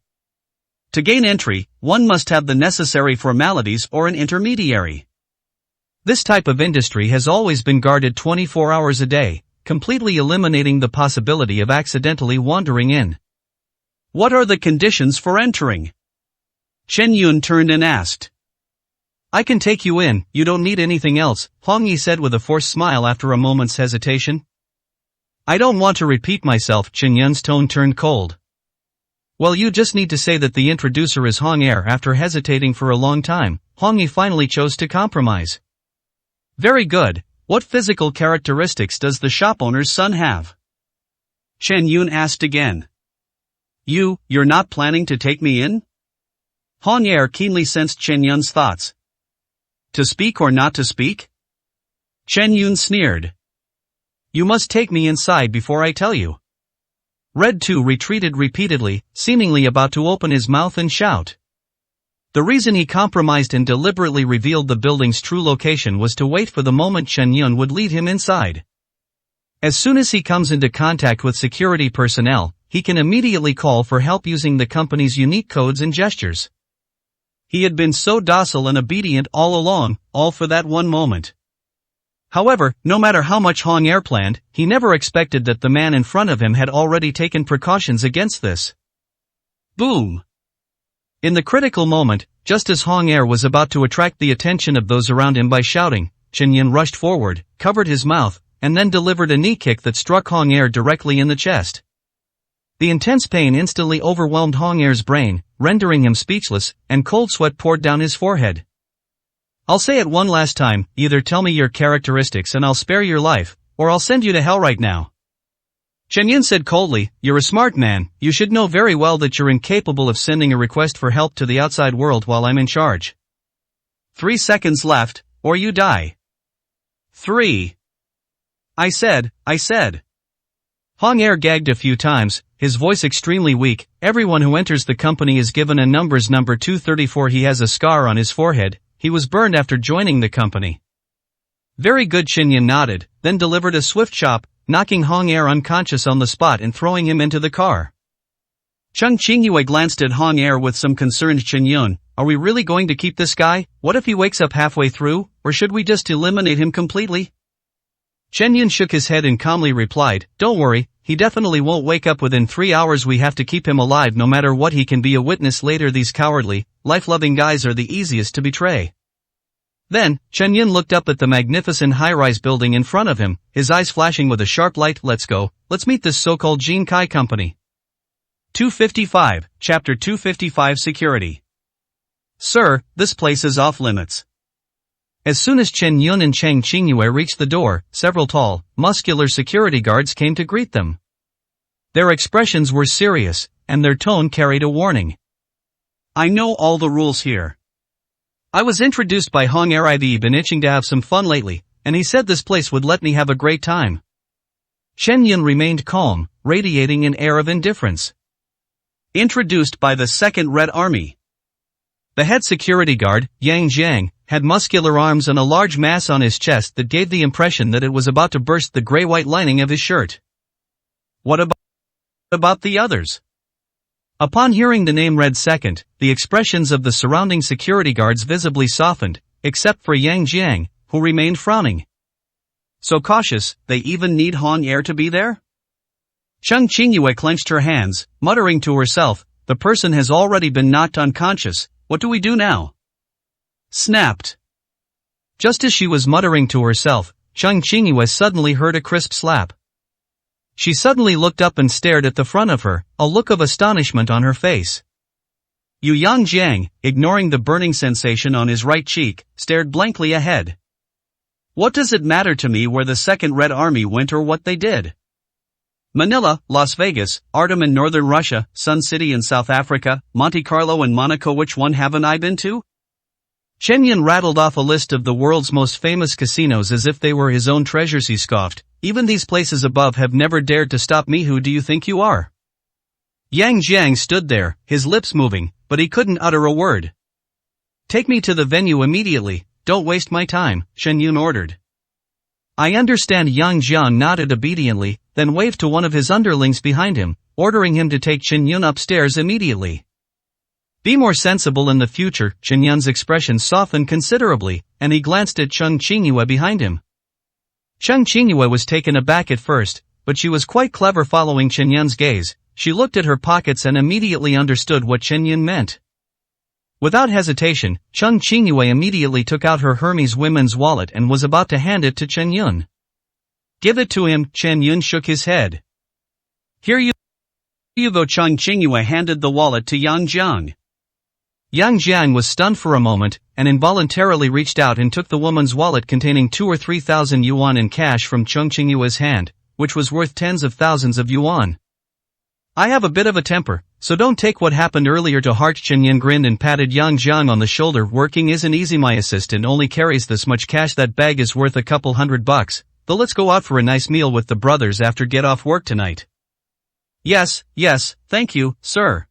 S1: To gain entry, one must have the necessary formalities or an intermediary. This type of industry has always been guarded 24 hours a day, completely eliminating the possibility of accidentally wandering in. What are the conditions for entering? Chen Yun turned and asked. I can take you in, you don't need anything else, Hong Yi said with a forced smile after a moment's hesitation. I don't want to repeat myself. Chen Yun's tone turned cold. Well, you just need to say that the introducer is Hong Yi. After hesitating for a long time, Hong Yi finally chose to compromise. Very good. What physical characteristics does the shop owner's son have? Chen Yun asked again. You're not planning to take me in? Hong Yi keenly sensed Chen Yun's thoughts. To speak or not to speak? Chen Yun sneered. You must take me inside before I tell you. Red 2 retreated repeatedly, seemingly about to open his mouth and shout. The reason he compromised and deliberately revealed the building's true location was to wait for the moment Chen Yun would lead him inside. As soon as he comes into contact with security personnel, he can immediately call for help using the company's unique codes and gestures. He had been so docile and obedient all along, all for that one moment. However, no matter how much Hong Er planned, he never expected that the man in front of him had already taken precautions against this. Boom! In the critical moment, just as Hong Er was about to attract the attention of those around him by shouting, Chen Yun rushed forward, covered his mouth, and then delivered a knee kick that struck Hong Er directly in the chest. The intense pain instantly overwhelmed Hong Er's brain, rendering him speechless, and cold sweat poured down his forehead. I'll say it one last time, either tell me your characteristics and I'll spare your life, or I'll send you to hell right now. Chen Yun said coldly, you're a smart man, you should know very well that you're incapable of sending a request for help to the outside world while I'm in charge. 3 seconds left, or you die. 3. I said. Hong Er gagged a few times, his voice extremely weak. Everyone who enters the company is given a number's number 234. He has a scar on his forehead, he was burned after joining the company. Very good. Chen Yun nodded, then delivered a swift chop, knocking Hong Er unconscious on the spot and throwing him into the car. Chung Qingyue glanced at Hong Er with some concern. Chen Yun, are we really going to keep this guy? What if he wakes up halfway through, or should we just eliminate him completely? Chen Yun shook his head and calmly replied, don't worry, he definitely won't wake up within 3 hours. We have to keep him alive no matter what. He can be a witness later. These cowardly, life-loving guys are the easiest to betray. Then, Chen Yun looked up at the magnificent high-rise building in front of him, his eyes flashing with a sharp light. Let's go, let's meet this so-called Jin Kai company. 255, Chapter 255 Security. Sir, this place is off limits. As soon as Chen Yun and Chang Qingyue reached the door, several tall, muscular security guards came to greet them. Their expressions were serious, and their tone carried a warning. I know all the rules here. I was introduced by Hong Er. I've been itching to have some fun lately, and he said this place would let me have a great time. Chen Yun remained calm, radiating an air of indifference. Introduced by the 2nd Red Army. The head security guard, Yang Jiang, had muscular arms and a large mass on his chest that gave the impression that it was about to burst the gray-white lining of his shirt. What about the others? Upon hearing the name read second, the expressions of the surrounding security guards visibly softened, except for Yang Jiang, who remained frowning. So cautious, they even need Hong Er to be there? Chung Qingyue clenched her hands, muttering to herself, the person has already been knocked unconscious, what do we do now? Snapped. Just as she was muttering to herself, Chung Qingyue suddenly heard a crisp slap. She suddenly looked up and stared at the front of her, a look of astonishment on her face. Yang Jiang, ignoring the burning sensation on his right cheek, stared blankly ahead. What does it matter to me where the 2nd Red Army went or what they did? Manila, Las Vegas, Artem in northern Russia, Sun City in South Africa, Monte Carlo and Monaco. Which one haven't I been to? Chen Yun rattled off a list of the world's most famous casinos as if they were his own treasures. He scoffed, even these places above have never dared to stop me. Who do you think you are? Yang Jiang stood there, his lips moving, but he couldn't utter a word. Take me to the venue immediately, don't waste my time, Chen Yun ordered. I understand. Yang Jiang nodded obediently, then waved to one of his underlings behind him, ordering him to take Chen Yun upstairs immediately. Be more sensible in the future. Chen Yun's expression softened considerably, and he glanced at Chung Qingyue behind him. Chung Qingyue was taken aback at first, but she was quite clever. Following Chen Yun's gaze, she looked at her pockets and immediately understood what Chen Yun meant. Without hesitation, Chung Qingyue immediately took out her Hermes women's wallet and was about to hand it to Chen Yun. Give it to him. Chen Yun shook his head. Here you go. Chung Qingyue handed the wallet to Yang Jiang. Yang Jiang was stunned for a moment, and involuntarily reached out and took the woman's wallet containing 2,000 or 3,000 yuan in cash from Chung Qingyue's hand, which was worth tens of thousands of yuan. I have a bit of a temper, so don't take what happened earlier to heart. Chen Yun grinned and patted Yang Jiang on the shoulder. Working isn't easy. My assistant only carries this much cash. That bag is worth a couple $100, though let's go out for a nice meal with the brothers after get off work tonight. Yes, thank you, sir.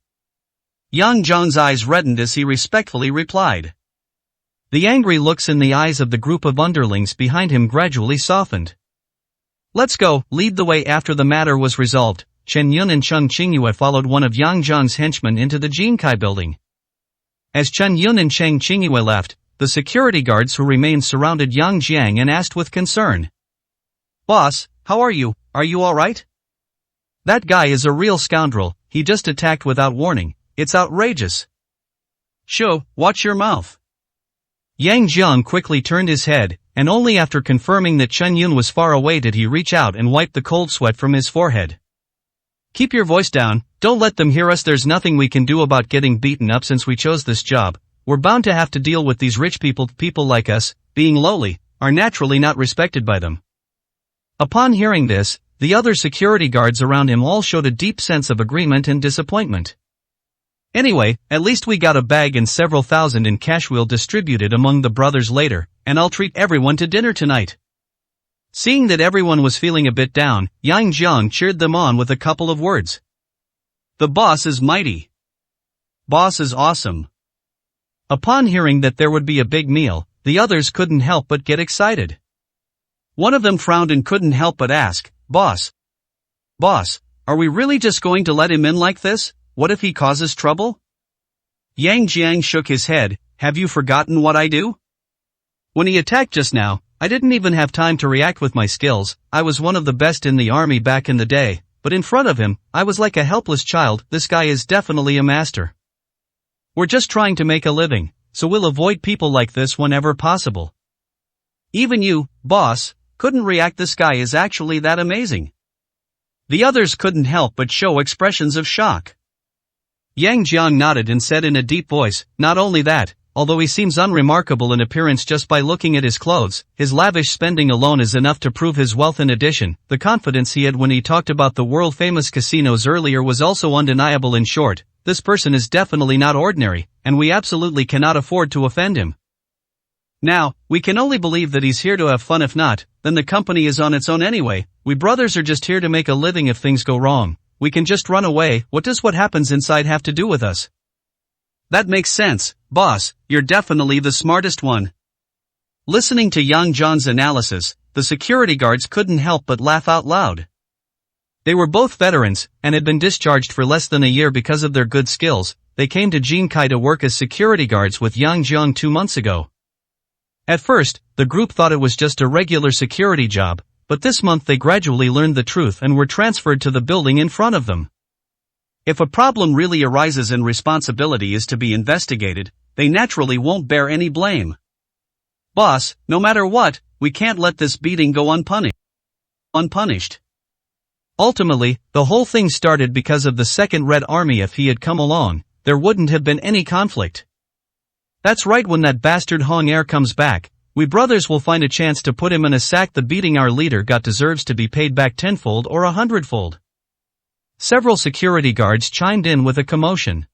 S1: Yang Jiang's eyes reddened as he respectfully replied. The angry looks in the eyes of the group of underlings behind him gradually softened. Let's go, lead the way. After the matter was resolved, Chen Yun and Chung Qingyue followed one of Yang Jiang's henchmen into the Jinkai building.
S2: As Chen Yun and Cheng Qingyue left, the security guards who remained surrounded Yang Jiang and asked with concern. "Boss, how are you? Are you alright? That guy is a real scoundrel, he just attacked without warning, it's outrageous."
S1: "Shoo, watch your mouth."
S2: Yang Jiang quickly turned his head, and only after confirming that Chen Yun was far away did he reach out and wipe the cold sweat from his forehead. "Keep your voice down, don't let them hear us. There's nothing we can do about getting beaten up since we chose this job. We're bound to have to deal with these rich people. People like us, being lowly, are naturally not respected by them." Upon hearing this, the other security guards around him all showed a deep sense of agreement and disappointment. "Anyway, at least we got a bag and several thousand in cash we'll distribute it among the brothers later, and I'll treat everyone to dinner tonight." Seeing that everyone was feeling a bit down, Yang Jiang cheered them on with a couple of words.
S1: "The boss is mighty. Boss is awesome."
S2: Upon hearing that there would be a big meal, the others couldn't help but get excited.
S1: One of them frowned and couldn't help but ask, Boss, are we really just going to let him in like this? What if he causes trouble?" Yang Jiang shook his head. "Have you forgotten what I do? When he attacked just now, I didn't even have time to react with my skills. I was one of the best in the army back in the day, but in front of him, I was like a helpless child. This guy is definitely a master. We're just trying to make a living, so we'll avoid people like this whenever possible. Even you, boss, couldn't react. This guy is actually that amazing." The others couldn't help but show expressions of shock. Yang Jiang nodded and said in a deep voice, "Not only that, although he seems unremarkable in appearance just by looking at his clothes, his lavish spending alone is enough to prove his wealth. In addition, the confidence he had when he talked about the world-famous casinos earlier was also undeniable. In short, this person is definitely not ordinary, and we absolutely cannot afford to offend him. Now, we can only believe that he's here to have fun. If not, then the company is on its own anyway. We brothers are just here to make a living. If things go wrong, we can just run away. What does what happens inside have to do with us?" "That makes sense, boss, you're definitely the smartest one." Listening to Yang Jiang's analysis, the security guards couldn't help but laugh out loud. They were both veterans, and had been discharged for less than a year because of their good skills. They came to Jinkai to work as security guards with Yang Jiang 2 months ago. At first, the group thought it was just a regular security job, but this month they gradually learned the truth and were transferred to the building in front of them. If a problem really arises and responsibility is to be investigated, they naturally won't bear any blame. "Boss, no matter what, we can't let this beating go unpunished. Ultimately, the whole thing started because of the Second Red Army. If he had come along, there wouldn't have been any conflict. That's right. When that bastard Hong Er comes back, we brothers will find a chance to put him in a sack. The beating our leader got deserves to be paid back tenfold or 100-fold. Several security guards chimed in with a commotion.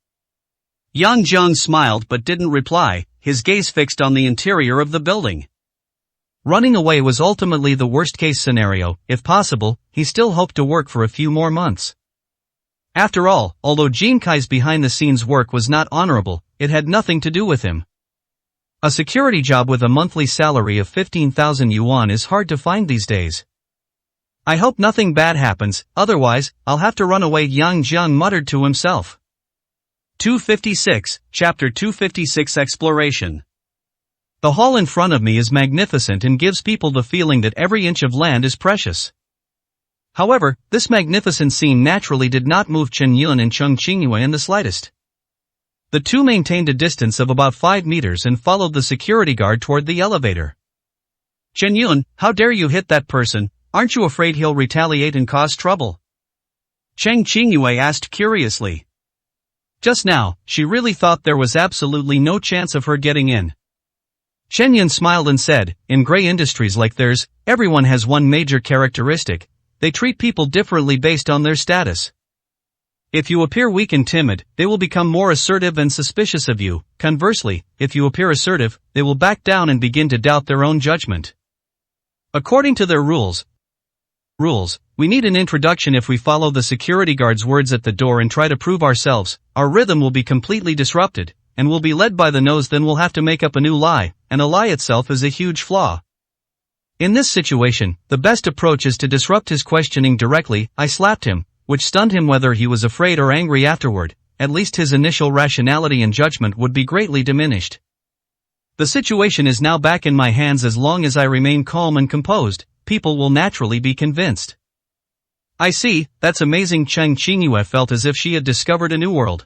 S1: Yang Jiang smiled but didn't reply, his gaze fixed on the interior of the building. Running away was ultimately the worst-case scenario. If possible, he still hoped to work for a few more months. After all, although Jinkai's behind-the-scenes work was not honorable, it had nothing to do with him. A security job with a monthly salary of 15,000 yuan is hard to find these days. "I hope nothing bad happens, otherwise, I'll have to run away," Yang Jiang muttered to himself. 256, Chapter 256 Exploration. The hall in front of me is magnificent and gives people the feeling that every inch of land is precious. However, this magnificent scene naturally did not move Chen Yun and Cheng Qingyue in the slightest. The two maintained a distance of about 5 meters and followed the security guard toward the elevator. "Chen Yun, how dare you hit that person? Aren't you afraid he'll retaliate and cause trouble?" Cheng Qingyue asked curiously. Just now, she really thought there was absolutely no chance of her getting in. Chen Yun smiled and said, "In gray industries like theirs, everyone has one major characteristic. They treat people differently based on their status. If you appear weak and timid, they will become more assertive and suspicious of you. Conversely, if you appear assertive, they will back down and begin to doubt their own judgment. According to their rules, we need an introduction. If we follow the security guard's words at the door and try to prove ourselves, our rhythm will be completely disrupted, and we'll be led by the nose. Then we'll have to make up a new lie, and a lie itself is a huge flaw. In this situation, the best approach is to disrupt his questioning directly. I slapped him, which stunned him. Whether he was afraid or angry afterward,
S2: at least his initial rationality and judgment would be greatly diminished. The situation is now back in my hands. As long as I remain calm and composed, people will naturally be convinced. I see, that's amazing. Cheng Qingyue felt as if she had discovered a new world.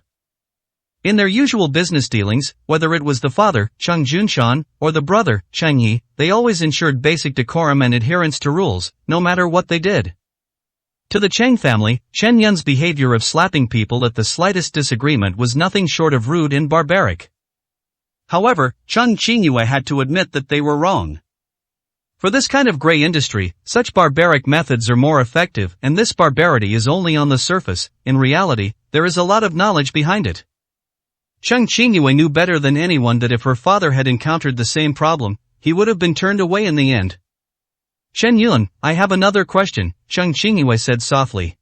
S2: In their usual business dealings, whether it was the father, Cheng Junshan, or the brother, Cheng Yi, they always ensured basic decorum and adherence to rules, no matter what they did. To the Cheng family, Chen Yun's behavior of slapping people at the slightest disagreement was nothing short of rude and barbaric. However, Cheng Qingyue had to admit that they were wrong. For this kind of gray industry, such barbaric methods are more effective, and this barbarity is only on the surface. In reality, there is a lot of knowledge behind it. Cheng Qingyue knew better than anyone that if her father had encountered the same problem, he would have been turned away in the end. Chen Yun, I have another question, Cheng Qingyue said softly.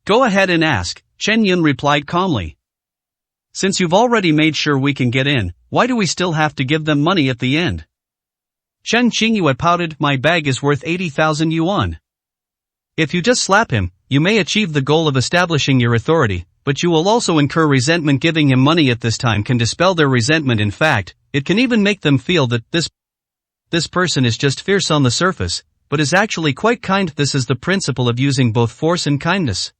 S1: Go ahead and ask, Chen Yun replied calmly. Since you've already made sure we can get in, why do we still have to give them money at the end? Cheng Qingyue pouted, my bag is worth 80,000 yuan. If you just slap him, you may achieve the goal of establishing your authority, but you will also incur resentment. Giving him money at this time can dispel their resentment. In fact, it can even make them feel that this person is just fierce on the surface, but is actually quite kind. This is the principle of using both force and kindness.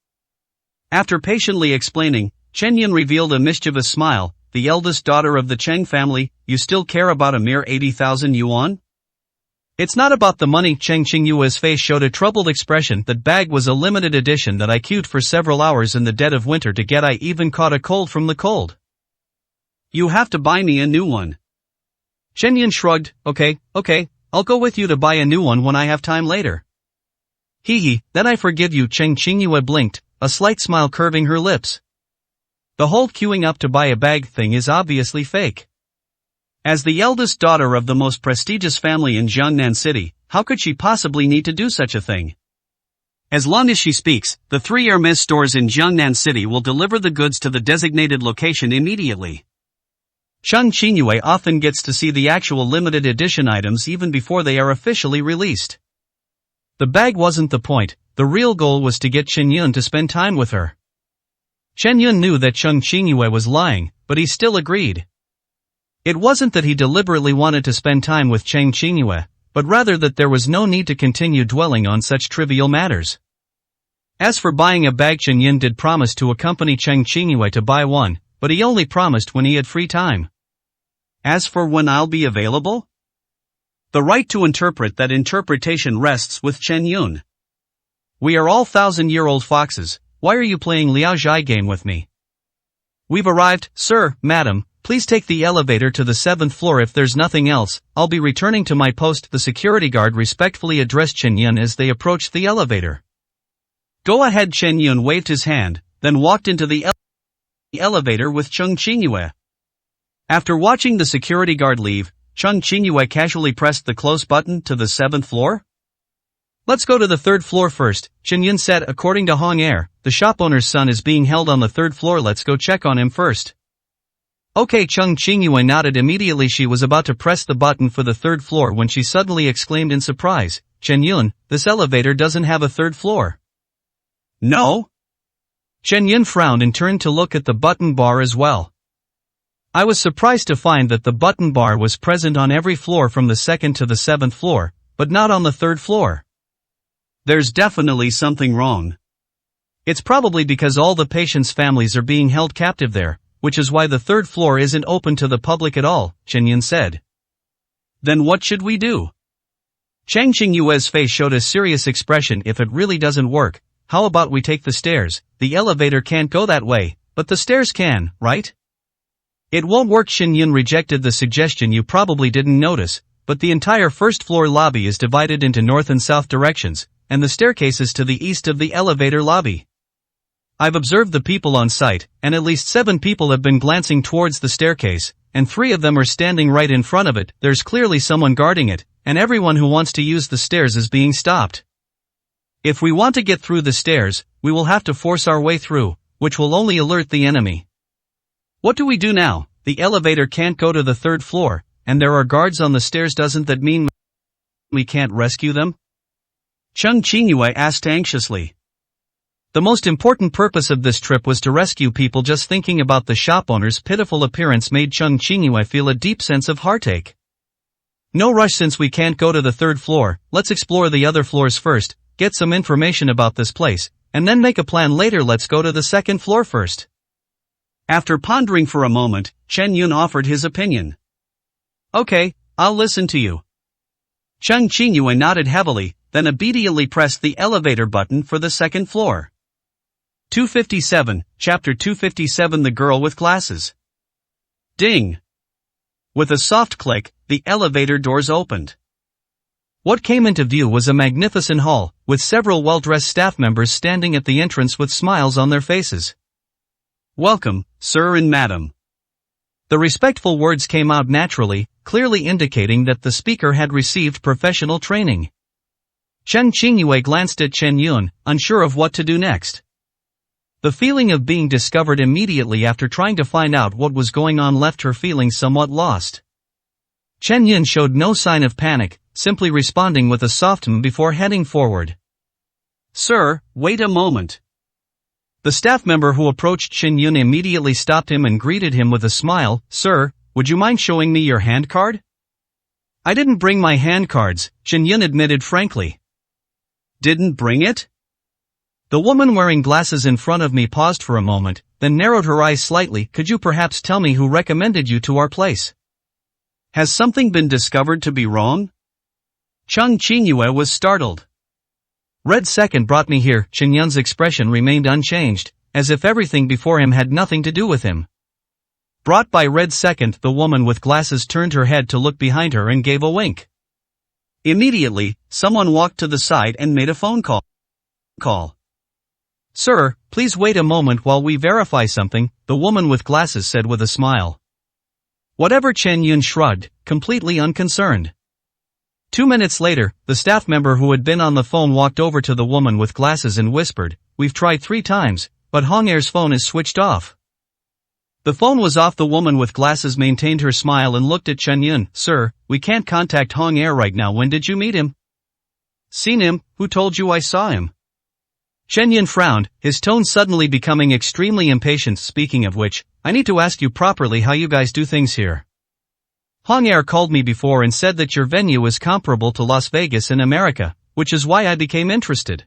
S1: After patiently explaining, Chen Yun revealed a mischievous smile. The eldest daughter of the Cheng family, you still care about a mere 80,000 yuan? It's not about the money. Cheng Qingyue's face showed a troubled expression. That bag was a limited edition that I queued for several hours in the dead of winter to get. I even caught a cold from the cold. You have to buy me a new one. Chen Yun shrugged, okay, I'll go with you to buy a new one when I have time later. Hee, then I forgive you. Cheng Qingyue blinked, a slight smile curving her lips. The whole queuing up to buy a bag thing is obviously fake. As the eldest daughter of the most prestigious family in Jiangnan City, how could she possibly need to do such a thing? As long as she speaks, the 3 Hermes stores in Jiangnan City will deliver the goods to the designated location immediately. Cheng Qingyue often gets to see the actual limited edition items even before they are officially released. The bag wasn't the point, the real goal was to get Chen Yun to spend time with her. Chen Yun knew that Cheng Qingyue was lying, but he still agreed. It wasn't that he deliberately wanted to spend time with Cheng Qingyue, but rather that there was no need to continue dwelling on such trivial matters. As for buying a bag, Chen Yun did promise to accompany Cheng Qingyue to buy one, but he only promised when he had free time. As for when I'll be available? The right to interpret that interpretation rests with Chen Yun. We are all 1,000-year-old foxes, why are you playing Liao Zhai game with me? We've arrived, sir, madam. Please take the elevator to the 7th floor. If there's nothing else, I'll be returning to my post. The security guard respectfully addressed Chen Yun as they approached the elevator. Go ahead. Chen Yun waved his hand, then walked into the elevator with Cheng Qingyue. After watching the security guard leave, Cheng Qingyue casually pressed the close button to the 7th floor. Let's go to the 3rd floor first, Chen Yun said. According to Hong Er, the shop owner's son is being held on the 3rd floor. Let's go check on him first. Okay. Cheng Qingyue nodded. Immediately she was about to press the button for the 3rd floor when she suddenly exclaimed in surprise, Chen Yun, this elevator doesn't have a 3rd floor. No? Chen Yun frowned and turned to look at the button bar as well. I was surprised to find that the button bar was present on every floor from the 2nd to the 7th floor, but not on the 3rd floor. There's definitely something wrong. It's probably because all the patients' families are being held captive there, which is why the 3rd floor isn't open to the public at all, Chen Yun said. Then what should we do? Cheng Qingyue's face showed a serious expression. If it really doesn't work, how about we take the stairs? The elevator can't go that way, but the stairs can, right? It won't work. Chen Yun rejected the suggestion. You probably didn't notice, but the entire 1st floor lobby is divided into north and south directions, and the staircase is to the east of the elevator lobby. I've observed the people on site, and at least 7 people have been glancing towards the staircase, and 3 of them are standing right in front of it. There's clearly someone guarding it, and everyone who wants to use the stairs is being stopped. If we want to get through the stairs, we will have to force our way through, which will only alert the enemy. What do we do now? The elevator can't go to the 3rd floor, and there are guards on the stairs. Doesn't that mean we can't rescue them? Cheng Qingyue asked anxiously.
S2: The most important purpose of this trip was to rescue people. Just thinking about the shop owner's pitiful appearance made Chung Qingyue feel a deep sense of heartache. No rush, since we can't go to the third floor, let's explore the other floors first, get some information about this place, and then make a plan later. Let's go to the second floor first.
S1: After pondering for a moment, Chen Yun offered his opinion. Okay, I'll listen to you. Chung Qingyue nodded heavily, then obediently pressed the elevator button for the second floor. 257, Chapter 257. The Girl with Glasses. Ding! With a soft click, the elevator doors opened. What came into view was a magnificent hall, with several well-dressed staff members standing at the entrance with smiles on their faces. Welcome, sir and madam. The respectful words came out naturally, clearly indicating that the speaker had received professional training. Chung Qingyue glanced at Chen Yun, unsure of what to do next. The feeling of being discovered immediately after trying to find out what was going on left her feeling somewhat lost. Chen Yun showed no sign of panic, simply responding with a soft before heading forward. Sir, wait a moment. The staff member who approached Chen Yun immediately stopped him and greeted him with a smile. Sir, would you mind showing me your hand card? I didn't bring my hand cards, Chen Yun admitted frankly. Didn't bring it? The woman wearing glasses in front of me paused for a moment, then narrowed her eyes slightly. Could you perhaps tell me who recommended you to our place? Has something been discovered to be wrong? Chung Qingyue was startled. Red Second brought me here. Chen Yun's expression remained unchanged, as if everything before him had nothing to do with him. Brought by Red Second, the woman with glasses turned her head to look behind her and gave a wink. Immediately, someone walked to the side and made a phone call. Sir, please wait a moment while we verify something, the woman with glasses said with a smile. Whatever, Chen Yun shrugged, completely unconcerned. 2 minutes later, the staff member who had been on the phone walked over to the woman with glasses and whispered, We've tried 3 times, but Hong Er's phone is switched off. The phone was off. The woman with glasses maintained her smile and looked at Chen Yun. Sir, we can't contact Hong Er right now. When did you meet him? Seen him? Who told you I saw him? Chen Yun frowned, his tone suddenly becoming extremely impatient. Speaking of which, I need to ask you properly how you guys do things here. Hong Er called me before and said that your venue is comparable to Las Vegas in America, which is why I became interested.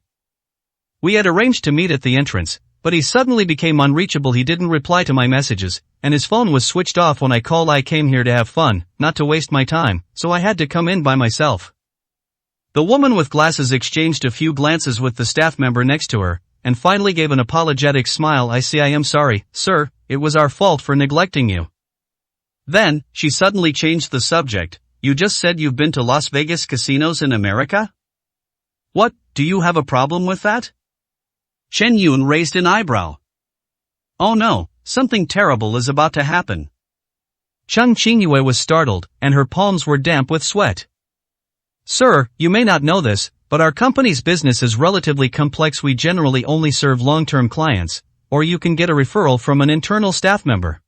S1: We had arranged to meet at the entrance, but he suddenly became unreachable. He didn't reply to my messages, and his phone was switched off when I called. I came here to have fun, not to waste my time, so I had to come in by myself. The woman with glasses exchanged a few glances with the staff member next to her, and finally gave an apologetic smile. I see. I am sorry, sir, it was our fault for neglecting you. Then, she suddenly changed the subject. You just said you've been to Las Vegas casinos in America? What, do you have a problem with that? Chen Yun raised an eyebrow. Oh no, something terrible is about to happen. Chung Qingyue was startled, and her palms were damp with sweat. Sir, you may not know this, but our company's business is relatively complex. We generally only serve long-term clients, or you can get a referral from an internal staff member.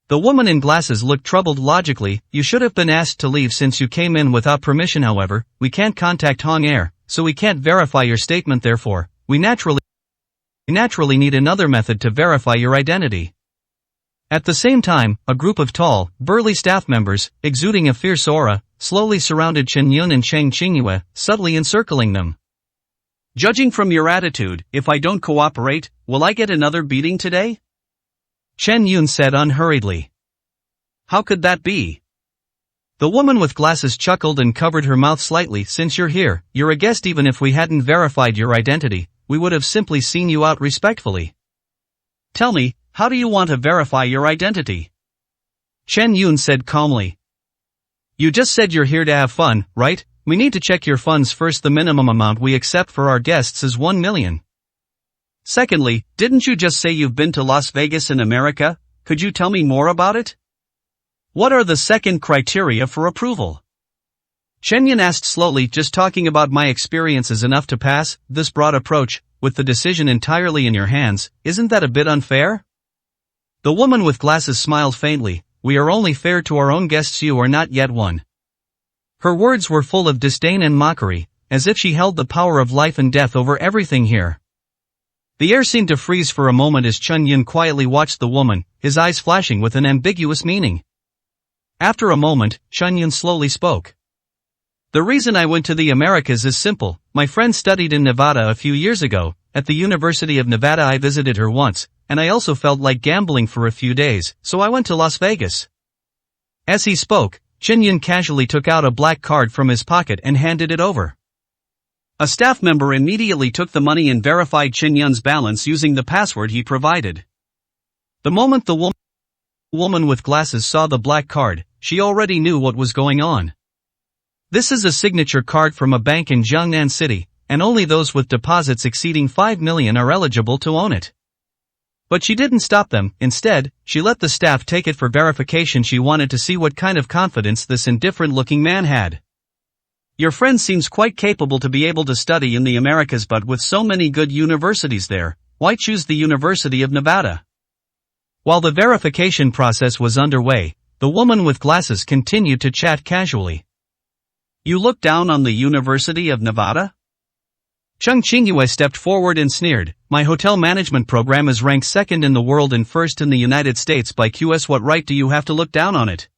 S1: The woman in glasses looked troubled. Logically, you should have been asked to leave since you came in without permission. However, we can't contact Hong Er, so we can't verify your statement. Therefore, we naturally need another method to verify your identity. At the same time, a group of tall, burly staff members, exuding a fierce aura, slowly surrounded Chen Yun and Chung Qingyue, subtly encircling them. Judging from your attitude, if I don't cooperate, will I get another beating today? Chen Yun said unhurriedly. How could that be? The woman with glasses chuckled and covered her mouth slightly. Since you're here, you're a guest. Even if we hadn't verified your identity, we would have simply seen you out respectfully. Tell me, how do you want to verify your identity? Chen Yun said calmly. You just said you're here to have fun, right? We need to check your funds first. The minimum amount we accept for our guests is 1 million. Secondly, didn't you just say you've been to Las Vegas in America? Could you tell me more about it? What are the second criteria for approval? Chen Yun asked slowly. Just talking about my experience is enough to pass this broad approach, with the decision entirely in your hands. Isn't that a bit unfair? The woman with glasses smiled faintly. We are only fair to our own guests. You are not yet one. Her words were full of disdain and mockery, as if she held the power of life and death over everything here.
S2: The air seemed to freeze for a moment as Chun Yun quietly watched the woman, his eyes flashing with an ambiguous meaning. After a moment, Chun Yun slowly spoke. The reason I went to the Americas is simple. My friend studied in Nevada a few years ago. At the University of Nevada I visited her once, and I also felt like gambling for a few days, so I went to Las Vegas. As he spoke, Chun Yun casually took out a black card from his pocket and handed it over.
S1: A staff member immediately took the money and verified Chun Yun's balance using the password he provided.
S2: The moment the woman with glasses saw the black card, she already knew what was going on. This is a signature card from a bank in Jiangnan City, and only those with deposits exceeding 5 million are eligible to own it. But she didn't stop them. Instead, she let the staff take it for verification. She wanted to see what kind of confidence this indifferent-looking man had.
S1: Your friend seems quite capable to be able to study in the Americas, but with so many good universities there, why choose the University of Nevada?
S2: While the verification process was underway, the woman with glasses continued to chat casually.
S1: You look down on the University of Nevada?
S2: Chung Qingyue stepped forward and sneered. My hotel management program is ranked second in the world and first in the United States by QS. What right do you have to look down on it?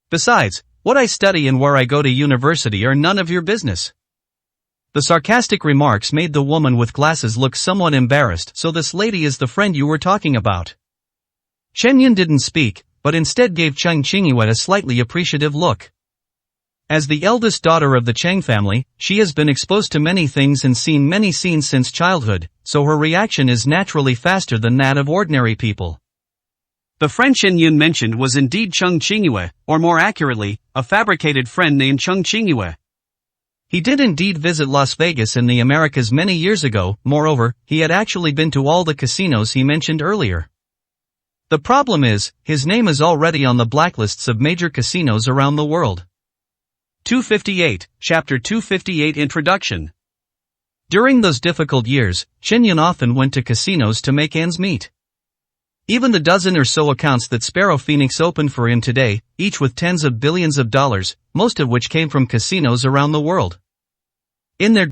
S2: Besides, what I study and where I go to university are none of your business. The sarcastic remarks made the woman with glasses look somewhat embarrassed. So this lady is the friend you were talking about? Chun Yun didn't speak, but instead gave Chung Qingyue a slightly appreciative look. As the eldest daughter of the Cheng family, she has been exposed to many things and seen many scenes since childhood, so her reaction is naturally faster than that of ordinary people.
S1: The friend Chun Yun mentioned was indeed Chung Qingyue, or more accurately, a fabricated friend named Chung Qingyue.
S2: He did indeed visit Las Vegas in the Americas many years ago. Moreover, he had actually been to all the casinos he mentioned earlier. The problem is, his name is already on the blacklists of major casinos around the world.
S1: 258, Chapter 258 Introduction.
S2: During those difficult years, Chun Yun often went to casinos to make ends meet. Even the dozen or so accounts that Sparrow Phoenix opened for him today, each with tens of billions of dollars, most of which came from casinos around the world. In their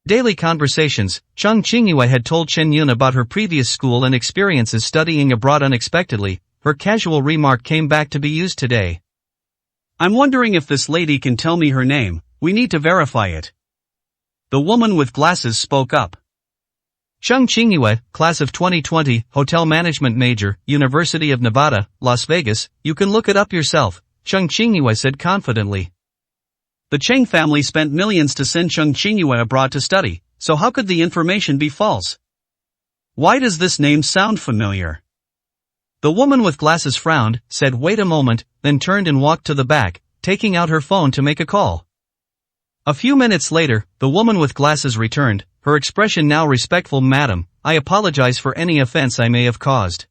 S2: daily conversations, Chung Qingyue had told Chun Yun about her previous school and experiences studying abroad. Unexpectedly, her casual remark came back to be used today.
S1: I'm wondering if this lady can tell me her name. We need to verify it. The woman with glasses spoke up.
S2: Chung Qingyue, class of 2020, hotel management major, University of Nevada, Las Vegas. You can look it up yourself, Chung Qingyue said confidently.
S1: The Cheng family spent millions to send Chung Qingyue abroad to study, so how could the information be false? Why does this name sound familiar?
S2: The woman with glasses frowned, said wait a moment, then turned and walked to the back, taking out her phone to make a call. A few minutes later, the woman with glasses returned, her expression now respectful. Madam, I apologize for any offense I may have caused.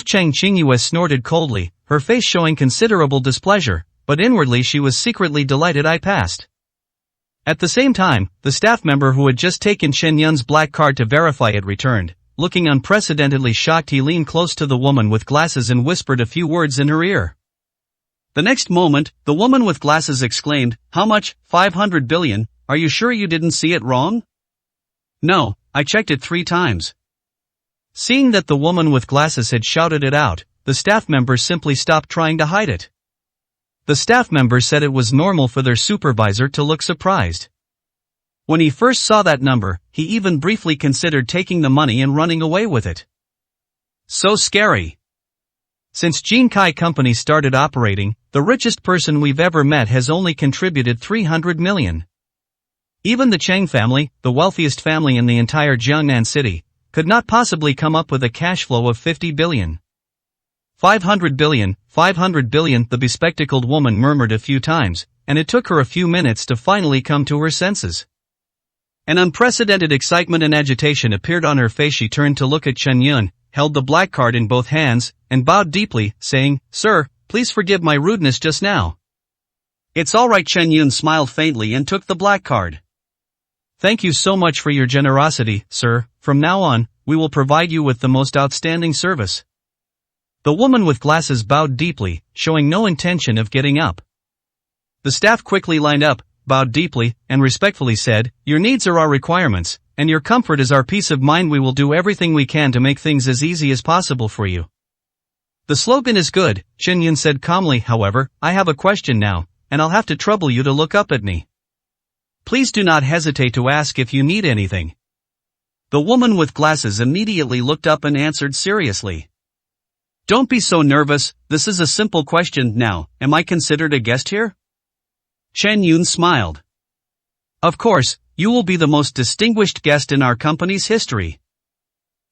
S2: Chung Qingyue snorted coldly, her face showing considerable displeasure, but inwardly she was secretly delighted. I passed. At the same time, the staff member who had just taken Chun Yun's black card to verify it returned. Looking unprecedentedly shocked, he leaned close to the woman with glasses and whispered a few words in her ear.
S1: The next moment, the woman with glasses exclaimed, How much? 500 billion, are you sure you didn't see it wrong? No, I checked it 3 times.
S2: Seeing that the woman with glasses had shouted it out, the staff member simply stopped trying to hide it. The staff member said it was normal for their supervisor to look surprised. When he first saw that number, he even briefly considered taking the money and running away with it.
S1: So scary.
S2: Since Jinkai Company started operating, the richest person we've ever met has only contributed 300 million. Even the Cheng family, the wealthiest family in the entire Jiangnan city, could not possibly come up with a cash flow of 50 billion. 500 billion, 500 billion, the bespectacled woman murmured a few times, and it took her a few minutes to finally come to her senses. An unprecedented excitement and agitation appeared on her face. She turned to look at Chun Yun, held the black card in both hands, and bowed deeply, saying, Sir, please forgive my rudeness just now.
S1: It's all right. Chun Yun smiled faintly and took the black card.
S2: Thank you so much for your generosity, sir. From now on, we will provide you with the most outstanding service. The woman with glasses bowed deeply, showing no intention of getting up. The staff quickly lined up, bowed deeply, and respectfully said, Your needs are our requirements. and your comfort is our peace of mind. We will do everything we can to make things as easy as possible for you. The slogan is good, Chen Yun said calmly. However, I have a question now, and I'll have to trouble you to look up at me. Please do not hesitate to ask if you need anything. The woman with glasses immediately looked up and answered seriously. Don't be so nervous, this is a simple question. Now, am I considered a guest here? Chen Yun smiled. Of course, you will be the most distinguished guest in our company's history.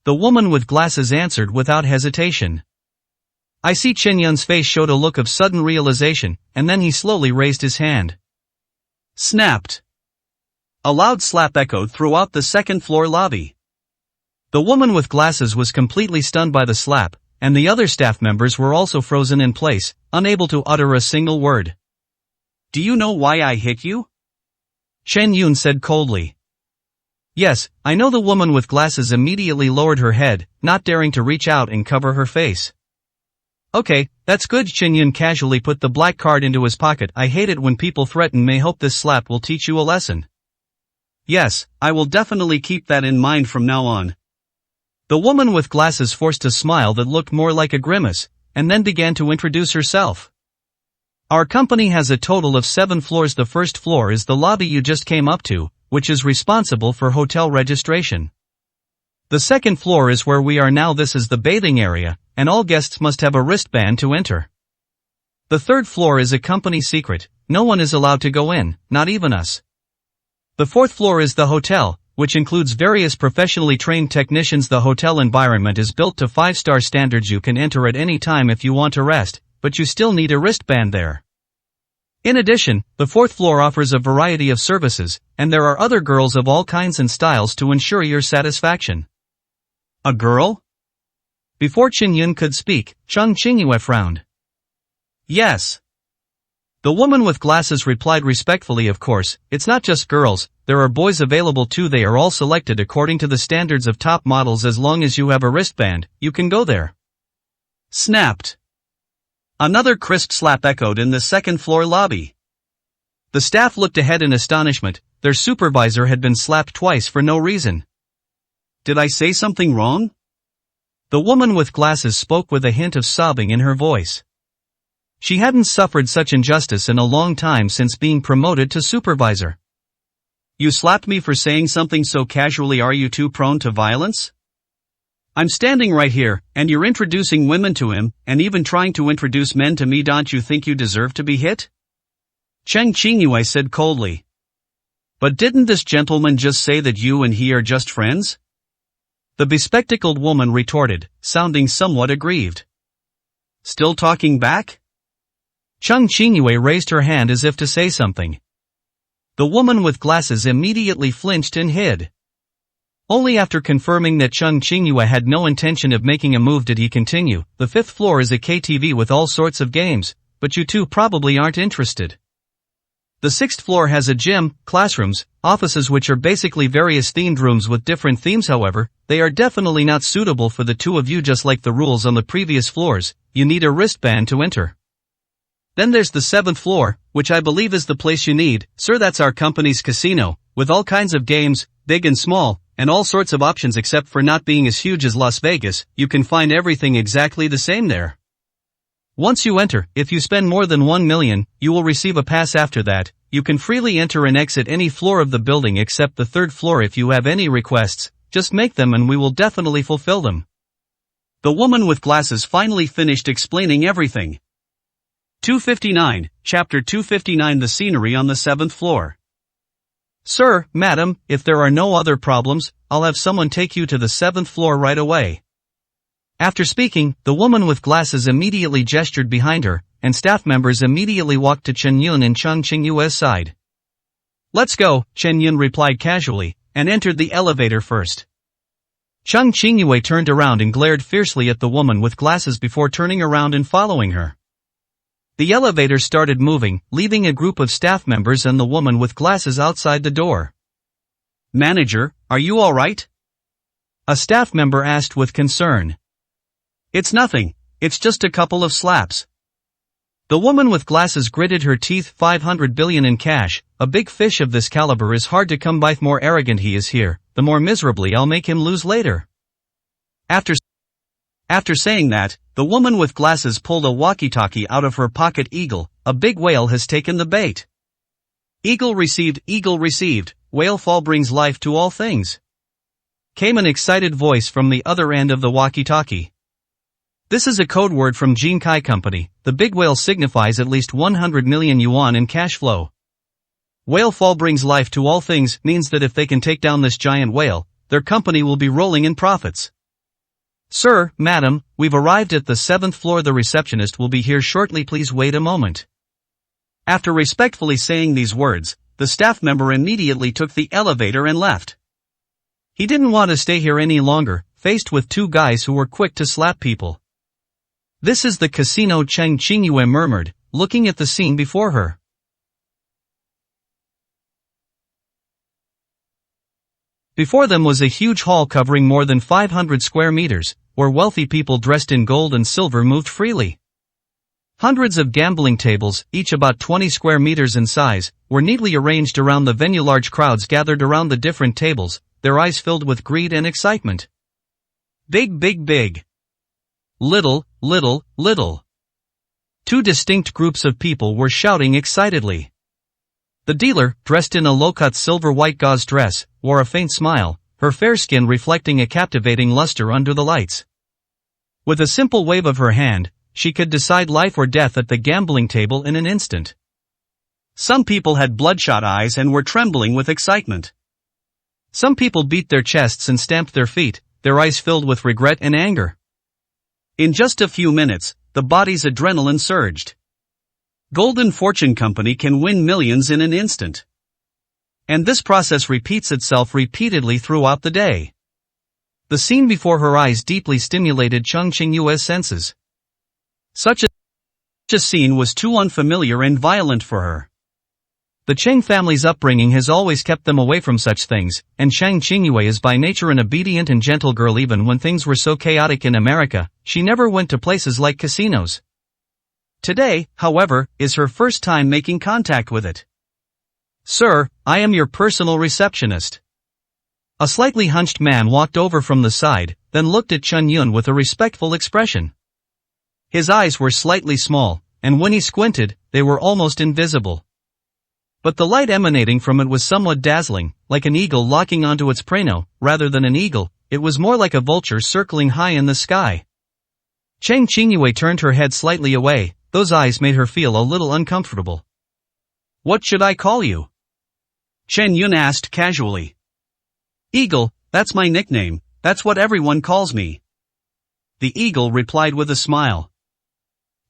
S2: The woman with glasses answered without hesitation. I see. Chen Yun's face showed a look of sudden realization, and then he slowly raised his hand. Snapped. A loud slap echoed throughout the second-floor lobby. The woman with glasses was completely stunned by the slap, and the other staff members were also frozen in place, unable to utter a single word. Do you know why I hit you? Chen Yun said coldly. Yes, I know. The woman with glasses immediately lowered her head, not daring to reach out and cover her face. Okay, that's good. Chen Yun casually put the black card into his pocket. I hate it when people threaten me. Hope this slap will teach you a lesson. Yes, I will definitely keep that in mind from now on. The woman with glasses forced a smile that looked more like a grimace, and then began to introduce herself. Our company has a total of 7 floors. The first floor is the lobby you just came up to, which is responsible for hotel registration. The second floor is where we are now. This is the bathing area, and all guests must have a wristband to enter. The third floor is a company secret. No one is allowed to go in, not even us. The fourth floor is the hotel, which includes various professionally trained technicians. The hotel environment is built to 5-star standards. You can enter at any time if you want to rest, but you still need a wristband there. In addition, the fourth floor offers a variety of services, and there are other girls of all kinds and styles to ensure your satisfaction. A girl? Before Chen Yun could speak, Cheng Qingyue frowned. Yes. The woman with glasses replied respectfully. Of course, it's not just girls, there are boys available too. They are all selected according to the standards of top models. As long as you have a wristband, you can go there. Snapped. Another crisp slap echoed in the second-floor lobby. The staff looked ahead in astonishment. Their supervisor had been slapped twice for no reason. Did I say something wrong? The woman with glasses spoke with a hint of sobbing in her voice. She hadn't suffered such injustice in a long time since being promoted to supervisor. You slapped me for saying something so casually. Are you too prone to violence? I'm standing right here, and you're introducing women to him, and even trying to introduce men to me. Don't you think you deserve to be hit? Cheng Qingyue said coldly. But didn't this gentleman just say that you and he are just friends? The bespectacled woman retorted, sounding somewhat aggrieved. Still talking back? Cheng Qingyue raised her hand as if to say something. The woman with glasses immediately flinched and hid. Only after confirming that Cheng Qingyue had no intention of making a move did he continue. The fifth floor is a KTV with all sorts of games, but you two probably aren't interested. The sixth floor has a gym, classrooms, offices which are basically various themed rooms with different themes. However, they are definitely not suitable for the two of you. Just like the rules on the previous floors, you need a wristband to enter. Then there's the seventh floor, which I believe is the place you need, sir. That's our company's casino, with all kinds of games, big and small, and all sorts of options. Except for not being as huge as Las Vegas, you can find everything exactly the same there. Once you enter, if you spend more than 1 million, you will receive a pass. After that, you can freely enter and exit any floor of the building except the third floor. If you have any requests, just make them and we will definitely fulfill them. The woman with glasses finally finished explaining everything. 259, Chapter 259. The scenery on the 7th floor. Sir, madam, if there are no other problems, I'll have someone take you to the 7th floor right away. After speaking, the woman with glasses immediately gestured behind her, and staff members immediately walked to Chen Yun and Cheng Qingyue's side. Let's go, Chen Yun replied casually, and entered the elevator first. Cheng Qingyue turned around and glared fiercely at the woman with glasses before turning around and following her. The elevator started moving, leaving a group of staff members and the woman with glasses outside the door. Manager, are you alright? A staff member asked with concern. It's nothing, it's just a couple of slaps. The woman with glasses gritted her teeth. 500 billion in cash, a big fish of this caliber is hard to come by. The more arrogant he is here, the more miserably I'll make him lose later. After saying that, the woman with glasses pulled a walkie-talkie out of her pocket. Eagle, a big whale has taken the bait. Eagle received, whale fall brings life to all things. Came an excited voice from the other end of the walkie-talkie. This is a code word from Jinkai Company. The big whale signifies at least 100 million yuan in cash flow. Whale fall brings life to all things means that if they can take down this giant whale, their company will be rolling in profits. Sir, madam, we've arrived at the 7th floor. The receptionist will be here shortly. Please wait a moment. After respectfully saying these words, the staff member immediately took the elevator and left. He didn't want to stay here any longer, faced with two guys who were quick to slap people. This is the casino, Cheng Qingyue murmured, looking at the scene before her. Before them was a huge hall covering more than 500 square meters, where wealthy people dressed in gold and silver moved freely. Hundreds of gambling tables, each about 20 square meters in size, were neatly arranged around the venue. Large crowds gathered around the different tables, their eyes filled with greed and excitement. Big. Little. Two distinct groups of people were shouting excitedly. The dealer, dressed in a low-cut silver-white gauze dress, wore a faint smile, her fair skin reflecting a captivating luster under the lights. With a simple wave of her hand, she could decide life or death at the gambling table in an instant. Some people had bloodshot eyes and were trembling with excitement. Some people beat their chests and stamped their feet, their eyes filled with regret and anger. In just a few minutes, the body's adrenaline surged. Golden Fortune Company can win millions in an instant. And this process repeats itself repeatedly throughout the day. The scene before her eyes deeply stimulated Cheng Qingyue's senses. Such a scene was too unfamiliar and violent for her. The Cheng family's upbringing has always kept them away from such things, and Cheng Qingyue is by nature an obedient and gentle girl. Even when things were so chaotic in America, she never went to places like casinos. Today, however, is her first time making contact with it. Sir, I am your personal receptionist. A slightly hunched man walked over from the side, then looked at Chen Yun with a respectful expression. His eyes were slightly small, and when he squinted, they were almost invisible. But the light emanating from it was somewhat dazzling, like an eagle locking onto its prey. Rather than an eagle, it was more like a vulture circling high in the sky. Cheng Qingyue turned her head slightly away, those eyes made her feel a little uncomfortable. What should I call you? Chen Yun asked casually. Eagle, that's my nickname, that's what everyone calls me. The eagle replied with a smile.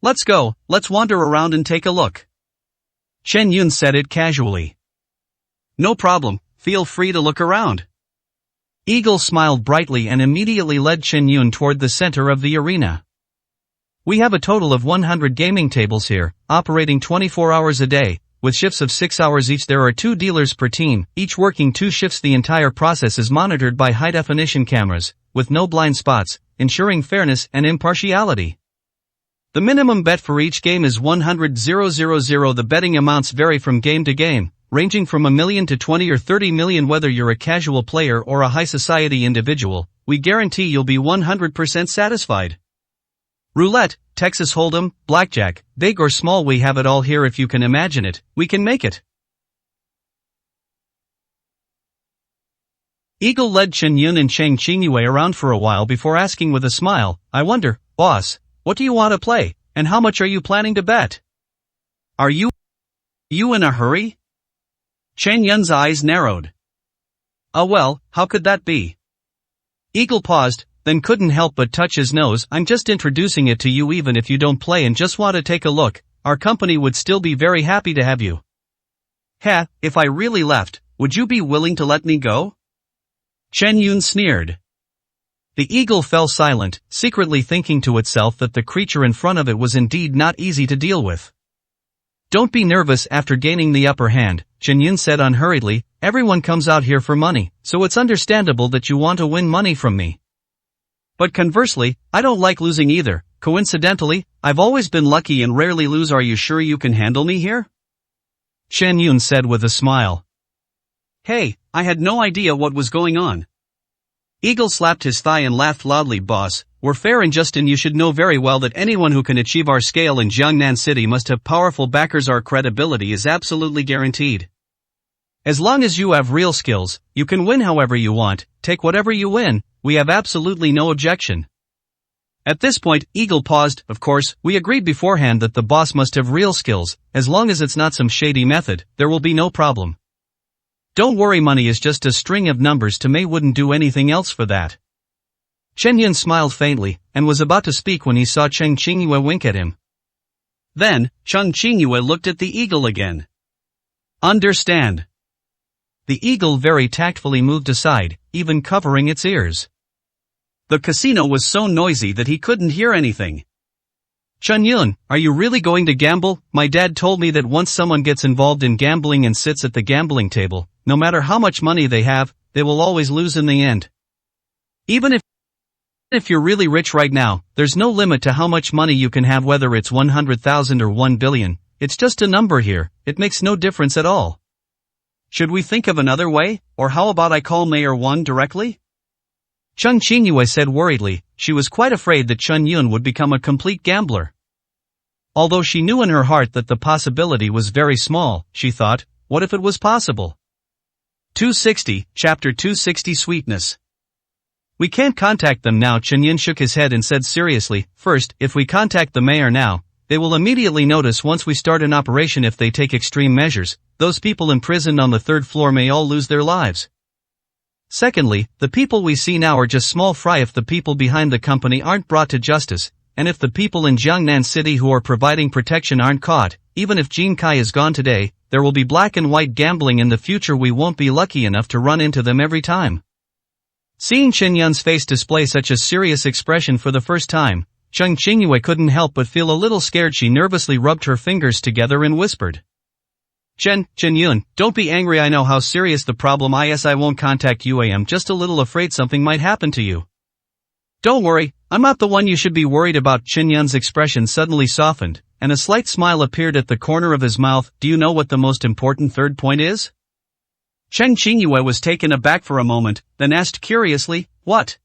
S2: Let's go, let's wander around and take a look. Chen Yun said it casually. No problem, feel free to look around. Eagle smiled brightly and immediately led Chen Yun toward the center of the arena. We have a total of 100 gaming tables here, operating 24 hours a day, with shifts of 6 hours each. There are 2 dealers per team, each working 2 shifts. The entire process is monitored by high-definition cameras, with no blind spots, ensuring fairness and impartiality. The minimum bet for each game is 100,000. The betting amounts vary from game to game, ranging from $1 million to 20 or 30 million. Whether you're a casual player or a high-society individual, we guarantee you'll be 100% satisfied. Roulette, Texas Hold'em, blackjack, big or small, we have it all here. If you can imagine it, we can make it. Eagle led Chen Yun and Cheng Qingyue around for a while before asking with a smile, I wonder, boss, what do you want to play, and how much are you planning to bet? Are you in a hurry? Chen Yun's eyes narrowed. Well, how could that be? Eagle paused, then couldn't help but touch his nose. I'm just introducing it to you. Even if you don't play and just want to take a look, our company would still be very happy to have you. If I really left, would you be willing to let me go? Chen Yun sneered. The eagle fell silent, secretly thinking to itself that the creature in front of it was indeed not easy to deal with. Don't be nervous. After gaining the upper hand, Chen Yun said unhurriedly, everyone comes out here for money, so it's understandable that you want to win money from me.
S1: But conversely, I don't like losing either. Coincidentally, I've always been lucky and rarely lose. Are you sure you can handle me here?
S2: Chen Yun said with a smile.
S1: Hey, I had no idea what was going on. Eagle slapped his thigh and laughed loudly. Boss, we're fair and just, and you should know very well that anyone who can achieve our scale in Jiangnan City must have powerful backers. Our credibility is absolutely guaranteed. As long as you have real skills, you can win however you want, take whatever you win, we have absolutely no objection. At this point, Eagle paused. Of course, we agreed beforehand that the boss must have real skills. As long as it's not some shady method, there will be no problem. Don't worry, money is just a string of numbers. To Mei wouldn't do anything else for that. Chen Yun smiled faintly, and was about to speak when he saw Cheng Qingyue wink at him. Then, Cheng Qingyue looked at the eagle again. Understand.
S2: The eagle very tactfully moved aside, even covering its ears.
S1: The casino was so noisy that he couldn't hear anything.
S2: Chen Yun, are you really going to gamble? My dad told me that once someone gets involved in gambling and sits at the gambling table, no matter how much money they have, they will always lose in the end. Even if you're really rich right now, there's no limit to how much money you can have, whether it's 100,000 or 1 billion. It's just a number here, it makes no difference at all.
S1: Should we think of another way, or how about I call Mayor Wang directly?
S2: Cheng Qingyue said worriedly. She was quite afraid that Chen Yun would become a complete gambler. Although she knew in her heart that the possibility was very small, she thought, what if it was possible?
S1: 260, Chapter 260 Sweetness.
S2: We can't contact them now. Chen Yun shook his head and said seriously, first, if we contact the mayor now, they will immediately notice once we start an operation. If they take extreme measures, those people imprisoned on the 3rd floor may all lose their lives. Secondly, the people we see now are just small fry if the people behind the company aren't brought to justice, and if the people in Jiangnan City who are providing protection aren't caught. Even if Jin Kai is gone today, there will be black and white gambling in the future. We won't be lucky enough to run into them every time. Seeing Chen Yun's face display such a serious expression for the first time, Cheng Qingyue couldn't help but feel a little scared. She nervously rubbed her fingers together and whispered. Chen Yun, don't be angry. I know how serious the problem is. I won't contact you. I am just a little afraid something might happen to you. Don't worry, I'm not the one you should be worried about. Chen Yun's expression suddenly softened, and a slight smile appeared at the corner of his mouth. Do you know what the most important third point is? Cheng Qingyue was taken aback for a moment, then asked curiously, what?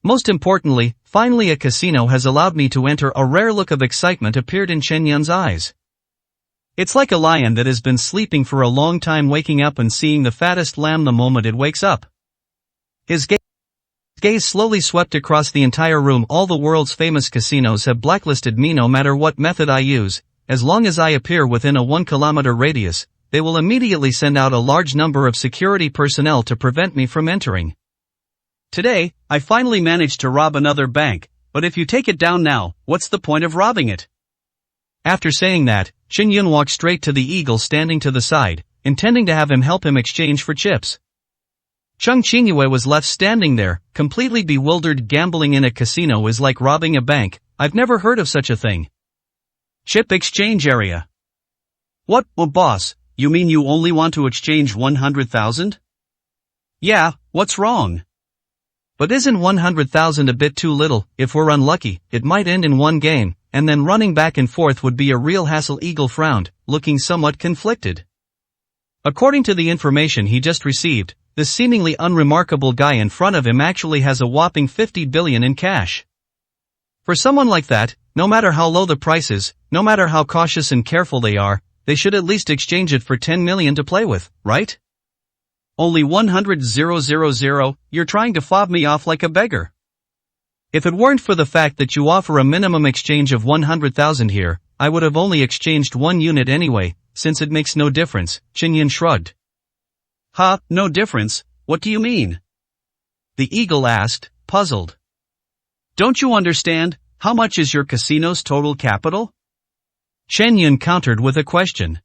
S2: Most importantly, finally a casino has allowed me to enter. A rare look of excitement appeared in Chen Yun's eyes. It's like a lion that has been sleeping for a long time waking up and seeing the fattest lamb the moment it wakes up. His gaze slowly swept across the entire room. All the world's famous casinos have blacklisted me. No matter what method I use, as long as I appear within a 1-kilometer radius, they will immediately send out a large number of security personnel to prevent me from entering. Today, I finally managed to rob another bank, but if you take it down now, what's the point of robbing it? After saying that, Chen Yun walked straight to the eagle standing to the side, intending to have him help him exchange for chips. Cheng Qingyue was left standing there, completely bewildered. Gambling in a casino is like robbing a bank. I've never heard of such a thing. Chip exchange area. What, boss, you mean you only want to exchange 100,000? Yeah, what's wrong? But isn't 100,000 a bit too little? If we're unlucky, it might end in one game, and then running back and forth would be a real hassle. Eagle frowned, looking somewhat conflicted. According to the information he just received, this seemingly unremarkable guy in front of him actually has a whopping 50 billion in cash. For someone like that, no matter how low the price is, no matter how cautious and careful they are, they should at least exchange it for 10 million to play with, right? Only 100,000, you're trying to fob me off like a beggar. If it weren't for the fact that you offer a minimum exchange of 100,000 here, I would have only exchanged 1 unit anyway, since it makes no difference. Chen Yun shrugged. Ha, no difference, what do you mean? The eagle asked, puzzled. Don't you understand, how much is your casino's total capital? Chen Yun countered with a question.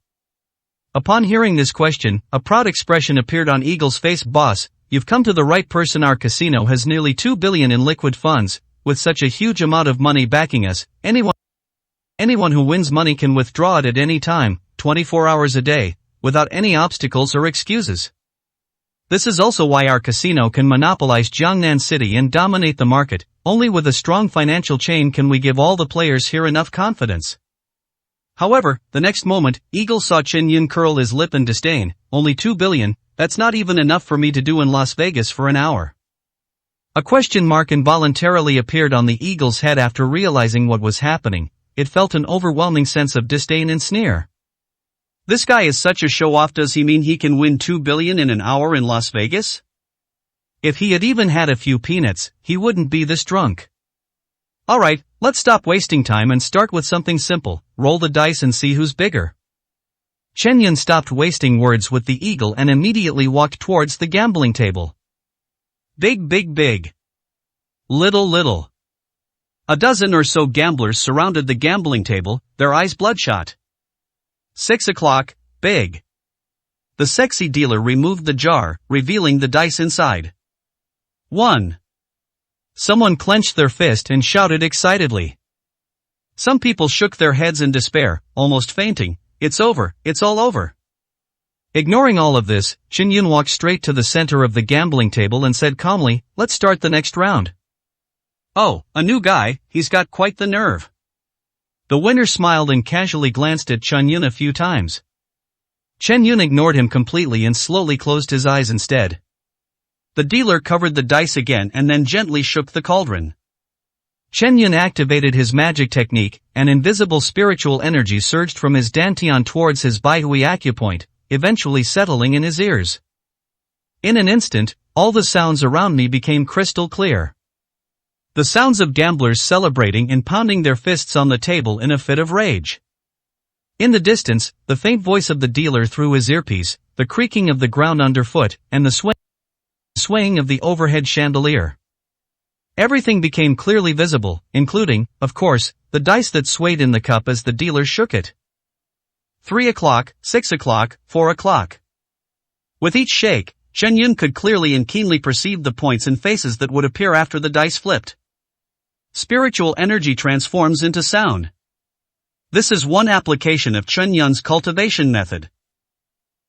S2: Upon hearing this question, a proud expression appeared on Eagle's face. Boss, you've come to the right person. Our casino has nearly 2 billion in liquid funds. With such a huge amount of money backing us, anyone who wins money can withdraw it at any time, 24 hours a day, without any obstacles or excuses. This is also why our casino can monopolize Jiangnan City and dominate the market. only with a strong financial chain can we give all the players here enough confidence. However, the next moment, Eagle saw Chen Yun curl his lip in disdain. Only 2 billion, that's not even enough for me to do in Las Vegas for an hour. A question mark involuntarily appeared on the Eagle's head after realizing what was happening. It felt an overwhelming sense of disdain and sneer.
S1: This guy is such a show-off. Does he mean he can win 2 billion in an hour in Las Vegas?
S2: If he had even had a few peanuts, he wouldn't be this drunk. Alright, let's stop wasting time and start with something simple. Roll the dice and see who's bigger. Chen Yun stopped wasting words with the Eagle and immediately walked towards the gambling table.
S1: Big, big, big. Little, little. A dozen or so gamblers surrounded the gambling table, their eyes bloodshot. 6 o'clock, big. The sexy dealer removed the jar, revealing the dice inside. 1.
S2: Someone clenched their fist and shouted excitedly. Some people shook their heads in despair, almost fainting. It's over, it's all over. Ignoring all of this, Chen Yun walked straight to the center of the gambling table and said calmly, let's start the next round.
S1: Oh, a new guy, he's got quite the nerve.
S2: The winner smiled and casually glanced at Chen Yun a few times. Chen Yun ignored him completely and slowly closed his eyes instead.
S1: The dealer covered the dice again and then gently shook the cauldron.
S2: Chen Yun activated his magic technique, and invisible spiritual energy surged from his dantian towards his Baihui acupoint, eventually settling in his ears. In an instant, all the sounds around me became crystal clear. The sounds of gamblers celebrating and pounding their fists on the table in a fit of rage. In the distance, the faint voice of the dealer through his earpiece, the creaking of the ground underfoot, and the swaying of the overhead chandelier. Everything became clearly visible, including, of course, the dice that swayed in the cup as the dealer shook it.
S1: 3 o'clock, 6 o'clock, 4 o'clock. With each shake, Chen Yun could clearly and keenly perceive the points and faces that would appear after the dice flipped. Spiritual energy transforms into sound. This is one application of Chen Yun's cultivation method.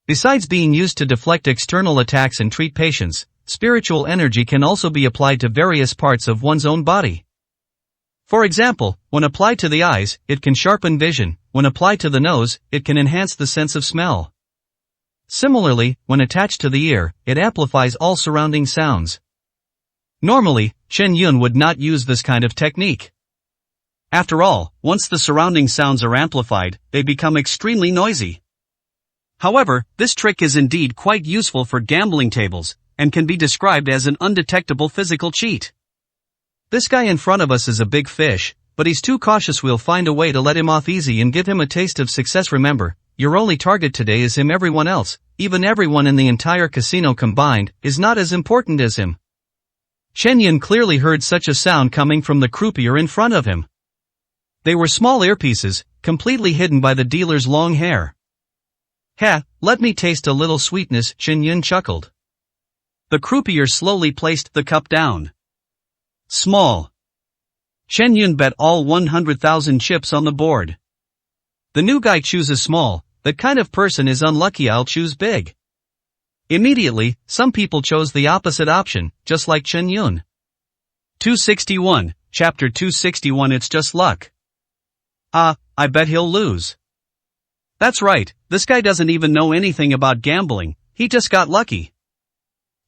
S2: Besides being used to deflect external attacks and treat patients, spiritual energy can also be applied to various parts of one's own body. For example, when applied to the eyes, it can sharpen vision. When applied to the nose, it can enhance the sense of smell. Similarly, when attached to the ear, it amplifies all surrounding sounds. Normally, Chen Yun would not use this kind of technique. After all, once the surrounding sounds are amplified, they become extremely noisy. However, this trick is indeed quite useful for gambling tables, and can be described as an undetectable physical cheat. This guy in front of us is a big fish, but he's too cautious. We'll find a way to let him off easy and give him a taste of success. Remember, your only target today is him. Everyone else, even everyone in the entire casino combined, is not as important as him. Chen Yun clearly heard such a sound coming from the croupier in front of him. They were small earpieces, completely hidden by the dealer's long hair. Let me taste a little sweetness, Chen Yun chuckled. The croupier slowly placed the cup down. Small. Chen Yun bet all 100,000 chips on the board. The new guy chooses small. That kind of person is unlucky. I'll choose big. Immediately, some people chose the opposite option, just like Chen Yun. 261, Chapter 261. It's just luck. I bet he'll lose. That's right, this guy doesn't even know anything about gambling, he just got lucky.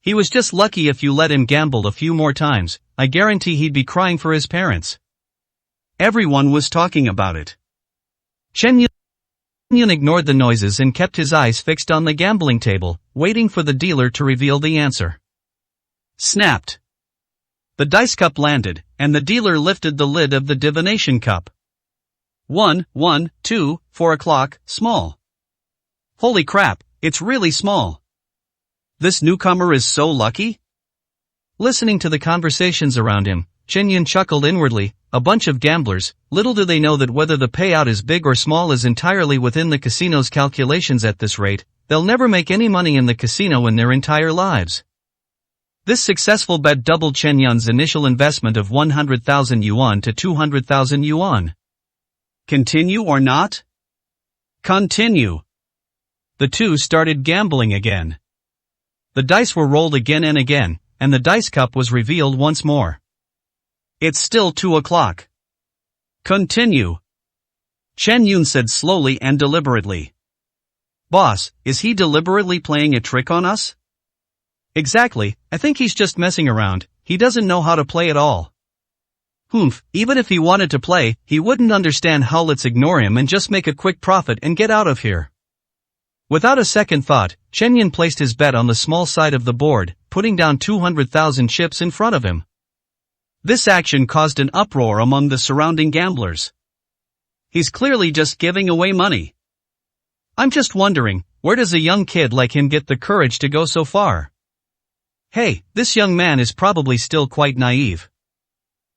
S2: He was just lucky. If you let him gamble a few more times, I guarantee he'd be crying for his parents. Everyone was talking about it. Chen Yun ignored the noises and kept his eyes fixed on the gambling table, waiting for the dealer to reveal the answer. Snapped. The dice cup landed, and the dealer lifted the lid of the divination cup. 1, 1, 2, 4 o'clock, small. Holy crap, it's really small. This newcomer is so lucky? Listening to the conversations around him, Chen Yun chuckled inwardly. A bunch of gamblers, little do they know that whether the payout is big or small is entirely within the casino's calculations. At this rate, they'll never make any money in the casino in their entire lives. This successful bet doubled Chen Yun's initial investment of 100,000 yuan to 200,000 yuan. Continue or not? Continue. The two started gambling again. The dice were rolled again and again, and the dice cup was revealed once more.
S1: It's still 2 o'clock. Continue. Chen Yun said slowly and deliberately. Boss, is he deliberately playing a trick on us?
S2: Exactly, I think he's just messing around, he doesn't know how to play at all.
S1: Humph, even if he wanted to play, he wouldn't understand how. Let's ignore him and just make a quick profit and get out of here.
S2: Without a second thought, Chen Yun placed his bet on the small side of the board, putting down 200,000 chips in front of him.
S1: This action caused an uproar among the surrounding gamblers. He's clearly just giving away money.
S2: I'm just wondering, where does a young kid like him get the courage to go so far? Hey, this young man is probably still quite naive.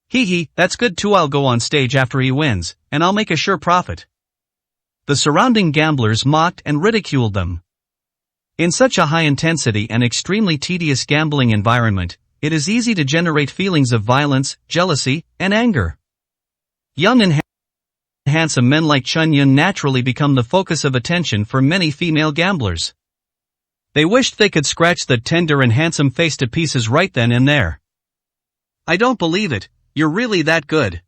S1: Hee, that's good too. I'll go on stage after he wins, and I'll make a sure profit.
S2: The surrounding gamblers mocked and ridiculed them. In such a high-intensity and extremely tedious gambling environment, it is easy to generate feelings of violence, jealousy, and anger. Young and handsome men like Chen Yun naturally become the focus of attention for many female gamblers. They wished they could scratch the tender and handsome face to pieces right then and there.
S1: I don't believe it, you're really that good.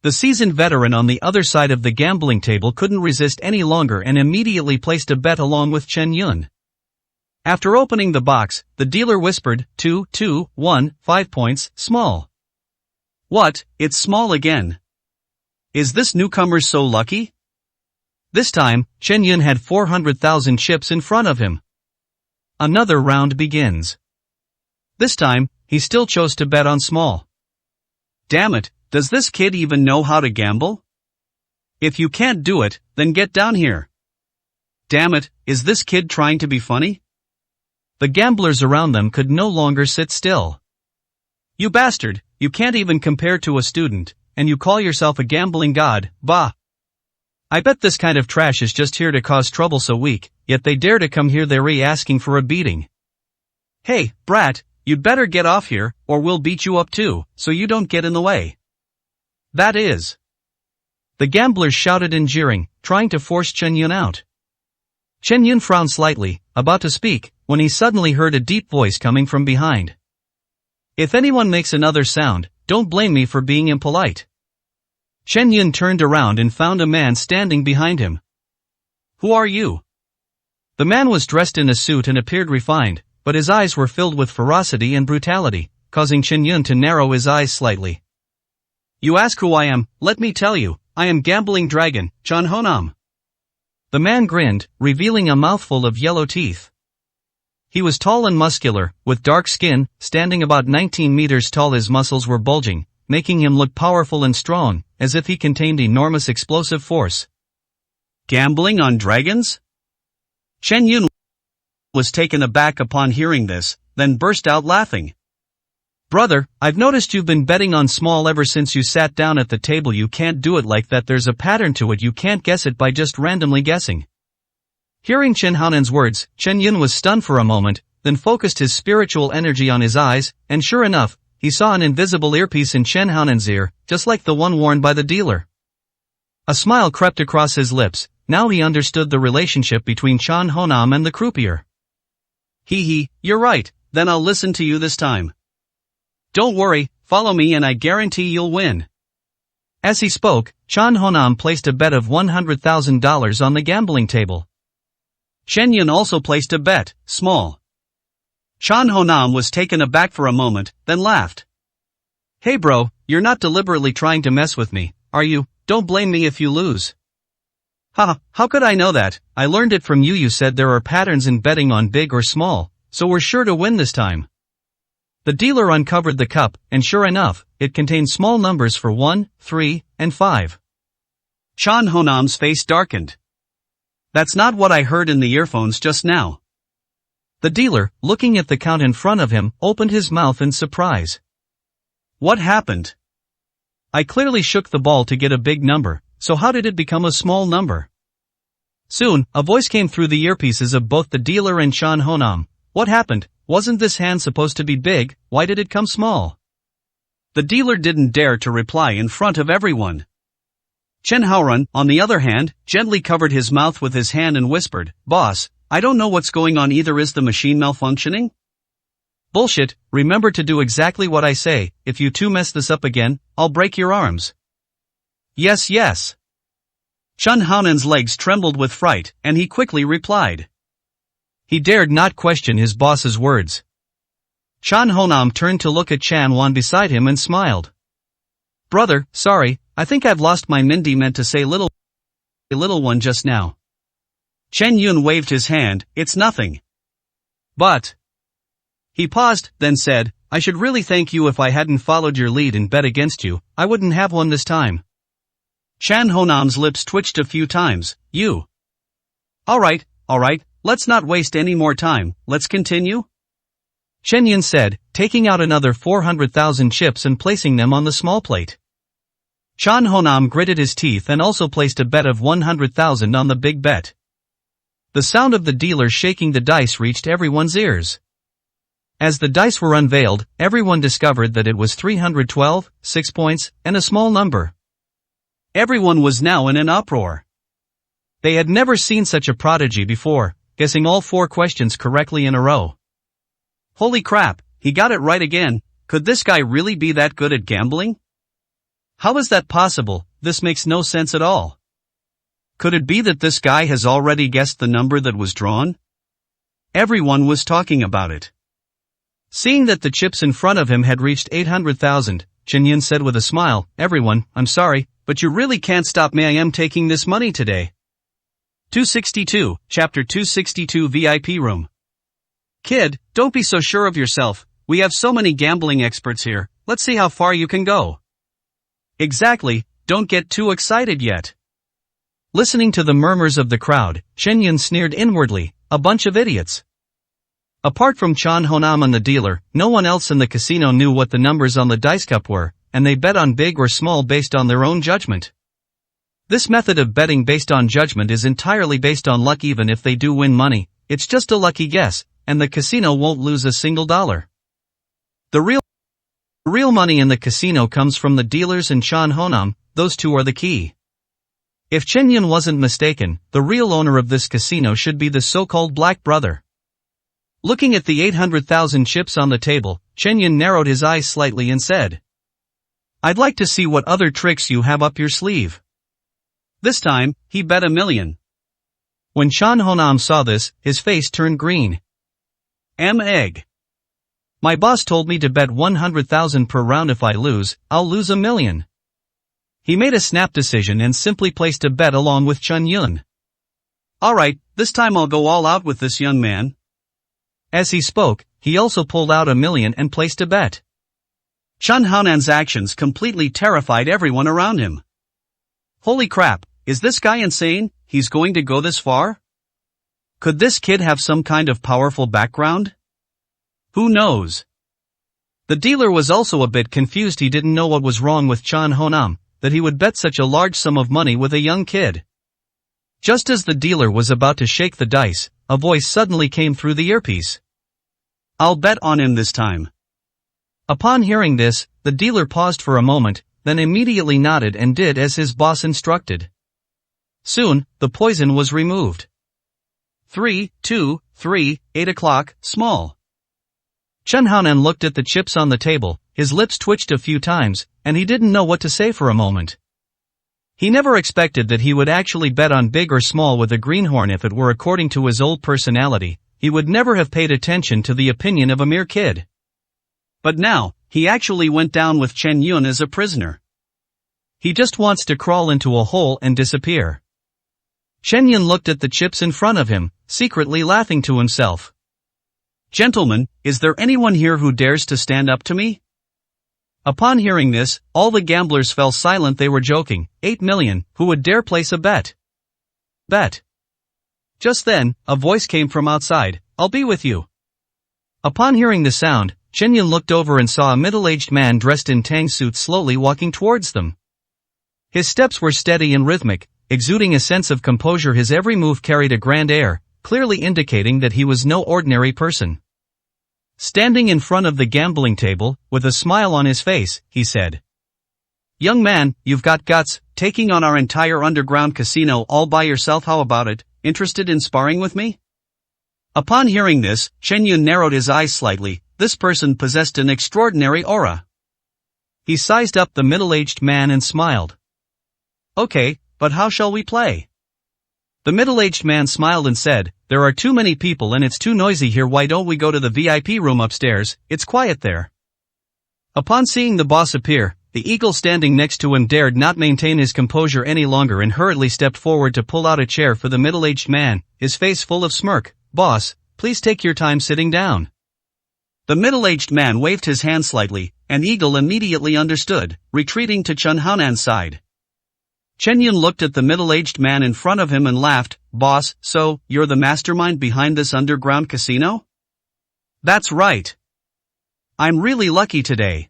S2: The seasoned veteran on the other side of the gambling table couldn't resist any longer and immediately placed a bet along with Chen Yun. After opening the box, the dealer whispered, 2, 2, 1, 5 points, small.
S1: What, it's small again. Is this newcomer so lucky?
S2: This time, Chen Yun had 400,000 chips in front of him. Another round begins. This time, he still chose to bet on small.
S1: Damn it, does this kid even know how to gamble? If you can't do it, then get down here. Damn it, is this kid trying to be funny?
S2: The gamblers around them could no longer sit still.
S1: You bastard, you can't even compare to a student, and you call yourself a gambling god, bah.
S2: I bet this kind of trash is just here to cause trouble so weak, yet they dare to come here they're asking for a beating.
S1: Hey, brat, you'd better get off here, or we'll beat you up too, so you don't get in the way.
S2: That is. The gamblers shouted and jeering, trying to force Chen Yun out. Chen Yun frowned slightly, about to speak, when he suddenly heard a deep voice coming from behind. If anyone makes another sound, don't blame me for being impolite. Chen Yun turned around and found a man standing behind him.
S1: Who are you?
S2: The man was dressed in a suit and appeared refined, but his eyes were filled with ferocity and brutality, causing Chen Yun to narrow his eyes slightly.
S1: You ask who I am, let me tell you, I am Gambling Dragon, Chen Honam.
S2: The man grinned, revealing a mouthful of yellow teeth. He was tall and muscular, with dark skin, standing about 19 meters tall. His muscles were bulging, making him look powerful and strong, as if he contained enormous explosive force.
S1: Gambling on dragons? Chen Yun was taken aback upon hearing this, then burst out laughing.
S2: Brother, I've noticed you've been betting on small ever since you sat down at the table. You can't do it like that. There's a pattern to it. You can't guess it by just randomly guessing. Hearing Chen Haonan's words, Chen Yun was stunned for a moment, then focused his spiritual energy on his eyes, and sure enough, he saw an invisible earpiece in Chen Haonan's ear, just like the one worn by the dealer. A smile crept across his lips. Now he understood the relationship between Chen Honam and the croupier.
S1: Hee, you're right, then I'll listen to you this time. Don't worry, follow me and I guarantee you'll win.
S2: As he spoke, Chen Honam placed a bet of $100,000 on the gambling table.
S1: Chen Yun also placed a bet, small. Chen Honam was taken aback for a moment, then laughed.
S2: Hey bro, you're not deliberately trying to mess with me, are you? Don't blame me if you lose.
S1: Ha, how could I know that?
S2: I learned it from you. You said there are patterns in betting on big or small, so we're sure to win this time. The dealer uncovered the cup, and sure enough, it contained small numbers for 1, 3, and 5.
S1: Chen Honam's face darkened. That's not what I heard in the earphones just now.
S2: The dealer, looking at the count in front of him, opened his mouth in surprise.
S1: What happened?
S2: I clearly shook the ball to get a big number, so how did it become a small number? Soon, a voice came through the earpieces of both the dealer and Chen Honam. What happened? Wasn't this hand supposed to be big? Why did it come small?
S1: The dealer didn't dare to reply in front of everyone. Chen Haoran, on the other hand, gently covered his mouth with his hand and whispered, Boss, I don't know what's going on either. Is the machine malfunctioning?
S2: Bullshit, remember to do exactly what I say, if you two mess this up again, I'll break your arms.
S1: Yes, yes. Chun Haonan's legs trembled with fright, and he quickly replied.
S2: He dared not question his boss's words. Chan Honam turned to look at Chan Wan beside him and smiled. Brother, sorry, I think I've lost my Mindy meant to say little one just now.
S1: Chen Yun waved his hand, it's nothing.
S2: But.
S1: He paused, then said, I should really thank you if I hadn't followed your lead and bet against you, I wouldn't have won this time. Chan Honam's lips twitched a few times, you. Alright, let's not waste any more time, let's continue?
S2: Chen Yun said, taking out another 400,000 chips and placing them on the small plate. Chan Honam gritted his teeth and also placed a bet of 100,000 on the big bet. The sound of the dealer shaking the dice reached everyone's ears. As the dice were unveiled, everyone discovered that it was 312, 6 points, and a small number.
S1: Everyone was now in an uproar.
S2: They had never seen such a prodigy before, guessing all 4 questions correctly in a row.
S1: Holy crap, he got it right again, could this guy really be that good at gambling? How is that possible, this makes no sense at all. Could it be that this guy has already guessed the number that was drawn? Everyone was talking about it.
S2: Seeing that the chips in front of him had reached 800,000, Chen Yun said with a smile, everyone, I'm sorry, but you really can't stop me, I am taking this money today.
S1: 262, Chapter 262 VIP Room. Kid, don't be so sure of yourself, we have so many gambling experts here, let's see how far you can go. Exactly, don't get too excited yet.
S2: Listening to the murmurs of the crowd, Chen Yun sneered inwardly, a bunch of idiots. Apart from Chan Honam and the dealer, no one else in the casino knew what the numbers on the dice cup were, and they bet on big or small based on their own judgment. This method of betting based on judgment is entirely based on luck. Even if they do win money, it's just a lucky guess, and the casino won't lose a single dollar. The real money in the casino comes from the dealers and Chan Honam, those two are the key. If Chen Yun wasn't mistaken, the real owner of this casino should be the so-called Black Brother. Looking at the 800,000 chips on the table, Chen Yun narrowed his eyes slightly and said, I'd like to see what other tricks you have up your sleeve.
S1: This time, he bet $1 million.
S2: When Chan Honam saw this, his face turned green.
S1: Egg.
S2: My boss told me to bet 100,000 per round. If I lose, I'll lose $1 million. He made a snap decision and simply placed a bet along with Chen Yun.
S1: Alright, this time I'll go all out with this young man.
S2: As he spoke, he also pulled out $1 million and placed a bet.
S1: Chan Haonan's actions completely terrified everyone around him. Holy crap, is this guy insane, he's going to go this far? Could this kid have some kind of powerful background? Who knows? The dealer was also a bit confused. He didn't know what was wrong with Chan Honam, that he would bet such a large sum of money with a young kid. Just as the dealer was about to shake the dice, a voice suddenly came through the earpiece. I'll bet on him this time.
S2: Upon hearing this, the dealer paused for a moment, then immediately nodded and did as his boss instructed. Soon, the poison was removed.
S1: 3, 2, 3, 8 o'clock, small.
S2: Chen Haonan looked at the chips on the table, his lips twitched a few times, and he didn't know what to say for a moment. He never expected that he would actually bet on big or small with a greenhorn. If it were according to his old personality, he would never have paid attention to the opinion of a mere kid.
S1: But now, he actually went down with Chen Yun as a prisoner.
S2: He just wants to crawl into a hole and disappear. Chen Yun looked at the chips in front of him, secretly laughing to himself.
S1: Gentlemen, is there anyone here who dares to stand up to me? Upon hearing this, all the gamblers fell silent. They were joking. 8 million, who would dare place a bet? Bet. Just then, a voice came from outside, I'll be with you. Upon hearing the sound, Chen Yun looked over and saw a middle-aged man dressed in tang suit slowly walking towards them. His steps were steady and rhythmic, exuding a sense of composure. His every move carried a grand air, clearly indicating that he was no ordinary person. Standing in front of the gambling table, with a smile on his face, he said, Young man, you've got guts, taking on our entire underground casino all by yourself. How about it, interested in sparring with me? Upon hearing this, Chen Yun narrowed his eyes slightly, this person possessed an extraordinary aura.
S2: He sized up the middle-aged man and smiled.
S1: Okay, but how shall we play?
S2: The middle-aged man smiled and said, there are too many people and it's too noisy here. Why don't we go to the VIP room upstairs? It's quiet there. Upon seeing the boss appear, the eagle standing next to him dared not maintain his composure any longer and hurriedly stepped forward to pull out a chair for the middle-aged man, his face full of smirk. Boss, please take your time sitting down.
S1: The middle-aged man waved his hand slightly, and Eagle immediately understood, retreating to Chen Haonan's side. Chen Yun looked at the middle-aged man in front of him and laughed. Boss, so, you're the mastermind behind this underground casino?
S2: That's right.
S1: I'm really lucky today.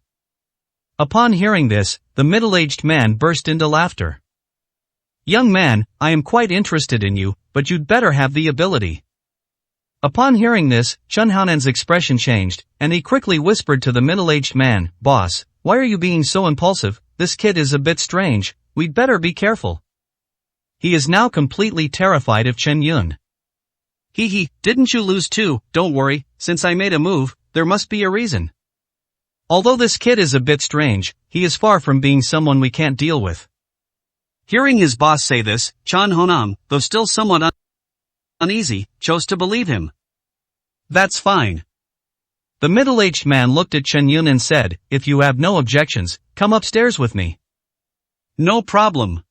S2: Upon hearing this, the middle-aged man burst into laughter. Young man, I am quite interested in you, but you'd better have the ability. Upon hearing this, Chen Haonan's expression changed, and he quickly whispered to the middle-aged man, Boss, why are you being so impulsive? This kid is a bit strange, we'd better be careful. He is now completely terrified of Chen Yun.
S1: Didn't you lose too? Don't worry, since I made a move, there must be a reason.
S2: Although this kid is a bit strange, he is far from being someone we can't deal with.
S1: Hearing his boss say this, Chen Haonan, though still somewhat uneasy, chose to believe him. That's fine.
S2: The middle-aged man looked at Chen Yun and said, if you have no objections, come upstairs with me.
S1: No problem.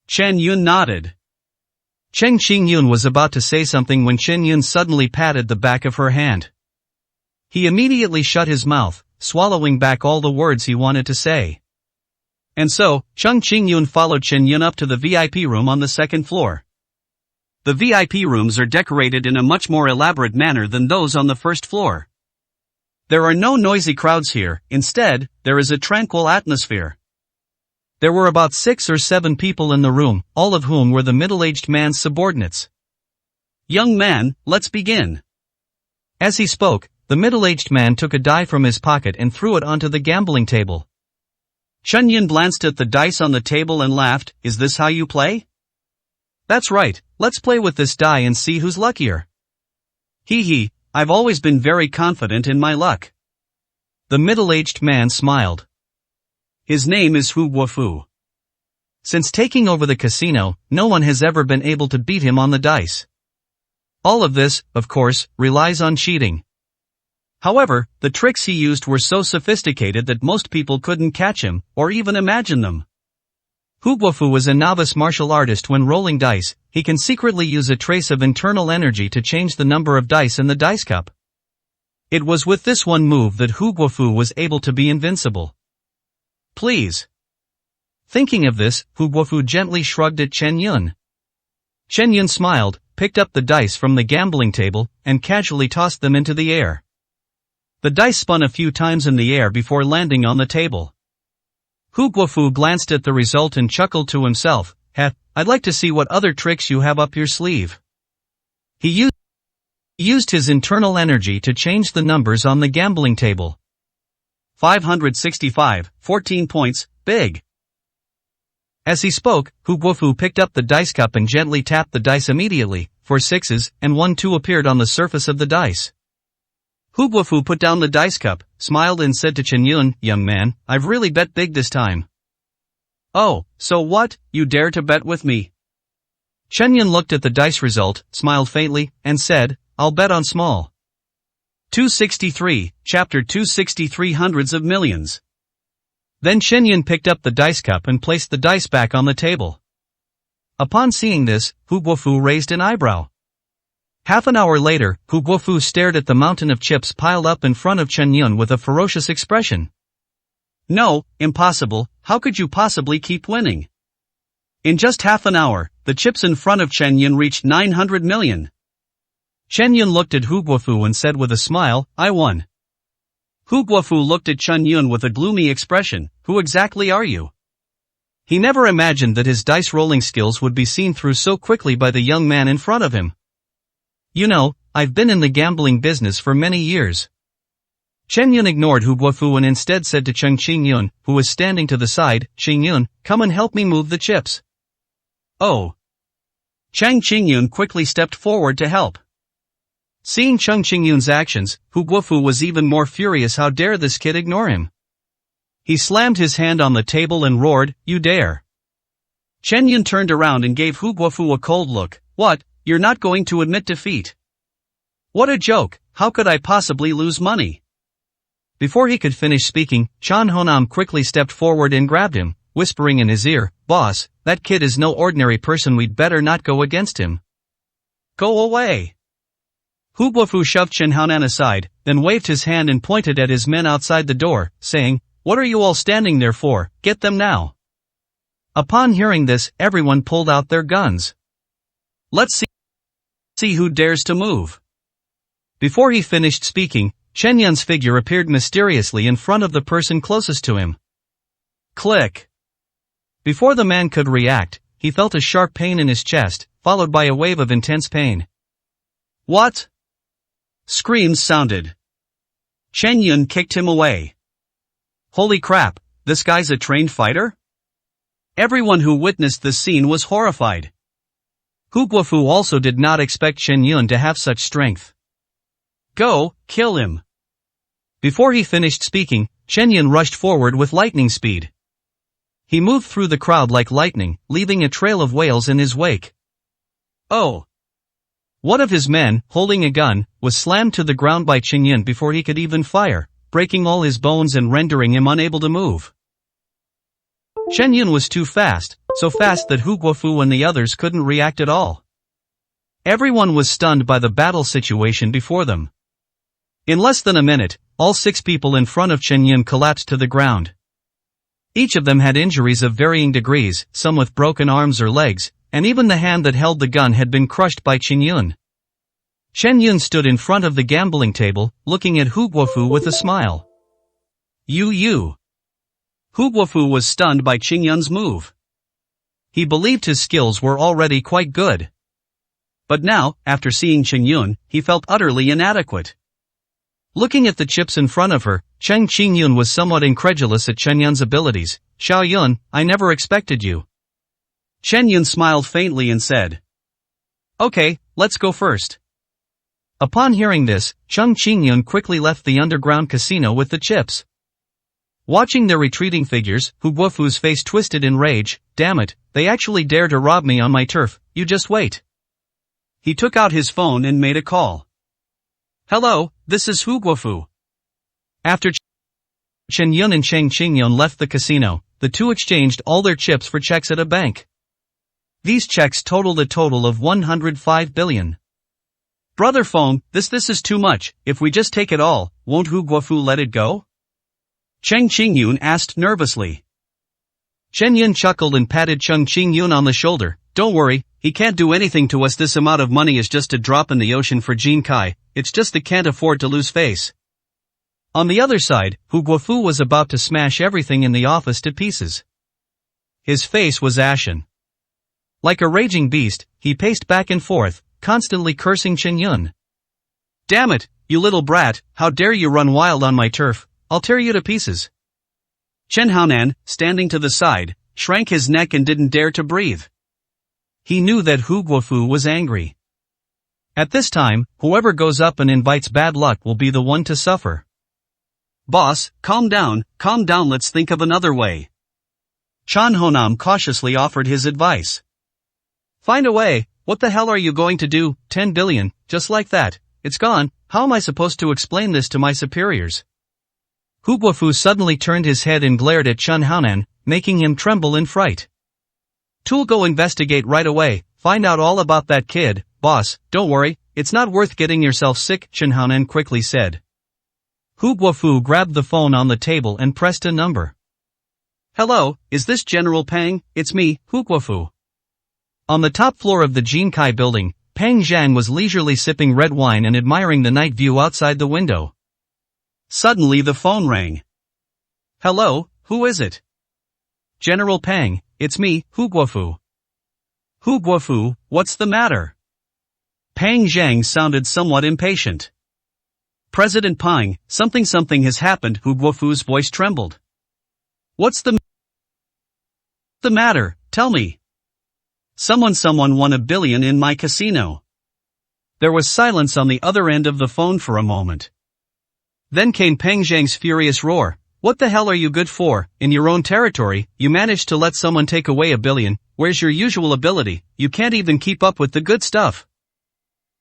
S1: Chen Yun nodded.
S2: Cheng Qingyun was about to say something when Chen Yun suddenly patted the back of her hand. He immediately shut his mouth, swallowing back all the words he wanted to say.
S1: And so, Cheng Qingyun followed Chen Yun up to the VIP room on the second floor. The VIP rooms are decorated in a much more elaborate manner than those on the first floor. There are no noisy crowds here, instead, there is a tranquil atmosphere.
S2: There were about 6 or 7 people in the room, all of whom were the middle-aged man's subordinates.
S1: Young man, let's begin.
S2: As he spoke, the middle-aged man took a die from his pocket and threw it onto the gambling table.
S1: Chen Yun glanced at the dice on the table and laughed, is this how you play?
S2: That's right, let's play with this die and see who's luckier.
S1: I've always been very confident in my luck.
S2: The middle-aged man smiled.
S1: His name is Hu Guofu.
S2: Since taking over the casino, no one has ever been able to beat him on the dice. All of this, of course, relies on cheating. However, the tricks he used were so sophisticated that most people couldn't catch him, or even imagine them. Hu Guofu was a novice martial artist. When rolling dice, he can secretly use a trace of internal energy to change the number of dice in the dice cup. It was with this one move that Hu Guofu was able to be invincible. Please. Thinking of this, Hu Guofu gently shrugged at Chen Yun. Chen Yun smiled, picked up the dice from the gambling table, and casually tossed them into the air. The dice spun a few times in the air before landing on the table. Hu Guofu glanced at the result and chuckled to himself, I'd like to see what other tricks you have up your sleeve. He used his internal energy to change the numbers on the gambling table.
S1: 565, 14 points, big.
S2: As he spoke, Hu Guofu picked up the dice cup and gently tapped the dice immediately. 4 sixes, and 1 2 appeared on the surface of the dice. Hu Guofu put down the dice cup, smiled and said to Chen Yun, young man, I've really bet big this time.
S1: Oh, so what, you dare to bet with me?
S2: Chen Yun looked at the dice result, smiled faintly, and said, I'll bet on small.
S1: 263, chapter 263 hundreds of millions.
S2: Then Chen Yun picked up the dice cup and placed the dice back on the table. Upon seeing this, Hu Guofu raised an eyebrow. Half an hour later, Hu Guofu stared at the mountain of chips piled up in front of Chen Yun with a ferocious expression.
S1: No, impossible, how could you possibly keep winning? In just half an hour, the chips in front of Chen Yun reached 900 million.
S2: Chen Yun looked at Hu Guofu and said with a smile, I won.
S1: Hu Guofu looked at Chen Yun with a gloomy expression, who exactly are you?
S2: He never imagined that his dice rolling skills would be seen through so quickly by the young man in front of him. You know, I've been in the gambling business for many years. Chen Yun ignored Hu Guofu and instead said to Cheng Qingyun, who was standing to the side, Qingyun, come and help me move the chips.
S1: Oh. Cheng Qingyun quickly stepped forward to help.
S2: Seeing Chung Qingyun's actions, Hu Guofu was even more furious. How dare this kid ignore him? He slammed his hand on the table and roared, "You dare!" Chen Yun turned around and gave Hu Guofu a cold look. "What, you're not going to admit defeat? What a joke, how could I possibly lose money?" Before he could finish speaking, Chan Honam quickly stepped forward and grabbed him, whispering in his ear, "Boss, that kid is no ordinary person, we'd better not go against him." "Go away!" Hu Guofu shoved Chen Haonan aside, then waved his hand and pointed at his men outside the door, saying, "What are you all standing there for? Get them now." Upon hearing this, everyone pulled out their guns. "Let's see who dares to move." Before he finished speaking, Chen Yun's figure appeared mysteriously in front of the person closest to him. Click. Before the man could react, he felt a sharp pain in his chest, followed by a wave of intense pain. "What?" Screams sounded. Chen Yun kicked him away. "Holy crap, this guy's a trained fighter?" Everyone who witnessed the scene was horrified. Hu Guofu also did not expect Chen Yun to have such strength. "Go, kill him." Before he finished speaking, Chen Yun rushed forward with lightning speed. He moved through the crowd like lightning, leaving a trail of wails in his wake. Oh! One of his men, holding a gun, was slammed to the ground by Chen Yun before he could even fire, breaking all his bones and rendering him unable to move. Chen Yun was too fast, so fast that Hu Guofu and the others couldn't react at all. Everyone was stunned by the battle situation before them. In less than a minute, all 6 people in front of Chen Yun collapsed to the ground. Each of them had injuries of varying degrees, some with broken arms or legs, and even the hand that held the gun had been crushed by Chen Yun. Chen Yun stood in front of the gambling table, looking at Hu Guofu with a smile. You. Hu Guofu was stunned by Chen Yun's move. He believed his skills were already quite good. But now, after seeing Chen Yun, he felt utterly inadequate. Looking at the chips in front of her, Chen Qingyun was somewhat incredulous at Chen Yun's abilities. "Xiao Yun, I never expected you." Chen Yun smiled faintly and said, "Okay, let's go first." Upon hearing this, Chen Qingyun quickly left the underground casino with the chips. Watching their retreating figures, Hu Guofu's face twisted in rage. "Damn it, they actually dare to rob me on my turf, you just wait." He took out his phone and made a call. "Hello, this is Hu Guofu." After Chen Yun and Chen Qingyun left the casino, the two exchanged all their chips for checks at a bank. These checks totaled a total of 105 billion. "Brother Feng, this is too much, if we just take it all, won't Hu Guofu let it go?" Chen Qingyun asked nervously. Chen Yun chuckled and patted Chen Qingyun on the shoulder. "Don't worry, he can't do anything to us. This amount of money is just a drop in the ocean for Jin Kai, it's just they can't afford to lose face." On the other side, Hu Guofu was about to smash everything in the office to pieces. His face was ashen. Like a raging beast, he paced back and forth, constantly cursing Chen Yun. "Damn it, you little brat, how dare you run wild on my turf, I'll tear you to pieces." Chen Haonan, standing to the side, shrank his neck and didn't dare to breathe. He knew that Hu Guofu was angry. At this time, whoever goes up and invites bad luck will be the one to suffer. "Boss, calm down, let's think of another way." Chan Honam cautiously offered his advice. "Find a way, what the hell are you going to do? 10 billion, just like that, it's gone, how am I supposed to explain this to my superiors?" Hu Guofu suddenly turned his head and glared at Chen Haonan, making him tremble in fright. "Tool, go investigate right away, find out all about that kid, boss, don't worry, it's not worth getting yourself sick," Chen Haonan quickly said. Hu Guofu grabbed the phone on the table and pressed a number. "Hello, is this General Pang? It's me, Hu Guofu." On the top floor of the Jinkai building, Pang Zhang was leisurely sipping red wine and admiring the night view outside the window. Suddenly the phone rang. "Hello, who is it?" "General Pang, it's me, Hu Guofu." "Hu Guofu, what's the matter?" Pang Zhang sounded somewhat impatient. "President Pang, something has happened." Hu Guofu's voice trembled. "What's the matter, tell me." Someone won $1 billion in my casino."
S1: There was silence on the other end of the phone for a moment. Then came Peng Zhang's furious roar. What the hell are you good for? In your own territory, you managed to let someone take away $1 billion, where's your usual ability? You can't even keep up with the good stuff.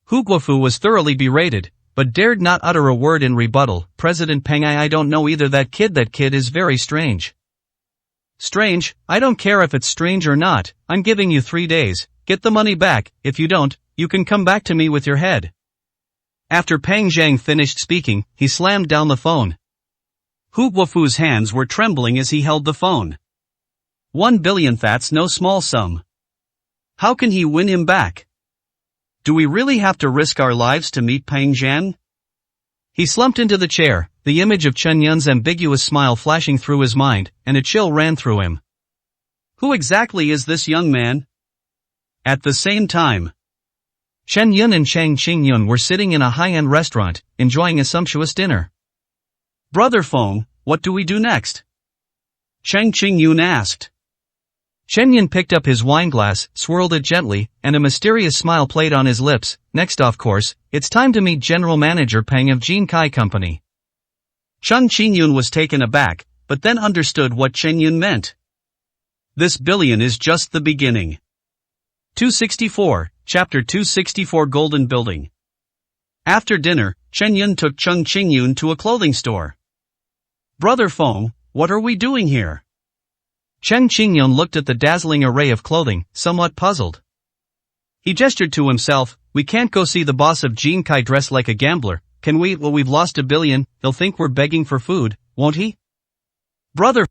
S1: Hu Guofu was thoroughly berated, but dared not utter a word in rebuttal. President Peng, I don't know either. That kid is very strange. Strange? I don't care if it's strange or not. I'm giving you 3 days. Get the money back. If you don't, you can come back to me with your head. After Peng Zhang finished speaking, he slammed down the phone. Hu Guofu's hands were trembling as he held the phone. 1 billion, that's no small sum. How can he win him back? Do we really have to risk our lives to meet Peng Zhang? He slumped into the chair, the image of Chen Yun's ambiguous smile flashing through his mind, and a chill ran through him. Who exactly is this young man? At the same time, Chen Yun and Chang Qingyun were sitting in a high-end restaurant, enjoying a sumptuous dinner. Brother Feng, what do we do next? Chang Qingyun asked. Chen Yun picked up his wineglass, swirled it gently, and a mysterious smile played on his lips. Next, of course, it's time to meet General Manager Peng of Jinkai Company. Chang Qingyun was taken aback, but then understood what Chen Yun meant. This billion is just the beginning. 264, Chapter 264, Golden Building. After dinner, Chen Yun took Chang Qingyun to a clothing store. Brother Feng, what are we doing here? Chang Qingyun looked at the dazzling array of clothing, somewhat puzzled. He gestured to himself, we can't go see the boss of Jinkai dressed like a gambler, can we? Well, we've lost $1 billion, he'll think we're begging for food, won't he? Brother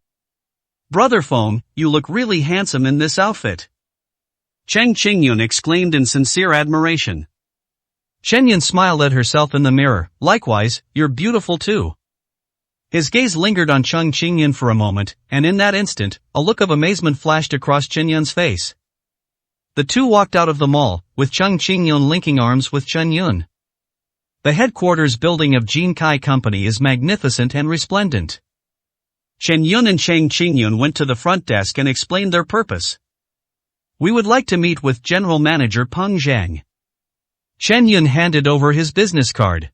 S1: Feng, you look really handsome in this outfit. Chang Qingyun exclaimed in sincere admiration. Chen Yun smiled at herself in the mirror. Likewise, you're beautiful too. His gaze lingered on Chang Qingyun for a moment, and in that instant, a look of amazement flashed across Chen Yun's face. The two walked out of the mall, with Chang Qingyun linking arms with Chen Yun. The headquarters building of Jinkai Company is magnificent and resplendent. Chen Yun and Chang Qingyun went to the front desk and explained their purpose. We would like to meet with General Manager Peng Zhang. Chen Yun handed over his business card.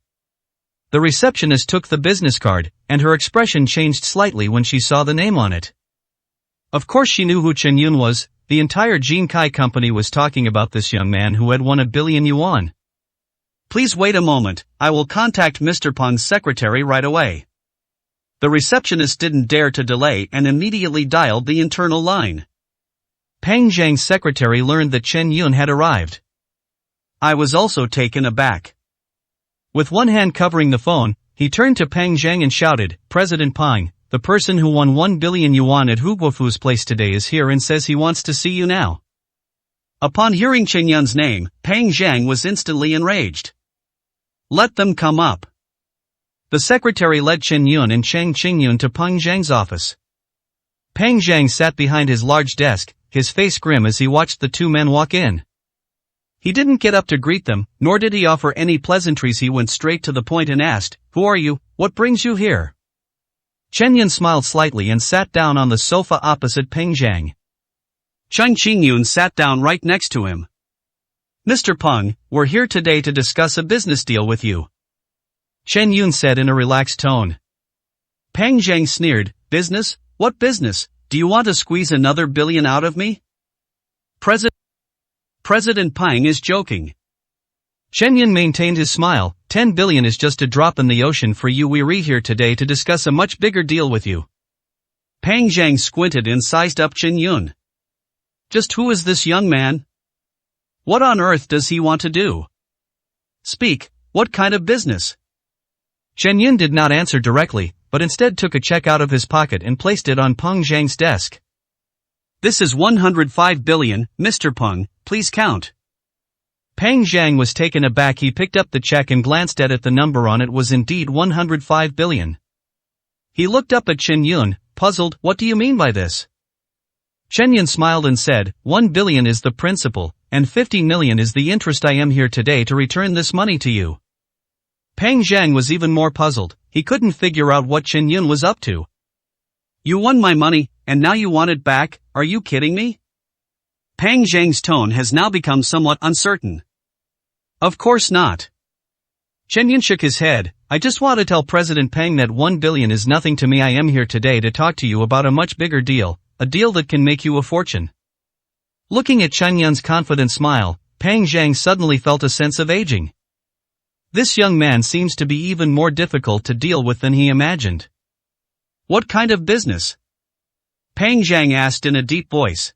S1: The receptionist took the business card, and her expression changed slightly when she saw the name on it. Of course she knew who Chen Yun was. The entire Jinkai Company was talking about this young man who had won $1 billion. Please wait a moment, I will contact Mr. Peng's secretary right away. The receptionist didn't dare to delay and immediately dialed the internal line. Peng Zhang's secretary learned that Chen Yun had arrived. I was also taken aback. With one hand covering the phone, he turned to Peng Zhang and shouted, President Peng, the person who won 1 billion yuan at Hu Guofu's place today is here and says he wants to see you now. Upon hearing Chen Yun's name, Peng Zhang was instantly enraged. Let them come up. The secretary led Chen Yun and Chang Qingyun to Peng Zhang's office. Peng Zhang sat behind his large desk, his face grim as he watched the two men walk in. He didn't get up to greet them, nor did he offer any pleasantries. He went straight to the point and asked, Who are you? What brings you here? Chen Yun smiled slightly and sat down on the sofa opposite Peng Zhang. Chang Qingyun sat down right next to him. Mr. Peng, we're here today to discuss a business deal with you. Chen Yun said in a relaxed tone. Peng Zhang sneered, Business? What business? Do you want to squeeze another $1 billion out of me? President Peng is joking. Chen Yun maintained his smile. 10 billion is just a drop in the ocean for you. We're here today to discuss a much bigger deal with you. Peng Zhang squinted and sized up Chen Yun. Just who is this young man? What on earth does he want to do? Speak, what kind of business? Chen Yun did not answer directly, but instead took a check out of his pocket and placed it on Peng Zhang's desk. This is 105 billion, Mr. Peng, please count. Peng Zhang was taken aback. He picked up the check and glanced at it. The number on it was indeed 105 billion. He looked up at Chen Yun, puzzled. What do you mean by this? Chen Yun smiled and said, 1 billion is the principal, and 50 million is the interest. I am here today to return this money to you. Peng Zhang was even more puzzled. He couldn't figure out what Chen Yun was up to. You won my money, and now you want it back? Are you kidding me? Peng Zhang's tone has now become somewhat uncertain. Of course not.
S2: Chen Yun shook his head. I just want to tell President Peng that 1 billion is nothing to me. I am here today to talk to you about a much bigger deal, a deal that can make you a fortune. Looking at Chen Yun's confident smile, Peng Zhang suddenly felt a sense of aging. This young man seems to be even more difficult to deal with than he imagined.
S1: What kind of business? Peng Zhang asked in a deep voice.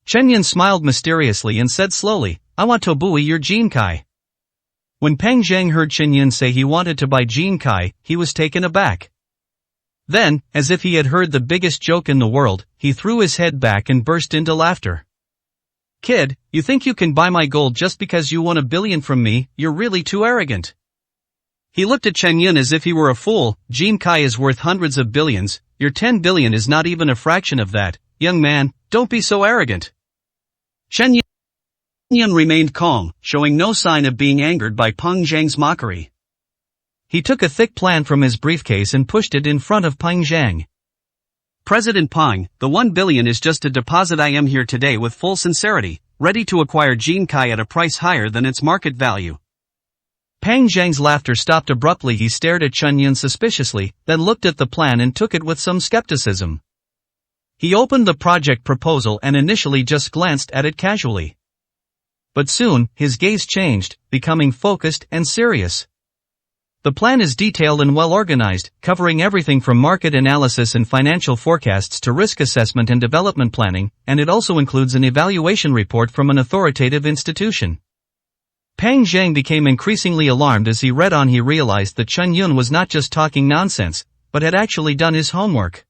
S2: Chen Yun smiled mysteriously and said slowly, I want to buy your Jinkai. When Peng Zhang heard Chen Yun say he wanted to buy Jinkai, he was taken aback. Then, as if he had heard the biggest joke in the world, he threw his head back and burst into laughter. Kid, you think you can buy my gold just because you won 1 billion from me? You're really too arrogant. He looked at Chen Yun as if he were a fool. Jinkai is worth hundreds of billions, your 10 billion is not even a fraction of that. Young man, don't be so arrogant.
S1: Chen Yun remained calm, showing no sign of being angered by Peng Zhang's mockery.
S2: He took a thick plan from his briefcase and pushed it in front of Peng Zhang.
S1: President Peng, the 1 billion is just a deposit. I am here today with full sincerity, ready to acquire Jinkai at a price higher than its market value.
S2: Peng Zhang's laughter stopped abruptly. He stared at Chen Yun suspiciously, then looked at the plan and took it with some skepticism. He opened the project proposal and initially just glanced at it casually. But soon, his gaze changed, becoming focused and serious. The plan is detailed and well organized, covering everything from market analysis and financial forecasts to risk assessment and development planning, and it also includes an evaluation report from an authoritative institution. Peng Zhang became increasingly alarmed as he read on. He realized that Chen Yun was not just talking nonsense, but had actually done his homework.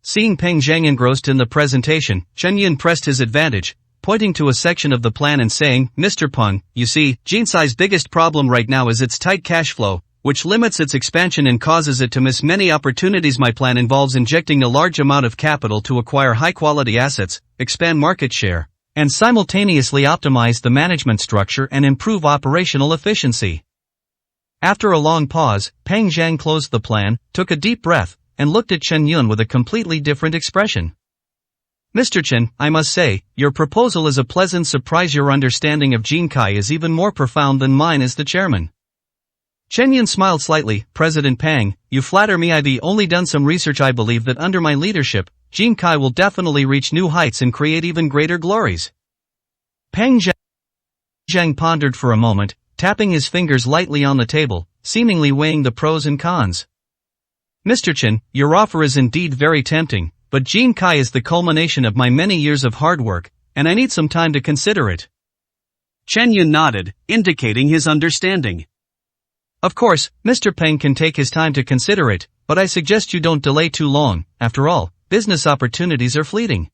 S2: Seeing Peng Zhang engrossed in the presentation, Chen Yun pressed his advantage, pointing to a section of the plan and saying, Mr. Peng, you see, Jinsai's biggest problem right now is its tight cash flow, which limits its expansion and causes it to miss many opportunities. My plan involves injecting a large amount of capital to acquire high-quality assets, expand market share, and simultaneously optimize the management structure and improve operational efficiency. After a long pause, Peng Zhang closed the plan, took a deep breath, and looked at Chen Yun with a completely different expression. Mr. Chen, I must say, your proposal is a pleasant surprise. Your understanding of Jinkai is even more profound than mine as the chairman. Chen Yun smiled slightly. President Peng, you flatter me. I've only done some research. I believe that under my leadership, Jinkai will definitely reach new heights and create even greater glories. Peng Zhang pondered for a moment, tapping his fingers lightly on the table, seemingly weighing the pros and cons. Mr. Chen, your offer is indeed very tempting, but Jinkai is the culmination of my many years of hard work, and I need some time to consider it.
S1: Chen Yun nodded, indicating his understanding.
S2: Of course, Mr. Peng can take his time to consider it, but I suggest you don't delay too long. After all, business opportunities are fleeting.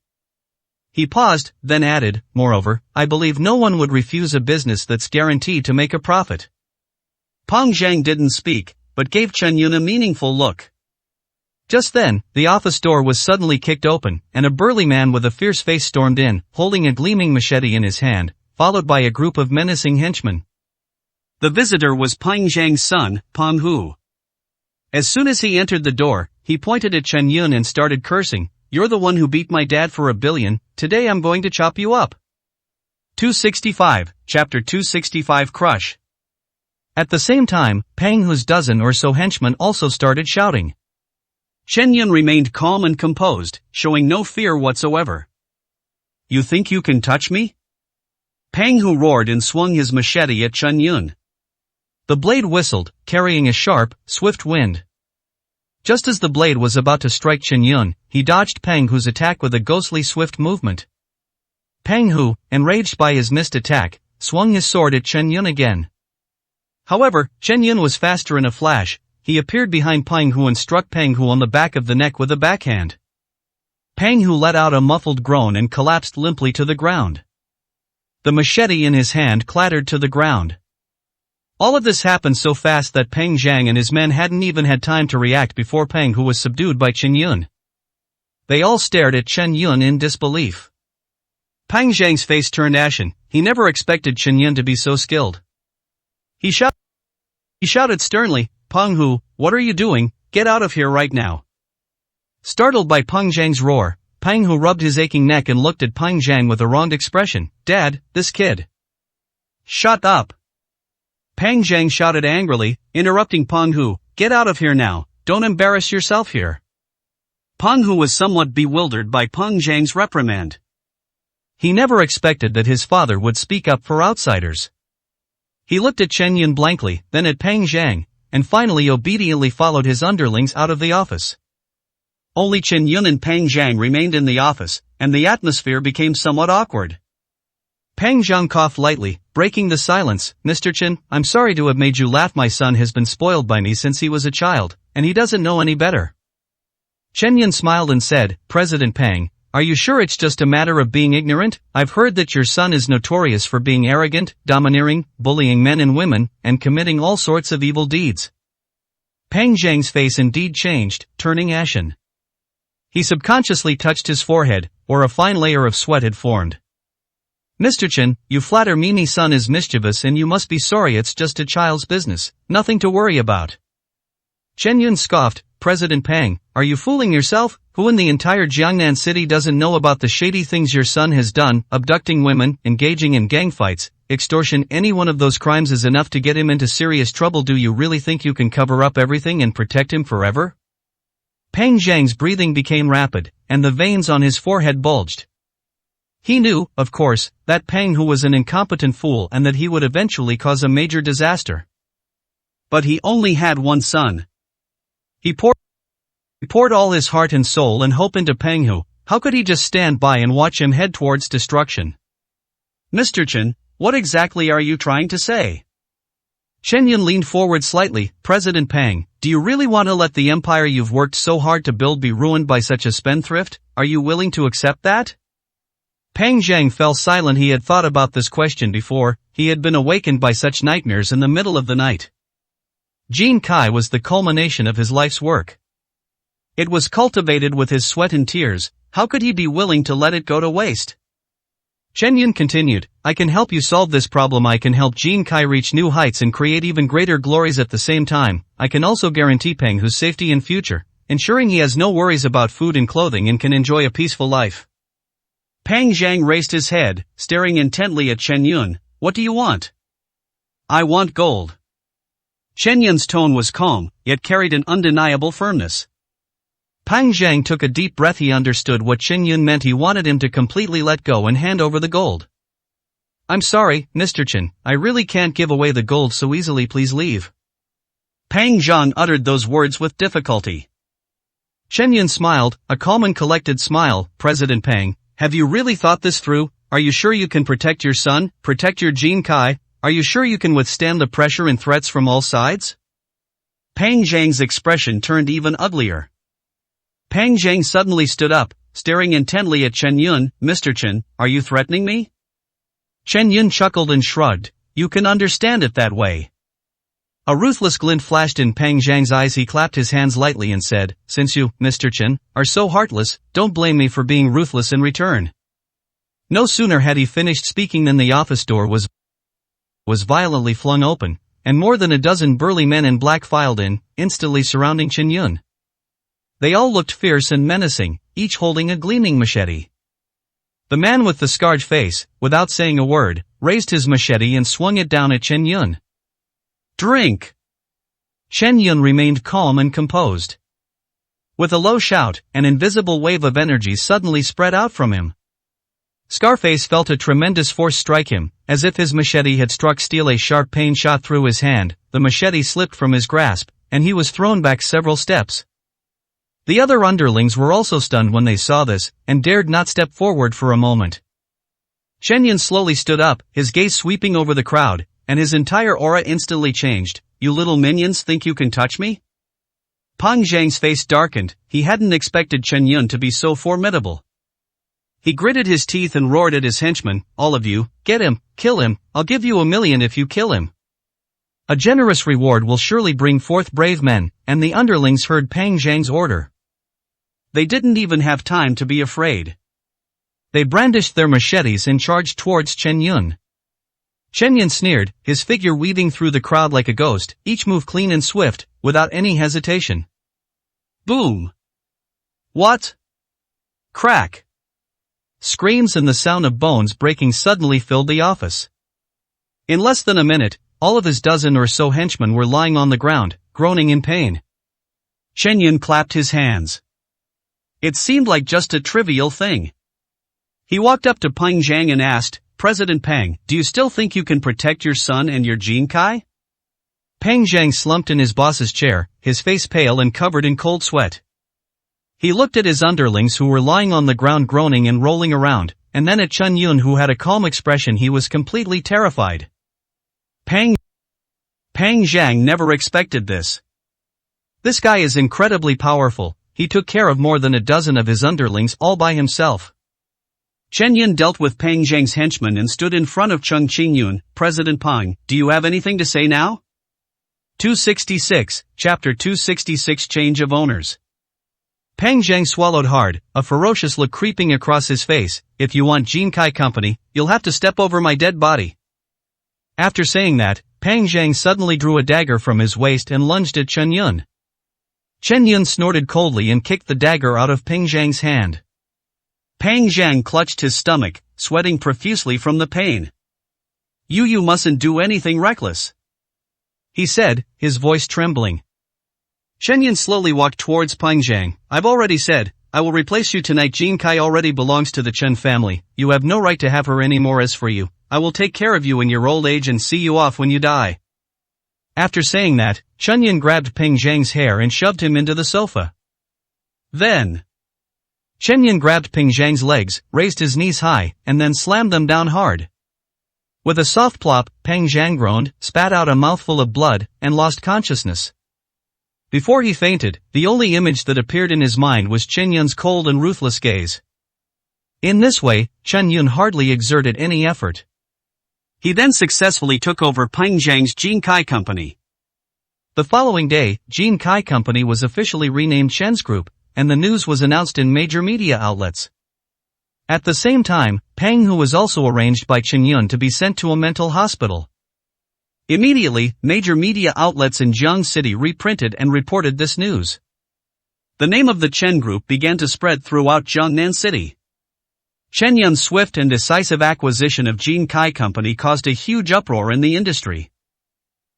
S2: He paused, then added, moreover, I believe no one would refuse a business that's guaranteed to make a profit.
S1: Peng Zhang didn't speak, but gave Chen Yun a meaningful look.
S2: Just then, the office door was suddenly kicked open, and a burly man with a fierce face stormed in, holding a gleaming machete in his hand, followed by a group of menacing henchmen.
S1: The visitor was Peng Zhang's son, Peng Hu. As soon as he entered the door, he pointed at Chen Yun and started cursing, You're the one who beat my dad for 1 billion, today I'm going to chop you up. 265, Chapter 265 Crush. At the same time, Peng Hu's dozen or so henchmen also started shouting. Chen Yun remained calm and composed, showing no fear whatsoever. You think you can touch me? Peng Hu roared and swung his machete at Chen Yun.
S2: The blade whistled, carrying a sharp, swift wind. Just as the blade was about to strike Chen Yun, he dodged Peng Hu's attack with a ghostly swift movement. Peng Hu, enraged by his missed attack, swung his sword at Chen Yun again. However, Chen Yun was faster in a flash. He appeared behind Peng Hu and struck Peng Hu on the back of the neck with a backhand. Peng Hu let out a muffled groan and collapsed limply to the ground. The machete in his hand clattered to the ground. All of this happened so fast that Peng Zhang and his men hadn't even had time to react before Peng Hu was subdued by Chen Yun. They all stared at Chen Yun in disbelief. Peng Zhang's face turned ashen. He never expected Chen Yun to be so skilled. He shouted sternly, Peng Hu, what are you doing? Get out of here right now. Startled by Peng Zhang's roar, Peng Hu rubbed his aching neck and looked at Peng Zhang with a wronged expression. Dad, this kid.
S1: Shut up! Peng Zhang shouted angrily, interrupting Peng Hu, get out of here now, don't embarrass yourself here. Peng Hu was somewhat bewildered by Peng Zhang's reprimand.
S2: He never expected that his father would speak up for outsiders. He looked at Chen Yun blankly, then at Peng Zhang, and finally obediently followed his underlings out of the office.
S1: Only Chen Yun and Peng Zhang remained in the office, and the atmosphere became somewhat awkward.
S2: Peng Zhang coughed lightly, breaking the silence. Mr. Chen, I'm sorry to have made you laugh. My son has been spoiled by me since he was a child, and he doesn't know any better. Chen Yun smiled and said, President Peng, are you sure it's just a matter of being ignorant? I've heard that your son is notorious for being arrogant, domineering, bullying men and women, and committing all sorts of evil deeds. Peng Zhang's face indeed changed, turning ashen. He subconsciously touched his forehead, where a fine layer of sweat had formed. Mr. Chen, you flatter me. My son is mischievous and you must be sorry. It's just a child's business, nothing to worry about. Chen Yun scoffed, President Peng, are you fooling yourself? Who in the entire Jiangnan city doesn't know about the shady things your son has done, abducting women, engaging in gang fights, extortion? Any one of those crimes is enough to get him into serious trouble. Do you really think you can cover up everything and protect him forever? Peng Zhang's breathing became rapid, and the veins on his forehead bulged. He knew, of course, that Peng Hu was an incompetent fool and that he would eventually cause a major disaster.
S1: But he only had one son.
S2: He poured all his heart and soul and hope into Peng Hu. How could he just stand by and watch him head towards destruction?
S1: Mr. Chen, what exactly are you trying to say?
S2: Chen Yun leaned forward slightly. President Peng, do you really want to let the empire you've worked so hard to build be ruined by such a spendthrift? Are you willing to accept that? Peng Zhang fell silent. He had thought about this question before. He had been awakened by such nightmares in the middle of the night. Jin Kai was the culmination of his life's work. It was cultivated with his sweat and tears. How could he be willing to let it go to waste? Chen Yun continued, I can help you solve this problem. I can help Jin Kai reach new heights and create even greater glories at the same time. I can also guarantee Peng Hu's safety and future, ensuring he has no worries about food and clothing and can enjoy a peaceful life.
S1: Peng Zhang raised his head, staring intently at Chen Yun. What do you want? I want gold. Chen Yun's tone was calm, yet carried an undeniable firmness.
S2: Peng Zhang took a deep breath. He understood what Chen Yun meant. He wanted him to completely let go and hand over the gold. I'm sorry, Mr. Chen, I really can't give away the gold so easily. Please leave.
S1: Peng Zhang uttered those words with difficulty.
S2: Chen Yun smiled, a calm and collected smile. President Peng, have you really thought this through? Are you sure you can protect your son, protect your Jin Kai? Are you sure you can withstand the pressure and threats from all sides?
S1: Peng Zhang's expression turned even uglier. Peng Zhang suddenly stood up, staring intently at Chen Yun. Mr. Chen, are you threatening me?
S2: Chen Yun chuckled and shrugged. You can understand it that way. A ruthless glint flashed in Peng Zhang's eyes. He clapped his hands lightly and said, Since you, Mr. Chen, are so heartless, don't blame me for being ruthless in return. No sooner had he finished speaking than the office door was violently flung open, and more than a dozen burly men in black filed in, instantly surrounding Chen Yun. They all looked fierce and menacing, each holding a gleaming machete. The man with the scarred face, without saying a word, raised his machete and swung it down at Chen Yun.
S1: Drink!
S2: Chen Yun remained calm and composed. With a low shout, an invisible wave of energy suddenly spread out from him. Scarface felt a tremendous force strike him, as if his machete had struck steel. A sharp pain shot through his hand, the machete slipped from his grasp, and he was thrown back several steps. The other underlings were also stunned when they saw this, and dared not step forward for a moment. Chen Yun slowly stood up, his gaze sweeping over the crowd, and his entire aura instantly changed. You little minions think you can touch me? Peng Zhang's face darkened. He hadn't expected Chen Yun to be so formidable. He gritted his teeth and roared at his henchmen, all of you, get him, kill him, I'll give you 1,000,000 if you kill him. A generous reward will surely bring forth brave men, and the underlings heard Peng Zhang's order.
S1: They didn't even have time to be afraid.
S2: They brandished their machetes and charged towards Chen Yun. Chen Yun sneered, his figure weaving through the crowd like a ghost, each move clean and swift, without any hesitation.
S1: Boom! What? Crack! Screams and the sound of bones breaking suddenly filled the office.
S2: In less than a minute, all of his dozen or so henchmen were lying on the ground, groaning in pain.
S1: Chen Yun clapped his hands. It seemed like just a trivial thing. He walked up to Peng Zhang and asked, "President Peng, do you still think you can protect your son and your Jin Kai?"
S2: Peng Zhang slumped in his boss's chair, his face pale and covered in cold sweat. He looked at his underlings who were lying on the ground groaning and rolling around, and then at Chen Yun who had a calm expression. He was completely terrified.
S1: Peng Zhang never expected this.
S2: This guy is incredibly powerful. He took care of more than a dozen of his underlings all by himself.
S1: Chen Yun dealt with Peng Zhang's henchmen and stood in front of Cheng Qingyun. "President Peng, do you have anything to say now?" 266, Chapter 266 Change of Owners.
S2: Peng Zhang swallowed hard, a ferocious look creeping across his face. "If you want Jin Kai Company, you'll have to step over my dead body." After saying that, Peng Zhang suddenly drew a dagger from his waist and lunged at Chen Yun. Chen Yun snorted coldly and kicked the dagger out of Peng Zhang's hand.
S1: Peng Zhang clutched his stomach, sweating profusely from the pain. You mustn't do anything reckless,"
S2: he said, his voice trembling.
S1: Chen Yun slowly walked towards Peng Zhang. "I've already said, I will replace you tonight. Jin Kai already belongs to the Chen family. You have no right to have her anymore. As for you, I will take care of you in your old age and see you off when you die." After saying that, Chen Yun grabbed Peng Zhang's hair and shoved him into the sofa. Then,
S2: Chen Yun grabbed Peng Zhang's legs, raised his knees high, and then slammed them down hard. With a soft plop, Peng Zhang groaned, spat out a mouthful of blood, and lost consciousness. Before he fainted, the only image that appeared in his mind was Chen Yun's cold and ruthless gaze. In this way, Chen Yun hardly exerted any effort.
S1: He then successfully took over Peng Zhang's Jin Kai Company.
S2: The following day, Jin Kai Company was officially renamed Chen's Group, and the news was announced in major media outlets. At the same time, Peng Hu was also arranged by Chen Yun to be sent to a mental hospital.
S1: Immediately, major media outlets in Jiang City reprinted and reported this news. The name of the Chen Group began to spread throughout Jiangnan City. Chen Yun's swift and decisive acquisition of Jin Kai Company caused a huge uproar in the industry.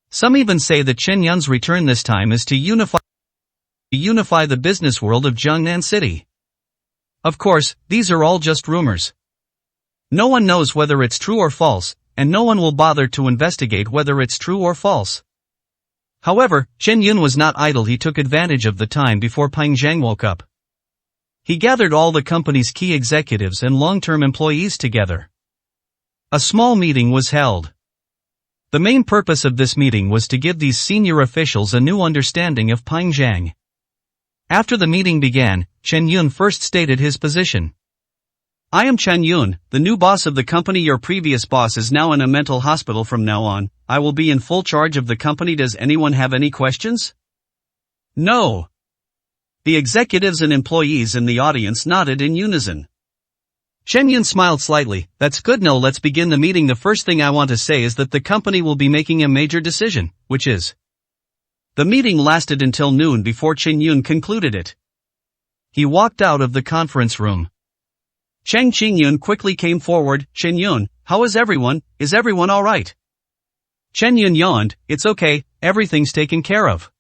S1: Some even say that Chen Yun's return this time is to unify the business world of Jiangnan City. Of course, these are all just rumors. No one knows whether it's true or false, and no one will bother to investigate whether it's true or false. However, Chen Yun was not idle. He took advantage of the time before Peng Zhang woke up. He gathered all the company's key executives and long-term employees together. A small meeting was held. The main purpose of this meeting was to give these senior officials a new understanding of Peng Zhang. After the meeting began, Chen Yun first stated his position. "I am Chen Yun, the new boss of the company. Your previous boss is now in a mental hospital. From now on, I will be in full charge of the company. Does anyone have any questions?" "No." The executives and employees in the audience nodded in unison. Chen Yun smiled slightly. "That's good. Now let's begin the meeting. The first thing I want to say is that the company will be making a major decision, which is..." The meeting lasted until noon before Chen Yun concluded it. He walked out of the conference room. Cheng Qingyun quickly came forward. "Chen Yun, how is everyone? Is everyone alright?" Chen Yun yawned. "It's okay, everything's taken care of."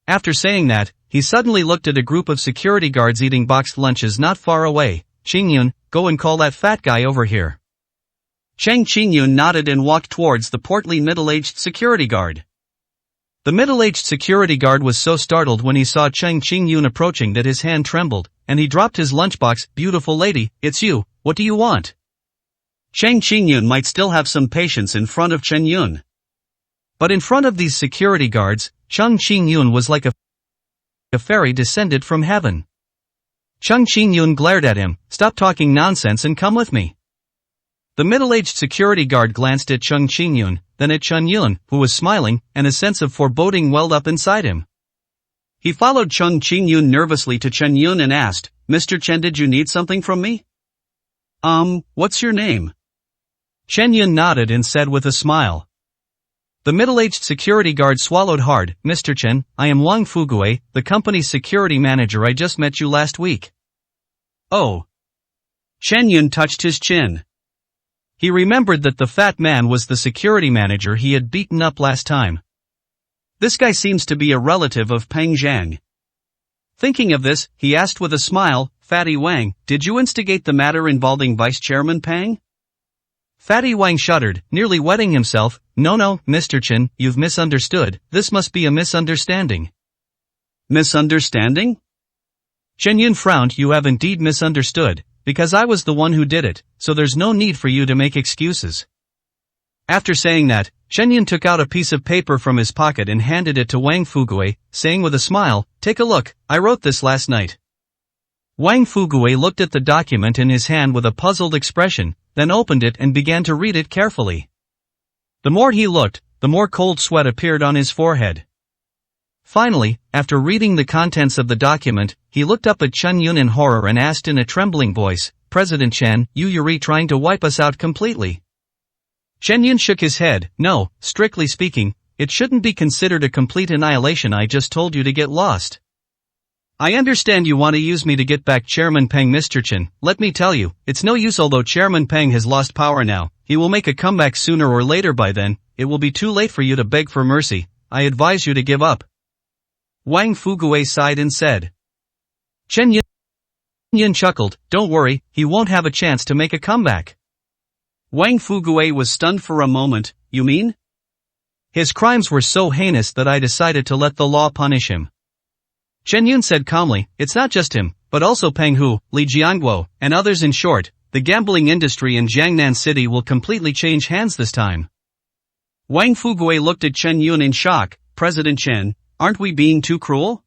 S1: After saying that, he suddenly looked at a group of security guards eating boxed lunches not far away. "Qingyun, go and call that fat guy over here." Cheng Qingyun nodded and walked towards the portly middle-aged security guard. The middle-aged security guard was so startled when he saw Cheng Qingyun approaching that his hand trembled, and he dropped his lunchbox. "Beautiful lady, it's you, what do you want?" Cheng Qingyun might still have some patience in front of Chen Yun. But in front of these security guards, Cheng Qingyun was like a fairy descended from heaven. Cheng Qingyun glared at him. "Stop talking nonsense and come with me." The middle-aged security guard glanced at Cheng Qingyun, then at Chen Yun, who was smiling, and a sense of foreboding welled up inside him. He followed Cheng Qingyun nervously to Chen Yun and asked, "Mr. Chen, did you need something from me?" What's your name?" Chen Yun nodded and said with a smile. The middle-aged security guard swallowed hard. "Mr. Chen, I am Wang Fugue, the company's security manager. I just met you last week." "Oh." Chen Yun touched his chin.
S2: He remembered that the fat man was the security manager he had beaten up last time.
S1: This guy seems to be a relative of Peng Zhang. Thinking of this, he asked with a smile, Fatty Wang, did you instigate the matter involving Vice Chairman Peng?
S2: Fatty Wang shuddered, nearly wetting himself. No, Mr. Chen, you've misunderstood. This must be a misunderstanding.
S1: Misunderstanding?
S2: Chen Yun frowned. You have indeed misunderstood, because I was the one who did it, so there's no need for you to make excuses. After saying that, Chen Yun took out a piece of paper from his pocket and handed it to Wang Fugui, saying with a smile, take a look, I wrote this last night. Wang Fugui looked at the document in his hand with a puzzled expression, then opened it and began to read it carefully. The more he looked, the more cold sweat appeared on his forehead. Finally, after reading the contents of the document, he looked up at Chen Yun in horror and asked in a trembling voice, President Chen, you're trying to wipe us out completely? Chen Yun shook his head. No, strictly speaking, it shouldn't be considered a complete annihilation. I just told you to get lost. I understand you want to use me to get back Chairman Peng. Mr. Chen, let me tell you, it's no use. Although Chairman Peng has lost power now, he will make a comeback sooner or later. By then, it will be too late for you to beg for mercy. I advise you to give up. Wang Fugui sighed and said. Chen Yun chuckled, don't worry, he won't have a chance to make a comeback.
S1: Wang Fugui was stunned for a moment. You mean?
S2: His crimes were so heinous that I decided to let the law punish him. Chen Yun said calmly, it's not just him, but also Peng Hu, Li Jianguo, and others. In short, the gambling industry in Jiangnan City will completely change hands this time.
S1: Wang Fugui looked at Chen Yun in shock. President Chen, aren't we being too cruel?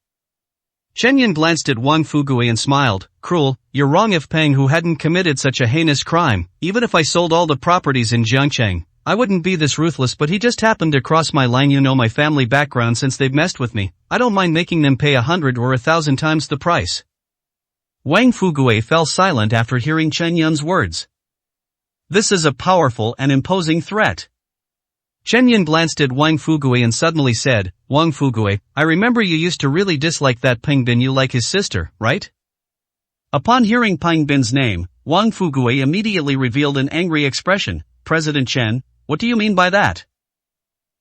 S1: Chen Yun glanced at Wang Fugui and smiled. Cruel? You're wrong. If Peng Hu hadn't committed such a heinous crime, even if I sold all the properties in Jiangcheng, I wouldn't be this ruthless. But he just happened to cross my line. You know my family background. Since they've messed with me, I don't mind making them pay 100 or 1,000 times the price. Wang Fugui fell silent after hearing Chen Yun's words. This is a powerful and imposing threat. Chen Yun glanced at Wang Fugui and suddenly said, Wang Fugui, I remember you used to really dislike that Peng Bin. You like his sister, right? Upon hearing Peng Bin's name, Wang Fugui immediately revealed an angry expression. President Chen, what do you mean by that?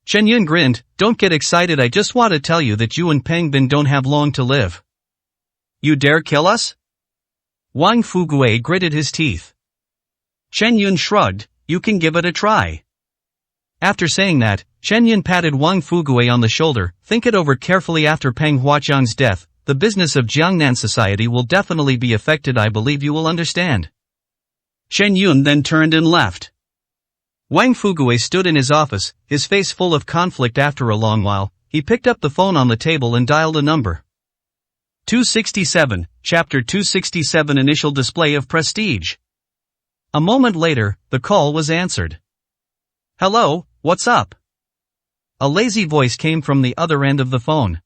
S1: Chen Yun grinned, don't get excited. I just want to tell you that you and Peng Bin don't have long to live. You dare kill us? Wang Fugui gritted his teeth. Chen Yun shrugged, you can give it a try. After saying that, Chen Yun patted Wang Fugui on the shoulder. Think it over carefully. After Peng Huaqiang's death, the business of Jiangnan society will definitely be affected. I believe you will understand. Chen Yun then turned and left. Wang Fugui stood in his office, his face full of conflict. After a long while, he picked up the phone on the table and dialed a number. 267, Chapter 267. Initial display of prestige. A moment later, the call was answered. Hello, what's up? A lazy voice came from the other end of the phone.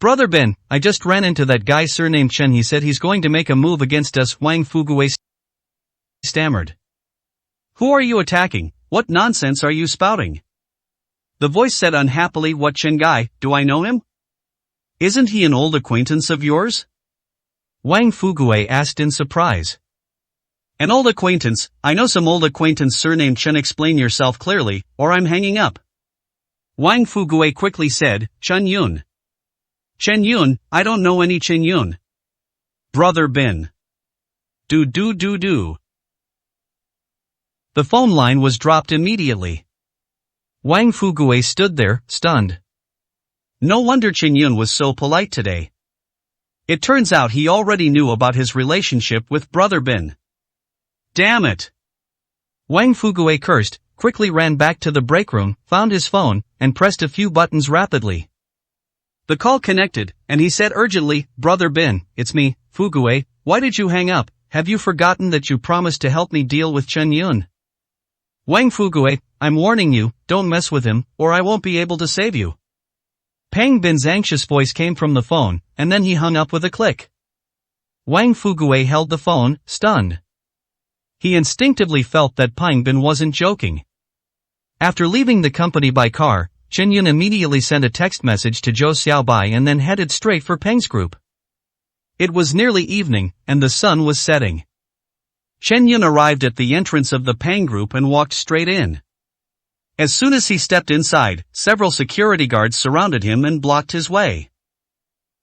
S1: Brother Ben, I just ran into that guy surnamed Chen. He said he's going to make a move against us. Wang Fugui stammered. Who are you attacking? What nonsense are you spouting? The voice said unhappily. What Chen guy? Do I know him? Isn't he an old acquaintance of yours? Wang Fugui asked in surprise. An old acquaintance? I know some old acquaintance surnamed Chen. Explain yourself clearly, or I'm hanging up. Wang Fugui quickly said, Chen Yun. Chen Yun? I don't know any Chen Yun. Brother Ben. Do. The phone line was dropped immediately. Wang Fugui stood there, stunned. No wonder Chen Yun was so polite today. It turns out he already knew about his relationship with Brother Ben. Damn it! Wang Fugui cursed, quickly ran back to the break room, found his phone, and pressed a few buttons rapidly. The call connected, and he said urgently, Brother Ben, it's me, Fugui, why did you hang up? Have you forgotten that you promised to help me deal with Chen Yun? Wang Fugui, I'm warning you, don't mess with him, or I won't be able to save you. Peng Bin's anxious voice came from the phone, and then he hung up with a click. Wang Fugui held the phone, stunned. He instinctively felt that Peng Bin wasn't joking. After leaving the company by car, Chen Yun immediately sent a text message to Zhou Xiaobai and then headed straight for Peng's group. It was nearly evening, and the sun was setting. Chen Yun arrived at the entrance of the Pang Group and walked straight in. As soon as he stepped inside, several security guards surrounded him and blocked his way.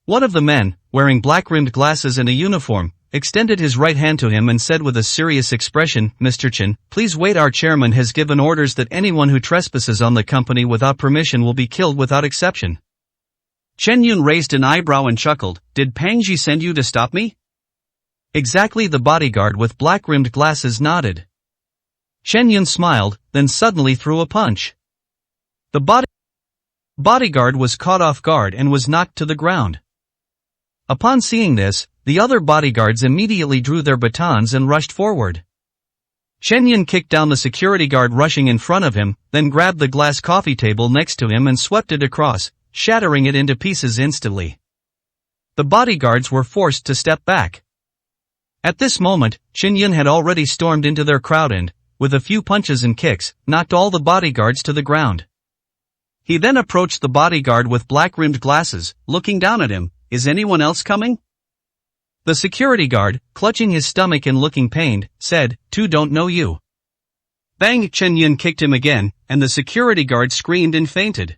S2: One of the men, wearing black-rimmed glasses and a uniform, extended his right hand to him and said with a serious expression, "Mr. Chen, please wait. Our chairman has given orders that anyone who trespasses on the company without permission will be killed without exception."
S1: Chen Yun raised an eyebrow and chuckled, "Did Pang Ji send you to stop me?"
S2: Exactly. The bodyguard with black-rimmed glasses nodded. Chen Yun smiled, then suddenly threw a punch. The bodyguard was caught off guard and was knocked to the ground. Upon seeing this, the other bodyguards immediately drew their batons and rushed forward. Chen Yun kicked down the security guard rushing in front of him, then grabbed the glass coffee table next to him and swept it across, shattering it into pieces instantly. The bodyguards were forced to step back. At this moment, Chen Yun had already stormed into their crowd and, with a few punches and kicks, knocked all the bodyguards to the ground. He then approached the bodyguard with black-rimmed glasses, looking down at him. "Is anyone else coming?" The security guard, clutching his stomach and looking pained, said, "Two don't know you." Bang! Chen Yun kicked him again, and the security guard screamed and fainted.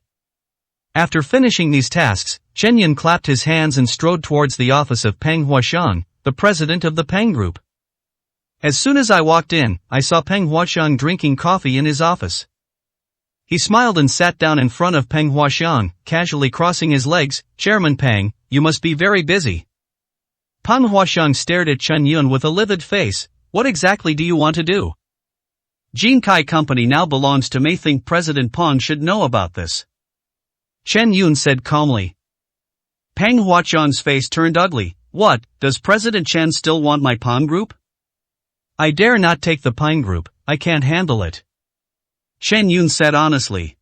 S2: After finishing these tasks, Chen Yun clapped his hands and strode towards the office of Peng Huaxiang, the president of the Peng Group. As soon as I walked in, I saw Peng Huaxiang drinking coffee in his office. He smiled and sat down in front of Peng Huaxiang, casually crossing his legs. "Chairman Peng, you must be very busy." Peng Huaxiang stared at Chen Yun with a livid face. "What exactly do you want to do?" "Jinkai Company now belongs to me. Think President Peng should know about this," Chen Yun said calmly. Peng Huaxiang's face turned ugly. "What, does President Chen still want my Peng Group?" "I dare not take the Peng Group, I can't handle it," Chen Yun said honestly.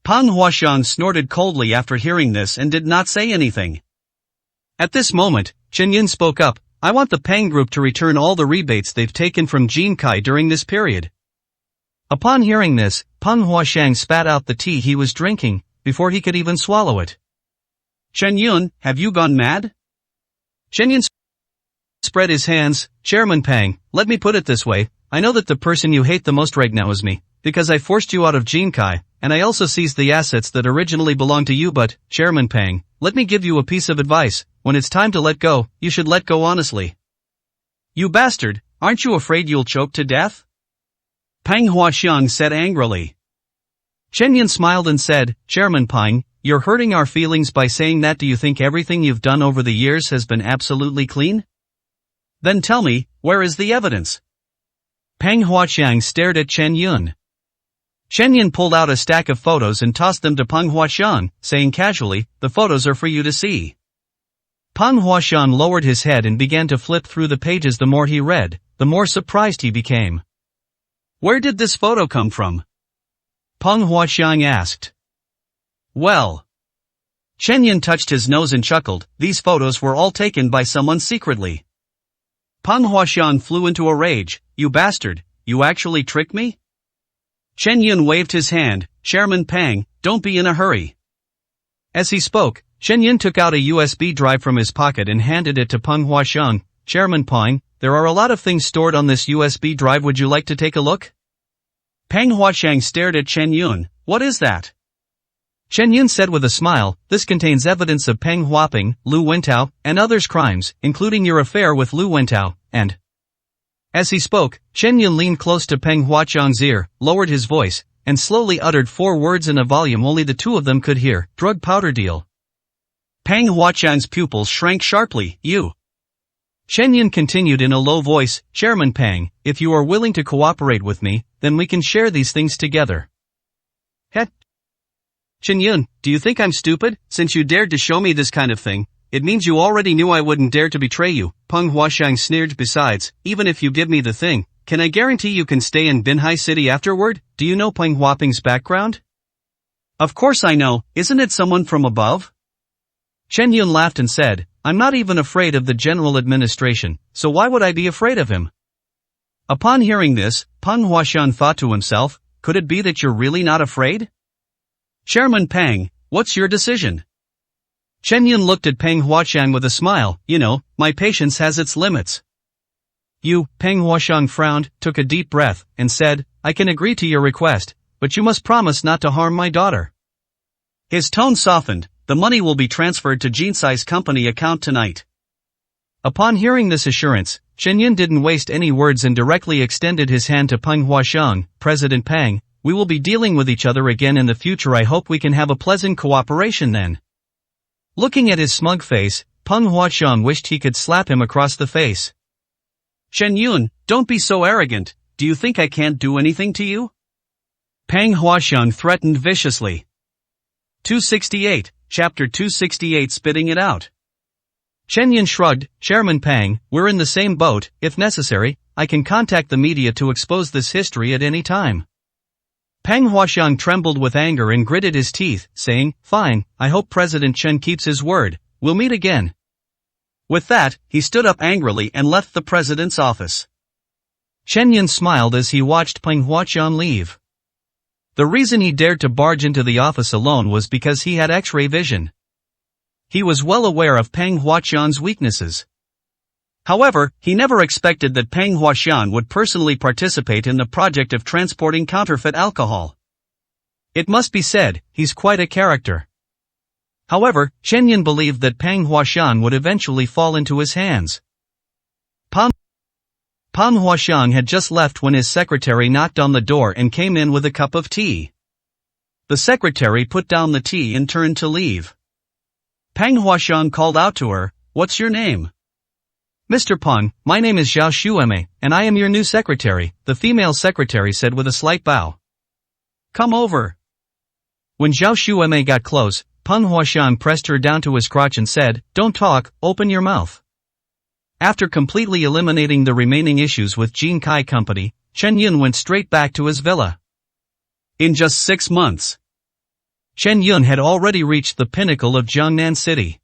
S2: Peng Huaxiang snorted coldly after hearing this and did not say anything. At this moment, Chen Yun spoke up. "I want the Peng Group to return all the rebates they've taken from Jinkai during this period." Upon hearing this, Peng Huaxiang spat out the tea he was drinking, before he could even swallow it. "Chen Yun, have you gone mad?" Chen Yun spread his hands. "Chairman Peng, let me put it this way, I know that the person you hate the most right now is me, because I forced you out of Jinkai, and I also seized the assets that originally belonged to you, but, Chairman Peng, let me give you a piece of advice. When it's time to let go, you should let go honestly." "You bastard, aren't you afraid you'll choke to death?" Peng Huaxiang said angrily. Chen Yun smiled and said, "Chairman Peng, you're hurting our feelings by saying that. Do you think everything you've done over the years has been absolutely clean? Then tell me, where is the evidence?" Peng Huaxiang stared at Chen Yun. Chen Yun pulled out a stack of photos and tossed them to Peng Huaxiang, saying casually, "The photos are for you to see." Peng Huaxiang lowered his head and began to flip through the pages. The more he read, the more surprised he became. "Where did this photo come from?" Peng Huaxiang asked. "Well," Chen Yun touched his nose and chuckled, "these photos were all taken by someone secretly." Peng Huaxiang flew into a rage. "You bastard, you actually tricked me?" Chen Yun waved his hand. "Chairman Peng, don't be in a hurry." As he spoke, Chen Yun took out a USB drive from his pocket and handed it to Peng Huaxiang. "Chairman Peng, there are a lot of things stored on this USB drive. Would you like to take a look?" Peng Huaxiang stared at Chen Yun. "What is that?" Chen Yun said with a smile, "This contains evidence of Peng Huaping, Lu Wentao, and others' crimes, including your affair with Lu Wentao, and..." As he spoke, Chen Yun leaned close to Peng Huaxiang's ear, lowered his voice, and slowly uttered 4 words in a volume only the two of them could hear: "Drug powder deal." Peng Huaxiang's pupils shrank sharply. "You..." Chen Yun continued in a low voice, "Chairman Peng, if you are willing to cooperate with me, then we can share these things together." "Het. Chen Yun, do you think I'm stupid? Since you dared to show me this kind of thing, it means you already knew I wouldn't dare to betray you," Peng Huaxiang sneered. "Besides, even if you give me the thing, can I guarantee you can stay in Binhai City afterward? Do you know Peng Huaping's background?" "Of course I know, isn't it someone from above?" Chen Yun laughed and said, "I'm not even afraid of the general administration, so why would I be afraid of him?" Upon hearing this, Peng Huaxiang thought to himself, "Could it be that you're really not afraid?" "Chairman Peng, what's your decision?" Chen Yun looked at Peng Huaxiang with a smile. "You know, my patience has its limits." Peng Huaxiang frowned, took a deep breath, and said, I can agree to your request, but you must promise not to harm my daughter.
S1: His tone softened. The money will be transferred to Jinsai's company account tonight.
S2: Upon hearing this assurance, Chen Yun didn't waste any words and directly extended his hand to Peng Huaxiang. President Peng, we will be dealing with each other again in the future. I hope we can have a pleasant cooperation then. Looking at his smug face, Peng Huaxiang wished he could slap him across the face.
S1: Chen Yun, don't be so arrogant. Do you think I can't do anything to you?
S2: Peng Huaxiang threatened viciously.
S1: 268, Chapter 268 Spitting It Out.
S2: Chen Yun shrugged. Chairman Peng, we're in the same boat. If necessary, I can contact the media to expose this history at any time. Peng Huaxiang trembled with anger and gritted his teeth, saying, Fine, I hope President Chen keeps his word. We'll meet again.
S1: With that, he stood up angrily and left the president's office.
S2: Chen Yun smiled as he watched Peng Huaxiang leave. The reason he dared to barge into the office alone was because he had X-ray vision. He was well aware of Peng Huaxiang's weaknesses. However, he never expected that Peng Huaxiang would personally participate in the project of transporting counterfeit alcohol. It must be said, he's quite a character. However, Chen Yun believed that Peng Huaxiang would eventually fall into his hands. Peng Huaxiang had just left when his secretary knocked on the door and came in with a cup of tea. The secretary put down the tea and turned to leave. Peng Huaxiang called out to her, What's your name? Mr. Peng, my name is Zhao Xueme, and I am your new secretary, the female secretary said with a slight bow.
S1: Come over.
S2: When Zhao Xueme got close, Peng Huaxiang pressed her down to his crotch and said, Don't talk, open your mouth. After completely eliminating the remaining issues with Jin Kai Company, Chen Yun went straight back to his villa.
S1: In just 6 months,
S2: Chen Yun had already reached the pinnacle of Jiangnan City.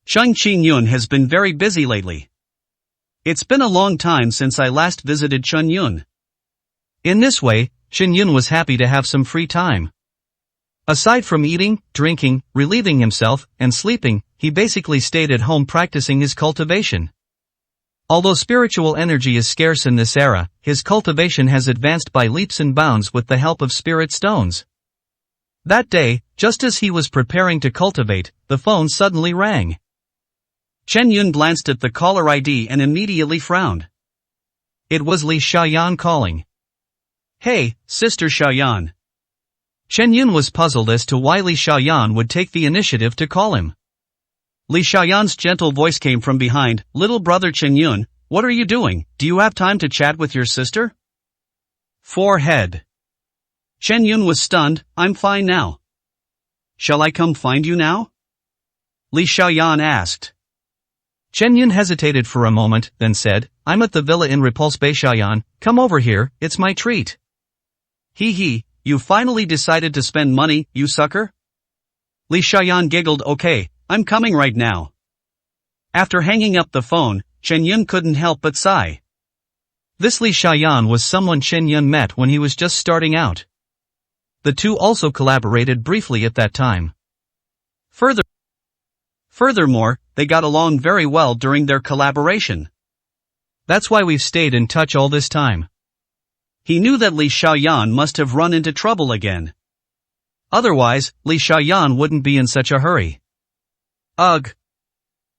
S1: Shang Qingyun has been very busy lately. It's been a long time since I last visited Chen Yun.
S2: In this way, Chen Yun was happy to have some free time. Aside from eating, drinking, relieving himself, and sleeping, he basically stayed at home practicing his cultivation. Although spiritual energy is scarce in this era, his cultivation has advanced by leaps and bounds with the help of spirit stones. That day, just as he was preparing to cultivate, the phone suddenly rang.
S1: Chen Yun glanced at the caller ID and immediately frowned.
S2: It was Li Xiaoyan calling.
S1: Hey, Sister Xiaoyan.
S2: Chen Yun was puzzled as to why Li Xiaoyan would take the initiative to call him.
S1: Li Xiaoyan's gentle voice came from behind. Little brother Chen Yun, what are you doing? Do you have time to chat with your sister?
S2: Forehead.
S1: Chen Yun was stunned. I'm fine now. Shall I come find you now? Li Xiaoyan asked.
S2: Chen Yun hesitated for a moment, then said, I'm at the villa in Repulse Bay Xiaoyan, come over here, it's my treat.
S1: Hee, you finally decided to spend money, you sucker? Li Xiaoyan giggled. Okay, I'm coming right now. After hanging up the phone, Chen Yun couldn't help but sigh.
S2: This Li Xiaoyan was someone Chen Yun met when he was just starting out. The two also collaborated briefly at that time.
S1: Furthermore, they got along very well during their collaboration.
S2: That's why we've stayed in touch all this time.
S1: He knew that Li Xiaoyan must have run into trouble again. Otherwise, Li Xiaoyan wouldn't be in such a hurry. Ugh.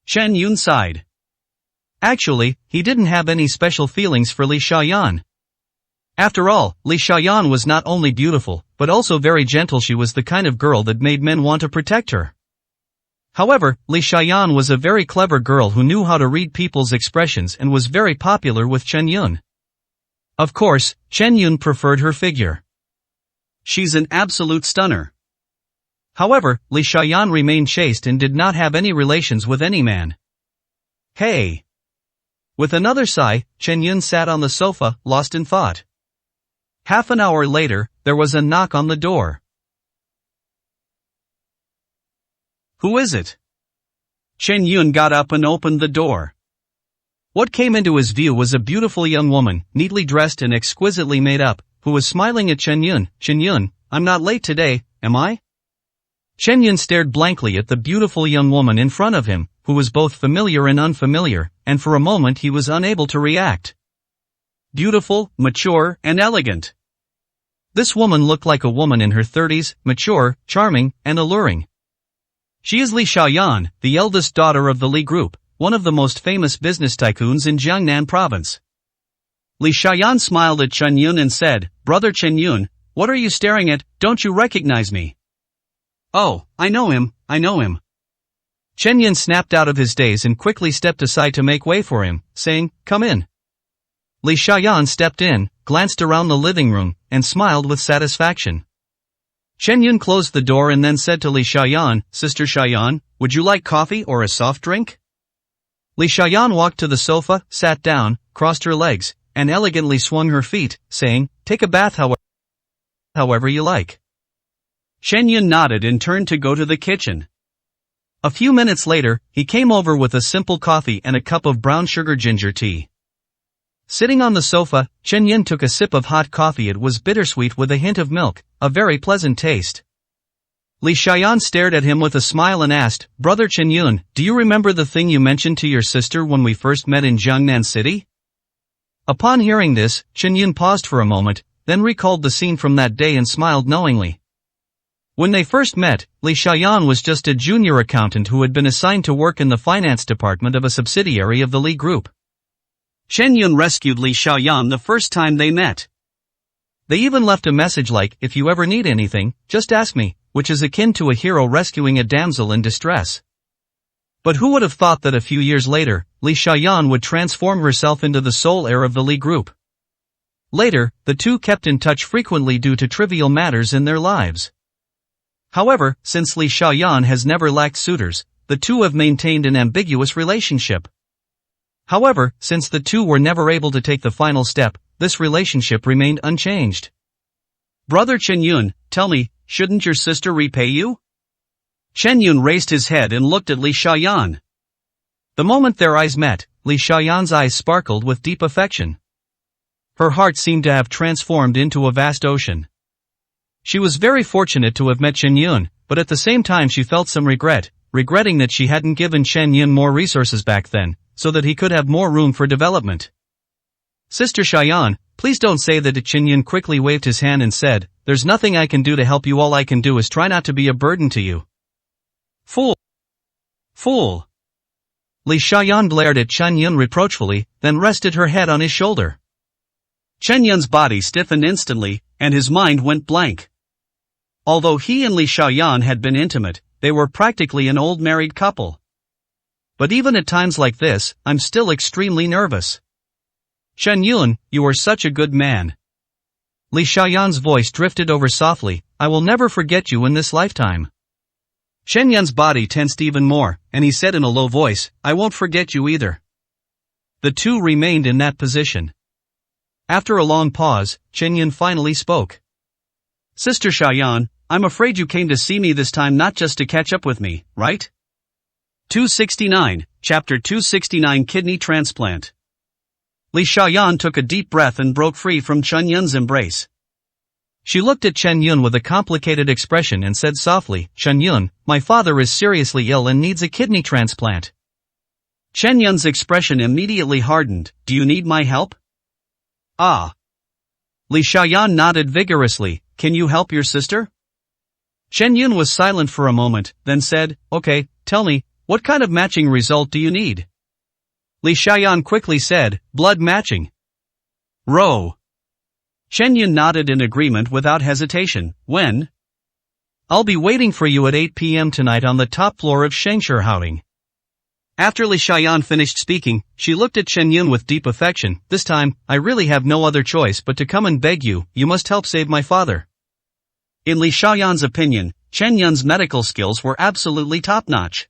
S1: Chen Yun sighed.
S2: Actually, he didn't have any special feelings for Li Xiaoyan. After all, Li Xiaoyan was not only beautiful, but also very gentle. She was the kind of girl that made men want to protect her. However, Li Xiaoyan was a very clever girl who knew how to read people's expressions and was very popular with Chen Yun. Of course, Chen Yun preferred her figure.
S1: She's an absolute stunner.
S2: However, Li Xiaoyan remained chaste and did not have any relations with any man.
S1: Hey!
S2: With another sigh, Chen Yun sat on the sofa, lost in thought.
S1: Half an hour later, there was a knock on the door. Who is it? Chen Yun got up and opened the door.
S2: What came into his view was a beautiful young woman, neatly dressed and exquisitely made up, who was smiling at Chen Yun. Chen Yun, I'm not late today, am I? Chen Yun stared blankly at the beautiful young woman in front of him, who was both familiar and unfamiliar, and for a moment he was unable to react.
S1: Beautiful, mature, and elegant.
S2: This woman looked like a woman in her 30s, mature, charming, and alluring. She is Li Xiaoyan, the eldest daughter of the Li Group, one of the most famous business tycoons in Jiangnan province.
S1: Li Xiaoyan smiled at Chen Yun and said, "Brother Chen Yun, what are you staring at? Don't you recognize me?" "Oh, I know him.
S2: Chen Yun snapped out of his daze and quickly stepped aside to make way for him, saying, "Come in." Li Xiaoyan stepped in, glanced around the living room, and smiled with satisfaction. Chen Yun closed the door and then said to Li Xiaoyan, "Sister Xiaoyan, would you like coffee or a soft drink?" Li Xiaoyan walked to the sofa, sat down, crossed her legs, and elegantly swung her feet, saying, "Take a bath however you like."
S1: Chen Yun nodded and turned to go to the kitchen.
S2: A few minutes later, he came over with a simple coffee and a cup of brown sugar ginger tea. Sitting on the sofa, Chen Yun took a sip of hot coffee. It was bittersweet with a hint of milk, a very pleasant taste. Li Xiaoyan stared at him with a smile and asked, "Brother Chen Yun, do you remember the thing you mentioned to your sister when we first met in Jiangnan City?" Upon hearing this, Chen Yun paused for a moment, then recalled the scene from that day and smiled knowingly. When they first met, Li Xiaoyan was just a junior accountant who had been assigned to work in the finance department of a subsidiary of the Li Group.
S1: Chen Yun rescued Li Xiaoyan the first time they met.
S2: They even left a message like, "If you ever need anything, just ask me," which is akin to a hero rescuing a damsel in distress. But who would have thought that a few years later, Li Xiaoyan would transform herself into the sole heir of the Li Group? Later, the two kept in touch frequently due to trivial matters in their lives. However, since Li Xiaoyan has never lacked suitors, the two have maintained an ambiguous relationship. However, since the two were never able to take the final step, this relationship remained unchanged.
S1: "Brother Chen Yun, tell me, shouldn't your sister repay you?" Chen Yun raised his head and looked at Li Xiaoyan.
S2: The moment their eyes met, Li Xiaoyan's eyes sparkled with deep affection. Her heart seemed to have transformed into a vast ocean. She was very fortunate to have met Chen Yun, but at the same time she felt some regretting that she hadn't given Chen Yun more resources back then, so that he could have more room for development. "Sister Xiaoyan, please don't say that." Chen Yun quickly waved his hand and said, "There's nothing I can do to help you. All I can do is try not to be a burden to you."
S1: Fool!
S2: Li Xiaoyan glared at Chen Yun reproachfully, then rested her head on his shoulder.
S1: Chen Yun's body stiffened instantly, and his mind went blank. Although he and Li Xiaoyan had been intimate, they were practically an old married couple. But even at times like this, I'm still extremely nervous. "Chen Yun, you are such a good man." Li Xiaoyan's voice drifted over softly, "I will never forget you in this lifetime." Chen Yun's body tensed even more, and he said in a low voice, "I won't forget you either." The two remained in that position. After a long pause, Chen Yun finally spoke. "Sister Xiaoyan, I'm afraid you came to see me this time not just to catch up with me, right?" 269, Chapter 269 Kidney Transplant. Li Xiaoyan took a deep breath and broke free from Chen Yun's embrace. She looked at Chen Yun with a complicated expression and said softly, "Chen Yun, my father is seriously ill and needs a kidney transplant." Chen Yun's expression immediately hardened. "Do you need my help?" "Ah." Li Xiaoyan nodded vigorously. "Can you help your sister?" Chen Yun was silent for a moment, then said, "Okay, tell me, what kind of matching result do you need?" Li Xiaoyan quickly said, "Blood matching." "Row." Chen Yun nodded in agreement without hesitation. "When?" "I'll be waiting for you at 8 p.m. tonight on the top floor of Shengshi Housing." After Li Xiaoyan finished speaking, she looked at Chen Yun with deep affection. "This time, I really have no other choice but to come and beg you, you must help save my father." In Li Xiaoyan's opinion, Chen Yun's medical skills were absolutely top-notch.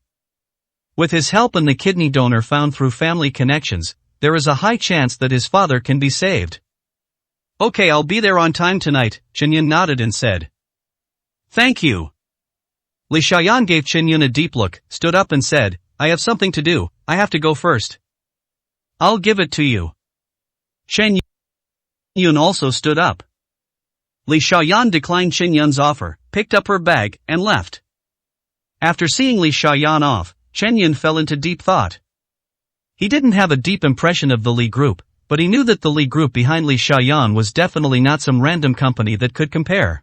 S1: With his help and the kidney donor found through family connections, there is a high chance that his father can be saved. "Okay, I'll be there on time tonight," Chen Yun nodded and said. "Thank you." Li Xiaoyan gave Chen Yun a deep look, stood up and said, "I have something to do, I have to go first." "I'll give it to you." Chen Yun also stood up. Li Xiaoyan declined Chen Yun's offer, picked up her bag, and left. After seeing Li Xiaoyan off, Chen Yun fell into deep thought.
S2: He didn't have a deep impression of the Li Group, but he knew that the Li Group behind Li Xiaoyan was definitely not some random company that could compare.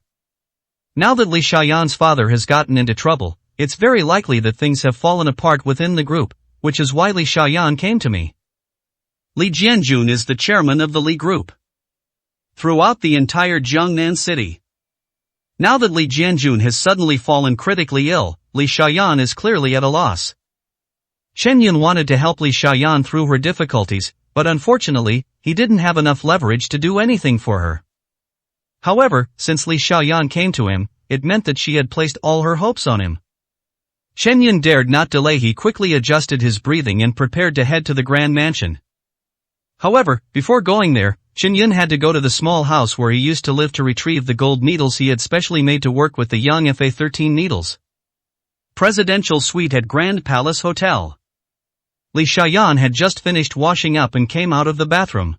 S2: Now that Li Xiaoyan's father has gotten into trouble, it's very likely that things have fallen apart within the group, which is why Li Xiaoyan came to me.
S1: Li Jianjun is the chairman of the Li Group throughout the entire Jiangnan city. Now that Li Jianjun has suddenly fallen critically ill, Li Xiaoyan is clearly at a loss.
S2: Chen Yun wanted to help Li Xiaoyan through her difficulties, but unfortunately, he didn't have enough leverage to do anything for her. However, since Li Xiaoyan came to him, it meant that she had placed all her hopes on him. Chen Yun dared not delay. He quickly adjusted his breathing and prepared to head to the Grand Mansion. However, before going there, Chen Yun had to go to the small house where he used to live to retrieve the gold needles he had specially made to work with the young Fa-13 needles.
S1: Presidential suite at Grand Palace Hotel.
S2: Li Xiaoyan had just finished washing up and came out of the bathroom.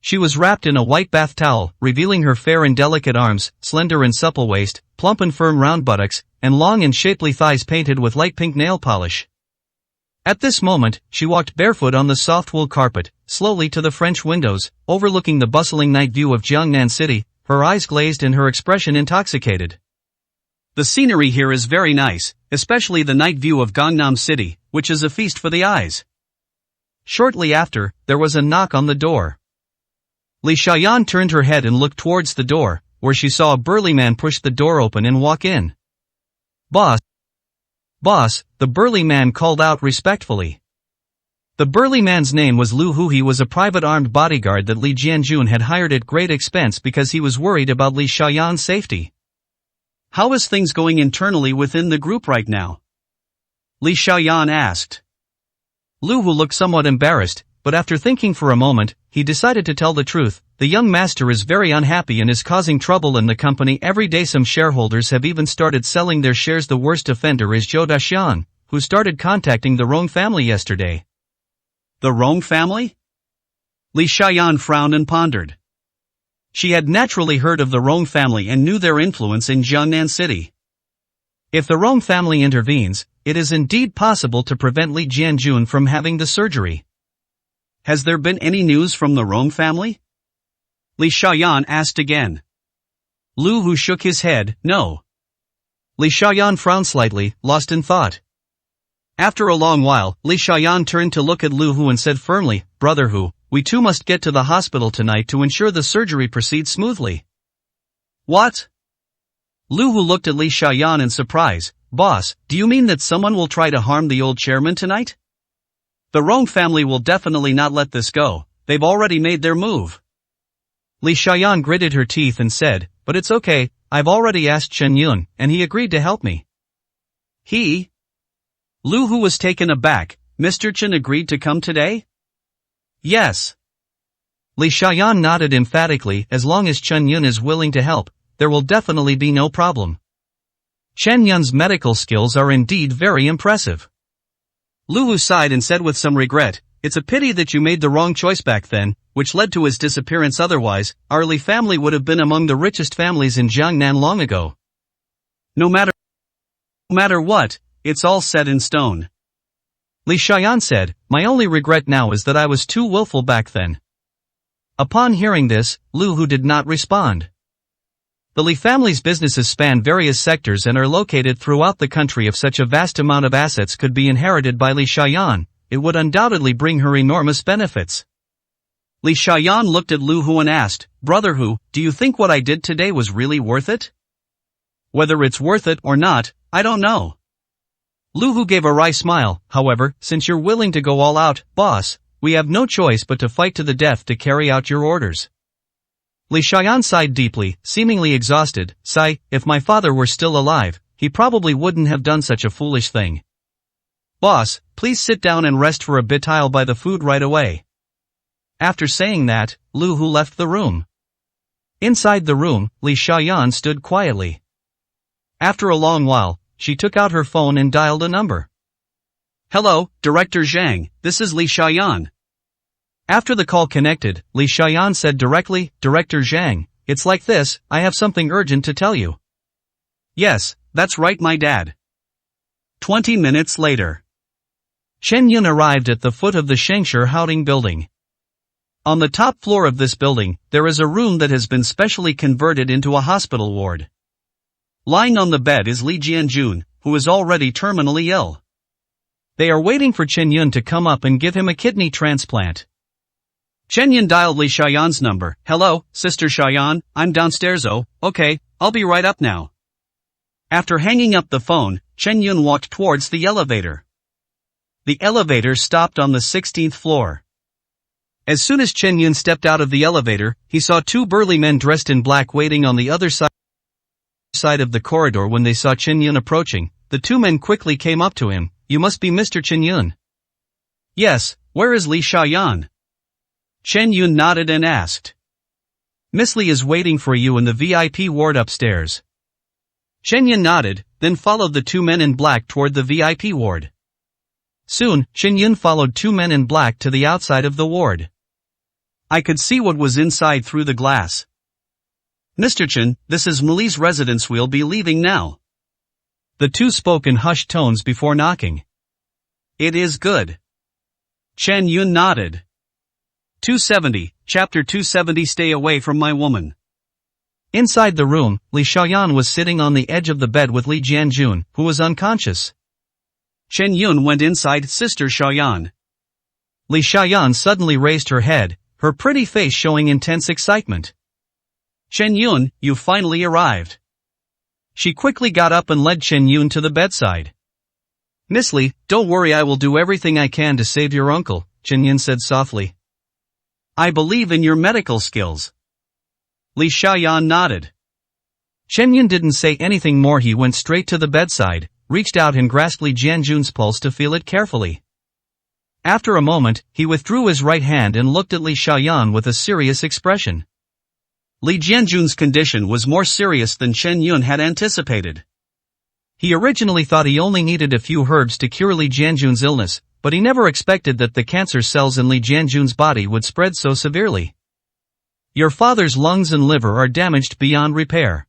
S2: She was wrapped in a white bath towel, revealing her fair and delicate arms, slender and supple waist, plump and firm round buttocks, and long and shapely thighs painted with light pink nail polish. At this moment, she walked barefoot on the soft wool carpet, slowly to the French windows, overlooking the bustling night view of Jiangnan City, her eyes glazed and her expression intoxicated.
S1: The scenery here is very nice, especially the night view of Gangnam City, which is a feast for the eyes.
S2: Shortly after, there was a knock on the door. Li Xiaoyan turned her head and looked towards the door, where she saw a burly man push the door open and walk in. "Boss! Boss!" the burly man called out respectfully. The burly man's name was Lu Hu. He was a private armed bodyguard that Li Jianjun had hired at great expense because he was worried about Li Xiaoyan's safety.
S1: How is things going internally within the group right now? Li Xiaoyan asked.
S2: Lu Hu looked somewhat embarrassed, but after thinking for a moment, he decided to tell the truth. The young master is very unhappy and is causing trouble in the company every day. Some shareholders have even started selling their shares. The worst offender is Zhou Daxian, who started contacting the Rong family yesterday.
S1: The Rong family? Li Xiaoyan frowned and pondered. She had naturally heard of the Rong family and knew their influence in Jiangnan City.
S2: If the Rong family intervenes, it is indeed possible to prevent Li Jianjun from having the surgery.
S1: Has there been any news from the Rong family? Li Xiaoyan asked again.
S2: Lu Hu shook his head, no. Li Xiaoyan frowned slightly, lost in thought. After a long while, Li Xiaoyan turned to look at Lu Hu and said firmly, "Brother Hu, we too must get to the hospital tonight to ensure the surgery proceeds smoothly."
S1: What?
S2: Lu Hu looked at Li Xiaoyan in surprise. "Boss, do you mean that someone will try to harm the old chairman tonight?"
S1: The Rong family will definitely not let this go. They've already made their move.
S2: Li Xiaoyan gritted her teeth and said, "But it's okay, I've already asked Chen Yun, and he agreed to help me."
S1: He? Lu Hu was taken aback. Mr. Chen agreed to come today?
S2: Yes. Li Xiaoyan nodded emphatically. As long as Chen Yun is willing to help, there will definitely be no problem. Chen Yun's medical skills are indeed very impressive.
S1: Lu Hu sighed and said with some regret, "It's a pity that you made the wrong choice back then, which led to his disappearance. Otherwise, our Li family would have been among the richest families in Jiangnan long ago." No matter what, it's all set in stone.
S2: Li Xiaoyan said, "My only regret now is that I was too willful back then." Upon hearing this, Lu Hu did not respond. The Li family's businesses span various sectors and are located throughout the country. If such a vast amount of assets could be inherited by Li Xiaoyan, it would undoubtedly bring her enormous benefits.
S1: Li Xiaoyan looked at Lu Hu and asked, "Brother Hu, do you think what I did today was really worth it?" "Whether it's worth it or not, I don't know."
S2: Lu Hu gave a wry smile. "However, since you're willing to go all out, boss, we have no choice but to fight to the death to carry out your orders." Li Xiaoyan sighed deeply, seemingly exhausted. If my father were still alive, he probably wouldn't have done such a foolish thing."
S1: "Boss, please sit down and rest for a bit. I'll buy the food right away."
S2: After saying that, Lu Hu left the room. Inside the room, Li Xiaoyan stood quietly. After a long while, she took out her phone and dialed a number.
S1: "Hello, Director Zhang, this is Li Xiaoyan."
S2: After the call connected, Li Xiaoyan said directly, "Director Zhang, it's like this, I have something urgent to tell you."
S1: "Yes, that's right, my dad." 20 minutes later.
S2: Chen Yun arrived at the foot of the Shengshi Haoding building. On the top floor of this building, there is a room that has been specially converted into a hospital ward. Lying on the bed is Li Jianjun, who is already terminally ill. They are waiting for Chen Yun to come up and give him a kidney transplant. Chen Yun dialed Li Xiaoyan's number. "Hello, Sister Xiaoyan, I'm downstairs. Oh, okay, I'll be right up now." After hanging up the phone, Chen Yun walked towards the elevator. The elevator stopped on the 16th floor. As soon as Chen Yun stepped out of the elevator, he saw two burly men dressed in black waiting on the other side of the corridor. When they saw Chen Yun approaching, the two men quickly came up to him. "You must be Mr. Chen Yun." "Yes, where is Li Xiaoyan?" Chen Yun nodded and asked. "Miss Li is waiting for you in the VIP ward upstairs." Chen Yun nodded, then followed the two men in black toward the VIP ward. Soon, Chen Yun followed two men in black to the outside of the ward. I could see what was inside through the glass. "Mr. Chen, this is Mili's residence. We'll be leaving now." The two spoke in hushed tones before knocking. "It is good." Chen Yun nodded. 270, Chapter 270. Stay away from my woman. Inside the room, Li Xiaoyan was sitting on the edge of the bed with Li Jianjun, who was unconscious. Chen Yun went inside. "Sister Xiaoyan." Li Xiaoyan suddenly raised her head, her pretty face showing intense excitement. "Chen Yun, you finally arrived." She quickly got up and led Chen Yun to the bedside. "Miss Li, don't worry, I will do everything I can to save your uncle," Chen Yun said softly. "I believe in your medical skills." Li Xiaoyan nodded. Chen Yun didn't say anything more. He went straight to the bedside, reached out and grasped Li Jianjun's pulse to feel it carefully. After a moment, he withdrew his right hand and looked at Li Xiaoyan with a serious expression. Li Jianjun's condition was more serious than Chen Yun had anticipated. He originally thought he only needed a few herbs to cure Li Jianjun's illness, but he never expected that the cancer cells in Li Jianjun's body would spread so severely. "Your father's lungs and liver are damaged beyond repair,"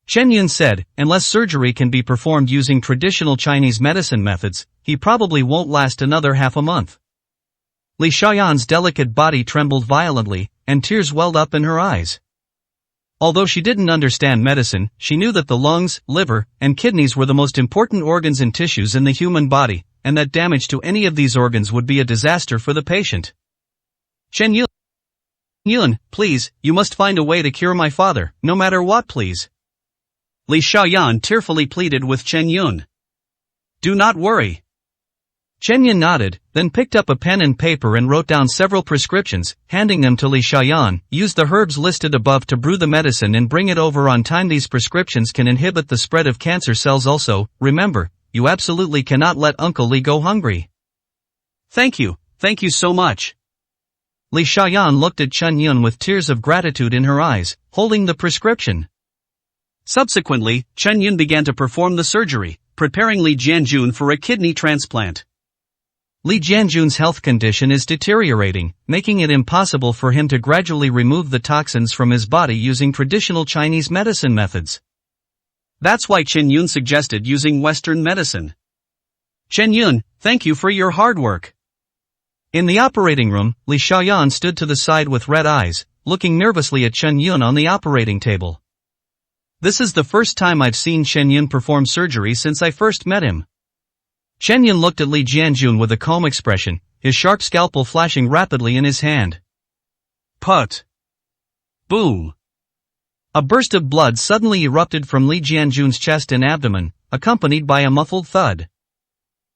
S2: Chen Yun said. "Unless surgery can be performed using traditional Chinese medicine methods, he probably won't last another half a month." Li Xiaoyan's delicate body trembled violently, and tears welled up in her eyes. Although she didn't understand medicine, she knew that the lungs, liver, and kidneys were the most important organs and tissues in the human body, and that damage to any of these organs would be a disaster for the patient. "Chen Yun, please, you must find a way to cure my father, no matter what, please." Li Xiaoyan tearfully pleaded with Chen Yun. "Do not worry." Chen Yun nodded, then picked up a pen and paper and wrote down several prescriptions, handing them to Li Xiaoyan. "Use the herbs listed above to brew the medicine and bring it over on time. These prescriptions can inhibit the spread of cancer cells also. Remember, you absolutely cannot let Uncle Li go hungry." Thank you so much." Li Xiaoyan looked at Chen Yun with tears of gratitude in her eyes, holding the prescription. Subsequently, Chen Yun began to perform the surgery, preparing Li Jianjun for a kidney transplant. Li Jianjun's health condition is deteriorating, making it impossible for him to gradually remove the toxins from his body using traditional Chinese medicine methods. That's why Chen Yun suggested using Western medicine. "Chen Yun, thank you for your hard work." In the operating room, Li Xiaoyan stood to the side with red eyes, looking nervously at Chen Yun on the operating table. "This is the first time I've seen Chen Yun perform surgery since I first met him." Chen Yun looked at Li Jianjun with a calm expression, his sharp scalpel flashing rapidly in his hand. Put! Boom! A burst of blood suddenly erupted from Li Jianjun's chest and abdomen, accompanied by a muffled thud.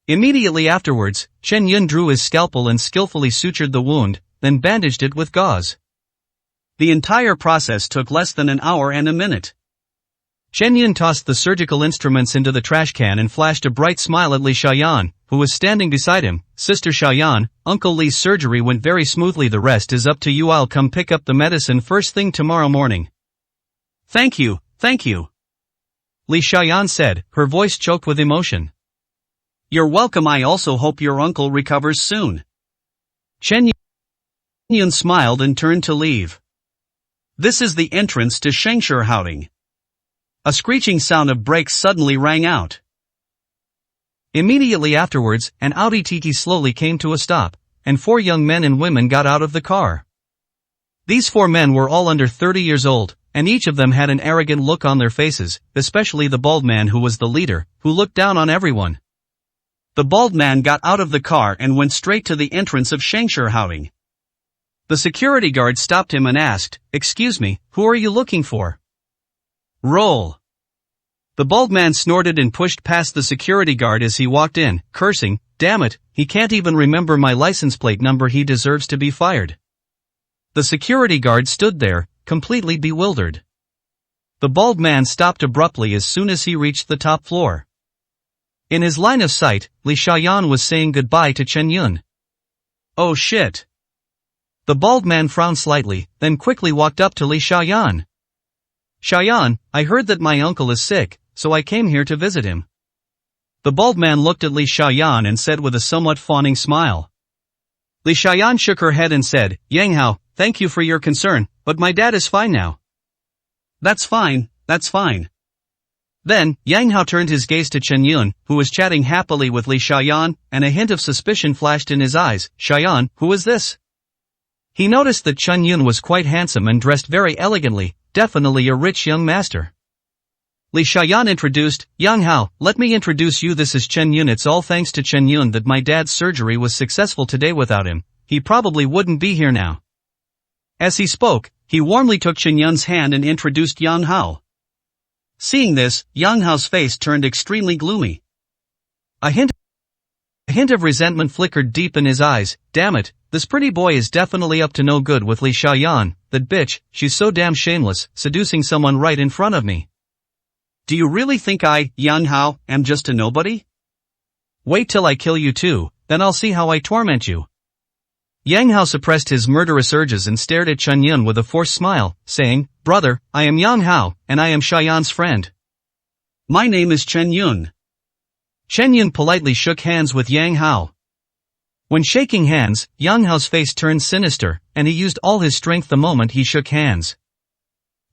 S2: Immediately afterwards, Chen Yun drew his scalpel and skillfully sutured the wound, then bandaged it with gauze. The entire process took less than an hour and a minute. Chen Yun tossed the surgical instruments into the trash can and flashed a bright smile at Li Xiaoyan, who was standing beside him. "Sister Xiaoyan, Uncle Li's surgery went very smoothly. The rest is up to you. I'll come pick up the medicine first thing tomorrow morning." Thank you. Li Xiaoyan said, her voice choked with emotion. "You're welcome. I also hope your uncle recovers soon." Chen Yun smiled and turned to leave. This is the entrance to Shengshi Haoding. A screeching sound of brakes suddenly rang out. Immediately afterwards, an Audi TT slowly came to a stop, and 4 young men and women got out of the car. These 4 men were all under 30 years old, and each of them had an arrogant look on their faces, especially the bald man who was the leader, who looked down on everyone.
S1: The bald man got out of the car and went straight to the entrance of Shengshihouting. The security guard stopped him and asked, "Excuse me, who are you looking for?" "Roll." The bald man snorted and pushed past the security guard as he walked in, cursing, "Damn it, he can't even remember my license plate number, he deserves to be fired." The security guard stood there, completely bewildered. The bald man stopped abruptly as soon as he reached the top floor. In his line of sight, Li Xiaoyan was saying goodbye to Chen Yun. "Oh shit."
S2: The bald man frowned slightly, then quickly walked up to Li Xiaoyan. "Xiaoyan, I heard that my uncle is sick, so I came here to visit him." The bald man looked at Li Xiaoyan and said with a somewhat fawning smile. Li Xiaoyan shook her head and said, "Yang Hao, thank you for your concern, but my dad is fine now." "That's fine, that's fine." Then, Yang Hao turned his gaze to Chen Yun, who was chatting happily with Li Xiaoyan, and a hint of suspicion flashed in his eyes. "Xiaoyan, who is this?" He noticed that Chen Yun was quite handsome and dressed very elegantly, definitely a rich young master. Li Xiaoyan introduced, "Yang Hao, let me introduce you, this is Chen Yun. It's all thanks to Chen Yun that my dad's surgery was successful today. Without him, he probably wouldn't be here now." As he spoke, he warmly took Chen Yun's hand and introduced Yang Hao. Seeing this, Yang Hao's face turned extremely gloomy. A hint of resentment flickered deep in his eyes. Damn it, this pretty boy is definitely up to no good with Li Xiaoyan, that bitch, she's so damn shameless, seducing someone right in front of me. Do you really think I, Yang Hao, am just a nobody? Wait till I kill you too, then I'll see how I torment you. Yang Hao suppressed his murderous urges and stared at Chen Yun with a forced smile, saying, "Brother, I am Yang Hao, and I am Xiaoyan's friend." "My name is Chen Yun." Chen Yun politely shook hands with Yang Hao. When shaking hands, Yang Hao's face turned sinister, and he used all his strength the moment he shook hands.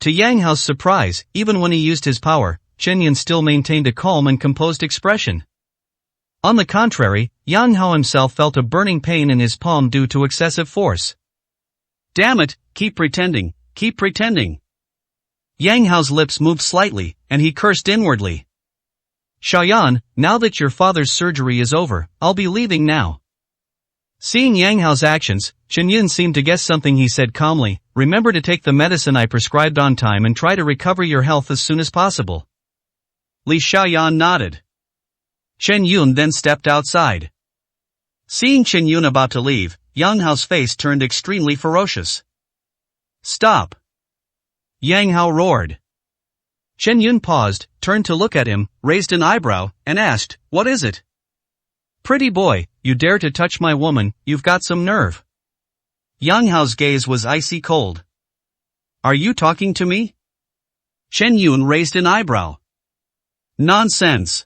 S2: To Yang Hao's surprise, even when he used his power, Chen Yun still maintained a calm and composed expression. On the contrary, Yang Hao himself felt a burning pain in his palm due to excessive force. "Damn it, keep pretending, keep pretending." Yang Hao's lips moved slightly, and he cursed inwardly. "Xiaoyan, now that your father's surgery is over, I'll be leaving now." Seeing Yang Hao's actions, Chen Yun seemed to guess something. He said calmly, "Remember to take the medicine I prescribed on time and try to recover your health as soon as possible." Li Xiaoyan nodded. Chen Yun then stepped outside. Seeing Chen Yun about to leave, Yang Hao's face turned extremely ferocious. "Stop!" Yang Hao roared. Chen Yun paused, turned to look at him, raised an eyebrow, and asked, "What is it?" "Pretty boy, you dare to touch my woman, you've got some nerve." Yang Hao's gaze was icy cold. "Are you talking to me?" Chen Yun raised an eyebrow. "Nonsense."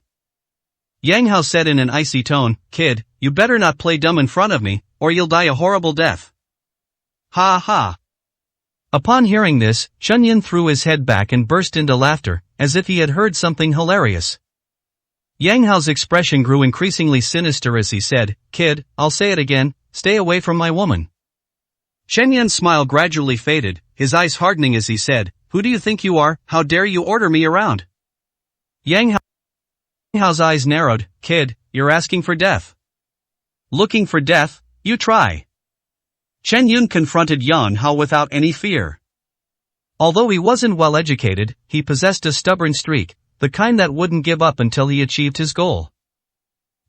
S2: Yang Hao said in an icy tone, "Kid, you better not play dumb in front of me, or you'll die a horrible death." Ha ha. Upon hearing this, Chen Yun threw his head back and burst into laughter, as if he had heard something hilarious. Yang Hao's expression grew increasingly sinister as he said, "Kid, I'll say it again, stay away from my woman." Chen Yun's smile gradually faded, his eyes hardening as he said, "Who do you think you are? How dare you order me around?" Yang Hao's eyes narrowed, "Kid, you're asking for death." "Looking for death? You try." Chen Yun confronted Yang Hao without any fear. Although he wasn't well educated, he possessed a stubborn streak, the kind that wouldn't give up until he achieved his goal.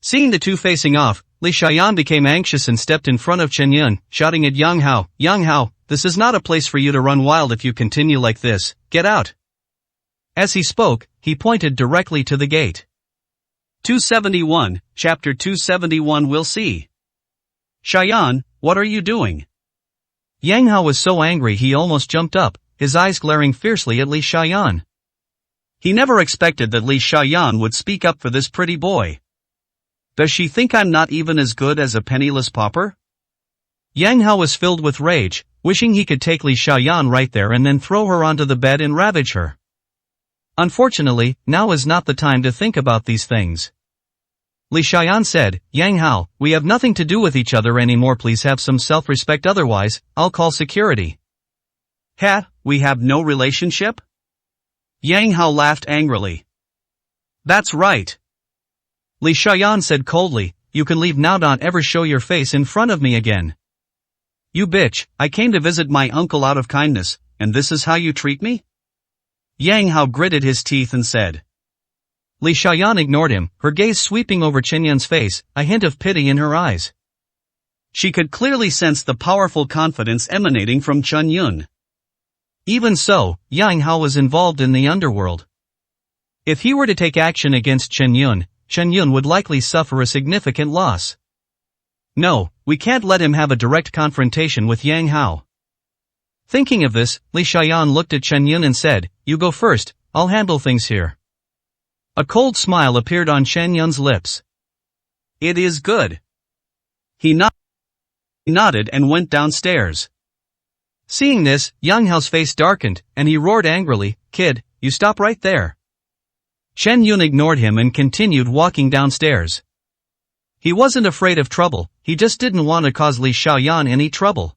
S2: Seeing the two facing off, Li Xiaoyan became anxious and stepped in front of Chen Yun, shouting at Yang Hao, "Yang Hao, this is not a place for you to run wild. If you continue like this, get out." As he spoke, he pointed directly to the gate. 271, Chapter 271. We'll see. "Xiaoyan, what are you doing?" Yang Hao was so angry he almost jumped up, his eyes glaring fiercely at Li Xiaoyan. He never expected that Li Xiaoyan would speak up for this pretty boy. Does she think I'm not even as good as a penniless pauper? Yang Hao was filled with rage, wishing he could take Li Xiaoyan right there and then throw her onto the bed and ravage her. Unfortunately, now is not the time to think about these things. Li Xian said, Yang Hao, we have nothing to do with each other anymore, please have some self-respect, otherwise, I'll call security.
S1: Ha, we have no relationship? Yang Hao laughed angrily. That's right.
S2: Li Xian said coldly, you can leave now, don't ever show your face in front of me again.
S1: You bitch, I came to visit my uncle out of kindness, and this is how you treat me? Yang Hao gritted his teeth and said.
S2: Li Xian ignored him, her gaze sweeping over Chen Yun's face, a hint of pity in her eyes.
S1: She could clearly sense the powerful confidence emanating from Chen Yun.
S2: Even so, Yang Hao was involved in the underworld. If he were to take action against Chen Yun would likely suffer a significant loss. No, we can't let him have a direct confrontation with Yang Hao. Thinking of this, Li Xian looked at Chen Yun and said, you go first, I'll handle things here. A cold smile appeared on Chen Yun's lips.
S1: It is good. He nodded and went downstairs.
S2: Seeing this, Yang Hao's face darkened, and he roared angrily, kid, you stop right there. Chen Yun ignored him and continued walking downstairs. He wasn't afraid of trouble, he just didn't want to cause Li Xian any trouble.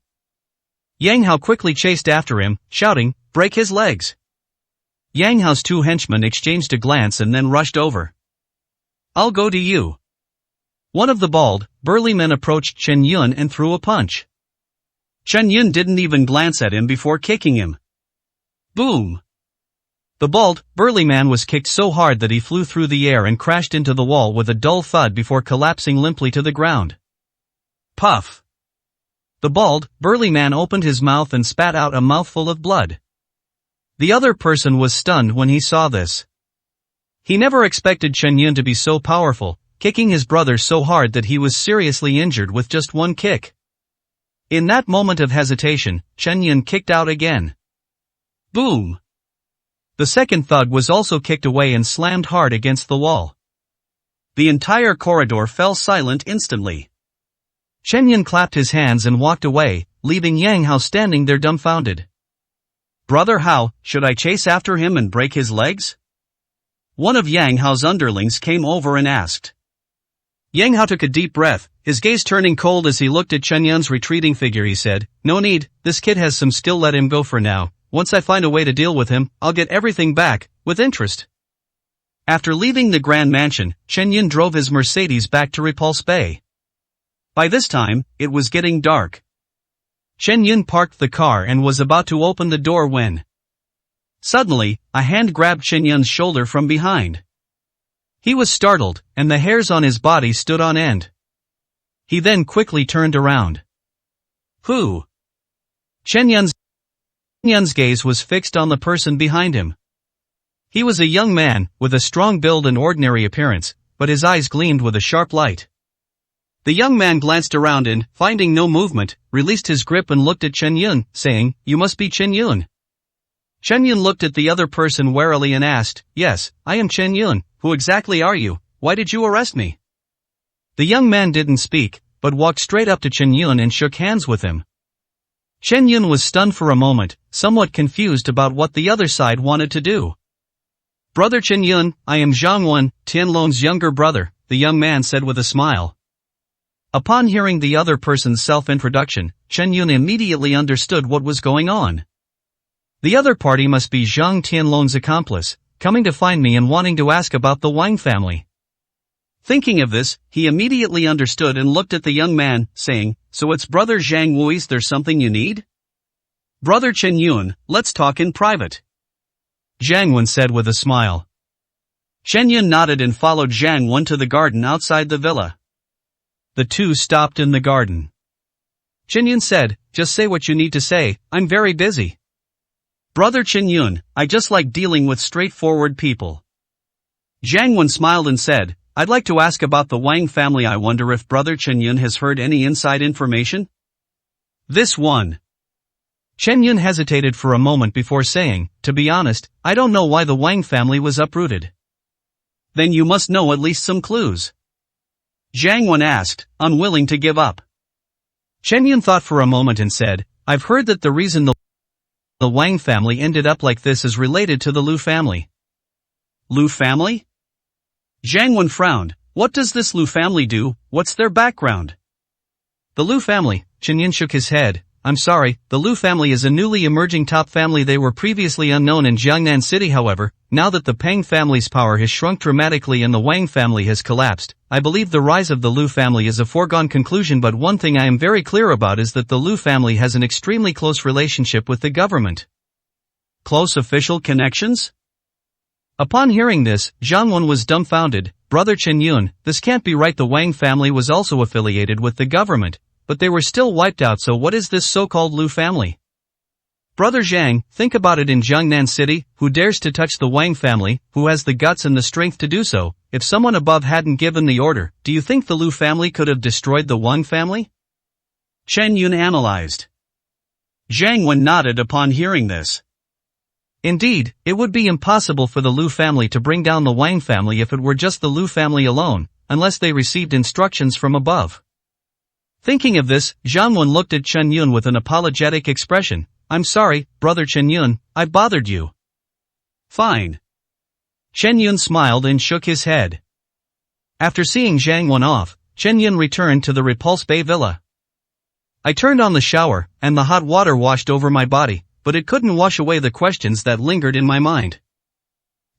S2: Yang Hao quickly chased after him, shouting, break his legs. Yang Hao's two henchmen exchanged a glance and then rushed over. I'll go to you. One of the bald, burly men approached Chen Yun and threw a punch.
S1: Chen Yun didn't even glance at him before kicking him. Boom!
S2: The bald, burly man was kicked so hard that he flew through the air and crashed into the wall with a dull thud before collapsing limply to the ground.
S1: Puff!
S2: The bald, burly man opened his mouth and spat out a mouthful of blood. The other person was stunned when he saw this. He never expected Chen Yun to be so powerful, kicking his brother so hard that he was seriously injured with just one kick. In that moment of hesitation, Chen Yun kicked out again.
S1: Boom!
S2: The second thug was also kicked away and slammed hard against the wall.
S1: The entire corridor fell silent instantly.
S2: Chen Yun clapped his hands and walked away, leaving Yang Hao standing there dumbfounded.
S1: Brother Hao, should I chase after him and break his legs? One of Yang Hao's underlings came over and asked. Yang Hao took a deep breath, his gaze turning cold as he looked at Chen Yun's retreating figure. He said, no need, this kid has some skill, let him go for now. Once I find a way to deal with him, I'll get everything back, with interest. After leaving the Grand Mansion, Chen Yun drove his Mercedes back to Repulse Bay. By this time, it was getting dark. Chen Yun parked the car and was about to open the door when suddenly, a hand grabbed Chen Yun's shoulder from behind. He was startled, and the hairs on his body stood on end. He then quickly turned around. Who? Chen Yun's gaze was fixed on the person behind him. He was a young man, with a strong build and ordinary appearance, but his eyes gleamed with a sharp light. The young man glanced around and, finding no movement, released his grip and looked at Chen Yun, saying, you must be Chen Yun. Chen Yun looked at the other person warily and asked, yes, I am Chen Yun, who exactly are you, why did you arrest me? The young man didn't speak, but walked straight up to Chen Yun and shook hands with him. Chen Yun was stunned for a moment, somewhat confused about what the other side wanted to do. Brother Chen Yun, I am Zhang Wen, Tianlong's younger brother, the young man said with a smile. Upon hearing the other person's self-introduction, Chen Yun immediately understood what was going on. The other party must be Zhang Tianlong's accomplice, coming to find me and wanting to ask about the Wang family. Thinking of this, he immediately understood and looked at the young man, saying, so it's brother Zhang Wui's, there's something you need? Brother Chen Yun, let's talk in private. Zhang Wen said with a smile. Chen Yun nodded and followed Zhang Wen to the garden outside the villa. The two stopped in the garden. Chen Yun said, just say what you need to say, I'm very busy. Brother Chen Yun, I just like dealing with straightforward people. Zhang Wen smiled and said, I'd like to ask about the Wang family. I wonder if Brother Chen Yun has heard any inside information? This one. Chen Yun hesitated for a moment before saying, to be honest, I don't know why the Wang family was uprooted. Then you must know at least some clues. Zhang Wen asked, unwilling to give up. Chen Yun thought for a moment and said, I've heard that the reason the Wang family ended up like this is related to the Lu family. Lu family? Zhang Wen frowned, What does this Lu family do? What's their background?
S2: The Lu family, Chen Yun shook his head. I'm sorry, the Lu family is a newly emerging top family. They were previously unknown in Jiangnan City. However, now that the Peng family's power has shrunk dramatically and the Wang family has collapsed, I believe the rise of the Lu family is a foregone conclusion. But one thing I am very clear about is that the Lu family has an extremely close relationship with the government.
S1: Close official connections?
S2: Upon hearing this, Zhang Wen was dumbfounded. Brother Chen Yun, this can't be right. The Wang family was also affiliated with the government, but they were still wiped out. So what is this so-called Lu family? Brother Zhang, think about it. In Jiangnan City, who dares to touch the Wang family, who has the guts and the strength to do so? If someone above hadn't given the order, do you think the Lu family could have destroyed the Wang family?
S1: Chen Yun analyzed. Zhang Wen nodded upon hearing this.
S2: Indeed, it would be impossible for the Lu family to bring down the Wang family if it were just the Lu family alone, unless they received instructions from above. Thinking of this, Zhang Wen looked at Chen Yun with an apologetic expression. I'm sorry, Brother Chen Yun, I bothered you.
S1: Fine.
S2: Chen Yun smiled and shook his head. After seeing Zhang Wen off, Chen Yun returned to the Repulse Bay Villa. I turned on the shower, and the hot water washed over my body, but it couldn't wash away the questions that lingered in my mind.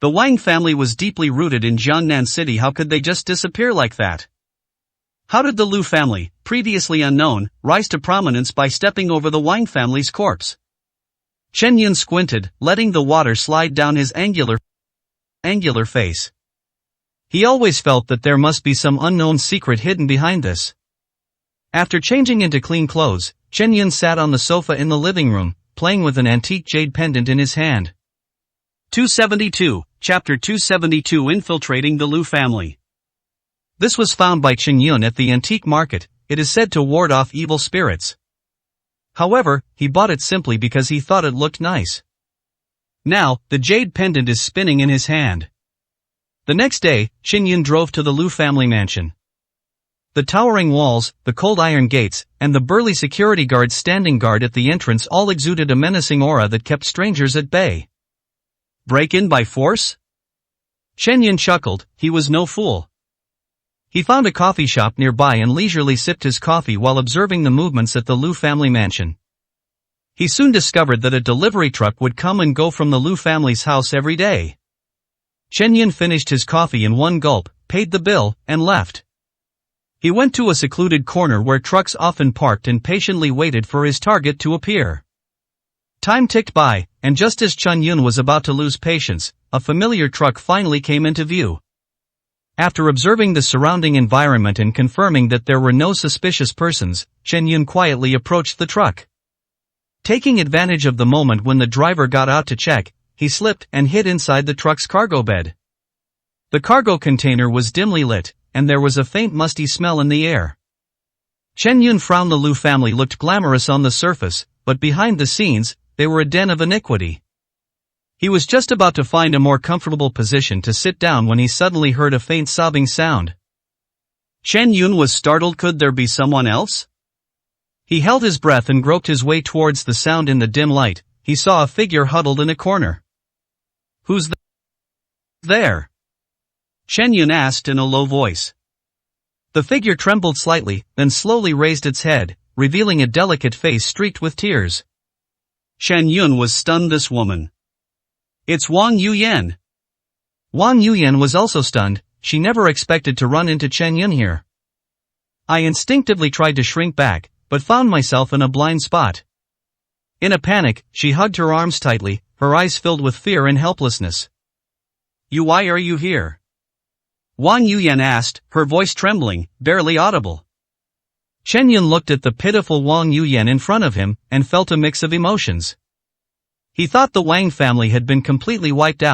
S1: The Wang family was deeply rooted in Jiangnan City. How could they just disappear like that? How did the Lu family, previously unknown, rise to prominence by stepping over the Wang family's corpse? Chen Yun squinted, letting the water slide down his angular face. He always felt that there must be some unknown secret hidden behind this. After changing into clean clothes, Chen Yun sat on the sofa in the living room, playing with an antique jade pendant in his hand. 272, Chapter 272, Infiltrating the Lu family.
S2: This was found by Chen Yun at the antique market. It is said to ward off evil spirits. However, he bought it simply because he thought it looked nice. Now, the jade pendant is spinning in his hand. The next day, Chen Yun drove to the Lu family mansion. The towering walls, the cold iron gates, and the burly security guards standing guard at the entrance all exuded a menacing aura that kept strangers at bay.
S1: Break in by force?
S2: Chen Yun chuckled. He was no fool. He found a coffee shop nearby and leisurely sipped his coffee while observing the movements at the Lu family mansion. He soon discovered that a delivery truck would come and go from the Lu family's house every day. Chen Yun finished his coffee in one gulp, paid the bill, and left. He went to a secluded corner where trucks often parked and patiently waited for his target to appear. Time ticked by, and just as Chen Yun was about to lose patience, a familiar truck finally came into view. After observing the surrounding environment and confirming that there were no suspicious persons, Chen Yun quietly approached the truck. Taking advantage of the moment when the driver got out to check, he slipped and hid inside the truck's cargo bed. The cargo container was dimly lit, and there was a faint musty smell in the air. Chen Yun frowned. The Lu family looked glamorous on the surface, but behind the scenes, they were a den of iniquity. He was just about to find a more comfortable position to sit down when he suddenly heard a faint sobbing sound.
S1: Chen Yun was startled. Could there be someone else?
S2: He held his breath and groped his way towards the sound. In the dim light, he saw a figure huddled in a corner.
S1: Who's there? Chen Yun asked in a low voice.
S2: The figure trembled slightly, then slowly raised its head, revealing a delicate face streaked with tears.
S1: Chen Yun was stunned. This woman. It's Wang Yuyan.
S2: Wang Yuyan was also stunned. She never expected to run into Chen Yun here. I instinctively tried to shrink back, but found myself in a blind spot. In a panic, she hugged her arms tightly, her eyes filled with fear and helplessness.
S1: Why are you here? Wang Yuyan asked, her voice trembling, barely audible.
S2: Chen Yun looked at the pitiful Wang Yuyan in front of him, and felt a mix of emotions. He thought the Wang family had been completely wiped out.